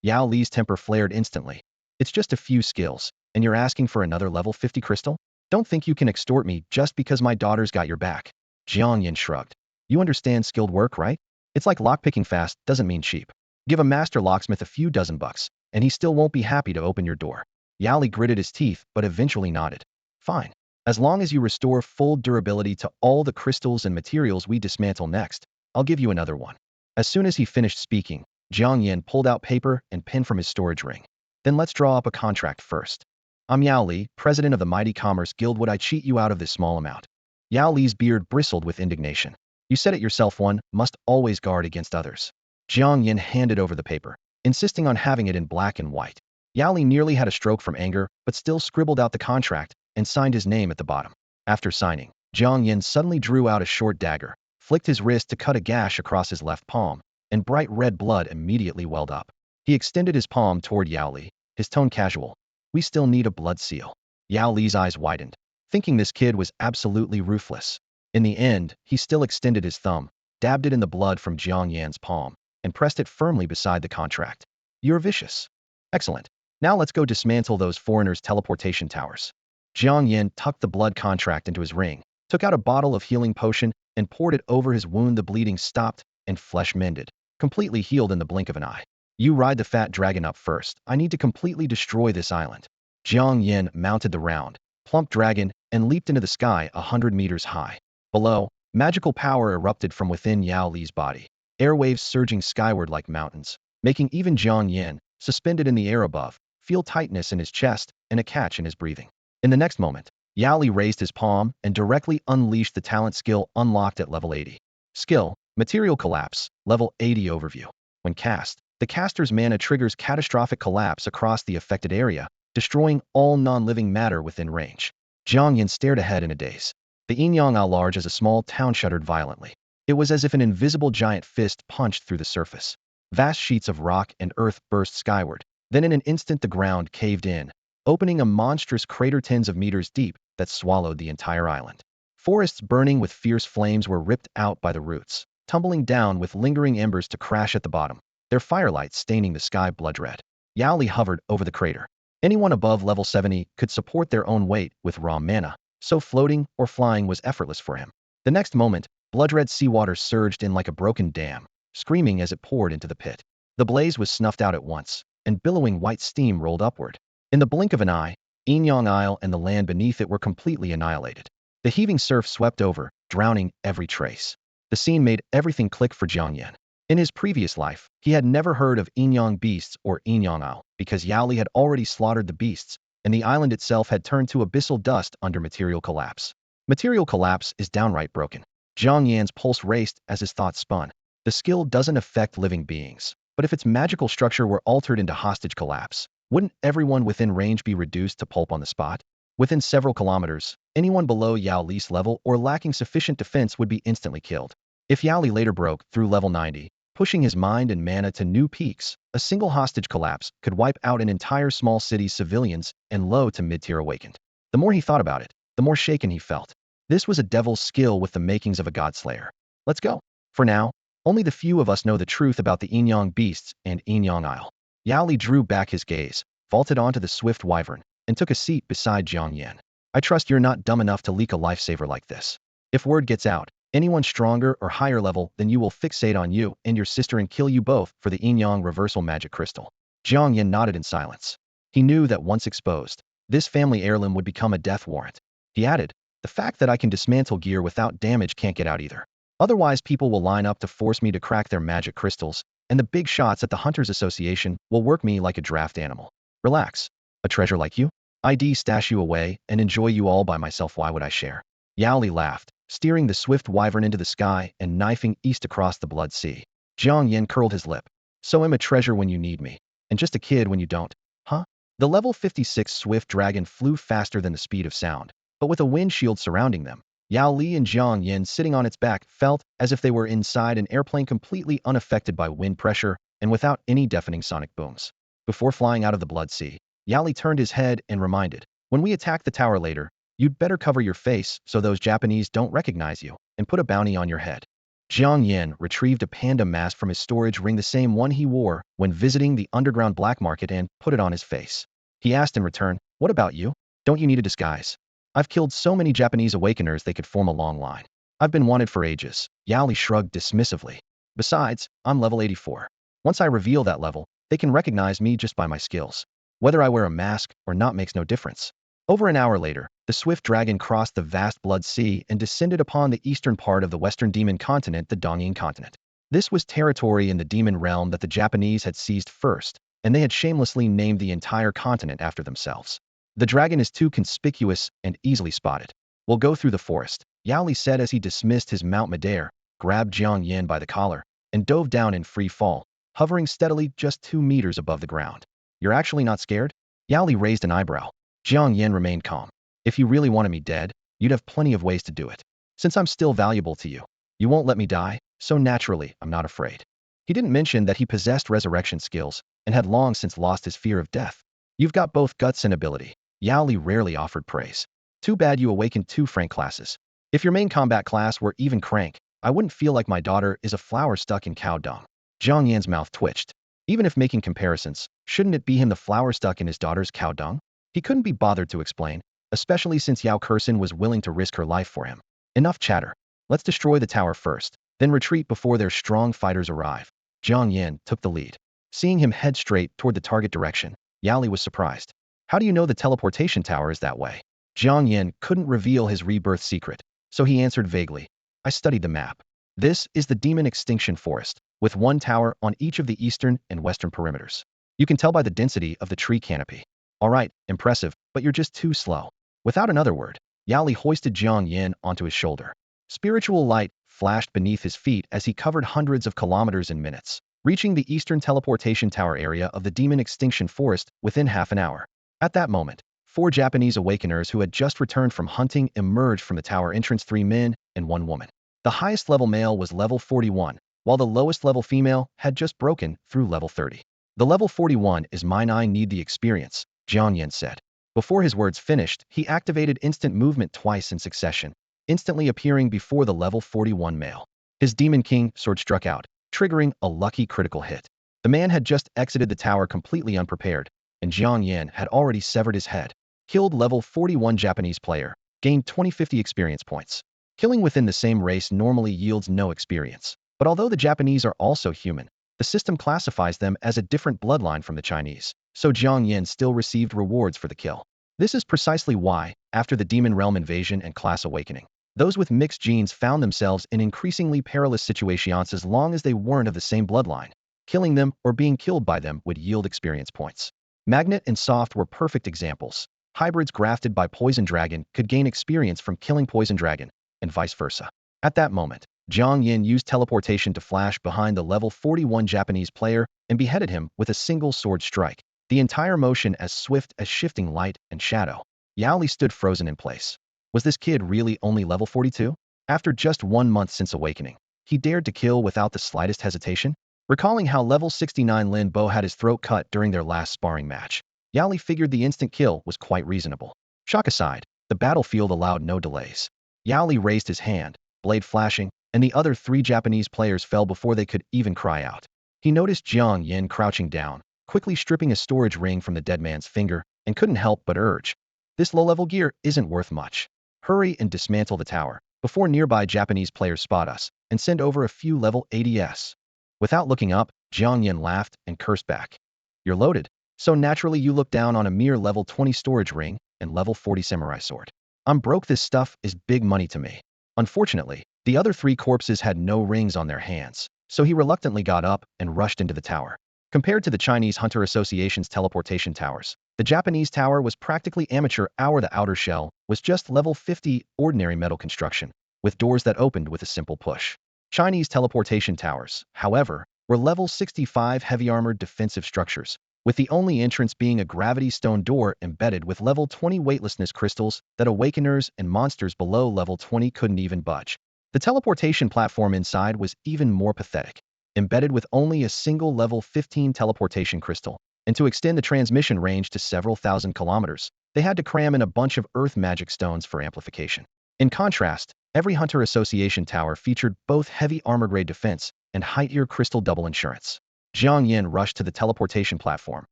Yao Li's temper flared instantly. It's just a few skills, and you're asking for another level 50 crystal? Don't think you can extort me just because my daughter's got your back. Jiang Yan shrugged. You understand skilled work, right? It's like lockpicking fast doesn't mean cheap. Give a master locksmith a few dozen bucks, and he still won't be happy to open your door. Yao Li gritted his teeth but eventually nodded. Fine. As long as you restore full durability to all the crystals and materials we dismantle next, I'll give you another one. As soon as he finished speaking, Jiang Yan pulled out paper and pen from his storage ring. Then let's draw up a contract first. I'm Yao Li, president of the Mighty Commerce Guild. Would I cheat you out of this small amount? Yao Li's beard bristled with indignation. You said it yourself, one must always guard against others. Jiang Yan handed over the paper, insisting on having it in black and white. Yao Li nearly had a stroke from anger, but still scribbled out the contract and signed his name at the bottom. After signing, Jiang Yan suddenly drew out a short dagger, flicked his wrist to cut a gash across his left palm, and bright red blood immediately welled up. He extended his palm toward Yao Li, his tone casual. We still need a blood seal. Yao Li's eyes widened, thinking this kid was absolutely ruthless. In the end, he still extended his thumb, dabbed it in the blood from Jiang Yan's palm, and pressed it firmly beside the contract. You're vicious. Excellent. Now let's go dismantle those foreigners' teleportation towers. Jiang Yan tucked the blood contract into his ring, took out a bottle of healing potion, and poured it over his wound. The bleeding stopped, and flesh mended, completely healed in the blink of an eye. You ride the fat dragon up first. I need to completely destroy this island. Jiang Yan mounted the round, plump dragon and leaped into the sky 100 meters high. Below, magical power erupted from within Yao Li's body, airwaves surging skyward like mountains, making even Jiang Yan, suspended in the air above, feel tightness in his chest and a catch in his breathing. In the next moment, Yao Li raised his palm and directly unleashed the talent skill unlocked at level 80. Skill, Material Collapse, level 80 overview. When cast, the caster's mana triggers catastrophic collapse across the affected area, destroying all non-living matter within range. Jiang Yan stared ahead in a daze. The Inyong Island, large as a small town, shuddered violently. It was as if an invisible giant fist punched through the surface. Vast sheets of rock and earth burst skyward. Then in an instant the ground caved in, opening a monstrous crater tens of meters deep that swallowed the entire island. Forests burning with fierce flames were ripped out by the roots, tumbling down with lingering embers to crash at the bottom, their firelight staining the sky blood red. Yao Li hovered over the crater. Anyone above level 70 could support their own weight with raw mana, so floating or flying was effortless for him. The next moment, blood-red seawater surged in like a broken dam, screaming as it poured into the pit. The blaze was snuffed out at once, and billowing white steam rolled upward. In the blink of an eye, Inyong Island and the land beneath it were completely annihilated. The heaving surf swept over, drowning every trace. The scene made everything click for Jiang Yan. In his previous life, he had never heard of Inyong beasts or Inyong Isle, because Yao Li had already slaughtered the beasts, and the island itself had turned to abyssal dust under material collapse. Material collapse is downright broken. Jiang Yan's pulse raced as his thoughts spun. The skill doesn't affect living beings, but if its magical structure were altered into hostage collapse, wouldn't everyone within range be reduced to pulp on the spot? Within several kilometers, anyone below Yao Li's level or lacking sufficient defense would be instantly killed. If Yao Li later broke through level 90, pushing his mind and mana to new peaks, a single hostage collapse could wipe out an entire small city's civilians and low to mid-tier awakened. The more he thought about it, the more shaken he felt. This was a devil's skill with the makings of a godslayer. Let's go. For now, only the few of us know the truth about the Inyong beasts and Inyong Isle. Yao Li drew back his gaze, vaulted onto the swift wyvern, and took a seat beside Jiang Yan. I trust you're not dumb enough to leak a lifesaver like this. If word gets out, Anyone stronger or higher level than you will fixate on you and your sister and kill you both for the Inyong reversal magic crystal. Jiang Yan nodded in silence. He knew that once exposed, this family heirloom would become a death warrant. He added, the fact that I can dismantle gear without damage can't get out either. Otherwise, people will line up to force me to crack their magic crystals, and the big shots at the Hunters Association will work me like a draft animal. Relax. A treasure like you? I'd stash you away and enjoy you all by myself. Why would I share? Yao Li laughed, steering the swift wyvern into the sky and knifing east across the blood sea. Jiang Yan curled his lip. So I'm a treasure when you need me, and just a kid when you don't, huh? The level 56 swift dragon flew faster than the speed of sound, but with a windshield surrounding them. Yao Li and Jiang Yan sitting on its back felt as if they were inside an airplane completely unaffected by wind pressure and without any deafening sonic booms. Before flying out of the blood sea, Yao Li turned his head and reminded, when we attack the tower later, you'd better cover your face so those Japanese don't recognize you, and put a bounty on your head. Jiang Yan retrieved a panda mask from his storage ring, the same one he wore when visiting the underground black market, and put it on his face. He asked in return, what about you? Don't you need a disguise? I've killed so many Japanese awakeners they could form a long line. I've been wanted for ages. Yao Li shrugged dismissively. Besides, I'm level 84. Once I reveal that level, they can recognize me just by my skills. Whether I wear a mask or not makes no difference. Over an hour later, the swift dragon crossed the vast blood sea and descended upon the eastern part of the western demon continent, the Dongying continent. This was territory in the demon realm that the Japanese had seized first, and they had shamelessly named the entire continent after themselves. The dragon is too conspicuous and easily spotted. We'll go through the forest, Yao Li said as he dismissed his Mount Midair, grabbed Jiang Yan by the collar, and dove down in free fall, hovering steadily just 2 meters above the ground. You're actually not scared? Yao Li raised an eyebrow. Jiang Yan remained calm. If you really wanted me dead, you'd have plenty of ways to do it. Since I'm still valuable to you, you won't let me die, so naturally, I'm not afraid. He didn't mention that he possessed resurrection skills and had long since lost his fear of death. You've got both guts and ability. Yao Li rarely offered praise. Too bad you awakened 2 Frank classes. If your main combat class were even crank, I wouldn't feel like my daughter is a flower stuck in cow dung. Jiang Yan's mouth twitched. Even if making comparisons, shouldn't it be him the flower stuck in his daughter's cow dung? He couldn't be bothered to explain, especially since Yao Kursin was willing to risk her life for him. Enough chatter. Let's destroy the tower first, then retreat before their strong fighters arrive. Jiang Yan took the lead. Seeing him head straight toward the target direction, Yao Li was surprised. How do you know the teleportation tower is that way? Jiang Yan couldn't reveal his rebirth secret, so he answered vaguely. I studied the map. This is the demon extinction forest, with 1 tower on each of the eastern and western perimeters. You can tell by the density of the tree canopy. All right, impressive, but you're just too slow. Without another word, Yao Li hoisted Jiang Yan onto his shoulder. Spiritual light flashed beneath his feet as he covered hundreds of kilometers in minutes, reaching the eastern teleportation tower area of the demon extinction forest within half an hour. At that moment, 4 Japanese awakeners who had just returned from hunting emerged from the tower entrance, 3 men and 1 woman. The highest level male was level 41, while the lowest level female had just broken through level 30. The level 41 is mine. I need the experience, Jiang Yan said. Before his words finished, he activated instant movement twice in succession, instantly appearing before the level 41 male. His Demon King sword struck out, triggering a lucky critical hit. The man had just exited the tower completely unprepared, and Jiang Yan had already severed his head. Killed level 41 Japanese player, gained 2050 experience points. Killing within the same race normally yields no experience, but although the Japanese are also human, the system classifies them as a different bloodline from the Chinese, so Jiang Yan still received rewards for the kill. This is precisely why, after the Demon Realm invasion and class awakening, those with mixed genes found themselves in increasingly perilous situations as long as they weren't of the same bloodline. Killing them or being killed by them would yield experience points. Magnet and Soft were perfect examples. Hybrids grafted by Poison Dragon could gain experience from killing Poison Dragon, and vice versa. At that moment, Jiang Yan used teleportation to flash behind the level 41 Japanese player and beheaded him with a single sword strike, the entire motion as swift as shifting light and shadow. Yao Li stood frozen in place. Was this kid really only level 42? After just 1 month since awakening, he dared to kill without the slightest hesitation? Recalling how level 69 Lin Bo had his throat cut during their last sparring match, Yao Li figured the instant kill was quite reasonable. Shock aside, the battlefield allowed no delays. Yao Li raised his hand, blade flashing, and the other 3 Japanese players fell before they could even cry out. He noticed Jiang Yan crouching down, quickly stripping a storage ring from the dead man's finger, and couldn't help but urge. This low-level gear isn't worth much. Hurry and dismantle the tower before nearby Japanese players spot us and send over a few level 80s. Without looking up, Jiang Yan laughed and cursed back. You're loaded. So naturally you look down on a mere level 20 storage ring and level 40 samurai sword. I'm broke, this stuff is big money to me. Unfortunately, the other three corpses had no rings on their hands, so he reluctantly got up and rushed into the tower. Compared to the Chinese Hunter Association's teleportation towers, the Japanese tower was practically amateur. The outer shell was just level 50 ordinary metal construction, with doors that opened with a simple push. Chinese teleportation towers, however, were level 65 heavy armored defensive structures, with the only entrance being a gravity stone door embedded with level 20 weightlessness crystals that awakeners and monsters below level 20 couldn't even budge. The teleportation platform inside was even more pathetic, embedded with only a single level 15 teleportation crystal, and to extend the transmission range to several thousand kilometers, they had to cram in a bunch of earth magic stones for amplification. In contrast, every Hunter Association tower featured both heavy armor-grade defense and high-tier crystal double insurance. Jiang Yan rushed to the teleportation platform,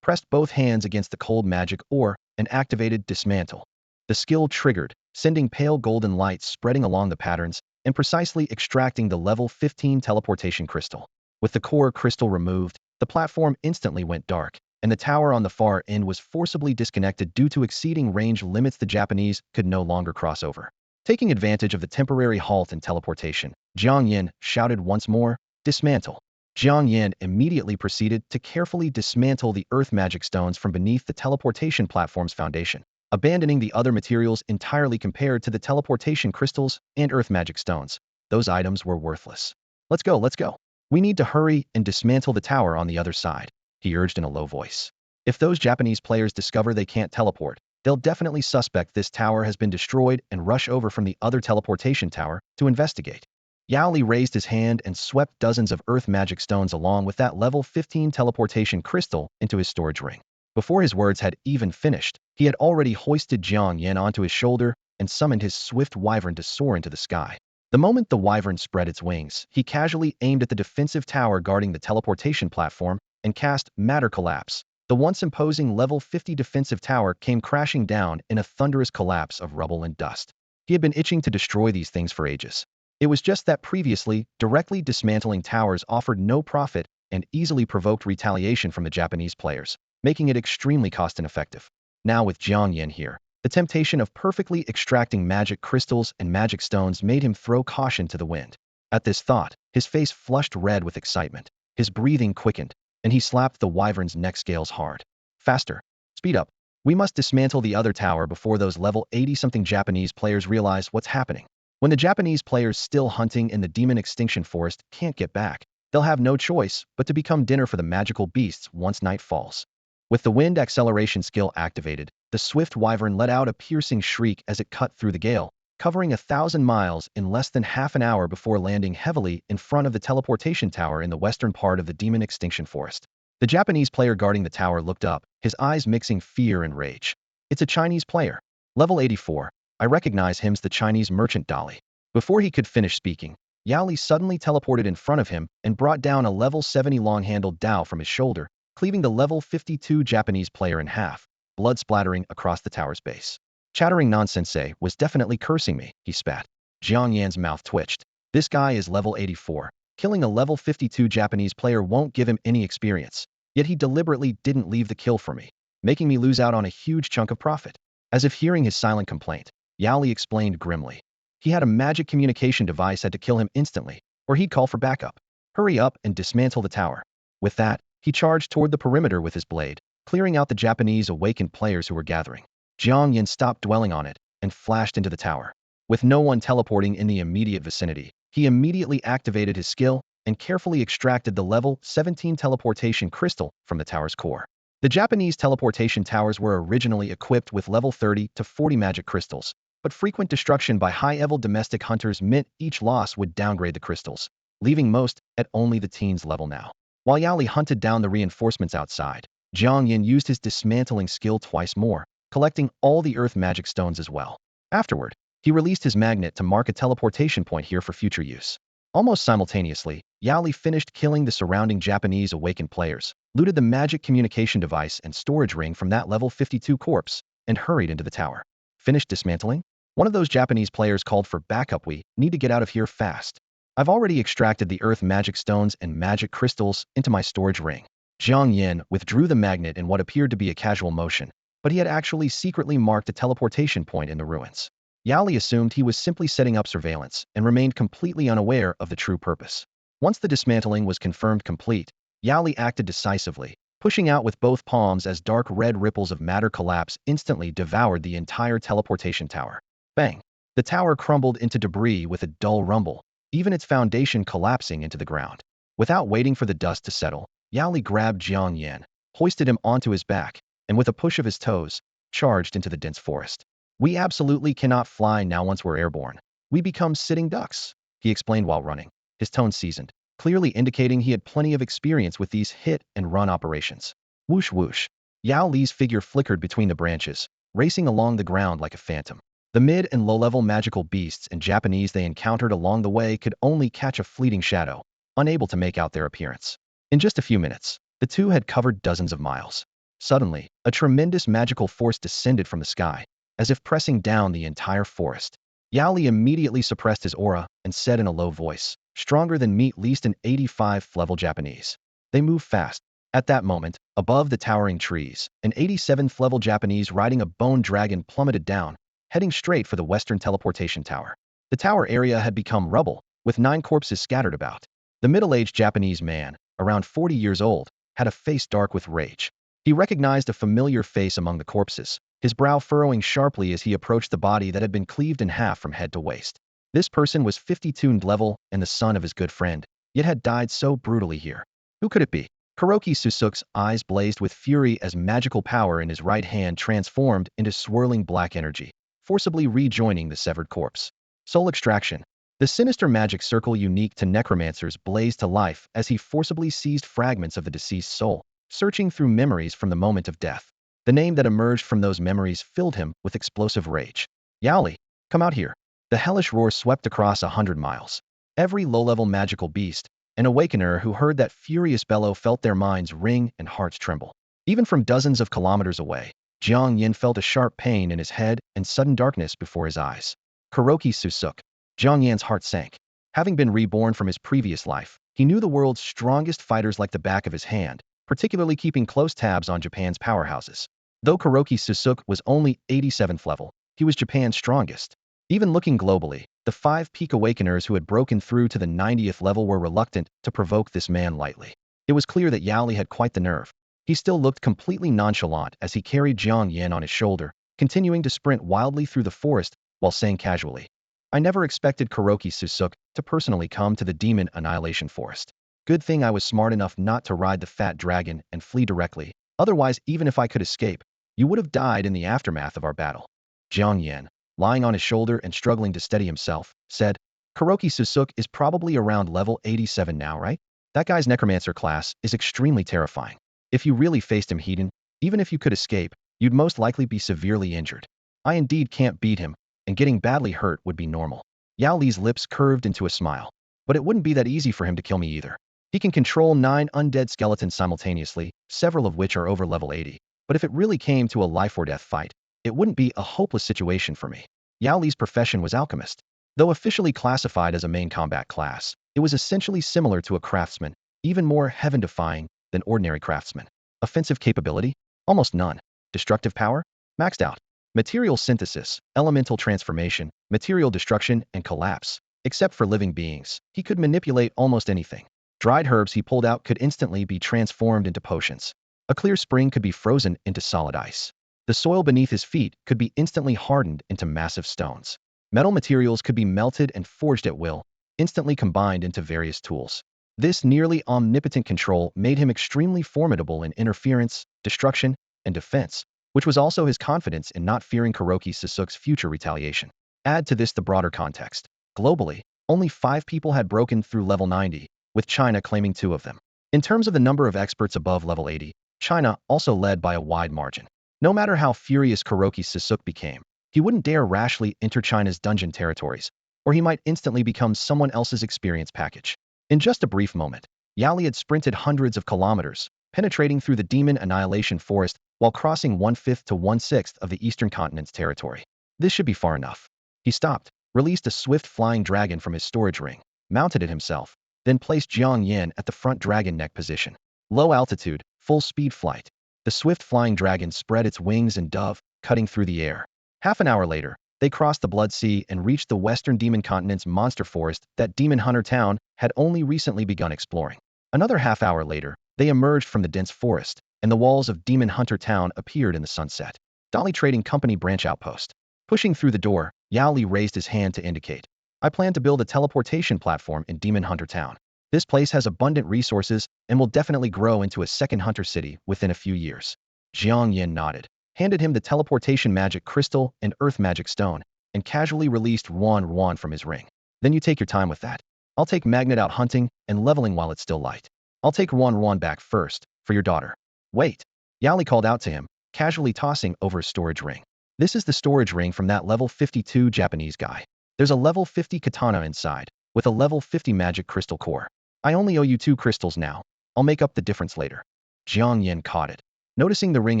pressed both hands against the cold magic ore, and activated Dismantle. The skill triggered, sending pale golden lights spreading along the patterns and precisely extracting the level 15 teleportation crystal. With the core crystal removed, the platform instantly went dark, and the tower on the far end was forcibly disconnected due to exceeding range limits the Japanese could no longer cross over. Taking advantage of the temporary halt in teleportation, Jiang Yan shouted once more, "Dismantle." Jiang Yan immediately proceeded to carefully dismantle the earth magic stones from beneath the teleportation platform's foundation, abandoning the other materials entirely. Compared to the teleportation crystals and earth magic stones, those items were worthless. Let's go, let's go. We need to hurry and dismantle the tower on the other side, he urged in a low voice. If those Japanese players discover they can't teleport, they'll definitely suspect this tower has been destroyed and rush over from the other teleportation tower to investigate. Yao Li raised his hand and swept dozens of earth magic stones along with that level 15 teleportation crystal into his storage ring. Before his words had even finished, he had already hoisted Jiang Yan onto his shoulder and summoned his swift wyvern to soar into the sky. The moment the wyvern spread its wings, he casually aimed at the defensive tower guarding the teleportation platform and cast Matter Collapse. The once imposing level 50 defensive tower came crashing down in a thunderous collapse of rubble and dust. He had been itching to destroy these things for ages. It was just that previously, directly dismantling towers offered no profit and easily provoked retaliation from the Japanese players, making it extremely cost-ineffective. Now with Jiang Yan here, the temptation of perfectly extracting magic crystals and magic stones made him throw caution to the wind. At this thought, his face flushed red with excitement, his breathing quickened, and he slapped the wyvern's neck scales hard. Faster. Speed up. We must dismantle the other tower before those level 80-something Japanese players realize what's happening. When the Japanese players still hunting in the demon extinction forest can't get back, they'll have no choice but to become dinner for the magical beasts once night falls. With the wind acceleration skill activated, the swift wyvern let out a piercing shriek as it cut through the gale, covering 1,000 miles in less than half an hour before landing heavily in front of the teleportation tower in the western part of the demon extinction forest. The Japanese player guarding the tower looked up, his eyes mixing fear and rage. It's a Chinese player. Level 84. I recognize him's the Chinese merchant Dali. Before he could finish speaking, Yao Li suddenly teleported in front of him and brought down a level 70 long-handled dao from his shoulder, cleaving the level 52 Japanese player in half, blood splattering across the tower's base. Chattering nonsense was definitely cursing me, he spat. Jiang Yan's mouth twitched. This guy is level 84. Killing a level 52 Japanese player won't give him any experience. Yet he deliberately didn't leave the kill for me, making me lose out on a huge chunk of profit. As if hearing his silent complaint, Yao Li explained grimly. He had a magic communication device had to kill him instantly, or he'd call for backup. Hurry up and dismantle the tower. With that, he charged toward the perimeter with his blade, clearing out the Japanese awakened players who were gathering. Jiang Yan stopped dwelling on it and flashed into the tower. With no one teleporting in the immediate vicinity, he immediately activated his skill and carefully extracted the level 17 teleportation crystal from the tower's core. The Japanese teleportation towers were originally equipped with level 30 to 40 magic crystals, but frequent destruction by high-level domestic hunters meant each loss would downgrade the crystals, leaving most at only the teens level now. While Yao Li hunted down the reinforcements outside, Jiang Yan used his dismantling skill twice more, collecting all the earth magic stones as well. Afterward, he released his magnet to mark a teleportation point here for future use. Almost simultaneously, Yao Li finished killing the surrounding Japanese awakened players, looted the magic communication device and storage ring from that level 52 corpse, and hurried into the tower. Finished dismantling? One of those Japanese players called for backup. We need to get out of here fast. I've already extracted the earth magic stones and magic crystals into my storage ring. Jiang Yan withdrew the magnet in what appeared to be a casual motion, but he had actually secretly marked a teleportation point in the ruins. Yali assumed he was simply setting up surveillance and remained completely unaware of the true purpose. Once the dismantling was confirmed complete, Yali acted decisively, pushing out with both palms as dark red ripples of matter collapse instantly devoured the entire teleportation tower. Bang! The tower crumbled into debris with a dull rumble, even its foundation collapsing into the ground. Without waiting for the dust to settle, Yali grabbed Jiang Yan, hoisted him onto his back, and with a push of his toes, charged into the dense forest. We absolutely cannot fly now once we're airborne. We become sitting ducks, he explained while running, his tone seasoned, clearly indicating he had plenty of experience with these hit-and-run operations. Whoosh whoosh. Yao Li's figure flickered between the branches, racing along the ground like a phantom. The mid- and low-level magical beasts and Japanese they encountered along the way could only catch a fleeting shadow, unable to make out their appearance. In just a few minutes, the two had covered dozens of miles. Suddenly, a tremendous magical force descended from the sky, as if pressing down the entire forest. Yao Li immediately suppressed his aura and said in a low voice, stronger than meat least in 85th-level Japanese. They moved fast. At that moment, above the towering trees, an 87th-level Japanese riding a bone dragon plummeted down, heading straight for the western teleportation tower. The tower area had become rubble, with 9 corpses scattered about. The middle-aged Japanese man, around 40 years old, had a face dark with rage. He recognized a familiar face among the corpses, his brow furrowing sharply as he approached the body that had been cleaved in half from head to waist. This person was 52nd level and the son of his good friend, yet had died so brutally here. Who could it be? Kuroki Susuk's eyes blazed with fury as magical power in his right hand transformed into swirling black energy, forcibly rejoining the severed corpse. Soul extraction. The sinister magic circle unique to necromancers blazed to life as he forcibly seized fragments of the deceased soul, searching through memories from the moment of death. The name that emerged from those memories filled him with explosive rage. Yaoli, come out here. The hellish roar swept across 100 miles. Every low-level magical beast, an awakener who heard that furious bellow felt their minds ring and hearts tremble. Even from dozens of kilometers away, Jiang Yan felt a sharp pain in his head and sudden darkness before his eyes. Kuroki Susuk. Jiang Yan's heart sank. Having been reborn from his previous life, he knew the world's strongest fighters like the back of his hand, particularly keeping close tabs on Japan's powerhouses. Though Kuroki Susuk was only 87th level, he was Japan's strongest. Even looking globally, the 5 peak awakeners who had broken through to the 90th level were reluctant to provoke this man lightly. It was clear that Yaoli had quite the nerve. He still looked completely nonchalant as he carried Jiang Yan on his shoulder, continuing to sprint wildly through the forest while saying casually, I never expected Kuroki Susuk to personally come to the Demon Annihilation Forest. Good thing I was smart enough not to ride the fat dragon and flee directly, otherwise even if I could escape, you would have died in the aftermath of our battle. Jiang Yan, lying on his shoulder and struggling to steady himself, said, Kuroki Susuk is probably around level 87 now, right? That guy's necromancer class is extremely terrifying. If you really faced him heathen, even if you could escape, you'd most likely be severely injured. I indeed can't beat him, and getting badly hurt would be normal. Yao Li's lips curved into a smile. But it wouldn't be that easy for him to kill me either. He can control 9 undead skeletons simultaneously, several of which are over level 80. But if it really came to a life-or-death fight, it wouldn't be a hopeless situation for me. Yao Li's profession was alchemist. Though officially classified as a main combat class, it was essentially similar to a craftsman, even more heaven-defying than ordinary craftsmen. Offensive capability? Almost none. Destructive power? Maxed out. Material synthesis, elemental transformation, material destruction, and collapse. Except for living beings, he could manipulate almost anything. Dried herbs he pulled out could instantly be transformed into potions. A clear spring could be frozen into solid ice. The soil beneath his feet could be instantly hardened into massive stones. Metal materials could be melted and forged at will, instantly combined into various tools. This nearly omnipotent control made him extremely formidable in interference, destruction, and defense, which was also his confidence in not fearing Kuroki Susuk's future retaliation. Add to this the broader context. Globally, only 5 people had broken through level 90, with China claiming 2 of them. In terms of the number of experts above level 80, China also led by a wide margin. No matter how furious Kuroki Susuk became, he wouldn't dare rashly enter China's dungeon territories, or he might instantly become someone else's experience package. In just a brief moment, Yao Li had sprinted hundreds of kilometers, penetrating through the Demon Annihilation Forest while crossing 1/5 to 1/6 of the eastern continent's territory. This should be far enough. He stopped, released a swift flying dragon from his storage ring, mounted it himself, then placed Jiang Yan at the front dragon neck position. Low altitude, full speed flight. The swift flying dragon spread its wings and dove, cutting through the air. Half an hour later, they crossed the Blood Sea and reached the western demon continent's monster forest that Demon Hunter Town had only recently begun exploring. Another half hour later, they emerged from the dense forest, and the walls of Demon Hunter Town appeared in the sunset. Dolly Trading Company branch outpost. Pushing through the door, Yao Li raised his hand to indicate. I plan to build a teleportation platform in Demon Hunter Town. This place has abundant resources and will definitely grow into a second Hunter City within a few years. Jiang Yan nodded, handed him the teleportation magic crystal and earth magic stone, and casually released Ruan from his ring. Then you take your time with that. I'll take Magnet out hunting and leveling while it's still light. I'll take Ruan back first, for your daughter. Wait. Yao Li called out to him, casually tossing over a storage ring. This is the storage ring from that level 52 Japanese guy. There's a level 50 katana inside, with a level 50 magic crystal core. I only owe you 2 crystals now. I'll make up the difference later. Jiang Yan caught it, noticing the ring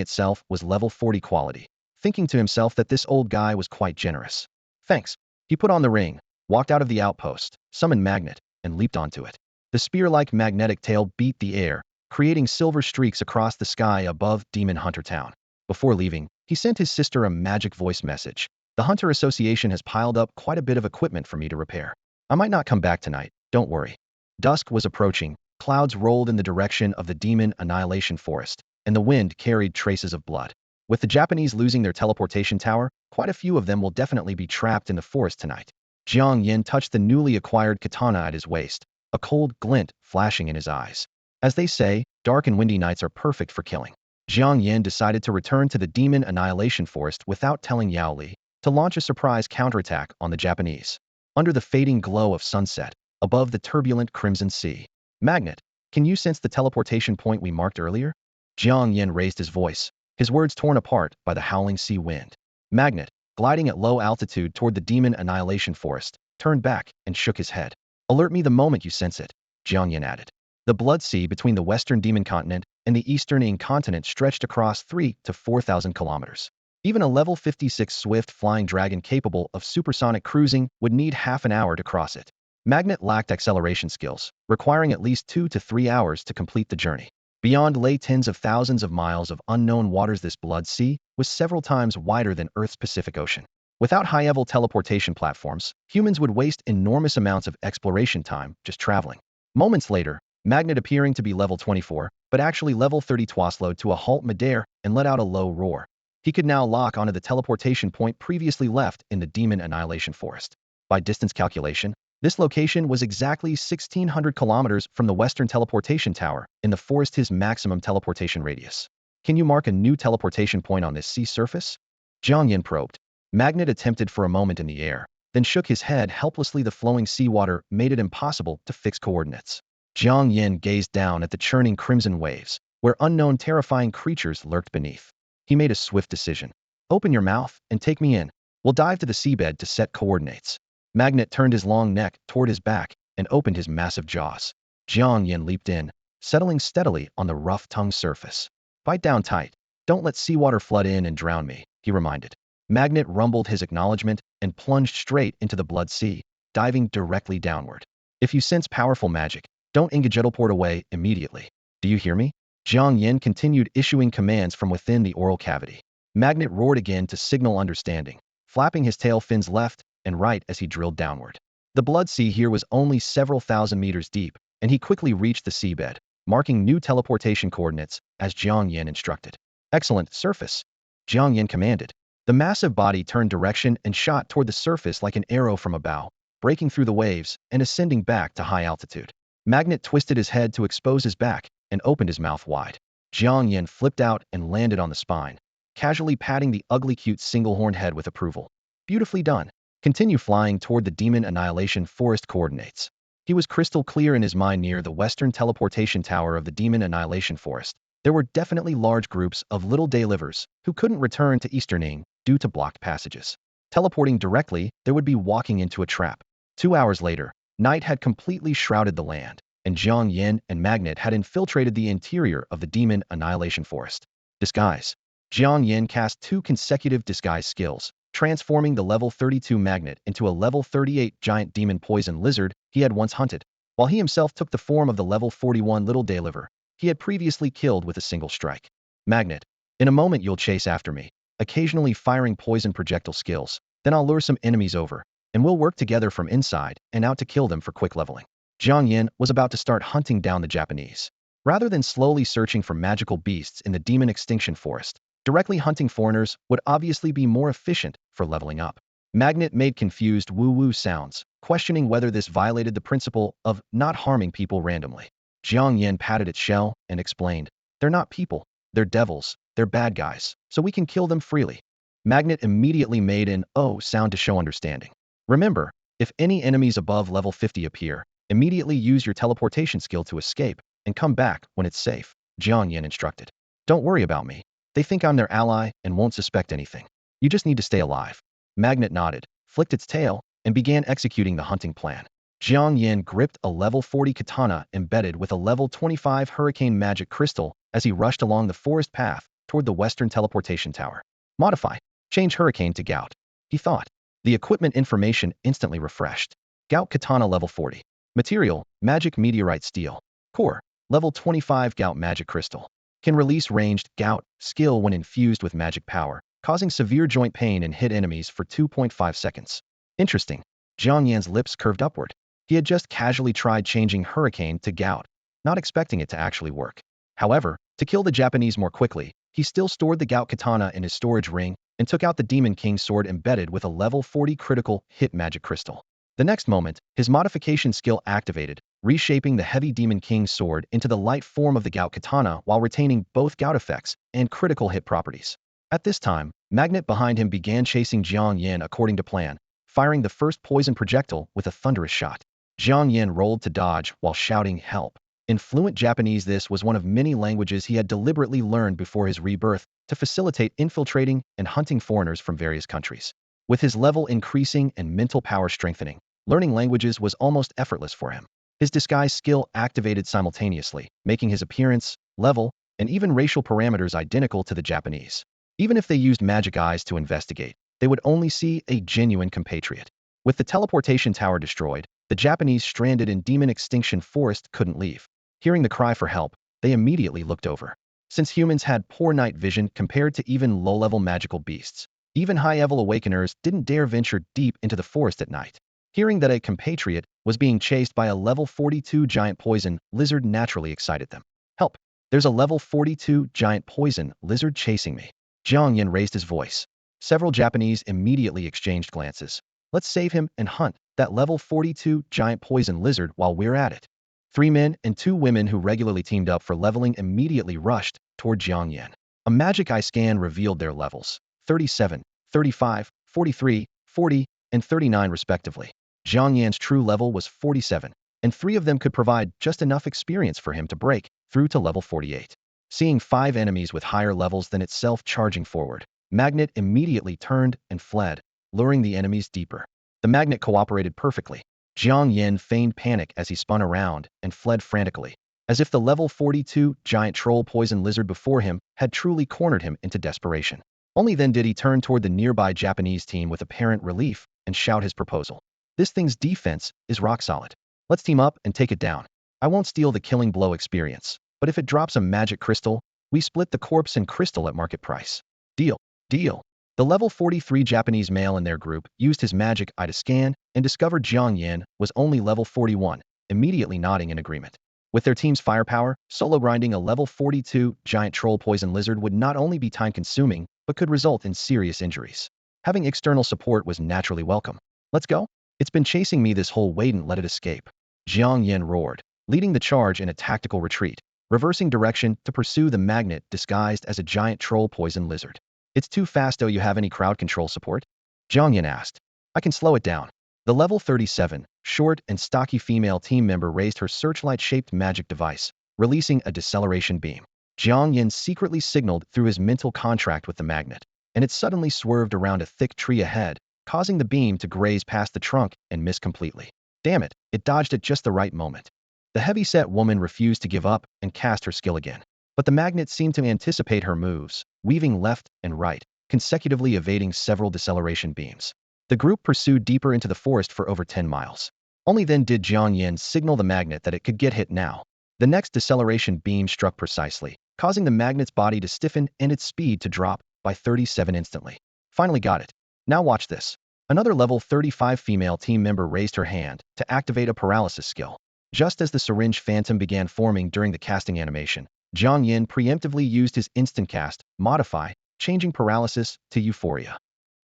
itself was level 40 quality, thinking to himself that this old guy was quite generous. Thanks. He put on the ring, walked out of the outpost, summoned Magnet, and leaped onto it. The spear-like magnetic tail beat the air, creating silver streaks across the sky above Demon Hunter Town. Before leaving, he sent his sister a magic voice message. The Hunter Association has piled up quite a bit of equipment for me to repair. I might not come back tonight, don't worry. Dusk was approaching, clouds rolled in the direction of the Demon Annihilation Forest, and the wind carried traces of blood. With the Japanese losing their teleportation tower, quite a few of them will definitely be trapped in the forest tonight. Jiang Yan touched the newly acquired katana at his waist, a cold glint flashing in his eyes. As they say, dark and windy nights are perfect for killing. Jiang Yan decided to return to the Demon Annihilation Forest without telling Yao Li, to launch a surprise counterattack on the Japanese. Under the fading glow of sunset, above the turbulent crimson sea. Magnet, can you sense the teleportation point we marked earlier? Jiang Yan raised his voice, his words torn apart by the howling sea wind. Magnet, gliding at low altitude toward the Demon Annihilation Forest, turned back and shook his head. Alert me the moment you sense it, Jiang Yan added. The Blood Sea between the western Demon Continent and the eastern Ing Continent stretched across 3,000 to 4,000 kilometers. Even a level 56 swift flying dragon capable of supersonic cruising would need half an hour to cross it. Magnet lacked acceleration skills, requiring at least 2 to 3 hours to complete the journey. Beyond lay tens of thousands of miles of unknown waters. This Blood Sea was several times wider than Earth's Pacific Ocean. Without high-level teleportation platforms, humans would waste enormous amounts of exploration time just traveling. Moments later, Magnet appearing to be level 24, but actually level 30 slowed to a halt midair and let out a low roar. He could now lock onto the teleportation point previously left in the Demon Annihilation Forest. By distance calculation, this location was exactly 1,600 kilometers from the western teleportation tower in the forest, his maximum teleportation radius. Can you mark a new teleportation point on this sea surface? Jiang Yan probed. Magnet attempted for a moment in the air, then shook his head helplessly. The flowing seawater made it impossible to fix coordinates. Jiang Yan gazed down at the churning crimson waves, where unknown terrifying creatures lurked beneath. He made a swift decision. Open your mouth and take me in. We'll dive to the seabed to set coordinates. Magnet turned his long neck toward his back and opened his massive jaws. Jiang Yan leaped in, settling steadily on the rough-tongued surface. Bite down tight. Don't let seawater flood in and drown me, he reminded. Magnet rumbled his acknowledgement and plunged straight into the Blood Sea, diving directly downward. If you sense powerful magic, don't teleport away immediately. Do you hear me? Jiang Yan continued issuing commands from within the oral cavity. Magnet roared again to signal understanding, flapping his tail fins left and right as he drilled downward. The Blood Sea here was only several thousand meters deep, and he quickly reached the seabed, marking new teleportation coordinates as Jiang Yan instructed. Excellent surface, Jiang Yan commanded. The massive body turned direction and shot toward the surface like an arrow from a bow, breaking through the waves and ascending back to high altitude. Magnet twisted his head to expose his back and opened his mouth wide. Jiang Yan flipped out and landed on the spine, casually patting the ugly cute single-horned head with approval. Beautifully done. Continue flying toward the Demon Annihilation Forest coordinates. He was crystal clear in his mind. Near the western teleportation tower of the Demon Annihilation Forest, there were definitely large groups of little day livers who couldn't return to Eastern Ing due to blocked passages. Teleporting directly, they would be walking into a trap. 2 hours later, night had completely shrouded the land, and Jiang Yan and Magnet had infiltrated the interior of the Demon Annihilation Forest. Disguise. Jiang Yan cast 2 consecutive disguise skills, transforming the level 32 magnet into a level 38 giant demon poison lizard he had once hunted, while he himself took the form of the level 41 little deliver he had previously killed with a single strike. Magnet, in a moment you'll chase after me, occasionally firing poison projectile skills, then I'll lure some enemies over, and we'll work together from inside and out to kill them for quick leveling. Jiang Yan was about to start hunting down the Japanese. Rather than slowly searching for magical beasts in the demon extinction forest, directly hunting foreigners would obviously be more efficient for leveling up. Magnet made confused woo-woo sounds, questioning whether this violated the principle of not harming people randomly. Jiang Yan patted its shell and explained, "They're not people, they're devils, they're bad guys, so we can kill them freely." Magnet immediately made an "oh" sound to show understanding. Remember, if any enemies above level 50 appear, immediately use your teleportation skill to escape and come back when it's safe, Jiang Yan instructed. "Don't worry about me. They think I'm their ally and won't suspect anything. You just need to stay alive." Magnet nodded, flicked its tail, and began executing the hunting plan. Jiang Yan gripped a level 40 katana embedded with a level 25 hurricane magic crystal as he rushed along the forest path toward the western teleportation tower. Modify. Change hurricane to gout, he thought. The equipment information instantly refreshed. Gout katana level 40. Material, magic meteorite steel. Core, level 25 gout magic crystal. Can release ranged gout skill when infused with magic power, causing severe joint pain and hit enemies for 2.5 seconds. Interesting. Jiang Yan's lips curved upward. He had just casually tried changing hurricane to gout, not expecting it to actually work. However, to kill the Japanese more quickly, he still stored the gout katana in his storage ring and took out the Demon King sword embedded with a level 40 critical hit magic crystal. The next moment, his modification skill activated, reshaping the heavy Demon King sword into the light form of the gout katana while retaining both gout effects and critical hit properties. At this time, Magnet behind him began chasing Jiang Yan according to plan, firing the first poison projectile with a thunderous shot. Jiang Yan rolled to dodge while shouting help. In fluent Japanese, this was one of many languages he had deliberately learned before his rebirth to facilitate infiltrating and hunting foreigners from various countries. With his level increasing and mental power strengthening, learning languages was almost effortless for him. His disguise skill activated simultaneously, making his appearance, level, and even racial parameters identical to the Japanese. Even if they used magic eyes to investigate, they would only see a genuine compatriot. With the teleportation tower destroyed, the Japanese stranded in demon extinction forest couldn't leave. Hearing the cry for help, they immediately looked over. Since humans had poor night vision compared to even low-level magical beasts, even high-level awakeners didn't dare venture deep into the forest at night. Hearing that a compatriot was being chased by a level 42 giant poison lizard naturally excited them. "Help! There's a level 42 giant poison lizard chasing me." Jiang Yan raised his voice. Several Japanese immediately exchanged glances. "Let's save him and hunt that level 42 giant poison lizard while we're at it." 3 men and 2 women who regularly teamed up for leveling immediately rushed toward Jiang Yan. A magic eye scan revealed their levels, 37, 35, 43, 40, and 39 respectively. Jiang Yan's true level was 47, and 3 of them could provide just enough experience for him to break through to level 48. Seeing 5 enemies with higher levels than itself charging forward, Magnet immediately turned and fled, luring the enemies deeper. The magnet cooperated perfectly. Jiang Yan feigned panic as he spun around and fled frantically, as if the level 42 giant troll poison lizard before him had truly cornered him into desperation. Only then did he turn toward the nearby Japanese team with apparent relief and shout his proposal. "This thing's defense is rock solid. Let's team up and take it down. I won't steal the killing blow experience, but if it drops a magic crystal, we split the corpse and crystal at market price. Deal. Deal." The level 43 Japanese male in their group used his magic eye to scan and discovered Jiang Yan was only level 41, immediately nodding in agreement. With their team's firepower, solo grinding a level 42 giant troll poison lizard would not only be time-consuming, but could result in serious injuries. Having external support was naturally welcome. "Let's go? It's been chasing me this whole way, and let it escape." Jiang Yan roared, leading the charge in a tactical retreat, reversing direction to pursue the magnet disguised as a giant troll poison lizard. "It's too fast. Do you have any crowd control support?" Jiang Yan asked. "I can slow it down." The level 37, short and stocky female team member raised her searchlight-shaped magic device, releasing a deceleration beam. Jiang Yan secretly signaled through his mental contract with the magnet, and it suddenly swerved around a thick tree ahead, causing the beam to graze past the trunk and miss completely. Damn it, it dodged at just the right moment. The heavy-set woman refused to give up and cast her skill again. But the magnet seemed to anticipate her moves, weaving left and right, consecutively evading several deceleration beams. The group pursued deeper into the forest for over 10 miles. Only then did Jiang Yan signal the magnet that it could get hit now. The next deceleration beam struck precisely, causing the magnet's body to stiffen and its speed to drop by 37 instantly. Finally got it. Now watch this. Another level 35 female team member raised her hand to activate a paralysis skill. Just as the syringe phantom began forming during the casting animation, Jiang Yan preemptively used his instant cast, Modify, changing paralysis to Euphoria.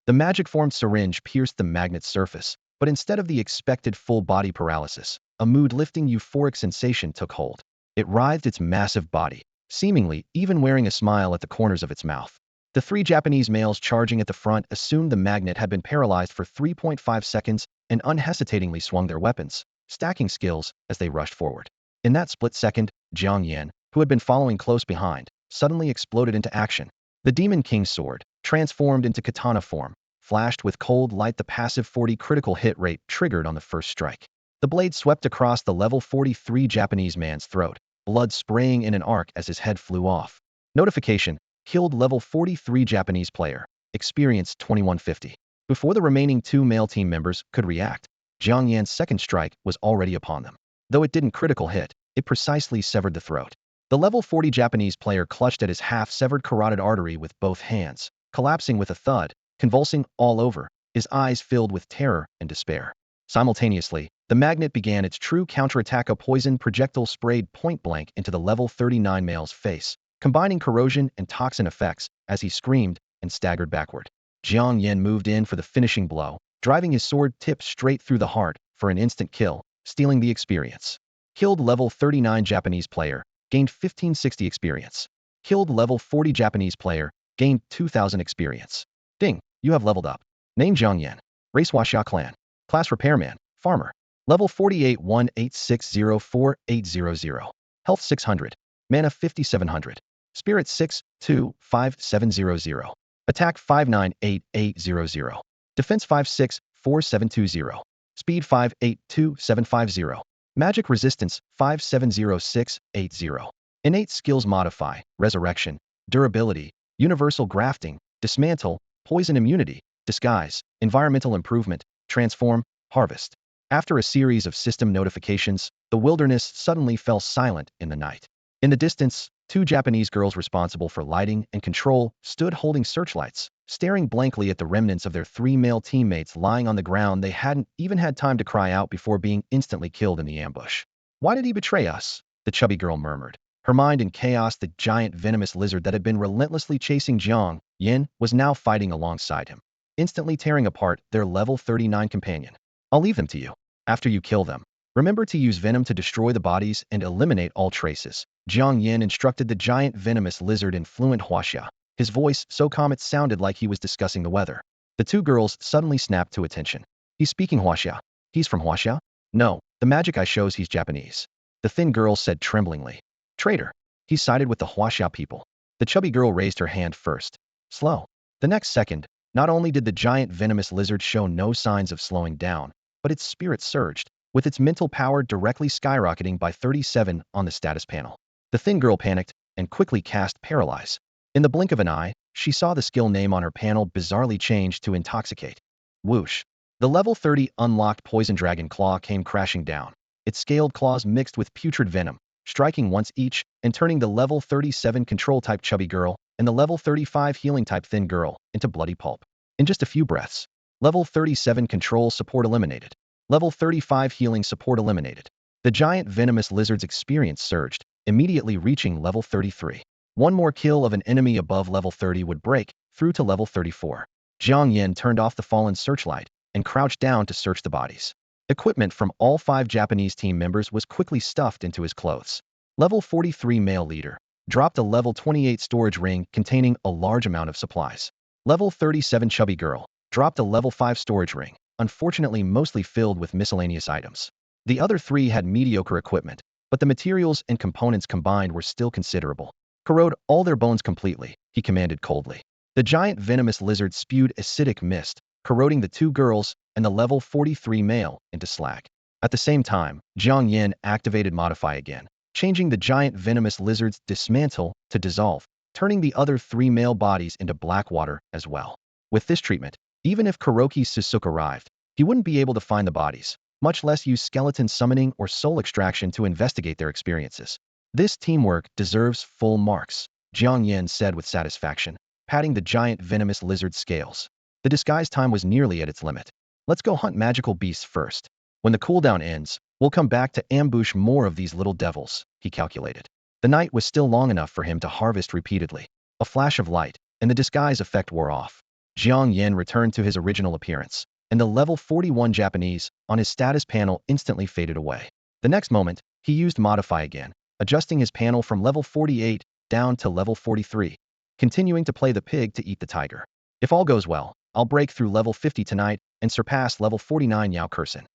The magic-formed syringe pierced the magnet's surface, but instead of the expected full-body paralysis, a mood-lifting euphoric sensation took hold. It writhed its massive body, seemingly even wearing a smile at the corners of its mouth. The three Japanese males charging at the front assumed the magnet had been paralyzed for 3.5 seconds and unhesitatingly swung their weapons, stacking skills as they rushed forward. In that split second, Jiang Yan, who had been following close behind, suddenly exploded into action. The Demon King's sword, transformed into katana form, flashed with cold light. The passive 40 critical hit rate triggered on the first strike. The blade swept across the level 43 Japanese man's throat, blood spraying in an arc as his head flew off. Notification: killed level 43 Japanese player. Experience 2150. Before the remaining two male team members could react, Jiang Yan's second strike was already upon them. Though it didn't critical hit, it precisely severed the throat. The level 40 Japanese player clutched at his half-severed carotid artery with both hands, collapsing with a thud, convulsing all over, his eyes filled with terror and despair. Simultaneously, the magnet began its true counterattack. A poison projectile sprayed point-blank into the level 39 male's face, combining corrosion and toxin effects as he screamed and staggered backward. Jiang Yan moved in for the finishing blow, driving his sword tip straight through the heart for an instant kill, stealing the experience. Killed level 39 Japanese player, gained 1560 experience. Killed level 40 Japanese player, gained 2000 experience. Ding, you have leveled up. Name: Jiang Yan. Race: Huaxia Clan. Class: Repairman, Farmer. Level 48 18604-800. Health 600. Mana 5700. Spirit 6-2-5700. Attack 598-800. Defense 5-6-4720. Speed 5-8-2-750. Magic resistance 5-706-80. Innate skills: Modify, Resurrection, Durability, Universal Grafting, Dismantle, Poison Immunity, Disguise, Environmental Improvement, Transform, Harvest. After a series of system notifications, the wilderness suddenly fell silent in the night. In the distance, two Japanese girls responsible for lighting and control stood holding searchlights, staring blankly at the remnants of their three male teammates lying on the ground. They hadn't even had time to cry out before being instantly killed in the ambush. "Why did he betray us?" the chubby girl murmured, her mind in chaos. The giant venomous lizard that had been relentlessly chasing Jiang Yan was now fighting alongside him, instantly tearing apart their level 39 companion. "I'll leave them to you. After you kill them, remember to use venom to destroy the bodies and eliminate all traces," Jiang Yan instructed the giant venomous lizard in fluent Huaxia, his voice so calm it sounded like he was discussing the weather. The two girls suddenly snapped to attention. "He's speaking Huaxia. He's from Huaxia?" "No, the magic eye shows he's Japanese," the thin girl said tremblingly. "Traitor. He's sided with the Huaxia people." The chubby girl raised her hand first. Slow. The next second, not only did the giant venomous lizard show no signs of slowing down, but its spirit surged, with its mental power directly skyrocketing by 37 on the status panel. The thin girl panicked and quickly cast Paralyze. In the blink of an eye, she saw the skill name on her panel bizarrely change to Intoxicate. Whoosh. The level 30 unlocked Poison Dragon Claw came crashing down, its scaled claws mixed with putrid venom, striking once each and turning the level 37 control-type chubby girl and the level 35 healing-type thin girl into bloody pulp. In just a few breaths, level 37 control support eliminated. Level 35 healing support eliminated. The giant venomous lizard's experience surged, immediately reaching level 33. One more kill of an enemy above level 30 would break through to level 34. Jiang Yan turned off the fallen searchlight and crouched down to search the bodies. Equipment from all 5 Japanese team members was quickly stuffed into his clothes. Level 43 male leader dropped a level 28 storage ring containing a large amount of supplies. Level 37 chubby girl dropped a level 5 storage ring, unfortunately mostly filled with miscellaneous items. The other 3 had mediocre equipment, but the materials and components combined were still considerable. "Corrode all their bones completely," he commanded coldly. The giant venomous lizard spewed acidic mist, corroding the 2 girls and the level 43 male into slag. At the same time, Jiang Yan activated Modify again, changing the giant venomous lizard's Dismantle to Dissolve, turning the other 3 male bodies into black water as well. With this treatment, even if Kuroki Suzuki arrived, he wouldn't be able to find the bodies, much less use skeleton summoning or soul extraction to investigate their experiences. This teamwork deserves full marks, Jiang Yan said with satisfaction, patting the giant venomous lizard scales. The disguise time was nearly at its limit. Let's go hunt magical beasts first. When the cooldown ends, we'll come back to ambush more of these little devils, he calculated. The night was still long enough for him to harvest repeatedly. A flash of light, and the disguise effect wore off. Jiang Yan returned to his original appearance, and the level 41 Japanese on his status panel instantly faded away. The next moment, he used Modify again, adjusting his panel from level 48 down to level 43, continuing to play the pig to eat the tiger. If all goes well, I'll break through level 50 tonight and surpass level 49 Yao Kursen.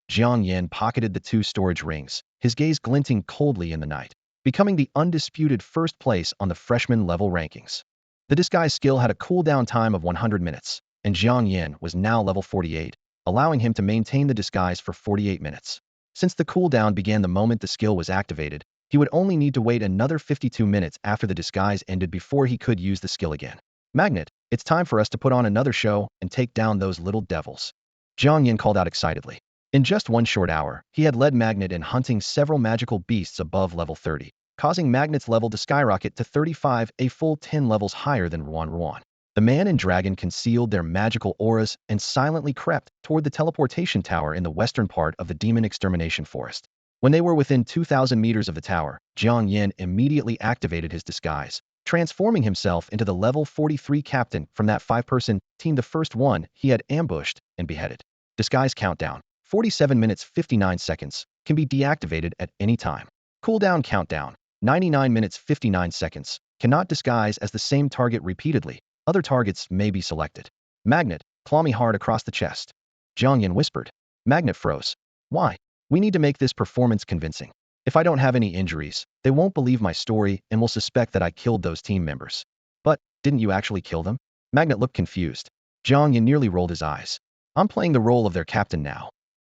Jiang Yan pocketed the 2 storage rings, his gaze glinting coldly in the night, becoming the undisputed first place on the freshman level rankings. The disguise skill had a cooldown time of 100 minutes, and Jiang Yan was now level 48, allowing him to maintain the disguise for 48 minutes. Since the cooldown began the moment the skill was activated, he would only need to wait another 52 minutes after the disguise ended before he could use the skill again. Magnet, it's time for us to put on another show and take down those little devils, Jiang Yan called out excitedly. In just 1 short hour, he had led Magnet in hunting several magical beasts above level 30, causing Magnet's level to skyrocket to 35, a full 10 levels higher than Ruan. The man and dragon concealed their magical auras and silently crept toward the teleportation tower in the western part of the demon extermination forest. When they were within 2,000 meters of the tower, Jiang Yan immediately activated his disguise, transforming himself into the level 43 captain from that 5-person team, the first one he had ambushed and beheaded. Disguise countdown. 47 minutes 59 seconds, can be deactivated at any time. Cooldown countdown, 99 minutes 59 seconds, cannot disguise as the same target repeatedly, other targets may be selected. Magnet, claw me hard across the chest, Jiang Yan whispered. Magnet froze. Why? We need to make this performance convincing. If I don't have any injuries, they won't believe my story and will suspect that I killed those team members. But, didn't you actually kill them? Magnet looked confused. Jiang Yan nearly rolled his eyes. I'm playing the role of their captain now.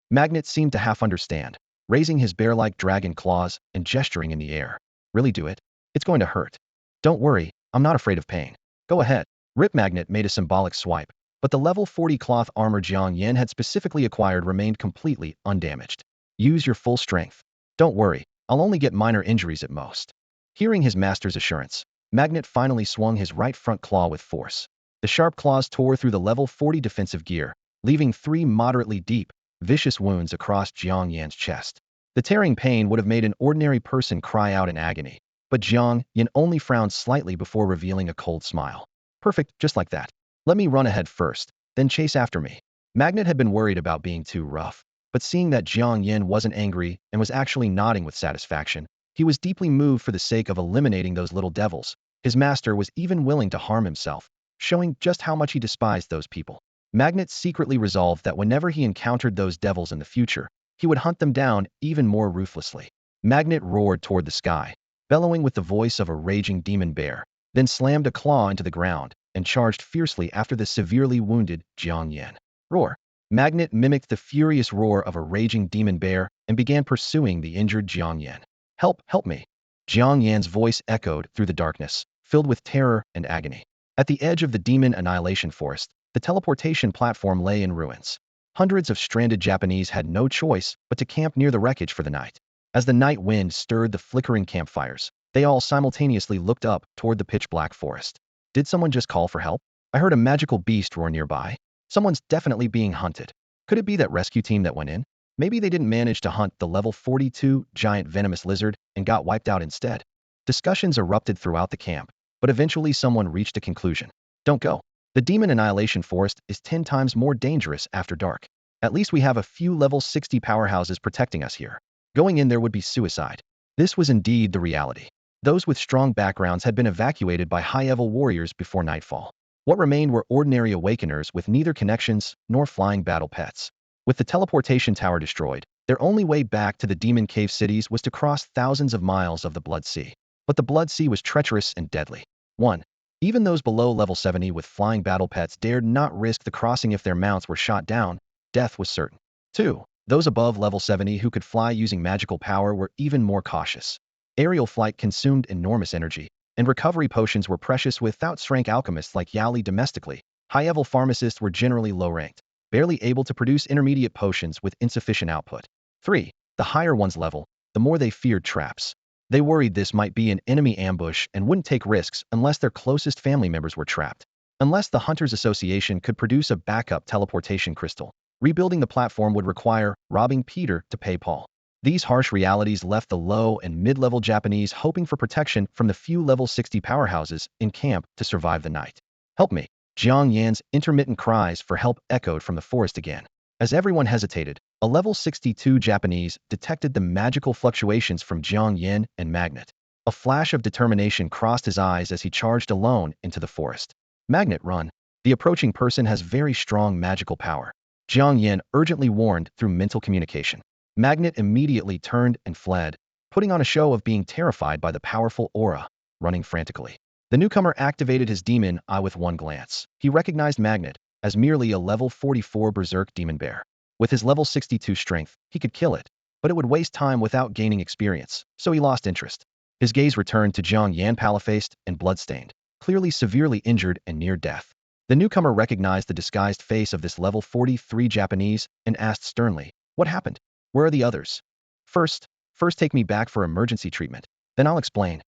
Magnet seemed to half understand, raising his bear-like dragon claws and gesturing in the air. Really do it? It's going to hurt. Don't worry, I'm not afraid of pain. Go ahead. Rip Magnet made a symbolic swipe, but the level 40 cloth armor Jiang Yan had specifically acquired remained completely undamaged. Use your full strength. Don't worry, I'll only get minor injuries at most. Hearing his master's assurance, Magnet finally swung his right front claw with force. The sharp claws tore through the level 40 defensive gear, leaving 3 moderately deep, vicious wounds across Jiang Yan's chest. The tearing pain would have made an ordinary person cry out in agony, but Jiang Yan only frowned slightly before revealing a cold smile. Perfect, just like that. Let me run ahead first, then chase after me. Magnet had been worried about being too rough, but seeing that Jiang Yan wasn't angry and was actually nodding with satisfaction, he was deeply moved for the sake of eliminating those little devils. His master was even willing to harm himself, showing just how much he despised those people. Magnet secretly resolved that whenever he encountered those devils in the future, he would hunt them down even more ruthlessly. Magnet roared toward the sky, bellowing with the voice of a raging demon bear, then slammed a claw into the ground and charged fiercely after the severely wounded Jiang Yan. Roar! Magnet mimicked the furious roar of a raging demon bear and began pursuing the injured Jiang Yan. Help, help me! Jiang Yan's voice echoed through the darkness, filled with terror and agony. At the edge of the demon annihilation forest, the teleportation platform lay in ruins. Hundreds of stranded Japanese had no choice but to camp near the wreckage for the night. As the night wind stirred the flickering campfires, they all simultaneously looked up toward the pitch-black forest. Did someone just call for help? I heard a magical beast roar nearby. Someone's definitely being hunted. Could it be that rescue team that went in? Maybe they didn't manage to hunt the level 42 giant venomous lizard and got wiped out instead. Discussions erupted throughout the camp, but eventually someone reached a conclusion. Don't go. The demon annihilation forest is 10 times more dangerous after dark. At least we have a few level 60 powerhouses protecting us here. Going in there would be suicide. This was indeed the reality. Those with strong backgrounds had been evacuated by high-level warriors before nightfall. What remained were ordinary awakeners with neither connections nor flying battle pets. With the teleportation tower destroyed, their only way back to the demon cave cities was to cross thousands of miles of the Blood Sea. But the Blood Sea was treacherous and deadly. 1. Even those below level 70 with flying battle pets dared not risk the crossing if their mounts were shot down. Death was certain. 2. Those above level 70 who could fly using magical power were even more cautious. Aerial flight consumed enormous energy, and recovery potions were precious without rank alchemists like Yali domestically. High-level pharmacists were generally low-ranked, barely able to produce intermediate potions with insufficient output. 3. The higher one's level, the more they feared traps. They worried this might be an enemy ambush and wouldn't take risks unless their closest family members were trapped. Unless the Hunters Association could produce a backup teleportation crystal, rebuilding the platform would require robbing Peter to pay Paul. These harsh realities left the low and mid-level Japanese hoping for protection from the few level 60 powerhouses in camp to survive the night. Help me! Jiang Yan's intermittent cries for help echoed from the forest again. As everyone hesitated, a level 62 Japanese detected the magical fluctuations from Jiang Yan and Magnet. A flash of determination crossed his eyes as he charged alone into the forest. Magnet, run! The approaching person has very strong magical power. Jiang Yan urgently warned through mental communication. Magnet immediately turned and fled, putting on a show of being terrified by the powerful aura, running frantically. The newcomer activated his demon eye with one glance. He recognized Magnet as merely a level 44 berserk demon bear. With his level 62 strength, he could kill it, but it would waste time without gaining experience, so he lost interest. His gaze returned to Jiang Yan, pale-faced and bloodstained, clearly severely injured and near death. The newcomer recognized the disguised face of this level 43 Japanese and asked sternly, "What happened? Where are the others?" First take me back for emergency treatment. Then I'll explain."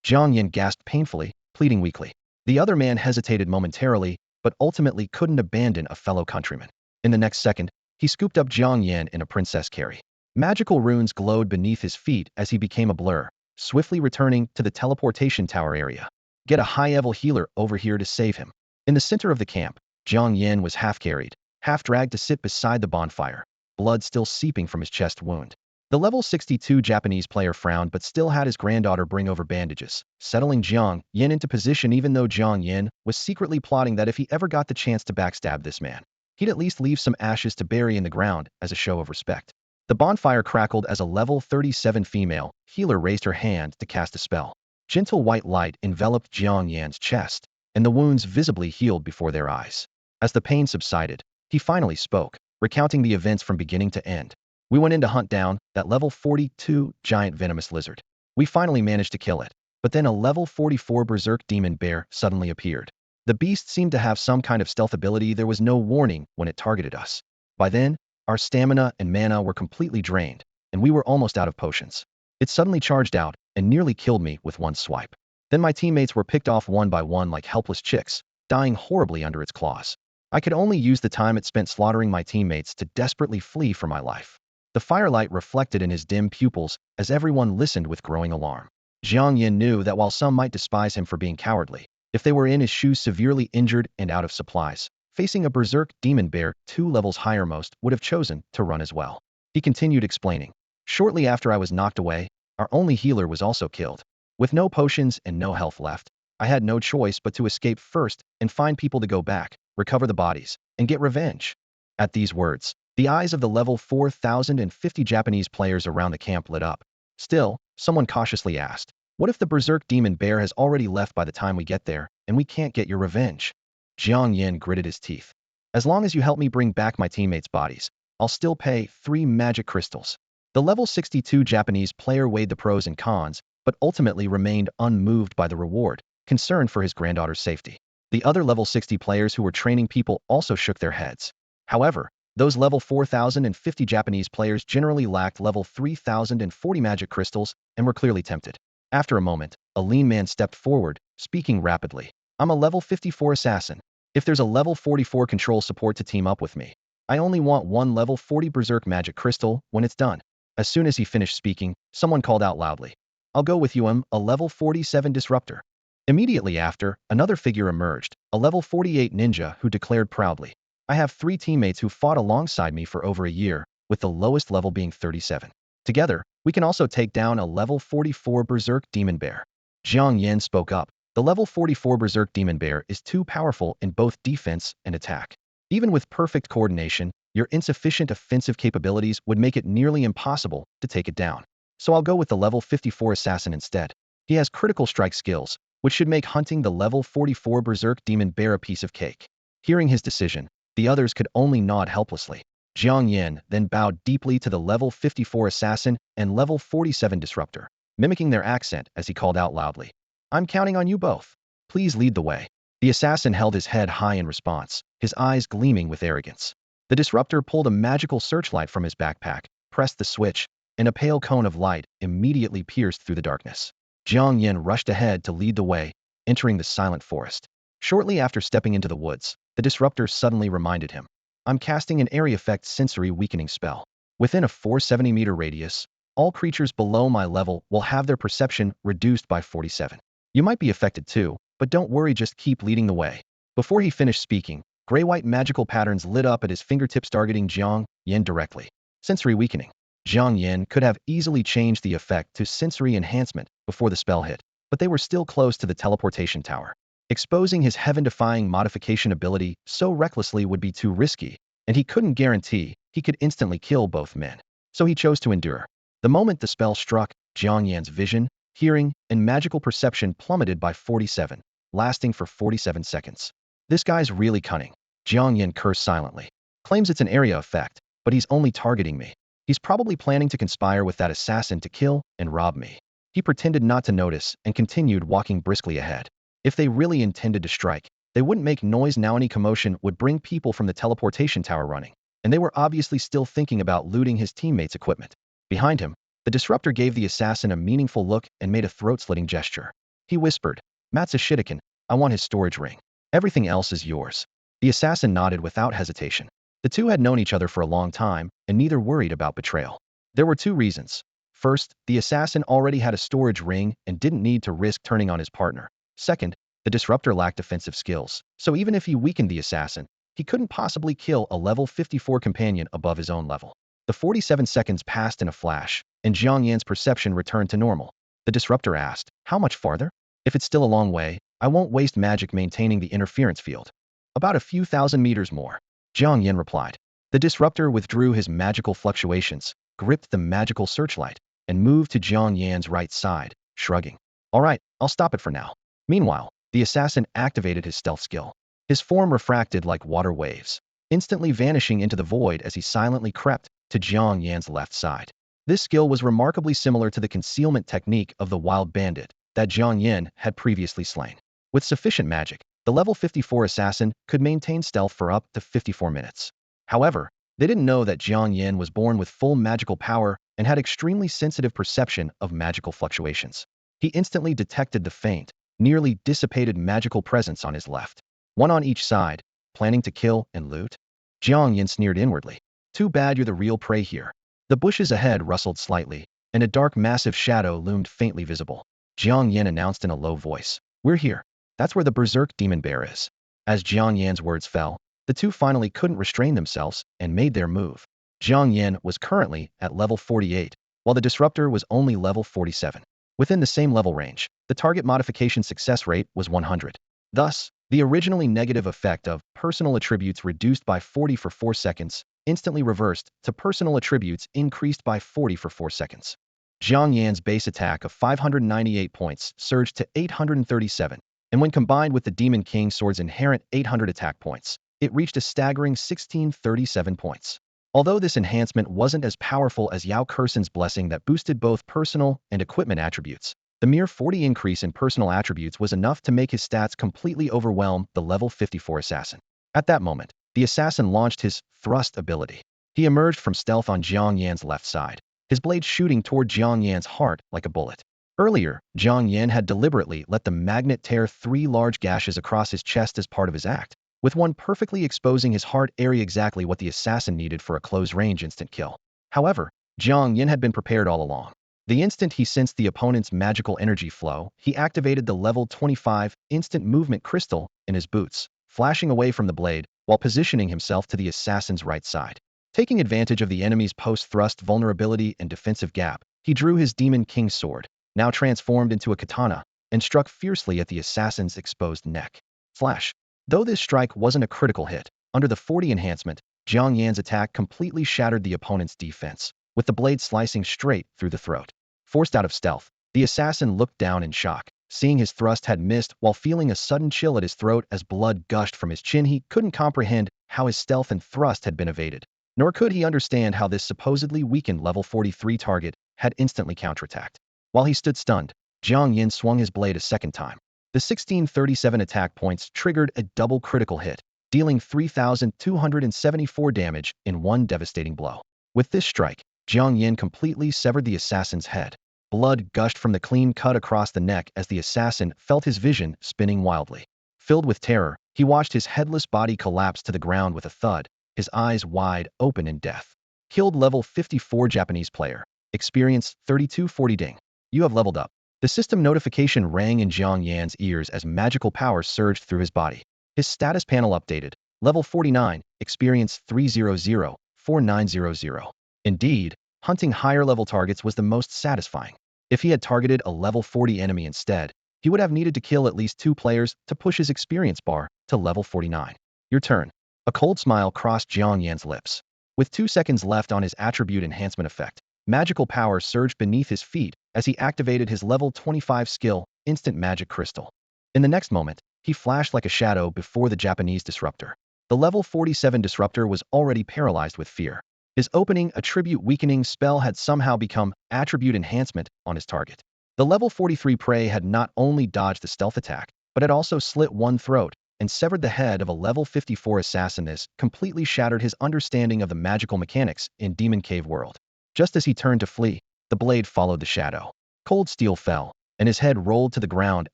Jiang Yan gasped painfully, pleading weakly. The other man hesitated momentarily, but ultimately couldn't abandon a fellow countryman. In the next second, he scooped up Jiang Yan in a princess carry. Magical runes glowed beneath his feet as he became a blur, swiftly returning to the teleportation tower area. "Get a high-level healer over here to save him." In the center of the camp, Jiang Yan was half-carried, half-dragged to sit beside the bonfire, blood still seeping from his chest wound. The level 62 Japanese player frowned but still had his granddaughter bring over bandages, settling Jiang Yan into position even though Jiang Yan was secretly plotting that if he ever got the chance to backstab this man, he'd at least leave some ashes to bury in the ground as a show of respect. The bonfire crackled as a level 37 female healer raised her hand to cast a spell. Gentle white light enveloped Jiang Yan's chest, and the wounds visibly healed before their eyes. As the pain subsided, he finally spoke, recounting the events from beginning to end. "We went in to hunt down that level 42 giant venomous lizard. We finally managed to kill it, but then a level 44 berserk demon bear suddenly appeared. The beast seemed to have some kind of stealth ability. There was no warning when it targeted us. By then, our stamina and mana were completely drained, and we were almost out of potions. It suddenly charged out and nearly killed me with one swipe. Then my teammates were picked off one by one like helpless chicks, dying horribly under its claws. I could only use the time it spent slaughtering my teammates to desperately flee for my life." The firelight reflected in his dim pupils as everyone listened with growing alarm. Jiang Yan knew that while some might despise him for being cowardly, if they were in his shoes severely injured and out of supplies, facing a berserk demon bear 2 levels higher most would have chosen to run as well. He continued explaining. "Shortly after I was knocked away, our only healer was also killed. With no potions and no health left, I had no choice but to escape first and find people to go back, recover the bodies, and get revenge." At these words, the eyes of the level 4050 Japanese players around the camp lit up. Still, someone cautiously asked, "What if the berserk demon bear has already left by the time we get there, and we can't get your revenge?" Jiang Yan gritted his teeth. "As long as you help me bring back my teammates' bodies, I'll still pay 3 magic crystals." The level 62 Japanese player weighed the pros and cons, but ultimately remained unmoved by the reward, concerned for his granddaughter's safety. The other level 60 players who were training people also shook their heads. However, those level 4050 Japanese players generally lacked level 3040 magic crystals and were clearly tempted. After a moment, a lean man stepped forward, speaking rapidly. "I'm a level 54 assassin. If there's a level 44 control support to team up with me, I only want 1 level 40 berserk magic crystal when it's done." As soon as he finished speaking, someone called out loudly, "I'll go with you. I'm a level 47 disruptor." Immediately after, another figure emerged, a level 48 ninja who declared proudly, "I have 3 teammates who fought alongside me for over a year, with the lowest level being 37. Together, we can also take down a level 44 berserk demon bear." Jiang Yan spoke up. "The level 44 berserk demon bear is too powerful in both defense and attack. Even with perfect coordination, your insufficient offensive capabilities would make it nearly impossible to take it down. So I'll go with the level 54 assassin instead. He has critical strike skills, which should make hunting the level 44 berserk demon bear a piece of cake." Hearing his decision, the others could only nod helplessly. Jiang Yan then bowed deeply to the level 54 assassin and level 47 disruptor, mimicking their accent as he called out loudly, I'm counting on you both. Please lead the way. The assassin held his head high in response, his eyes gleaming with arrogance. The disruptor pulled a magical searchlight from his backpack, pressed the switch, and a pale cone of light immediately pierced through the darkness. Jiang Yan rushed ahead to lead the way, entering the silent forest. Shortly after stepping into the woods, the disruptor suddenly reminded him, I'm casting an area effect sensory weakening spell. Within a 470-meter radius, all creatures below my level will have their perception reduced by 47. You might be affected too, but don't worry, just keep leading the way. Before he finished speaking, gray-white magical patterns lit up at his fingertips targeting Jiang Yan directly. Sensory weakening. Jiang Yan could have easily changed the effect to sensory enhancement before the spell hit, but they were still close to the teleportation tower. Exposing his heaven-defying modification ability so recklessly would be too risky, and he couldn't guarantee he could instantly kill both men. So he chose to endure. The moment the spell struck, Jiang Yan's vision, hearing, and magical perception plummeted by 47, lasting for 47 seconds. This guy's really cunning. Jiang Yan cursed silently. Claims it's an area effect, but he's only targeting me. He's probably planning to conspire with that assassin to kill and rob me. He pretended not to notice and continued walking briskly ahead. If they really intended to strike, they wouldn't make noise now. Any commotion would bring people from the teleportation tower running, and they were obviously still thinking about looting his teammates' equipment. Behind him, the disruptor gave the assassin a meaningful look and made a throat-slitting gesture. He whispered, Matsa Shitakin, I want his storage ring. Everything else is yours. The assassin nodded without hesitation. The two had known each other for a long time, and neither worried about betrayal. There were two reasons. First, the assassin already had a storage ring and didn't need to risk turning on his partner. Second, the disruptor lacked offensive skills, so even if he weakened the assassin, he couldn't possibly kill a level 54 companion above his own level. The 47 seconds passed in a flash, and Jiang Yan's perception returned to normal. The disruptor asked, how much farther? If it's still a long way, I won't waste magic maintaining the interference field. About a few thousand meters more. Jiang Yan replied. The disruptor withdrew his magical fluctuations, gripped the magical searchlight, and moved to Jiang Yan's right side, shrugging. All right, I'll stop it for now. Meanwhile, the assassin activated his stealth skill. His form refracted like water waves, instantly vanishing into the void as he silently crept to Jiang Yan's left side. This skill was remarkably similar to the concealment technique of the wild bandit that Jiang Yan had previously slain. With sufficient magic, the level 54 assassin could maintain stealth for up to 54 minutes. However, they didn't know that Jiang Yan was born with full magical power and had extremely sensitive perception of magical fluctuations. He instantly detected the faint, nearly dissipated magical presence on his left. One on each side, planning to kill and loot? Jiang Yan sneered inwardly. Too bad you're the real prey here. The bushes ahead rustled slightly, and a dark massive shadow loomed faintly visible. Jiang Yan announced in a low voice, We're here. That's where the berserk demon bear is. As Jiang Yan's words fell, the two finally couldn't restrain themselves and made their move. Jiang Yan was currently at level 48, while the disruptor was only level 47. Within the same level range, the target modification success rate was 100. Thus, the originally negative effect of personal attributes reduced by 40 for 4 seconds instantly reversed to personal attributes increased by 40 for 4 seconds. Jiang Yan's base attack of 598 points surged to 837, and when combined with the Demon King Sword's inherent 800 attack points, it reached a staggering 1637 points. Although this enhancement wasn't as powerful as Yao Kursen's blessing that boosted both personal and equipment attributes, the mere 40 increase in personal attributes was enough to make his stats completely overwhelm the level 54 assassin. At that moment, the assassin launched his thrust ability. He emerged from stealth on Jiang Yan's left side, his blade shooting toward Jiang Yan's heart like a bullet. Earlier, Jiang Yan had deliberately let the magnet tear 3 large gashes across his chest as part of his act, with one perfectly exposing his heart area, exactly what the assassin needed for a close-range instant kill. However, Jiang Yan had been prepared all along. The instant he sensed the opponent's magical energy flow, he activated the level 25 instant movement crystal in his boots, flashing away from the blade while positioning himself to the assassin's right side. Taking advantage of the enemy's post-thrust vulnerability and defensive gap, he drew his Demon King Sword, now transformed into a katana, and struck fiercely at the assassin's exposed neck. Flash. Though this strike wasn't a critical hit, under the 40 enhancement, Jiang Yan's attack completely shattered the opponent's defense, with the blade slicing straight through the throat. Forced out of stealth, the assassin looked down in shock, seeing his thrust had missed while feeling a sudden chill at his throat as blood gushed from his chin. He couldn't comprehend how his stealth and thrust had been evaded, nor could he understand how this supposedly weakened level 43 target had instantly counterattacked. While he stood stunned, Jiang Yan swung his blade a second time. The 1637 attack points triggered a double critical hit, dealing 3,274 damage in one devastating blow. With this strike, Jiang Yan completely severed the assassin's head. Blood gushed from the clean cut across the neck as the assassin felt his vision spinning wildly. Filled with terror, he watched his headless body collapse to the ground with a thud, his eyes wide open in death. Killed level 54 Japanese player. Experience 3240 ding. You have leveled up. The system notification rang in Jiang Yan's ears as magical power surged through his body. His status panel updated. Level 49, experience 300-4900. Indeed, hunting higher level targets was the most satisfying. If he had targeted a level 40 enemy instead, he would have needed to kill at least 2 players to push his experience bar to level 49. Your turn. A cold smile crossed Jiang Yan's lips. With 2 seconds left on his attribute enhancement effect, magical power surged beneath his feet as he activated his level 25 skill, Instant Magic Crystal. In the next moment, he flashed like a shadow before the Japanese disruptor. The level 47 disruptor was already paralyzed with fear. His opening attribute weakening spell had somehow become attribute enhancement on his target. The level 43 prey had not only dodged the stealth attack, but had also slit one throat and severed the head of a level 54 assassin. This completely shattered his understanding of the magical mechanics in Demon Cave world. Just as he turned to flee, the blade followed the shadow. Cold steel fell, and his head rolled to the ground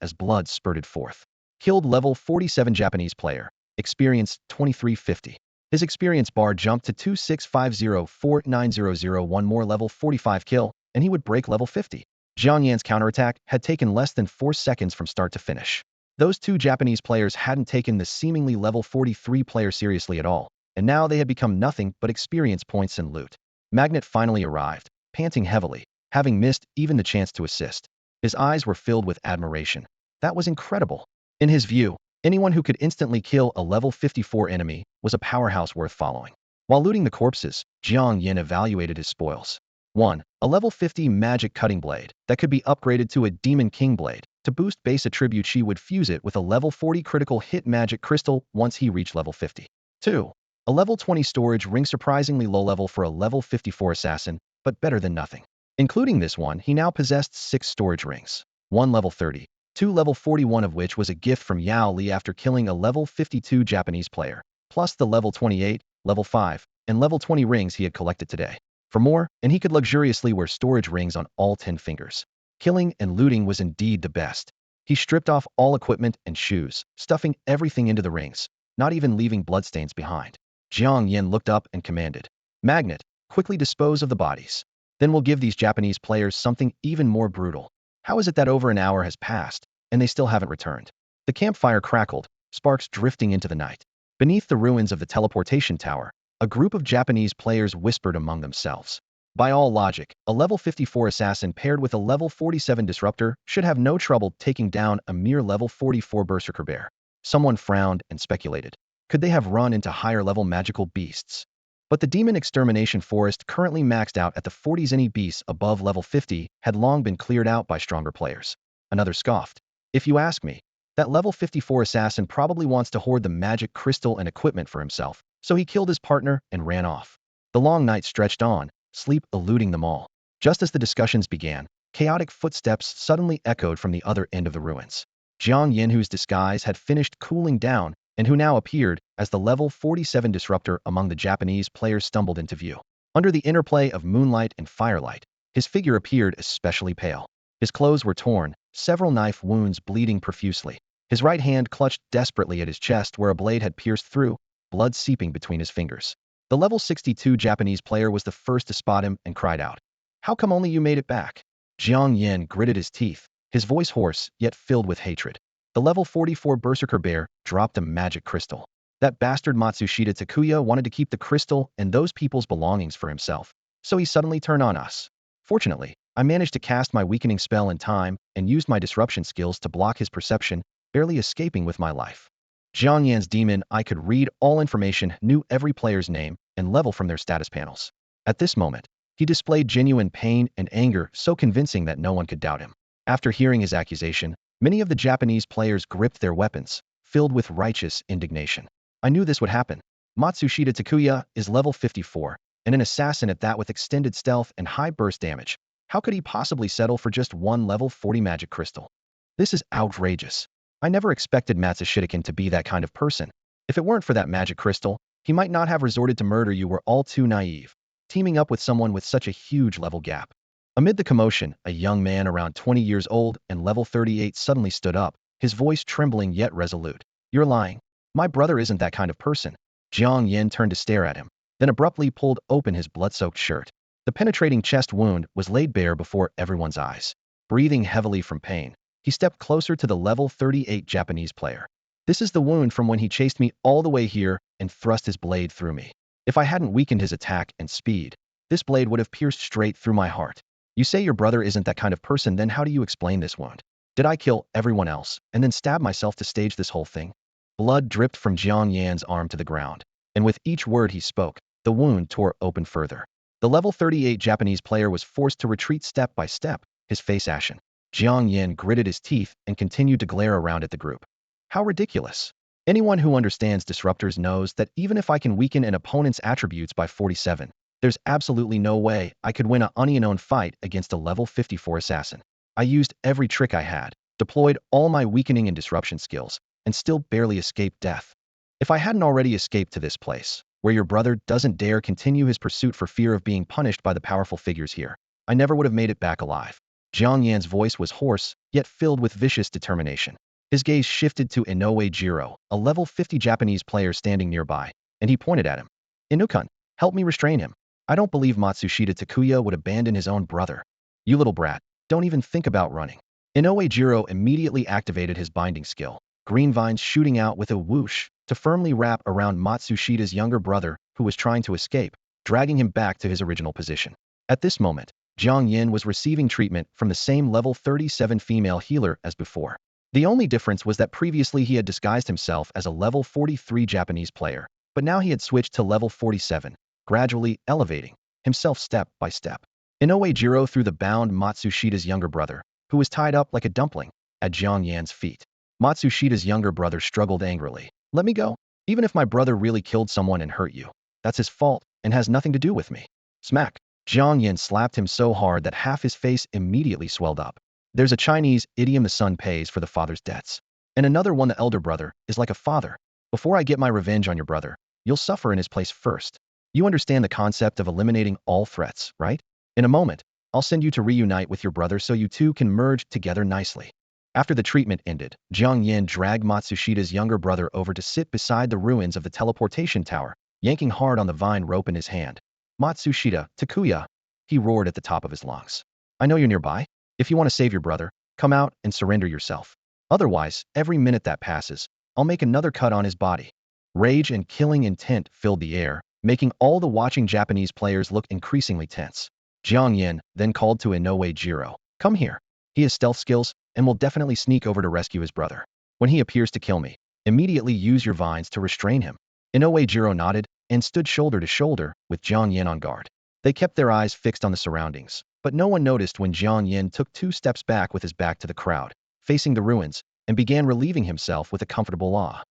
as blood spurted forth. Killed level 47 Japanese player. Experience 2350. His experience bar jumped to 2650-4900. One more level 45 kill, and he would break level 50. Jiang Yan's counterattack had taken less than 4 seconds from start to finish. Those 2 Japanese players hadn't taken the seemingly level 43 player seriously at all, and now they had become nothing but experience points and loot. Magnet finally arrived, panting heavily, having missed even the chance to assist. His eyes were filled with admiration. That was incredible. In his view, anyone who could instantly kill a level 54 enemy was a powerhouse worth following. While looting the corpses, Jiang Yan evaluated his spoils. 1. A level 50 magic cutting blade that could be upgraded to a Demon King blade. To boost base attribute, she would fuse it with a level 40 critical hit magic crystal once he reached level 50. 2. A level 20 storage ring, surprisingly low level for a level 54 assassin, but better than nothing. Including this one, he now possessed 6 storage rings. 1 level 30, 2 level 41 of which was a gift from Yao Li after killing a level 52 Japanese player, plus the level 28, level 5, and level 20 rings he had collected today. For more, and he could luxuriously wear storage rings on all 10 fingers. Killing and looting was indeed the best. He stripped off all equipment and shoes, stuffing everything into the rings, not even leaving bloodstains behind. Jiang Yan looked up and commanded, "Magnet, quickly dispose of the bodies. Then we'll give these Japanese players something even more brutal." How is it that over an hour has passed, and they still haven't returned? The campfire crackled, sparks drifting into the night. Beneath the ruins of the teleportation tower, a group of Japanese players whispered among themselves. By all logic, a level 54 assassin paired with a level 47 disruptor should have no trouble taking down a mere level 44 berserker bear. Someone frowned and speculated. Could they have run into higher level magical beasts? But the demon extermination forest, currently maxed out at the 40s, any beasts above level 50 had long been cleared out by stronger players. Another scoffed. If you ask me, that level 54 assassin probably wants to hoard the magic crystal and equipment for himself, so he killed his partner and ran off. The long night stretched on, sleep eluding them all. Just as the discussions began, chaotic footsteps suddenly echoed from the other end of the ruins. Jiang Yan, whose disguise had finished cooling down, and who now appeared as the level 47 disruptor among the Japanese players, stumbled into view. Under the interplay of moonlight and firelight, his figure appeared especially pale. His clothes were torn, several knife wounds bleeding profusely. His right hand clutched desperately at his chest where a blade had pierced through, blood seeping between his fingers. The level 62 Japanese player was the first to spot him and cried out, "How come only you made it back?" Jiang Yan gritted his teeth, his voice hoarse yet filled with hatred. The level 44 berserker bear dropped a magic crystal. That bastard Matsushita Takuya wanted to keep the crystal and those people's belongings for himself, so he suddenly turned on us. Fortunately, I managed to cast my weakening spell in time and used my disruption skills to block his perception, barely escaping with my life. Jiang Yan's demon eye could read all information, knew every player's name and level from their status panels. At this moment, he displayed genuine pain and anger, so convincing that no one could doubt him. After hearing his accusation, many of the Japanese players gripped their weapons, filled with righteous indignation. I knew this would happen. Matsushita Takuya is level 54, and an assassin at that with extended stealth and high burst damage. How could he possibly settle for just one level 40 magic crystal? This is outrageous. I never expected Matsushita to be that kind of person. If it weren't for that magic crystal, he might not have resorted to murder. You were all too naive, teaming up with someone with such a huge level gap. Amid the commotion, a young man around 20 years old and level 38 suddenly stood up, his voice trembling yet resolute. You're lying. My brother isn't that kind of person. Jiang Yan turned to stare at him, then abruptly pulled open his blood-soaked shirt. The penetrating chest wound was laid bare before everyone's eyes. Breathing heavily from pain, he stepped closer to the level 38 Japanese player. This is the wound from when he chased me all the way here and thrust his blade through me. If I hadn't weakened his attack and speed, this blade would have pierced straight through my heart. You say your brother isn't that kind of person, then how do you explain this wound? Did I kill everyone else and then stab myself to stage this whole thing? Blood dripped from Jiang Yan's arm to the ground, and with each word he spoke, the wound tore open further. The level 38 Japanese player was forced to retreat step by step, his face ashen. Jiang Yan gritted his teeth and continued to glare around at the group. How ridiculous. Anyone who understands disruptors knows that even if I can weaken an opponent's attributes by 47, there's absolutely no way I could win an unknown fight against a level 54 assassin. I used every trick I had, deployed all my weakening and disruption skills, and still barely escaped death. If I hadn't already escaped to this place, where your brother doesn't dare continue his pursuit for fear of being punished by the powerful figures here, I never would have made it back alive. Jiang Yan's voice was hoarse, yet filled with vicious determination. His gaze shifted to Inoue Jiro, a level 50 Japanese player standing nearby, and he pointed at him. Inu-kun, help me restrain him. I don't believe Matsushita Takuya would abandon his own brother. You little brat, don't even think about running. Inoue Jiro immediately activated his binding skill, green vines shooting out with a whoosh to firmly wrap around Matsushita's younger brother, who was trying to escape, dragging him back to his original position. At this moment, Jiang Yan was receiving treatment from the same level 37 female healer as before. The only difference was that previously he had disguised himself as a level 43 Japanese player, but now he had switched to level 47, gradually elevating himself step by step. Inoue Jiro threw the bound Matsushita's younger brother, who was tied up like a dumpling, at Jiang Yan's feet. Matsushita's younger brother struggled angrily. Let me go. Even if my brother really killed someone and hurt you, that's his fault and has nothing to do with me. Smack. Jiang Yan slapped him so hard that half his face immediately swelled up. There's a Chinese idiom, the son pays for the father's debts. And another one, the elder brother is like a father. Before I get my revenge on your brother, you'll suffer in his place first. You understand the concept of eliminating all threats, right? In a moment, I'll send you to reunite with your brother so you two can merge together nicely. After the treatment ended, Jiang Yan dragged Matsushita's younger brother over to sit beside the ruins of the teleportation tower, yanking hard on the vine rope in his hand. Matsushita, Takuya, he roared at the top of his lungs. I know you're nearby. If you want to save your brother, come out and surrender yourself. Otherwise, every minute that passes, I'll make another cut on his body. Rage and killing intent filled the air, making all the watching Japanese players look increasingly tense. Jiang Yan then called to Inoue Jiro. Come here. He has stealth skills and will definitely sneak over to rescue his brother. When he appears to kill me, immediately use your vines to restrain him. Inoue Jiro nodded and stood shoulder to shoulder with Jiang Yan on guard. They kept their eyes fixed on the surroundings, but no one noticed when Jiang Yan took 2 steps back with his back to the crowd, facing the ruins, and began relieving himself with a comfortable awe.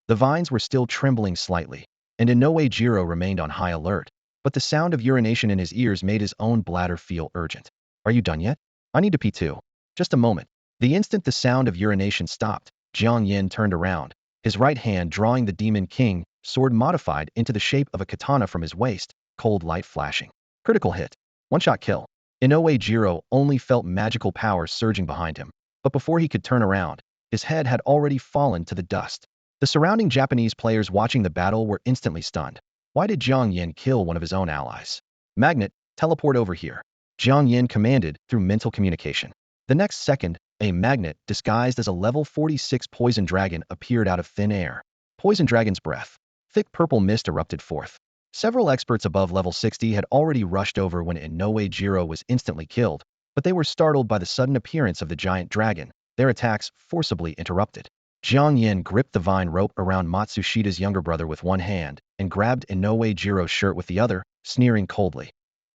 The vines were still trembling slightly, and Inoue Jiro remained on high alert, but the sound of urination in his ears made his own bladder feel urgent. Are you done yet? I need to pee too. Just a moment. The instant the sound of urination stopped, Jiang Yan turned around, his right hand drawing the Demon King sword modified into the shape of a katana from his waist, cold light flashing. Critical hit. One-shot kill. Inoue Jiro only felt magical power surging behind him, but before he could turn around, his head had already fallen to the dust. The surrounding Japanese players watching the battle were instantly stunned. Why did Jiang Yan kill one of his own allies? Magnet, teleport over here. Jiang Yan commanded through mental communication. The next second, a magnet disguised as a level 46 poison dragon appeared out of thin air. Poison dragon's breath. Thick purple mist erupted forth. Several experts above level 60 had already rushed over when Inoue Jiro was instantly killed, but they were startled by the sudden appearance of the giant dragon, their attacks forcibly interrupted. Jiang Yan gripped the vine rope around Matsushita's younger brother with one hand and grabbed Inoue Jiro's shirt with the other, sneering coldly.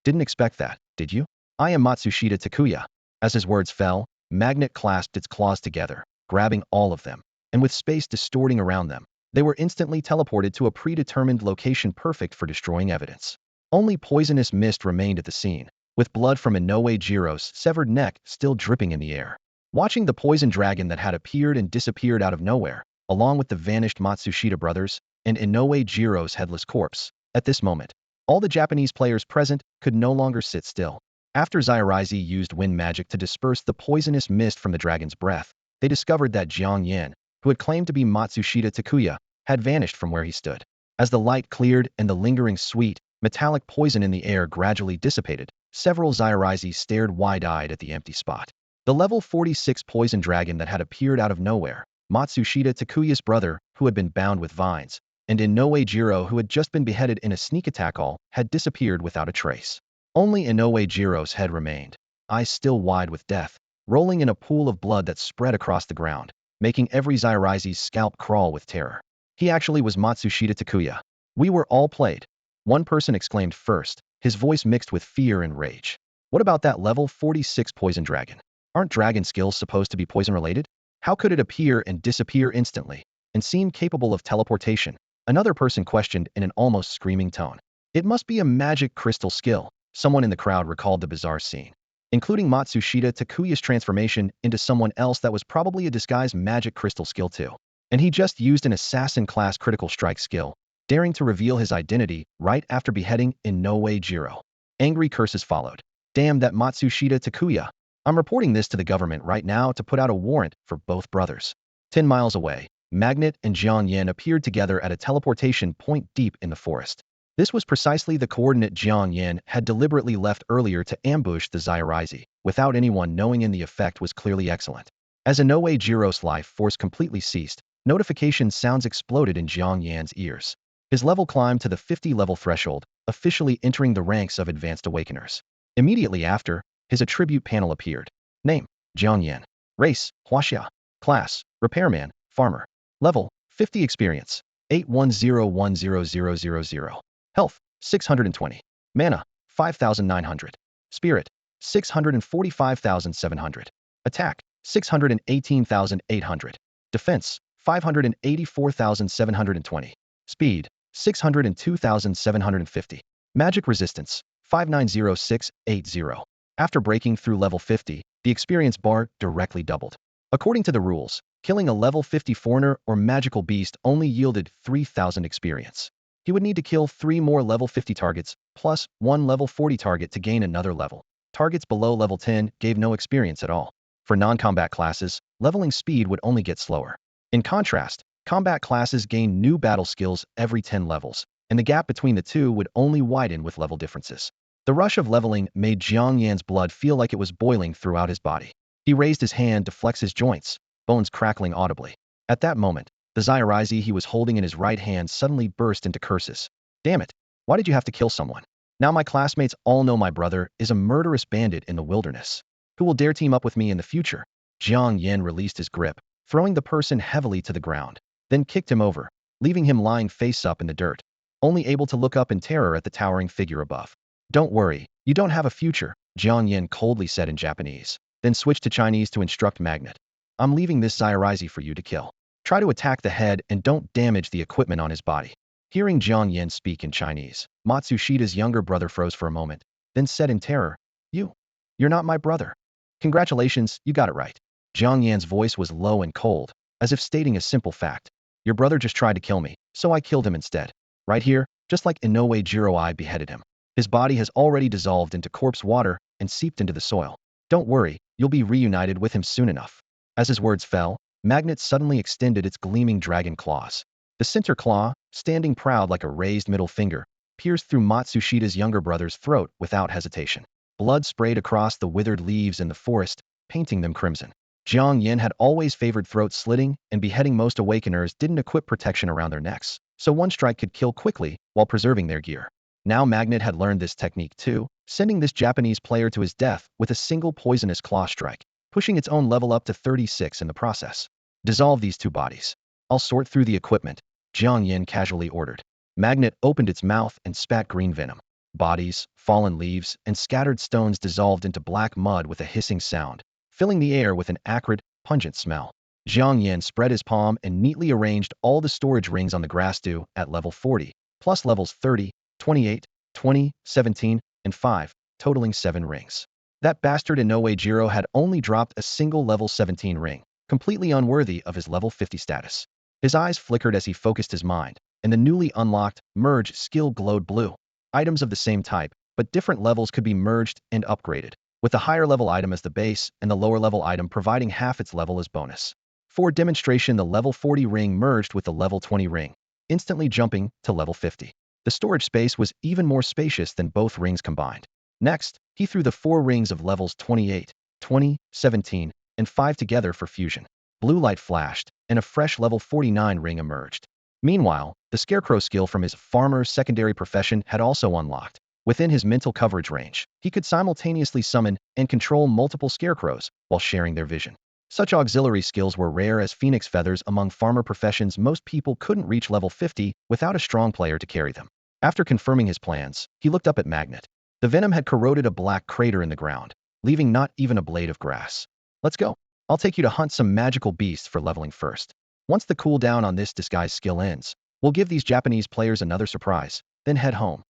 Didn't expect that, did you? I am Matsushita Takuya. As his words fell, Magnet clasped its claws together, grabbing all of them, and with space distorting around them, they were instantly teleported to a predetermined location perfect for destroying evidence. Only poisonous mist remained at the scene, with blood from Inoue Jiro's severed neck still dripping in the air. Watching the poison dragon that had appeared and disappeared out of nowhere, along with the vanished Matsushita brothers and Inoue Jiro's headless corpse, at this moment, all the Japanese players present could no longer sit still. After Zairaizi used wind magic to disperse the poisonous mist from the dragon's breath, they discovered that Jiang Yan, who had claimed to be Matsushita Takuya, had vanished from where he stood. As the light cleared and the lingering sweet, metallic poison in the air gradually dissipated, several Zairaizi stared wide-eyed at the empty spot. The level 46 poison dragon that had appeared out of nowhere, Matsushita Takuya's brother, who had been bound with vines, and Inoue Jiro, who had just been beheaded in a sneak attack, all had disappeared without a trace. Only Inoue Jiro's head remained, eyes still wide with death, rolling in a pool of blood that spread across the ground, making every Zairaizi's scalp crawl with terror. He actually was Matsushita Takuya. We were all played. One person exclaimed first, his voice mixed with fear and rage. What about that level 46 poison dragon? Aren't dragon skills supposed to be poison-related? How could it appear and disappear instantly, and seem capable of teleportation? Another person questioned in an almost screaming tone. It must be a magic crystal skill. Someone in the crowd recalled the bizarre scene, including Matsushita Takuya's transformation into someone else that was probably a disguised magic crystal skill too. And he just used an assassin-class critical strike skill, daring to reveal his identity right after beheading Inoue Jiro. Angry curses followed. Damn that Matsushita Takuya. I'm reporting this to the government right now to put out a warrant for both brothers. 10 miles away, Magnet and Jiang Yan appeared together at a teleportation point deep in the forest. This was precisely the coordinate Jiang Yan had deliberately left earlier to ambush the Zairaizi, without anyone knowing, and the effect was clearly excellent. As Inoue Jiro's life force completely ceased, notification sounds exploded in Jiang Yan's ears. His level climbed to the 50-level threshold, officially entering the ranks of advanced awakeners. Immediately after, his attribute panel appeared. Name, Jiang Yan. Race, Huaxia. Class, Repairman, Farmer. Level, 50 experience, 81010000. Health, 620. Mana, 5,900. Spirit, 645,700. Attack, 618,800. Defense, 584,720. Speed, 602,750. Magic resistance, 590680. After breaking through level 50, the experience bar directly doubled. According to the rules, killing a level 50 foreigner or magical beast only yielded 3,000 experience. He would need to kill 3 more level 50 targets, plus 1 level 40 target to gain another level. Targets below level 10 gave no experience at all. For non-combat classes, leveling speed would only get slower. In contrast, combat classes gain new battle skills every 10 levels, and the gap between the two would only widen with level differences. The rush of leveling made Jiang Yan's blood feel like it was boiling throughout his body. He raised his hand to flex his joints, bones crackling audibly. At that moment, the Zairaizi he was holding in his right hand suddenly burst into curses. Damn it, why did you have to kill someone? Now my classmates all know my brother is a murderous bandit in the wilderness. Who will dare team up with me in the future? Jiang Yan released his grip, throwing the person heavily to the ground, then kicked him over, leaving him lying face up in the dirt, only able to look up in terror at the towering figure above. Don't worry, you don't have a future, Jiang Yan coldly said in Japanese, then switched to Chinese to instruct Magnet. I'm leaving this Zairaizi for you to kill. Try to attack the head and don't damage the equipment on his body. Hearing Jiang Yan speak in Chinese, Matsushita's younger brother froze for a moment, then said in terror, You're not my brother. Congratulations, you got it right. Jiang Yan's voice was low and cold, as if stating a simple fact. Your brother just tried to kill me, so I killed him instead. Right here, just like Inoue Jiro I beheaded him. His body has already dissolved into corpse water and seeped into the soil. Don't worry, you'll be reunited with him soon enough. As his words fell, Magnet suddenly extended its gleaming dragon claws. The center claw, standing proud like a raised middle finger, pierced through Matsushita's younger brother's throat without hesitation. Blood sprayed across the withered leaves in the forest, painting them crimson. Jiang Yan had always favored throat slitting, and beheading most awakeners didn't equip protection around their necks, so one strike could kill quickly while preserving their gear. Now Magnet had learned this technique too, sending this Japanese player to his death with a single poisonous claw strike, pushing its own level up to 36 in the process. Dissolve these two bodies. I'll sort through the equipment, Jiang Yan casually ordered. Magnet opened its mouth and spat green venom. Bodies, fallen leaves, and scattered stones dissolved into black mud with a hissing sound, filling the air with an acrid, pungent smell. Jiang Yan spread his palm and neatly arranged all the storage rings on the grass stew at level 40, plus levels 30, 28, 20, 17, and 5, totaling 7 rings. That bastard Inoue Jiro had only dropped a single level 17 ring, completely unworthy of his level 50 status. His eyes flickered as he focused his mind, and the newly unlocked merge skill glowed blue. Items of the same type, but different levels could be merged and upgraded, with the higher level item as the base and the lower level item providing half its level as bonus. For demonstration, the level 40 ring merged with the level 20 ring, instantly jumping to level 50. The storage space was even more spacious than both rings combined. Next, he threw the 4 rings of levels 28, 20, 17, and 5 together for fusion. Blue light flashed, and a fresh level 49 ring emerged. Meanwhile, the Scarecrow skill from his farmer's secondary profession had also unlocked. Within his mental coverage range, he could simultaneously summon and control multiple scarecrows while sharing their vision. Such auxiliary skills were rare as phoenix feathers among farmer professions. Most people couldn't reach level 50 without a strong player to carry them. After confirming his plans, he looked up at Magnet. The venom had corroded a black crater in the ground, leaving not even a blade of grass. Let's go. I'll take you to hunt some magical beasts for leveling first. Once the cooldown on this disguise skill ends, we'll give these Japanese players another surprise, then head home.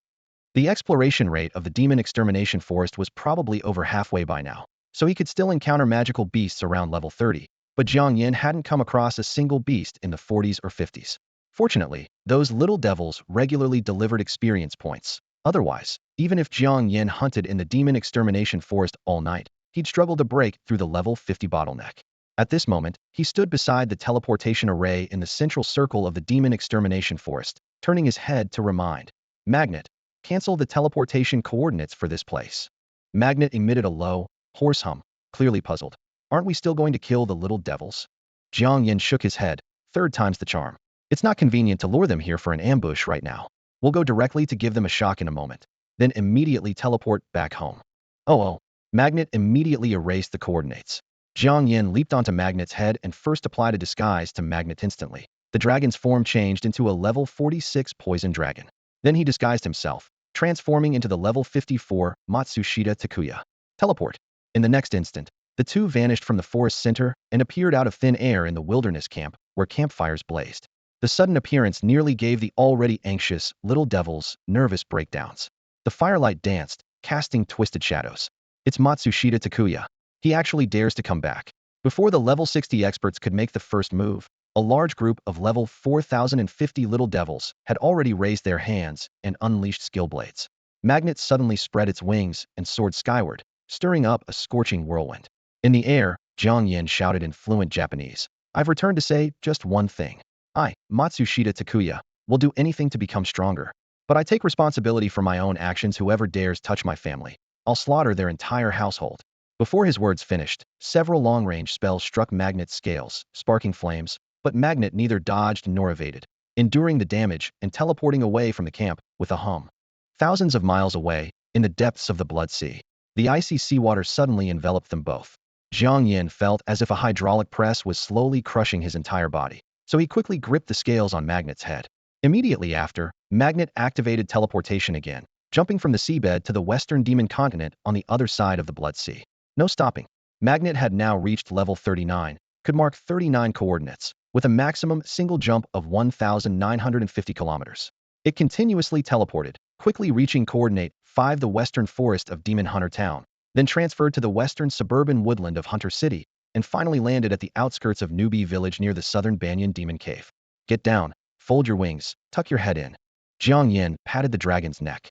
The exploration rate of the demon extermination forest was probably over halfway by now, so he could still encounter magical beasts around level 30, but Jiang Yan hadn't come across a single beast in the 40s or 50s. Fortunately, those little devils regularly delivered experience points. Otherwise, even if Jiang Yan hunted in the demon extermination forest all night, he'd struggle to break through the level 50 bottleneck. At this moment, he stood beside the teleportation array in the central circle of the demon extermination forest, turning his head to remind Magnet, cancel the teleportation coordinates for this place. Magnet emitted a low, hoarse hum, clearly puzzled. Aren't we still going to kill the little devils? Jiang Yan shook his head, 3rd time's the charm. It's not convenient to lure them here for an ambush right now. We'll go directly to give them a shock in a moment, then immediately teleport back home. Oh. Magnet immediately erased the coordinates. Jiang Yan leaped onto Magnet's head and first applied a disguise to Magnet instantly. The dragon's form changed into a level 46 poison dragon. Then he disguised himself, transforming into the level 54 Matsushita Takuya. Teleport. In the next instant, the two vanished from the forest center and appeared out of thin air in the wilderness camp, where campfires blazed. The sudden appearance nearly gave the already anxious little devils nervous breakdowns. The firelight danced, casting twisted shadows. It's Matsushita Takuya. He actually dares to come back. Before the level 60 experts could make the first move, a large group of level 4050 little devils had already raised their hands and unleashed skill blades. Magnet suddenly spread its wings and soared skyward, stirring up a scorching whirlwind. In the air, Jiang Yan shouted in fluent Japanese, "I've returned to say just one thing. I, Matsushita Takuya, will do anything to become stronger. But I take responsibility for my own actions. Whoever dares touch my family, I'll slaughter their entire household." Before his words finished, several long-range spells struck Magnet's scales, sparking flames, but Magnet neither dodged nor evaded, enduring the damage and teleporting away from the camp with a hum. Thousands of miles away, in the depths of the Blood Sea, the icy seawater suddenly enveloped them both. Jiang Yan felt as if a hydraulic press was slowly crushing his entire body, so he quickly gripped the scales on Magnet's head. Immediately after, Magnet activated teleportation again, jumping from the seabed to the western demon continent on the other side of the Blood Sea. No stopping. Magnet had now reached level 39, could mark 39 coordinates, with a maximum single jump of 1,950 kilometers. It continuously teleported, quickly reaching coordinate 5, the western forest of Demon Hunter Town, then transferred to the western suburban woodland of Hunter City, and finally landed at the outskirts of Newbie village near the southern Banyan Demon Cave. Get down, fold your wings, tuck your head in. Jiang Yan patted the dragon's neck.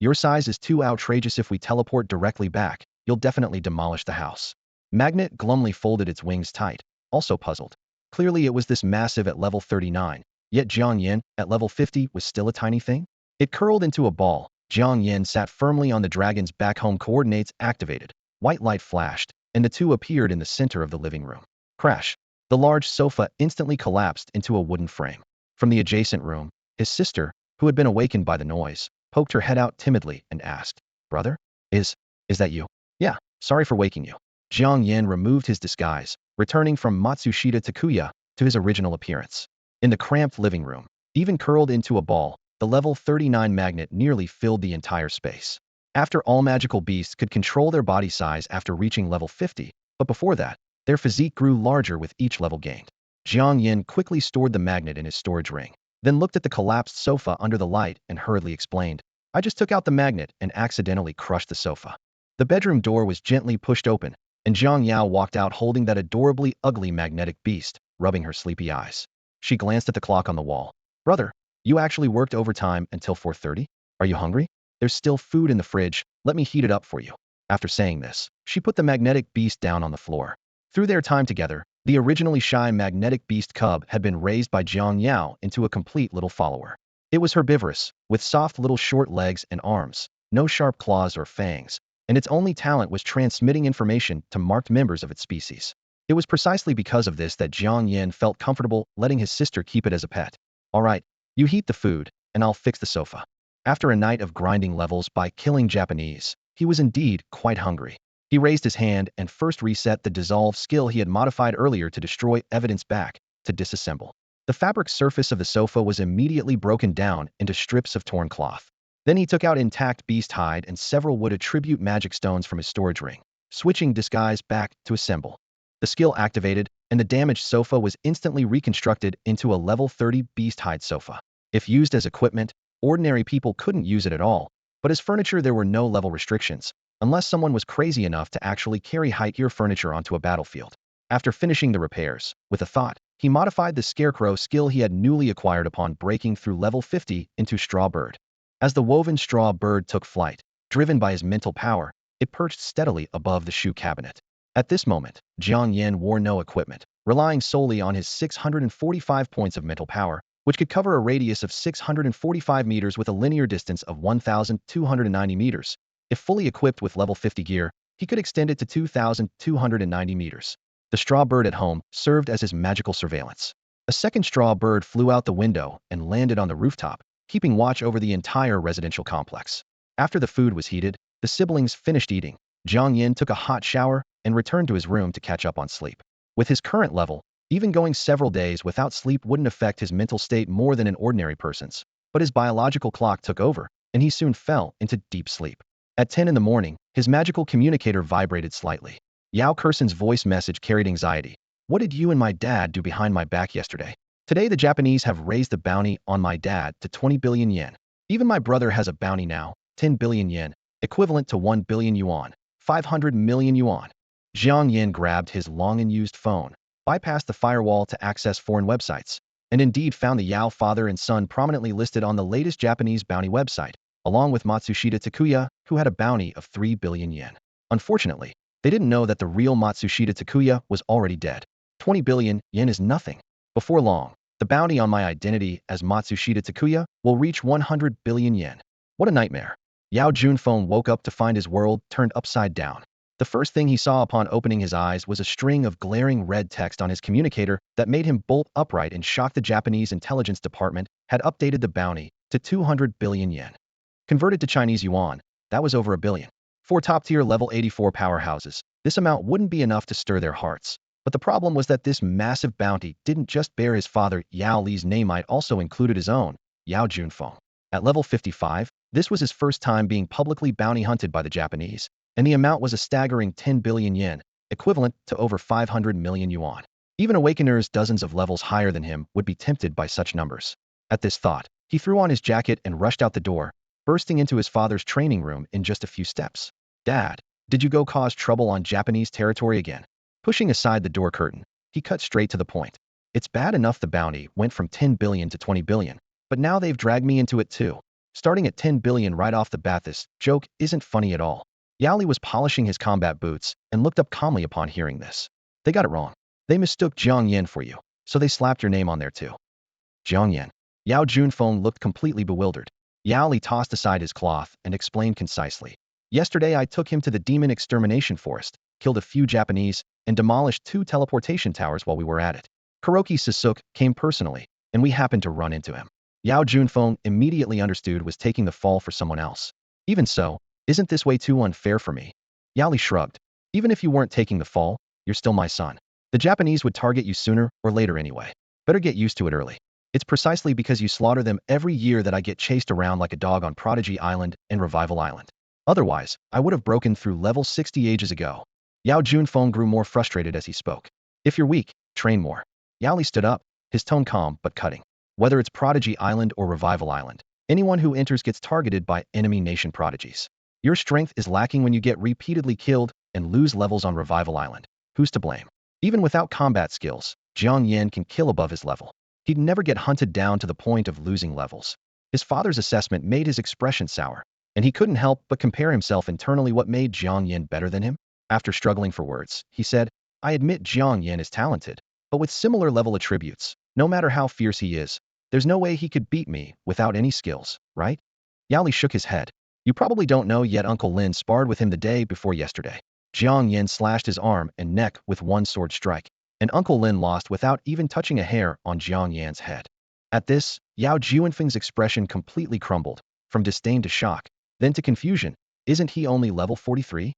Your size is too outrageous. If we teleport directly back, you'll definitely demolish the house. Magnet glumly folded its wings tight, also puzzled. Clearly it was this massive at level 39, yet Jiang Yan, at level 50, was still a tiny thing? It curled into a ball. Jiang Yan sat firmly on the dragon's back. Home coordinates activated. White light flashed, and the two appeared in the center of the living room. Crash. The large sofa instantly collapsed into a wooden frame. From the adjacent room, his sister, who had been awakened by the noise, poked her head out timidly and asked, "Brother? Is that you?" "Yeah, sorry for waking you." Jiang Yan removed his disguise, returning from Matsushita Takuya to his original appearance. In the cramped living room, even curled into a ball, the level 39 Magnet nearly filled the entire space. After all magical beasts could control their body size after reaching level 50, but before that, their physique grew larger with each level gained. Jiang Yan quickly stored the Magnet in his storage ring, then looked at the collapsed sofa under the light and hurriedly explained, I just took out the magnet and accidentally crushed the sofa. The bedroom door was gently pushed open, and Jiang Yan walked out holding that adorably ugly magnetic beast, rubbing her sleepy eyes. She glanced at the clock on the wall. Brother, you actually worked overtime until 4:30? Are you hungry? There's still food in the fridge, let me heat it up for you. After saying this, she put the magnetic beast down on the floor. Through their time together, the originally shy magnetic beast cub had been raised by Jiang Yan into a complete little follower. It was herbivorous, with soft little short legs and arms, no sharp claws or fangs, and its only talent was transmitting information to marked members of its species. It was precisely because of this that Jiang Yan felt comfortable letting his sister keep it as a pet. All right, you heat the food, and I'll fix the sofa. After a night of grinding levels by killing Japanese, he was indeed quite hungry. He raised his hand and first reset the dissolve skill he had modified earlier to destroy evidence back to disassemble. The fabric surface of the sofa was immediately broken down into strips of torn cloth. Then he took out intact beast hide and several wood attribute magic stones from his storage ring, switching disguise back to assemble. The skill activated, and the damaged sofa was instantly reconstructed into a level 30 beast hide sofa. If used as equipment, ordinary people couldn't use it at all, but as furniture there were no level restrictions, unless someone was crazy enough to actually carry high-tier furniture onto a battlefield. After finishing the repairs, with a thought, he modified the scarecrow skill he had newly acquired upon breaking through level 50 into straw bird. As the woven straw bird took flight, driven by his mental power, it perched steadily above the shoe cabinet. At this moment, Jiang Yan wore no equipment, relying solely on his 645 points of mental power, which could cover a radius of 645 meters with a linear distance of 1,290 meters. If fully equipped with level 50 gear, he could extend it to 2,290 meters. The straw bird at home served as his magical surveillance. A second straw bird flew out the window and landed on the rooftop, keeping watch over the entire residential complex. After the food was heated, the siblings finished eating. Jiang Yan took a hot shower and returned to his room to catch up on sleep. With his current level, even going several days without sleep wouldn't affect his mental state more than an ordinary person's, but his biological clock took over, and he soon fell into deep sleep. At 10 in the morning, his magical communicator vibrated slightly. Yao Kerson's voice message carried anxiety. What did you and my dad do behind my back yesterday? Today the Japanese have raised the bounty on my dad to 20 billion yen. Even my brother has a bounty now, 10 billion yen, equivalent to 1 billion yuan, 500 million yuan. Jiang Yan grabbed his long-unused phone, bypassed the firewall to access foreign websites, and indeed found the Yao father and son prominently listed on the latest Japanese bounty website, along with Matsushita Takuya, who had a bounty of 3 billion yen. Unfortunately, they didn't know that the real Matsushita Takuya was already dead. 20 billion yen is nothing. Before long, the bounty on my identity as Matsushita Takuya will reach 100 billion yen. What a nightmare. Yao Junfeng woke up to find his world turned upside down. The first thing he saw upon opening his eyes was a string of glaring red text on his communicator that made him bolt upright in shock. The Japanese intelligence department had updated the bounty to 200 billion yen. Converted to Chinese yuan, that was over a billion. For top-tier level 84 powerhouses, this amount wouldn't be enough to stir their hearts. But the problem was that this massive bounty didn't just bear his father Yao Li's name, it also included his own, Yao Junfeng. At level 55, this was his first time being publicly bounty hunted by the Japanese, and the amount was a staggering 10 billion yen, equivalent to over 500 million yuan. Even awakeners dozens of levels higher than him would be tempted by such numbers. At this thought, he threw on his jacket and rushed out the door, bursting into his father's training room in just a few steps. Dad, did you go cause trouble on Japanese territory again? Pushing aside the door curtain, he cut straight to the point. It's bad enough the bounty went from 10 billion to 20 billion, but now they've dragged me into it too. Starting at 10 billion right off the bat, this joke isn't funny at all. Yao Li was polishing his combat boots and looked up calmly upon hearing this. They got it wrong. They mistook Jiang Yan for you, so they slapped your name on there too. Jiang Yan. Yao Junfeng looked completely bewildered. Yao Li tossed aside his cloth and explained concisely. Yesterday I took him to the demon extermination forest, killed a few Japanese, and demolished 2 teleportation towers while we were at it. Kuroki Sasuke came personally, and we happened to run into him. Yao Junfeng immediately understood was taking the fall for someone else. Even so, isn't this way too unfair for me? Yao Li shrugged. Even if you weren't taking the fall, you're still my son. The Japanese would target you sooner or later anyway. Better get used to it early. It's precisely because you slaughter them every year that I get chased around like a dog on Prodigy Island and Revival Island. Otherwise, I would have broken through level 60 ages ago. Yao Junfeng grew more frustrated as he spoke. If you're weak, train more. Yao Li stood up, his tone calm but cutting. Whether it's Prodigy Island or Revival Island, Anyone who enters gets targeted by enemy nation prodigies. Your strength is lacking when you get repeatedly killed and lose levels on Revival Island. Who's to blame? Even without combat skills, Jiang Yan can kill above his level. He'd never get hunted down to the point of losing levels. His father's assessment made his expression sour, and he couldn't help but compare himself internally. What made Jiang Yan better than him? After struggling for words, he said, I admit Jiang Yan is talented, but with similar level attributes, no matter how fierce he is, there's no way he could beat me without any skills, right? Yali shook his head. You probably don't know yet, Uncle Lin sparred with him the day before yesterday. Jiang Yan slashed his arm and neck with one sword strike, and Uncle Lin lost without even touching a hair on Jiang Yan's head. At this, Yao Juanfeng's expression completely crumbled, from disdain to shock, then to confusion. Isn't he only level 43?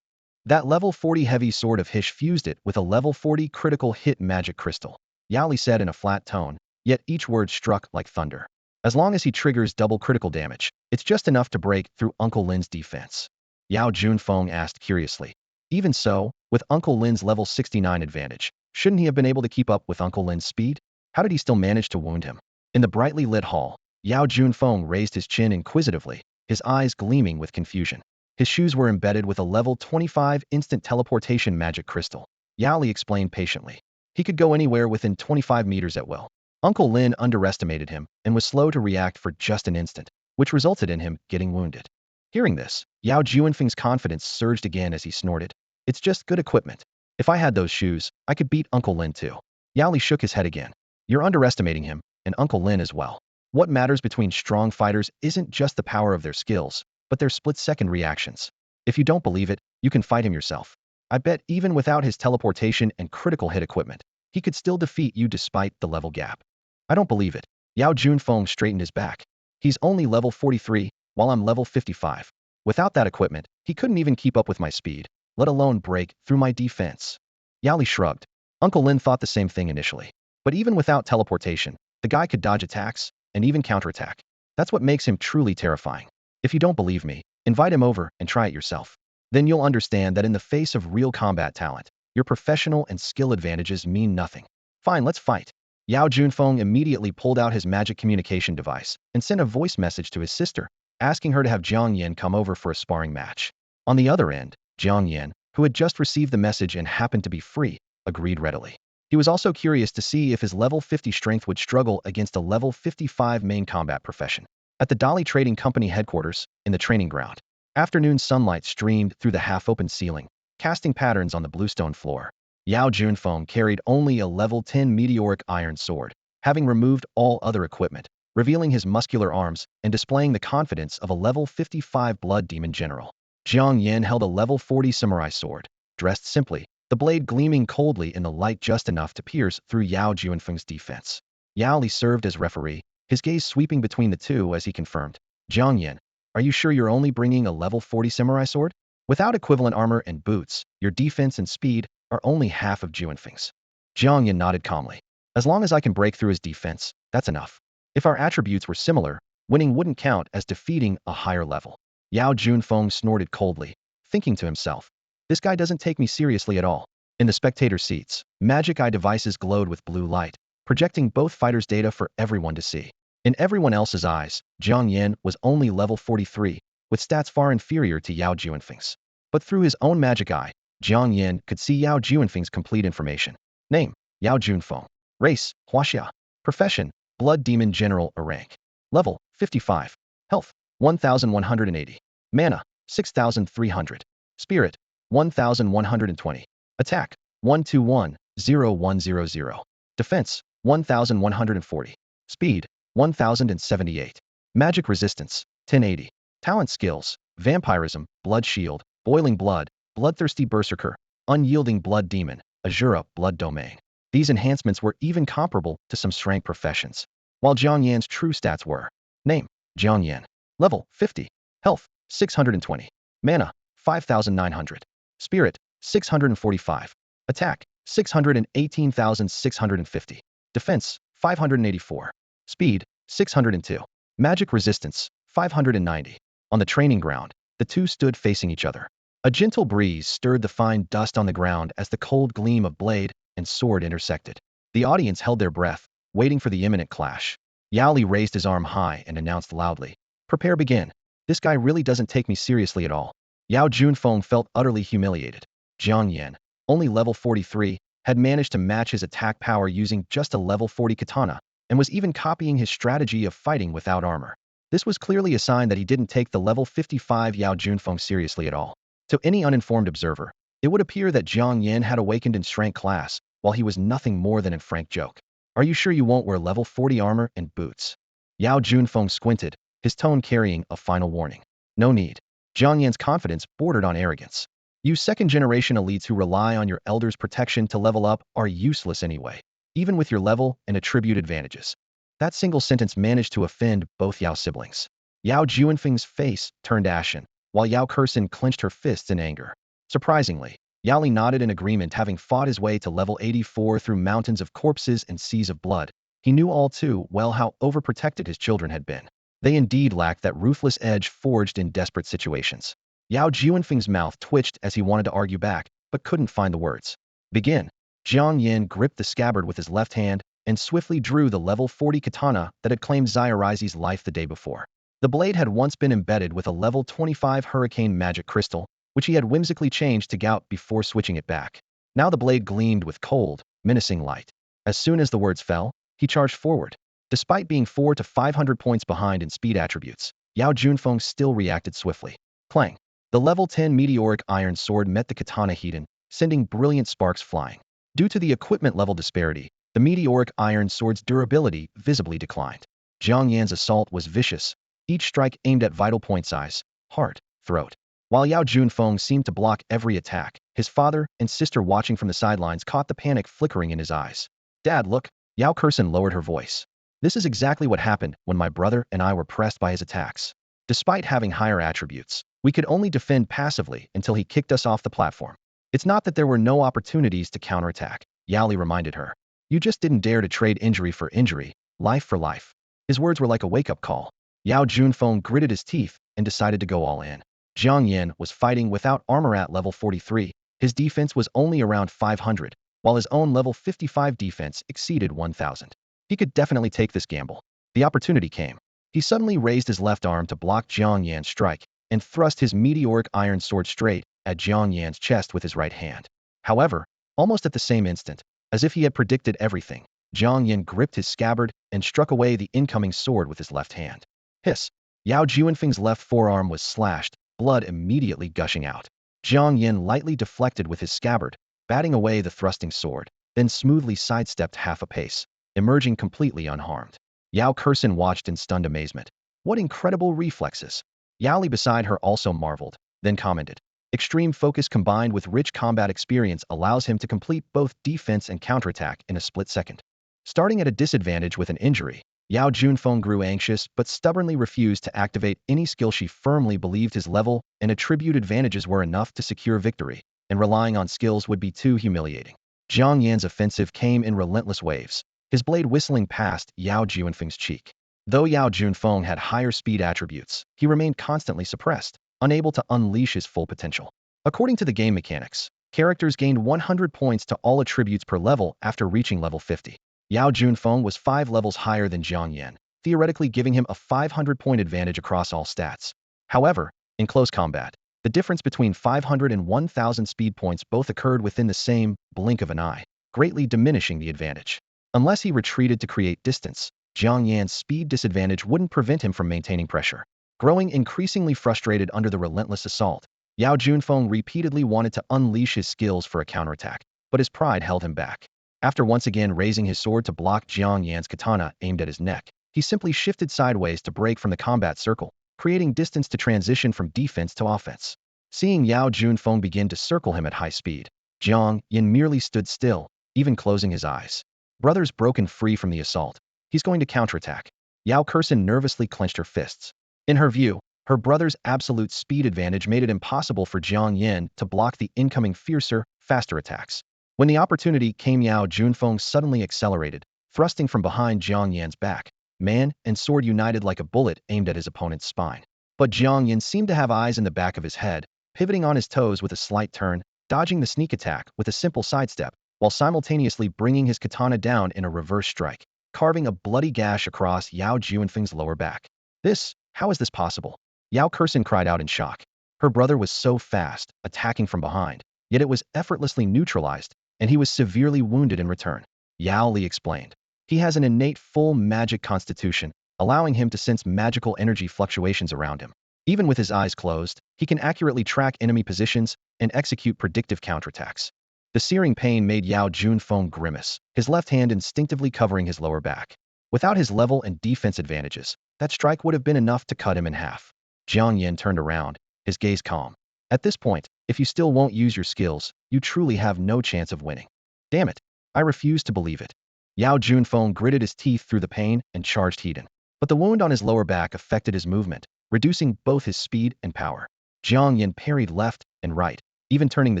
That level 40 heavy sword of his fused it with a level 40 critical hit magic crystal. Yali said in a flat tone, yet each word struck like thunder. As long as he triggers double critical damage, it's just enough to break through Uncle Lin's defense. Yao Junfeng asked curiously. Even so, with Uncle Lin's level 69 advantage, shouldn't he have been able to keep up with Uncle Lin's speed? How did he still manage to wound him? In the brightly lit hall, Yao Junfeng raised his chin inquisitively, his eyes gleaming with confusion. His shoes were embedded with a level 25 instant teleportation magic crystal. Yali explained patiently. He could go anywhere within 25 meters at will. Uncle Lin underestimated him and was slow to react for just an instant, which resulted in him getting wounded. Hearing this, Yao Juanfeng's confidence surged again as he snorted. It's just good equipment. If I had those shoes, I could beat Uncle Lin too. Yali shook his head again. You're underestimating him, and Uncle Lin as well. What matters between strong fighters isn't just the power of their skills, but their split-second reactions. If you don't believe it, you can fight him yourself. I bet even without his teleportation and critical hit equipment, he could still defeat you despite the level gap. I don't believe it. Yao Junfeng straightened his back. He's only level 43, while I'm level 55. Without that equipment, he couldn't even keep up with my speed, let alone break through my defense. Yali shrugged. Uncle Lin thought the same thing initially. But even without teleportation, the guy could dodge attacks and even counterattack. That's what makes him truly terrifying. If you don't believe me, invite him over and try it yourself. Then you'll understand that in the face of real combat talent, your professional and skill advantages mean nothing. Fine, let's fight. Yao Junfeng immediately pulled out his magic communication device and sent a voice message to his sister, asking her to have Jiang Yan come over for a sparring match. On the other end, Jiang Yan, who had just received the message and happened to be free, agreed readily. He was also curious to see if his level 50 strength would struggle against a level 55 main combat profession. At the Dolly Trading Company headquarters, in the training ground, afternoon sunlight streamed through the half-open ceiling, casting patterns on the bluestone floor. Yao Junfeng carried only a level 10 meteoric iron sword, having removed all other equipment, revealing his muscular arms and displaying the confidence of a level 55 blood demon general. Jiang Yan held a level 40 samurai sword, dressed simply, the blade gleaming coldly in the light just enough to pierce through Yao Junfeng's defense. Yao Li served as referee, his gaze sweeping between the two as he confirmed. Jiang Yan, are you sure you're only bringing a level 40 samurai sword? Without equivalent armor and boots, your defense and speed are only half of Juanfeng's. Jiang Yan nodded calmly. As long as I can break through his defense, that's enough. If our attributes were similar, winning wouldn't count as defeating a higher level. Yao Junfeng snorted coldly, thinking to himself, this guy doesn't take me seriously at all. In the spectator seats, magic eye devices glowed with blue light, projecting both fighters' data for everyone to see. In everyone else's eyes, Jiang Yan was only level 43, with stats far inferior to Yao Juanfeng's. But through his own magic eye, Jiang Yan could see Yao Juanfeng's complete information. Name, Yao Junfeng. Race, Huaxia. Profession, Blood Demon General or rank. Level, 55. Health, 1,180. Mana, 6,300. Spirit, 1,120. Attack, 121-0100. Defense, 1,140. Speed, 1,078. Magic resistance, 1080. Talent skills, Vampirism, Blood Shield, Boiling Blood, Bloodthirsty Berserker, Unyielding Blood Demon, Azura Blood Domain. These enhancements were even comparable to some strength professions. While Jiang Yan's true stats were: Name, Jiang Yan. Level, 50. Health, 620. Mana, 5,900. Spirit, 645. Attack, 618,650. Defense, 584. Speed, 602. Magic resistance, 590. On the training ground, the two stood facing each other. A gentle breeze stirred the fine dust on the ground as the cold gleam of blade and sword intersected. The audience held their breath, waiting for the imminent clash. Yao Li raised his arm high and announced loudly, Prepare begin. This guy really doesn't take me seriously at all. Yao Junfeng felt utterly humiliated. Jiang Yan, only level 43, had managed to match his attack power using just a level 40 katana, and was even copying his strategy of fighting without armor. This was clearly a sign that he didn't take the level 55 Yao Junfeng seriously at all. To any uninformed observer, it would appear that Jiang Yan had awakened in strength class, while he was nothing more than a frank joke. Are you sure you won't wear level 40 armor and boots? Yao Junfeng squinted, his tone carrying a final warning. No need. Jiang Yan's confidence bordered on arrogance. You second-generation elites who rely on your elders' protection to level up are useless anyway, even with your level and attribute advantages. That single sentence managed to offend both Yao siblings. Yao Junfeng's face turned ashen, while Yao Kersen clenched her fists in anger. Surprisingly, Yao Li nodded in agreement, having fought his way to level 84 through mountains of corpses and seas of blood. He knew all too well how overprotected his children had been. They indeed lacked that ruthless edge forged in desperate situations. Yao Junfeng's mouth twitched as he wanted to argue back, but couldn't find the words. Begin. Jiang Yan gripped the scabbard with his left hand and swiftly drew the level 40 katana that had claimed Zaireizi's life the day before. The blade had once been embedded with a level 25 hurricane magic crystal, which he had whimsically changed to gout before switching it back. Now the blade gleamed with cold, menacing light. As soon as the words fell, he charged forward. Despite being 400 to 500 points behind in speed attributes, Yao Junfeng still reacted swiftly. Clang! The level 10 meteoric iron sword met the katana Hedon, sending brilliant sparks flying. Due to the equipment level disparity, the meteoric iron sword's durability visibly declined. Jiang Yan's assault was vicious, each strike aimed at vital points: eyes, heart, throat. While Yao Junfeng seemed to block every attack, his father and sister watching from the sidelines caught the panic flickering in his eyes. Dad, look! Yao Kersen lowered her voice. This is exactly what happened when my brother and I were pressed by his attacks. Despite having higher attributes, we could only defend passively until he kicked us off the platform. It's not that there were no opportunities to counterattack, Yao Li reminded her. You just didn't dare to trade injury for injury, life for life. His words were like a wake-up call. Yao Junfeng gritted his teeth and decided to go all in. Jiang Yan was fighting without armor at level 43. His defense was only around 500, while his own level 55 defense exceeded 1,000. He could definitely take this gamble. The opportunity came. He suddenly raised his left arm to block Jiang Yan's strike and thrust his meteoric iron sword straight at Jiang Yan's chest with his right hand. However, almost at the same instant, as if he had predicted everything, Jiang Yan gripped his scabbard and struck away the incoming sword with his left hand. Hiss! Yao Junfeng's left forearm was slashed, blood immediately gushing out. Jiang Yan lightly deflected with his scabbard, batting away the thrusting sword, then smoothly sidestepped half a pace, emerging completely unharmed. Yao Kersen watched in stunned amazement. What incredible reflexes! Yao Li beside her also marveled, then commented. Extreme focus combined with rich combat experience allows him to complete both defense and counterattack in a split second. Starting at a disadvantage with an injury, Yao Junfeng grew anxious but stubbornly refused to activate any skill she firmly believed his level and attribute advantages were enough to secure victory, and relying on skills would be too humiliating. Jiang Yan's offensive came in relentless waves, his blade whistling past Yao Junfeng's cheek. Though Yao Junfeng had higher speed attributes, he remained constantly suppressed, unable to unleash his full potential. According to the game mechanics, characters gained 100 points to all attributes per level after reaching level 50. Yao Junfeng was 5 levels higher than Jiang Yan, theoretically giving him a 500-point advantage across all stats. However, in close combat, the difference between 500 and 1,000 speed points both occurred within the same blink of an eye, greatly diminishing the advantage. Unless he retreated to create distance, Jiang Yan's speed disadvantage wouldn't prevent him from maintaining pressure. Growing increasingly frustrated under the relentless assault, Yao Junfeng repeatedly wanted to unleash his skills for a counterattack, but his pride held him back. After once again raising his sword to block Jiang Yan's katana aimed at his neck, he simply shifted sideways to break from the combat circle, creating distance to transition from defense to offense. Seeing Yao Junfeng begin to circle him at high speed, Jiang Yan merely stood still, even closing his eyes. Brother's broken free from the assault. He's going to counterattack. Yao Kersen nervously clenched her fists. In her view, her brother's absolute speed advantage made it impossible for Jiang Yan to block the incoming fiercer, faster attacks. When the opportunity came, Yao Junfeng suddenly accelerated, thrusting from behind Jiang Yan's back. Man and sword united like a bullet aimed at his opponent's spine. But Jiang Yan seemed to have eyes in the back of his head, pivoting on his toes with a slight turn, dodging the sneak attack with a simple sidestep, while simultaneously bringing his katana down in a reverse strike, carving a bloody gash across Yao Junfeng's lower back. This, How is this possible? Yao Kursin cried out in shock. Her brother was so fast, attacking from behind, yet it was effortlessly neutralized, and he was severely wounded in return. Yao Li explained. He has an innate full magic constitution, allowing him to sense magical energy fluctuations around him. Even with his eyes closed, he can accurately track enemy positions and execute predictive counterattacks. The searing pain made Yao Junfeng grimace, his left hand instinctively covering his lower back. Without his level and defense advantages, that strike would have been enough to cut him in half. Jiang Yan turned around, his gaze calm. At this point, if you still won't use your skills, you truly have no chance of winning. Damn it, I refuse to believe it. Yao Junfeng gritted his teeth through the pain and charged Hedon. But the wound on his lower back affected his movement, reducing both his speed and power. Jiang Yan parried left and right, even turning the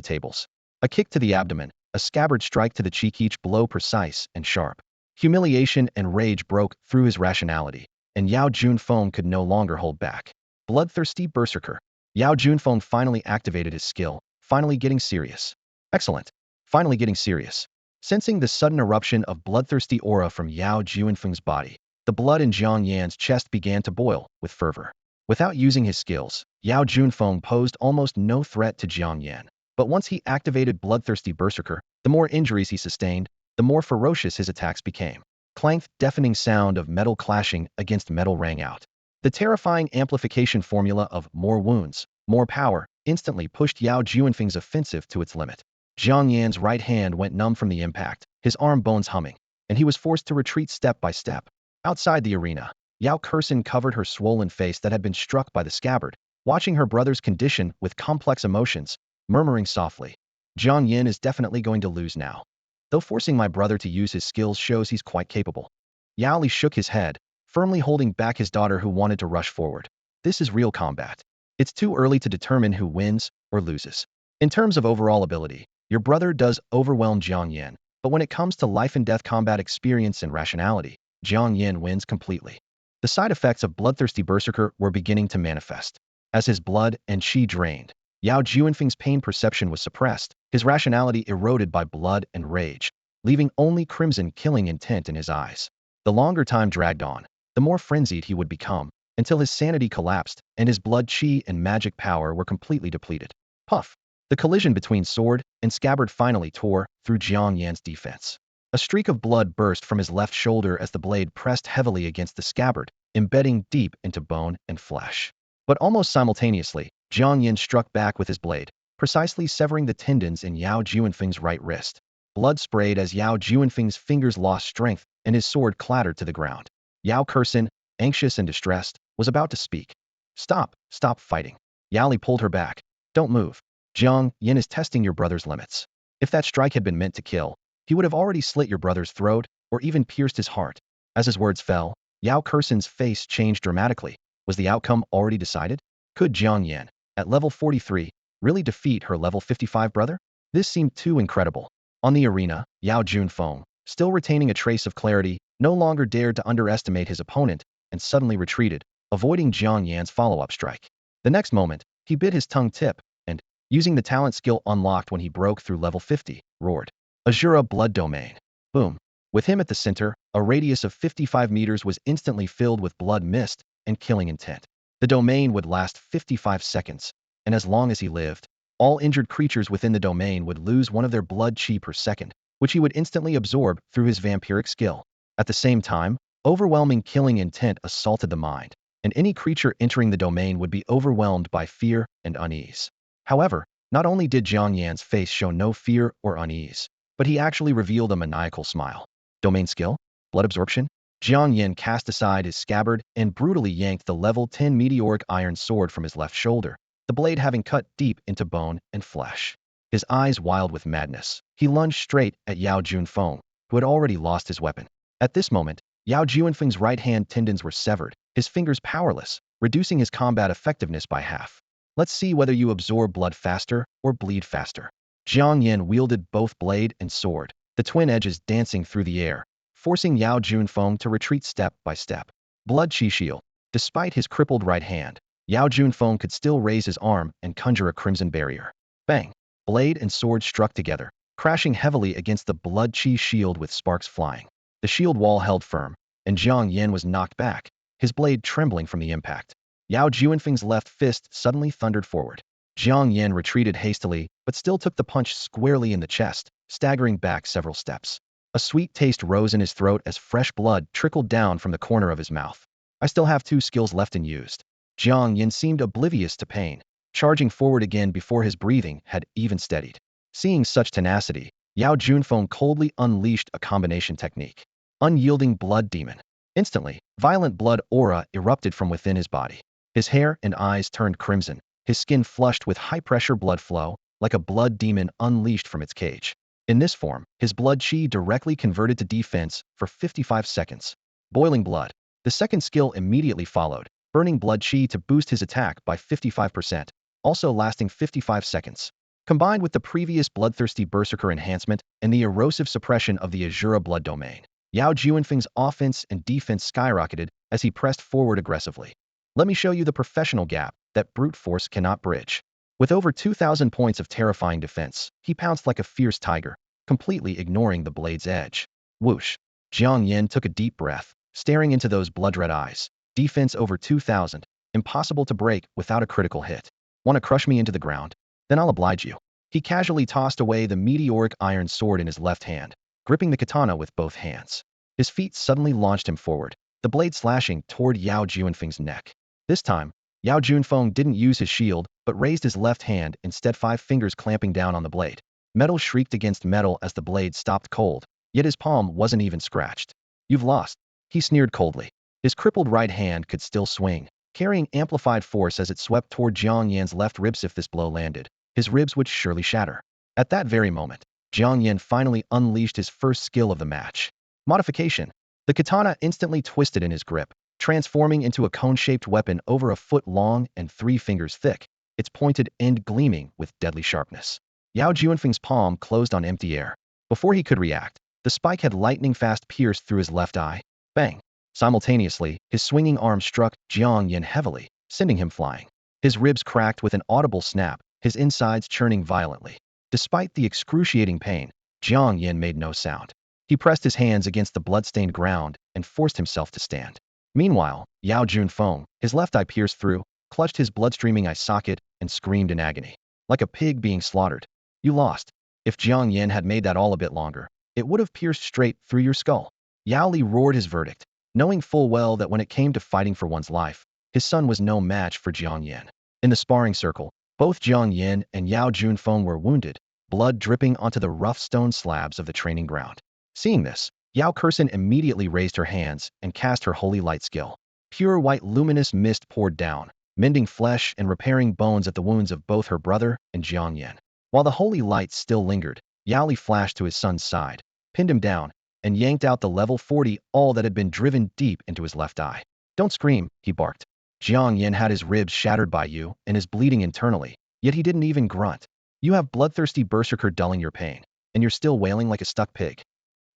tables. A kick to the abdomen, a scabbard strike to the cheek, each blow precise and sharp. Humiliation and rage broke through his rationality, and Yao Junfeng could no longer hold back. Bloodthirsty berserker. Yao Junfeng finally activated his skill, finally getting serious. Excellent. Finally getting serious. Sensing the sudden eruption of bloodthirsty aura from Yao Junfeng's body, the blood in Jiang Yan's chest began to boil with fervor. Without using his skills, Yao Junfeng posed almost no threat to Jiang Yan. But once he activated Bloodthirsty Berserker, the more injuries he sustained, the more ferocious his attacks became. Clanked, deafening sound of metal clashing against metal rang out. The terrifying amplification formula of more wounds, more power, instantly pushed Yao Junfeng's offensive to its limit. Jiang Yan's right hand went numb from the impact, his arm bones humming, and he was forced to retreat step by step. Outside the arena, Yao Kursin covered her swollen face that had been struck by the scabbard, watching her brother's condition with complex emotions, murmuring softly, Jiang Yan is definitely going to lose now. Though forcing my brother to use his skills shows he's quite capable. Yao Li shook his head, firmly holding back his daughter who wanted to rush forward. This is real combat. It's too early to determine who wins or loses. In terms of overall ability, your brother does overwhelm Jiang Yan, but when it comes to life and death combat experience and rationality, Jiang Yan wins completely. The side effects of Bloodthirsty Berserker were beginning to manifest. As his blood and qi drained, Yao Junfeng's pain perception was suppressed, his rationality eroded by blood and rage, leaving only crimson killing intent in his eyes. The longer time dragged on, the more frenzied he would become, until his sanity collapsed and his blood qi and magic power were completely depleted. Puff! The collision between sword and scabbard finally tore through Jiang Yan's defense. A streak of blood burst from his left shoulder as the blade pressed heavily against the scabbard, embedding deep into bone and flesh. But almost simultaneously, Jiang Yan struck back with his blade, precisely severing the tendons in Yao Junfeng's right wrist. Blood sprayed as Yao Junfeng's fingers lost strength and his sword clattered to the ground. Yao Kursin, anxious and distressed, was about to speak. Stop fighting. Yao Li pulled her back. Don't move. Jiang Yan is testing your brother's limits. If that strike had been meant to kill, he would have already slit your brother's throat or even pierced his heart. As his words fell, Yao Kursin's face changed dramatically. Was the outcome already decided? Could Jiang Yan, at level 43, really defeat her level 55 brother? This seemed too incredible. On the arena, Yao Junfeng, still retaining a trace of clarity, no longer dared to underestimate his opponent and suddenly retreated, avoiding Jiang Yan's follow-up strike. The next moment, he bit his tongue tip and, using the talent skill unlocked when he broke through level 50, roared. Azura Blood Domain. Boom. With him at the center, a radius of 55 meters was instantly filled with blood mist and killing intent. The domain would last 55 seconds, and as long as he lived, all injured creatures within the domain would lose one of their blood qi per second, which he would instantly absorb through his vampiric skill. At the same time, overwhelming killing intent assaulted the mind, and any creature entering the domain would be overwhelmed by fear and unease. However, not only did Jiang Yan's face show no fear or unease, but he actually revealed a maniacal smile. Domain skill? Blood absorption? Jiang Yan cast aside his scabbard and brutally yanked the level 10 meteoric iron sword from his left shoulder, the blade having cut deep into bone and flesh. His eyes wild with madness, he lunged straight at Yao Junfeng, who had already lost his weapon. At this moment, Yao Junfeng's right hand tendons were severed, his fingers powerless, reducing his combat effectiveness by half. Let's see whether you absorb blood faster or bleed faster. Jiang Yan wielded both blade and sword, the twin edges dancing through the air, forcing Yao Junfeng to retreat step by step. Blood qi shield. Despite his crippled right hand, Yao Junfeng could still raise his arm and conjure a crimson barrier. Bang! Blade and sword struck together, crashing heavily against the blood qi shield with sparks flying. The shield wall held firm, and Jiang Yan was knocked back, his blade trembling from the impact. Yao Juanfeng's left fist suddenly thundered forward. Jiang Yan retreated hastily, but still took the punch squarely in the chest, staggering back several steps. A sweet taste rose in his throat as fresh blood trickled down from the corner of his mouth. I still have 2 skills left unused. Jiang Yan seemed oblivious to pain, charging forward again before his breathing had even steadied. Seeing such tenacity, Yao Junfeng coldly unleashed a combination technique. Unyielding Blood Demon. Instantly, violent blood aura erupted from within his body. His hair and eyes turned crimson, his skin flushed with high-pressure blood flow, like a blood demon unleashed from its cage. In this form, his blood chi directly converted to defense for 55 seconds. Boiling Blood. The second skill immediately followed, burning blood chi to boost his attack by 55%, also lasting 55 seconds. Combined with the previous Bloodthirsty Berserker enhancement and the erosive suppression of the Azura blood domain, Yao Juanfeng's offense and defense skyrocketed as he pressed forward aggressively. Let me show you the professional gap that brute force cannot bridge. With over 2,000 points of terrifying defense, he pounced like a fierce tiger, completely ignoring the blade's edge. Whoosh! Jiang Yan took a deep breath, staring into those blood-red eyes. Defense over 2,000, impossible to break without a critical hit. Want to crush me into the ground? Then I'll oblige you. He casually tossed away the meteoric iron sword in his left hand, gripping the katana with both hands. His feet suddenly launched him forward, the blade slashing toward Yao Juanfeng's neck. This time, Yao Junfeng didn't use his shield, but raised his left hand, instead 5 fingers clamping down on the blade. Metal shrieked against metal as the blade stopped cold, yet his palm wasn't even scratched. You've lost, he sneered coldly. His crippled right hand could still swing, carrying amplified force as it swept toward Jiang Yan's left ribs. If this blow landed, his ribs would surely shatter. At that very moment, Jiang Yan finally unleashed his first skill of the match. Modification. The katana instantly twisted in his grip, transforming into a cone-shaped weapon over a foot long and 3 fingers thick, its pointed end gleaming with deadly sharpness. Yao Juanfeng's palm closed on empty air. Before he could react, the spike had lightning-fast pierced through his left eye. Bang! Simultaneously, his swinging arm struck Jiang Yan heavily, sending him flying. His ribs cracked with an audible snap, his insides churning violently. Despite the excruciating pain, Jiang Yan made no sound. He pressed his hands against the blood-stained ground and forced himself to stand. Meanwhile, Yao Junfeng, his left eye pierced through, clutched his blood-streaming eye socket and screamed in agony. Like a pig being slaughtered. You lost. If Jiang Yan had made that all a bit longer, it would have pierced straight through your skull. Yao Li roared his verdict, knowing full well that when it came to fighting for one's life, his son was no match for Jiang Yan. In the sparring circle, both Jiang Yan and Yao Junfeng were wounded, blood dripping onto the rough stone slabs of the training ground. Seeing this, Yao Kersen immediately raised her hands and cast her holy light skill. Pure white luminous mist poured down, mending flesh and repairing bones at the wounds of both her brother and Jiang Yan. While the holy light still lingered, Yao Li flashed to his son's side, pinned him down, and yanked out the level 40 all that had been driven deep into his left eye. Don't scream, he barked. Jiang Yan had his ribs shattered by you and is bleeding internally, yet he didn't even grunt. You have bloodthirsty berserker dulling your pain, and you're still wailing like a stuck pig.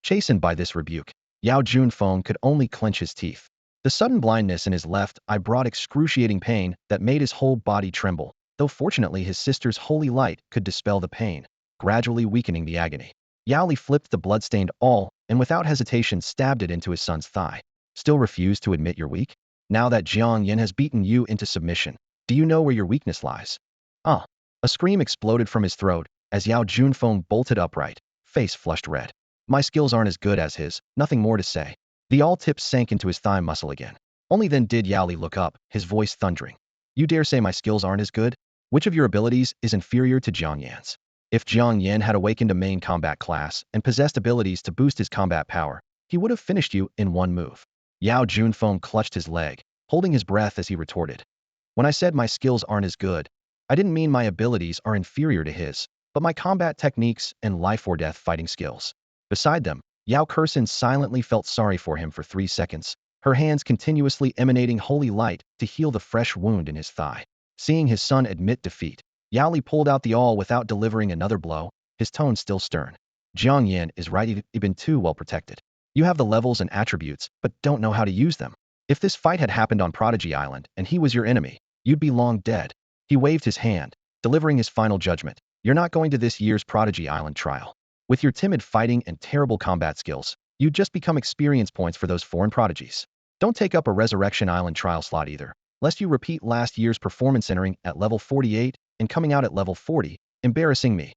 Chastened by this rebuke, Yao Junfeng could only clench his teeth. The sudden blindness in his left eye brought excruciating pain that made his whole body tremble, though fortunately his sister's holy light could dispel the pain, gradually weakening the agony. Yao Li flipped the blood-stained awl and without hesitation stabbed it into his son's thigh. Still refuse to admit you're weak? Now that Jiang Yan has beaten you into submission, do you know where your weakness lies? Ah! A scream exploded from his throat as Yao Junfeng bolted upright, face flushed red. My skills aren't as good as his, nothing more to say. The awl tip sank into his thigh muscle again. Only then did Yao Li look up, his voice thundering. You dare say my skills aren't as good? Which of your abilities is inferior to Jiang Yan's? If Jiang Yan had awakened a main combat class and possessed abilities to boost his combat power, he would have finished you in one move. Yao Junfeng clutched his leg, holding his breath as he retorted. When I said my skills aren't as good, I didn't mean my abilities are inferior to his, but my combat techniques and life-or-death fighting skills. Beside them, Yao Kersen silently felt sorry for him for 3 seconds, her hands continuously emanating holy light to heal the fresh wound in his thigh. Seeing his son admit defeat, Yao Li pulled out the awl without delivering another blow, his tone still stern. Jiang Yan is right, you've been too well protected. You have the levels and attributes, but don't know how to use them. If this fight had happened on Prodigy Island and he was your enemy, you'd be long dead. He waved his hand, delivering his final judgment. You're not going to this year's Prodigy Island trial. With your timid fighting and terrible combat skills, you'd just become experience points for those foreign prodigies. Don't take up a Resurrection Island trial slot either. lest you repeat last year's performance entering at level 48 and coming out at level 40, embarrassing me.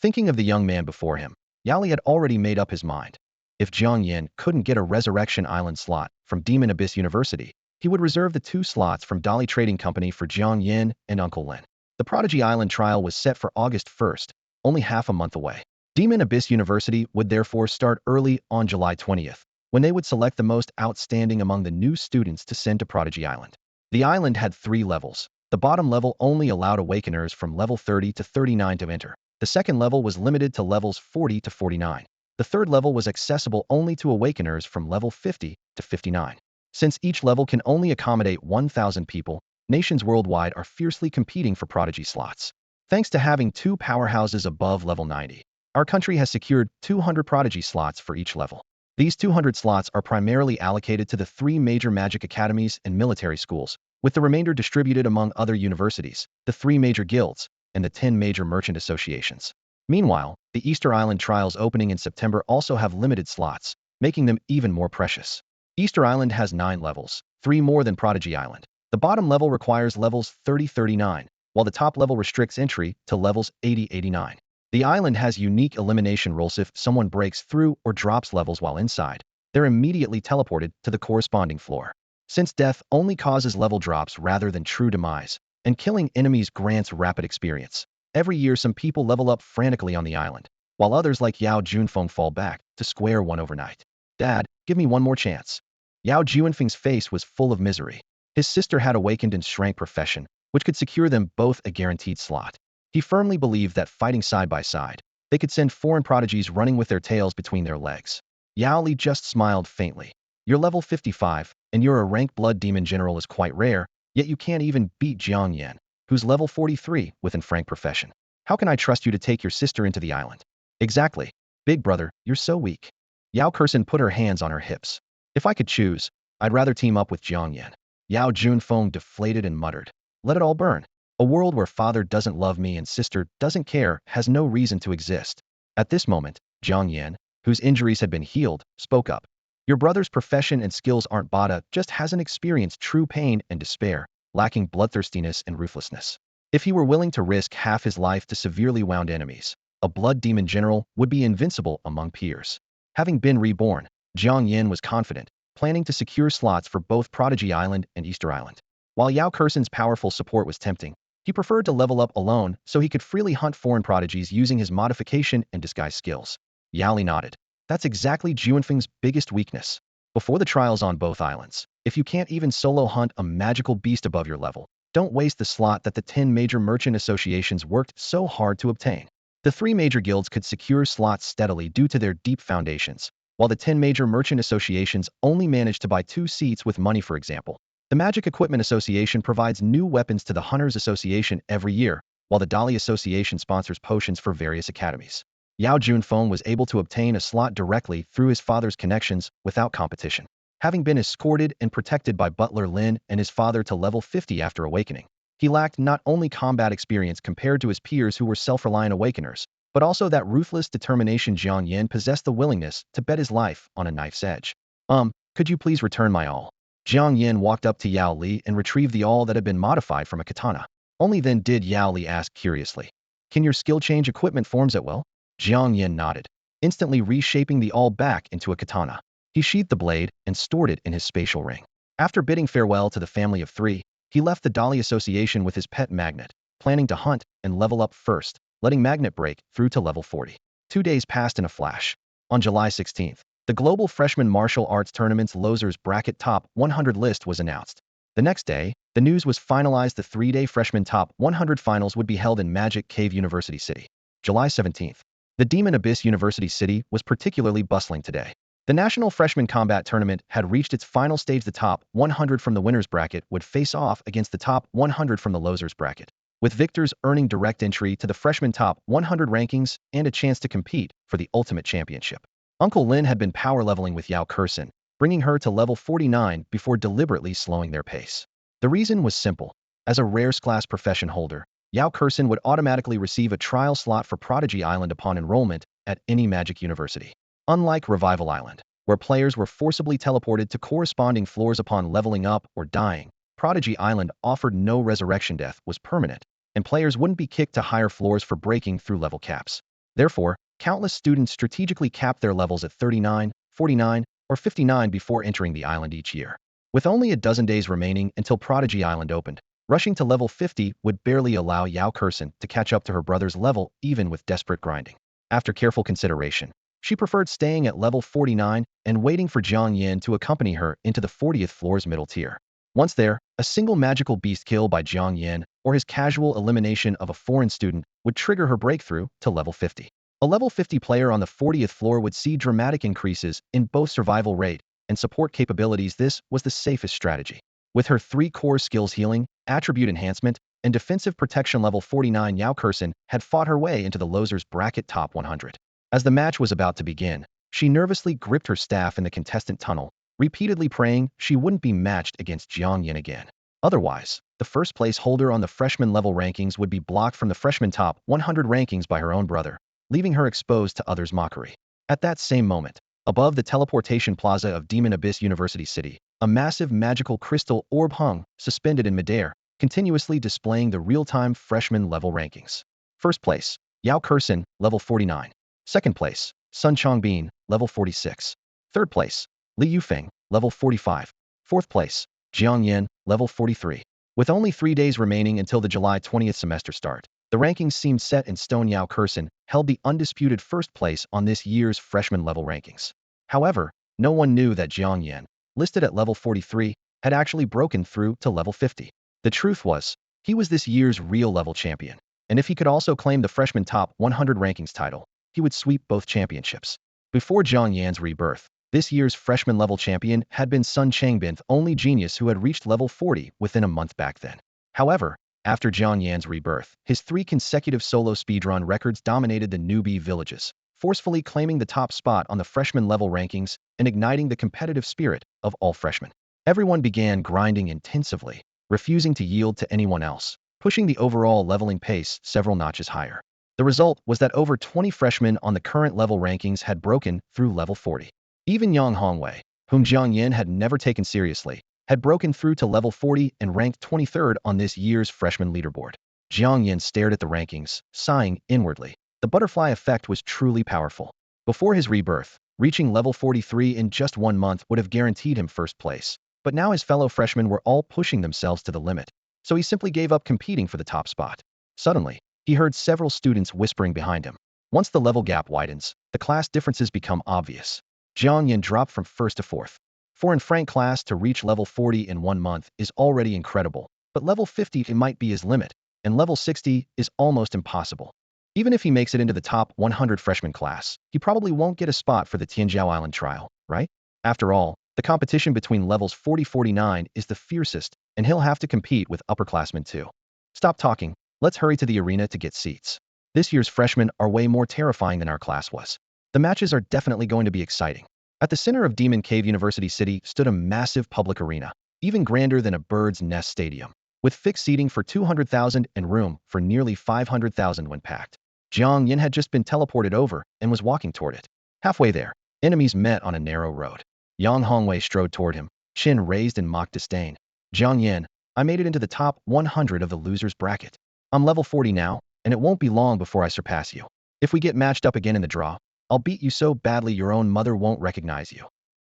Thinking of the young man before him, Yali had already made up his mind. If Jiang Yan couldn't get a Resurrection Island slot from Demon Abyss University, he would reserve the 2 slots from Dali Trading Company for Jiang Yan and Uncle Lin. The Prodigy Island trial was set for August 1st, only half a month away. Demon Abyss University would therefore start early on July 20th, when they would select the most outstanding among the new students to send to Prodigy Island. The island had 3 levels. The bottom level only allowed awakeners from level 30 to 39 to enter. The second level was limited to levels 40 to 49. The third level was accessible only to awakeners from level 50 to 59. Since each level can only accommodate 1,000 people, nations worldwide are fiercely competing for Prodigy slots. Thanks to having 2 powerhouses above level 90, our country has secured 200 Prodigy slots for each level. These 200 slots are primarily allocated to the 3 major magic academies and military schools, with the remainder distributed among other universities, the 3 major guilds, and the 10 major merchant associations. Meanwhile, the Easter Island trials opening in September also have limited slots, making them even more precious. Easter Island has 9 levels, 3 more than Prodigy Island. The bottom level requires levels 30-39, while the top level restricts entry to levels 80-89. The island has unique elimination rules. If someone breaks through or drops levels while inside, they're immediately teleported to the corresponding floor. Since death only causes level drops rather than true demise, and killing enemies grants rapid experience, every year some people level up frantically on the island, while others like Yao Junfeng fall back to square one overnight. Dad, give me one more chance. Yao Junfeng's face was full of misery. His sister had awakened in Shrank Profession, which could secure them both a guaranteed slot. He firmly believed that fighting side by side, they could send foreign prodigies running with their tails between their legs. Yao Li just smiled faintly. You're level 55, and you're a rank blood demon general is quite rare, yet you can't even beat Jiang Yan, who's level 43 within Frank Profession. How can I trust you to take your sister into the island? Exactly. Big brother, you're so weak. Yao Kursen put her hands on her hips. If I could choose, I'd rather team up with Jiang Yan. Yao Junfeng deflated and muttered. Let it all burn. A world where father doesn't love me and sister doesn't care has no reason to exist. At this moment, Jiang Yan, whose injuries had been healed, spoke up. Your brother's profession and skills aren't bada, just hasn't experienced true pain and despair, lacking bloodthirstiness and ruthlessness. If he were willing to risk half his life to severely wound enemies, a blood demon general would be invincible among peers. Having been reborn, Jiang Yan was confident, planning to secure slots for both Prodigy Island and Easter Island. While Yao Kursen's powerful support was tempting, he preferred to level up alone so he could freely hunt foreign prodigies using his modification and disguise skills. Yao Li nodded. That's exactly Junfeng's biggest weakness. Before the trials on both islands, if you can't even solo hunt a magical beast above your level, don't waste the slot that the 10 major merchant associations worked so hard to obtain. The 3 major guilds could secure slots steadily due to their deep foundations, while the 10 major merchant associations only managed to buy 2 seats with money. For example, the Magic Equipment Association provides new weapons to the Hunters Association every year, while the Dali Association sponsors potions for various academies. Yao Junfeng was able to obtain a slot directly through his father's connections without competition. Having been escorted and protected by Butler Lin and his father to level 50 after awakening, he lacked not only combat experience compared to his peers who were self-reliant awakeners, but also that ruthless determination. Jiang Yan possessed the willingness to bet his life on a knife's edge. Could you please return my all? Jiang Yan walked up to Yao Li and retrieved the awl that had been modified from a katana. Only then did Yao Li ask curiously, can your skill change equipment forms at will? Jiang Yan nodded, instantly reshaping the awl back into a katana. He sheathed the blade and stored it in his spatial ring. After bidding farewell to the family of 3, he left the Dali Association with his pet Magnet, planning to hunt and level up first, letting Magnet break through to level 40. 2 days passed in a flash. On July 16th, the Global Freshman Martial Arts Tournament's Losers Bracket Top 100 list was announced. The next day, the news was finalized. The 3-day Freshman Top 100 finals would be held in Magic Cave University City. July 17th. The Demon Abyss University City was particularly bustling today. The National Freshman Combat Tournament had reached its final stage. The top 100 from the winners bracket would face off against the top 100 from the losers bracket, with victors earning direct entry to the Freshman Top 100 rankings and a chance to compete for the ultimate championship. Uncle Lin had been power leveling with Yao Kursen, bringing her to level 49 before deliberately slowing their pace. The reason was simple. As a rares class profession holder, Yao Kursen would automatically receive a trial slot for Prodigy Island upon enrollment at any magic university. Unlike Revival Island, where players were forcibly teleported to corresponding floors upon leveling up or dying, Prodigy Island offered no resurrection. Death was permanent, and players wouldn't be kicked to higher floors for breaking through level caps. Therefore, countless students strategically capped their levels at 39, 49, or 59 before entering the island each year. With only a dozen days remaining until Prodigy Island opened, rushing to level 50 would barely allow Yao Kursen to catch up to her brother's level even with desperate grinding. After careful consideration, she preferred staying at level 49 and waiting for Jiang Yan to accompany her into the 40th floor's middle tier. Once there, a single magical beast kill by Jiang Yan or his casual elimination of a foreign student would trigger her breakthrough to level 50. A level 50 player on the 40th floor would see dramatic increases in both survival rate and support capabilities. This was the safest strategy. With her 3 core skills healing, attribute enhancement, and defensive protection level 49, Yao Kursen had fought her way into the losers bracket top 100. As the match was about to begin, she nervously gripped her staff in the contestant tunnel, repeatedly praying she wouldn't be matched against Jiang Yan again. Otherwise, the first place holder on the freshman level rankings would be blocked from the freshman top 100 rankings by her own brother, leaving her exposed to others' mockery. At that same moment, above the Teleportation Plaza of Demon Abyss University City, a massive magical crystal orb hung, suspended in midair, continuously displaying the real-time freshman level rankings. First place, Yao Kursen, level 49. Second place, Sun Chongbin, level 46. Third place, Li Yufeng, level 45. Fourth place, Jiang Yan, level 43. With only 3 days remaining until the July 20th semester start, the rankings seemed set in stone. Yao Kursen held the undisputed first place on this year's freshman level rankings. However, no one knew that Jiang Yan, listed at level 43, had actually broken through to level 50. The truth was, he was this year's real level champion, and if he could also claim the freshman top 100 rankings title, he would sweep both championships. Before Jiang Yan's rebirth, this year's freshman level champion had been Sun Changbin, the only genius who had reached level 40 within a month back then. However, after Jiang Yan's rebirth, his 3 consecutive solo speedrun records dominated the Newbie villages, forcefully claiming the top spot on the freshman level rankings and igniting the competitive spirit of all freshmen. Everyone began grinding intensively, refusing to yield to anyone else, pushing the overall leveling pace several notches higher. The result was that over 20 freshmen on the current level rankings had broken through level 40. Even Yang Hongwei, whom Jiang Yan had never taken seriously, had broken through to level 40 and ranked 23rd on this year's freshman leaderboard. Jiang Yan stared at the rankings, sighing inwardly. The butterfly effect was truly powerful. Before his rebirth, reaching level 43 in just 1 month would have guaranteed him first place, but now his fellow freshmen were all pushing themselves to the limit, so he simply gave up competing for the top spot. Suddenly, he heard several students whispering behind him. Once the level gap widens, the class differences become obvious. Jiang Yan dropped from 1st to 4th. For in Frank class to reach level 40 in 1 month is already incredible, but level 50 it might be his limit, and level 60 is almost impossible. Even if he makes it into the top 100 freshman class, he probably won't get a spot for the Tianjiao Island trial, right? After all, the competition between levels 40-49 is the fiercest, and he'll have to compete with upperclassmen too. Stop talking, let's hurry to the arena to get seats. This year's freshmen are way more terrifying than our class was. The matches are definitely going to be exciting. At the center of Demon Cave University City stood a massive public arena, even grander than a bird's nest stadium, with fixed seating for 200,000 and room for nearly 500,000 when packed. Jiang Yan had just been teleported over and was walking toward it. Halfway there, enemies met on a narrow road. Yang Hongwei strode toward him, chin raised in mock disdain. Jiang Yan, I made it into the top 100 of the losers bracket. I'm level 40 now, and it won't be long before I surpass you. If we get matched up again in the draw, I'll beat you so badly your own mother won't recognize you.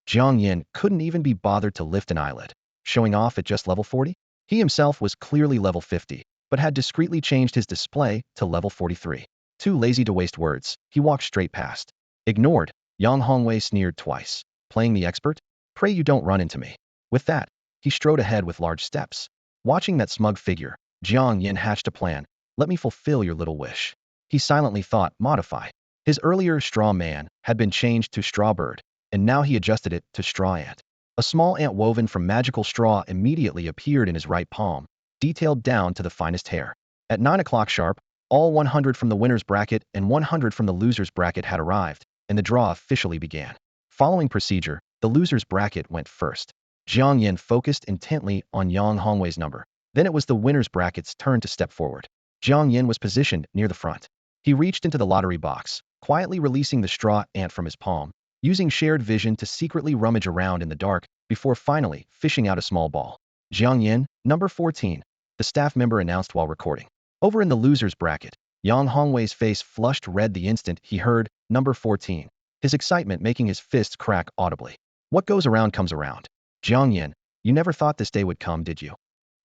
Jiang Yan couldn't even be bothered to lift an eyelid, showing off at just level 40. He himself was clearly level 50, but had discreetly changed his display to level 43. Too lazy to waste words, he walked straight past. Ignored, Yang Hongwei sneered twice. Playing the expert? Pray you don't run into me. With that, he strode ahead with large steps. Watching that smug figure, Jiang Yan hatched a plan. Let me fulfill your little wish. He silently thought, modify. His earlier straw man had been changed to straw bird, and now he adjusted it to straw ant. A small ant woven from magical straw immediately appeared in his right palm, detailed down to the finest hair. At 9 o'clock sharp, all 100 from the winner's bracket and 100 from the loser's bracket had arrived, and the draw officially began. Following procedure, the loser's bracket went first. Jiang Yan focused intently on Yang Hongwei's number. Then it was the winner's bracket's turn to step forward. Jiang Yan was positioned near the front. He reached into the lottery box, quietly releasing the straw ant from his palm, using shared vision to secretly rummage around in the dark before finally fishing out a small ball. Jiang Yan, number 14, the staff member announced while recording. Over in the losers bracket, Yang Hongwei's face flushed red the instant he heard number 14, his excitement making his fists crack audibly. What goes around comes around. Jiang Yan, you never thought this day would come, did you?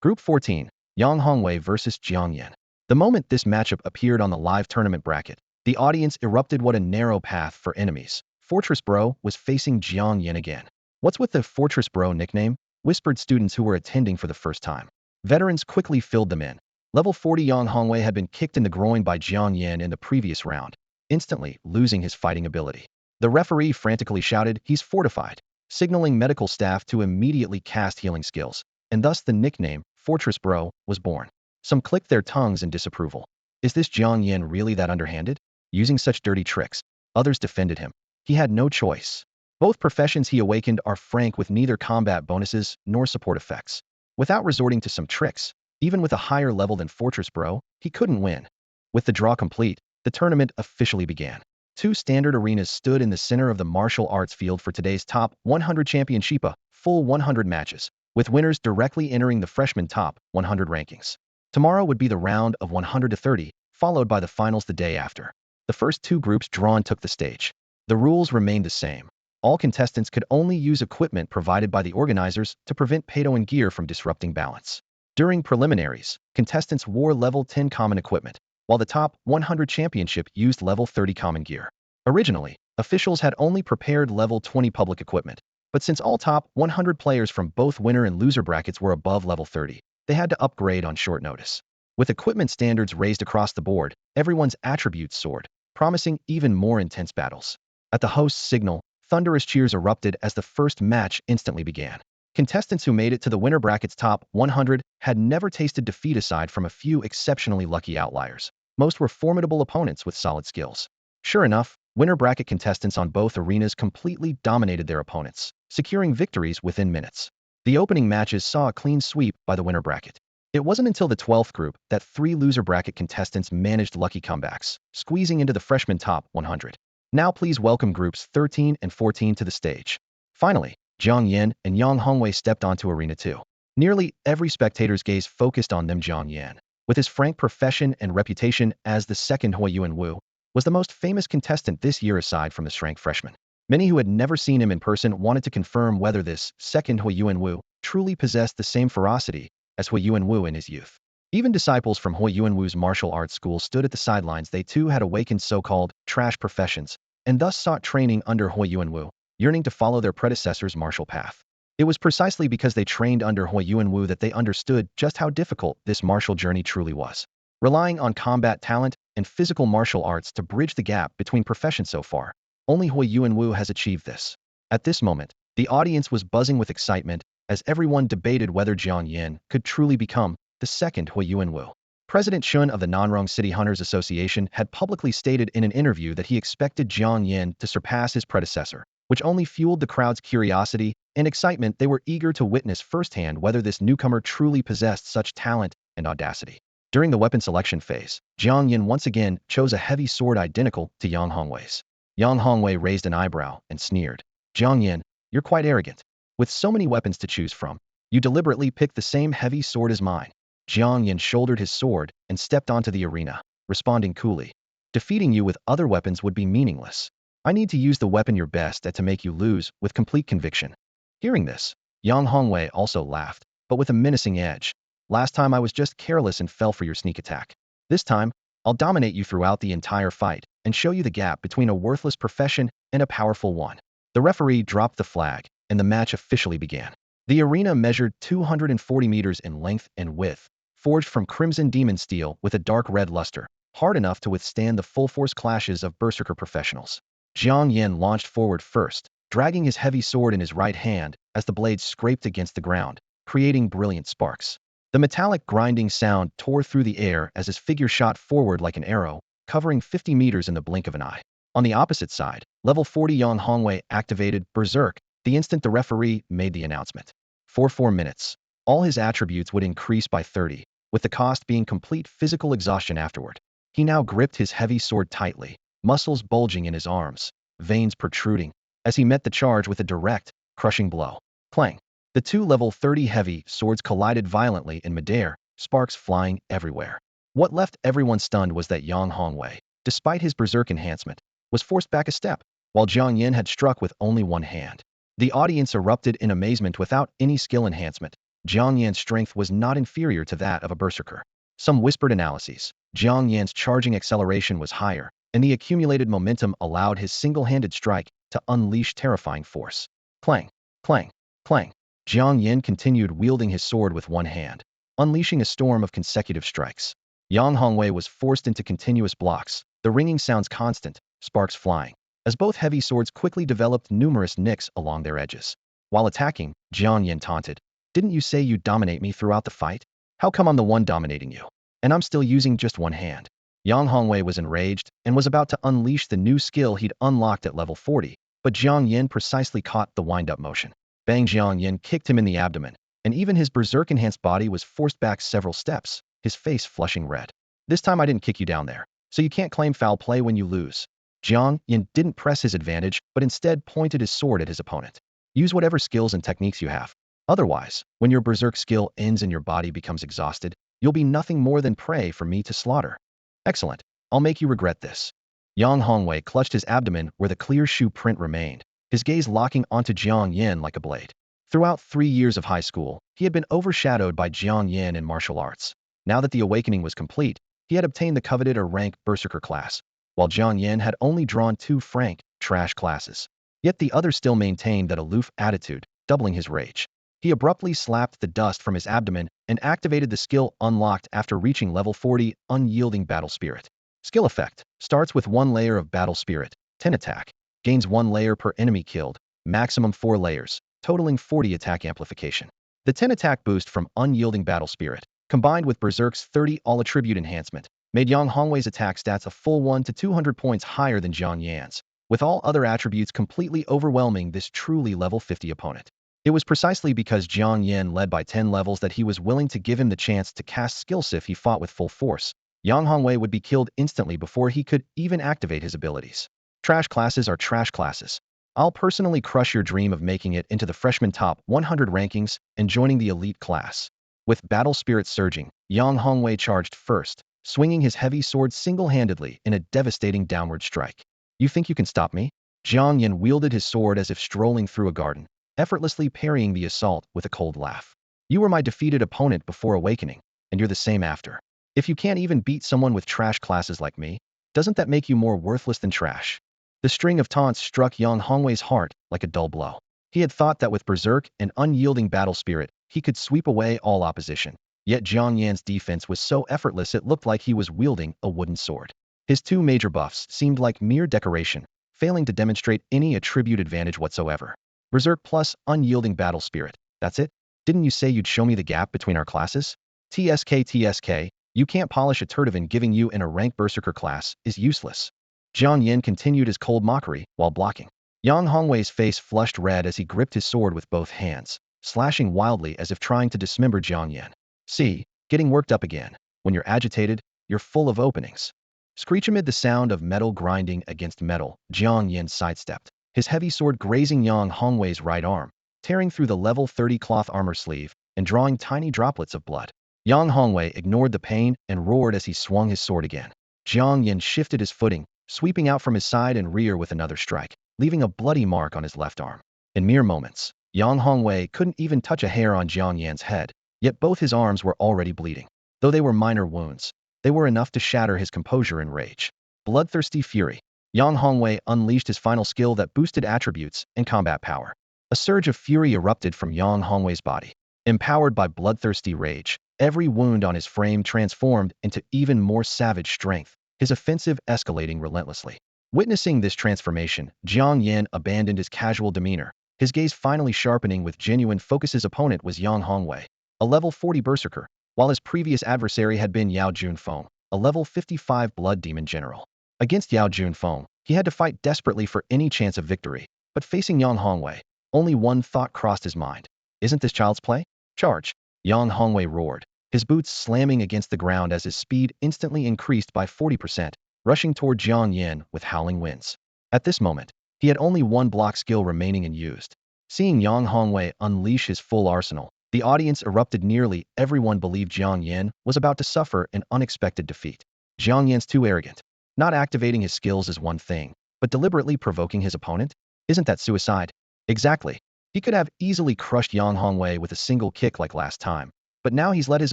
Group 14, Yang Hongwei versus Jiang Yan. The moment this matchup appeared on the live tournament bracket, the audience erupted. What a narrow path for enemies. Fortress Bro was facing Jiang Yan again. What's with the Fortress Bro nickname? Whispered students who were attending for the first time. Veterans quickly filled them in. Level 40 Yang Hongwei had been kicked in the groin by Jiang Yan in the previous round, instantly losing his fighting ability. The referee frantically shouted, "He's fortified," signaling medical staff to immediately cast healing skills, and thus the nickname, Fortress Bro, was born. Some clicked their tongues in disapproval. Is this Jiang Yan really that underhanded? Using such dirty tricks? Others defended him. He had no choice. Both professions he awakened are frank with neither combat bonuses nor support effects. Without resorting to some tricks, even with a higher level than Fortress Bro, he couldn't win. With the draw complete, the tournament officially began. Two standard arenas stood in the center of the martial arts field for today's top 100 championship, full 100 matches, with winners directly entering the freshman top 100 rankings. Tomorrow would be the round of 100 to 30, followed by the finals the day after. The first two groups drawn took the stage. The rules remained the same. All contestants could only use equipment provided by the organizers to prevent pay-to-win gear from disrupting balance. During preliminaries, contestants wore level 10 common equipment, while the top 100 championship used level 30 common gear. Originally, officials had only prepared level 20 public equipment, but since all top 100 players from both winner and loser brackets were above level 30, they had to upgrade on short notice. With equipment standards raised across the board, everyone's attributes soared, promising even more intense battles. At the host's signal, thunderous cheers erupted as the first match instantly began. Contestants who made it to the winner bracket's top 100 had never tasted defeat aside from a few exceptionally lucky outliers. Most were formidable opponents with solid skills. Sure enough, winner bracket contestants on both arenas completely dominated their opponents, securing victories within minutes. The opening matches saw a clean sweep by the winner bracket. It wasn't until the 12th group that three loser bracket contestants managed lucky comebacks, squeezing into the freshman top 100. Now please welcome groups 13 and 14 to the stage. Finally, Jiang Yan and Yang Hongwei stepped onto Arena 2. Nearly every spectator's gaze focused on them. Jiang Yan, with his frank profession and reputation as the second Hui Yuan-Wu, was the most famous contestant this year aside from the Shrank freshman. Many who had never seen him in person wanted to confirm whether this second Hui Yuan-Wu truly possessed the same ferocity as Hui Yuan-Wu in his youth. Even disciples from Hui Yuan-Wu's martial arts school stood at the sidelines. They too had awakened so-called trash professions, and thus sought training under Hui Yuan-Wu, yearning to follow their predecessor's martial path. It was precisely because they trained under Hui Yuan-Wu that they understood just how difficult this martial journey truly was. Relying on combat talent and physical martial arts to bridge the gap between professions so far, only Hui Yuan-Wu has achieved this. At this moment, the audience was buzzing with excitement as everyone debated whether Jiang Yan could truly become the second Hui Yuan-Wu. President Shun of the Nanrong City Hunters Association had publicly stated in an interview that he expected Jiang Yan to surpass his predecessor, which only fueled the crowd's curiosity and excitement. They were eager to witness firsthand whether this newcomer truly possessed such talent and audacity. During the weapon selection phase, Jiang Yan once again chose a heavy sword identical to Yang Hongwei's. Yang Hongwei raised an eyebrow and sneered. Jiang Yan, you're quite arrogant. With so many weapons to choose from, you deliberately picked the same heavy sword as mine. Jiang Yan shouldered his sword and stepped onto the arena, responding coolly. Defeating you with other weapons would be meaningless. I need to use the weapon you're best at to make you lose with complete conviction. Hearing this, Yang Hongwei also laughed, but with a menacing edge. Last time I was just careless and fell for your sneak attack. This time, I'll dominate you throughout the entire fight and show you the gap between a worthless profession and a powerful one. The referee dropped the flag, and the match officially began. The arena measured 240 meters in length and width, forged from crimson demon steel with a dark red luster, hard enough to withstand the full-force clashes of berserker professionals. Jiang Yan launched forward first, dragging his heavy sword in his right hand as the blade scraped against the ground, creating brilliant sparks. The metallic grinding sound tore through the air as his figure shot forward like an arrow, covering 50 meters in the blink of an eye. On the opposite side, level 40 Yang Hongwei activated Berserk the instant the referee made the announcement. For 4 minutes, all his attributes would increase by 30, with the cost being complete physical exhaustion afterward. He now gripped his heavy sword tightly, muscles bulging in his arms, veins protruding, as he met the charge with a direct, crushing blow. Clang! The two level 30 heavy swords collided violently in midair, sparks flying everywhere. What left everyone stunned was that Yang Hongwei, despite his berserk enhancement, was forced back a step, while Jiang Yan had struck with only one hand. The audience erupted in amazement without any skill enhancement. Jiang Yan's strength was not inferior to that of a berserker. Some whispered analyses. Jiang Yan's charging acceleration was higher, and the accumulated momentum allowed his single-handed strike to unleash terrifying force. Clang, clang, clang. Jiang Yan continued wielding his sword with one hand, unleashing a storm of consecutive strikes. Yang Hongwei was forced into continuous blocks, the ringing sounds constant, sparks flying, as both heavy swords quickly developed numerous nicks along their edges. While attacking, Jiang Yan taunted, "Didn't you say you'd dominate me throughout the fight? How come I'm the one dominating you? And I'm still using just one hand?" Yang Hongwei was enraged and was about to unleash the new skill he'd unlocked at level 40, but Jiang Yan precisely caught the wind-up motion. Bang! Jiang Yan kicked him in the abdomen, and even his berserk-enhanced body was forced back several steps, his face flushing red. "This time I didn't kick you down there, so you can't claim foul play when you lose." Jiang Yan didn't press his advantage, but instead pointed his sword at his opponent. "Use whatever skills and techniques you have. Otherwise, when your berserk skill ends and your body becomes exhausted, you'll be nothing more than prey for me to slaughter." "Excellent. I'll make you regret this." Yang Hongwei clutched his abdomen where the clear shoe print remained, his gaze locking onto Jiang Yan like a blade. Throughout 3 years of high school, he had been overshadowed by Jiang Yan in martial arts. Now that the awakening was complete, he had obtained the coveted rank berserker class, while Jiang Yan had only drawn 2 frank, trash classes. Yet the other still maintained that aloof attitude, doubling his rage. He abruptly slapped the dust from his abdomen and activated the skill unlocked after reaching level 40, Unyielding Battle Spirit. Skill effect, starts with 1 layer of Battle Spirit, 10 attack, gains 1 layer per enemy killed, maximum 4 layers, totaling 40 attack amplification. The 10 attack boost from Unyielding Battle Spirit, combined with Berserk's 30 all-attribute enhancement, made Yang Hongwei's attack stats a full 1 to 200 points higher than Jiang Yan's, with all other attributes completely overwhelming this truly level 50 opponent. It was precisely because Jiang Yan led by 10 levels that he was willing to give him the chance to cast skills. If he fought with full force, Yang Hongwei would be killed instantly before he could even activate his abilities. Trash classes are trash classes. I'll personally crush your dream of making it into the freshman top 100 rankings and joining the elite class. With battle spirit surging, Yang Hongwei charged first, swinging his heavy sword single-handedly in a devastating downward strike. "You think you can stop me?" Jiang Yan wielded his sword as if strolling through a garden, effortlessly parrying the assault with a cold laugh. "You were my defeated opponent before awakening, and you're the same after. If you can't even beat someone with trash classes like me, doesn't that make you more worthless than trash?" The string of taunts struck Yang Hongwei's heart like a dull blow. He had thought that with Berserk and Unyielding Battle Spirit, he could sweep away all opposition. Yet Jiang Yan's defense was so effortless it looked like he was wielding a wooden sword. His 2 major buffs seemed like mere decoration, failing to demonstrate any attribute advantage whatsoever. Berserk plus Unyielding Battle Spirit, that's it? Didn't you say you'd show me the gap between our classes? TSK, you can't polish a turd, and giving you in a rank berserker class is useless. Jiang Yan continued his cold mockery while blocking. Yang Hongwei's face flushed red as he gripped his sword with both hands, slashing wildly as if trying to dismember Jiang Yan. "See, getting worked up again. When you're agitated, you're full of openings." Screech! Amid the sound of metal grinding against metal, Jiang Yan sidestepped, his heavy sword grazing Yang Hongwei's right arm, tearing through the level 30 cloth armor sleeve and drawing tiny droplets of blood. Yang Hongwei ignored the pain and roared as he swung his sword again. Jiang Yan shifted his footing, sweeping out from his side and rear with another strike, leaving a bloody mark on his left arm. In mere moments, Yang Hongwei couldn't even touch a hair on Jiang Yan's head, yet both his arms were already bleeding. Though they were minor wounds, they were enough to shatter his composure and rage. Bloodthirsty fury. Yang Hongwei unleashed his final skill that boosted attributes and combat power. A surge of fury erupted from Yang Hongwei's body. Empowered by bloodthirsty rage, every wound on his frame transformed into even more savage strength, his offensive escalating relentlessly. Witnessing this transformation, Jiang Yan abandoned his casual demeanor, his gaze finally sharpening with genuine focus. His opponent was Yang Hongwei, a level 40 berserker, while his previous adversary had been Yao Junfeng, a level 55 blood demon general. Against Yao Junfeng, he had to fight desperately for any chance of victory, but facing Yang Hongwei, only one thought crossed his mind. "Isn't this child's play? Charge!" Yang Hongwei roared, his boots slamming against the ground as his speed instantly increased by 40%, rushing toward Jiang Yan with howling winds. At this moment, he had only 1 block skill remaining unused. Seeing Yang Hongwei unleash his full arsenal, the audience erupted. Nearly everyone believed Jiang Yan was about to suffer an unexpected defeat. Jiang Yan's too arrogant. Not activating his skills is one thing, but deliberately provoking his opponent? Isn't that suicide? Exactly. He could have easily crushed Yang Hongwei with a single kick like last time, but now he's let his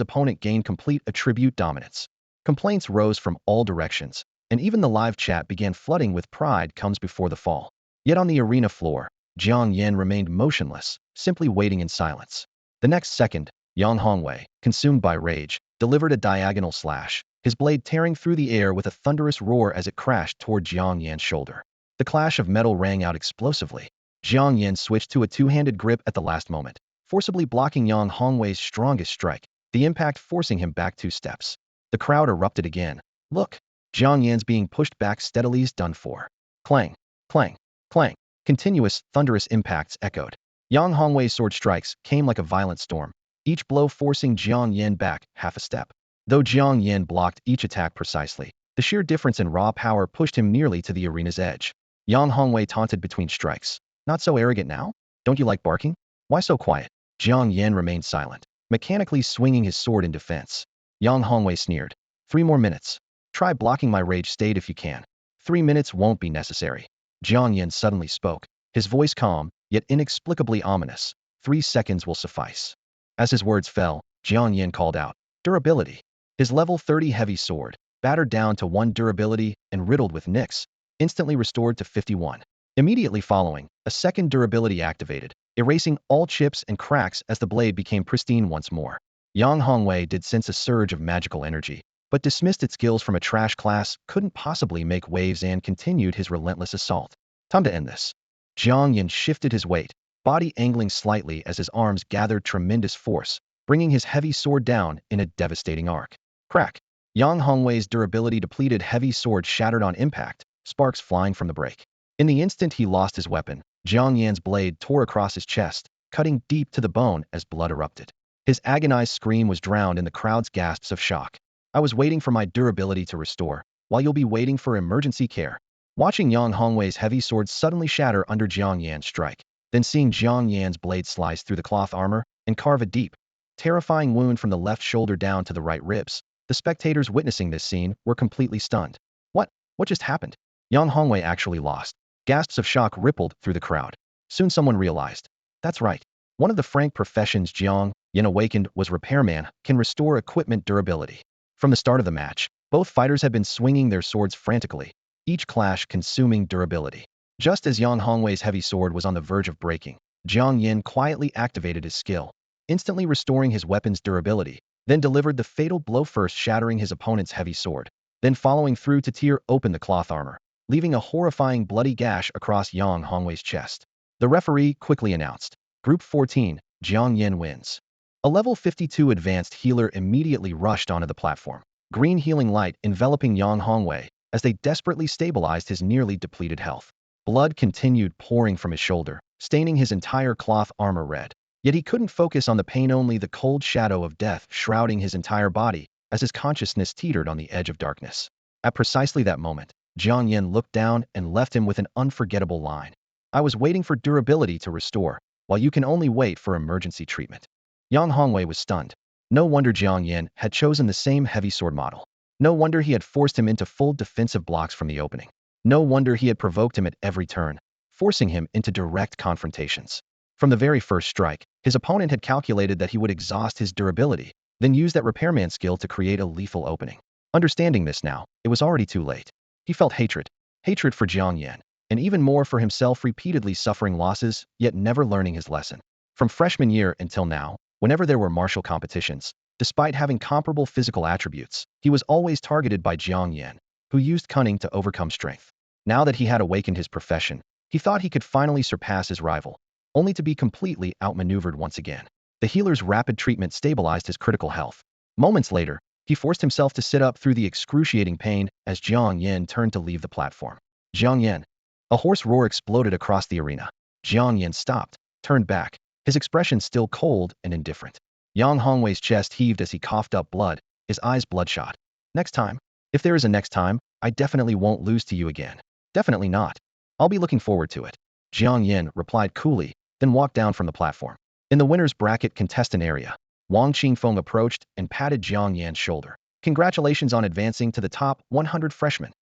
opponent gain complete attribute dominance. Complaints rose from all directions, and even the live chat began flooding with pride comes before the fall. Yet on the arena floor, Jiang Yan remained motionless, simply waiting in silence. The next second, Yang Hongwei, consumed by rage, delivered a diagonal slash, his blade tearing through the air with a thunderous roar as it crashed toward Jiang Yan's shoulder. The clash of metal rang out explosively. Jiang Yan switched to a two-handed grip at the last moment, forcibly blocking Yang Hongwei's strongest strike, the impact forcing him back 2 steps. The crowd erupted again. Look! Jiang Yan's being pushed back steadily is done for. Clang! Clang! Clang! Continuous, thunderous impacts echoed. Yang Hongwei's sword strikes came like a violent storm, each blow forcing Jiang Yan back half a step. Though Jiang Yan blocked each attack precisely, the sheer difference in raw power pushed him nearly to the arena's edge. Yang Hongwei taunted between strikes. Not so arrogant now? Don't you like barking? Why so quiet? Jiang Yan remained silent, mechanically swinging his sword in defense. Yang Hongwei sneered. 3 more minutes. Try blocking my rage state if you can. 3 minutes won't be necessary. Jiang Yan suddenly spoke, his voice calm, yet inexplicably ominous. 3 seconds will suffice. As his words fell, Jiang Yan called out, durability. His level 30 heavy sword, battered down to 1 durability and riddled with nicks, instantly restored to 51. Immediately following, a second durability activated, erasing all chips and cracks as the blade became pristine once more. Yang Hongwei did sense a surge of magical energy, but dismissed its skills from a trash class, couldn't possibly make waves and continued his relentless assault. Time to end this. Jiang Yan shifted his weight, body angling slightly as his arms gathered tremendous force, bringing his heavy sword down in a devastating arc. Crack! Yang Hongwei's durability depleted heavy sword shattered on impact, sparks flying from the break. In the instant he lost his weapon, Jiang Yan's blade tore across his chest, cutting deep to the bone as blood erupted. His agonized scream was drowned in the crowd's gasps of shock. I was waiting for my durability to restore, while you'll be waiting for emergency care. Watching Yang Hongwei's heavy sword suddenly shatter under Jiang Yan's strike, then seeing Jiang Yan's blade slice through the cloth armor and carve a deep, terrifying wound from the left shoulder down to the right ribs, the spectators witnessing this scene were completely stunned. What just happened? Yang Hongwei actually lost. Gasps of shock rippled through the crowd. Soon someone realized. That's right. One of the frank professions Jiang Yan awakened was repairman, can restore equipment durability. From the start of the match, both fighters had been swinging their swords frantically, each clash consuming durability. Just as Yang Hongwei's heavy sword was on the verge of breaking, Jiang Yan quietly activated his skill, instantly restoring his weapon's durability, then delivered the fatal blow first shattering his opponent's heavy sword, then following through to tear open the cloth armor, leaving a horrifying bloody gash across Yang Hongwei's chest. The referee quickly announced, Group 14, Jiang Yan wins. A level 52 advanced healer immediately rushed onto the platform, green healing light enveloping Yang Hongwei as they desperately stabilized his nearly depleted health. Blood continued pouring from his shoulder, staining his entire cloth armor red. Yet he couldn't focus on the pain, only the cold shadow of death shrouding his entire body as his consciousness teetered on the edge of darkness. At precisely that moment, Jiang Yan looked down and left him with an unforgettable line. I was waiting for durability to restore, while you can only wait for emergency treatment. Yang Hongwei was stunned. No wonder Jiang Yan had chosen the same heavy sword model. No wonder he had forced him into full defensive blocks from the opening. No wonder he had provoked him at every turn, forcing him into direct confrontations. From the very first strike, his opponent had calculated that he would exhaust his durability, then use that repairman skill to create a lethal opening. Understanding this now, it was already too late. He felt hatred for Jiang Yan, and even more for himself, repeatedly suffering losses, yet never learning his lesson. From freshman year until now, whenever there were martial competitions, despite having comparable physical attributes, he was always targeted by Jiang Yan, who used cunning to overcome strength. Now that he had awakened his profession, he thought he could finally surpass his rival, only to be completely outmaneuvered once again. The healer's rapid treatment stabilized his critical health. Moments later, he forced himself to sit up through the excruciating pain as Jiang Yan turned to leave the platform. Jiang Yan! A hoarse roar exploded across the arena. Jiang Yan stopped, turned back, his expression still cold and indifferent. Yang Hongwei's chest heaved as he coughed up blood, his eyes bloodshot. Next time? If there is a next time, I definitely won't lose to you again. Definitely not. I'll be looking forward to it. Jiang Yan replied coolly, then walked down from the platform. In the winner's bracket contestant area, Wang Qingfeng approached and patted Jiang Yan's shoulder. Congratulations on advancing to the top 100 freshmen.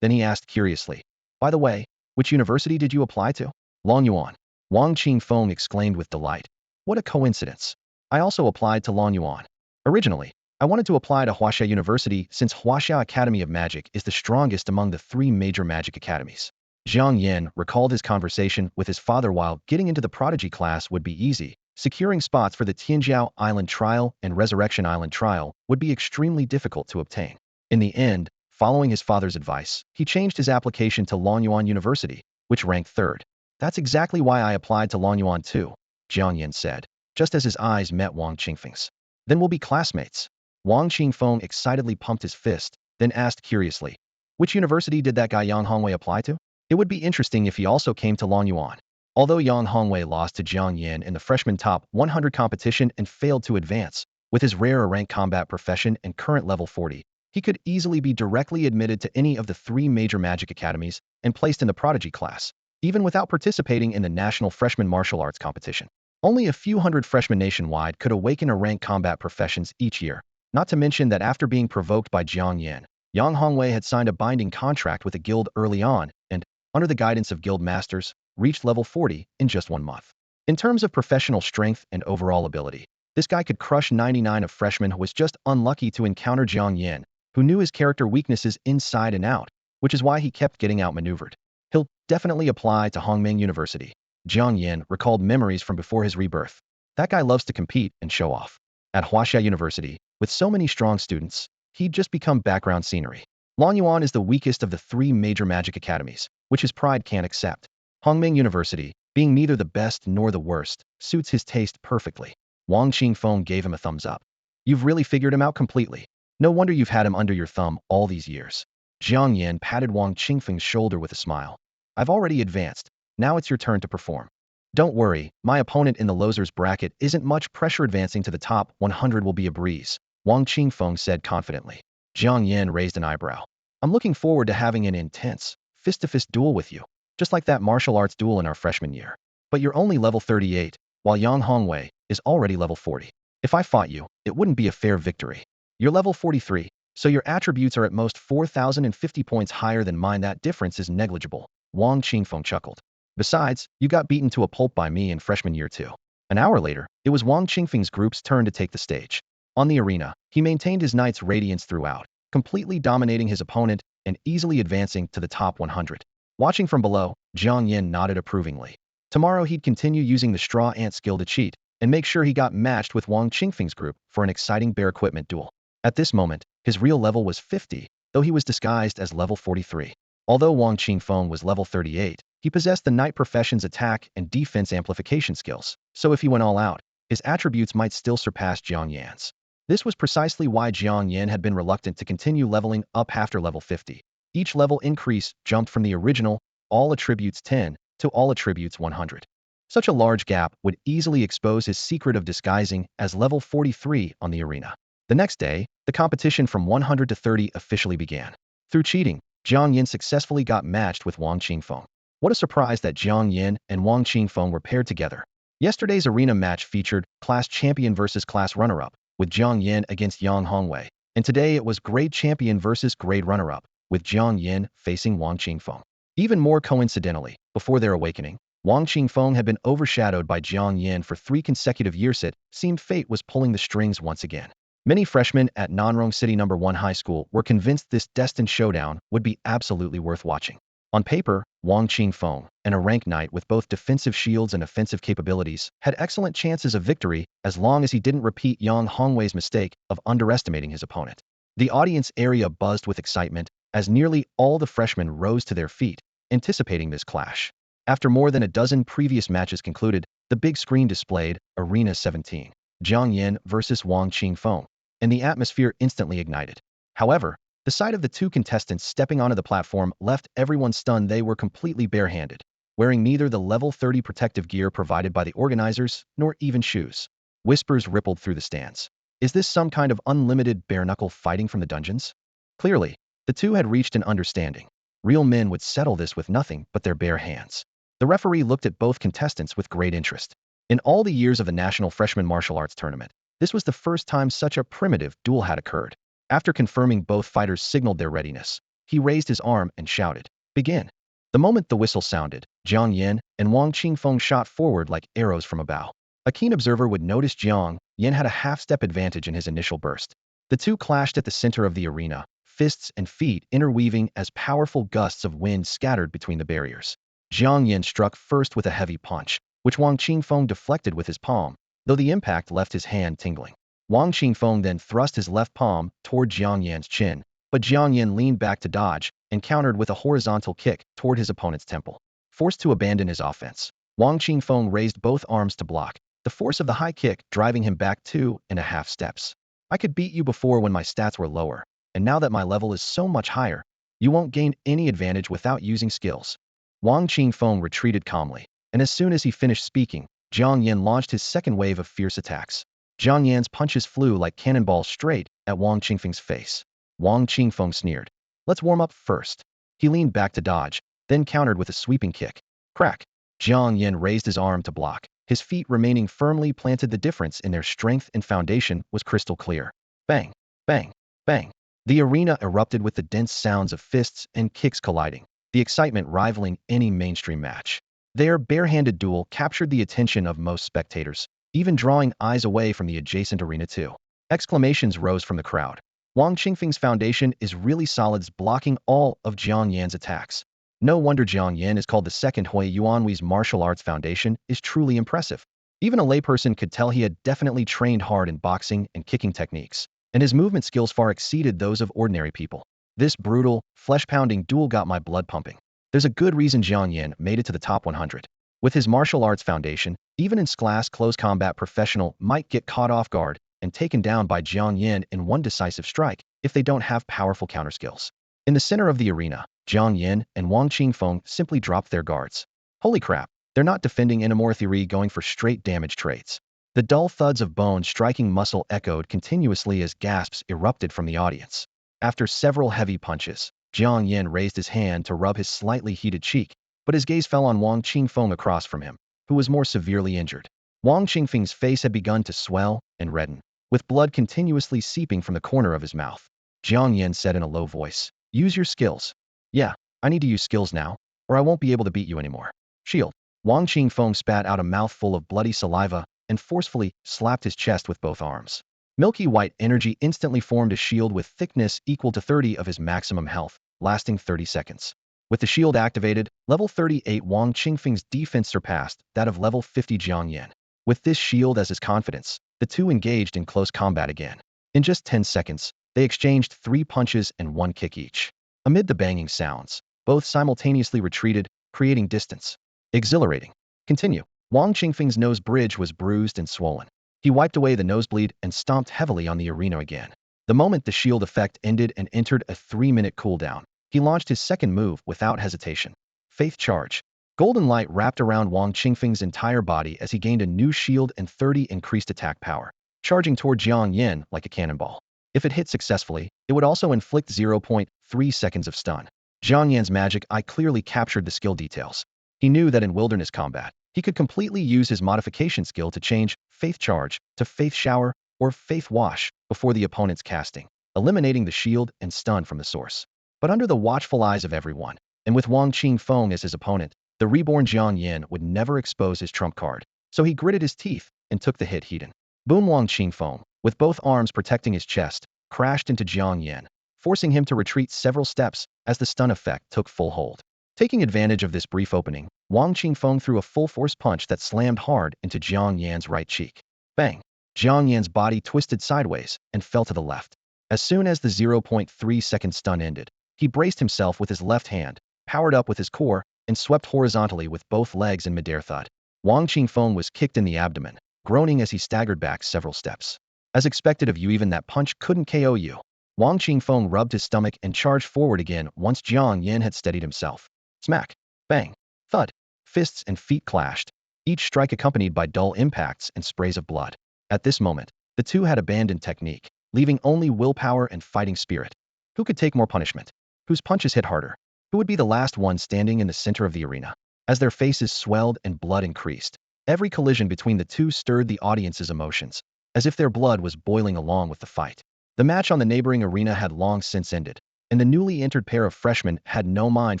Then he asked curiously, by the way, which university did you apply to? Longyuan. Wang Qingfeng exclaimed with delight. What a coincidence. I also applied to Longyuan. Originally, I wanted to apply to Huaxia University since Huaxia Academy of Magic is the strongest among the 3 major magic academies. Jiang Yan recalled his conversation with his father while getting into the prodigy class would be easy. Securing spots for the Inyong Island trial and Resurrection Island trial would be extremely difficult to obtain. In the end, following his father's advice, he changed his application to Longyuan University, which ranked 3rd. That's exactly why I applied to Longyuan too, Jiang Yan said, just as his eyes met Wang Qingfeng's. Then we'll be classmates. Wang Qingfeng excitedly pumped his fist, then asked curiously, which university did that guy Yang Hongwei apply to? It would be interesting if he also came to Longyuan. Although Yang Hongwei lost to Jiang Yan in the freshman top 100 competition and failed to advance, with his rare rank combat profession and current level 40, he could easily be directly admitted to any of the 3 major magic academies and placed in the prodigy class, even without participating in the national freshman martial arts competition. Only a few hundred freshmen nationwide could awaken a rank combat professions each year, not to mention that after being provoked by Jiang Yan, Yang Hongwei had signed a binding contract with a guild early on and, under the guidance of guild masters, reached level 40 in just 1 month. In terms of professional strength and overall ability, this guy could crush 99 of freshmen who was just unlucky to encounter Jiang Yan, who knew his character weaknesses inside and out, which is why he kept getting outmaneuvered. He'll definitely apply to Hongmeng University. Jiang Yan recalled memories from before his rebirth. That guy loves to compete and show off. At Huaxia University, with so many strong students, he'd just become background scenery. Longyuan is the weakest of the 3 major magic academies, which his pride can't accept. Hongmeng University, being neither the best nor the worst, suits his taste perfectly. Wang Qingfeng gave him a thumbs up. You've really figured him out completely. No wonder you've had him under your thumb all these years. Jiang Yan patted Wang Qingfeng's shoulder with a smile. I've already advanced. Now it's your turn to perform. Don't worry, my opponent in the losers bracket isn't much pressure. Advancing to the top 100 will be a breeze, Wang Qingfeng said confidently. Jiang Yan raised an eyebrow. I'm looking forward to having an intense, fist-to-fist duel with you. Just like that martial arts duel in our freshman year. But you're only level 38, while Yang Hongwei is already level 40. If I fought you, it wouldn't be a fair victory. You're level 43, so your attributes are at most 4,050 points higher than mine. That difference is negligible, Wang Qingfeng chuckled. Besides, you got beaten to a pulp by me in freshman year too. An hour later, it was Wang Qingfeng's group's turn to take the stage. On the arena, he maintained his knight's radiance throughout, completely dominating his opponent and easily advancing to the top 100. Watching from below, Jiang Yan nodded approvingly. Tomorrow he'd continue using the straw ant skill to cheat and make sure he got matched with Wang Qingfeng's group for an exciting bear equipment duel. At this moment, his real level was 50, though he was disguised as level 43. Although Wang Qingfeng was level 38, he possessed the knight profession's attack and defense amplification skills, so if he went all out, his attributes might still surpass Jiang Yan's. This was precisely why Jiang Yan had been reluctant to continue leveling up after level 50. Each level increase jumped from the original, all attributes 10, to all attributes 100. Such a large gap would easily expose his secret of disguising as level 43 on the arena. The next day, the competition from 100 to 30 officially began. Through cheating, Jiang Yan successfully got matched with Wang Qingfeng. What a surprise that Jiang Yan and Wang Qingfeng were paired together. Yesterday's arena match featured class champion versus class runner-up, with Jiang Yan against Yang Hongwei, and today it was grade champion versus grade runner-up, with Jiang Yan facing Wang Qingfeng. Even more coincidentally, before their awakening, Wang Qingfeng had been overshadowed by Jiang Yan for 3 consecutive years. It seemed fate was pulling the strings once again. Many freshmen at Nanrong City No. 1 High School were convinced this destined showdown would be absolutely worth watching. On paper, Wang Qingfeng, and a rank knight with both defensive shields and offensive capabilities, had excellent chances of victory as long as he didn't repeat Yang Hongwei's mistake of underestimating his opponent. The audience area buzzed with excitement as nearly all the freshmen rose to their feet, anticipating this clash. After more than a dozen previous matches concluded, the big screen displayed Arena 17, Jiang Yan versus Wang Qingfeng, and the atmosphere instantly ignited. However, the sight of the 2 contestants stepping onto the platform left everyone stunned. They were completely barehanded, wearing neither the level 30 protective gear provided by the organizers nor even shoes. Whispers rippled through the stands. Is this some kind of unlimited bare-knuckle fighting from the dungeons? Clearly, the 2 had reached an understanding. Real men would settle this with nothing but their bare hands. The referee looked at both contestants with great interest. In all the years of the National Freshman Martial Arts Tournament, this was the first time such a primitive duel had occurred. After confirming both fighters signaled their readiness, he raised his arm and shouted, "Begin." The moment the whistle sounded, Jiang Yan and Wang Qingfeng shot forward like arrows from a bow. A keen observer would notice Jiang Yan had a half-step advantage in his initial burst. The two clashed at the center of the arena, fists and feet interweaving as powerful gusts of wind scattered between the barriers. Jiang Yan struck first with a heavy punch, which Wang Qingfeng deflected with his palm, though the impact left his hand tingling. Wang Qingfeng then thrust his left palm toward Jiang Yan's chin, but Jiang Yan leaned back to dodge and countered with a horizontal kick toward his opponent's temple. Forced to abandon his offense, Wang Qingfeng raised both arms to block, the force of the high kick driving him back 2.5 steps. "I could beat you before when my stats were lower, and now that my level is so much higher, you won't gain any advantage without using skills." Wang Qingfeng retreated calmly, and as soon as he finished speaking, Jiang Yan launched his second wave of fierce attacks. Jiang Yan's punches flew like cannonballs straight at Wang Qingfeng's face. Wang Qingfeng sneered. "Let's warm up first." He leaned back to dodge, then countered with a sweeping kick. Crack! Jiang Yan raised his arm to block, his feet remaining firmly planted. The difference in their strength and foundation was crystal clear. Bang! Bang! Bang! The arena erupted with the dense sounds of fists and kicks colliding, the excitement rivaling any mainstream match. Their bare-handed duel captured the attention of most spectators, even drawing eyes away from the adjacent arena too. Exclamations rose from the crowd. Wang Qingfeng's foundation is really solid, blocking all of Jiang Yan's attacks. No wonder Jiang Yan is called the second Hui Yuanhui's martial arts foundation is truly impressive. Even a layperson could tell he had definitely trained hard in boxing and kicking techniques, and his movement skills far exceeded those of ordinary people. This brutal, flesh-pounding duel got my blood pumping. There's a good reason Jiang Yan made it to the top 100. With his martial arts foundation, even in class close combat professional might get caught off guard and taken down by Jiang Yan in one decisive strike if they don't have powerful counter skills. In the center of the arena, Jiang Yan and Wang Qingfeng simply dropped their guards. Holy crap, they're not defending anymore, theory going for straight damage trades. The dull thuds of bone striking muscle echoed continuously as gasps erupted from the audience. After several heavy punches, Jiang Yan raised his hand to rub his slightly heated cheek, but his gaze fell on Wang Qingfeng across from him, who was more severely injured. Wang Qingfeng's face had begun to swell and redden, with blood continuously seeping from the corner of his mouth. Jiang Yan said in a low voice, "Use your skills." "Yeah, I need to use skills now, or I won't be able to beat you anymore." "Shield." Wang Qingfeng spat out a mouthful of bloody saliva and forcefully slapped his chest with both arms. Milky white energy instantly formed a shield with thickness equal to 30 of his maximum health, lasting 30 seconds. With the shield activated, level 38 Wang Qingfeng's defense surpassed that of level 50 Jiang Yan. With this shield as his confidence, the two engaged in close combat again. In just 10 seconds, they exchanged 3 punches and 1 kick each. Amid the banging sounds, both simultaneously retreated, creating distance. Exhilarating. Continue. Wang Qingfeng's nose bridge was bruised and swollen. He wiped away the nosebleed and stomped heavily on the arena again. The moment the shield effect ended and entered a 3-minute cooldown, he launched his second move without hesitation. Faith Charge. Golden light wrapped around Wang Qingfeng's entire body as he gained a new shield and 30 increased attack power, charging toward Jiang Yan like a cannonball. If it hit successfully, it would also inflict 0.3 seconds of stun. Jiang Yan's magic eye clearly captured the skill details. He knew that in wilderness combat, he could completely use his modification skill to change Faith Charge to Faith Shower or Faith Wash before the opponent's casting, eliminating the shield and stun from the source. But under the watchful eyes of everyone, and with Wang Qingfeng as his opponent, the reborn Jiang Yan would never expose his trump card, so he gritted his teeth and took the hit heated. Boom! Wang Qingfeng, with both arms protecting his chest, crashed into Jiang Yan, forcing him to retreat several steps as the stun effect took full hold. Taking advantage of this brief opening, Wang Qingfeng threw a full-force punch that slammed hard into Jiang Yan's right cheek. Bang! Jiang Yan's body twisted sideways and fell to the left. As soon as the 0.3-second stun ended, he braced himself with his left hand, powered up with his core, and swept horizontally with both legs in midair. Thud. Wang Qingfeng was kicked in the abdomen, groaning as he staggered back several steps. As expected of you, even that punch couldn't KO you. Wang Qingfeng rubbed his stomach and charged forward again once Jiang Yan had steadied himself. Smack! Bang! Thud! Fists and feet clashed, each strike accompanied by dull impacts and sprays of blood. At this moment, the two had abandoned technique, leaving only willpower and fighting spirit. Who could take more punishment? Whose punches hit harder? Who would be the last one standing in the center of the arena? As their faces swelled and blood increased, every collision between the two stirred the audience's emotions, as if their blood was boiling along with the fight. The match on the neighboring arena had long since ended, and the newly entered pair of freshmen had no mind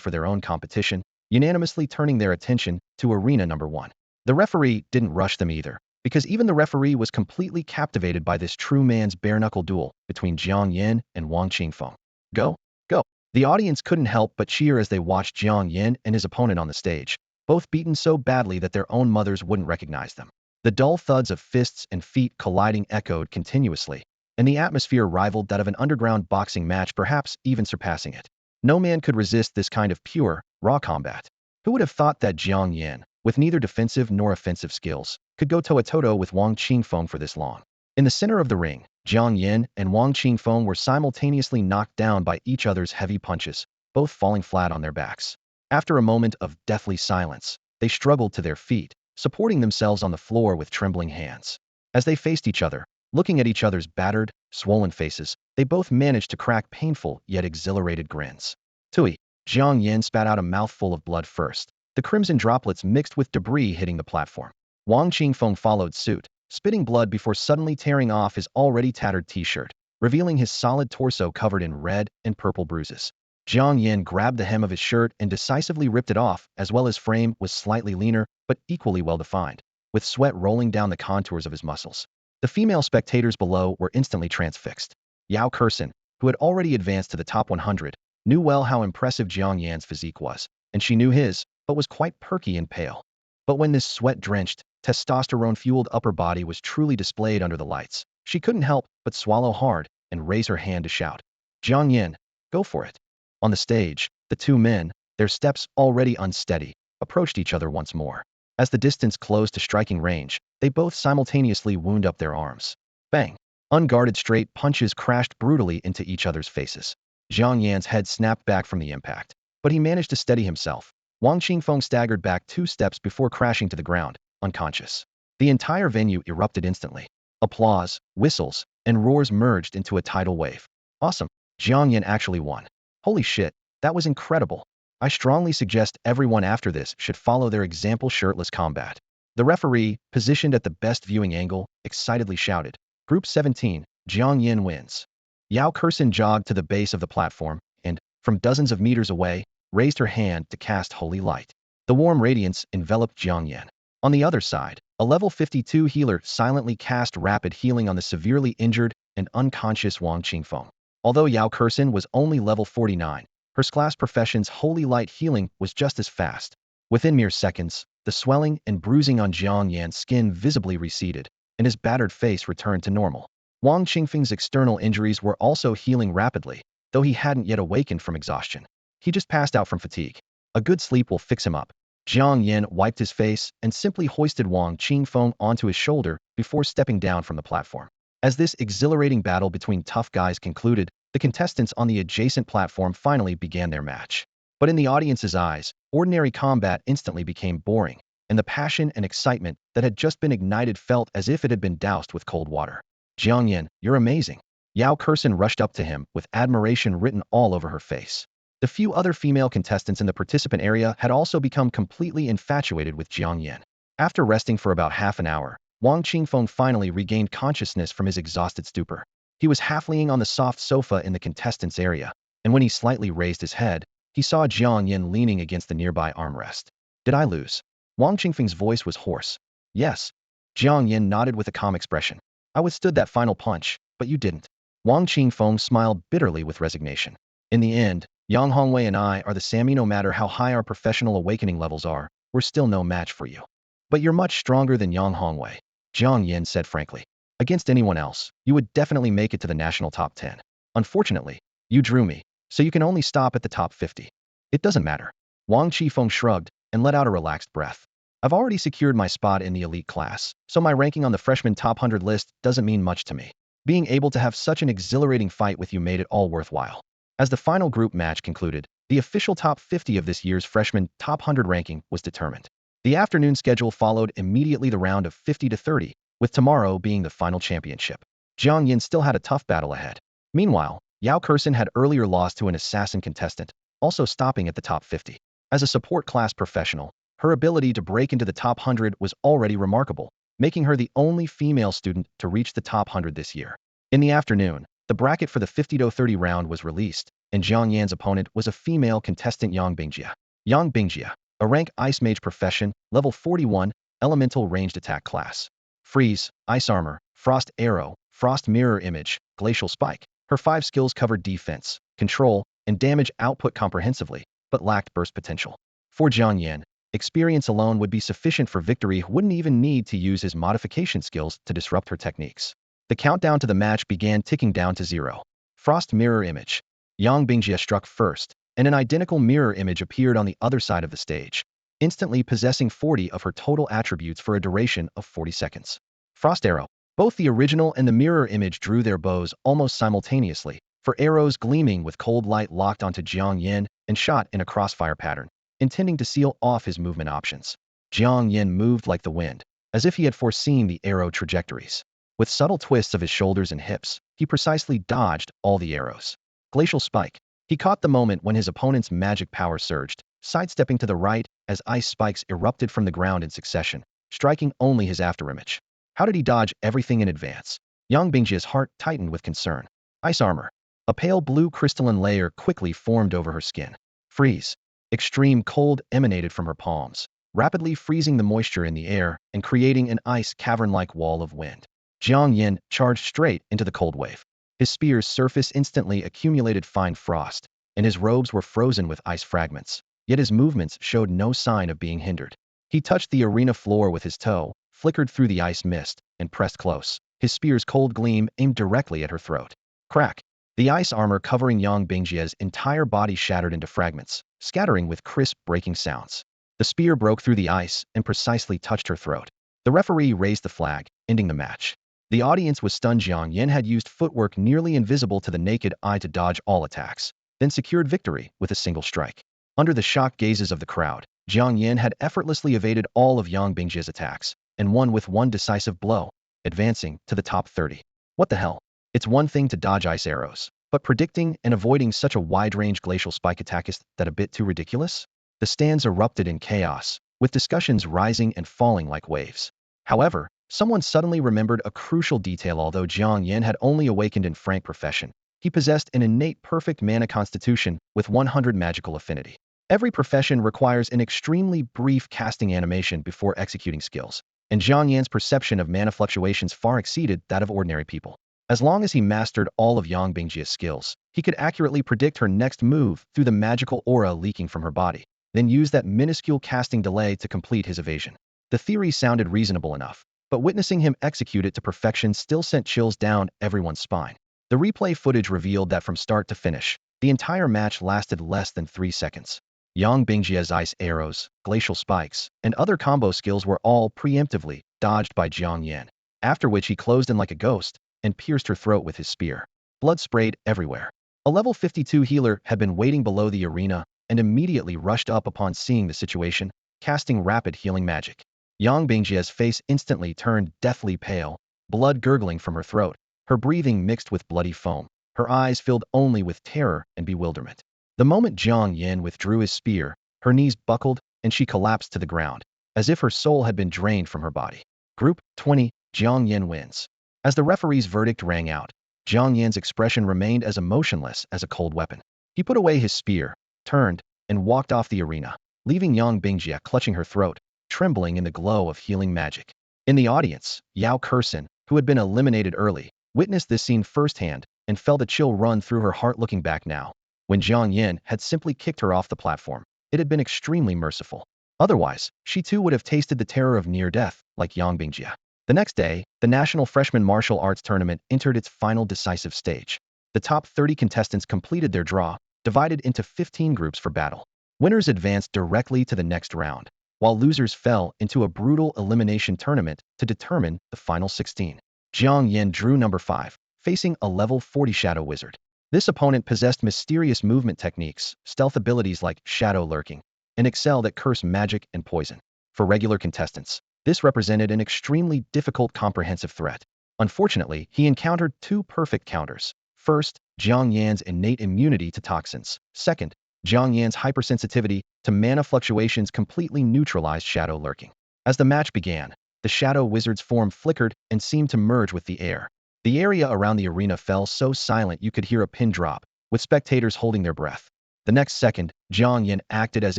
for their own competition, unanimously turning their attention to arena number 1. The referee didn't rush them either, because even the referee was completely captivated by this true man's bare-knuckle duel between Jiang Yan and Wang Qingfeng. Go, go. The audience couldn't help but cheer as they watched Jiang Yan and his opponent on the stage, both beaten so badly that their own mothers wouldn't recognize them. The dull thuds of fists and feet colliding echoed continuously, and the atmosphere rivaled that of an underground boxing match, perhaps even surpassing it. No man could resist this kind of pure, raw combat. Who would have thought that Jiang Yan, with neither defensive nor offensive skills, could go toe-to-toe with Wang Qingfeng for this long? In the center of the ring, Jiang Yan and Wang Qingfeng were simultaneously knocked down by each other's heavy punches, both falling flat on their backs. After a moment of deathly silence, they struggled to their feet, supporting themselves on the floor with trembling hands. As they faced each other, looking at each other's battered, swollen faces, they both managed to crack painful yet exhilarated grins. Tui. Jiang Yan spat out a mouthful of blood first, the crimson droplets mixed with debris hitting the platform. Wang Qingfeng followed suit, spitting blood before suddenly tearing off his already tattered t-shirt, revealing his solid torso covered in red and purple bruises. Jiang Yan grabbed the hem of his shirt and decisively ripped it off, as well as frame was slightly leaner, but equally well-defined, with sweat rolling down the contours of his muscles. The female spectators below were instantly transfixed. Yao Kursin, who had already advanced to the top 100, knew well how impressive Jiang Yan's physique was, and she knew his, but was quite perky and pale. But when this sweat-drenched, testosterone-fueled upper body was truly displayed under the lights, she couldn't help but swallow hard and raise her hand to shout, "Jiang Yan, go for it." On the stage, the two men, their steps already unsteady, approached each other once more. As the distance closed to striking range, they both simultaneously wound up their arms. Bang! Unguarded straight punches crashed brutally into each other's faces. Jiang Yan's head snapped back from the impact, but he managed to steady himself. Wang Qingfeng staggered back 2 steps before crashing to the ground, unconscious. The entire venue erupted instantly. Applause, whistles, and roars merged into a tidal wave. Awesome! Jiang Yan actually won. Holy shit, that was incredible. I strongly suggest everyone after this should follow their example shirtless combat. The referee, positioned at the best viewing angle, excitedly shouted, Group 17, Jiang Yan wins. Yao Kursin jogged to the base of the platform and, from dozens of meters away, raised her hand to cast holy light. The warm radiance enveloped Jiang Yan. On the other side, a level 52 healer silently cast rapid healing on the severely injured and unconscious Wang Qingfeng. Although Yao Kursin was only level 49, her class profession's holy light healing was just as fast. Within mere seconds, the swelling and bruising on Jiang Yan's skin visibly receded, and his battered face returned to normal. Wang Qingfeng's external injuries were also healing rapidly, though he hadn't yet awakened from exhaustion. He just passed out from fatigue. A good sleep will fix him up. Jiang Yan wiped his face and simply hoisted Wang Qingfeng onto his shoulder before stepping down from the platform. As this exhilarating battle between tough guys concluded, the contestants on the adjacent platform finally began their match. But in the audience's eyes, ordinary combat instantly became boring, and the passion and excitement that had just been ignited felt as if it had been doused with cold water. Jiang Yan, you're amazing. Yao Kursin rushed up to him with admiration written all over her face. The few other female contestants in the participant area had also become completely infatuated with Jiang Yan. After resting for about half an hour, Wang Qingfeng finally regained consciousness from his exhausted stupor. He was half-leaning on the soft sofa in the contestants' area, and when he slightly raised his head, he saw Jiang Yan leaning against the nearby armrest. Did I lose? Wang Qingfeng's voice was hoarse. Yes. Jiang Yan nodded with a calm expression. I withstood that final punch, but you didn't. Wang Qingfeng smiled bitterly with resignation. In the end, Yang Hongwei and I are the same. No matter how high our professional awakening levels are, we're still no match for you. But you're much stronger than Yang Hongwei, Jiang Yan said frankly. Against anyone else, you would definitely make it to the national top 10. Unfortunately, you drew me, so you can only stop at the top 50. It doesn't matter. Wang Qingfeng shrugged and let out a relaxed breath. I've already secured my spot in the elite class, so my ranking on the freshman top 100 list doesn't mean much to me. Being able to have such an exhilarating fight with you made it all worthwhile. As the final group match concluded, the official top 50 of this year's freshman top 100 ranking was determined. The afternoon schedule followed immediately the round of 50 to 30, with tomorrow being the final championship. Jiang Yan still had a tough battle ahead. Meanwhile, Yao Kursin had earlier lost to an assassin contestant, also stopping at the top 50. As a support class professional, Her ability to break into the top 100 was already remarkable, making her the only female student to reach the top 100 this year. In the afternoon, the bracket for the 50-30 round was released, and Jiang Yan's opponent was a female contestant Yang Bingjie. Yang Bingjie, a rank Ice Mage profession, level 41, elemental ranged attack class. Freeze, Ice Armor, Frost Arrow, Frost Mirror Image, Glacial Spike. Her 5 skills covered defense, control, and damage output comprehensively, but lacked burst potential. For Jiang Yan, experience alone would be sufficient for victory. He wouldn't even need to use his modification skills to disrupt her techniques. The countdown to the match began ticking down to 0. Frost Mirror Image. Yang Bingjie struck first, and an identical mirror image appeared on the other side of the stage, instantly possessing 40 of her total attributes for a duration of 40 seconds. Frost Arrow. Both the original and the mirror image drew their bows almost simultaneously, for arrows gleaming with cold light locked onto Jiang Yan and shot in a crossfire pattern, intending to seal off his movement options. Jiang Yan moved like the wind, as if he had foreseen the arrow trajectories. With subtle twists of his shoulders and hips, he precisely dodged all the arrows. Glacial Spike. He caught the moment when his opponent's magic power surged, sidestepping to the right as ice spikes erupted from the ground in succession, striking only his afterimage. How did he dodge everything in advance? Yang Bingjie's heart tightened with concern. Ice Armor. A pale blue crystalline layer quickly formed over her skin. Freeze. Extreme cold emanated from her palms, rapidly freezing the moisture in the air and creating an ice cavern-like wall of wind. Jiang Yan charged straight into the cold wave. His spear's surface instantly accumulated fine frost, and his robes were frozen with ice fragments, yet his movements showed no sign of being hindered. He touched the arena floor with his toe, flickered through the ice mist, and pressed close. His spear's cold gleam aimed directly at her throat. Crack! The ice armor covering Yang Bingjie's entire body shattered into fragments, scattering with crisp breaking sounds. The spear broke through the ice and precisely touched her throat. The referee raised the flag, ending the match. The audience was stunned. Jiang Yan had used footwork nearly invisible to the naked eye to dodge all attacks, then secured victory with a single strike. Under the shocked gazes of the crowd, Jiang Yan had effortlessly evaded all of Yang Bingjie's attacks, and won with one decisive blow, advancing to the top 30. What the hell? It's one thing to dodge ice arrows, but predicting and avoiding such a wide-range glacial spike attack is that a bit too ridiculous? The stands erupted in chaos, with discussions rising and falling like waves. However, someone suddenly remembered a crucial detail. Although Jiang Yan had only awakened in Frank profession, he possessed an innate perfect mana constitution with 100 magical affinity. Every profession requires an extremely brief casting animation before executing skills, and Jiang Yan's perception of mana fluctuations far exceeded that of ordinary people. As long as he mastered all of Yang Bingjie's skills, he could accurately predict her next move through the magical aura leaking from her body, then use that minuscule casting delay to complete his evasion. The theory sounded reasonable enough, but witnessing him execute it to perfection still sent chills down everyone's spine. The replay footage revealed that from start to finish, the entire match lasted less than 3 seconds. Yang Bingjie's ice arrows, glacial spikes, and other combo skills were all preemptively dodged by Jiang Yan, after which he closed in like a ghost and pierced her throat with his spear. Blood sprayed everywhere. A level 52 healer had been waiting below the arena and immediately rushed up upon seeing the situation, casting rapid healing magic. Yang Bingjie's face instantly turned deathly pale, blood gurgling from her throat, her breathing mixed with bloody foam, her eyes filled only with terror and bewilderment. The moment Jiang Yan withdrew his spear, her knees buckled and she collapsed to the ground, as if her soul had been drained from her body. Group 20, Jiang Yan wins. As the referee's verdict rang out, Jiang Yan's expression remained as emotionless as a cold weapon. He put away his spear, turned, and walked off the arena, leaving Yang Bingjie clutching her throat, trembling in the glow of healing magic. In the audience, Yao Kursin, who had been eliminated early, witnessed this scene firsthand and felt a chill run through her heart. Looking back now, when Jiang Yan had simply kicked her off the platform, it had been extremely merciful. Otherwise, she too would have tasted the terror of near death, like Yang Bingjie. The next day, the National Freshman Martial Arts Tournament entered its final decisive stage. The top 30 contestants completed their draw, divided into 15 groups for battle. Winners advanced directly to the next round, while losers fell into a brutal elimination tournament to determine the final 16. Jiang Yan drew number 5, facing a level 40 Shadow Wizard. This opponent possessed mysterious movement techniques, stealth abilities like shadow lurking, and excel that curse magic and poison. For regular contestants, this represented an extremely difficult comprehensive threat. Unfortunately, he encountered 2 perfect counters. First, Jiang Yan's innate immunity to toxins. Second, Jiang Yan's hypersensitivity to mana fluctuations completely neutralized shadow lurking. As the match began, the shadow wizard's form flickered and seemed to merge with the air. The area around the arena fell so silent you could hear a pin drop, with spectators holding their breath. The next second, Jiang Yan acted as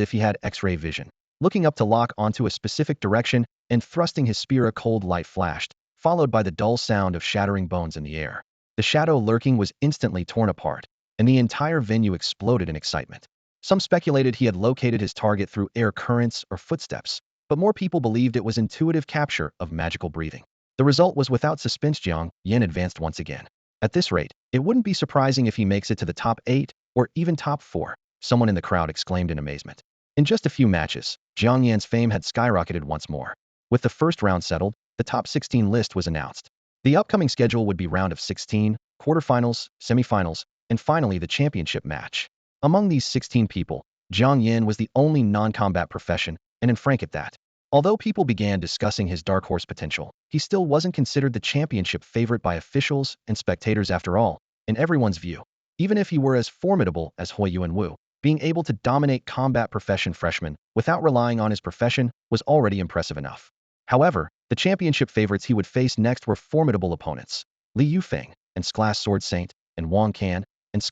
if he had X-ray vision, looking up to lock onto a specific direction and thrusting his spear. A cold light flashed, followed by the dull sound of shattering bones in the air. The shadow lurking was instantly torn apart, and the entire venue exploded in excitement. Some speculated he had located his target through air currents or footsteps, but more people believed it was intuitive capture of magical breathing. The result was without suspense. Jiang Yan advanced once again. At this rate, it wouldn't be surprising if he makes it to the top 8 or even top 4, someone in the crowd exclaimed in amazement. In just a few matches, Jiang Yan's fame had skyrocketed once more. With the first round settled, the top 16 list was announced. The upcoming schedule would be round of 16, quarterfinals, semifinals, and finally the championship match. Among these 16 people, Jiang Yan was the only non-combat profession, and in frank at that. Although people began discussing his dark horse potential, he still wasn't considered the championship favorite by officials and spectators. After all, in everyone's view, even if he were as formidable as Huiyuan Wu, being able to dominate combat profession freshmen without relying on his profession was already impressive enough. However, the championship favorites he would face next were formidable opponents: Li Yufeng, Class Sword Saint, and Wang Can,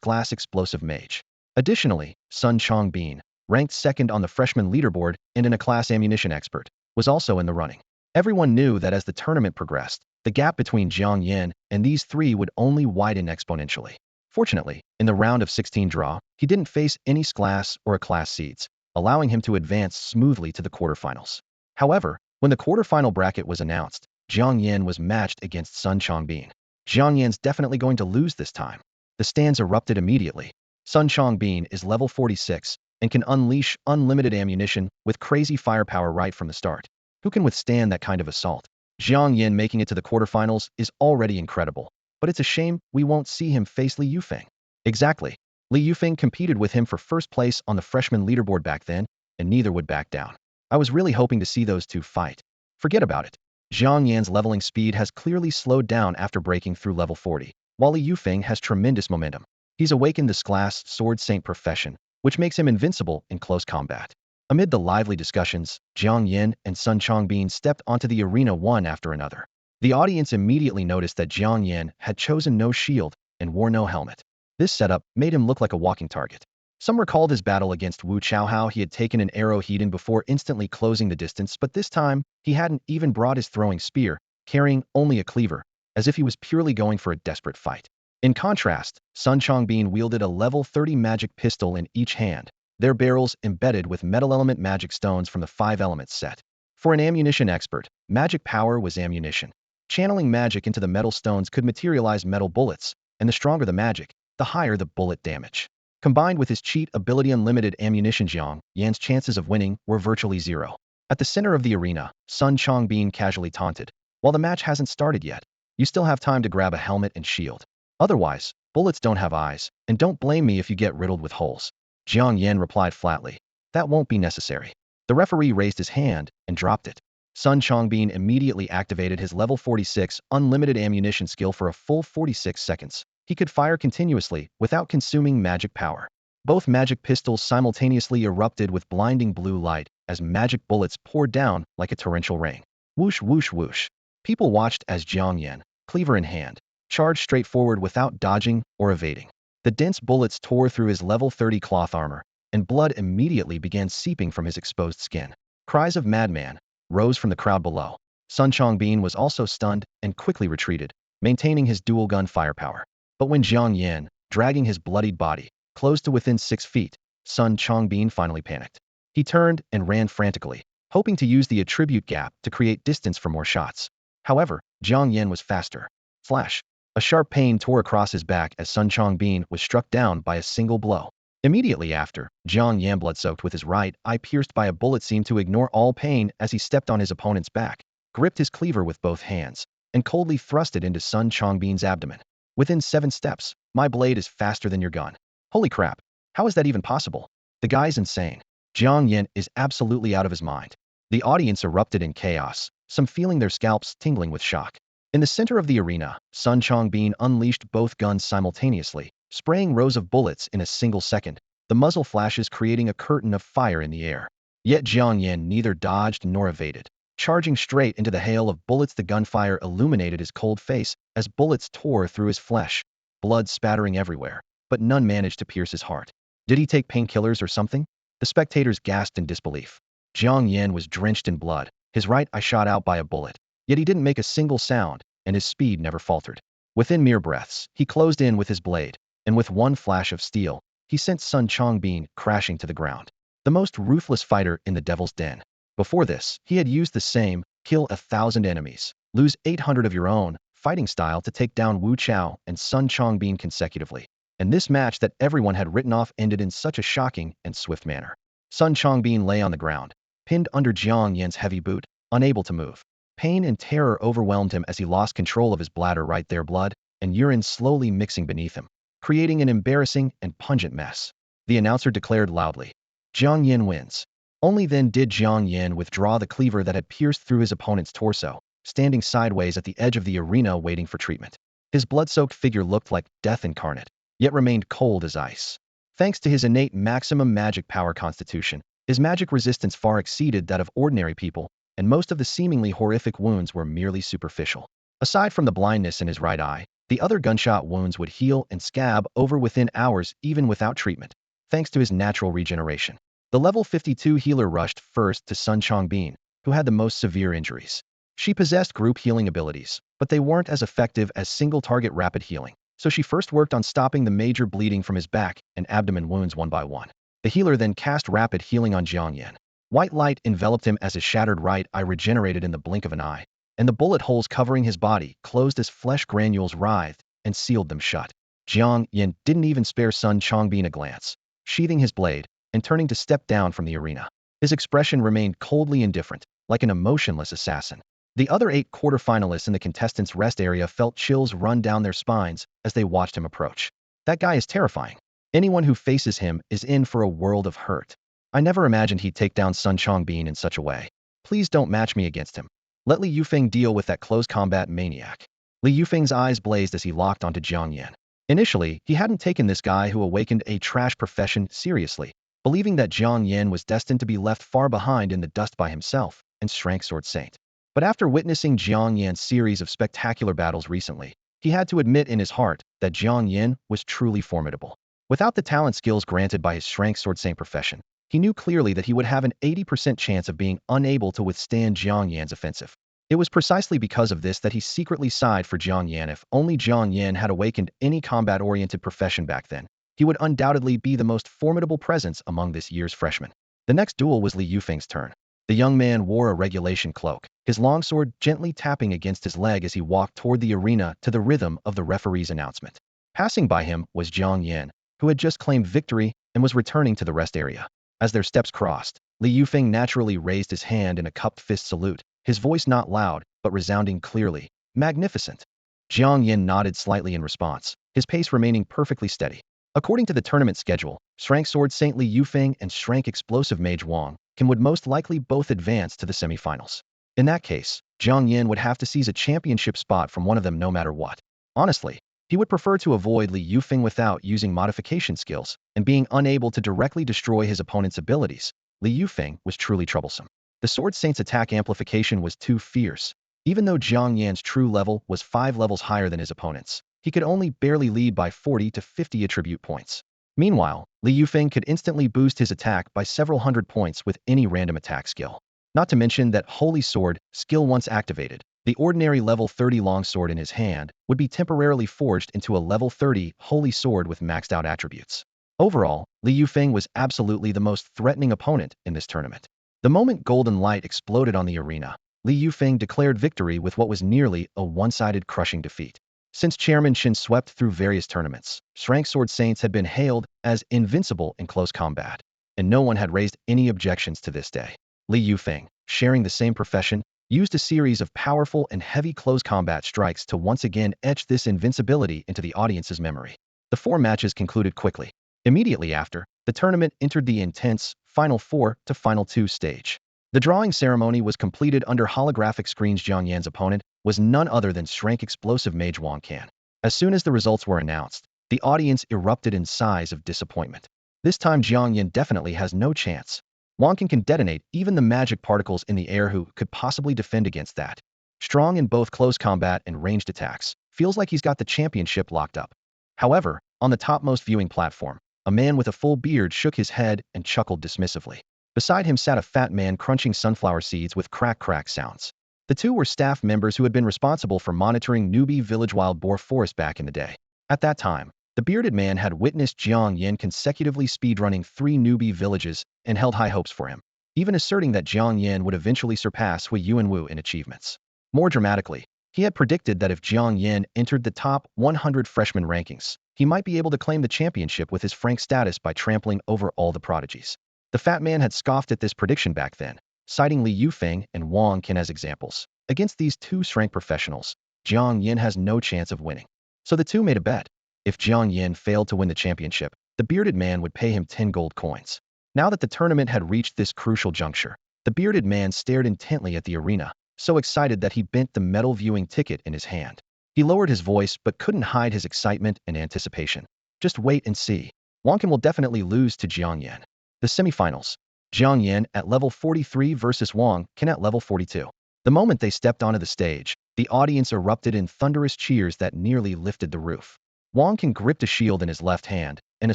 Class Explosive Mage. Additionally, Sun Chongbin, ranked second on the freshman leaderboard and a class ammunition expert, was also in the running. Everyone knew that as the tournament progressed, the gap between Jiang Yan and these three would only widen exponentially. Fortunately, in the round of 16 draw, he didn't face any class or class seeds, allowing him to advance smoothly to the quarterfinals. However, when the quarterfinal bracket was announced, Jiang Yan was matched against Sun Chongbin. Jiang Yan's definitely going to lose this time. The stands erupted immediately. Sun Chongbin is level 46 and can unleash unlimited ammunition with crazy firepower right from the start. Who can withstand that kind of assault? Jiang Yan making it to the quarterfinals is already incredible, but it's a shame we won't see him face Li Yufeng. Exactly. Li Yufeng competed with him for first place on the freshman leaderboard back then, and neither would back down. I was really hoping to see those two fight. Forget about it. Jiang Yan's leveling speed has clearly slowed down after breaking through level 40, while Li Yufeng has tremendous momentum. He's awakened this class Sword Saint profession, which makes him invincible in close combat. Amid the lively discussions, Jiang Yan and Sun Chongbin stepped onto the arena one after another. The audience immediately noticed that Jiang Yan had chosen no shield and wore no helmet. This setup made him look like a walking target. Some recalled his battle against Wu Chaohao. He had taken an arrow hidden before instantly closing the distance, but this time, he hadn't even brought his throwing spear, carrying only a cleaver, as if he was purely going for a desperate fight. In contrast, Sun Chongbin wielded a level 30 magic pistol in each hand, their barrels embedded with metal element magic stones from the 5 elements set. For an ammunition expert, magic power was ammunition. Channeling magic into the metal stones could materialize metal bullets, and the stronger the magic, the higher the bullet damage. Combined with his cheat ability unlimited ammunition, Jiang Yan's chances of winning were virtually zero. At the center of the arena, Sun Chongbin casually taunted, "While the match hasn't started yet, you still have time to grab a helmet and shield. Otherwise, bullets don't have eyes, and don't blame me if you get riddled with holes." Jiang Yan replied flatly, "That won't be necessary." The referee raised his hand and dropped it. Sun Chongbin immediately activated his level 46 unlimited ammunition skill for a full 46 seconds. He could fire continuously without consuming magic power. Both magic pistols simultaneously erupted with blinding blue light as magic bullets poured down like a torrential rain. Whoosh, whoosh, whoosh. People watched as Jiang Yan, cleaver in hand, charged straight forward without dodging or evading. The dense bullets tore through his level 30 cloth armor, and blood immediately began seeping from his exposed skin. Cries of "Madman" rose from the crowd below. Sun Chongbin was also stunned and quickly retreated, maintaining his dual gun firepower. But when Jiang Yan, dragging his bloodied body, closed to within 6 feet, Sun Chongbin finally panicked. He turned and ran frantically, hoping to use the attribute gap to create distance for more shots. However, Jiang Yan was faster. Flash! A sharp pain tore across his back as Sun Chongbin was struck down by a single blow. Immediately after, Jiang Yan, blood-soaked with his right eye pierced by a bullet, seemed to ignore all pain as he stepped on his opponent's back, gripped his cleaver with both hands, and coldly thrust it into Sun Chongbin's abdomen. "Within 7 steps, my blade is faster than your gun." Holy crap, how is that even possible? The guy's insane. Jiang Yan is absolutely out of his mind. The audience erupted in chaos, some feeling their scalps tingling with shock. In the center of the arena, Sun Chongbin unleashed both guns simultaneously, spraying rows of bullets in a single second. the muzzle flashes creating a curtain of fire in the air. Yet Jiang Yan neither dodged nor evaded. Charging straight into the hail of bullets, the gunfire illuminated his cold face as bullets tore through his flesh, blood spattering everywhere, but none managed to pierce his heart. Did he take painkillers or something? The spectators gasped in disbelief. Jiang Yan was drenched in blood, his right eye shot out by a bullet, yet he didn't make a single sound, and his speed never faltered. Within mere breaths, he closed in with his blade, and with one flash of steel, he sent Sun Chongbin crashing to the ground. The most ruthless fighter in the Devil's Den. Before this, he had used the same, kill 1,000 enemies, lose 800 of your own, fighting style to take down Wu Chao and Sun Chongbin consecutively. And this match that everyone had written off ended in such a shocking and swift manner. Sun Chongbin lay on the ground, pinned under Jiang Yan's heavy boot, unable to move. Pain and terror overwhelmed him as he lost control of his bladder right there, blood and urine slowly mixing beneath him, creating an embarrassing and pungent mess. The announcer declared loudly, "Jiang Yan wins." Only then did Jiang Yan withdraw the cleaver that had pierced through his opponent's torso, standing sideways at the edge of the arena waiting for treatment. His blood-soaked figure looked like death incarnate, yet remained cold as ice. Thanks to his innate maximum magic power constitution, his magic resistance far exceeded that of ordinary people, and most of the seemingly horrific wounds were merely superficial. Aside from the blindness in his right eye, the other gunshot wounds would heal and scab over within hours even without treatment, thanks to his natural regeneration. The level 52 healer rushed first to Sun Chongbin, who had the most severe injuries. She possessed group healing abilities, but they weren't as effective as single-target rapid healing, so she first worked on stopping the major bleeding from his back and abdomen wounds one by one. The healer then cast rapid healing on Jiang Yan. White light enveloped him as his shattered right eye regenerated in the blink of an eye, and the bullet holes covering his body closed as flesh granules writhed and sealed them shut. Jiang Yan didn't even spare Sun Chongbin a glance, sheathing his blade and turning to step down from the arena. His expression remained coldly indifferent, like an emotionless assassin. The other 8 quarterfinalists in the contestants' rest area felt chills run down their spines as they watched him approach. That guy is terrifying. Anyone who faces him is in for a world of hurt. I never imagined he'd take down Sun Chongbin in such a way. Please don't match me against him. Let Li Yufeng deal with that close combat maniac. Li Yufeng's eyes blazed as he locked onto Jiang Yan. Initially, he hadn't taken this guy who awakened a trash profession seriously, believing that Jiang Yan was destined to be left far behind in the dust by himself and Shrank Sword Saint. But after witnessing Jiang Yan's series of spectacular battles recently, he had to admit in his heart that Jiang Yan was truly formidable. Without the talent skills granted by his Shrank Sword Saint profession, he knew clearly that he would have an 80% chance of being unable to withstand Jiang Yan's offensive. It was precisely because of this that he secretly sighed for Jiang Yan. If only Jiang Yan had awakened any combat-oriented profession back then, he would undoubtedly be the most formidable presence among this year's freshmen. The next duel was Li Yufeng's turn. The young man wore a regulation cloak, his longsword gently tapping against his leg as he walked toward the arena to the rhythm of the referee's announcement. Passing by him was Jiang Yan, who had just claimed victory and was returning to the rest area. As their steps crossed, Li Yufeng naturally raised his hand in a cupped fist salute, his voice not loud, but resounding clearly, "Magnificent." Jiang Yan nodded slightly in response, his pace remaining perfectly steady. According to the tournament schedule, Shrank Sword Saint Li Yufeng and Shrank Explosive Mage Wang Kim would most likely both advance to the semifinals. In that case, Jiang Yan would have to seize a championship spot from one of them no matter what. Honestly, he would prefer to avoid Li Yufeng without using modification skills and being unable to directly destroy his opponent's abilities. Li Yufeng was truly troublesome. The Sword Saint's attack amplification was too fierce. Even though Jiang Yan's true level was 5 levels higher than his opponent's, he could only barely lead by 40 to 50 attribute points. Meanwhile, Li Yufeng could instantly boost his attack by several hundred points with any random attack skill. Not to mention that Holy Sword skill once activated, the ordinary level 30 longsword in his hand would be temporarily forged into a level 30 Holy Sword with maxed out attributes. Overall, Li Yufeng was absolutely the most threatening opponent in this tournament. The moment golden light exploded on the arena, Li Yufeng declared victory with what was nearly a one-sided crushing defeat. Since Chairman Shin swept through various tournaments, Shrank Sword Saints had been hailed as invincible in close combat, and no one had raised any objections to this day. Li Yufeng, sharing the same profession, used a series of powerful and heavy close combat strikes to once again etch this invincibility into the audience's memory. The 4 matches concluded quickly. Immediately after, the tournament entered the intense Final 4 to Final 2 stage. The drawing ceremony was completed under holographic screens. Jiang Yan's opponent was none other than Shrank Explosive Mage Wang Kan. As soon as the results were announced, the audience erupted in sighs of disappointment. This time Jiang Yan definitely has no chance. Wang can detonate even the magic particles in the air. Who could possibly defend against that? Strong in both close combat and ranged attacks, feels like he's got the championship locked up. However, on the topmost viewing platform, a man with a full beard shook his head and chuckled dismissively. Beside him sat a fat man crunching sunflower seeds with crack sounds. The two were staff members who had been responsible for monitoring Newbie Village Wild Boar Forest back in the day. At that time, the bearded man had witnessed Jiang Yan consecutively speedrunning 3 Newbie villages and held high hopes for him, even asserting that Jiang Yan would eventually surpass Hui Yuanwu in achievements. More dramatically, he had predicted that if Jiang Yan entered the top 100 freshman rankings, he might be able to claim the championship with his frank status by trampling over all the prodigies. The fat man had scoffed at this prediction back then, citing Li Yufeng and Wang Qin as examples. Against these two rank professionals, Jiang Yan has no chance of winning. So the two made a bet. If Jiang Yan failed to win the championship, the bearded man would pay him 10 gold coins. Now that the tournament had reached this crucial juncture, the bearded man stared intently at the arena, so excited that he bent the metal viewing ticket in his hand. He lowered his voice but couldn't hide his excitement and anticipation. Just wait and see. Wang Qin will definitely lose to Jiang Yan. The semifinals. Jiang Yan at level 43 versus Wang Qin at level 42. The moment they stepped onto the stage, the audience erupted in thunderous cheers that nearly lifted the roof. Wang Qin gripped a shield in his left hand and a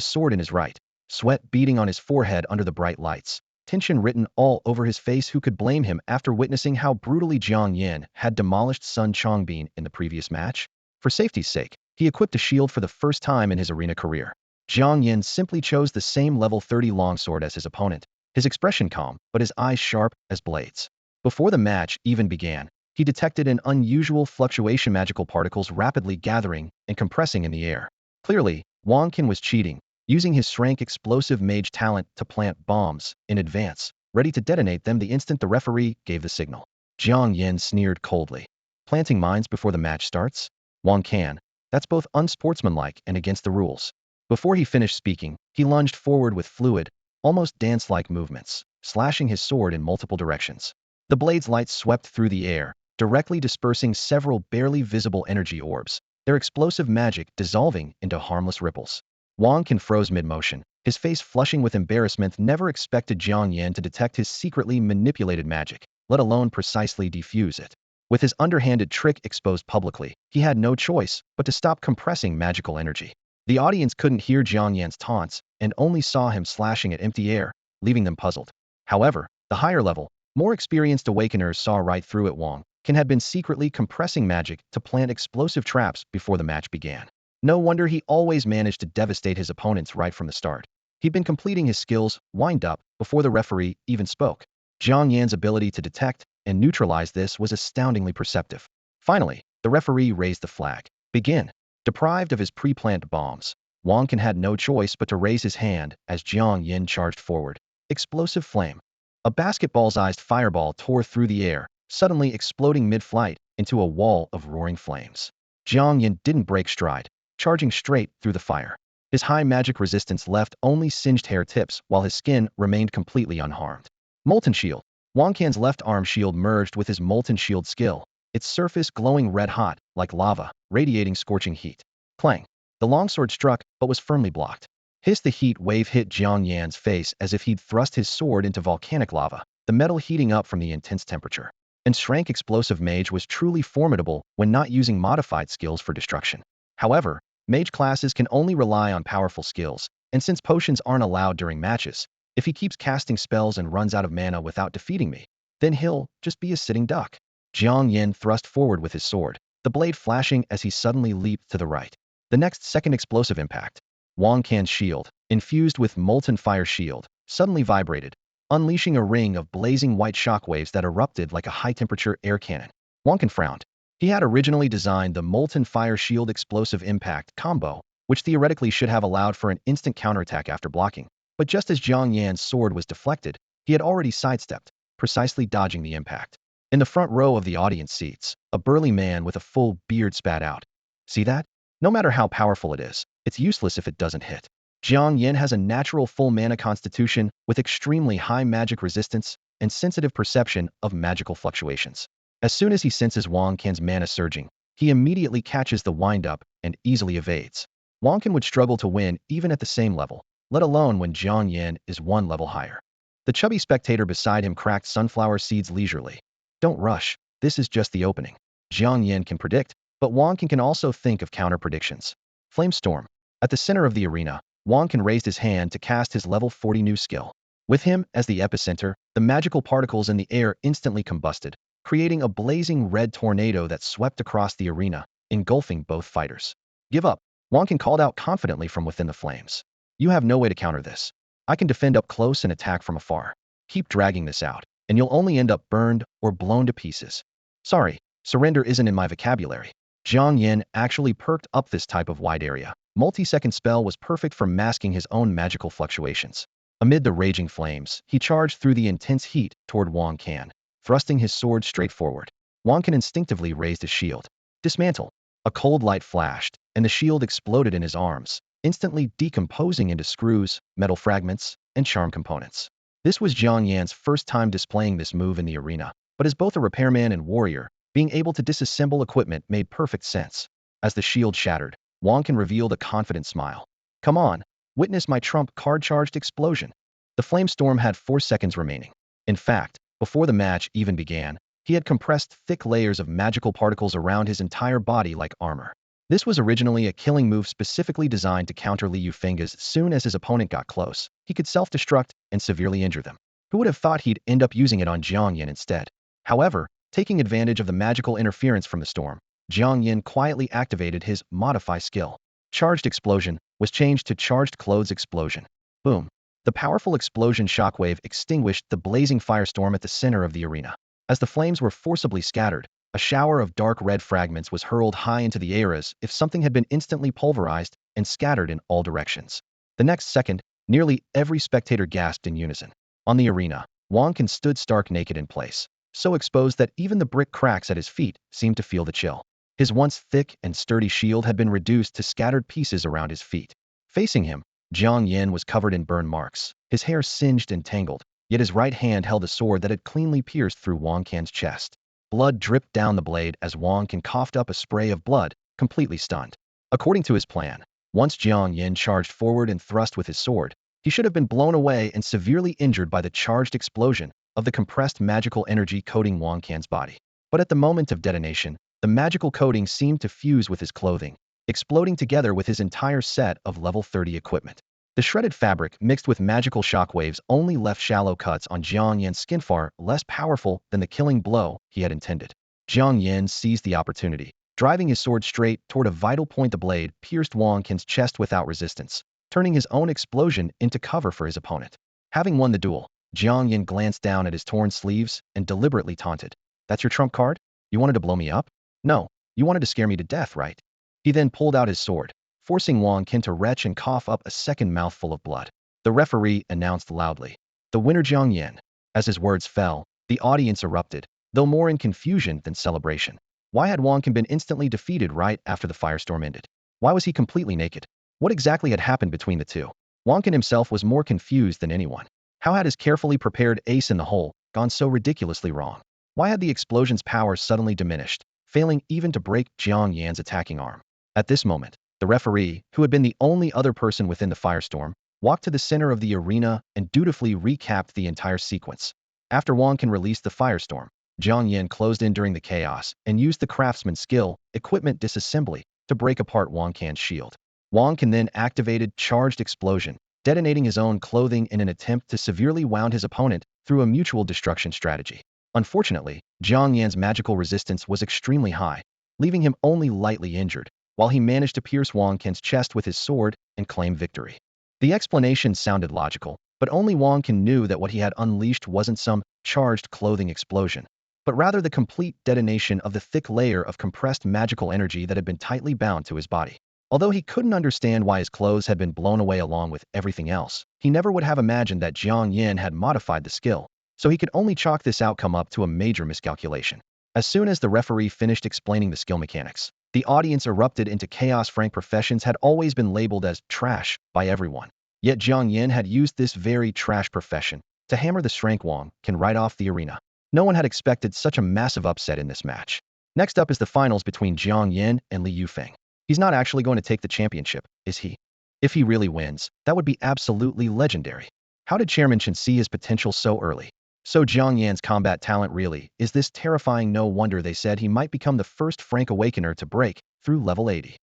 sword in his right, sweat beading on his forehead under the bright lights, tension written all over his face. Who could blame him after witnessing how brutally Jiang Yan had demolished Sun Chongbin in the previous match? For safety's sake, he equipped a shield for the first time in his arena career. Jiang Yan simply chose the same level 30 longsword as his opponent, his expression calm, but his eyes sharp as blades. Before the match even began, he detected an unusual fluctuation, magical particles rapidly gathering and compressing in the air. Clearly, Wang Qin was cheating, using his Shrank explosive mage talent to plant bombs in advance, ready to detonate them the instant the referee gave the signal. Jiang Yan sneered coldly. Planting mines before the match starts? Wang Qin, that's both unsportsmanlike and against the rules. Before he finished speaking, he lunged forward with fluid, almost dance-like movements, slashing his sword in multiple directions. The blade's light swept through the air, directly dispersing several barely visible energy orbs, their explosive magic dissolving into harmless ripples. Wang Qin froze mid-motion, his face flushing with embarrassment. Never expected Jiang Yan to detect his secretly manipulated magic, let alone precisely defuse it. With his underhanded trick exposed publicly, he had no choice but to stop compressing magical energy. The audience couldn't hear Jiang Yan's taunts and only saw him slashing at empty air, leaving them puzzled. However, the higher level, more experienced awakeners saw right through it. Wang Qin had been secretly compressing magic to plant explosive traps before the match began. No wonder he always managed to devastate his opponents right from the start. He'd been completing his skills wind-up before the referee even spoke. Jiang Yan's ability to detect and neutralize this was astoundingly perceptive. Finally, the referee raised the flag. Begin. Deprived of his pre-plant bombs, Wang Qin had no choice but to raise his hand as Jiang Yan charged forward. Explosive flame. A basketball-sized fireball tore through the air, suddenly exploding mid-flight into a wall of roaring flames. Jiang Yan didn't break stride, charging straight through the fire. His high magic resistance left only singed hair tips while his skin remained completely unharmed. Molten Shield. Wang Qin's left arm shield merged with his Molten Shield skill, its surface glowing red-hot, like lava, radiating scorching heat. Clang. The longsword struck, but was firmly blocked. Hiss! The heat wave hit Jiang Yan's face as if he'd thrust his sword into volcanic lava, the metal heating up from the intense temperature. And Shrank explosive mage was truly formidable when not using modified skills for destruction. However, mage classes can only rely on powerful skills, and since potions aren't allowed during matches, if he keeps casting spells and runs out of mana without defeating me, then he'll just be a sitting duck. Jiang Yan thrust forward with his sword, the blade flashing as he suddenly leaped to the right. The next second explosive impact. Wang Qin's shield, infused with molten fire shield, suddenly vibrated, unleashing a ring of blazing white shockwaves that erupted like a high-temperature air cannon. Wang Qin frowned. He had originally designed the molten fire shield explosive impact combo, which theoretically should have allowed for an instant counterattack after blocking. But just as Jiang Yan's sword was deflected, he had already sidestepped, precisely dodging the impact. In the front row of the audience seats, a burly man with a full beard spat out. See that? No matter how powerful it is, it's useless if it doesn't hit. Jiang Yan has a natural full mana constitution with extremely high magic resistance and sensitive perception of magical fluctuations. As soon as he senses Wang Qin's mana surging, he immediately catches the wind-up and easily evades. Wang Qin would struggle to win even at the same level, let alone when Jiang Yan is one level higher. The chubby spectator beside him cracked sunflower seeds leisurely. Don't rush, this is just the opening. Jiang Yan can predict, but Wang can also think of counter predictions. Flamestorm. At the center of the arena, Wang can raised his hand to cast his level 40 new skill. With him as the epicenter, the magical particles in the air instantly combusted, creating a blazing red tornado that swept across the arena, engulfing both fighters. Give up, Wang called out confidently from within the flames. You have no way to counter this. I can defend up close and attack from afar. Keep dragging this out, and you'll only end up burned or blown to pieces. Sorry, surrender isn't in my vocabulary. Jiang Yan actually perked up this type of wide area. Multi-second spell was perfect for masking his own magical fluctuations. Amid the raging flames, he charged through the intense heat toward Wang Can, thrusting his sword straight forward. Wang Can instinctively raised his shield. Dismantle. A cold light flashed, and the shield exploded in his arms, instantly decomposing into screws, metal fragments, and charm components. This was Jiang Yan's first time displaying this move in the arena, but as both a repairman and warrior, being able to disassemble equipment made perfect sense. As the shield shattered, Wang Can revealed a confident smile. Come on, witness my trump card-charged explosion. The flamestorm had 4 seconds remaining. In fact, before the match even began, he had compressed thick layers of magical particles around his entire body like armor. This was originally a killing move specifically designed to counter Liu Feng's. As soon as his opponent got close, he could self-destruct and severely injure them. Who would have thought he'd end up using it on Jiang Yan instead? However, taking advantage of the magical interference from the storm, Jiang Yan quietly activated his Modify skill. Charged Explosion was changed to Charged Clothes Explosion. Boom. The powerful explosion shockwave extinguished the blazing firestorm at the center of the arena. As the flames were forcibly scattered, a shower of dark red fragments was hurled high into the air as if something had been instantly pulverized and scattered in all directions. The next second, nearly every spectator gasped in unison. On the arena, Wang Can stood stark naked in place, so exposed that even the brick cracks at his feet seemed to feel the chill. His once thick and sturdy shield had been reduced to scattered pieces around his feet. Facing him, Jiang Yan was covered in burn marks, his hair singed and tangled, yet his right hand held a sword that had cleanly pierced through Wang Can's chest. Blood dripped down the blade as Wang Can coughed up a spray of blood, completely stunned. According to his plan, once Jiang Yan charged forward and thrust with his sword, he should have been blown away and severely injured by the charged explosion of the compressed magical energy coating Wang Can's body. But at the moment of detonation, the magical coating seemed to fuse with his clothing, exploding together with his entire set of level 30 equipment. The shredded fabric mixed with magical shockwaves only left shallow cuts on Jiang Yan's skin, far less powerful than the killing blow he had intended. Jiang Yan seized the opportunity, driving his sword straight toward a vital point. The blade pierced Wang Can's chest without resistance, turning his own explosion into cover for his opponent. Having won the duel, Jiang Yan glanced down at his torn sleeves and deliberately taunted. That's your trump card? You wanted to blow me up? No, you wanted to scare me to death, right? He then pulled out his sword, forcing Wang Can to retch and cough up a second mouthful of blood. The referee announced loudly, "The winner Jiang Yan." As his words fell, the audience erupted, though more in confusion than celebration. Why had Wang Can been instantly defeated right after the firestorm ended? Why was he completely naked? What exactly had happened between the two? Wang Can himself was more confused than anyone. How had his carefully prepared ace in the hole gone so ridiculously wrong? Why had the explosion's power suddenly diminished, failing even to break Jiang Yan's attacking arm? At this moment, the referee, who had been the only other person within the firestorm, walked to the center of the arena and dutifully recapped the entire sequence. After Wang Can released the firestorm, Jiang Yan closed in during the chaos and used the craftsman's skill, equipment disassembly, to break apart Wang Can's shield. Wang Can then activated Charged Explosion, detonating his own clothing in an attempt to severely wound his opponent through a mutual destruction strategy. Unfortunately, Jiang Yan's magical resistance was extremely high, leaving him only lightly injured, while he managed to pierce Wang Can's chest with his sword and claim victory. The explanation sounded logical, but only Wang Can knew that what he had unleashed wasn't some charged clothing explosion, but rather the complete detonation of the thick layer of compressed magical energy that had been tightly bound to his body. Although he couldn't understand why his clothes had been blown away along with everything else, he never would have imagined that Jiang Yan had modified the skill, so he could only chalk this outcome up to a major miscalculation. As soon as the referee finished explaining the skill mechanics, the audience erupted into chaos. Frank professions had always been labeled as trash by everyone. Yet Jiang Yan had used this very trash profession to hammer the Shrank Wang Can right off the arena. No one had expected such a massive upset in this match. Next up is the finals between Jiang Yan and Liu Feng. He's not actually going to take the championship, is he? If he really wins, that would be absolutely legendary. How did Chairman Chen see his potential so early? So Jiang Yan's combat talent really is this terrifying. No wonder they said he might become the first Frank Awakener to break through level 80.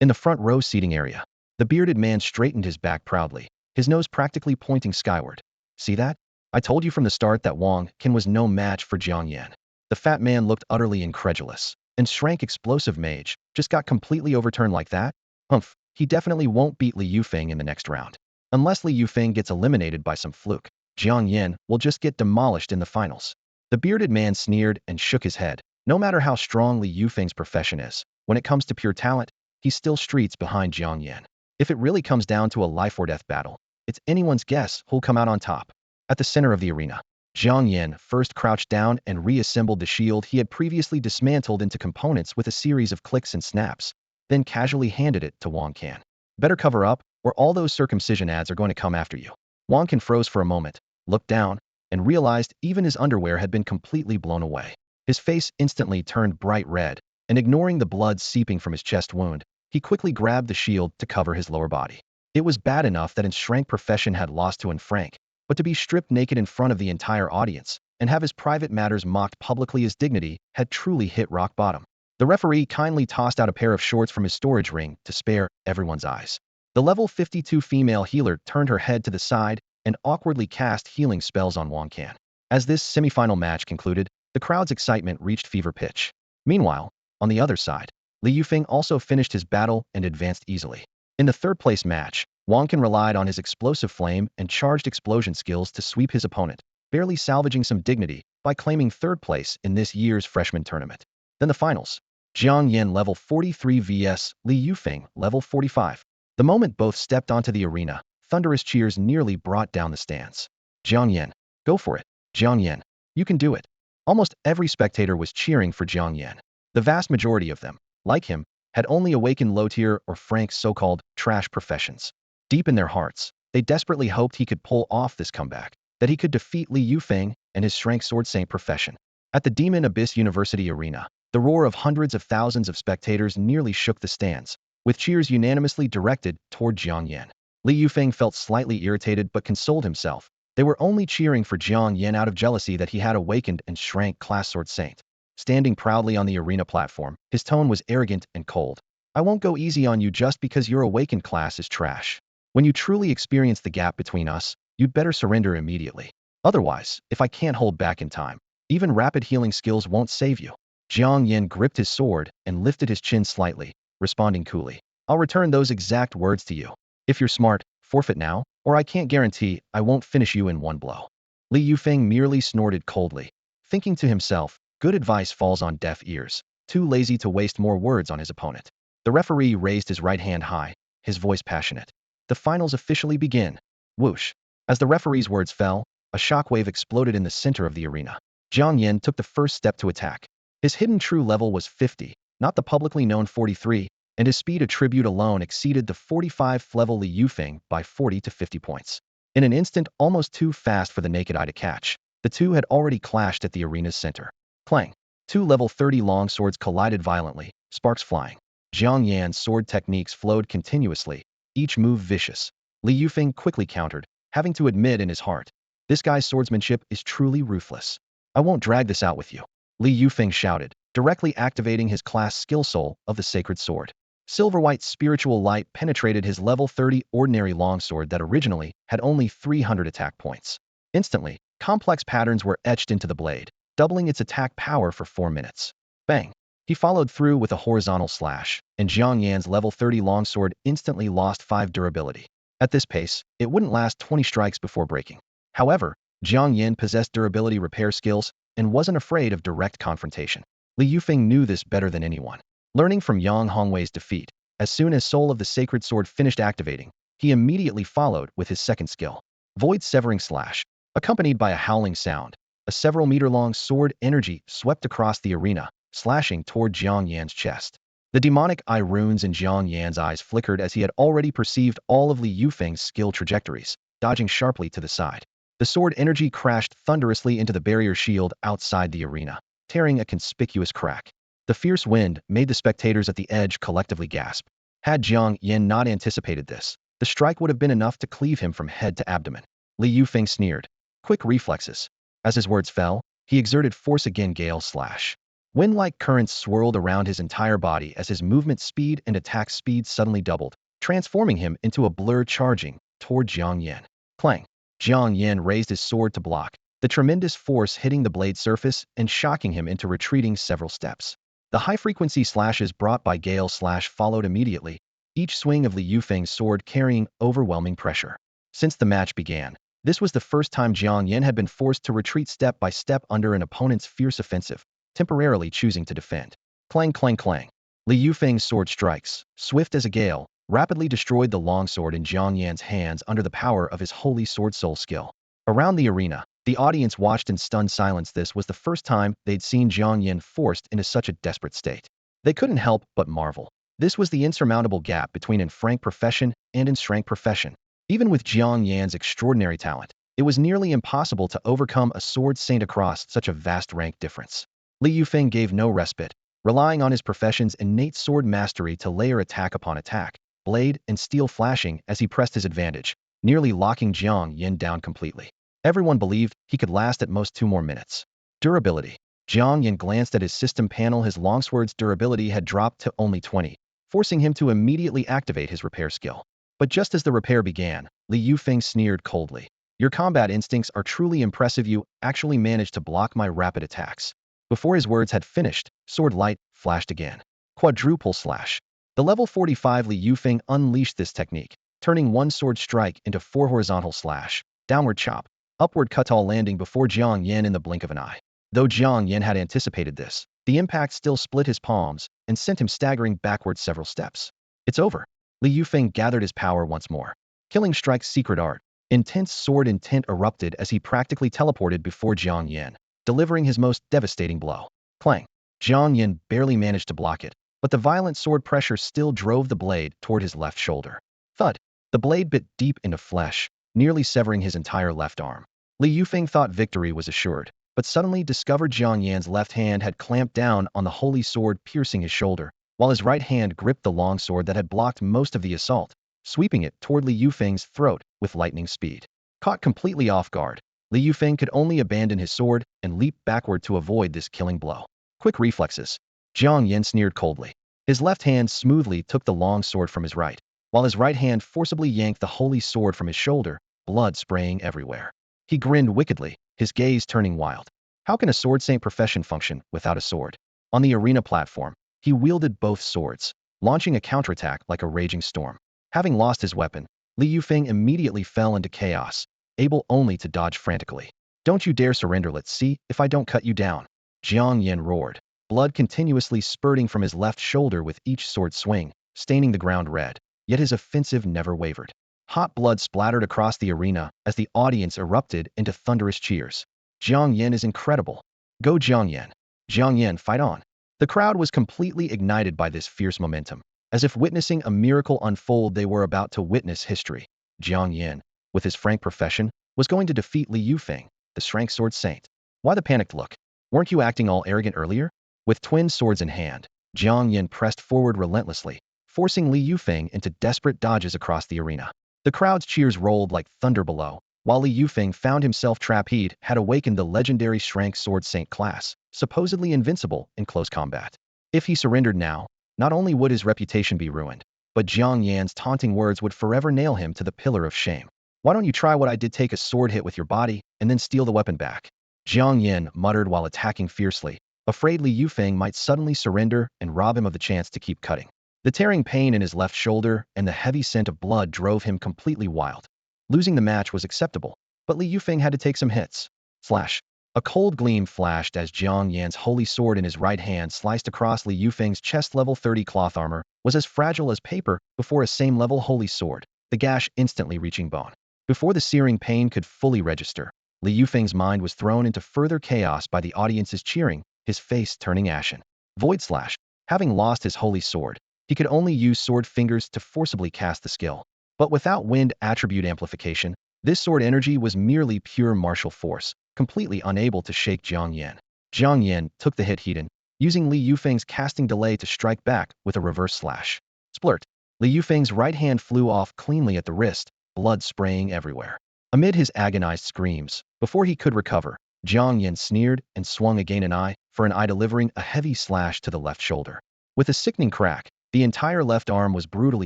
In the front row seating area, the bearded man straightened his back proudly, his nose practically pointing skyward. See that? I told you from the start that Wang Qin was no match for Jiang Yan. The fat man looked utterly incredulous, and shrank explosive mage just got completely overturned like that? Humph, he definitely won't beat Li Yufeng in the next round. Unless Li Yufeng gets eliminated by some fluke, Jiang Yan will just get demolished in the finals. The bearded man sneered and shook his head. No matter how strong Li Yufeng's profession is, when it comes to pure talent, he's still streets behind Jiang Yan. If it really comes down to a life-or-death battle, it's anyone's guess who'll come out on top. At the center of the arena, Jiang Yan first crouched down and reassembled the shield he had previously dismantled into components with a series of clicks and snaps, then casually handed it to Wang Qin. Better cover up, or all those circumcision ads are going to come after you. Wang Qin froze for a moment, looked down, and realized even his underwear had been completely blown away. His face instantly turned bright red, and ignoring the blood seeping from his chest wound, he quickly grabbed the shield to cover his lower body. It was bad enough that his Shrank profession had lost to Frank, but to be stripped naked in front of the entire audience and have his private matters mocked publicly, his dignity had truly hit rock bottom. The referee kindly tossed out a pair of shorts from his storage ring to spare everyone's eyes. The level 52 female healer turned her head to the side and awkwardly cast healing spells on Wang Qin. As this semifinal match concluded, the crowd's excitement reached fever pitch. Meanwhile, on the other side, Li Yufeng also finished his battle and advanced easily. In the third-place match, Wang Qin relied on his explosive flame and charged explosion skills to sweep his opponent, barely salvaging some dignity by claiming third place in this year's freshman tournament. Then the finals. Jiang Yan level 43 vs Li Yufeng level 45. The moment both stepped onto the arena, thunderous cheers nearly brought down the stands. Jiang Yan, go for it. Jiang Yan, you can do it. Almost every spectator was cheering for Jiang Yan. The vast majority of them, like him, had only awakened low-tier or Frank's so-called trash professions. Deep in their hearts, they desperately hoped he could pull off this comeback, that he could defeat Li Yufeng and his Shrank Sword Saint profession. At the Demon Abyss University Arena, the roar of hundreds of thousands of spectators nearly shook the stands, with cheers unanimously directed toward Jiang Yan. Li Yufeng felt slightly irritated but consoled himself. They were only cheering for Jiang Yan out of jealousy that he had awakened and Shrank Class Sword Saint. Standing proudly on the arena platform, his tone was arrogant and cold. I won't go easy on you just because your awakened class is trash. When you truly experience the gap between us, you'd better surrender immediately. Otherwise, if I can't hold back in time, even rapid healing skills won't save you. Jiang Yan gripped his sword and lifted his chin slightly, responding coolly. I'll return those exact words to you. If you're smart, forfeit now, or I can't guarantee I won't finish you in one blow. Li Yufeng merely snorted coldly, thinking to himself, good advice falls on deaf ears, too lazy to waste more words on his opponent. The referee raised his right hand high, his voice passionate. The finals officially begin. Whoosh. As the referee's words fell, a shockwave exploded in the center of the arena. Jiang Yan took the first step to attack. His hidden true level was 50, not the publicly known 43, and his speed attribute alone exceeded the 45 level Li Yufeng by 40 to 50 points. In an instant, almost too fast for the naked eye to catch, the two had already clashed at the arena's center. Clang. Two level 30 long swords collided violently, sparks flying. Jiang Yan's sword techniques flowed continuously, each move vicious. Li Yufeng quickly countered, having to admit in his heart, this guy's swordsmanship is truly ruthless. I won't drag this out with you. Li Yufeng shouted, directly activating his class skill soul of the sacred sword. Silver-white spiritual light penetrated his level 30 ordinary longsword that originally had only 300 attack points. Instantly, complex patterns were etched into the blade, doubling its attack power for 4 minutes. Bang! He followed through with a horizontal slash, and Jiang Yan's level 30 longsword instantly lost 5 durability. At this pace, it wouldn't last 20 strikes before breaking. However, Jiang Yan possessed durability repair skills and wasn't afraid of direct confrontation. Li Yufeng knew this better than anyone. Learning from Yang Hongwei's defeat, as soon as Soul of the Sacred Sword finished activating, he immediately followed with his second skill, Void Severing Slash. Accompanied by a howling sound, a several-meter-long sword energy swept across the arena, slashing toward Jiang Yan's chest. The demonic eye runes in Jiang Yan's eyes flickered as he had already perceived all of Li Yufeng's skill trajectories, dodging sharply to the side. The sword energy crashed thunderously into the barrier shield outside the arena, tearing a conspicuous crack. The fierce wind made the spectators at the edge collectively gasp. Had Jiang Yan not anticipated this, The strike would have been enough to cleave him from head to abdomen. Li Yufeng sneered. Quick reflexes. As his words fell, he exerted force again. Gale slash. Wind-like currents swirled around his entire body as his movement speed and attack speed suddenly doubled, transforming him into a blur charging toward Jiang Yan. Clang. Jiang Yan raised his sword to block, the tremendous force hitting the blade surface and shocking him into retreating several steps. The high-frequency slashes brought by Gale slash followed immediately, each swing of Li Yufeng's sword carrying overwhelming pressure. Since the match began, this was the first time Jiang Yan had been forced to retreat step by step under an opponent's fierce offensive, temporarily choosing to defend. Clang clang clang. Li Yufeng's sword strikes, swift as a gale, rapidly destroyed the longsword in Jiang Yan's hands under the power of his holy sword soul skill. Around the arena, the audience watched in stunned silence. This was the first time they'd seen Jiang Yan forced into such a desperate state. They couldn't help but marvel. This was the insurmountable gap between in frank profession and in strength profession. Even with Jiang Yan's extraordinary talent, it was nearly impossible to overcome a sword saint across such a vast rank difference. Li Yufeng gave no respite, relying on his profession's innate sword mastery to layer attack upon attack, blade and steel flashing as he pressed his advantage, nearly locking Jiang Yan down completely. Everyone believed he could last at most 2 more minutes. Durability. Jiang Yan glanced at his system panel. His longsword's durability had dropped to only 20, forcing him to immediately activate his repair skill. But just as the repair began, Li Yufeng sneered coldly. Your combat instincts are truly impressive. You actually managed to block my rapid attacks. Before his words had finished, sword light flashed again. Quadruple slash. The level 45 Li Yufeng unleashed this technique, turning one sword strike into 4 horizontal slash, downward chop, upward katao landing before Jiang Yan in the blink of an eye. Though Jiang Yan had anticipated this, the impact still split his palms and sent him staggering backward several steps. It's over. Li Yufeng gathered his power once more. Killing Strike's secret art. Intense sword intent erupted as he practically teleported before Jiang Yan, delivering his most devastating blow. Clang. Jiang Yan barely managed to block it, but the violent sword pressure still drove the blade toward his left shoulder. Thud. The blade bit deep into flesh, nearly severing his entire left arm. Li Yufeng thought victory was assured, but suddenly discovered Jiang Yan's left hand had clamped down on the holy sword, piercing his shoulder, while his right hand gripped the long sword that had blocked most of the assault, sweeping it toward Li Yufeng's throat with lightning speed. Caught completely off guard, Li Yufeng could only abandon his sword and leap backward to avoid this killing blow. Quick reflexes. Jiang Yan sneered coldly. His left hand smoothly took the long sword from his right, while his right hand forcibly yanked the holy sword from his shoulder, blood spraying everywhere. He grinned wickedly, his gaze turning wild. How can a sword saint profession function without a sword? On the arena platform, he wielded both swords, launching a counterattack like a raging storm. Having lost his weapon, Li Yufeng immediately fell into chaos, able only to dodge frantically. Don't you dare surrender, let's see if I don't cut you down. Jiang Yan roared, blood continuously spurting from his left shoulder with each sword swing, staining the ground red, yet his offensive never wavered. Hot blood splattered across the arena as the audience erupted into thunderous cheers. Jiang Yan is incredible. Go Jiang Yan. Jiang Yan, fight on. The crowd was completely ignited by this fierce momentum. As if witnessing a miracle unfold, they were about to witness history. Jiang Yan, with his frank profession, was going to defeat Li Yufeng, the Shrank Sword Saint. Why the panicked look? Weren't you acting all arrogant earlier? With twin swords in hand, Jiang Yan pressed forward relentlessly, forcing Li Yufeng into desperate dodges across the arena. The crowd's cheers rolled like thunder below, while Li Yufeng found himself trapped. He had awakened the legendary Shrank Sword Saint class, supposedly invincible in close combat. If he surrendered now, not only would his reputation be ruined, but Jiang Yan's taunting words would forever nail him to the pillar of shame. Why don't you try what I did? Take a sword hit with your body, and then steal the weapon back. Jiang Yan muttered while attacking fiercely, afraid Li Yufeng might suddenly surrender and rob him of the chance to keep cutting. The tearing pain in his left shoulder and the heavy scent of blood drove him completely wild. Losing the match was acceptable, but Li Yufeng had to take some hits. Slash. A cold gleam flashed as Jiang Yan's holy sword in his right hand sliced across Li Yufeng's chest. Level 30 cloth armor was as fragile as paper before a same-level holy sword, the gash instantly reaching bone. Before the searing pain could fully register, Li Yufeng's mind was thrown into further chaos by the audience's cheering, his face turning ashen. Void Slash. Having lost his holy sword, he could only use sword fingers to forcibly cast the skill. But without wind attribute amplification, this sword energy was merely pure martial force, completely unable to shake Jiang Yan. Jiang Yan took the hit heat in, using Li Yufeng's casting delay to strike back with a reverse slash. Splurt. Li Yufeng's right hand flew off cleanly at the wrist, blood spraying everywhere. Amid his agonized screams, before he could recover, Jiang Yan sneered and swung again an eye for an eye, delivering a heavy slash to the left shoulder. With a sickening crack, the entire left arm was brutally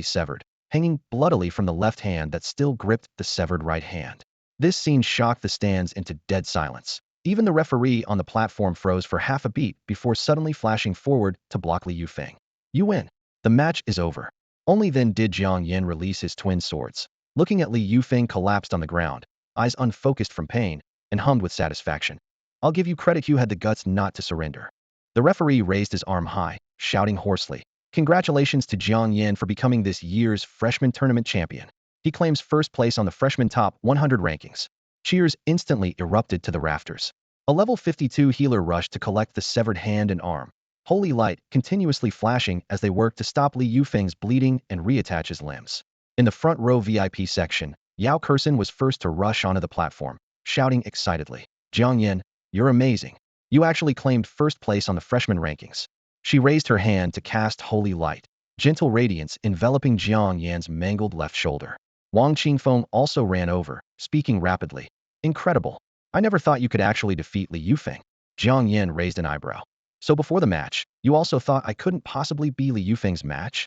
severed, hanging bloodily from the left hand that still gripped the severed right hand. This scene shocked the stands into dead silence. Even the referee on the platform froze for half a beat before suddenly flashing forward to block Li Yufeng. You win. The match is over. Only then did Jiang Yan release his twin swords. Looking at Li Yufeng collapsed on the ground, eyes unfocused from pain, and hummed with satisfaction. I'll give you credit, you had the guts not to surrender. The referee raised his arm high, shouting hoarsely, congratulations to Jiang Yan for becoming this year's freshman tournament champion. He claims first place on the freshman top 100 rankings. Cheers instantly erupted to the rafters. A level 52 healer rushed to collect the severed hand and arm, holy light continuously flashing as they worked to stop Li Yufeng's bleeding and reattach his limbs. In the front row VIP section, Yao Kursen was first to rush onto the platform, shouting excitedly, Jiang Yan, you're amazing. You actually claimed first place on the freshman rankings. She raised her hand to cast holy light, gentle radiance enveloping Jiang Yan's mangled left shoulder. Wang Qingfeng also ran over, speaking rapidly. Incredible. I never thought you could actually defeat Li Yufeng. Jiang Yan raised an eyebrow. So before the match, you also thought I couldn't possibly be Li Yufeng's match?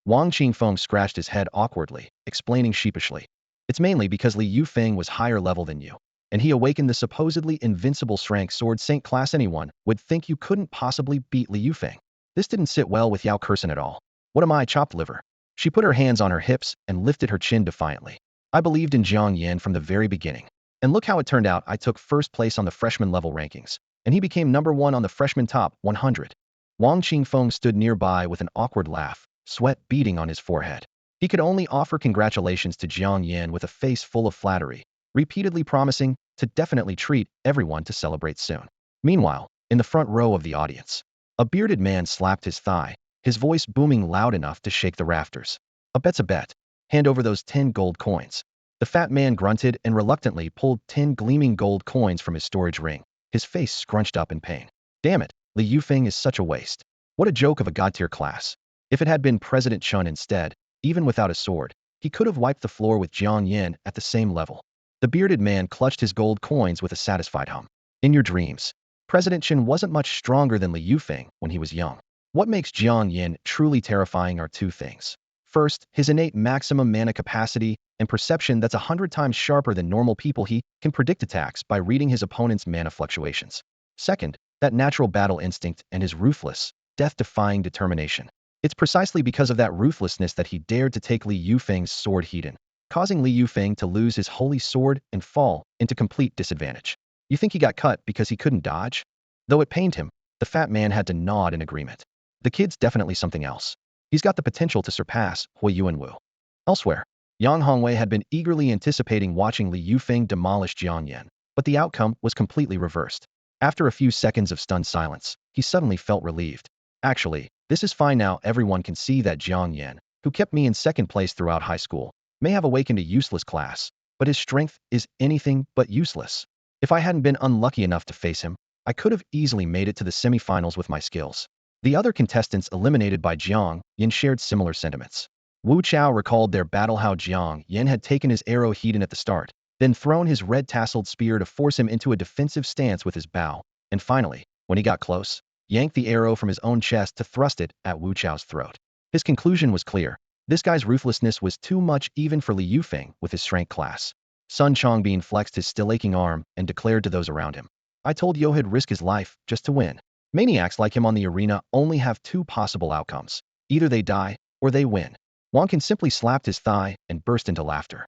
Wang Qingfeng scratched his head awkwardly, explaining sheepishly. It's mainly because Li Yufeng was higher level than you, and he awakened the supposedly invincible strength sword saint class. Anyone would think you couldn't possibly beat Li Yufeng. This didn't sit well with Yao Kursen at all. What am I, chopped liver? She put her hands on her hips and lifted her chin defiantly. I believed in Jiang Yan from the very beginning. And look how it turned out. I took first place on the freshman level rankings, and he became number 1 on the freshman top 100. Wang Qingfeng stood nearby with an awkward laugh, sweat beading on his forehead. He could only offer congratulations to Jiang Yan with a face full of flattery, repeatedly promising to definitely treat everyone to celebrate soon. Meanwhile, in the front row of the audience, a bearded man slapped his thigh, his voice booming loud enough to shake the rafters. A bet's a bet. Hand over those 10 gold coins. The fat man grunted and reluctantly pulled 10 gleaming gold coins from his storage ring, his face scrunched up in pain. Damn it, Li Yufeng is such a waste. What a joke of a god-tier class. If it had been President Chun instead, even without a sword, he could have wiped the floor with Jiang Yan at the same level. The bearded man clutched his gold coins with a satisfied hum. In your dreams, President Chen wasn't much stronger than Li Yufeng when he was young. What makes Jiang Yan truly terrifying are two things. First, his innate maximum mana capacity and perception that's 100 times sharper than normal people. He can predict attacks by reading his opponent's mana fluctuations. Second, that natural battle instinct and his ruthless, death-defying determination. It's precisely because of that ruthlessness that he dared to take Li Yufeng's sword Hedon, causing Li Yufeng to lose his holy sword and fall into complete disadvantage. You think he got cut because he couldn't dodge? Though it pained him, the fat man had to nod in agreement. The kid's definitely something else. He's got the potential to surpass Hui Yuanwu. Elsewhere, Yang Hongwei had been eagerly anticipating watching Li Yufeng demolish Jiang Yan, but the outcome was completely reversed. After a few seconds of stunned silence, he suddenly felt relieved. Actually, this is fine now. Everyone can see that Jiang Yan, who kept me in second place throughout high school, may have awakened a useless class, but his strength is anything but useless. If I hadn't been unlucky enough to face him, I could have easily made it to the semifinals with my skills. The other contestants eliminated by Jiang Yan shared similar sentiments. Wu Chao recalled their battle, how Jiang Yan had taken his arrow Hedon at the start, then thrown his red-tasseled spear to force him into a defensive stance with his bow, and finally, when he got close, yanked the arrow from his own chest to thrust it at Wu Chao's throat. His conclusion was clear. This guy's ruthlessness was too much even for Li Yufeng with his strength class. Sun Chongbin flexed his still-aching arm and declared to those around him, I told you he'd risk his life just to win. Maniacs like him on the arena only have two possible outcomes. Either they die, or they win. Wang Qin simply slapped his thigh and burst into laughter.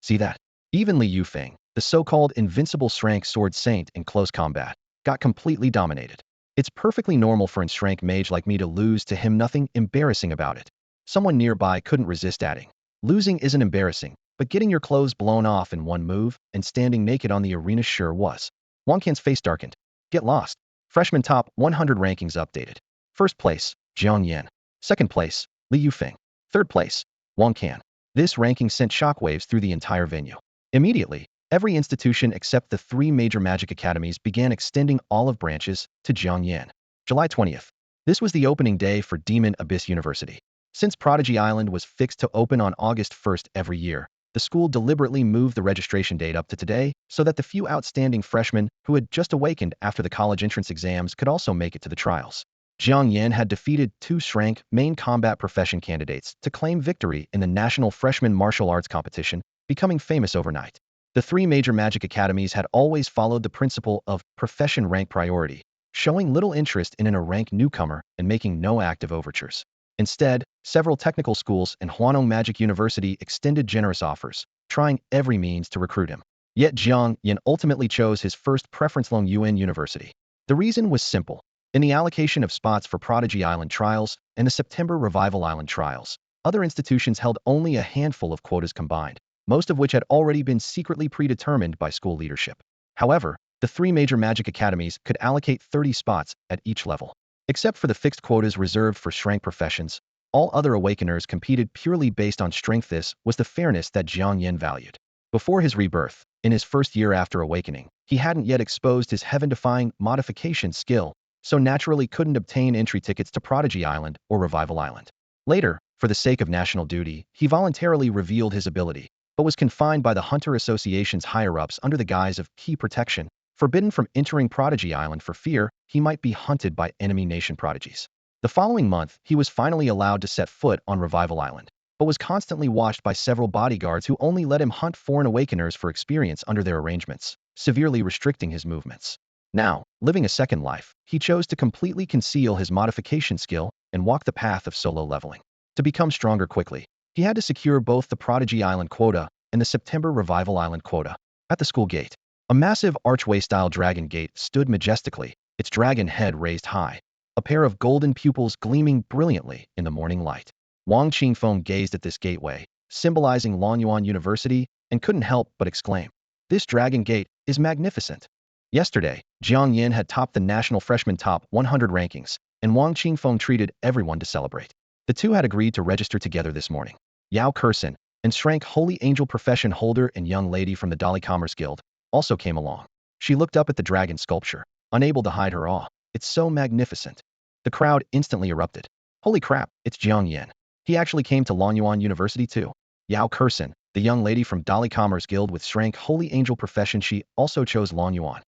See that? Even Li Yufeng, the so-called invincible strength sword saint in close combat, got completely dominated. It's perfectly normal for a strength mage like me to lose to him, nothing embarrassing about it. Someone nearby couldn't resist adding. Losing isn't embarrassing, but getting your clothes blown off in one move and standing naked on the arena sure was. Wang Qin's face darkened. Get lost. Freshman top 100 rankings updated. First place, Jiang Yan. Second place, Li Yufeng. Third place, Wang Qin. This ranking sent shockwaves through the entire venue. Immediately, every institution except the 3 major magic academies began extending olive branches to Jiang Yan. July 20th. This was the opening day for Demon Abyss University. Since Prodigy Island was fixed to open on August 1st every year, the school deliberately moved the registration date up to today so that the few outstanding freshmen who had just awakened after the college entrance exams could also make it to the trials. Jiang Yan had defeated two Shrank main combat profession candidates to claim victory in the National Freshman Martial Arts Competition, becoming famous overnight. The three major magic academies had always followed the principle of profession rank priority, showing little interest in a rank newcomer and making no active overtures. Instead, several technical schools and Huanong Magic University extended generous offers, trying every means to recruit him. Yet Jiang Yan ultimately chose his first preference Long Yuan University. The reason was simple. In the allocation of spots for Prodigy Island trials and the September Revival Island trials, other institutions held only a handful of quotas combined, most of which had already been secretly predetermined by school leadership. However, the three major magic academies could allocate 30 spots at each level. Except for the fixed quotas reserved for Shrank professions, all other Awakeners competed purely based on strength. This was the fairness that Jiang Yan valued. Before his rebirth, in his first year after awakening, he hadn't yet exposed his heaven-defying modification skill, so naturally couldn't obtain entry tickets to Prodigy Island or Revival Island. Later, for the sake of national duty, he voluntarily revealed his ability, but was confined by the Hunter Association's higher-ups under the guise of key protection, forbidden from entering Prodigy Island for fear he might be hunted by enemy nation prodigies. The following month, he was finally allowed to set foot on Revival Island, but was constantly watched by several bodyguards who only let him hunt foreign Awakeners for experience under their arrangements, severely restricting his movements. Now, living a second life, he chose to completely conceal his modification skill and walk the path of solo leveling. To become stronger quickly, he had to secure both the Prodigy Island quota and the September Revival Island quota. At the school gate, a massive archway-style dragon gate stood majestically, its dragon head raised high, a pair of golden pupils gleaming brilliantly in the morning light. Wang Qingfeng gazed at this gateway, symbolizing Longyuan University, and couldn't help but exclaim, "This dragon gate is magnificent." Yesterday, Jiang Yan had topped the National Freshman Top 100 rankings, and Wang Qingfeng treated everyone to celebrate. The two had agreed to register together this morning. Yao Kursin, and Shrank Holy Angel profession holder and young lady from the Dali Commerce Guild, also came along. She looked up at the dragon sculpture, unable to hide her awe. "It's so magnificent." The crowd instantly erupted. "Holy crap, it's Jiang Yan. He actually came to Longyuan University too." Yao Kursin, the young lady from Dali Commerce Guild with Shrank Holy Angel profession, she also chose Longyuan.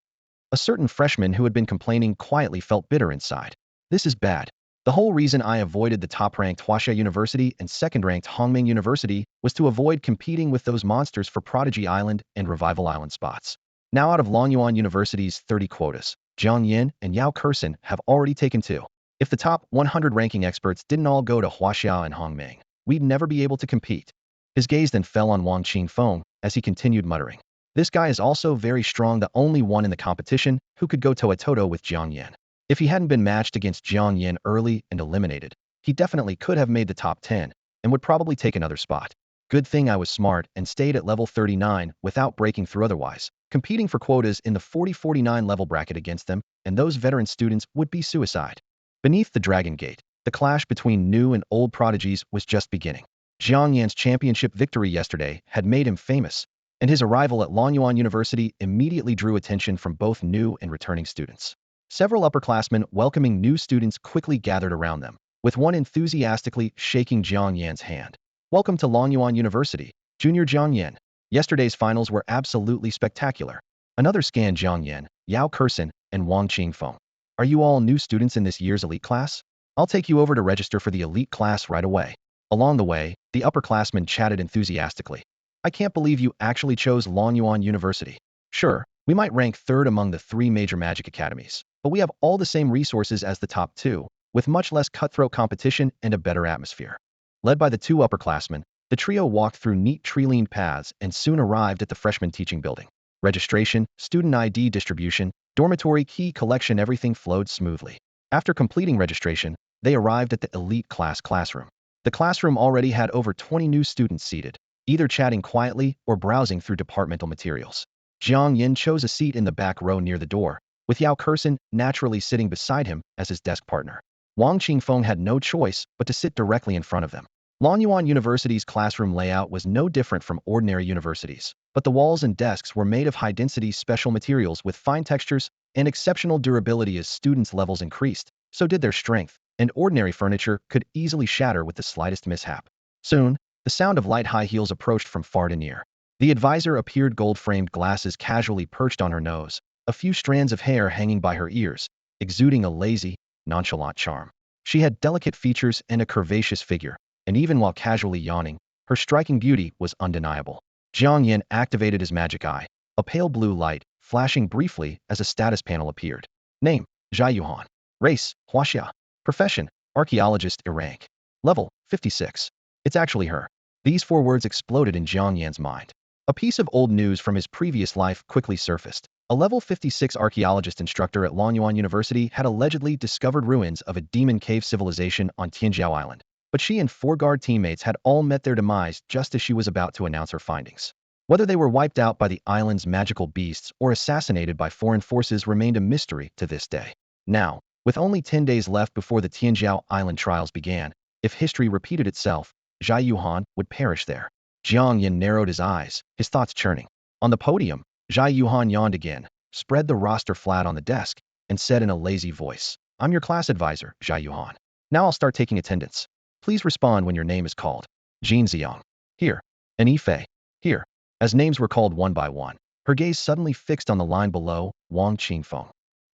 A certain freshman who had been complaining quietly felt bitter inside. "This is bad. The whole reason I avoided the top-ranked Huaxia University and second-ranked Hongming University was to avoid competing with those monsters for Prodigy Island and Revival Island spots. Now out of Longyuan University's 30 quotas, Jiang Yan and Yao Kursin have already taken 2. If the top 100 ranking experts didn't all go to Huaxia and Hongming, we'd never be able to compete." His gaze then fell on Wang Qingfeng as he continued muttering, "This guy is also very strong, the only one in the competition who could go toe-to-toe with Jiang Yan. If he hadn't been matched against Jiang Yan early and eliminated, he definitely could have made the top 10 and would probably take another spot. Good thing I was smart and stayed at level 39 without breaking through, otherwise competing for quotas in the 40-49 level bracket against them and those veteran students would be suicide." Beneath the Dragon Gate, the clash between new and old prodigies was just beginning. Jiang Yan's championship victory yesterday had made him famous, and his arrival at Longyuan University immediately drew attention from both new and returning students. Several upperclassmen welcoming new students quickly gathered around them, with one enthusiastically shaking Jiang Yan's hand. "Welcome to Longyuan University, Junior Jiang Yan. Yesterday's finals were absolutely spectacular." Another scanned Jiang Yan, Yao Kursin, and Wang Qingfeng. "Are you all new students in this year's elite class? I'll take you over to register for the elite class right away." Along the way, the upperclassmen chatted enthusiastically. "I can't believe you actually chose Longyuan University. Sure, we might rank third among the 3 major magic academies, but we have all the same resources as the top 2, with much less cutthroat competition and a better atmosphere." Led by the 2 upperclassmen, the trio walked through neat tree-lined paths and soon arrived at the freshman teaching building. Registration, student ID distribution, dormitory key collection, everything flowed smoothly. After completing registration, they arrived at the elite class classroom. The classroom already had over 20 new students seated, either chatting quietly or browsing through departmental materials. Jiang Yan chose a seat in the back row near the door, with Yao Kursin naturally sitting beside him as his desk partner. Wang Qingfeng had no choice but to sit directly in front of them. Longyuan University's classroom layout was no different from ordinary universities, but the walls and desks were made of high-density special materials with fine textures and exceptional durability. As students' levels increased, so did their strength, and ordinary furniture could easily shatter with the slightest mishap. Soon, the sound of light high heels approached from far to near. The advisor appeared, gold-framed glasses casually perched on her nose, a few strands of hair hanging by her ears, exuding a lazy, nonchalant charm. She had delicate features and a curvaceous figure, and even while casually yawning, her striking beauty was undeniable. Jiang Yan activated his magic eye, a pale blue light, flashing briefly as a status panel appeared. Name, Zhai Yuhan. Race, Huaxia. Profession, archaeologist. Rank. Level, 56. It's actually her. These 4 words exploded in Jiang Yan's mind. A piece of old news from his previous life quickly surfaced. A level 56 archaeologist instructor at Longyuan University had allegedly discovered ruins of a demon cave civilization on Inyong Island. But she and 4 guard teammates had all met their demise just as she was about to announce her findings. Whether they were wiped out by the island's magical beasts or assassinated by foreign forces remained a mystery to this day. Now, with only 10 days left before the Tianjiao Island trials began, if history repeated itself, Zhai Yuhan would perish there. Jiang Yan narrowed his eyes, his thoughts churning. On the podium, Zhai Yuhan yawned again, spread the roster flat on the desk, and said in a lazy voice, "I'm your class advisor, Zhai Yuhan. Now I'll start taking attendance. Please respond when your name is called." Jin Xiang. Here. And Yifei. Here. As names were called one by one, her gaze suddenly fixed on the line below, Wang Qingfeng.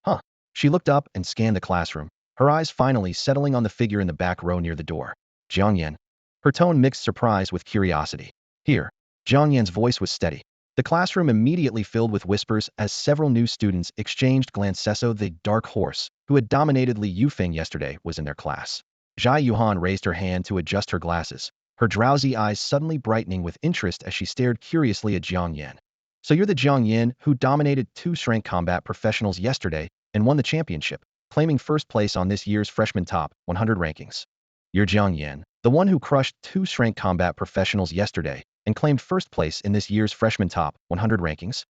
Huh. She looked up and scanned the classroom, her eyes finally settling on the figure in the back row near the door. Jiang Yan. Her tone mixed surprise with curiosity. Here. Jiang Yan's voice was steady. The classroom immediately filled with whispers as several new students exchanged glances. The dark horse, who had dominated Li Yufeng yesterday, was in their class. Zhai Yuhan raised her hand to adjust her glasses, her drowsy eyes suddenly brightening with interest as she stared curiously at Jiang Yan. "So you're the Jiang Yan who dominated 2 strength combat professionals yesterday and won the championship, claiming first place on this year's freshman top 100 rankings. You're Jiang Yan, the one who crushed 2 strength combat professionals yesterday and claimed first place in this year's freshman top 100 rankings?"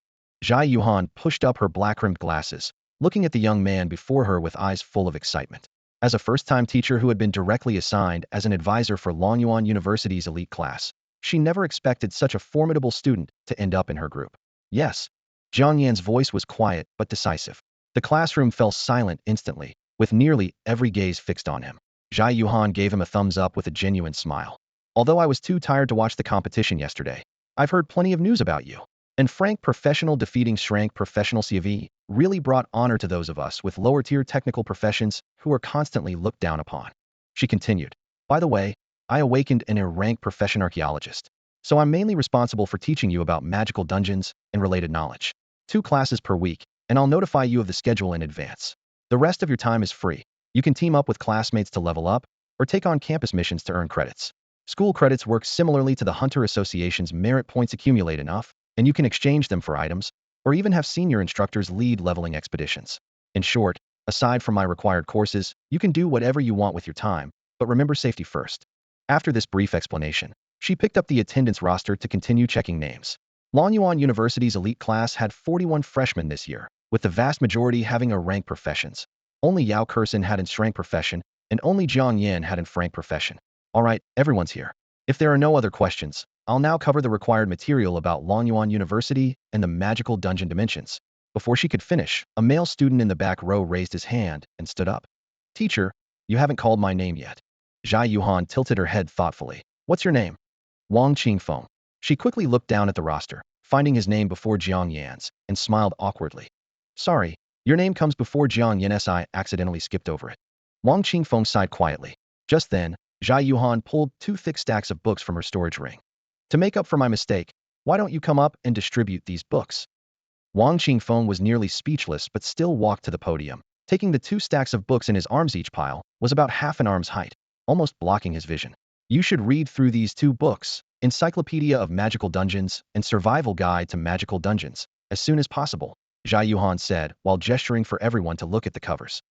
Zhai Yuhan pushed up her black-rimmed glasses, looking at the young man before her with eyes full of excitement. As a first-time teacher who had been directly assigned as an advisor for Longyuan University's elite class, she never expected such a formidable student to end up in her group. "Yes." Jiang Yan's voice was quiet but decisive. The classroom fell silent instantly, with nearly every gaze fixed on him. Zhai Yuhan gave him a thumbs up with a genuine smile. "Although I was too tired to watch the competition yesterday, I've heard plenty of news about you. And Frank Professional defeating Shrank Professional CV really brought honor to those of us with lower-tier technical professions who are constantly looked down upon." She continued, "By the way, I awakened an rank profession archaeologist, so I'm mainly responsible for teaching you about magical dungeons and related knowledge. 2 classes per week, and I'll notify you of the schedule in advance. The rest of your time is free. You can team up with classmates to level up, or take on campus missions to earn credits. School credits work similarly to the Hunter Association's merit points. Accumulate enough, and you can exchange them for items, or even have senior instructors lead leveling expeditions. In short, aside from my required courses, you can do whatever you want with your time, but remember safety first." After this brief explanation, she picked up the attendance roster to continue checking names. Longyuan University's elite class had 41 freshmen this year, with the vast majority having a rank professions. Only Yao Kursin had in rank profession, and only Jiang Yan had in rank profession. "Alright, everyone's here. If there are no other questions, I'll now cover the required material about Longyuan University and the magical dungeon dimensions." Before she could finish, a male student in the back row raised his hand and stood up. "Teacher, you haven't called my name yet." Zhai Yuhan tilted her head thoughtfully. "What's your name?" "Wang Qingfeng." She quickly looked down at the roster, finding his name before Jiang Yan's, and smiled awkwardly. "Sorry, your name comes before Jiang Yan's. I accidentally skipped over it." Wang Qingfeng sighed quietly. Just then, Zhai Yuhan pulled 2 thick stacks of books from her storage ring. "To make up for my mistake, why don't you come up and distribute these books?" Wang Qingfeng was nearly speechless but still walked to the podium. Taking the 2 stacks of books in his arms, each pile was about half an arm's height, almost blocking his vision. "You should read through these 2 books, Encyclopedia of Magical Dungeons and Survival Guide to Magical Dungeons, as soon as possible," Zhai Yuhan said while gesturing for everyone to look at the covers.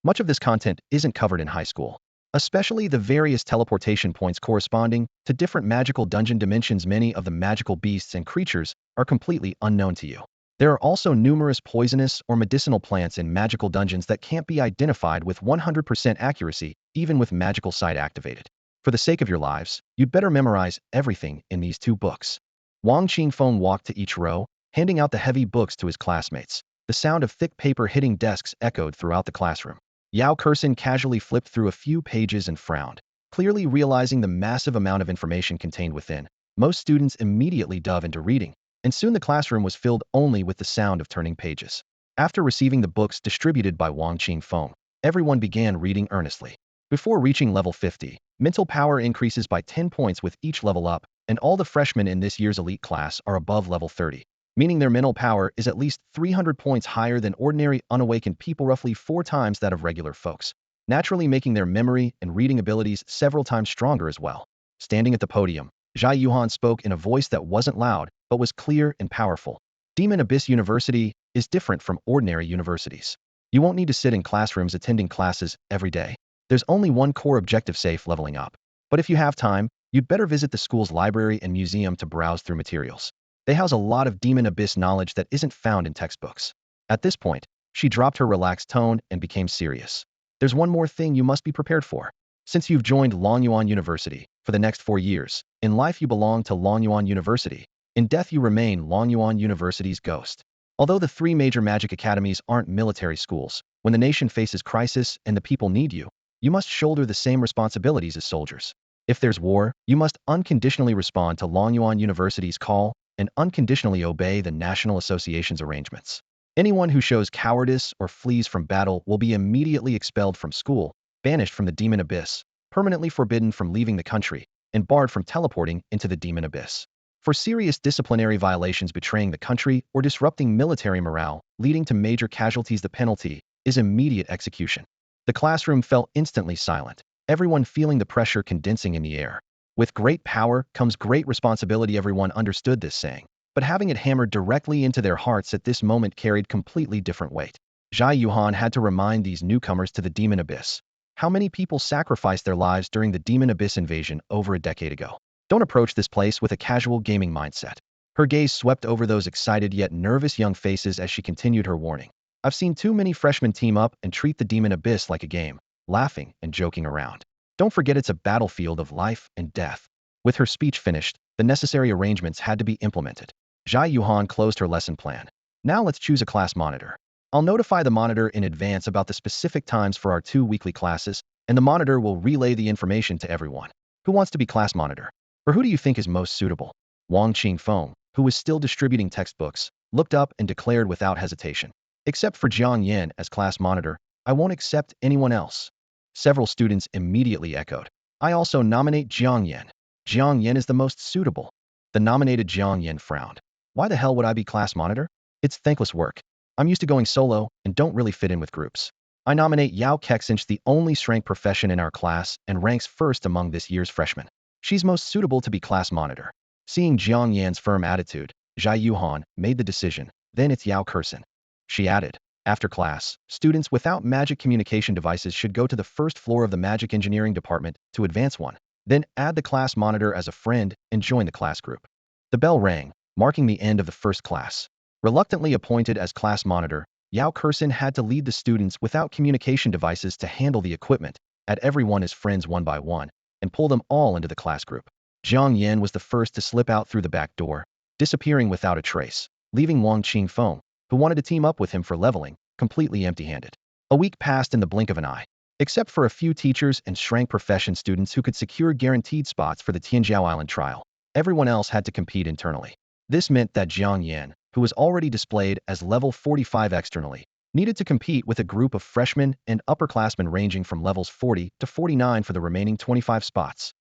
Much of this content isn't covered in high school, especially the various teleportation points corresponding to different magical dungeon dimensions. Many of the magical beasts and creatures are completely unknown to you. There are also numerous poisonous or medicinal plants in magical dungeons that can't be identified with 100% accuracy, even with magical sight activated. For the sake of your lives, you'd better memorize everything in these 2 books." Wang Qingfeng walked to each row, handing out the heavy books to his classmates. The sound of thick paper hitting desks echoed throughout the classroom. Yao Kursin casually flipped through a few pages and frowned, clearly realizing the massive amount of information contained within. Most students immediately dove into reading, and soon the classroom was filled only with the sound of turning pages. After receiving the books distributed by Wang Qingfeng, everyone began reading earnestly. Before reaching level 50, mental power increases by 10 points with each level up, and all the freshmen in this year's elite class are above level 30, meaning their mental power is at least 300 points higher than ordinary unawakened people, roughly 4 times that of regular folks, naturally making their memory and reading abilities several times stronger as well. Standing at the podium, Zhai Yuhan spoke in a voice that wasn't loud, but was clear and powerful. Demon Abyss University is different from ordinary universities. You won't need to sit in classrooms attending classes every day. There's only one core objective: safe leveling up. But if you have time, you'd better visit the school's library and museum to browse through materials. They house a lot of Demon Abyss knowledge that isn't found in textbooks. At this point, she dropped her relaxed tone and became serious. There's one more thing you must be prepared for. Since you've joined Longyuan University, for the next 4 years, in life you belong to Longyuan University. In death you remain Longyuan University's ghost. Although the 3 major magic academies aren't military schools, when the nation faces crisis and the people need you, you must shoulder the same responsibilities as soldiers. If there's war, you must unconditionally respond to Longyuan University's call and unconditionally obey the National Association's arrangements. Anyone who shows cowardice or flees from battle will be immediately expelled from school, banished from the Demon Abyss, permanently forbidden from leaving the country, and barred from teleporting into the Demon Abyss. For serious disciplinary violations, betraying the country, or disrupting military morale, leading to major casualties, the penalty is immediate execution. The classroom fell instantly silent, everyone feeling the pressure condensing in the air. With great power comes great responsibility. Everyone understood this saying, but having it hammered directly into their hearts at this moment carried completely different weight. Zhai Yuhan had to remind these newcomers to the Demon Abyss. How many people sacrificed their lives during the Demon Abyss invasion over a decade ago? Don't approach this place with a casual gaming mindset. Her gaze swept over those excited yet nervous young faces as she continued her warning. I've seen too many freshmen team up and treat the Demon Abyss like a game, laughing and joking around. Don't forget it's a battlefield of life and death. With her speech finished, the necessary arrangements had to be implemented. Zhai Yuhan closed her lesson plan. Now let's choose a class monitor. I'll notify the monitor in advance about the specific times for our 2 weekly classes, and the monitor will relay the information to everyone. Who wants to be class monitor? Or who do you think is most suitable? Wang Qingfeng, who was still distributing textbooks, looked up and declared without hesitation. Except for Jiang Yan as class monitor, I won't accept anyone else. Several students immediately echoed. I also nominate Jiang Yan. Jiang Yan is the most suitable. The nominated Jiang Yan frowned. Why the hell would I be class monitor? It's thankless work. I'm used to going solo and don't really fit in with groups. I nominate Yao Kexinch, the only strength profession in our class and ranks first among this year's freshmen. She's most suitable to be class monitor. Seeing Jiang Yan's firm attitude, Zhai Yuhan made the decision. Then it's Yao Kursin. She added, after class, students without magic communication devices should go to the first floor of the magic engineering department to advance one. Then add the class monitor as a friend and join the class group. The bell rang, marking the end of the first class. Reluctantly appointed as class monitor, Yao Kursin had to lead the students without communication devices to handle the equipment, add everyone as friends one by one, and pull them all into the class group. Jiang Yan was the first to slip out through the back door, disappearing without a trace, leaving Wang Qingfeng, who wanted to team up with him for leveling, completely empty-handed. A week passed in the blink of an eye. Except for a few teachers and strength profession students who could secure guaranteed spots for the Inyong Island trial, everyone else had to compete internally. This meant that Jiang Yan, who was already displayed as level 45 externally, needed to compete with a group of freshmen and upperclassmen ranging from levels 40 to 49 for the remaining 25 spots.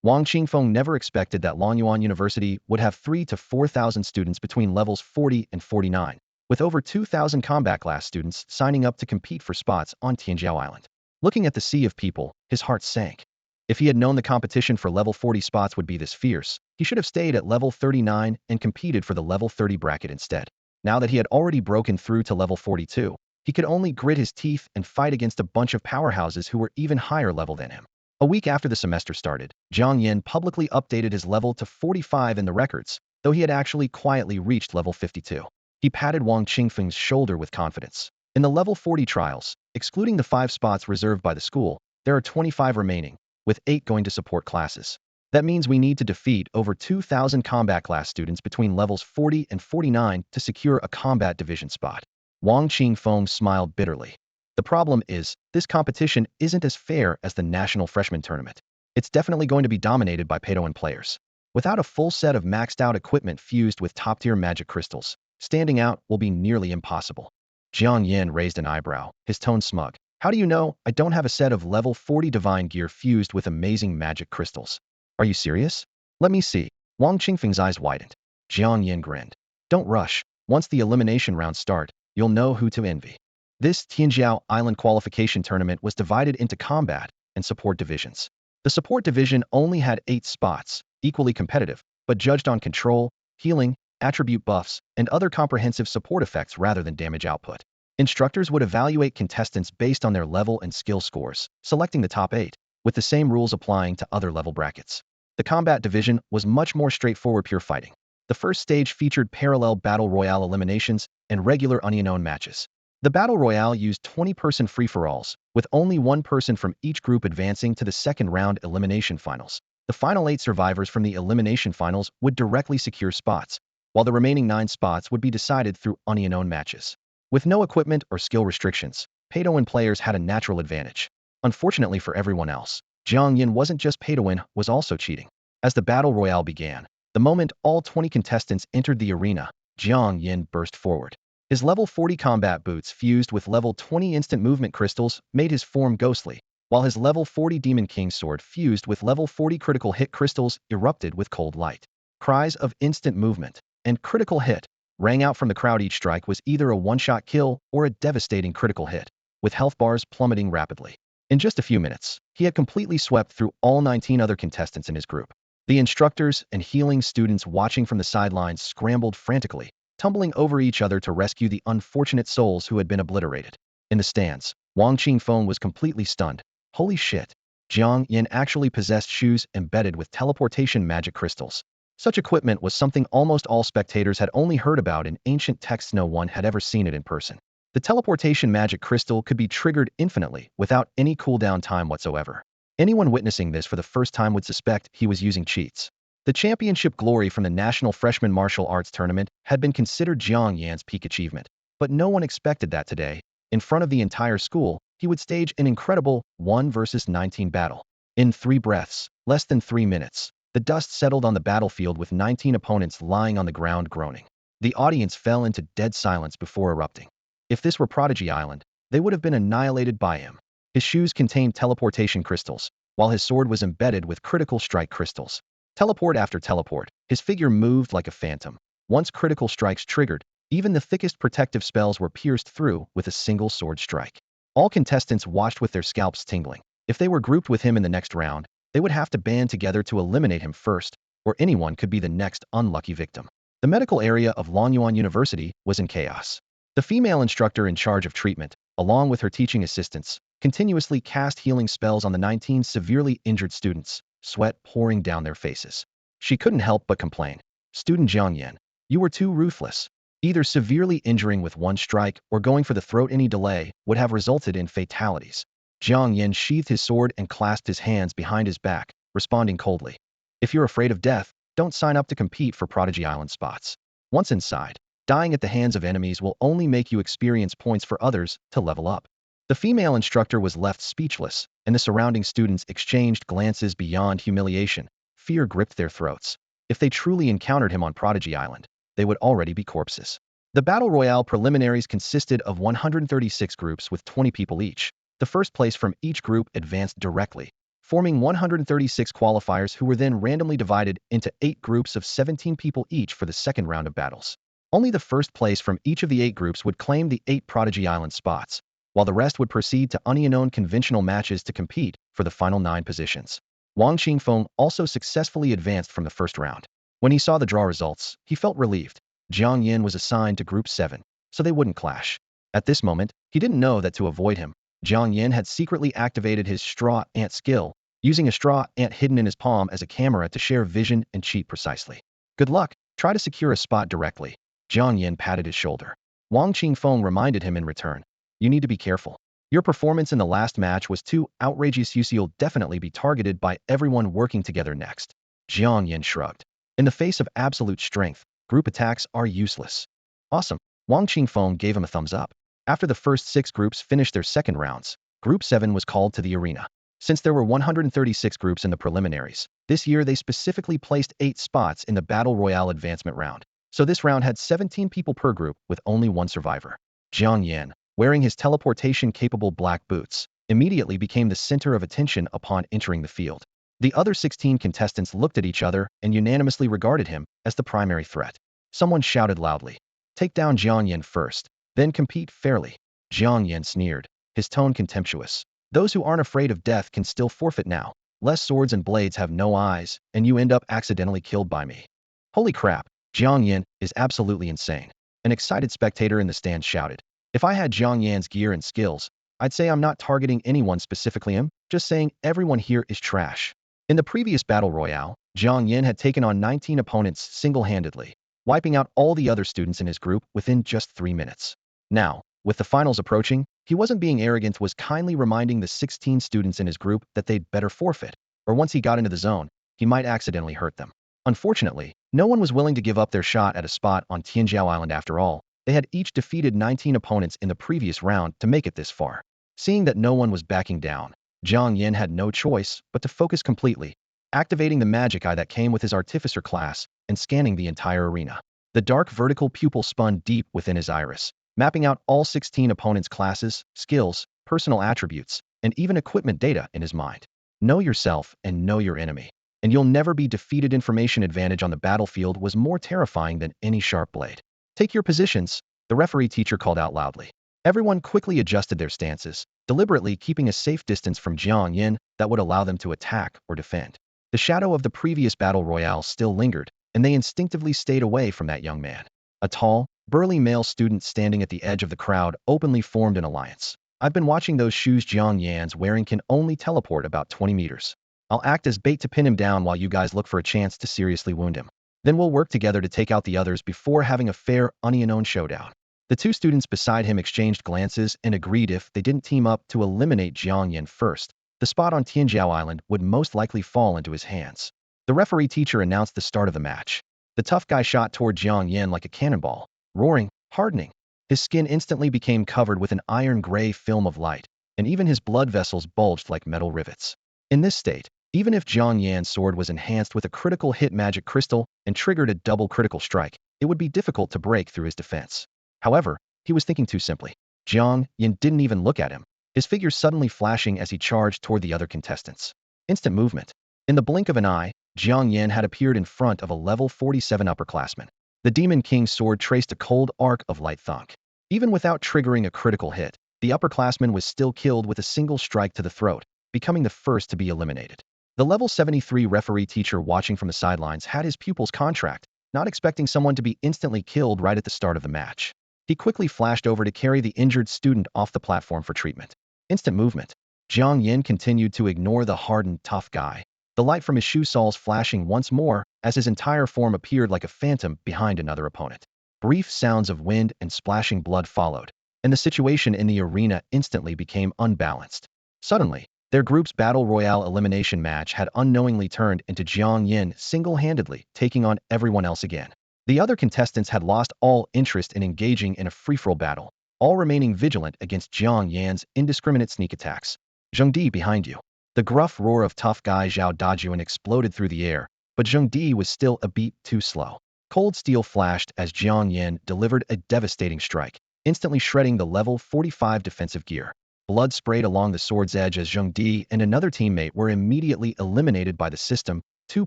Wang Qingfeng never expected that Longyuan University would have 3,000 to 4,000 students between levels 40 and 49, with over 2,000 combat class students signing up to compete for spots on Inyong Island. Looking at the sea of people, his heart sank. If he had known the competition for level 40 spots would be this fierce, he should have stayed at level 39 and competed for the level 30 bracket instead. Now that he had already broken through to level 42, he could only grit his teeth and fight against a bunch of powerhouses who were even higher level than him. A week after the semester started, Jiang Yan publicly updated his level to 45 in the records, though he had actually quietly reached level 52. He patted Wang Qingfeng's shoulder with confidence. In the level 40 trials, excluding the 5 spots reserved by the school, there are 25 remaining, with 8 going to support classes. That means we need to defeat over 2,000 combat class students between levels 40 and 49 to secure a combat division spot. Wang Qingfeng smiled bitterly. The problem is, this competition isn't as fair as the National Freshman Tournament. It's definitely going to be dominated by Padawan players. Without a full set of maxed-out equipment fused with top-tier magic crystals, standing out will be nearly impossible. Jiang Yan raised an eyebrow, his tone smug. How do you know I don't have a set of level 40 divine gear fused with amazing magic crystals? Are you serious? Let me see. Wang Qingfeng's eyes widened. Jiang Yan grinned. Don't rush. Once the elimination rounds start, you'll know who to envy. This Inyong Island qualification tournament was divided into combat and support divisions. The support division only had 8 spots, equally competitive, but judged on control, healing, attribute buffs, and other comprehensive support effects rather than damage output. Instructors would evaluate contestants based on their level and skill scores, selecting the top 8, with the same rules applying to other level brackets. The combat division was much more straightforward pure fighting. The first stage featured parallel battle royale eliminations and regular unknown matches. The battle royale used 20-person free-for-alls, with only one person from each group advancing to the second round elimination finals. The final 8 survivors from the elimination finals would directly secure spots, while the remaining 9 spots would be decided through unknown matches. With no equipment or skill restrictions, Padawan players had a natural advantage. Unfortunately for everyone else, Jiang Yan wasn't just Padawan, was also cheating. As the battle royale began, the moment all 20 contestants entered the arena, Jiang Yan burst forward. His level 40 combat boots fused with level 20 instant movement crystals made his form ghostly, while his level 40 Demon King sword fused with level 40 critical hit crystals erupted with cold light. Cries of instant movement and critical hit rang out from the crowd. Each strike was either a one-shot kill or a devastating critical hit, with health bars plummeting rapidly. In just a few minutes, he had completely swept through all 19 other contestants in his group. The instructors and healing students watching from the sidelines scrambled frantically, tumbling over each other to rescue the unfortunate souls who had been obliterated. In the stands, Wang Qingfeng was completely stunned. Holy shit! Jiang Yan actually possessed shoes embedded with teleportation magic crystals. Such equipment was something almost all spectators had only heard about in ancient texts. No one had ever seen it in person. The teleportation magic crystal could be triggered infinitely without any cooldown time whatsoever. Anyone witnessing this for the first time would suspect he was using cheats. The championship glory from the National Freshman Martial Arts Tournament had been considered Jiang Yan's peak achievement, but no one expected that today, in front of the entire school, he would stage an incredible 1 versus 19 battle. In 3 breaths, less than 3 minutes, the dust settled on the battlefield with 19 opponents lying on the ground groaning. The audience fell into dead silence before erupting. If this were Prodigy Island, they would have been annihilated by him. His shoes contained teleportation crystals, while his sword was embedded with critical strike crystals. Teleport after teleport, his figure moved like a phantom. Once critical strikes triggered, even the thickest protective spells were pierced through with a single sword strike. All contestants watched with their scalps tingling. If they were grouped with him in the next round, they would have to band together to eliminate him first, or anyone could be the next unlucky victim. The medical area of Longyuan University was in chaos. The female instructor in charge of treatment, along with her teaching assistants, continuously cast healing spells on the 19 severely injured students, sweat pouring down their faces. She couldn't help but complain. Student Jiang Yan, you were too ruthless. Either severely injuring with one strike or going for the throat. Any delay would have resulted in fatalities. Jiang Yan sheathed his sword and clasped his hands behind his back, responding coldly. If you're afraid of death, don't sign up to compete for Prodigy Island spots. Once inside, dying at the hands of enemies will only make you experience points for others to level up. The female instructor was left speechless, and the surrounding students exchanged glances beyond humiliation. Fear gripped their throats. If they truly encountered him on Prodigy Island, they would already be corpses. The Battle Royale preliminaries consisted of 136 groups with 20 people each. The first place from each group advanced directly, forming 136 qualifiers who were then randomly divided into 8 groups of 17 people each for the second round of battles. Only the first place from each of the 8 groups would claim the 8 Prodigy Island spots, while the rest would proceed to unknown conventional matches to compete for the final 9 positions. Wang Qingfeng also successfully advanced from the first round. When he saw the draw results, he felt relieved. Jiang Yan was assigned to Group 7, so they wouldn't clash. At this moment, he didn't know that to avoid him, Jiang Yan had secretly activated his straw ant skill, using a straw ant hidden in his palm as a camera to share vision and cheat precisely. Good luck, try to secure a spot directly. Jiang Yan patted his shoulder. Wang Qingfeng reminded him in return. You need to be careful. Your performance in the last match was too outrageous. You'll definitely be targeted by everyone working together next. Jiang Yan shrugged. In the face of absolute strength, group attacks are useless. Awesome. Wang Qingfeng gave him a thumbs up. After the first 6 groups finished their second rounds, Group 7 was called to the arena. Since there were 136 groups in the preliminaries, this year they specifically placed 8 spots in the Battle Royale advancement round. So this round had 17 people per group with only one survivor. Jiang Yan, wearing his teleportation-capable black boots, immediately became the center of attention upon entering the field. The other 16 contestants looked at each other and unanimously regarded him as the primary threat. Someone shouted loudly, "Take down Jiang Yan first, then compete fairly." Jiang Yan sneered, his tone contemptuous. "Those who aren't afraid of death can still forfeit now. Less swords and blades have no eyes, and you end up accidentally killed by me." Holy crap, Jiang Yan is absolutely insane. An excited spectator in the stands shouted. If I had Jiang Yan's gear and skills, I'd say I'm not targeting anyone specifically him, just saying everyone here is trash. In the previous Battle Royale, Jiang Yan had taken on 19 opponents single-handedly, wiping out all the other students in his group within just 3 minutes. Now, with the finals approaching, he wasn't being arrogant, was kindly reminding the 16 students in his group that they'd better forfeit, or once he got into the zone, he might accidentally hurt them. Unfortunately, no one was willing to give up their shot at a spot on Inyong Island after all. They had each defeated 19 opponents in the previous round to make it this far. Seeing that no one was backing down, Jiang Yan had no choice but to focus completely, activating the magic eye that came with his artificer class and scanning the entire arena. The dark vertical pupil spun deep within his iris, mapping out all 16 opponents' classes, skills, personal attributes, and even equipment data in his mind. Know yourself and know your enemy, and you'll never be defeated. Information advantage on the battlefield was more terrifying than any sharp blade. Take your positions, the referee teacher called out loudly. Everyone quickly adjusted their stances, deliberately keeping a safe distance from Jiang Yan that would allow them to attack or defend. The shadow of the previous Battle Royale still lingered, and they instinctively stayed away from that young man. A tall, burly male student standing at the edge of the crowd openly formed an alliance. "I've been watching those shoes Jiang Yan's wearing can only teleport about 20 meters. I'll act as bait to pin him down while you guys look for a chance to seriously wound him. Then we'll work together to take out the others before having a fair, unknown showdown." The 2 students beside him exchanged glances and agreed if they didn't team up to eliminate Jiang Yan first, the spot on Inyong Island would most likely fall into his hands. The referee teacher announced the start of the match. The tough guy shot toward Jiang Yan like a cannonball, roaring, hardening. His skin instantly became covered with an iron-gray film of light, and even his blood vessels bulged like metal rivets. In this state, even if Jiang Yan's sword was enhanced with a critical hit magic crystal and triggered a double critical strike, it would be difficult to break through his defense. However, he was thinking too simply. Jiang Yan didn't even look at him, his figure suddenly flashing as he charged toward the other contestants. Instant movement. In the blink of an eye, Jiang Yan had appeared in front of a level 47 upperclassman. The Demon King's sword traced a cold arc of light thunk. Even without triggering a critical hit, the upperclassman was still killed with a single strike to the throat, becoming the first to be eliminated. The level 73 referee teacher watching from the sidelines had his pupils contract, not expecting someone to be instantly killed right at the start of the match. He quickly flashed over to carry the injured student off the platform for treatment. Instant movement. Jiang Yan continued to ignore the hardened, tough guy, the light from his shoe soles flashing once more as his entire form appeared like a phantom behind another opponent. Brief sounds of wind and splashing blood followed, and the situation in the arena instantly became unbalanced. Suddenly, their group's Battle Royale elimination match had unknowingly turned into Jiang Yan single-handedly taking on everyone else again. The other contestants had lost all interest in engaging in a free-for-all battle, all remaining vigilant against Jiang Yan's indiscriminate sneak attacks. "Zhengdi behind you." The gruff roar of tough guy Zhao Dajuan exploded through the air, but Zhengdi was still a beat too slow. Cold steel flashed as Jiang Yan delivered a devastating strike, instantly shredding the level 45 defensive gear. Blood sprayed along the sword's edge as Zhengdi and another teammate were immediately eliminated by the system, 2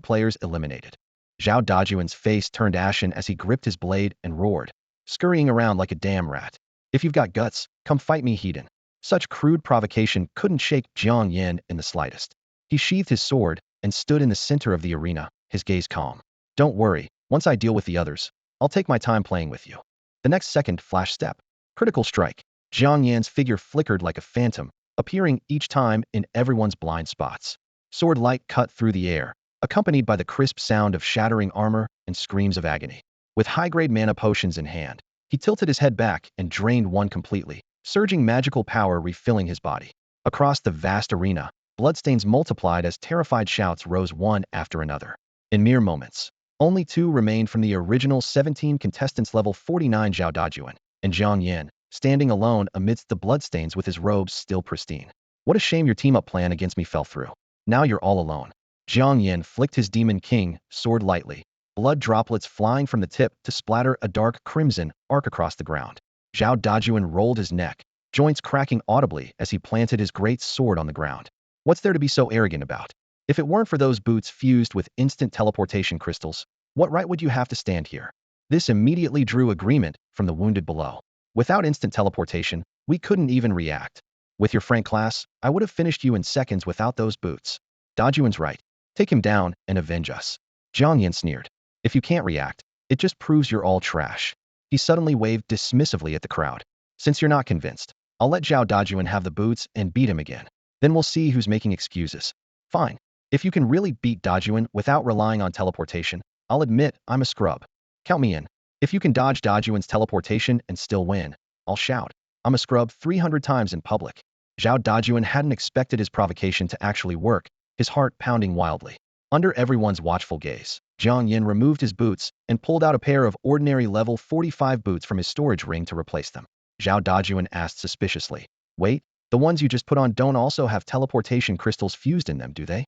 players eliminated. Zhao Dajuan's face turned ashen as he gripped his blade and roared, scurrying around like a damn rat. "If you've got guts, come fight me, heathen." Such crude provocation couldn't shake Jiang Yan in the slightest. He sheathed his sword and stood in the center of the arena, his gaze calm. "Don't worry, once I deal with the others, I'll take my time playing with you." The next second, flash step. Critical strike. Jiang Yan's figure flickered like a phantom, appearing each time in everyone's blind spots. Sword light cut through the air, accompanied by the crisp sound of shattering armor and screams of agony. With high-grade mana potions in hand, he tilted his head back and drained one completely, surging magical power refilling his body. Across the vast arena, bloodstains multiplied as terrified shouts rose one after another. In mere moments, only 2 remained from the original 17 contestants. Level 49 Zhao Dajuan and Jiang Yan standing alone amidst the bloodstains with his robes still pristine. What a shame your team-up plan against me fell through. Now you're all alone. Jiang Yan flicked his Demon King sword lightly, blood droplets flying from the tip to splatter a dark crimson arc across the ground. Zhao Dajuan rolled his neck, joints cracking audibly as he planted his great sword on the ground. What's there to be so arrogant about? If it weren't for those boots fused with instant teleportation crystals, what right would you have to stand here? This immediately drew agreement from the wounded below. Without instant teleportation, we couldn't even react. With your frank class, I would have finished you in seconds without those boots. Dajuan's right. Take him down and avenge us. Jiang Yan sneered. If you can't react, it just proves you're all trash. He suddenly waved dismissively at the crowd. Since you're not convinced, I'll let Zhao Dajuan have the boots and beat him again. Then we'll see who's making excuses. Fine. If you can really beat Dajuan without relying on teleportation, I'll admit I'm a scrub. Count me in. If you can dodge Dajuan's teleportation and still win, I'll shout, I'm a scrub 300 times in public. Zhao Dajuan hadn't expected his provocation to actually work, his heart pounding wildly. Under everyone's watchful gaze, Jiang Yan removed his boots and pulled out a pair of ordinary level 45 boots from his storage ring to replace them. Zhao Dajuan asked suspiciously, wait, the ones you just put on don't also have teleportation crystals fused in them, do they?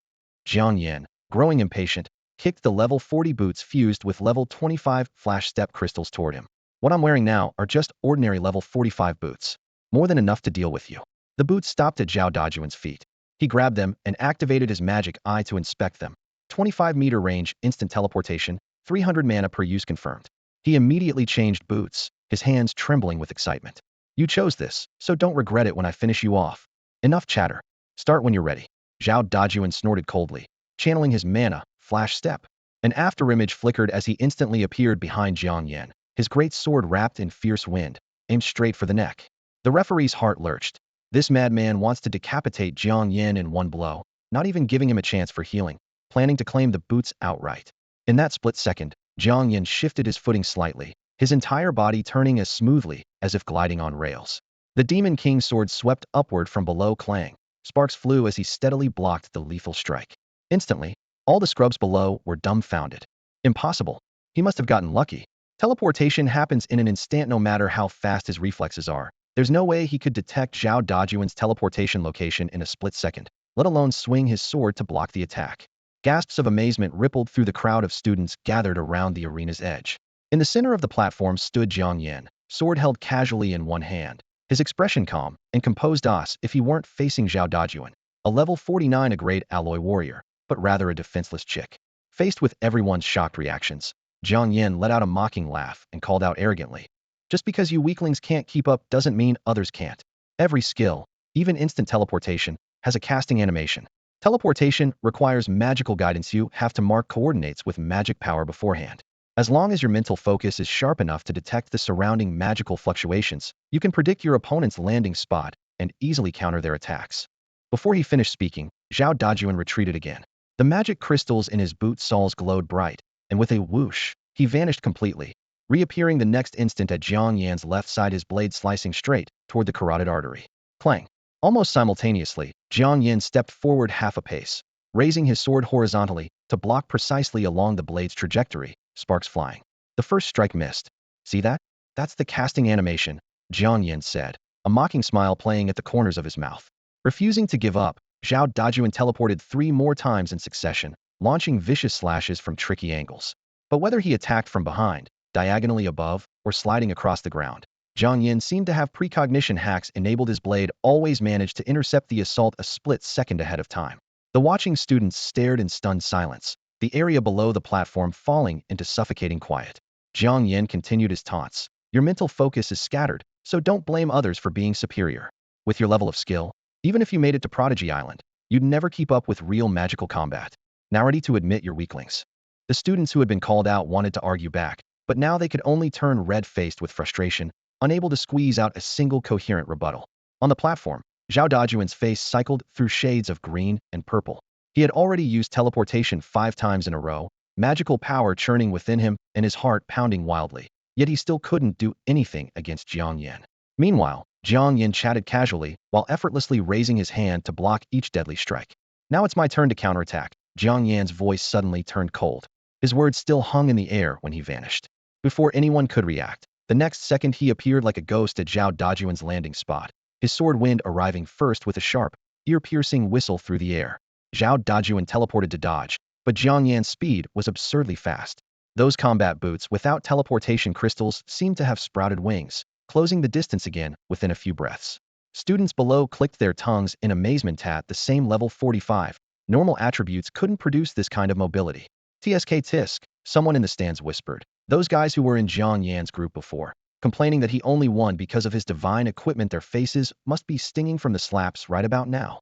Jiang Yan, growing impatient, kicked the level 40 boots fused with level 25 flash step crystals toward him. What I'm wearing now are just ordinary level 45 boots. More than enough to deal with you. The boots stopped at Zhao Dajuan's feet. He grabbed them and activated his magic eye to inspect them. 25-meter range, instant teleportation, 300 mana per use confirmed. He immediately changed boots, his hands trembling with excitement. You chose this, so don't regret it when I finish you off. Enough chatter. Start when you're ready. Zhao Dajuan snorted coldly, channeling his mana, flash step. An afterimage flickered as he instantly appeared behind Jiang Yan, his great sword wrapped in fierce wind, aimed straight for the neck. The referee's heart lurched. This madman wants to decapitate Jiang Yan in one blow, not even giving him a chance for healing, planning to claim the boots outright. In that split second, Jiang Yan shifted his footing slightly, his entire body turning as smoothly as if gliding on rails. The Demon King's sword swept upward from below, clang. Sparks flew as he steadily blocked the lethal strike. Instantly, all the scrubs below were dumbfounded. Impossible. He must have gotten lucky. Teleportation happens in an instant no matter how fast his reflexes are. There's no way he could detect Zhao Dajuan's teleportation location in a split second, let alone swing his sword to block the attack. Gasps of amazement rippled through the crowd of students gathered around the arena's edge. In the center of the platform stood Jiang Yan, sword held casually in one hand, his expression calm and composed as if he weren't facing Zhao Dajuan, a level 49 a great alloy warrior, but rather a defenseless chick. Faced with everyone's shocked reactions, Jiang Yan let out a mocking laugh and called out arrogantly, just because you weaklings can't keep up doesn't mean others can't. Every skill, even instant teleportation, has a casting animation. Teleportation requires magical guidance. You have to mark coordinates with magic power beforehand. As long as your mental focus is sharp enough to detect the surrounding magical fluctuations, you can predict your opponent's landing spot and easily counter their attacks. Before he finished speaking, Zhao Dajuan retreated again. The magic crystals in his boot soles glowed bright, and with a whoosh, he vanished completely, reappearing the next instant at Jiang Yan's left side, his blade slicing straight toward the carotid artery. Clang! Almost simultaneously, Jiang Yan stepped forward half a pace, raising his sword horizontally to block precisely along the blade's trajectory, sparks flying. The first strike missed. See that? That's the casting animation, Jiang Yan said, a mocking smile playing at the corners of his mouth. Refusing to give up, Zhao Dajuan teleported 3 more times in succession, launching vicious slashes from tricky angles. But whether he attacked from behind, diagonally above, or sliding across the ground, Jiang Yan seemed to have precognition hacks enabled. His blade always managed to intercept the assault a split second ahead of time. The watching students stared in stunned silence, the area below the platform falling into suffocating quiet. Jiang Yan continued his taunts. Your mental focus is scattered, so don't blame others for being superior. With your level of skill, even if you made it to Prodigy Island, you'd never keep up with real magical combat. Now ready to admit your weaklings. The students who had been called out wanted to argue back, but now they could only turn red-faced with frustration, unable to squeeze out a single coherent rebuttal. On the platform, Zhao Dajuan's face cycled through shades of green and purple. He had already used teleportation 5 times in a row, magical power churning within him and his heart pounding wildly, yet he still couldn't do anything against Jiang Yan. Meanwhile, Jiang Yan chatted casually while effortlessly raising his hand to block each deadly strike. Now it's my turn to counterattack. Jiang Yan's voice suddenly turned cold. His words still hung in the air when he vanished. Before anyone could react, The next second he appeared like a ghost at Zhao Dajuan's landing spot, his sword wind arriving first with a sharp, ear-piercing whistle through the air. Zhao Dajuan teleported to dodge, but Jiang Yan's speed was absurdly fast. Those combat boots without teleportation crystals seemed to have sprouted wings, closing the distance again within a few breaths. Students below clicked their tongues in amazement at the same level 45. Normal attributes couldn't produce this kind of mobility. TSK Tisk, someone in the stands whispered. Those guys who were in Jiang Yan's group before, complaining that he only won because of his divine equipment, their faces must be stinging from the slaps right about now.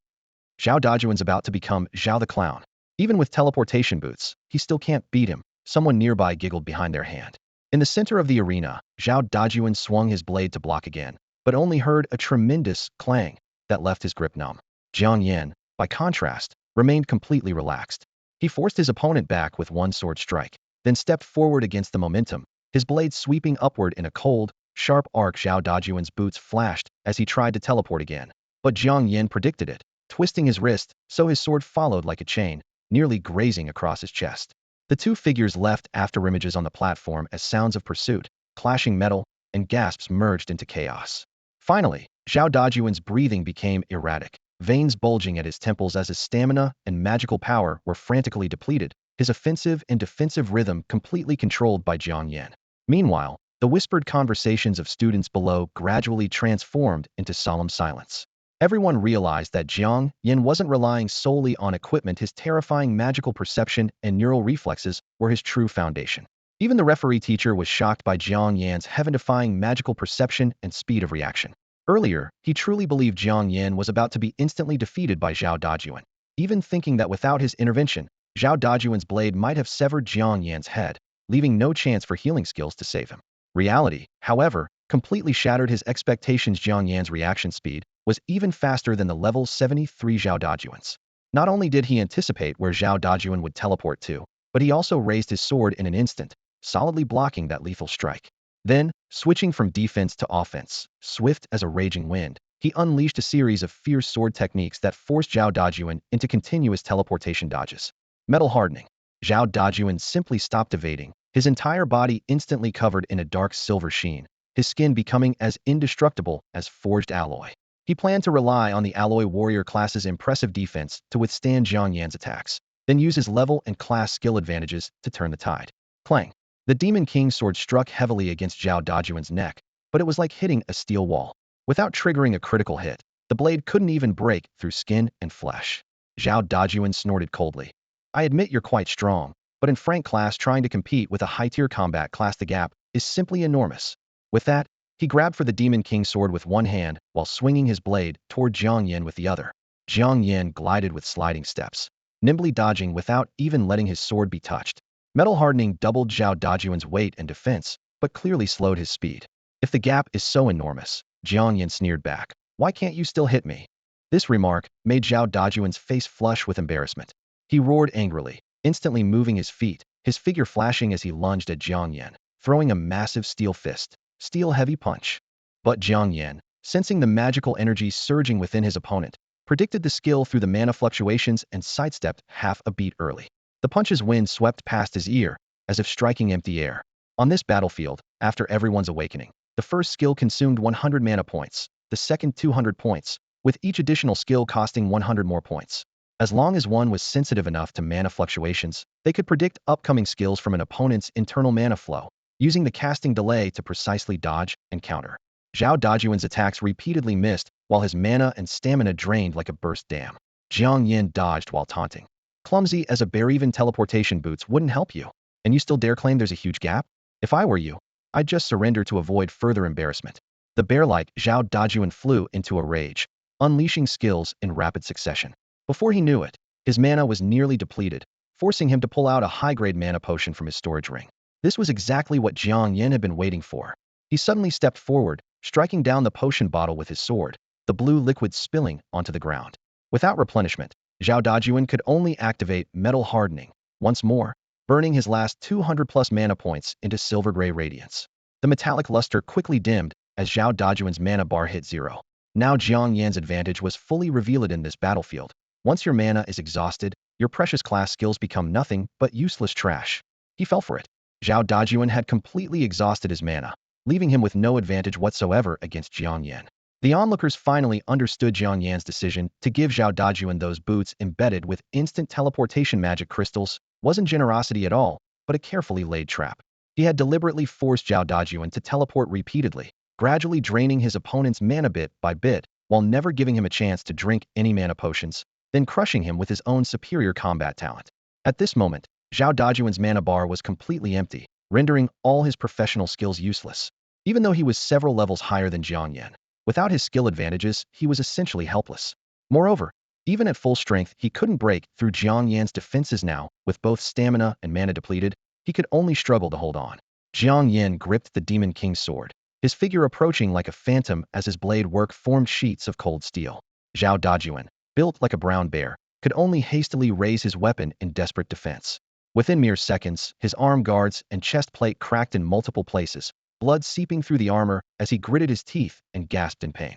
Zhao Dajuan's about to become Zhao the Clown. Even with teleportation boots, he still can't beat him, someone nearby giggled behind their hand. In the center of the arena, Zhao Dajuan swung his blade to block again, but only heard a tremendous clang that left his grip numb. Jiang Yan, by contrast, remained completely relaxed. He forced his opponent back with one sword strike, then stepped forward against the momentum, his blade sweeping upward in a cold, sharp arc. Zhao Dajuan's boots flashed as he tried to teleport again, but Jiang Yan predicted it, twisting his wrist so his sword followed like a chain, nearly grazing across his chest. The two figures left after images on the platform as sounds of pursuit, clashing metal, and gasps merged into chaos. Finally, Zhao Dajuan's breathing became erratic, veins bulging at his temples as his stamina and magical power were frantically depleted, his offensive and defensive rhythm completely controlled by Jiang Yan. Meanwhile, the whispered conversations of students below gradually transformed into solemn silence. Everyone realized that Jiang Yan wasn't relying solely on equipment. His terrifying magical perception and neural reflexes were his true foundation. Even the referee teacher was shocked by Jiang Yan's heaven-defying magical perception and speed of reaction. Earlier, he truly believed Jiang Yan was about to be instantly defeated by Zhao Dajuan, even thinking that without his intervention, Zhao Dajuan's blade might have severed Jiang Yan's head, leaving no chance for healing skills to save him. Reality, however, completely shattered his expectations. Jiang Yan's reaction speed was even faster than the level 73 Zhao Dajuan's. Not only did he anticipate where Zhao Dajuan would teleport to, but he also raised his sword in an instant, solidly blocking that lethal strike. Then, switching from defense to offense, swift as a raging wind, he unleashed a series of fierce sword techniques that forced Zhao Dajuan into continuous teleportation dodges. Metal hardening. Zhao Dajuan simply stopped evading, his entire body instantly covered in a dark silver sheen, his skin becoming as indestructible as forged alloy. He planned to rely on the alloy warrior class's impressive defense to withstand Jiang Yan's attacks, then use his level and class skill advantages to turn the tide. Clang. The Demon King's sword struck heavily against Zhao Dajuan's neck, but it was like hitting a steel wall. Without triggering a critical hit, the blade couldn't even break through skin and flesh. Zhao Dajuan snorted coldly. I admit you're quite strong, but in frank class trying to compete with a high-tier combat class, the gap is simply enormous. With that, he grabbed for the Demon King's sword with one hand while swinging his blade toward Jiang Yan with the other. Jiang Yan glided with sliding steps, nimbly dodging without even letting his sword be touched. Metal hardening doubled Zhao Dajuan's weight and defense, but clearly slowed his speed. If the gap is so enormous, Jiang Yan sneered back, why can't you still hit me? This remark made Zhao Dajuan's face flush with embarrassment. He roared angrily, instantly moving his feet, his figure flashing as he lunged at Jiang Yan, throwing a massive steel fist, steel-heavy punch. But Jiang Yan, sensing the magical energy surging within his opponent, predicted the skill through the mana fluctuations and sidestepped half a beat early. The punch's wind swept past his ear, as if striking empty air. On this battlefield, after everyone's awakening, the first skill consumed 100 mana points, the second 200 points, with each additional skill costing 100 more points. As long as one was sensitive enough to mana fluctuations, they could predict upcoming skills from an opponent's internal mana flow, using the casting delay to precisely dodge and counter. Zhao Dajuan's attacks repeatedly missed, while his mana and stamina drained like a burst dam. Jiang Yan dodged while taunting. Clumsy as a bear, even teleportation boots wouldn't help you, and you still dare claim there's a huge gap? If I were you, I'd just surrender to avoid further embarrassment. The bear-like Zhao Dajuan flew into a rage, unleashing skills in rapid succession. Before he knew it, his mana was nearly depleted, forcing him to pull out a high-grade mana potion from his storage ring. This was exactly what Jiang Yan had been waiting for. He suddenly stepped forward, striking down the potion bottle with his sword, the blue liquid spilling onto the ground. Without replenishment, Zhao Dajuan could only activate metal hardening, once more, burning his last 200+ mana points into silver-gray radiance. The metallic luster quickly dimmed as Zhao Dajuan's mana bar hit zero. Now Jiang Yan's advantage was fully revealed in this battlefield. Once your mana is exhausted, your precious class skills become nothing but useless trash. He fell for it. Zhao Dajuan had completely exhausted his mana, leaving him with no advantage whatsoever against Jiang Yan. The onlookers finally understood Jiang Yan's decision to give Zhao Dajuan those boots embedded with instant teleportation magic crystals wasn't generosity at all, but a carefully laid trap. He had deliberately forced Zhao Dajuan to teleport repeatedly, gradually draining his opponent's mana bit by bit, while never giving him a chance to drink any mana potions, then crushing him with his own superior combat talent. At this moment, Zhao Dajuan's mana bar was completely empty, rendering all his professional skills useless. Even though he was several levels higher than Jiang Yan, without his skill advantages, he was essentially helpless. Moreover, even at full strength, he couldn't break through Jiang Yan's defenses now. With both stamina and mana depleted, he could only struggle to hold on. Jiang Yan gripped the Demon King's sword, his figure approaching like a phantom as his blade work formed sheets of cold steel. Zhao Dajuan, built like a brown bear, could only hastily raise his weapon in desperate defense. Within mere seconds, his arm guards and chest plate cracked in multiple places, blood seeping through the armor as he gritted his teeth and gasped in pain.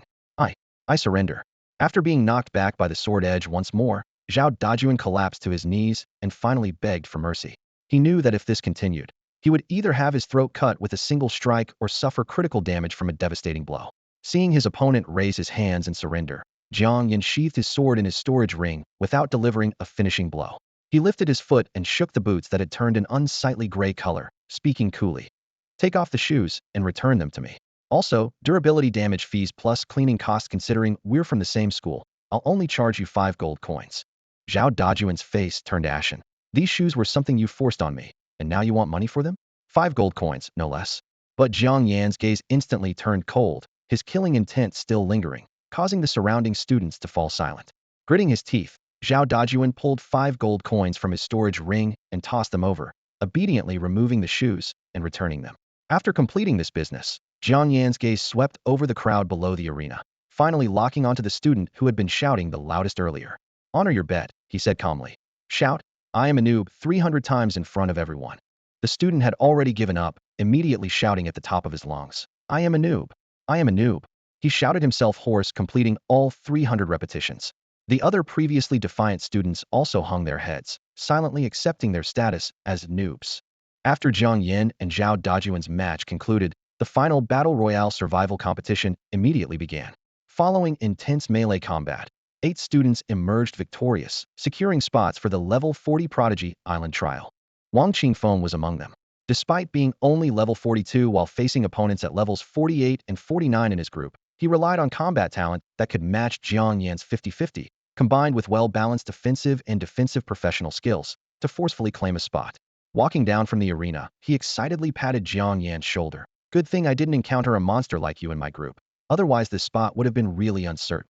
I surrender. After being knocked back by the sword edge once more, Zhao Dajuan collapsed to his knees and finally begged for mercy. He knew that if this continued, he would either have his throat cut with a single strike or suffer critical damage from a devastating blow. Seeing his opponent raise his hands and surrender, Jiang Yan sheathed his sword in his storage ring without delivering a finishing blow. He lifted his foot and shook the boots that had turned an unsightly gray color, speaking coolly. Take off the shoes and return them to me. Also, durability damage fees plus cleaning costs. Considering we're from the same school, I'll only charge you 5 gold coins. Zhao Dajuan's face turned ashen. These shoes were something you forced on me, and now you want money for them? 5 gold coins, no less. But Jiang Yan's gaze instantly turned cold, his killing intent still lingering, causing the surrounding students to fall silent. Gritting his teeth, Zhao Dajuan pulled 5 gold coins from his storage ring and tossed them over, obediently removing the shoes and returning them. After completing this business, Jiang Yan's gaze swept over the crowd below the arena, finally locking onto the student who had been shouting the loudest earlier. Honor your bet, he said calmly. Shout, I am a noob 300 times in front of everyone. The student had already given up, immediately shouting at the top of his lungs. I am a noob. I am a noob. He shouted himself hoarse, completing all 300 repetitions. The other previously defiant students also hung their heads, silently accepting their status as noobs. After Jiang Yan and Zhao Dajuan's match concluded, the final Battle Royale survival competition immediately began. Following intense melee combat, 8 students emerged victorious, securing spots for the level 40 Prodigy Island trial. Wang Qingfeng was among them. Despite being only level 42 while facing opponents at levels 48 and 49 in his group, he relied on combat talent that could match Jiang Yan's 50-50, combined with well-balanced offensive and defensive professional skills, to forcefully claim a spot. Walking down from the arena, he excitedly patted Jiang Yan's shoulder. Good thing I didn't encounter a monster like you in my group. Otherwise this spot would have been really uncertain.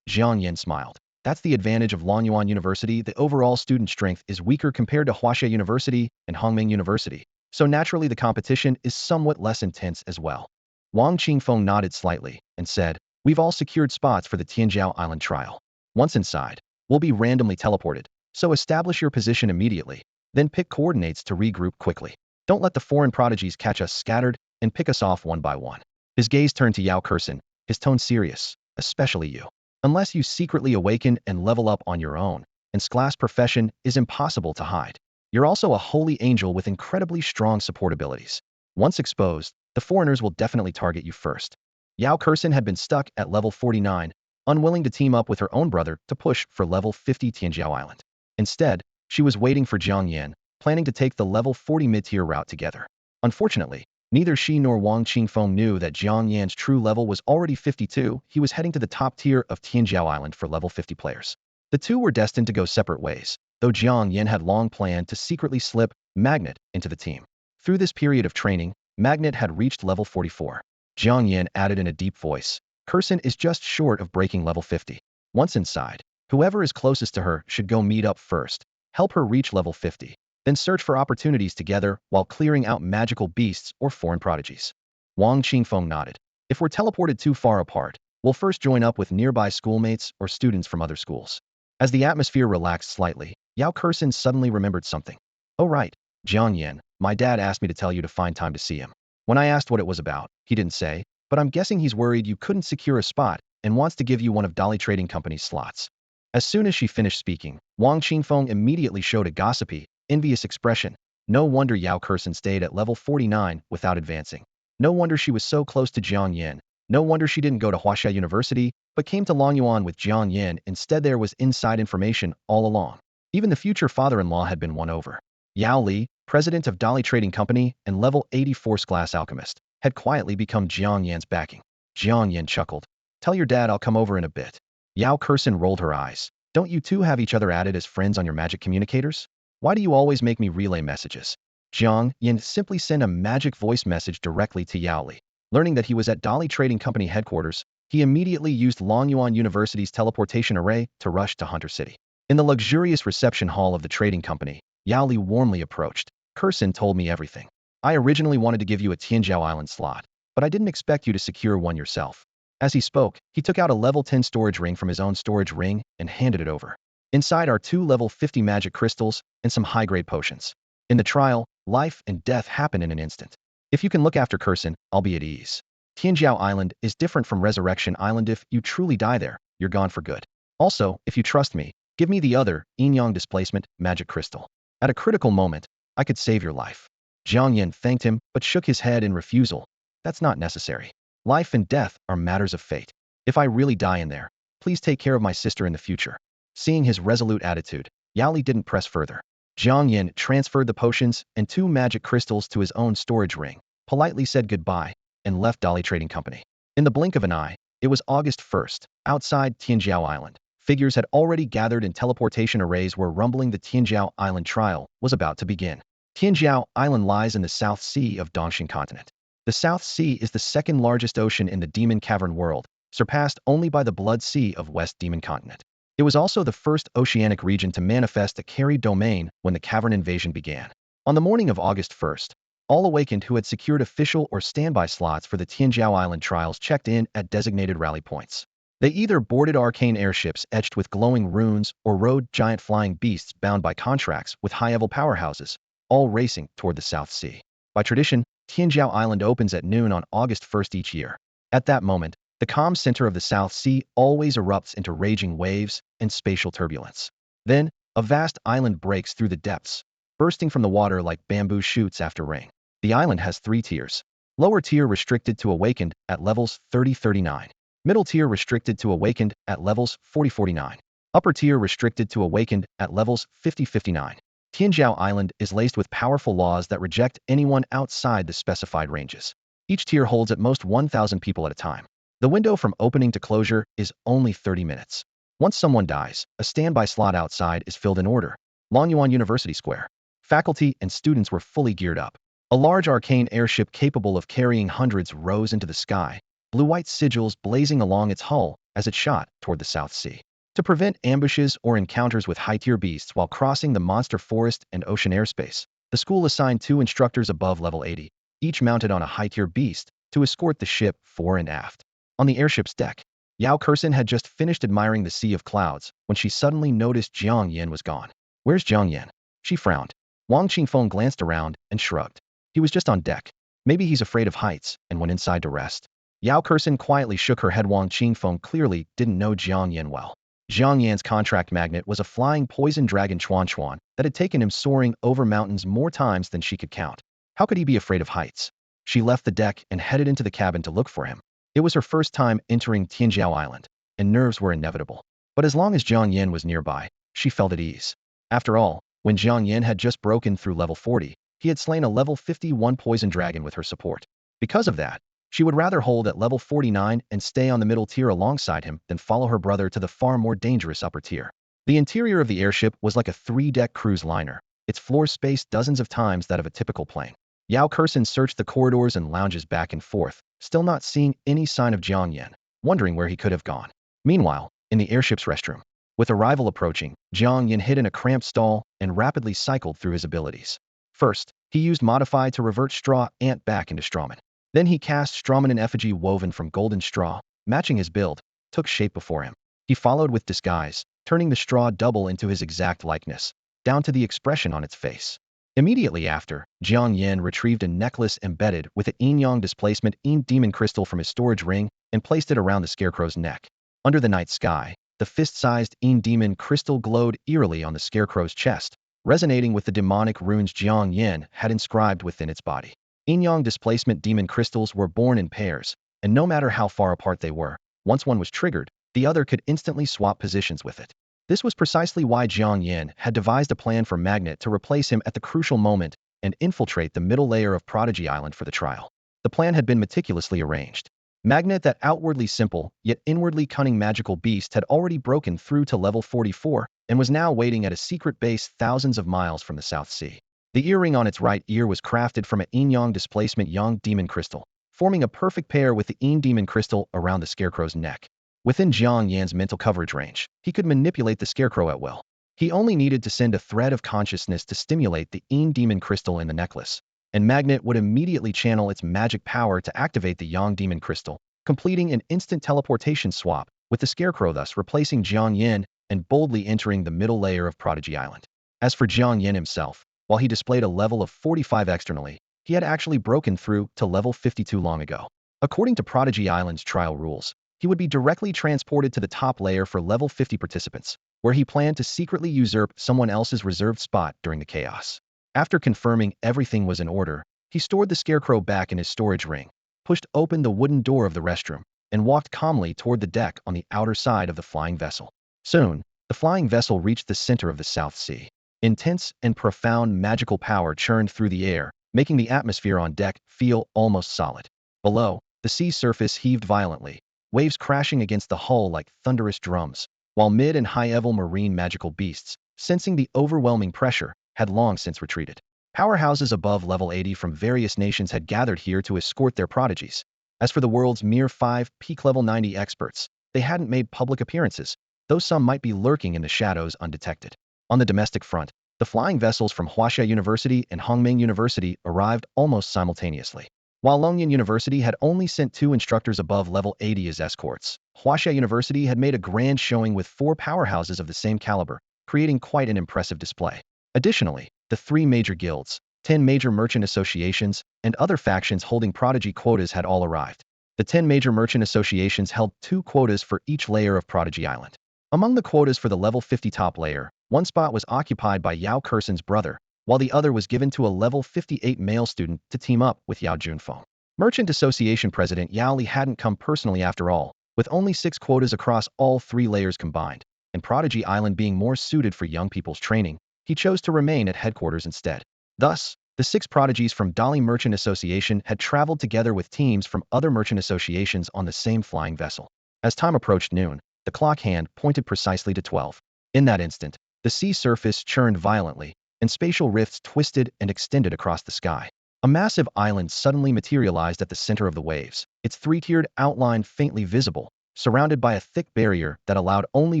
Jiang Yan smiled. That's the advantage of Longyuan University. The overall student strength is weaker compared to Huaxia University and Hongming University, so naturally the competition is somewhat less intense as well. Wang Qingfeng nodded slightly and said, We've all secured spots for the Tianjiao Island trial. Once inside, we'll be randomly teleported, so establish your position immediately, then pick coordinates to regroup quickly. Don't let the foreign prodigies catch us scattered and pick us off one by one. His gaze turned to Yao Kurson, his tone serious, especially you. Unless you secretly awaken and level up on your own, and class profession is impossible to hide. You're also a holy angel with incredibly strong support abilities. Once exposed, the foreigners will definitely target you first. Yao Kurson had been stuck at level 49, unwilling to team up with her own brother to push for level 50 Tianjiao Island. Instead, she was waiting for Jiang Yan, planning to take the level 40 mid-tier route together. Unfortunately, neither she nor Wang Qingfeng knew that Jiang Yan's true level was already 52. He was heading to the top tier of Tianjiao Island for level 50 players. The two were destined to go separate ways, though Jiang Yan had long planned to secretly slip Magnet into the team. Through this period of training, Magnet had reached level 44. Jiang Yan added in a deep voice, Kurson is just short of breaking level 50. Once inside, whoever is closest to her should go meet up first, help her reach level 50, then search for opportunities together while clearing out magical beasts or foreign prodigies. Wang Qingfeng nodded. If we're teleported too far apart, we'll first join up with nearby schoolmates or students from other schools. As the atmosphere relaxed slightly, Yao Kurson suddenly remembered something. Oh right, Jiang Yan, my dad asked me to tell you to find time to see him. When I asked what it was about, he didn't say, but I'm guessing he's worried you couldn't secure a spot and wants to give you one of Dolly Trading Company's slots. As soon as she finished speaking, Wang Qingfeng immediately showed a gossipy, envious expression. No wonder Yao Kurson stayed at level 49 without advancing. No wonder she was so close to Jiang Yan. No wonder she didn't go to Huaxia University, but came to Longyuan with Jiang Yan. Instead, there was inside information all along. Even the future father-in-law had been won over. Yao Li, president of Dali Trading Company and level 80 force-class alchemist, had quietly become Jiang Yan's backing. Jiang Yan chuckled. Tell your dad I'll come over in a bit. Yao Kersen rolled her eyes. Don't you two have each other added as friends on your magic communicators? Why do you always make me relay messages? Jiang Yan simply sent a magic voice message directly to Yao Li. Learning that he was at Dali Trading Company headquarters, he immediately used Longyuan University's teleportation array to rush to Hunter City. In the luxurious reception hall of the trading company, Yao Li warmly approached. Kersen told me everything. I originally wanted to give you a Tianjiao Island slot, but I didn't expect you to secure one yourself. As he spoke, he took out a level 10 storage ring from his own storage ring and handed it over. Inside are 2 level 50 magic crystals and some high-grade potions. In the trial, life and death happen in an instant. If you can look after Kersen, I'll be at ease. Tianjiao Island is different from Resurrection Island. If you truly die there, you're gone for good. Also, if you trust me, give me the other, Inyong Displacement, magic crystal. At a critical moment, I could save your life. Jiang Yan thanked him, but shook his head in refusal. That's not necessary. Life and death are matters of fate. If I really die in there, please take care of my sister in the future. Seeing his resolute attitude, Yao Li didn't press further. Jiang Yan transferred the potions and 2 magic crystals to his own storage ring, politely said goodbye, and left Dali Trading Company. In the blink of an eye, it was August 1st, outside Tianjiao Island. Figures had already gathered and teleportation arrays were rumbling. The Tianjiao Island trial was about to begin. Tianjiao Island lies in the South Sea of Dongxing Continent. The South Sea is the second largest ocean in the Demon Cavern world, surpassed only by the Blood Sea of West Demon Continent. It was also the first oceanic region to manifest a carried domain when the cavern invasion began. On the morning of August 1st, all awakened who had secured official or standby slots for the Tianjiao Island trials checked in at designated rally points. They either boarded arcane airships etched with glowing runes or rode giant flying beasts bound by contracts with high-level powerhouses, all racing toward the South Sea. By tradition, Tianjiao Island opens at noon on August 1st each year. At that moment, the calm center of the South Sea always erupts into raging waves and spatial turbulence. Then, a vast island breaks through the depths, bursting from the water like bamboo shoots after rain. The island has 3 tiers. Lower tier restricted to awakened at levels 30-39. Middle tier restricted to awakened at levels 40-49. Upper tier restricted to awakened at levels 50-59. Tianjiao Island is laced with powerful laws that reject anyone outside the specified ranges. Each tier holds at most 1,000 people at a time. The window from opening to closure is only 30 minutes. Once someone dies, a standby slot outside is filled in order. Longyuan University Square. Faculty and students were fully geared up. A large arcane airship capable of carrying hundreds rose into the sky, blue-white sigils blazing along its hull as it shot toward the South Sea. To prevent ambushes or encounters with high-tier beasts while crossing the monster forest and ocean airspace, the school assigned 2 instructors above level 80, each mounted on a high-tier beast, to escort the ship fore and aft. On the airship's deck, Yao Kersen had just finished admiring the sea of clouds when she suddenly noticed Jiang Yan was gone. Where's Jiang Yan? She frowned. Wang Qingfeng glanced around and shrugged. He was just on deck. Maybe he's afraid of heights and went inside to rest. Yao Kersen quietly shook her head. Wang Qingfeng clearly didn't know Jiang Yan well. Jiang Yan's contract magnet was a flying poison dragon Chuan Chuan that had taken him soaring over mountains more times than she could count. How could he be afraid of heights? She left the deck and headed into the cabin to look for him. It was her first time entering Tianjiao Island, and nerves were inevitable. But as long as Jiang Yan was nearby, she felt at ease. After all, when Jiang Yan had just broken through level 40, he had slain a level 51 poison dragon with her support. Because of that, she would rather hold at level 49 and stay on the middle tier alongside him than follow her brother to the far more dangerous upper tier. The interior of the airship was like a 3-deck cruise liner, its floor spaced dozens of times that of a typical plane. Yao Kersen searched the corridors and lounges back and forth, still not seeing any sign of Jiang Yan, wondering where he could have gone. Meanwhile, in the airship's restroom, with arrival approaching, Jiang Yan hid in a cramped stall and rapidly cycled through his abilities. First, he used Modify to revert Straw Ant back into Strawman. Then he cast Strawman in effigy woven from golden straw, matching his build, took shape before him. He followed with Disguise, turning the straw double into his exact likeness, down to the expression on its face. Immediately after, Jiang Yan retrieved a necklace embedded with an Inyong Displacement Demon crystal from his storage ring and placed it around the scarecrow's neck. Under the night sky, the fist-sized Demon crystal glowed eerily on the scarecrow's chest, resonating with the demonic runes Jiang Yan had inscribed within its body. Inyong displacement demon crystals were born in pairs, and no matter how far apart they were, once one was triggered, the other could instantly swap positions with it. This was precisely why Jiang Yan had devised a plan for Magnet to replace him at the crucial moment and infiltrate the middle layer of Prodigy Island for the trial. The plan had been meticulously arranged. Magnet, that outwardly simple, yet inwardly cunning magical beast, had already broken through to level 44 and was now waiting at a secret base thousands of miles from the South Sea. The earring on its right ear was crafted from an Inyong displacement Yang demon crystal, forming a perfect pair with the Yin demon crystal around the scarecrow's neck. Within Jiang Yan's mental coverage range, he could manipulate the scarecrow at will. He only needed to send a thread of consciousness to stimulate the Yin demon crystal in the necklace, and Magnet would immediately channel its magic power to activate the Yang demon crystal, completing an instant teleportation swap, with the scarecrow thus replacing Jiang Yan and boldly entering the middle layer of Prodigy Island. As for Jiang Yan himself, while he displayed a level of 45 externally, he had actually broken through to level 52 long ago. According to Prodigy Island's trial rules, he would be directly transported to the top layer for level 50 participants, where he planned to secretly usurp someone else's reserved spot during the chaos. After confirming everything was in order, he stored the scarecrow back in his storage ring, pushed open the wooden door of the restroom, and walked calmly toward the deck on the outer side of the flying vessel. Soon, the flying vessel reached the center of the South Sea. Intense and profound magical power churned through the air, making the atmosphere on deck feel almost solid. Below, the sea surface heaved violently, waves crashing against the hull like thunderous drums, while mid- and high-level marine magical beasts, sensing the overwhelming pressure, had long since retreated. Powerhouses above level 80 from various nations had gathered here to escort their prodigies. As for the world's mere 5 peak level 90 experts, they hadn't made public appearances, though some might be lurking in the shadows undetected. On the domestic front, the flying vessels from Huaxia University and Hongming University arrived almost simultaneously. While Longyan University had only sent 2 instructors above level 80 as escorts, Huaxia University had made a grand showing with 4 powerhouses of the same caliber, creating quite an impressive display. Additionally, the 3 major guilds, 10 major merchant associations, and other factions holding prodigy quotas had all arrived. The 10 major merchant associations held 2 quotas for each layer of Prodigy Island. Among the quotas for the level 50 top layer, one spot was occupied by Yao Kerson's brother, while the other was given to a level 58 male student to team up with Yao Junfeng. Merchant Association President Yao Li hadn't come personally after all, with only 6 quotas across all 3 layers combined, and Prodigy Island being more suited for young people's training, he chose to remain at headquarters instead. Thus, the 6 prodigies from Dali Merchant Association had traveled together with teams from other merchant associations on the same flying vessel. As time approached noon, the clock hand pointed precisely to 12. In that instant, the sea surface churned violently, and spatial rifts twisted and extended across the sky. A massive island suddenly materialized at the center of the waves, its 3-tiered outline faintly visible, surrounded by a thick barrier that allowed only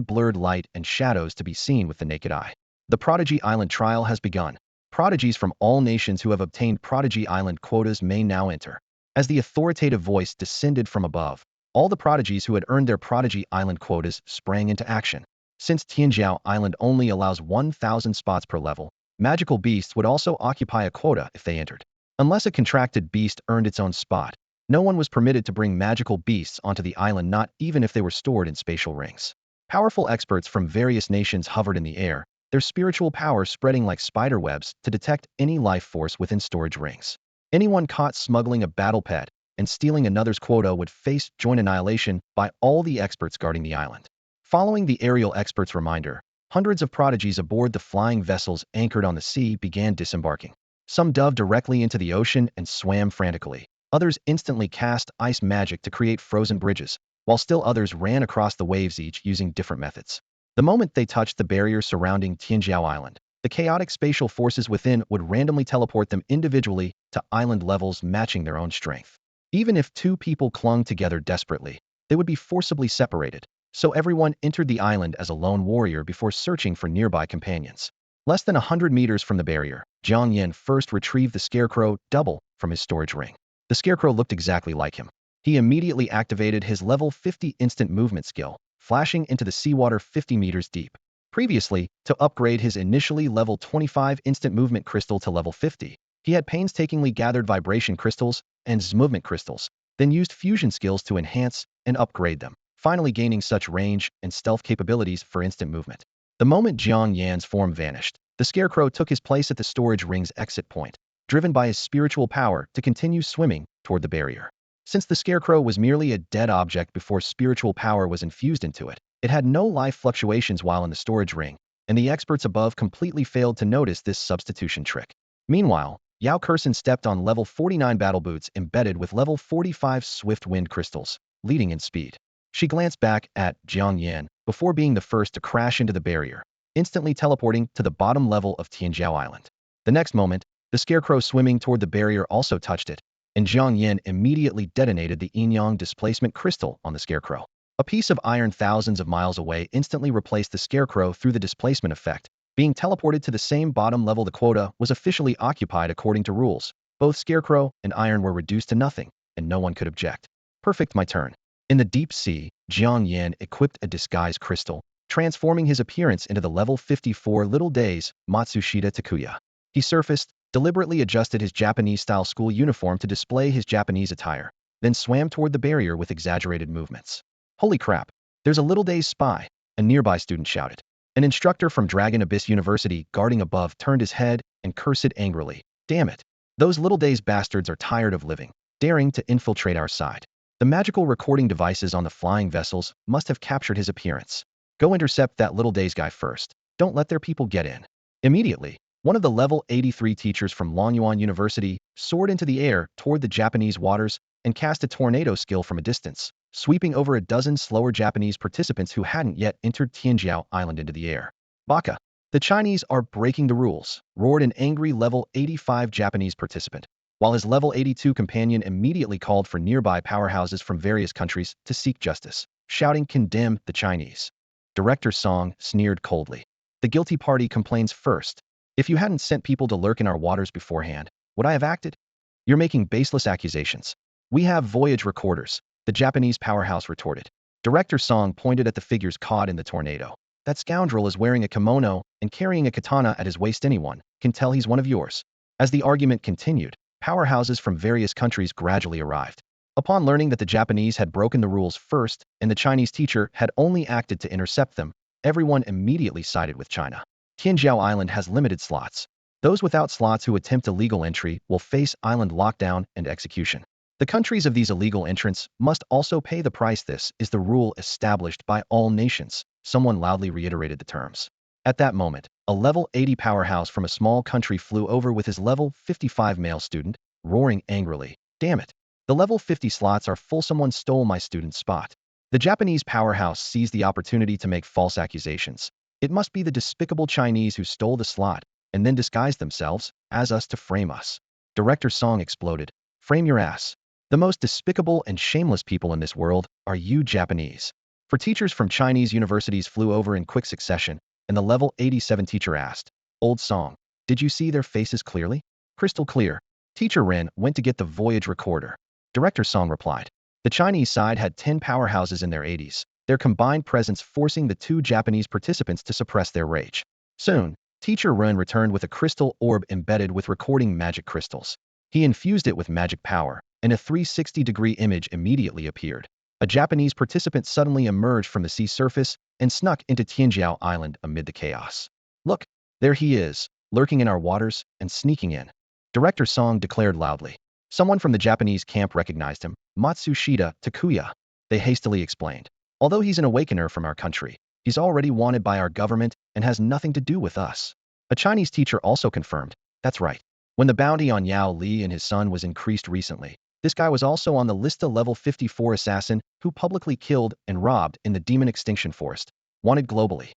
blurred light and shadows to be seen with the naked eye. The Prodigy Island trial has begun. Prodigies from all nations who have obtained Prodigy Island quotas may now enter. As the authoritative voice descended from above, all the prodigies who had earned their Prodigy Island quotas sprang into action. Since Tianjiao Island only allows 1,000 spots per level, magical beasts would also occupy a quota if they entered. Unless a contracted beast earned its own spot, no one was permitted to bring magical beasts onto the island, not even if they were stored in spatial rings. Powerful experts from various nations hovered in the air, their spiritual power spreading like spider webs to detect any life force within storage rings. Anyone caught smuggling a battle pet and stealing another's quota would face joint annihilation by all the experts guarding the island. Following the aerial experts' reminder, hundreds of prodigies aboard the flying vessels anchored on the sea began disembarking. Some dove directly into the ocean and swam frantically. Others instantly cast ice magic to create frozen bridges, while still others ran across the waves, each using different methods. The moment they touched the barrier surrounding Tianjiao Island, the chaotic spatial forces within would randomly teleport them individually to island levels matching their own strength. Even if 2 people clung together desperately, they would be forcibly separated, so everyone entered the island as a lone warrior before searching for nearby companions. Less than 100 meters from the barrier, Jiang Yan first retrieved the scarecrow double from his storage ring. The scarecrow looked exactly like him. He immediately activated his level 50 instant movement skill, flashing into the seawater 50 meters deep. Previously, to upgrade his initially level 25 instant movement crystal to level 50, he had painstakingly gathered vibration crystals and movement crystals, then used fusion skills to enhance and upgrade them, finally gaining such range and stealth capabilities for instant movement. The moment Jiang Yan's form vanished, the scarecrow took his place at the storage ring's exit point. driven by his spiritual power to continue swimming toward the barrier. Since the scarecrow was merely a dead object before spiritual power was infused into it, it had no life fluctuations while in the storage ring, and the experts above completely failed to notice this substitution trick. Meanwhile, Yao Kurson stepped on level 49 battle boots embedded with level 45 swift wind crystals, leading in speed. She glanced back at Jiang Yan before being the first to crash into the barrier, instantly teleporting to the bottom level of Tianjiao Island. The next moment, the scarecrow swimming toward the barrier also touched it, and Jiang Yan immediately detonated the Inyong displacement crystal on the scarecrow. A piece of iron thousands of miles away instantly replaced the scarecrow through the displacement effect, being teleported to the same bottom level. The quota was officially occupied according to rules. Both scarecrow and iron were reduced to nothing, and no one could object. Perfect, my turn. In the deep sea, Jiang Yan equipped a disguise crystal, transforming his appearance into the level 54 Little Days Matsushita Takuya. He surfaced, deliberately adjusted his Japanese-style school uniform to display his Japanese attire, then swam toward the barrier with exaggerated movements. Holy crap, there's a Little Days spy, a nearby student shouted. An instructor from Dragon Abyss University guarding above turned his head and cursed angrily. Damn it. Those Little Days bastards are tired of living, daring to infiltrate our side. The magical recording devices on the flying vessels must have captured his appearance. Go intercept that Little Days guy first. Don't let their people get in. Immediately, one of the level 83 teachers from Longyuan University soared into the air toward the Japanese waters and cast a tornado skill from a distance, sweeping over a dozen slower Japanese participants who hadn't yet entered Tianjiao Island into the air. Baka! The Chinese are breaking the rules, roared an angry level 85 Japanese participant, while his level 82 companion immediately called for nearby powerhouses from various countries to seek justice, shouting, "Condemn the Chinese." Director Song sneered coldly. The guilty party complains first. If you hadn't sent people to lurk in our waters beforehand, would I have acted? You're making baseless accusations. We have voyage recorders, the Japanese powerhouse retorted. Director Song pointed at the figures caught in the tornado. That scoundrel is wearing a kimono and carrying a katana at his waist. Anyone can tell he's one of yours. As the argument continued, powerhouses from various countries gradually arrived. Upon learning that the Japanese had broken the rules first and the Chinese teacher had only acted to intercept them, everyone immediately sided with China. Tianjiao Island has limited slots. Those without slots who attempt illegal entry will face island lockdown and execution. The countries of these illegal entrants must also pay the price. This is the rule established by all nations. Someone loudly reiterated the terms. At that moment, a level 80 powerhouse from a small country flew over with his level 55 male student, roaring angrily. Damn it. The level 50 slots are full. Someone stole my student's spot. The Japanese powerhouse seized the opportunity to make false accusations. It must be the despicable Chinese who stole the slot and then disguised themselves as us to frame us. Director Song exploded. Frame your ass. The most despicable and shameless people in this world are you Japanese. For teachers from Chinese universities flew over in quick succession, and the level 87 teacher asked, "Old Song, did you see their faces clearly?" "Crystal clear." Teacher Ren went to get the voyage recorder. Director Song replied. The Chinese side had 10 powerhouses in their 80s, their combined presence forcing the 2 Japanese participants to suppress their rage. Soon, Teacher Ren returned with a crystal orb embedded with recording magic crystals. He infused it with magic power, and a 360-degree image immediately appeared. A Japanese participant suddenly emerged from the sea surface and snuck into Tianjiao Island amid the chaos. "Look, there he is, lurking in our waters and sneaking in," Director Song declared loudly. Someone from the Japanese camp recognized him, Matsushita Takuya. They hastily explained. "Although he's an awakener from our country, he's already wanted by our government and has nothing to do with us." A Chinese teacher also confirmed. "That's right. When the bounty on Yao Li and his son was increased recently, this guy was also on the list. A level 54 assassin who publicly killed and robbed in the Demon Extinction Forest. Wanted globally."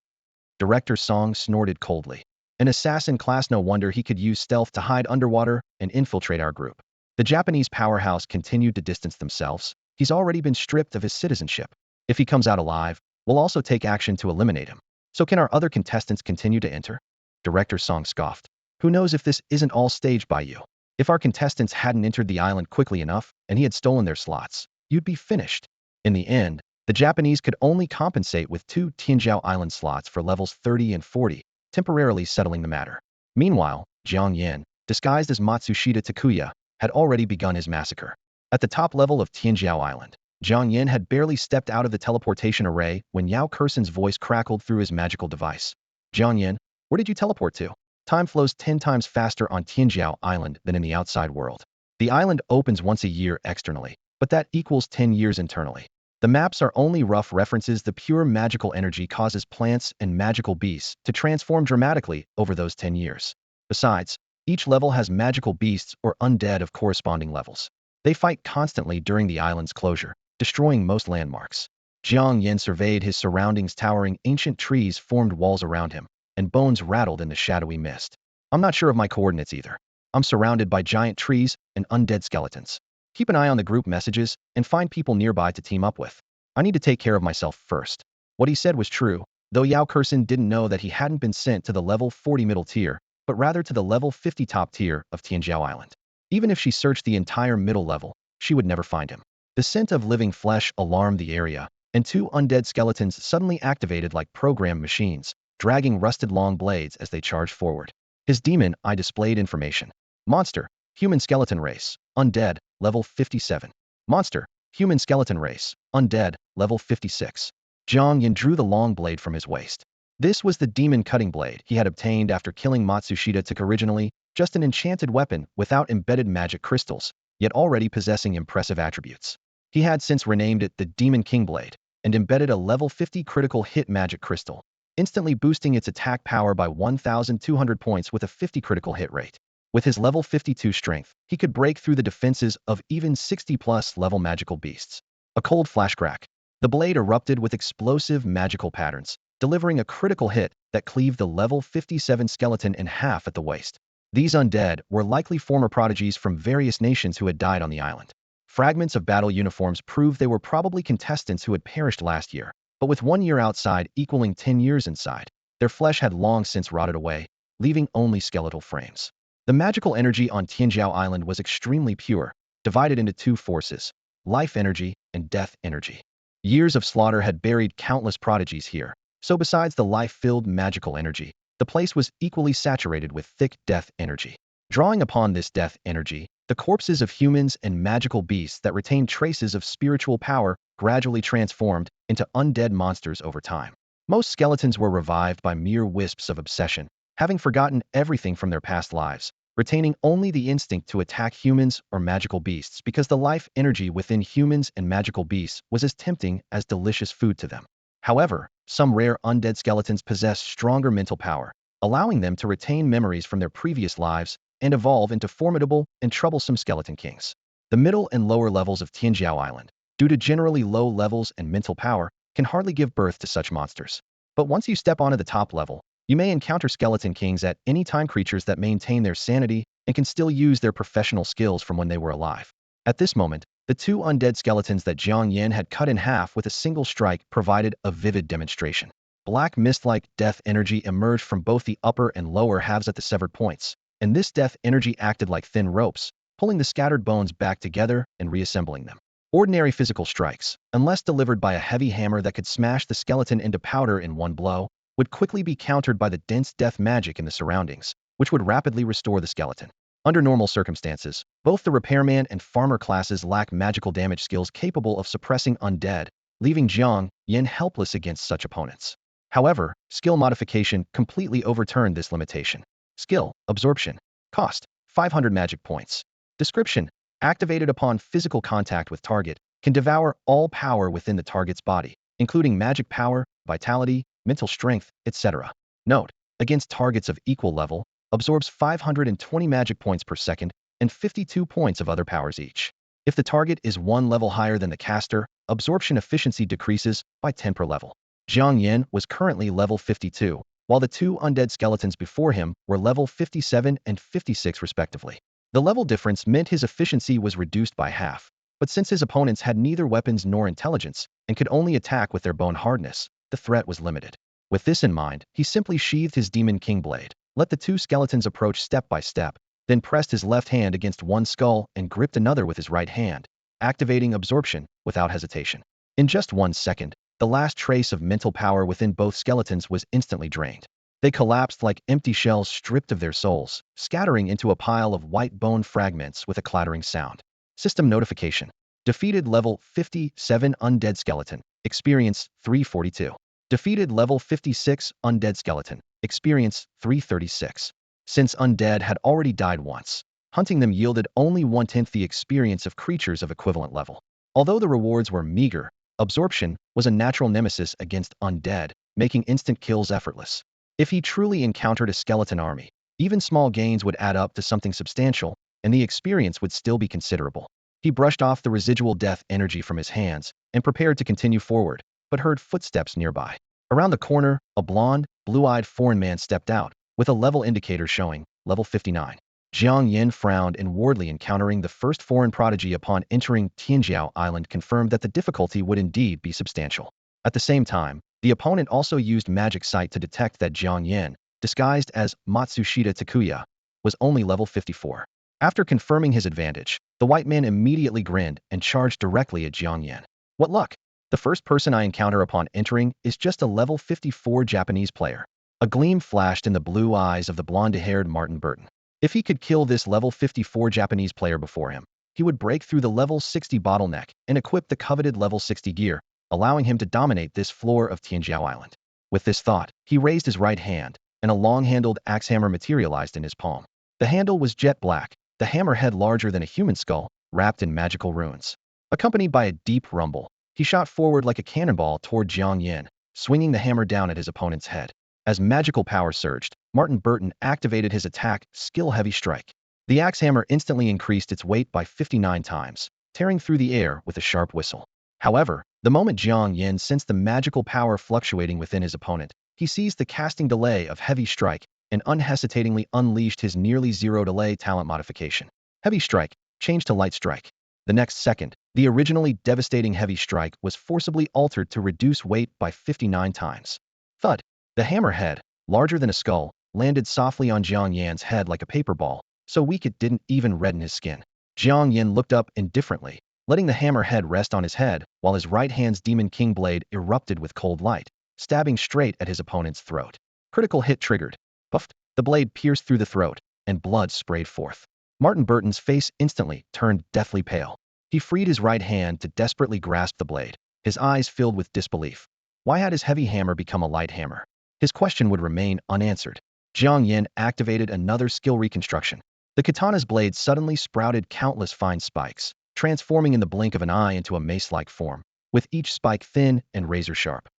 Director Song snorted coldly. "An assassin class. No wonder he could use stealth to hide underwater and infiltrate our group." The Japanese powerhouse continued to distance themselves. "He's already been stripped of his citizenship. If he comes out alive, we'll also take action to eliminate him. So can our other contestants continue to enter?" Director Song scoffed. "Who knows if this isn't all staged by you? If our contestants hadn't entered the island quickly enough and he had stolen their slots, you'd be finished." In the end, the Japanese could only compensate with 2 Tianjiao Island slots for levels 30 and 40, temporarily settling the matter. Meanwhile, Jiang Yan, disguised as Matsushita Takuya, had already begun his massacre. At the top level of Tianjiao Island, Jiang Yan had barely stepped out of the teleportation array when Yao Kurson's voice crackled through his magical device. "Jiang Yan, where did you teleport to?" Time flows 10 times faster on Tianjiao Island than in the outside world. The island opens once a year externally, but that equals 10 years internally. The maps are only rough references. The pure magical energy causes plants and magical beasts to transform dramatically over those 10 years. Besides, each level has magical beasts or undead of corresponding levels. They fight constantly during the island's closure, destroying most landmarks. Jiang Yan surveyed his surroundings. Towering ancient trees formed walls around him, and bones rattled in the shadowy mist. I'm not sure of my coordinates either. I'm surrounded by giant trees and undead skeletons. Keep an eye on the group messages and find people nearby to team up with. I need to take care of myself first. What he said was true, though Yao Kurson didn't know that he hadn't been sent to the level 40 middle tier, but rather to the level 50 top tier of Tianjiao Island. Even if she searched the entire middle level, she would never find him. The scent of living flesh alarmed the area, and two undead skeletons suddenly activated like programmed machines, dragging rusted long blades as they charged forward. His demon eye displayed information. Monster, human skeleton race, undead, level 57. Monster, human skeleton race, undead, level 56. Jiang Yan drew the long blade from his waist. This was the demon cutting blade he had obtained after killing Matsushita. Took originally just an enchanted weapon without embedded magic crystals, yet already possessing impressive attributes. He had since renamed it the Demon King Blade and embedded a level 50 critical hit magic crystal, instantly boosting its attack power by 1,200 points with a 50 critical hit rate. With his level 52 strength, he could break through the defenses of even 60+ level magical beasts. A cold flash crack. The blade erupted with explosive magical patterns, delivering a critical hit that cleaved the level 57 skeleton in half at the waist. These undead were likely former prodigies from various nations who had died on the island. Fragments of battle uniforms proved they were probably contestants who had perished last year, but with 1 year outside equaling 10 years inside, their flesh had long since rotted away, leaving only skeletal frames. The magical energy on Tianjiao Island was extremely pure, divided into two forces, life energy and death energy. Years of slaughter had buried countless prodigies here, so besides the life-filled magical energy, the place was equally saturated with thick death energy. Drawing upon this death energy, the corpses of humans and magical beasts that retained traces of spiritual power gradually transformed into undead monsters over time. Most skeletons were revived by mere wisps of obsession, having forgotten everything from their past lives, retaining only the instinct to attack humans or magical beasts because the life energy within humans and magical beasts was as tempting as delicious food to them. However, some rare undead skeletons possess stronger mental power, allowing them to retain memories from their previous lives and evolve into formidable and troublesome skeleton kings. The middle and lower levels of Tianjiao Island, due to generally low levels and mental power, can hardly give birth to such monsters. But once you step onto the top level, you may encounter skeleton kings at any time, creatures that maintain their sanity and can still use their professional skills from when they were alive. At this moment, the two undead skeletons that Jiang Yan had cut in half with a single strike provided a vivid demonstration. Black mist-like death energy emerged from both the upper and lower halves at the severed points, and this death energy acted like thin ropes, pulling the scattered bones back together and reassembling them. Ordinary physical strikes, unless delivered by a heavy hammer that could smash the skeleton into powder in one blow, would quickly be countered by the dense death magic in the surroundings, which would rapidly restore the skeleton. Under normal circumstances, both the repairman and farmer classes lack magical damage skills capable of suppressing undead, leaving Jiang Yan helpless against such opponents. However, skill modification completely overturned this limitation. Skill, absorption. Cost, 500 magic points. Description, activated upon physical contact with target, can devour all power within the target's body, including magic power, vitality, mental strength, etc. Note, against targets of equal level, absorbs 520 magic points per second and 52 points of other powers each. If the target is one level higher than the caster, absorption efficiency decreases by 10 per level. Jiang Yan was currently level 52, while the two undead skeletons before him were level 57 and 56 respectively. The level difference meant his efficiency was reduced by half, but since his opponents had neither weapons nor intelligence and could only attack with their bone hardness, the threat was limited. With this in mind, he simply sheathed his Demon King Blade, let the two skeletons approach step by step, then pressed his left hand against one skull and gripped another with his right hand, activating absorption without hesitation. In just 1 second, the last trace of mental power within both skeletons was instantly drained. They collapsed like empty shells stripped of their souls, scattering into a pile of white bone fragments with a clattering sound. System notification. Defeated level 57 undead skeleton. Experience 342. Defeated level 56 undead skeleton. Experience 336. since undead had already died once. Hunting them yielded only 1/10 the experience of creatures of equivalent level. Although the rewards were meager, absorption was a natural nemesis against undead, making instant kills effortless. If he truly encountered a skeleton army, even small gains would add up to something substantial, and the experience would still be considerable. He brushed off the residual death energy from his hands and prepared to continue forward, but heard footsteps nearby. Around the corner, a blonde, blue-eyed foreign man stepped out, with a level indicator showing level 59. Jiang Yan frowned inwardly, encountering the first foreign prodigy upon entering Inyong Island confirmed that the difficulty would indeed be substantial. At the same time, the opponent also used magic sight to detect that Jiang Yan, disguised as Matsushita Takuya, was only level 54. After confirming his advantage, the white man immediately grinned and charged directly at Jiang Yan. What luck! The first person I encounter upon entering is just a level 54 Japanese player. A gleam flashed in the blue eyes of the blonde-haired Martin Burton. If he could kill this level 54 Japanese player before him, he would break through the level 60 bottleneck and equip the coveted level 60 gear, allowing him to dominate this floor of Inyong Island. With this thought, he raised his right hand, and a long-handled axe hammer materialized in his palm. The handle was jet black, the hammerhead larger than a human skull, wrapped in magical runes. Accompanied by a deep rumble, he shot forward like a cannonball toward Jiang Yan, swinging the hammer down at his opponent's head. As magical power surged, Martin Burton activated his attack, Skill Heavy Strike. The axe hammer instantly increased its weight by 59 times, tearing through the air with a sharp whistle. However, the moment Jiang Yan sensed the magical power fluctuating within his opponent, he seized the casting delay of Heavy Strike and unhesitatingly unleashed his nearly zero delay talent modification. Heavy Strike changed to Light Strike. The next second, the originally devastating Heavy Strike was forcibly altered to reduce weight by 59 times. Thud! The hammerhead, larger than a skull, landed softly on Jiang Yan's head like a paper ball, so weak it didn't even redden his skin. Jiang Yan looked up indifferently, letting the hammerhead rest on his head, while his right hand's Demon King blade erupted with cold light, stabbing straight at his opponent's throat. Critical hit triggered. Puffed! The blade pierced through the throat, and blood sprayed forth. Martin Burton's face instantly turned deathly pale. He freed his right hand to desperately grasp the blade, his eyes filled with disbelief. Why had his heavy hammer become a light hammer? His question would remain unanswered. Jiang Yan activated another skill reconstruction. The katana's blade suddenly sprouted countless fine spikes, transforming in the blink of an eye into a mace-like form, with each spike thin and razor-sharp.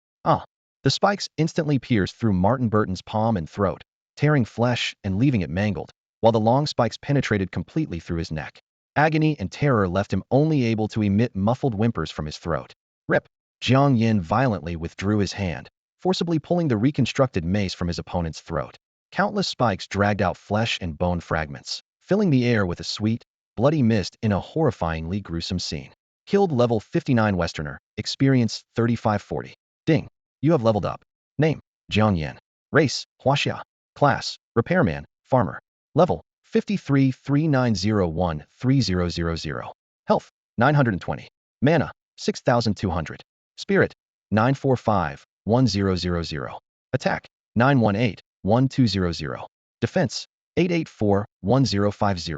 The spikes instantly pierced through Martin Burton's palm and throat, tearing flesh and leaving it mangled, while the long spikes penetrated completely through his neck. Agony and terror left him only able to emit muffled whimpers from his throat. Rip! Jiang Yan violently withdrew his hand, forcibly pulling the reconstructed mace from his opponent's throat. Countless spikes dragged out flesh and bone fragments, filling the air with a sweet, bloody mist in a horrifyingly gruesome scene. Killed level 59 Westerner, experience 3540. Ding! You have leveled up. Name: Jiang Yan. Race: Huaxia. Class: Repairman, Farmer. Level: 53 3901 3000. Health: 920. Mana: 6200. Spirit: 945 1000. Attack: 918 1200. Defense: 884 1050.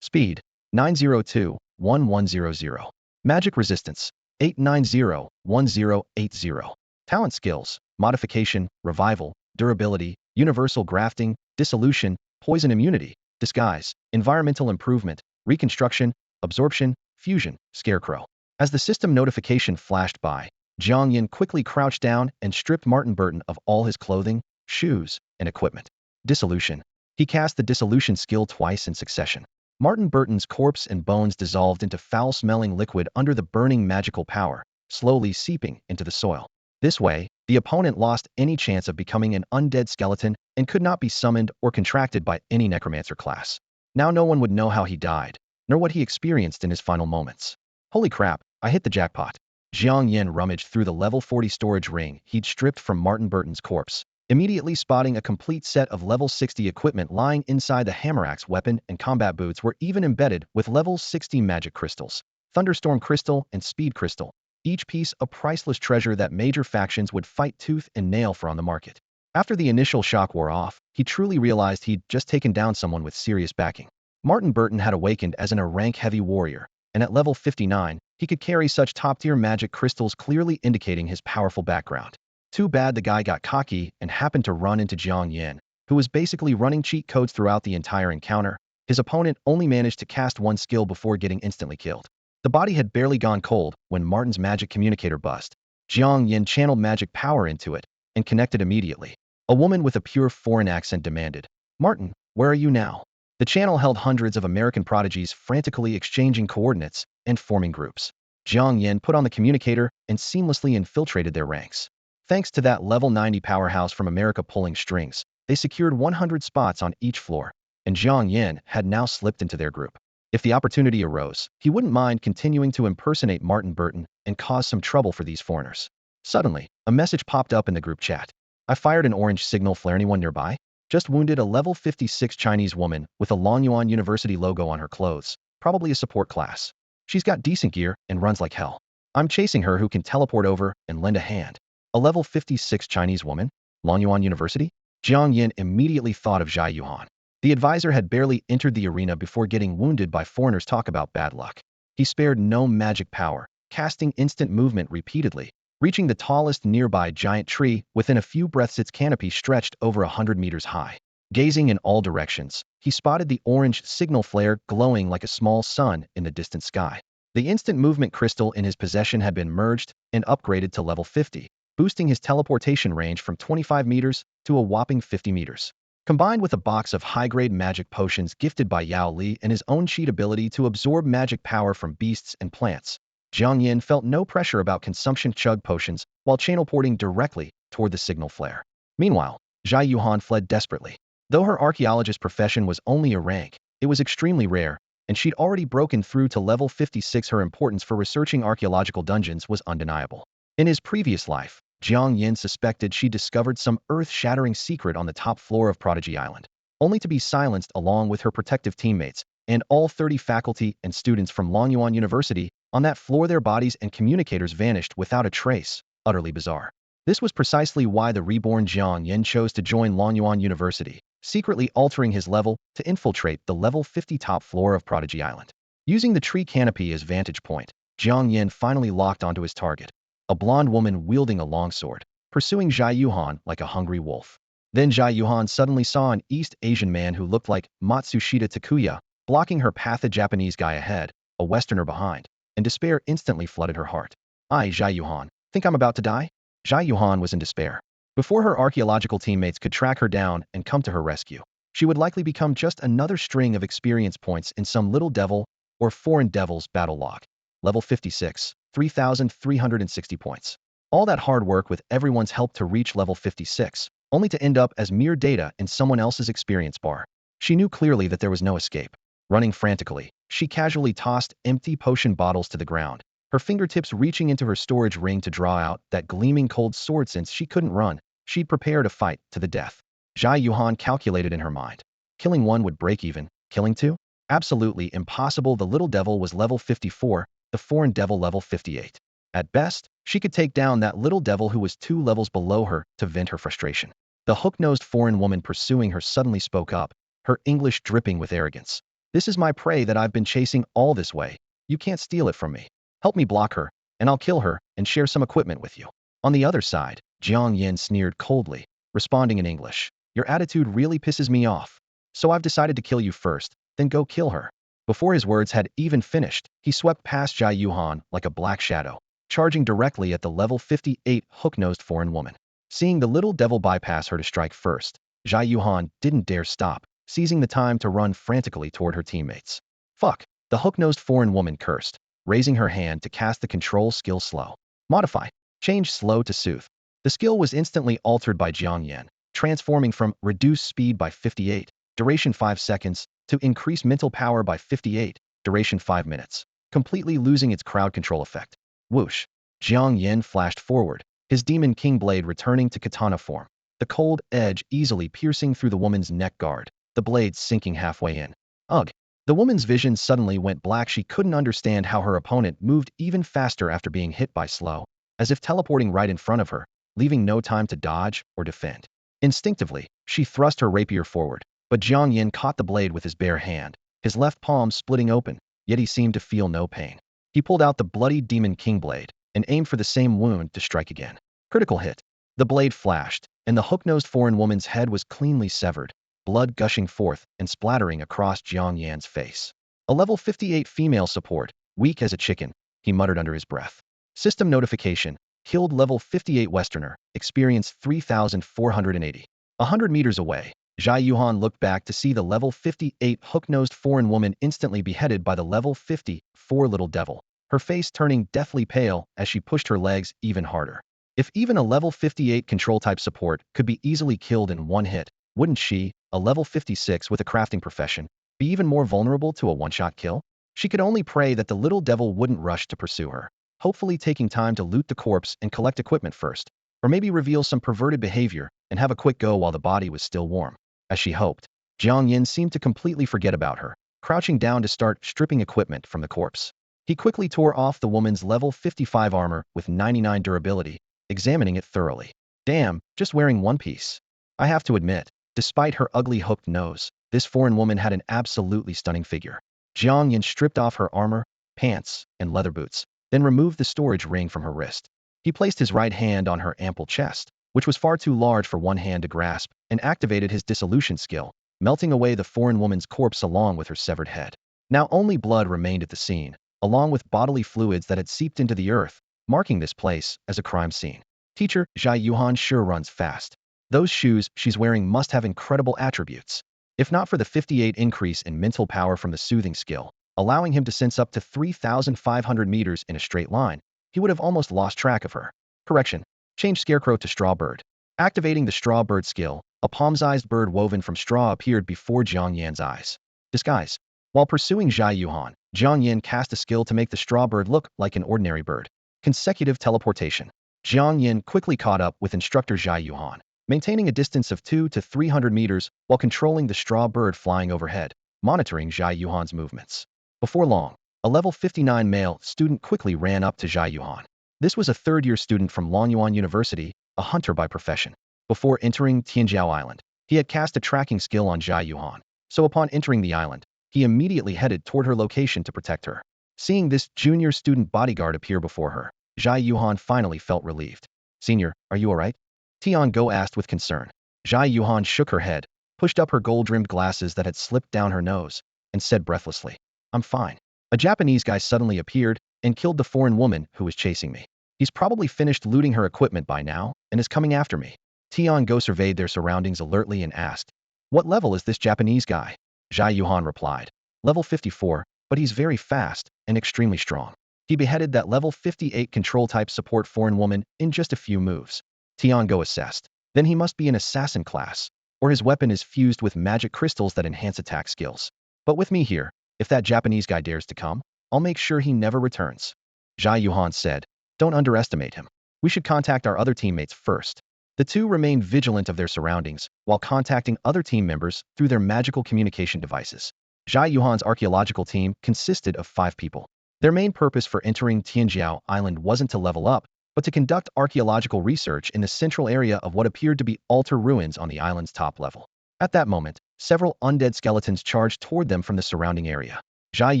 Speed: 902 1100. Magic resistance: 890 1080. Talent skills: Modification, Revival, Durability, Universal Grafting, Dissolution, Poison Immunity, Disguise, Environmental Improvement, Reconstruction, Absorption, Fusion, Scarecrow. As the system notification flashed by, Jiang Yan quickly crouched down and stripped Martin Burton of all his clothing, shoes, and equipment. Dissolution. He cast the Dissolution skill twice in succession. Martin Burton's corpse and bones dissolved into foul-smelling liquid under the burning magical power, slowly seeping into the soil. This way, the opponent lost any chance of becoming an undead skeleton and could not be summoned or contracted by any necromancer class. Now no one would know how he died, nor what he experienced in his final moments. Holy crap, I hit the jackpot. Jiang Yan rummaged through the level 40 storage ring he'd stripped from Martin Burton's corpse, immediately spotting a complete set of level 60 equipment lying inside the hammeraxe weapon, and combat boots were even embedded with level 60 magic crystals, Thunderstorm Crystal and Speed Crystal, each piece a priceless treasure that major factions would fight tooth and nail for on the market. After the initial shock wore off, he truly realized he'd just taken down someone with serious backing. Martin Burton had awakened as a rank-heavy warrior, and at level 59, he could carry such top-tier magic crystals, clearly indicating his powerful background. Too bad the guy got cocky and happened to run into Jiang Yan, who was basically running cheat codes throughout the entire encounter. His opponent only managed to cast one skill before getting instantly killed. The body had barely gone cold when Martin's magic communicator bust. Jiang Yan channeled magic power into it and connected immediately. A woman with a pure foreign accent demanded, "Martin, where are you now?" The channel held hundreds of American prodigies frantically exchanging coordinates and forming groups. Jiang Yan put on the communicator and seamlessly infiltrated their ranks. Thanks to that level 90 powerhouse from America pulling strings, they secured 100 spots on each floor, and Jiang Yan had now slipped into their group. If the opportunity arose, he wouldn't mind continuing to impersonate Martin Burton and cause some trouble for these foreigners. Suddenly, a message popped up in the group chat. "I fired an orange signal flare. Anyone nearby? Just wounded a level 56 Chinese woman with a Longyuan University logo on her clothes, probably a support class. She's got decent gear and runs like hell. I'm chasing her. Who can teleport over and lend a hand?" A level 56 Chinese woman? Longyuan University? Jiang Yan immediately thought of Zhai Yuhan. The advisor had barely entered the arena before getting wounded by foreigners. Talk about bad luck. He spared no magic power, casting instant movement repeatedly, reaching the tallest nearby giant tree within a few breaths. Its canopy stretched over 100 meters high. Gazing in all directions, he spotted the orange signal flare glowing like a small sun in the distant sky. The instant movement crystal in his possession had been merged and upgraded to level 50, boosting his teleportation range from 25 meters to a whopping 50 meters. Combined with a box of high-grade magic potions gifted by Yao Li and his own cheat ability to absorb magic power from beasts and plants, Jiang Yan felt no pressure about consumption. Chug potions while channel-porting directly toward the signal flare. Meanwhile, Zhai Yuhan fled desperately. Though her archaeologist profession was only a rank, it was extremely rare, and she'd already broken through to level 56. Her importance for researching archaeological dungeons was undeniable. In his previous life, Jiang Yan suspected she discovered some earth-shattering secret on the top floor of Prodigy Island, only to be silenced along with her protective teammates and all 30 faculty and students from Longyuan University. On that floor, their bodies and communicators vanished without a trace, utterly bizarre. This was precisely why the reborn Jiang Yan chose to join Longyuan University, secretly altering his level to infiltrate the level 50 top floor of Prodigy Island. Using the tree canopy as vantage point, Jiang Yan finally locked onto his target, a blonde woman wielding a longsword, pursuing Zhai Yuhan like a hungry wolf. Then Zhai Yuhan suddenly saw an East Asian man who looked like Matsushita Takuya, blocking her path. A Japanese guy ahead, a Westerner behind, and despair instantly flooded her heart. "I, Zhai Yuhan, think I'm about to die?" Zhai Yuhan was in despair. Before her archaeological teammates could track her down and come to her rescue, she would likely become just another string of experience points in some little devil or foreign devil's battle log. Level 56, 3,360 points. All that hard work with everyone's help to reach level 56, only to end up as mere data in someone else's experience bar. She knew clearly that there was no escape. Running frantically, she casually tossed empty potion bottles to the ground, her fingertips reaching into her storage ring to draw out that gleaming cold sword. Since she couldn't run, she'd prepare to fight to the death. Zhai Yuhan calculated in her mind. Killing one would break even. Killing two? Absolutely impossible. The little devil was level 54, the foreign devil level 58. At best, she could take down that little devil who was 2 levels below her to vent her frustration. The hook-nosed foreign woman pursuing her suddenly spoke up, her English dripping with arrogance. "This is my prey that I've been chasing all this way. You can't steal it from me. Help me block her, and I'll kill her and share some equipment with you." On the other side, Jiang Yan sneered coldly, responding in English. "Your attitude really pisses me off. So I've decided to kill you first, then go kill her." Before his words had even finished, he swept past Zhai Yuhan like a black shadow, charging directly at the level 58 hook-nosed foreign woman. Seeing the little devil bypass her to strike first, Zhai Yuhan didn't dare stop, seizing the time to run frantically toward her teammates. "Fuck," the hook-nosed foreign woman cursed, raising her hand to cast the control skill Slow. Modify. Change Slow to Soothe. The skill was instantly altered by Jiang Yan, transforming from reduce speed by 58, duration 5 seconds, to increase mental power by 58, duration 5 minutes, completely losing its crowd control effect. Whoosh! Jiang Yan flashed forward, his Demon King blade returning to katana form, the cold edge easily piercing through the woman's neck guard, the blade sinking halfway in. Ugh! The woman's vision suddenly went black. She couldn't understand how her opponent moved even faster after being hit by Slow, as if teleporting right in front of her, leaving no time to dodge or defend. Instinctively, she thrust her rapier forward, but Jiang Yan caught the blade with his bare hand, his left palm splitting open, yet he seemed to feel no pain. He pulled out the bloody Demon King blade and aimed for the same wound to strike again. Critical hit. The blade flashed, and the hook-nosed foreign woman's head was cleanly severed, blood gushing forth and splattering across Jiang Yan's face. A level 58 female support, weak as a chicken, he muttered under his breath. System notification, killed level 58 Westerner, experience 3,480. 100 meters away, Zhai Yuhan looked back to see the level 58 hook-nosed foreign woman instantly beheaded by the level 54 little devil, her face turning deathly pale as she pushed her legs even harder. If even a level 58 control-type support could be easily killed in one hit, wouldn't she, a level 56 with a crafting profession, be even more vulnerable to a one-shot kill? She could only pray that the little devil wouldn't rush to pursue her, hopefully taking time to loot the corpse and collect equipment first, or maybe reveal some perverted behavior and have a quick go while the body was still warm. As she hoped, Jiang Yan seemed to completely forget about her, crouching down to start stripping equipment from the corpse. He quickly tore off the woman's level 55 armor with 99 durability, examining it thoroughly. Damn, just wearing one piece. I have to admit, despite her ugly hooked nose, this foreign woman had an absolutely stunning figure. Jiang Yan stripped off her armor, pants, and leather boots, then removed the storage ring from her wrist. He placed his right hand on her ample chest, which was far too large for one hand to grasp, and activated his dissolution skill, melting away the foreign woman's corpse along with her severed head. Now only blood remained at the scene, along with bodily fluids that had seeped into the earth, marking this place as a crime scene. Teacher, Zhai Yuhan sure runs fast. Those shoes she's wearing must have incredible attributes. If not for the 58 increase in mental power from the soothing skill, allowing him to sense up to 3,500 meters in a straight line, he would have almost lost track of her. Correction. Change Scarecrow to Straw Bird. Activating the Straw Bird skill, a palm-sized bird woven from straw appeared before Jiang Yan's eyes. Disguise. While pursuing Zhai Yuhan, Jiang Yan cast a skill to make the straw bird look like an ordinary bird. Consecutive teleportation. Jiang Yan quickly caught up with instructor Zhai Yuhan, maintaining a distance of 200 to 300 meters while controlling the straw bird flying overhead, monitoring Zhai Yuhan's movements. Before long, a level 59 male student quickly ran up to Zhai Yuhan. This was a third-year student from Longyuan University, a hunter by profession. Before entering Tianjiao Island, he had cast a tracking skill on Zhai Yuhan, so upon entering the island, he immediately headed toward her location to protect her. Seeing this junior student bodyguard appear before her, Zhai Yuhan finally felt relieved. Senior, are you alright? Tian Go asked with concern. Zhai Yuhan shook her head, pushed up her gold-rimmed glasses that had slipped down her nose, and said breathlessly, I'm fine. A Japanese guy suddenly appeared and killed the foreign woman who was chasing me. He's probably finished looting her equipment by now and is coming after me. Tian Go surveyed their surroundings alertly and asked, What level is this Japanese guy? Zhai Yuhan replied, Level 54, but he's very fast and extremely strong. He beheaded that level 58 control-type support foreign woman in just a few moves. Tian Go assessed. Then he must be an assassin class, or his weapon is fused with magic crystals that enhance attack skills. But with me here, if that Japanese guy dares to come, I'll make sure he never returns. Zhai Yuhan said, Don't underestimate him. We should contact our other teammates first. The two remained vigilant of their surroundings, while contacting other team members through their magical communication devices. Zhai Yuhan's archaeological team consisted of 5 people. Their main purpose for entering Tianjiao Island wasn't to level up, but to conduct archaeological research in the central area of what appeared to be altar ruins on the island's top level. At that moment, several undead skeletons charged toward them from the surrounding area. Zhai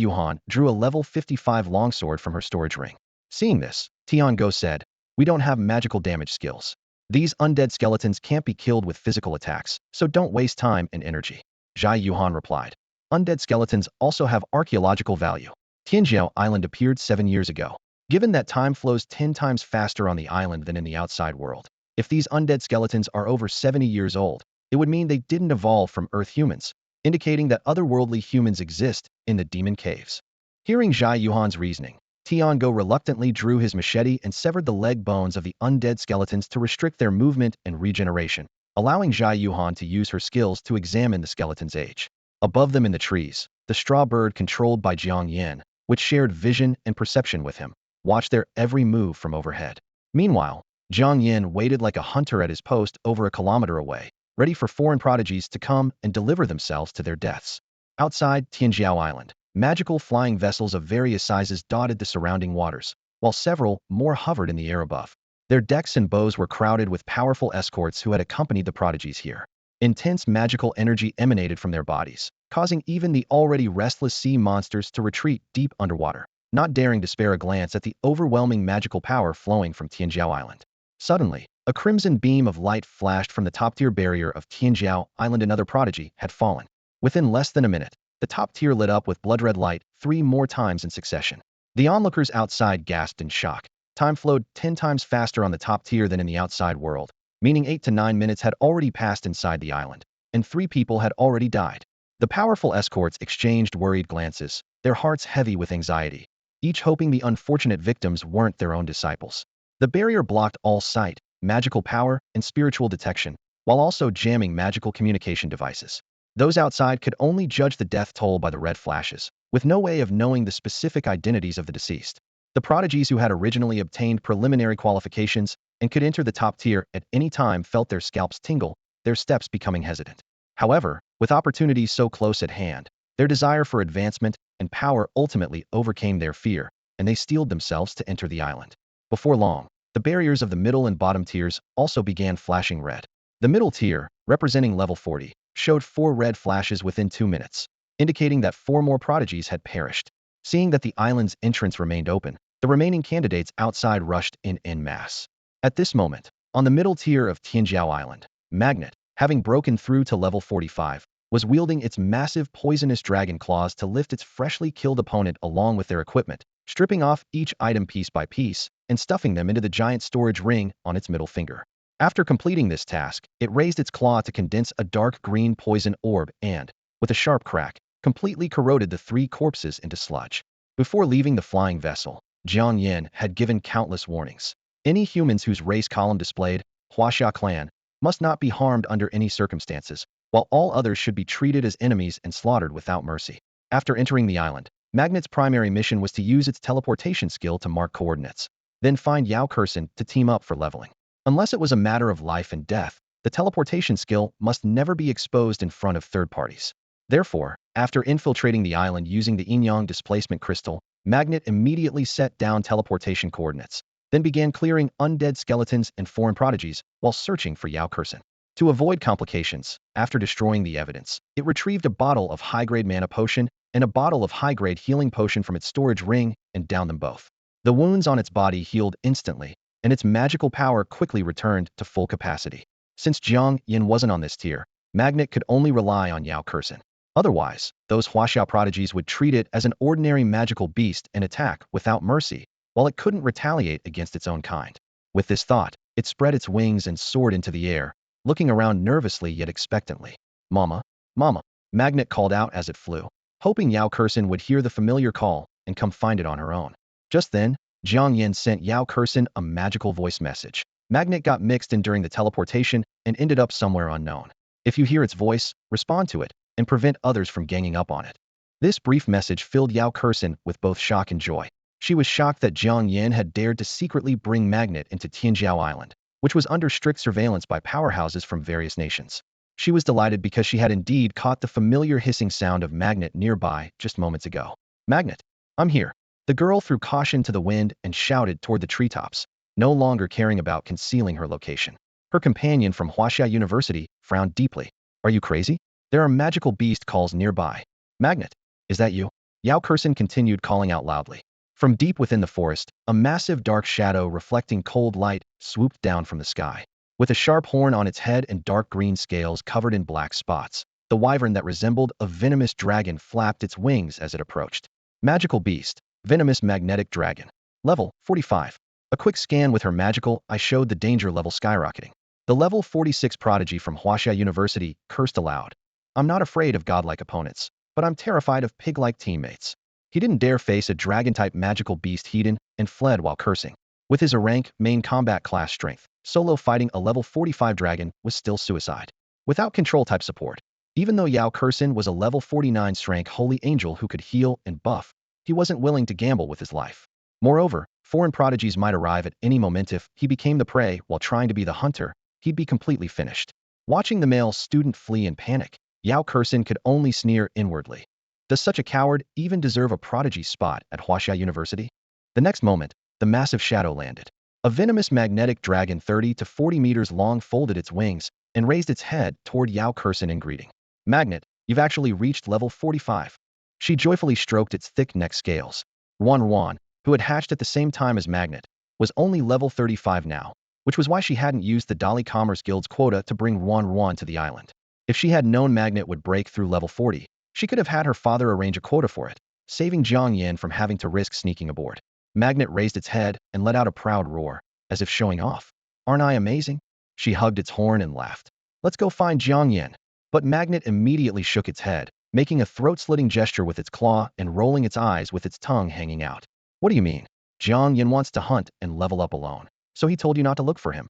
Yuhan drew a level 55 longsword from her storage ring. Seeing this, Tian Go said, We don't have magical damage skills. These undead skeletons can't be killed with physical attacks, so don't waste time and energy. Zhai Yuhan replied, Undead skeletons also have archaeological value. Tianjiao Island appeared 7 years ago. Given that time flows 10 times faster on the island than in the outside world, if these undead skeletons are over 70 years old, it would mean they didn't evolve from Earth humans, indicating that otherworldly humans exist in the demon caves. Hearing Zhai Yuhan's reasoning, Tian Go reluctantly drew his machete and severed the leg bones of the undead skeletons to restrict their movement and regeneration, allowing Zhai Yuhan to use her skills to examine the skeleton's age. Above them in the trees, the straw bird controlled by Jiang Yan, which shared vision and perception with him, watched their every move from overhead. Meanwhile, Jiang Yan waited like a hunter at his post over a kilometer away, ready for foreign prodigies to come and deliver themselves to their deaths. Outside Tianjiao Island, magical flying vessels of various sizes dotted the surrounding waters, while several more hovered in the air above. Their decks and bows were crowded with powerful escorts who had accompanied the prodigies here. Intense magical energy emanated from their bodies, causing even the already restless sea monsters to retreat deep underwater, not daring to spare a glance at the overwhelming magical power flowing from Tianjiao Island. Suddenly, A crimson beam of light flashed from the top-tier barrier of Inyong Island. Another prodigy had fallen. Within less than a minute, the top tier lit up with blood-red light 3 more times in succession. The onlookers outside gasped in shock. Time flowed 10 times faster on the top tier than in the outside world, meaning 8 to 9 minutes had already passed inside the island, and 3 people had already died. The powerful escorts exchanged worried glances, their hearts heavy with anxiety, each hoping the unfortunate victims weren't their own disciples. The barrier blocked all sight, magical power, and spiritual detection, while also jamming magical communication devices. Those outside could only judge the death toll by the red flashes, with no way of knowing the specific identities of the deceased. The prodigies who had originally obtained preliminary qualifications and could enter the top tier at any time felt their scalps tingle, their steps becoming hesitant. However, with opportunities so close at hand, their desire for advancement and power ultimately overcame their fear, and they steeled themselves to enter the island. Before long, the barriers of the middle and bottom tiers also began flashing red. The middle tier, representing level 40, showed 4 red flashes within 2 minutes, indicating that 4 more prodigies had perished. Seeing that the island's entrance remained open, the remaining candidates outside rushed in masse. At this moment, on the middle tier of Inyong Island, Magnet, having broken through to level 45, was wielding its massive poisonous dragon claws to lift its freshly killed opponent along with their equipment, stripping off each item piece by piece and stuffing them into the giant storage ring on its middle finger. After completing this task, it raised its claw to condense a dark green poison orb and, with a sharp crack, completely corroded the 3 corpses into sludge. Before leaving the flying vessel, Jiang Yan had given countless warnings. Any humans whose race column displayed Huaxia clan must not be harmed under any circumstances, while all others should be treated as enemies and slaughtered without mercy. After entering the island, Magnet's primary mission was to use its teleportation skill to mark coordinates, then find Awakens to team up for leveling. Unless it was a matter of life and death, the teleportation skill must never be exposed in front of third parties. Therefore, after infiltrating the island using the Inyong displacement crystal, Magnet immediately set down teleportation coordinates, then began clearing undead skeletons and foreign prodigies while searching for Awakens. To avoid complications, after destroying the evidence, it retrieved a bottle of high-grade mana potion and a bottle of high-grade healing potion from its storage ring and downed them both. The wounds on its body healed instantly, and its magical power quickly returned to full capacity. Since Jiang Yan wasn't on this tier, Magnet could only rely on Awakens. Otherwise, those Huaxia prodigies would treat it as an ordinary magical beast and attack without mercy, while it couldn't retaliate against its own kind. With this thought, it spread its wings and soared into the air, looking around nervously yet expectantly. "Mama, Mama," Magnet called out as it flew, hoping Awakens would hear the familiar call and come find it on her own. Just then, Jiang Yan sent Awakens a magical voice message. Magnet got mixed in during the teleportation and ended up somewhere unknown. If you hear its voice, respond to it, and prevent others from ganging up on it. This brief message filled Awakens with both shock and joy. She was shocked that Jiang Yan had dared to secretly bring Magnet into Inyong Island, which was under strict surveillance by powerhouses from various nations. She was delighted because she had indeed caught the familiar hissing sound of Magnet nearby just moments ago. "Magnet, I'm here." The girl threw caution to the wind and shouted toward the treetops, no longer caring about concealing her location. Her companion from Huaxia University frowned deeply. "Are you crazy? There are magical beast calls nearby." "Magnet, is that you?" Awakens continued calling out loudly. From deep within the forest, a massive dark shadow reflecting cold light swooped down from the sky. With a sharp horn on its head and dark green scales covered in black spots, the wyvern that resembled a venomous dragon flapped its wings as it approached. Magical beast, venomous magnetic dragon. Level 45. A quick scan with her magical eye showed the danger level skyrocketing. The level 46 prodigy from Huaxia University cursed aloud. "I'm not afraid of godlike opponents, but I'm terrified of pig-like teammates." He didn't dare face a dragon-type magical beast Hedon and fled while cursing. With his rank main combat class strength, solo fighting a level 45 dragon was still suicide. Without control-type support, even though Awakens was a level 49 rank holy angel who could heal and buff, he wasn't willing to gamble with his life. Moreover, foreign prodigies might arrive at any moment. If he became the prey while trying to be the hunter, he'd be completely finished. Watching the male student flee in panic, Awakens could only sneer inwardly. Does such a coward even deserve a prodigy spot at Huaxia University? The next moment, the massive shadow landed. A venomous magnetic dragon 30 to 40 meters long folded its wings and raised its head toward Awakens in greeting. "Magnet, you've actually reached level 45. She joyfully stroked its thick neck scales. Ruan, who had hatched at the same time as Magnet, was only level 35 now. which was why she hadn't used the Dali Commerce Guild's quota to bring Wan to the island. If she had known Magnet would break through level 40, she could have had her father arrange a quota for it, saving Jiang Yan from having to risk sneaking aboard. Magnet raised its head and let out a proud roar, as if showing off. Aren't I amazing? She hugged its horn and laughed. Let's go find Jiang Yan. But Magnet immediately shook its head, making a throat-slitting gesture with its claw and rolling its eyes with its tongue hanging out. What do you mean? Jiang Yan wants to hunt and level up alone, so he told you not to look for him.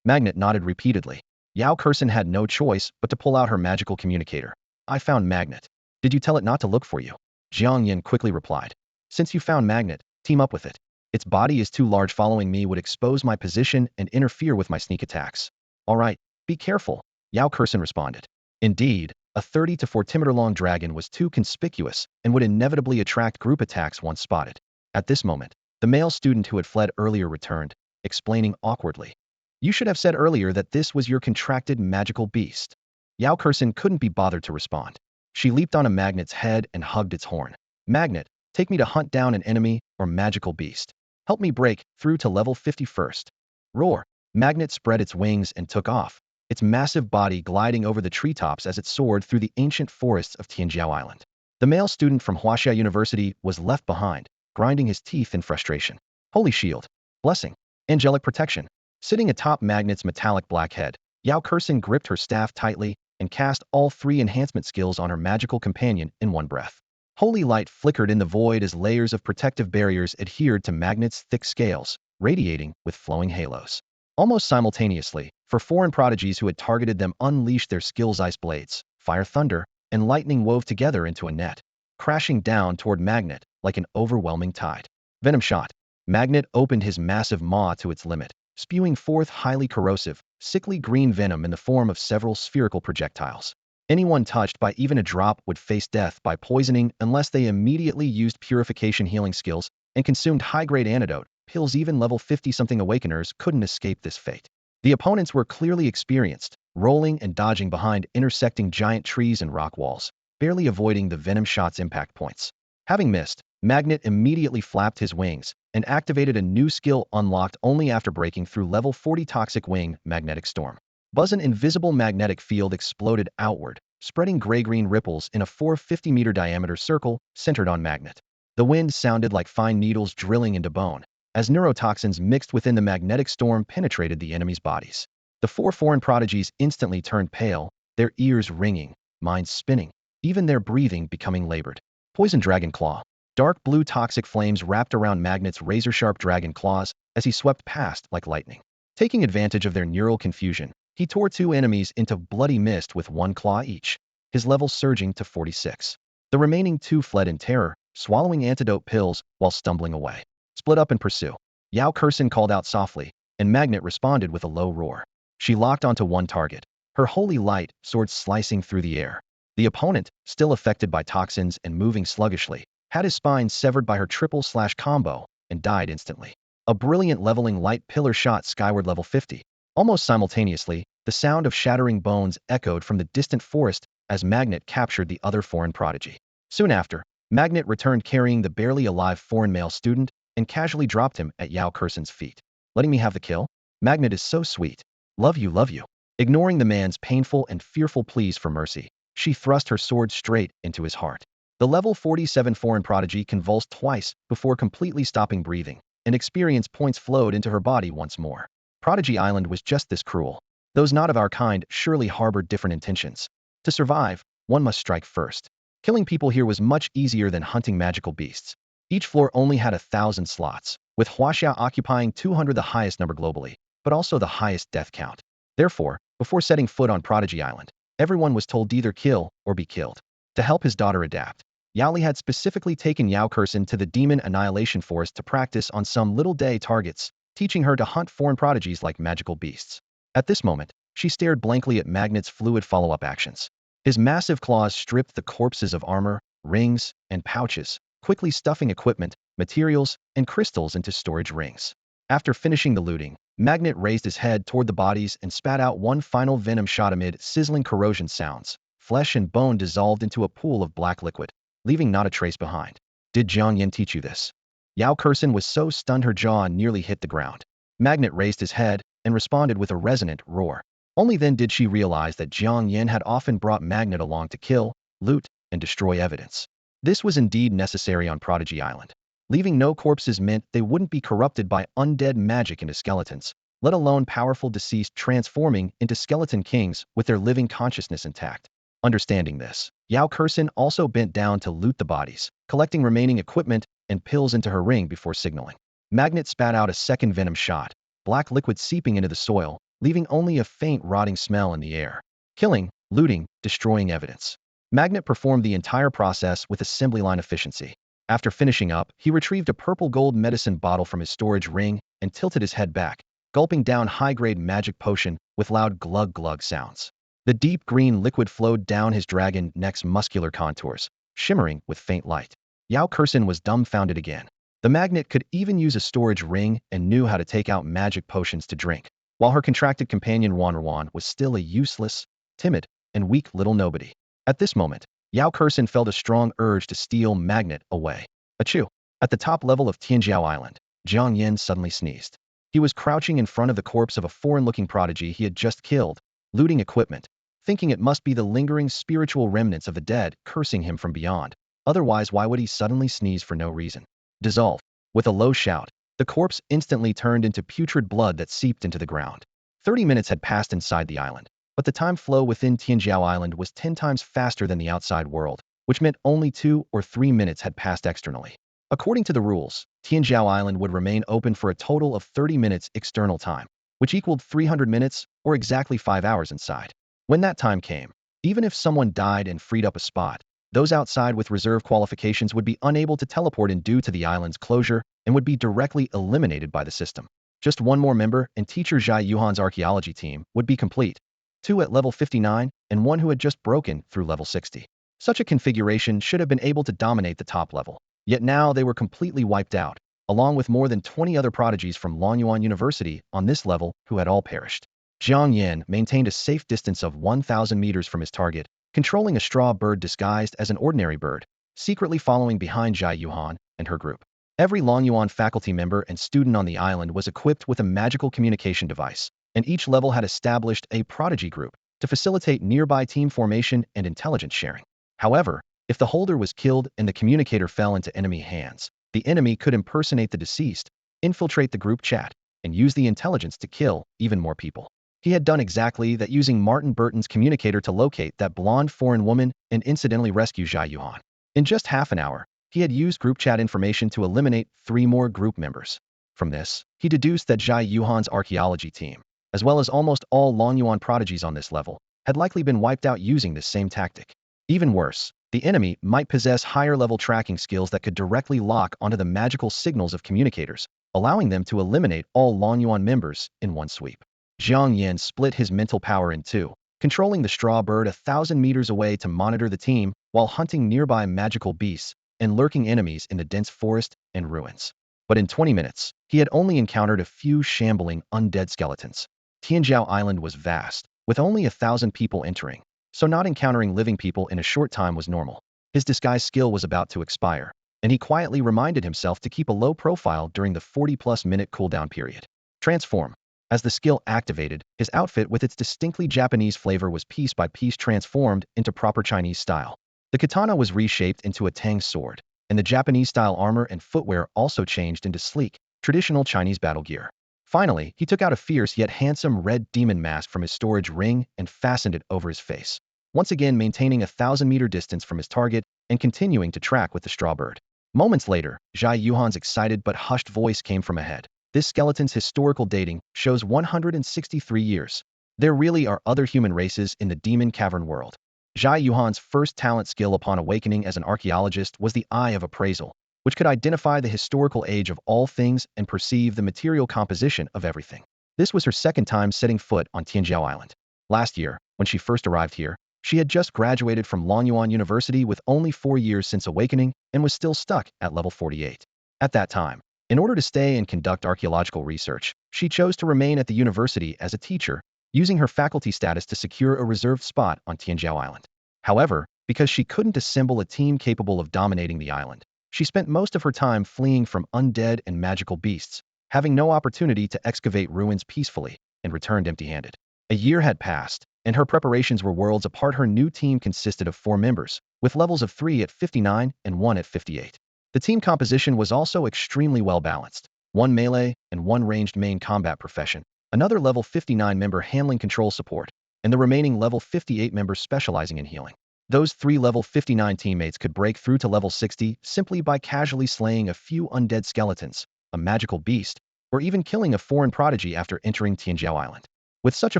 Magnet nodded repeatedly. Yao Kursen had no choice but to pull out her magical communicator. I found Magnet. Did you tell it not to look for you? Jiang Yan quickly replied. Since you found Magnet, team up with it. Its body is too large. Following me would expose my position and interfere with my sneak attacks. All right, be careful, Yao Kursen responded. Indeed, a 30 to 40-meter-long dragon was too conspicuous and would inevitably attract group attacks once spotted. At this moment, the male student who had fled earlier returned, explaining awkwardly. You should have said earlier that this was your contracted magical beast. Yao Kursen couldn't be bothered to respond. She leaped on a Magnet's head and hugged its horn. Magnet, take me to hunt down an enemy or magical beast. Help me break through to level 50 first. Roar. Magnet spread its wings and took off, its massive body gliding over the treetops as it soared through the ancient forests of Tianjiao Island. The male student from Huaxia University was left behind, grinding his teeth in frustration. Holy shield. Blessing. Angelic protection. Sitting atop Magnet's metallic black head, Yao Kursen gripped her staff tightly and cast all 3 enhancement skills on her magical companion in one breath. Holy light flickered in the void as layers of protective barriers adhered to Magnet's thick scales, radiating with flowing halos. Almost simultaneously, for foreign prodigies who had targeted them unleashed their skills. Ice blades, fire thunder, and lightning wove together into a net, crashing down toward Magnet like an overwhelming tide. Venom shot. Magnet opened his massive maw to its limit, spewing forth highly corrosive, sickly green venom in the form of several spherical projectiles. Anyone touched by even a drop would face death by poisoning unless they immediately used purification healing skills and consumed high-grade antidote pills. Even level 50-something awakeners couldn't escape this fate. The opponents were clearly experienced, rolling and dodging behind intersecting giant trees and rock walls, barely avoiding the venom shot's impact points. Having missed, Magnet immediately flapped his wings and activated a new skill unlocked only after breaking through level 40 Toxic Wing, Magnetic Storm. Buzz, an invisible magnetic field exploded outward, spreading gray-green ripples in a 450-meter diameter circle centered on Magnet. The wind sounded like fine needles drilling into bone, as neurotoxins mixed within the magnetic storm penetrated the enemy's bodies. The 4 foreign prodigies instantly turned pale, their ears ringing, minds spinning, even their breathing becoming labored. Poison Dragon Claw. Dark blue toxic flames wrapped around Magnet's razor-sharp dragon claws as he swept past like lightning. Taking advantage of their neural confusion, he tore 2 enemies into bloody mist with 1 claw each, his level surging to 46. The remaining 2 fled in terror, swallowing antidote pills while stumbling away. Split up and pursue. Yao Kursen called out softly, and Magnet responded with a low roar. She locked onto one target, her holy light sword slicing through the air. The opponent, still affected by toxins and moving sluggishly, had his spine severed by her triple-slash combo and died instantly. A brilliant leveling light pillar shot skyward level 50. Almost simultaneously, the sound of shattering bones echoed from the distant forest as Magnet captured the other foreign prodigy. Soon after, Magnet returned carrying the barely alive foreign male student and casually dropped him at Yao Kursen's feet. Letting me have the kill? Magnet is so sweet. Love you, love you. Ignoring the man's painful and fearful pleas for mercy, she thrust her sword straight into his heart. The level 47 foreign prodigy convulsed twice before completely stopping breathing, and experience points flowed into her body once more. Prodigy Island was just this cruel. Those not of our kind surely harbored different intentions. To survive, one must strike first. Killing people here was much easier than hunting magical beasts. Each floor only had 1,000 slots, with Huaxia occupying 200, the highest number globally, but also the highest death count. Therefore, before setting foot on Prodigy Island, everyone was told to either kill or be killed. To help his daughter adapt, Yaoli had specifically taken Yao Kursen to the Demon Annihilation Forest to practice on some little-day targets, teaching her to hunt foreign prodigies like magical beasts. At this moment, she stared blankly at Magnet's fluid follow-up actions. His massive claws stripped the corpses of armor, rings, and pouches, quickly stuffing equipment, materials, and crystals into storage rings. After finishing the looting, Magnet raised his head toward the bodies and spat out one final venom shot amid sizzling corrosion sounds. Flesh and bone dissolved into a pool of black liquid, leaving not a trace behind. Did Jiang Yan teach you this? Yao Kursen was so stunned her jaw nearly hit the ground. Magnet raised his head, and responded with a resonant roar. Only then did she realize that Jiang Yan had often brought Magnet along to kill, loot, and destroy evidence. This was indeed necessary on Prodigy Island. Leaving no corpses meant they wouldn't be corrupted by undead magic into skeletons, let alone powerful deceased transforming into skeleton kings with their living consciousness intact. Understanding this, Yao Kursin also bent down to loot the bodies, collecting remaining equipment and pills into her ring before signaling. Magnet spat out a second venom shot, black liquid seeping into the soil, leaving only a faint rotting smell in the air. Killing, looting, destroying evidence. Magnet performed the entire process with assembly line efficiency. After finishing up, he retrieved a purple gold medicine bottle from his storage ring and tilted his head back, gulping down high-grade magic potion with loud glug-glug sounds. The deep green liquid flowed down his dragon neck's muscular contours, shimmering with faint light. Yao Kursin was dumbfounded again. The magnet could even use a storage ring and knew how to take out magic potions to drink, while her contracted companion Wanruan was still a useless, timid, and weak little nobody. At this moment, Yao Kursin felt a strong urge to steal Magnet away. Achoo! At the top level of Tianjiao Island, Jiang Yan suddenly sneezed. He was crouching in front of the corpse of a foreign-looking prodigy he had just killed, looting equipment, thinking it must be the lingering spiritual remnants of the dead cursing him from beyond. Otherwise, why would he suddenly sneeze for no reason? Dissolve. With a low shout, the corpse instantly turned into putrid blood that seeped into the ground. 30 minutes had passed inside the island, but the time flow within Tianjiao Island was 10 times faster than the outside world, which meant only 2 or 3 minutes had passed externally. According to the rules, Tianjiao Island would remain open for a total of 30 minutes external time, which equaled 300 minutes, or exactly 5 hours inside. When that time came, even if someone died and freed up a spot, those outside with reserve qualifications would be unable to teleport in due to the island's closure and would be directly eliminated by the system. Just one more member and teacher Zhai Yuhan's archaeology team would be complete, 2 at level 59 and 1 who had just broken through level 60. Such a configuration should have been able to dominate the top level. Yet now they were completely wiped out, along with more than 20 other prodigies from Longyuan University on this level who had all perished. Jiang Yan maintained a safe distance of 1,000 meters from his target, controlling a straw bird disguised as an ordinary bird, secretly following behind Zhai Yuhan and her group. Every Longyuan faculty member and student on the island was equipped with a magical communication device, and each level had established a prodigy group to facilitate nearby team formation and intelligence sharing. However, if the holder was killed and the communicator fell into enemy hands, the enemy could impersonate the deceased, infiltrate the group chat, and use the intelligence to kill even more people. He had done exactly that, using Martin Burton's communicator to locate that blonde foreign woman and incidentally rescue Zhai Yuhan. In just half an hour, he had used group chat information to eliminate 3 more group members. From this, he deduced that Zhai Yuhan's archaeology team, as well as almost all Longyuan prodigies on this level, had likely been wiped out using this same tactic. Even worse, the enemy might possess higher-level tracking skills that could directly lock onto the magical signals of communicators, allowing them to eliminate all Longyuan members in one sweep. Jiang Yan split his mental power in 2, controlling the straw bird 1,000 meters away to monitor the team while hunting nearby magical beasts and lurking enemies in the dense forest and ruins. But in 20 minutes, he had only encountered a few shambling undead skeletons. Tianjiao Island was vast, with only 1,000 people entering, so not encountering living people in a short time was normal. His disguise skill was about to expire, and he quietly reminded himself to keep a low profile during the 40-plus minute cooldown period. Transform. As the skill activated, his outfit with its distinctly Japanese flavor was piece by piece transformed into proper Chinese style. The katana was reshaped into a Tang sword, and the Japanese-style armor and footwear also changed into sleek, traditional Chinese battle gear. Finally, he took out a fierce yet handsome red demon mask from his storage ring and fastened it over his face, once again maintaining a 1,000-meter distance from his target and continuing to track with the straw bird. Moments later, Zhai Yuhan's excited but hushed voice came from ahead. This skeleton's historical dating shows 163 years. There really are other human races in the demon cavern world. Zhai Yuhan's first talent skill upon awakening as an archaeologist was the Eye of Appraisal, which could identify the historical age of all things and perceive the material composition of everything. This was her second time setting foot on Tianjiao Island. Last year, when she first arrived here, she had just graduated from Longyuan University with only 4 years since awakening and was still stuck at level 48. At that time, in order to stay and conduct archaeological research, she chose to remain at the university as a teacher, using her faculty status to secure a reserved spot on Tianjiao Island. However, because she couldn't assemble a team capable of dominating the island, she spent most of her time fleeing from undead and magical beasts, having no opportunity to excavate ruins peacefully, and returned empty-handed. A year had passed, and her preparations were worlds apart. Her new team consisted of 4 members, with levels of 3 at 59 and 1 at 58. The team composition was also extremely well-balanced. 1 melee and 1 ranged main combat profession, another level 59 member handling control support, and the remaining level 58 members specializing in healing. Those 3 level 59 teammates could break through to level 60 simply by casually slaying a few undead skeletons, a magical beast, or even killing a foreign prodigy after entering Tianjiao Island. With such a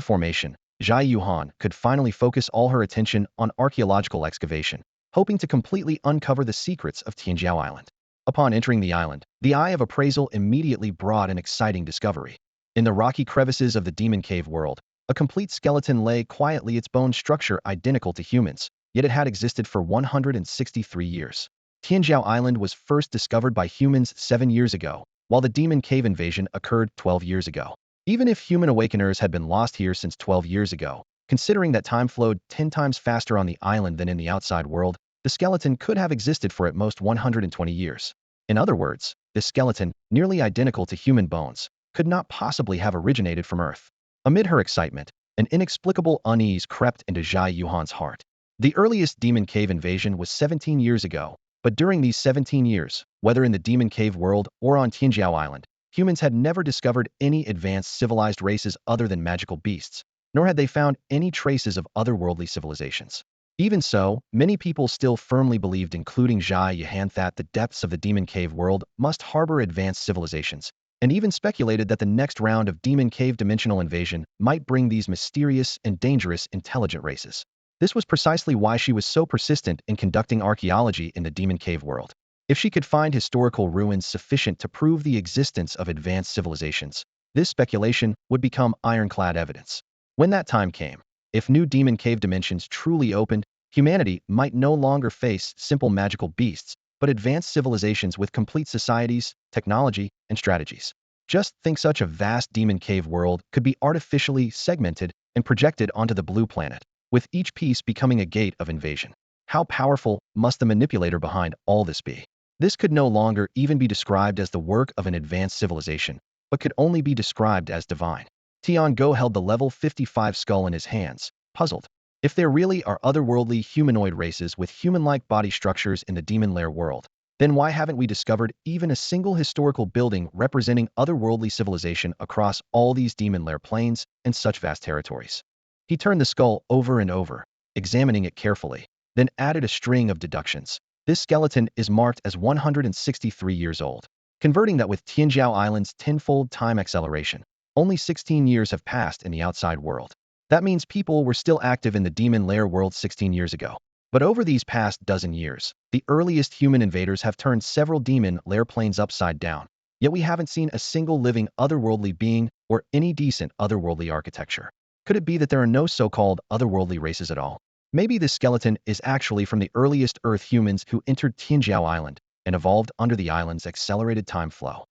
formation, Zhai Yuhan could finally focus all her attention on archaeological excavation, hoping to completely uncover the secrets of Tianjiao Island. Upon entering the island, the Eye of Appraisal immediately brought an exciting discovery. In the rocky crevices of the Demon Cave world, a complete skeleton lay quietly, its bone structure identical to humans, yet it had existed for 163 years. Tianjiao Island was first discovered by humans 7 years ago, while the Demon Cave invasion occurred 12 years ago. Even if human awakeners had been lost here since 12 years ago, considering that time flowed 10 times faster on the island than in the outside world, the skeleton could have existed for at most 120 years. In other words, this skeleton, nearly identical to human bones, could not possibly have originated from Earth. Amid her excitement, an inexplicable unease crept into Zhai Yuhan's heart. The earliest Demon Cave invasion was 17 years ago, but during these 17 years, whether in the Demon Cave world or on Tianjiao Island, humans had never discovered any advanced civilized races other than magical beasts, nor had they found any traces of otherworldly civilizations. Even so, many people still firmly believed, including Zhai Yuhan, that the depths of the Demon Cave world must harbor advanced civilizations, and even speculated that the next round of Demon Cave dimensional invasion might bring these mysterious and dangerous intelligent races. This was precisely why she was so persistent in conducting archaeology in the Demon Cave world. If she could find historical ruins sufficient to prove the existence of advanced civilizations, this speculation would become ironclad evidence. When that time came, if new Demon Cave dimensions truly opened, humanity might no longer face simple magical beasts, but advanced civilizations with complete societies, technology, and strategies. Just think, such a vast Demon Cave world could be artificially segmented and projected onto the blue planet, with each piece becoming a gate of invasion. How powerful must the manipulator behind all this be? This could no longer even be described as the work of an advanced civilization, but could only be described as divine. Tiango held the level 55 skull in his hands, puzzled. If there really are otherworldly humanoid races with human-like body structures in the Demon Lair world, then why haven't we discovered even a single historical building representing otherworldly civilization across all these Demon Lair plains and such vast territories? He turned the skull over and over, examining it carefully, then added a string of deductions. This skeleton is marked as 163 years old. Converting that with Tianjiao Island's tenfold time acceleration, only 16 years have passed in the outside world. That means people were still active in the Demon Lair world 16 years ago. But over these past dozen years, the earliest human invaders have turned several Demon Lair planes upside down, yet we haven't seen a single living otherworldly being or any decent otherworldly architecture. Could it be that there are no so-called otherworldly races at all? Maybe this skeleton is actually from the earliest Earth humans who entered Tianjiao Island and evolved under the island's accelerated time flow.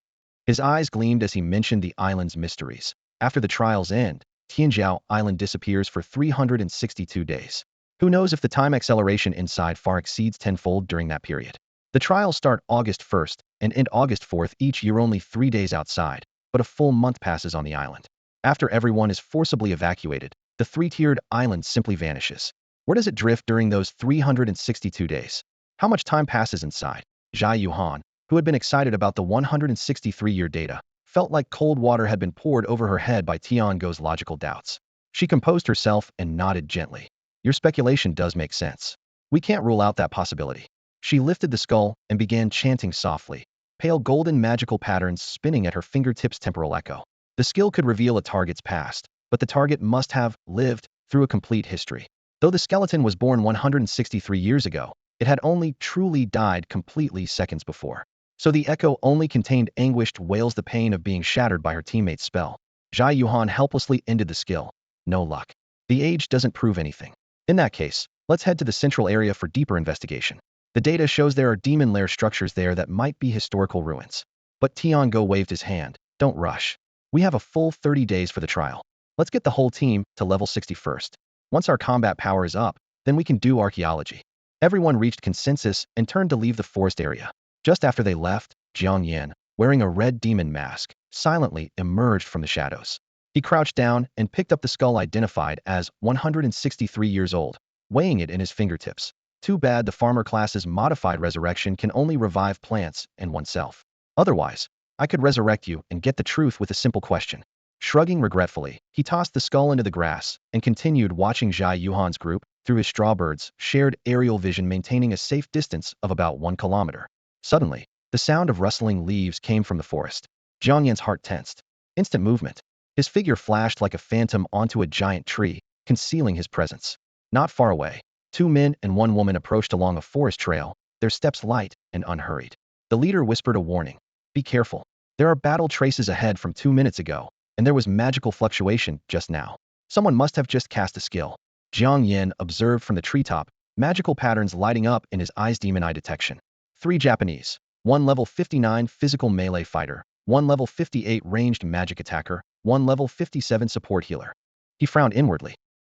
His eyes gleamed as he mentioned the island's mysteries. After the trial's end, Tianjiao Island disappears for 362 days. Who knows if the time acceleration inside far exceeds tenfold during that period. The trials start August 1st and end August 4th each year, only 3 days outside, but a full month passes on the island. After everyone is forcibly evacuated, the 3-tiered island simply vanishes. Where does it drift during those 362 days? How much time passes inside? Zhai Yuhan, who had been excited about the 163-year data, felt like cold water had been poured over her head by Tiango's logical doubts. She composed herself and nodded gently. Your speculation does make sense. We can't rule out that possibility. She lifted the skull and began chanting softly, pale golden magical patterns spinning at her fingertips. Temporal echo. The skill could reveal a target's past, but the target must have lived through a complete history. Though the skeleton was born 163 years ago, it had only truly died completely seconds before. So the echo only contained anguished wails, the pain of being shattered by her teammate's spell. Zhai Yuhan helplessly ended the skill. No luck. The age doesn't prove anything. In that case, let's head to the central area for deeper investigation. The data shows there are Demon Lair structures there that might be historical ruins. But Tiango waved his hand. Don't rush. We have a full 30 days for the trial. Let's get the whole team to level 60 first. Once our combat power is up, then we can do archaeology. Everyone reached consensus and turned to leave the forest area. Just after they left, Jiang Yan, wearing a red demon mask, silently emerged from the shadows. He crouched down and picked up the skull identified as 163 years old, weighing it in his fingertips. Too bad the farmer class's modified resurrection can only revive plants and oneself. Otherwise, I could resurrect you and get the truth with a simple question. Shrugging regretfully, he tossed the skull into the grass and continued watching Zhai Yuhan's group through his strawbirds, shared aerial vision maintaining a safe distance of about 1 kilometer. Suddenly, the sound of rustling leaves came from the forest. Jiang Yan's heart tensed. Instant movement. His figure flashed like a phantom onto a giant tree, concealing his presence. Not far away, 2 men and 1 woman approached along a forest trail, their steps light and unhurried. The leader whispered a warning. Be careful. There are battle traces ahead from 2 minutes ago, and there was magical fluctuation just now. Someone must have just cast a skill. Jiang Yan observed from the treetop, magical patterns lighting up in his eyes. Demon eye detection. 3 Japanese. 1 level 59 physical melee fighter, 1 level 58 ranged magic attacker, 1 level 57 support healer. He frowned inwardly.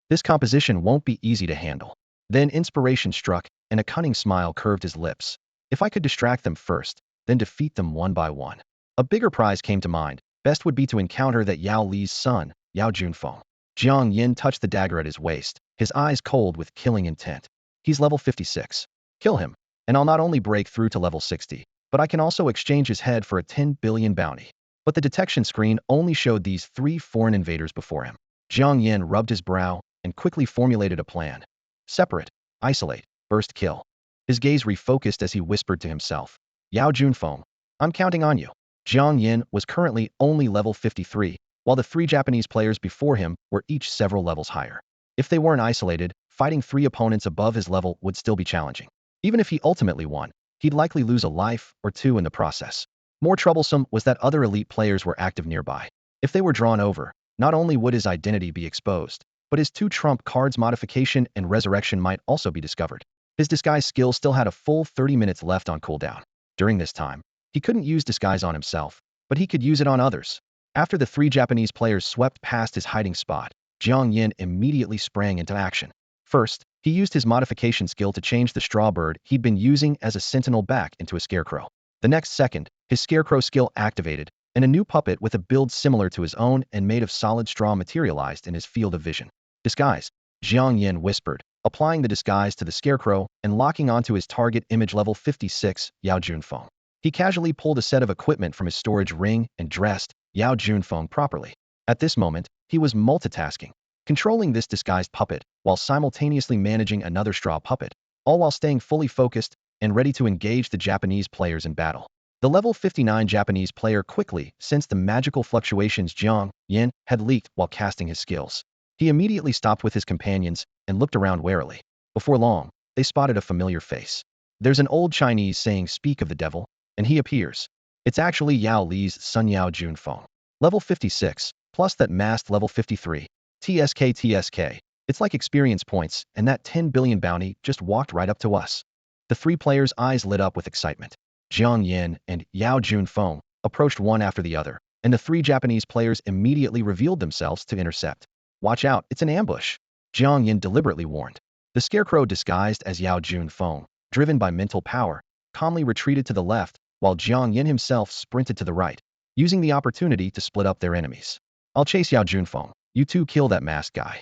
This composition won't be easy to handle. Then inspiration struck, and a cunning smile curved his lips. If I could distract them first, then defeat them one by one. A bigger prize came to mind. Best would be to encounter that Yao Li's son, Yao Junfeng. Jiang Yan touched the dagger at his waist, his eyes cold with killing intent. He's level 56. Kill him, and I'll not only break through to level 60, but I can also exchange his head for a 10 billion bounty. But the detection screen only showed these 3 foreign invaders before him. Jiang Yan rubbed his brow and quickly formulated a plan. Separate, isolate, burst kill. His gaze refocused as he whispered to himself. Yao Junfeng, I'm counting on you. Jiang Yan was currently only level 53, while the 3 Japanese players before him were each several levels higher. If they weren't isolated, fighting 3 opponents above his level would still be challenging. Even if he ultimately won, he'd likely lose a life or 2 in the process. More troublesome was that other elite players were active nearby. If they were drawn over, not only would his identity be exposed, but his 2 trump cards modification and resurrection might also be discovered. His disguise skill still had a full 30 minutes left on cooldown. During this time, he couldn't use disguise on himself, but he could use it on others. After the 3 Japanese players swept past his hiding spot, Jiang Yan immediately sprang into action. First, he used his modification skill to change the straw bird he'd been using as a sentinel back into a scarecrow. The next second, his scarecrow skill activated, and a new puppet with a build similar to his own and made of solid straw materialized in his field of vision. Disguise, Jiang Yan whispered, applying the disguise to the scarecrow and locking onto his target image level 56, Yao Junfeng. He casually pulled a set of equipment from his storage ring and dressed Yao Junfeng properly. At this moment, he was multitasking, controlling this disguised puppet while simultaneously managing another straw puppet, all while staying fully focused and ready to engage the Japanese players in battle. The level 59 Japanese player quickly sensed the magical fluctuations Jiang Yan had leaked while casting his skills. He immediately stopped with his companions and looked around warily. Before long, they spotted a familiar face. There's an old Chinese saying, speak of the devil, and he appears. It's actually Yao Li's son Yao Junfeng. Level 56, plus that masked level 53. TSK. It's like experience points, and that 10 billion bounty just walked right up to us. The 3 players' eyes lit up with excitement. Jiang Yan and Yao Junfeng approached one after the other, and the 3 Japanese players immediately revealed themselves to intercept. Watch out, it's an ambush, Jiang Yan deliberately warned. The scarecrow disguised as Yao Junfeng, driven by mental power, calmly retreated to the left, while Jiang Yan himself sprinted to the right, using the opportunity to split up their enemies. I'll chase Yao Junfeng. You 2 kill that masked guy.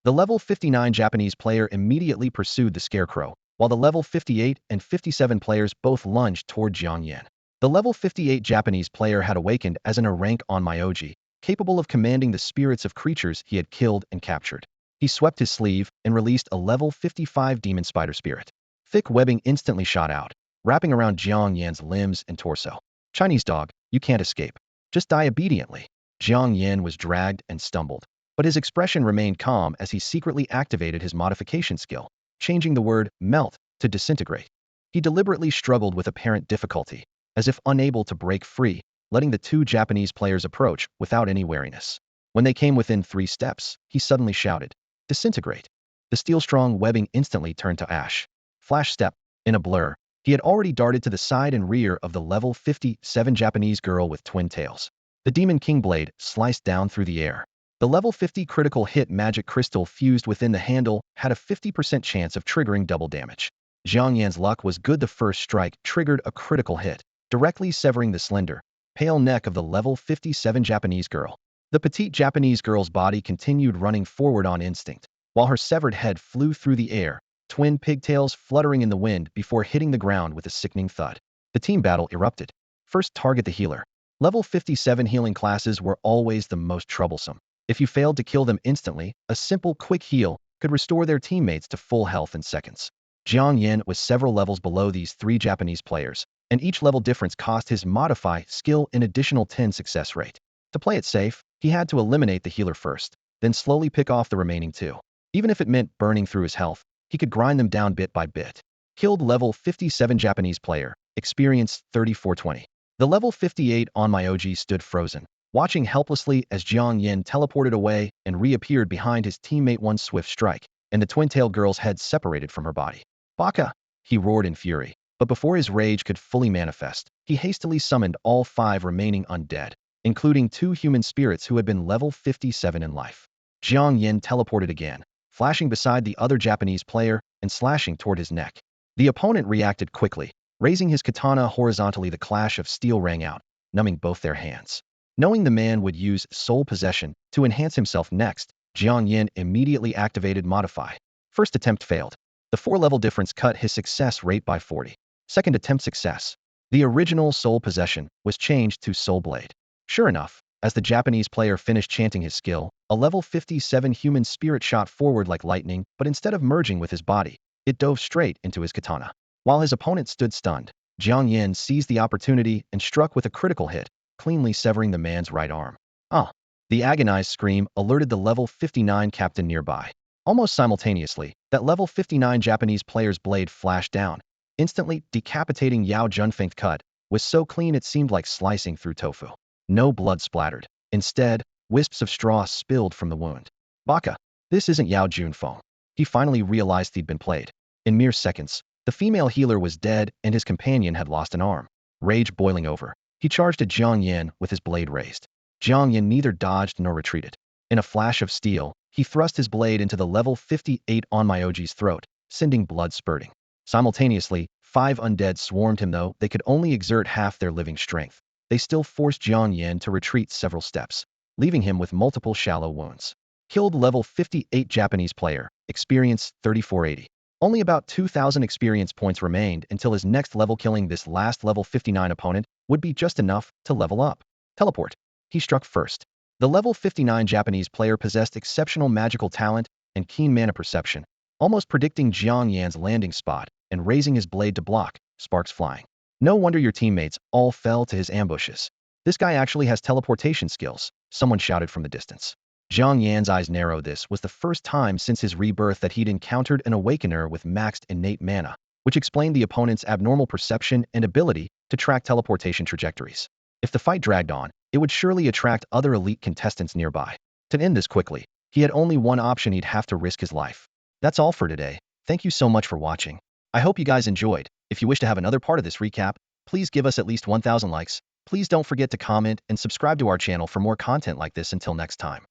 The level 59 Japanese player immediately pursued the scarecrow, while the level 58 and 57 players both lunged toward Jiang Yan. The level 58 Japanese player had awakened as an rank on Myoji, capable of commanding the spirits of creatures he had killed and captured. He swept his sleeve and released a level 55 demon spider spirit. Thick webbing instantly shot out, wrapping around Jiang Yan's limbs and torso. Chinese dog, you can't escape. Just die obediently. Jiang Yan was dragged and stumbled, but his expression remained calm as he secretly activated his modification skill, changing the word melt to disintegrate. He deliberately struggled with apparent difficulty, as if unable to break free, letting the 2 Japanese players approach without any wariness. When they came within 3 steps, he suddenly shouted, disintegrate. The steel-strong webbing instantly turned to ash. Flash step. In a blur, he had already darted to the side and rear of the level 57 Japanese girl with twin tails. The Demon King blade sliced down through the air. The level 50 critical hit magic crystal fused within the handle had a 50% chance of triggering double damage. Jiang Yan's luck was good. The first strike triggered a critical hit, directly severing the slender, pale neck of the level 57 Japanese girl. The petite Japanese girl's body continued running forward on instinct, while her severed head flew through the air, twin pigtails fluttering in the wind before hitting the ground with a sickening thud. The team battle erupted. First, target the healer. Level 57 healing classes were always the most troublesome. If you failed to kill them instantly, a simple quick heal could restore their teammates to full health in seconds. Jiang Yan was several levels below these three Japanese players, and each level difference cost his modify skill an additional 10 success rate. To play it safe, he had to eliminate the healer first, then slowly pick off the remaining two. Even if it meant burning through his health, he could grind them down bit by bit. Killed level 57 Japanese player, experience 3420. The level 58 on my OG stood frozen, watching helplessly as Jiang Yan teleported away and reappeared behind his teammate one swift strike, and the twin-tailed girl's head separated from her body. Baka! He roared in fury, but before his rage could fully manifest, he hastily summoned all 5 remaining undead, including 2 human spirits who had been level 57 in life. Jiang Yan teleported again, flashing beside the other Japanese player and slashing toward his neck. The opponent reacted quickly, raising his katana horizontally. The clash of steel rang out, numbing both their hands. Knowing the man would use soul possession to enhance himself next, Jiang Yan immediately activated Modify. First attempt failed. The 4-level difference cut his success rate by 40. Second attempt success. The original soul possession was changed to Soul Blade. Sure enough, as the Japanese player finished chanting his skill, a level 57 human spirit shot forward like lightning, but instead of merging with his body, it dove straight into his katana. While his opponent stood stunned, Jiang Yan seized the opportunity and struck with a critical hit, cleanly severing the man's right arm. Ah! The agonized scream alerted the level 59 captain nearby. Almost simultaneously, that level 59 Japanese player's blade flashed down, instantly decapitating Yao Junfeng's cut was so clean it seemed like slicing through tofu. No blood splattered. Instead, wisps of straw spilled from the wound. Baka! This isn't Yao Junfeng. He finally realized he'd been played. In mere seconds, the female healer was dead and his companion had lost an arm. Rage boiling over, he charged at Jiang Yan with his blade raised. Jiang Yan neither dodged nor retreated. In a flash of steel, he thrust his blade into the level 58 on my OG's throat, sending blood spurting. Simultaneously, 5 undead swarmed him. Though they could only exert half their living strength, they still forced Jiang Yan to retreat several steps, leaving him with multiple shallow wounds. Killed level 58 Japanese player, experience 3480. Only about 2,000 experience points remained until his next level. Killing this last level 59 opponent would be just enough to level up. Teleport. He struck first. The level 59 Japanese player possessed exceptional magical talent and keen mana perception, almost predicting Jiang Yan's landing spot and raising his blade to block, sparks flying. No wonder your teammates all fell to his ambushes. This guy actually has teleportation skills, someone shouted from the distance. Jiang Yan's eyes narrowed. This was the first time since his rebirth that he'd encountered an awakener with maxed innate mana, which explained the opponent's abnormal perception and ability to track teleportation trajectories. If the fight dragged on, it would surely attract other elite contestants nearby. To end this quickly, he had only one option: he'd have to risk his life. That's all for today. Thank you so much for watching. I hope you guys enjoyed. If you wish to have another part of this recap, please give us at least 1,000 likes. Please don't forget to comment and subscribe to our channel for more content like this. Until next time.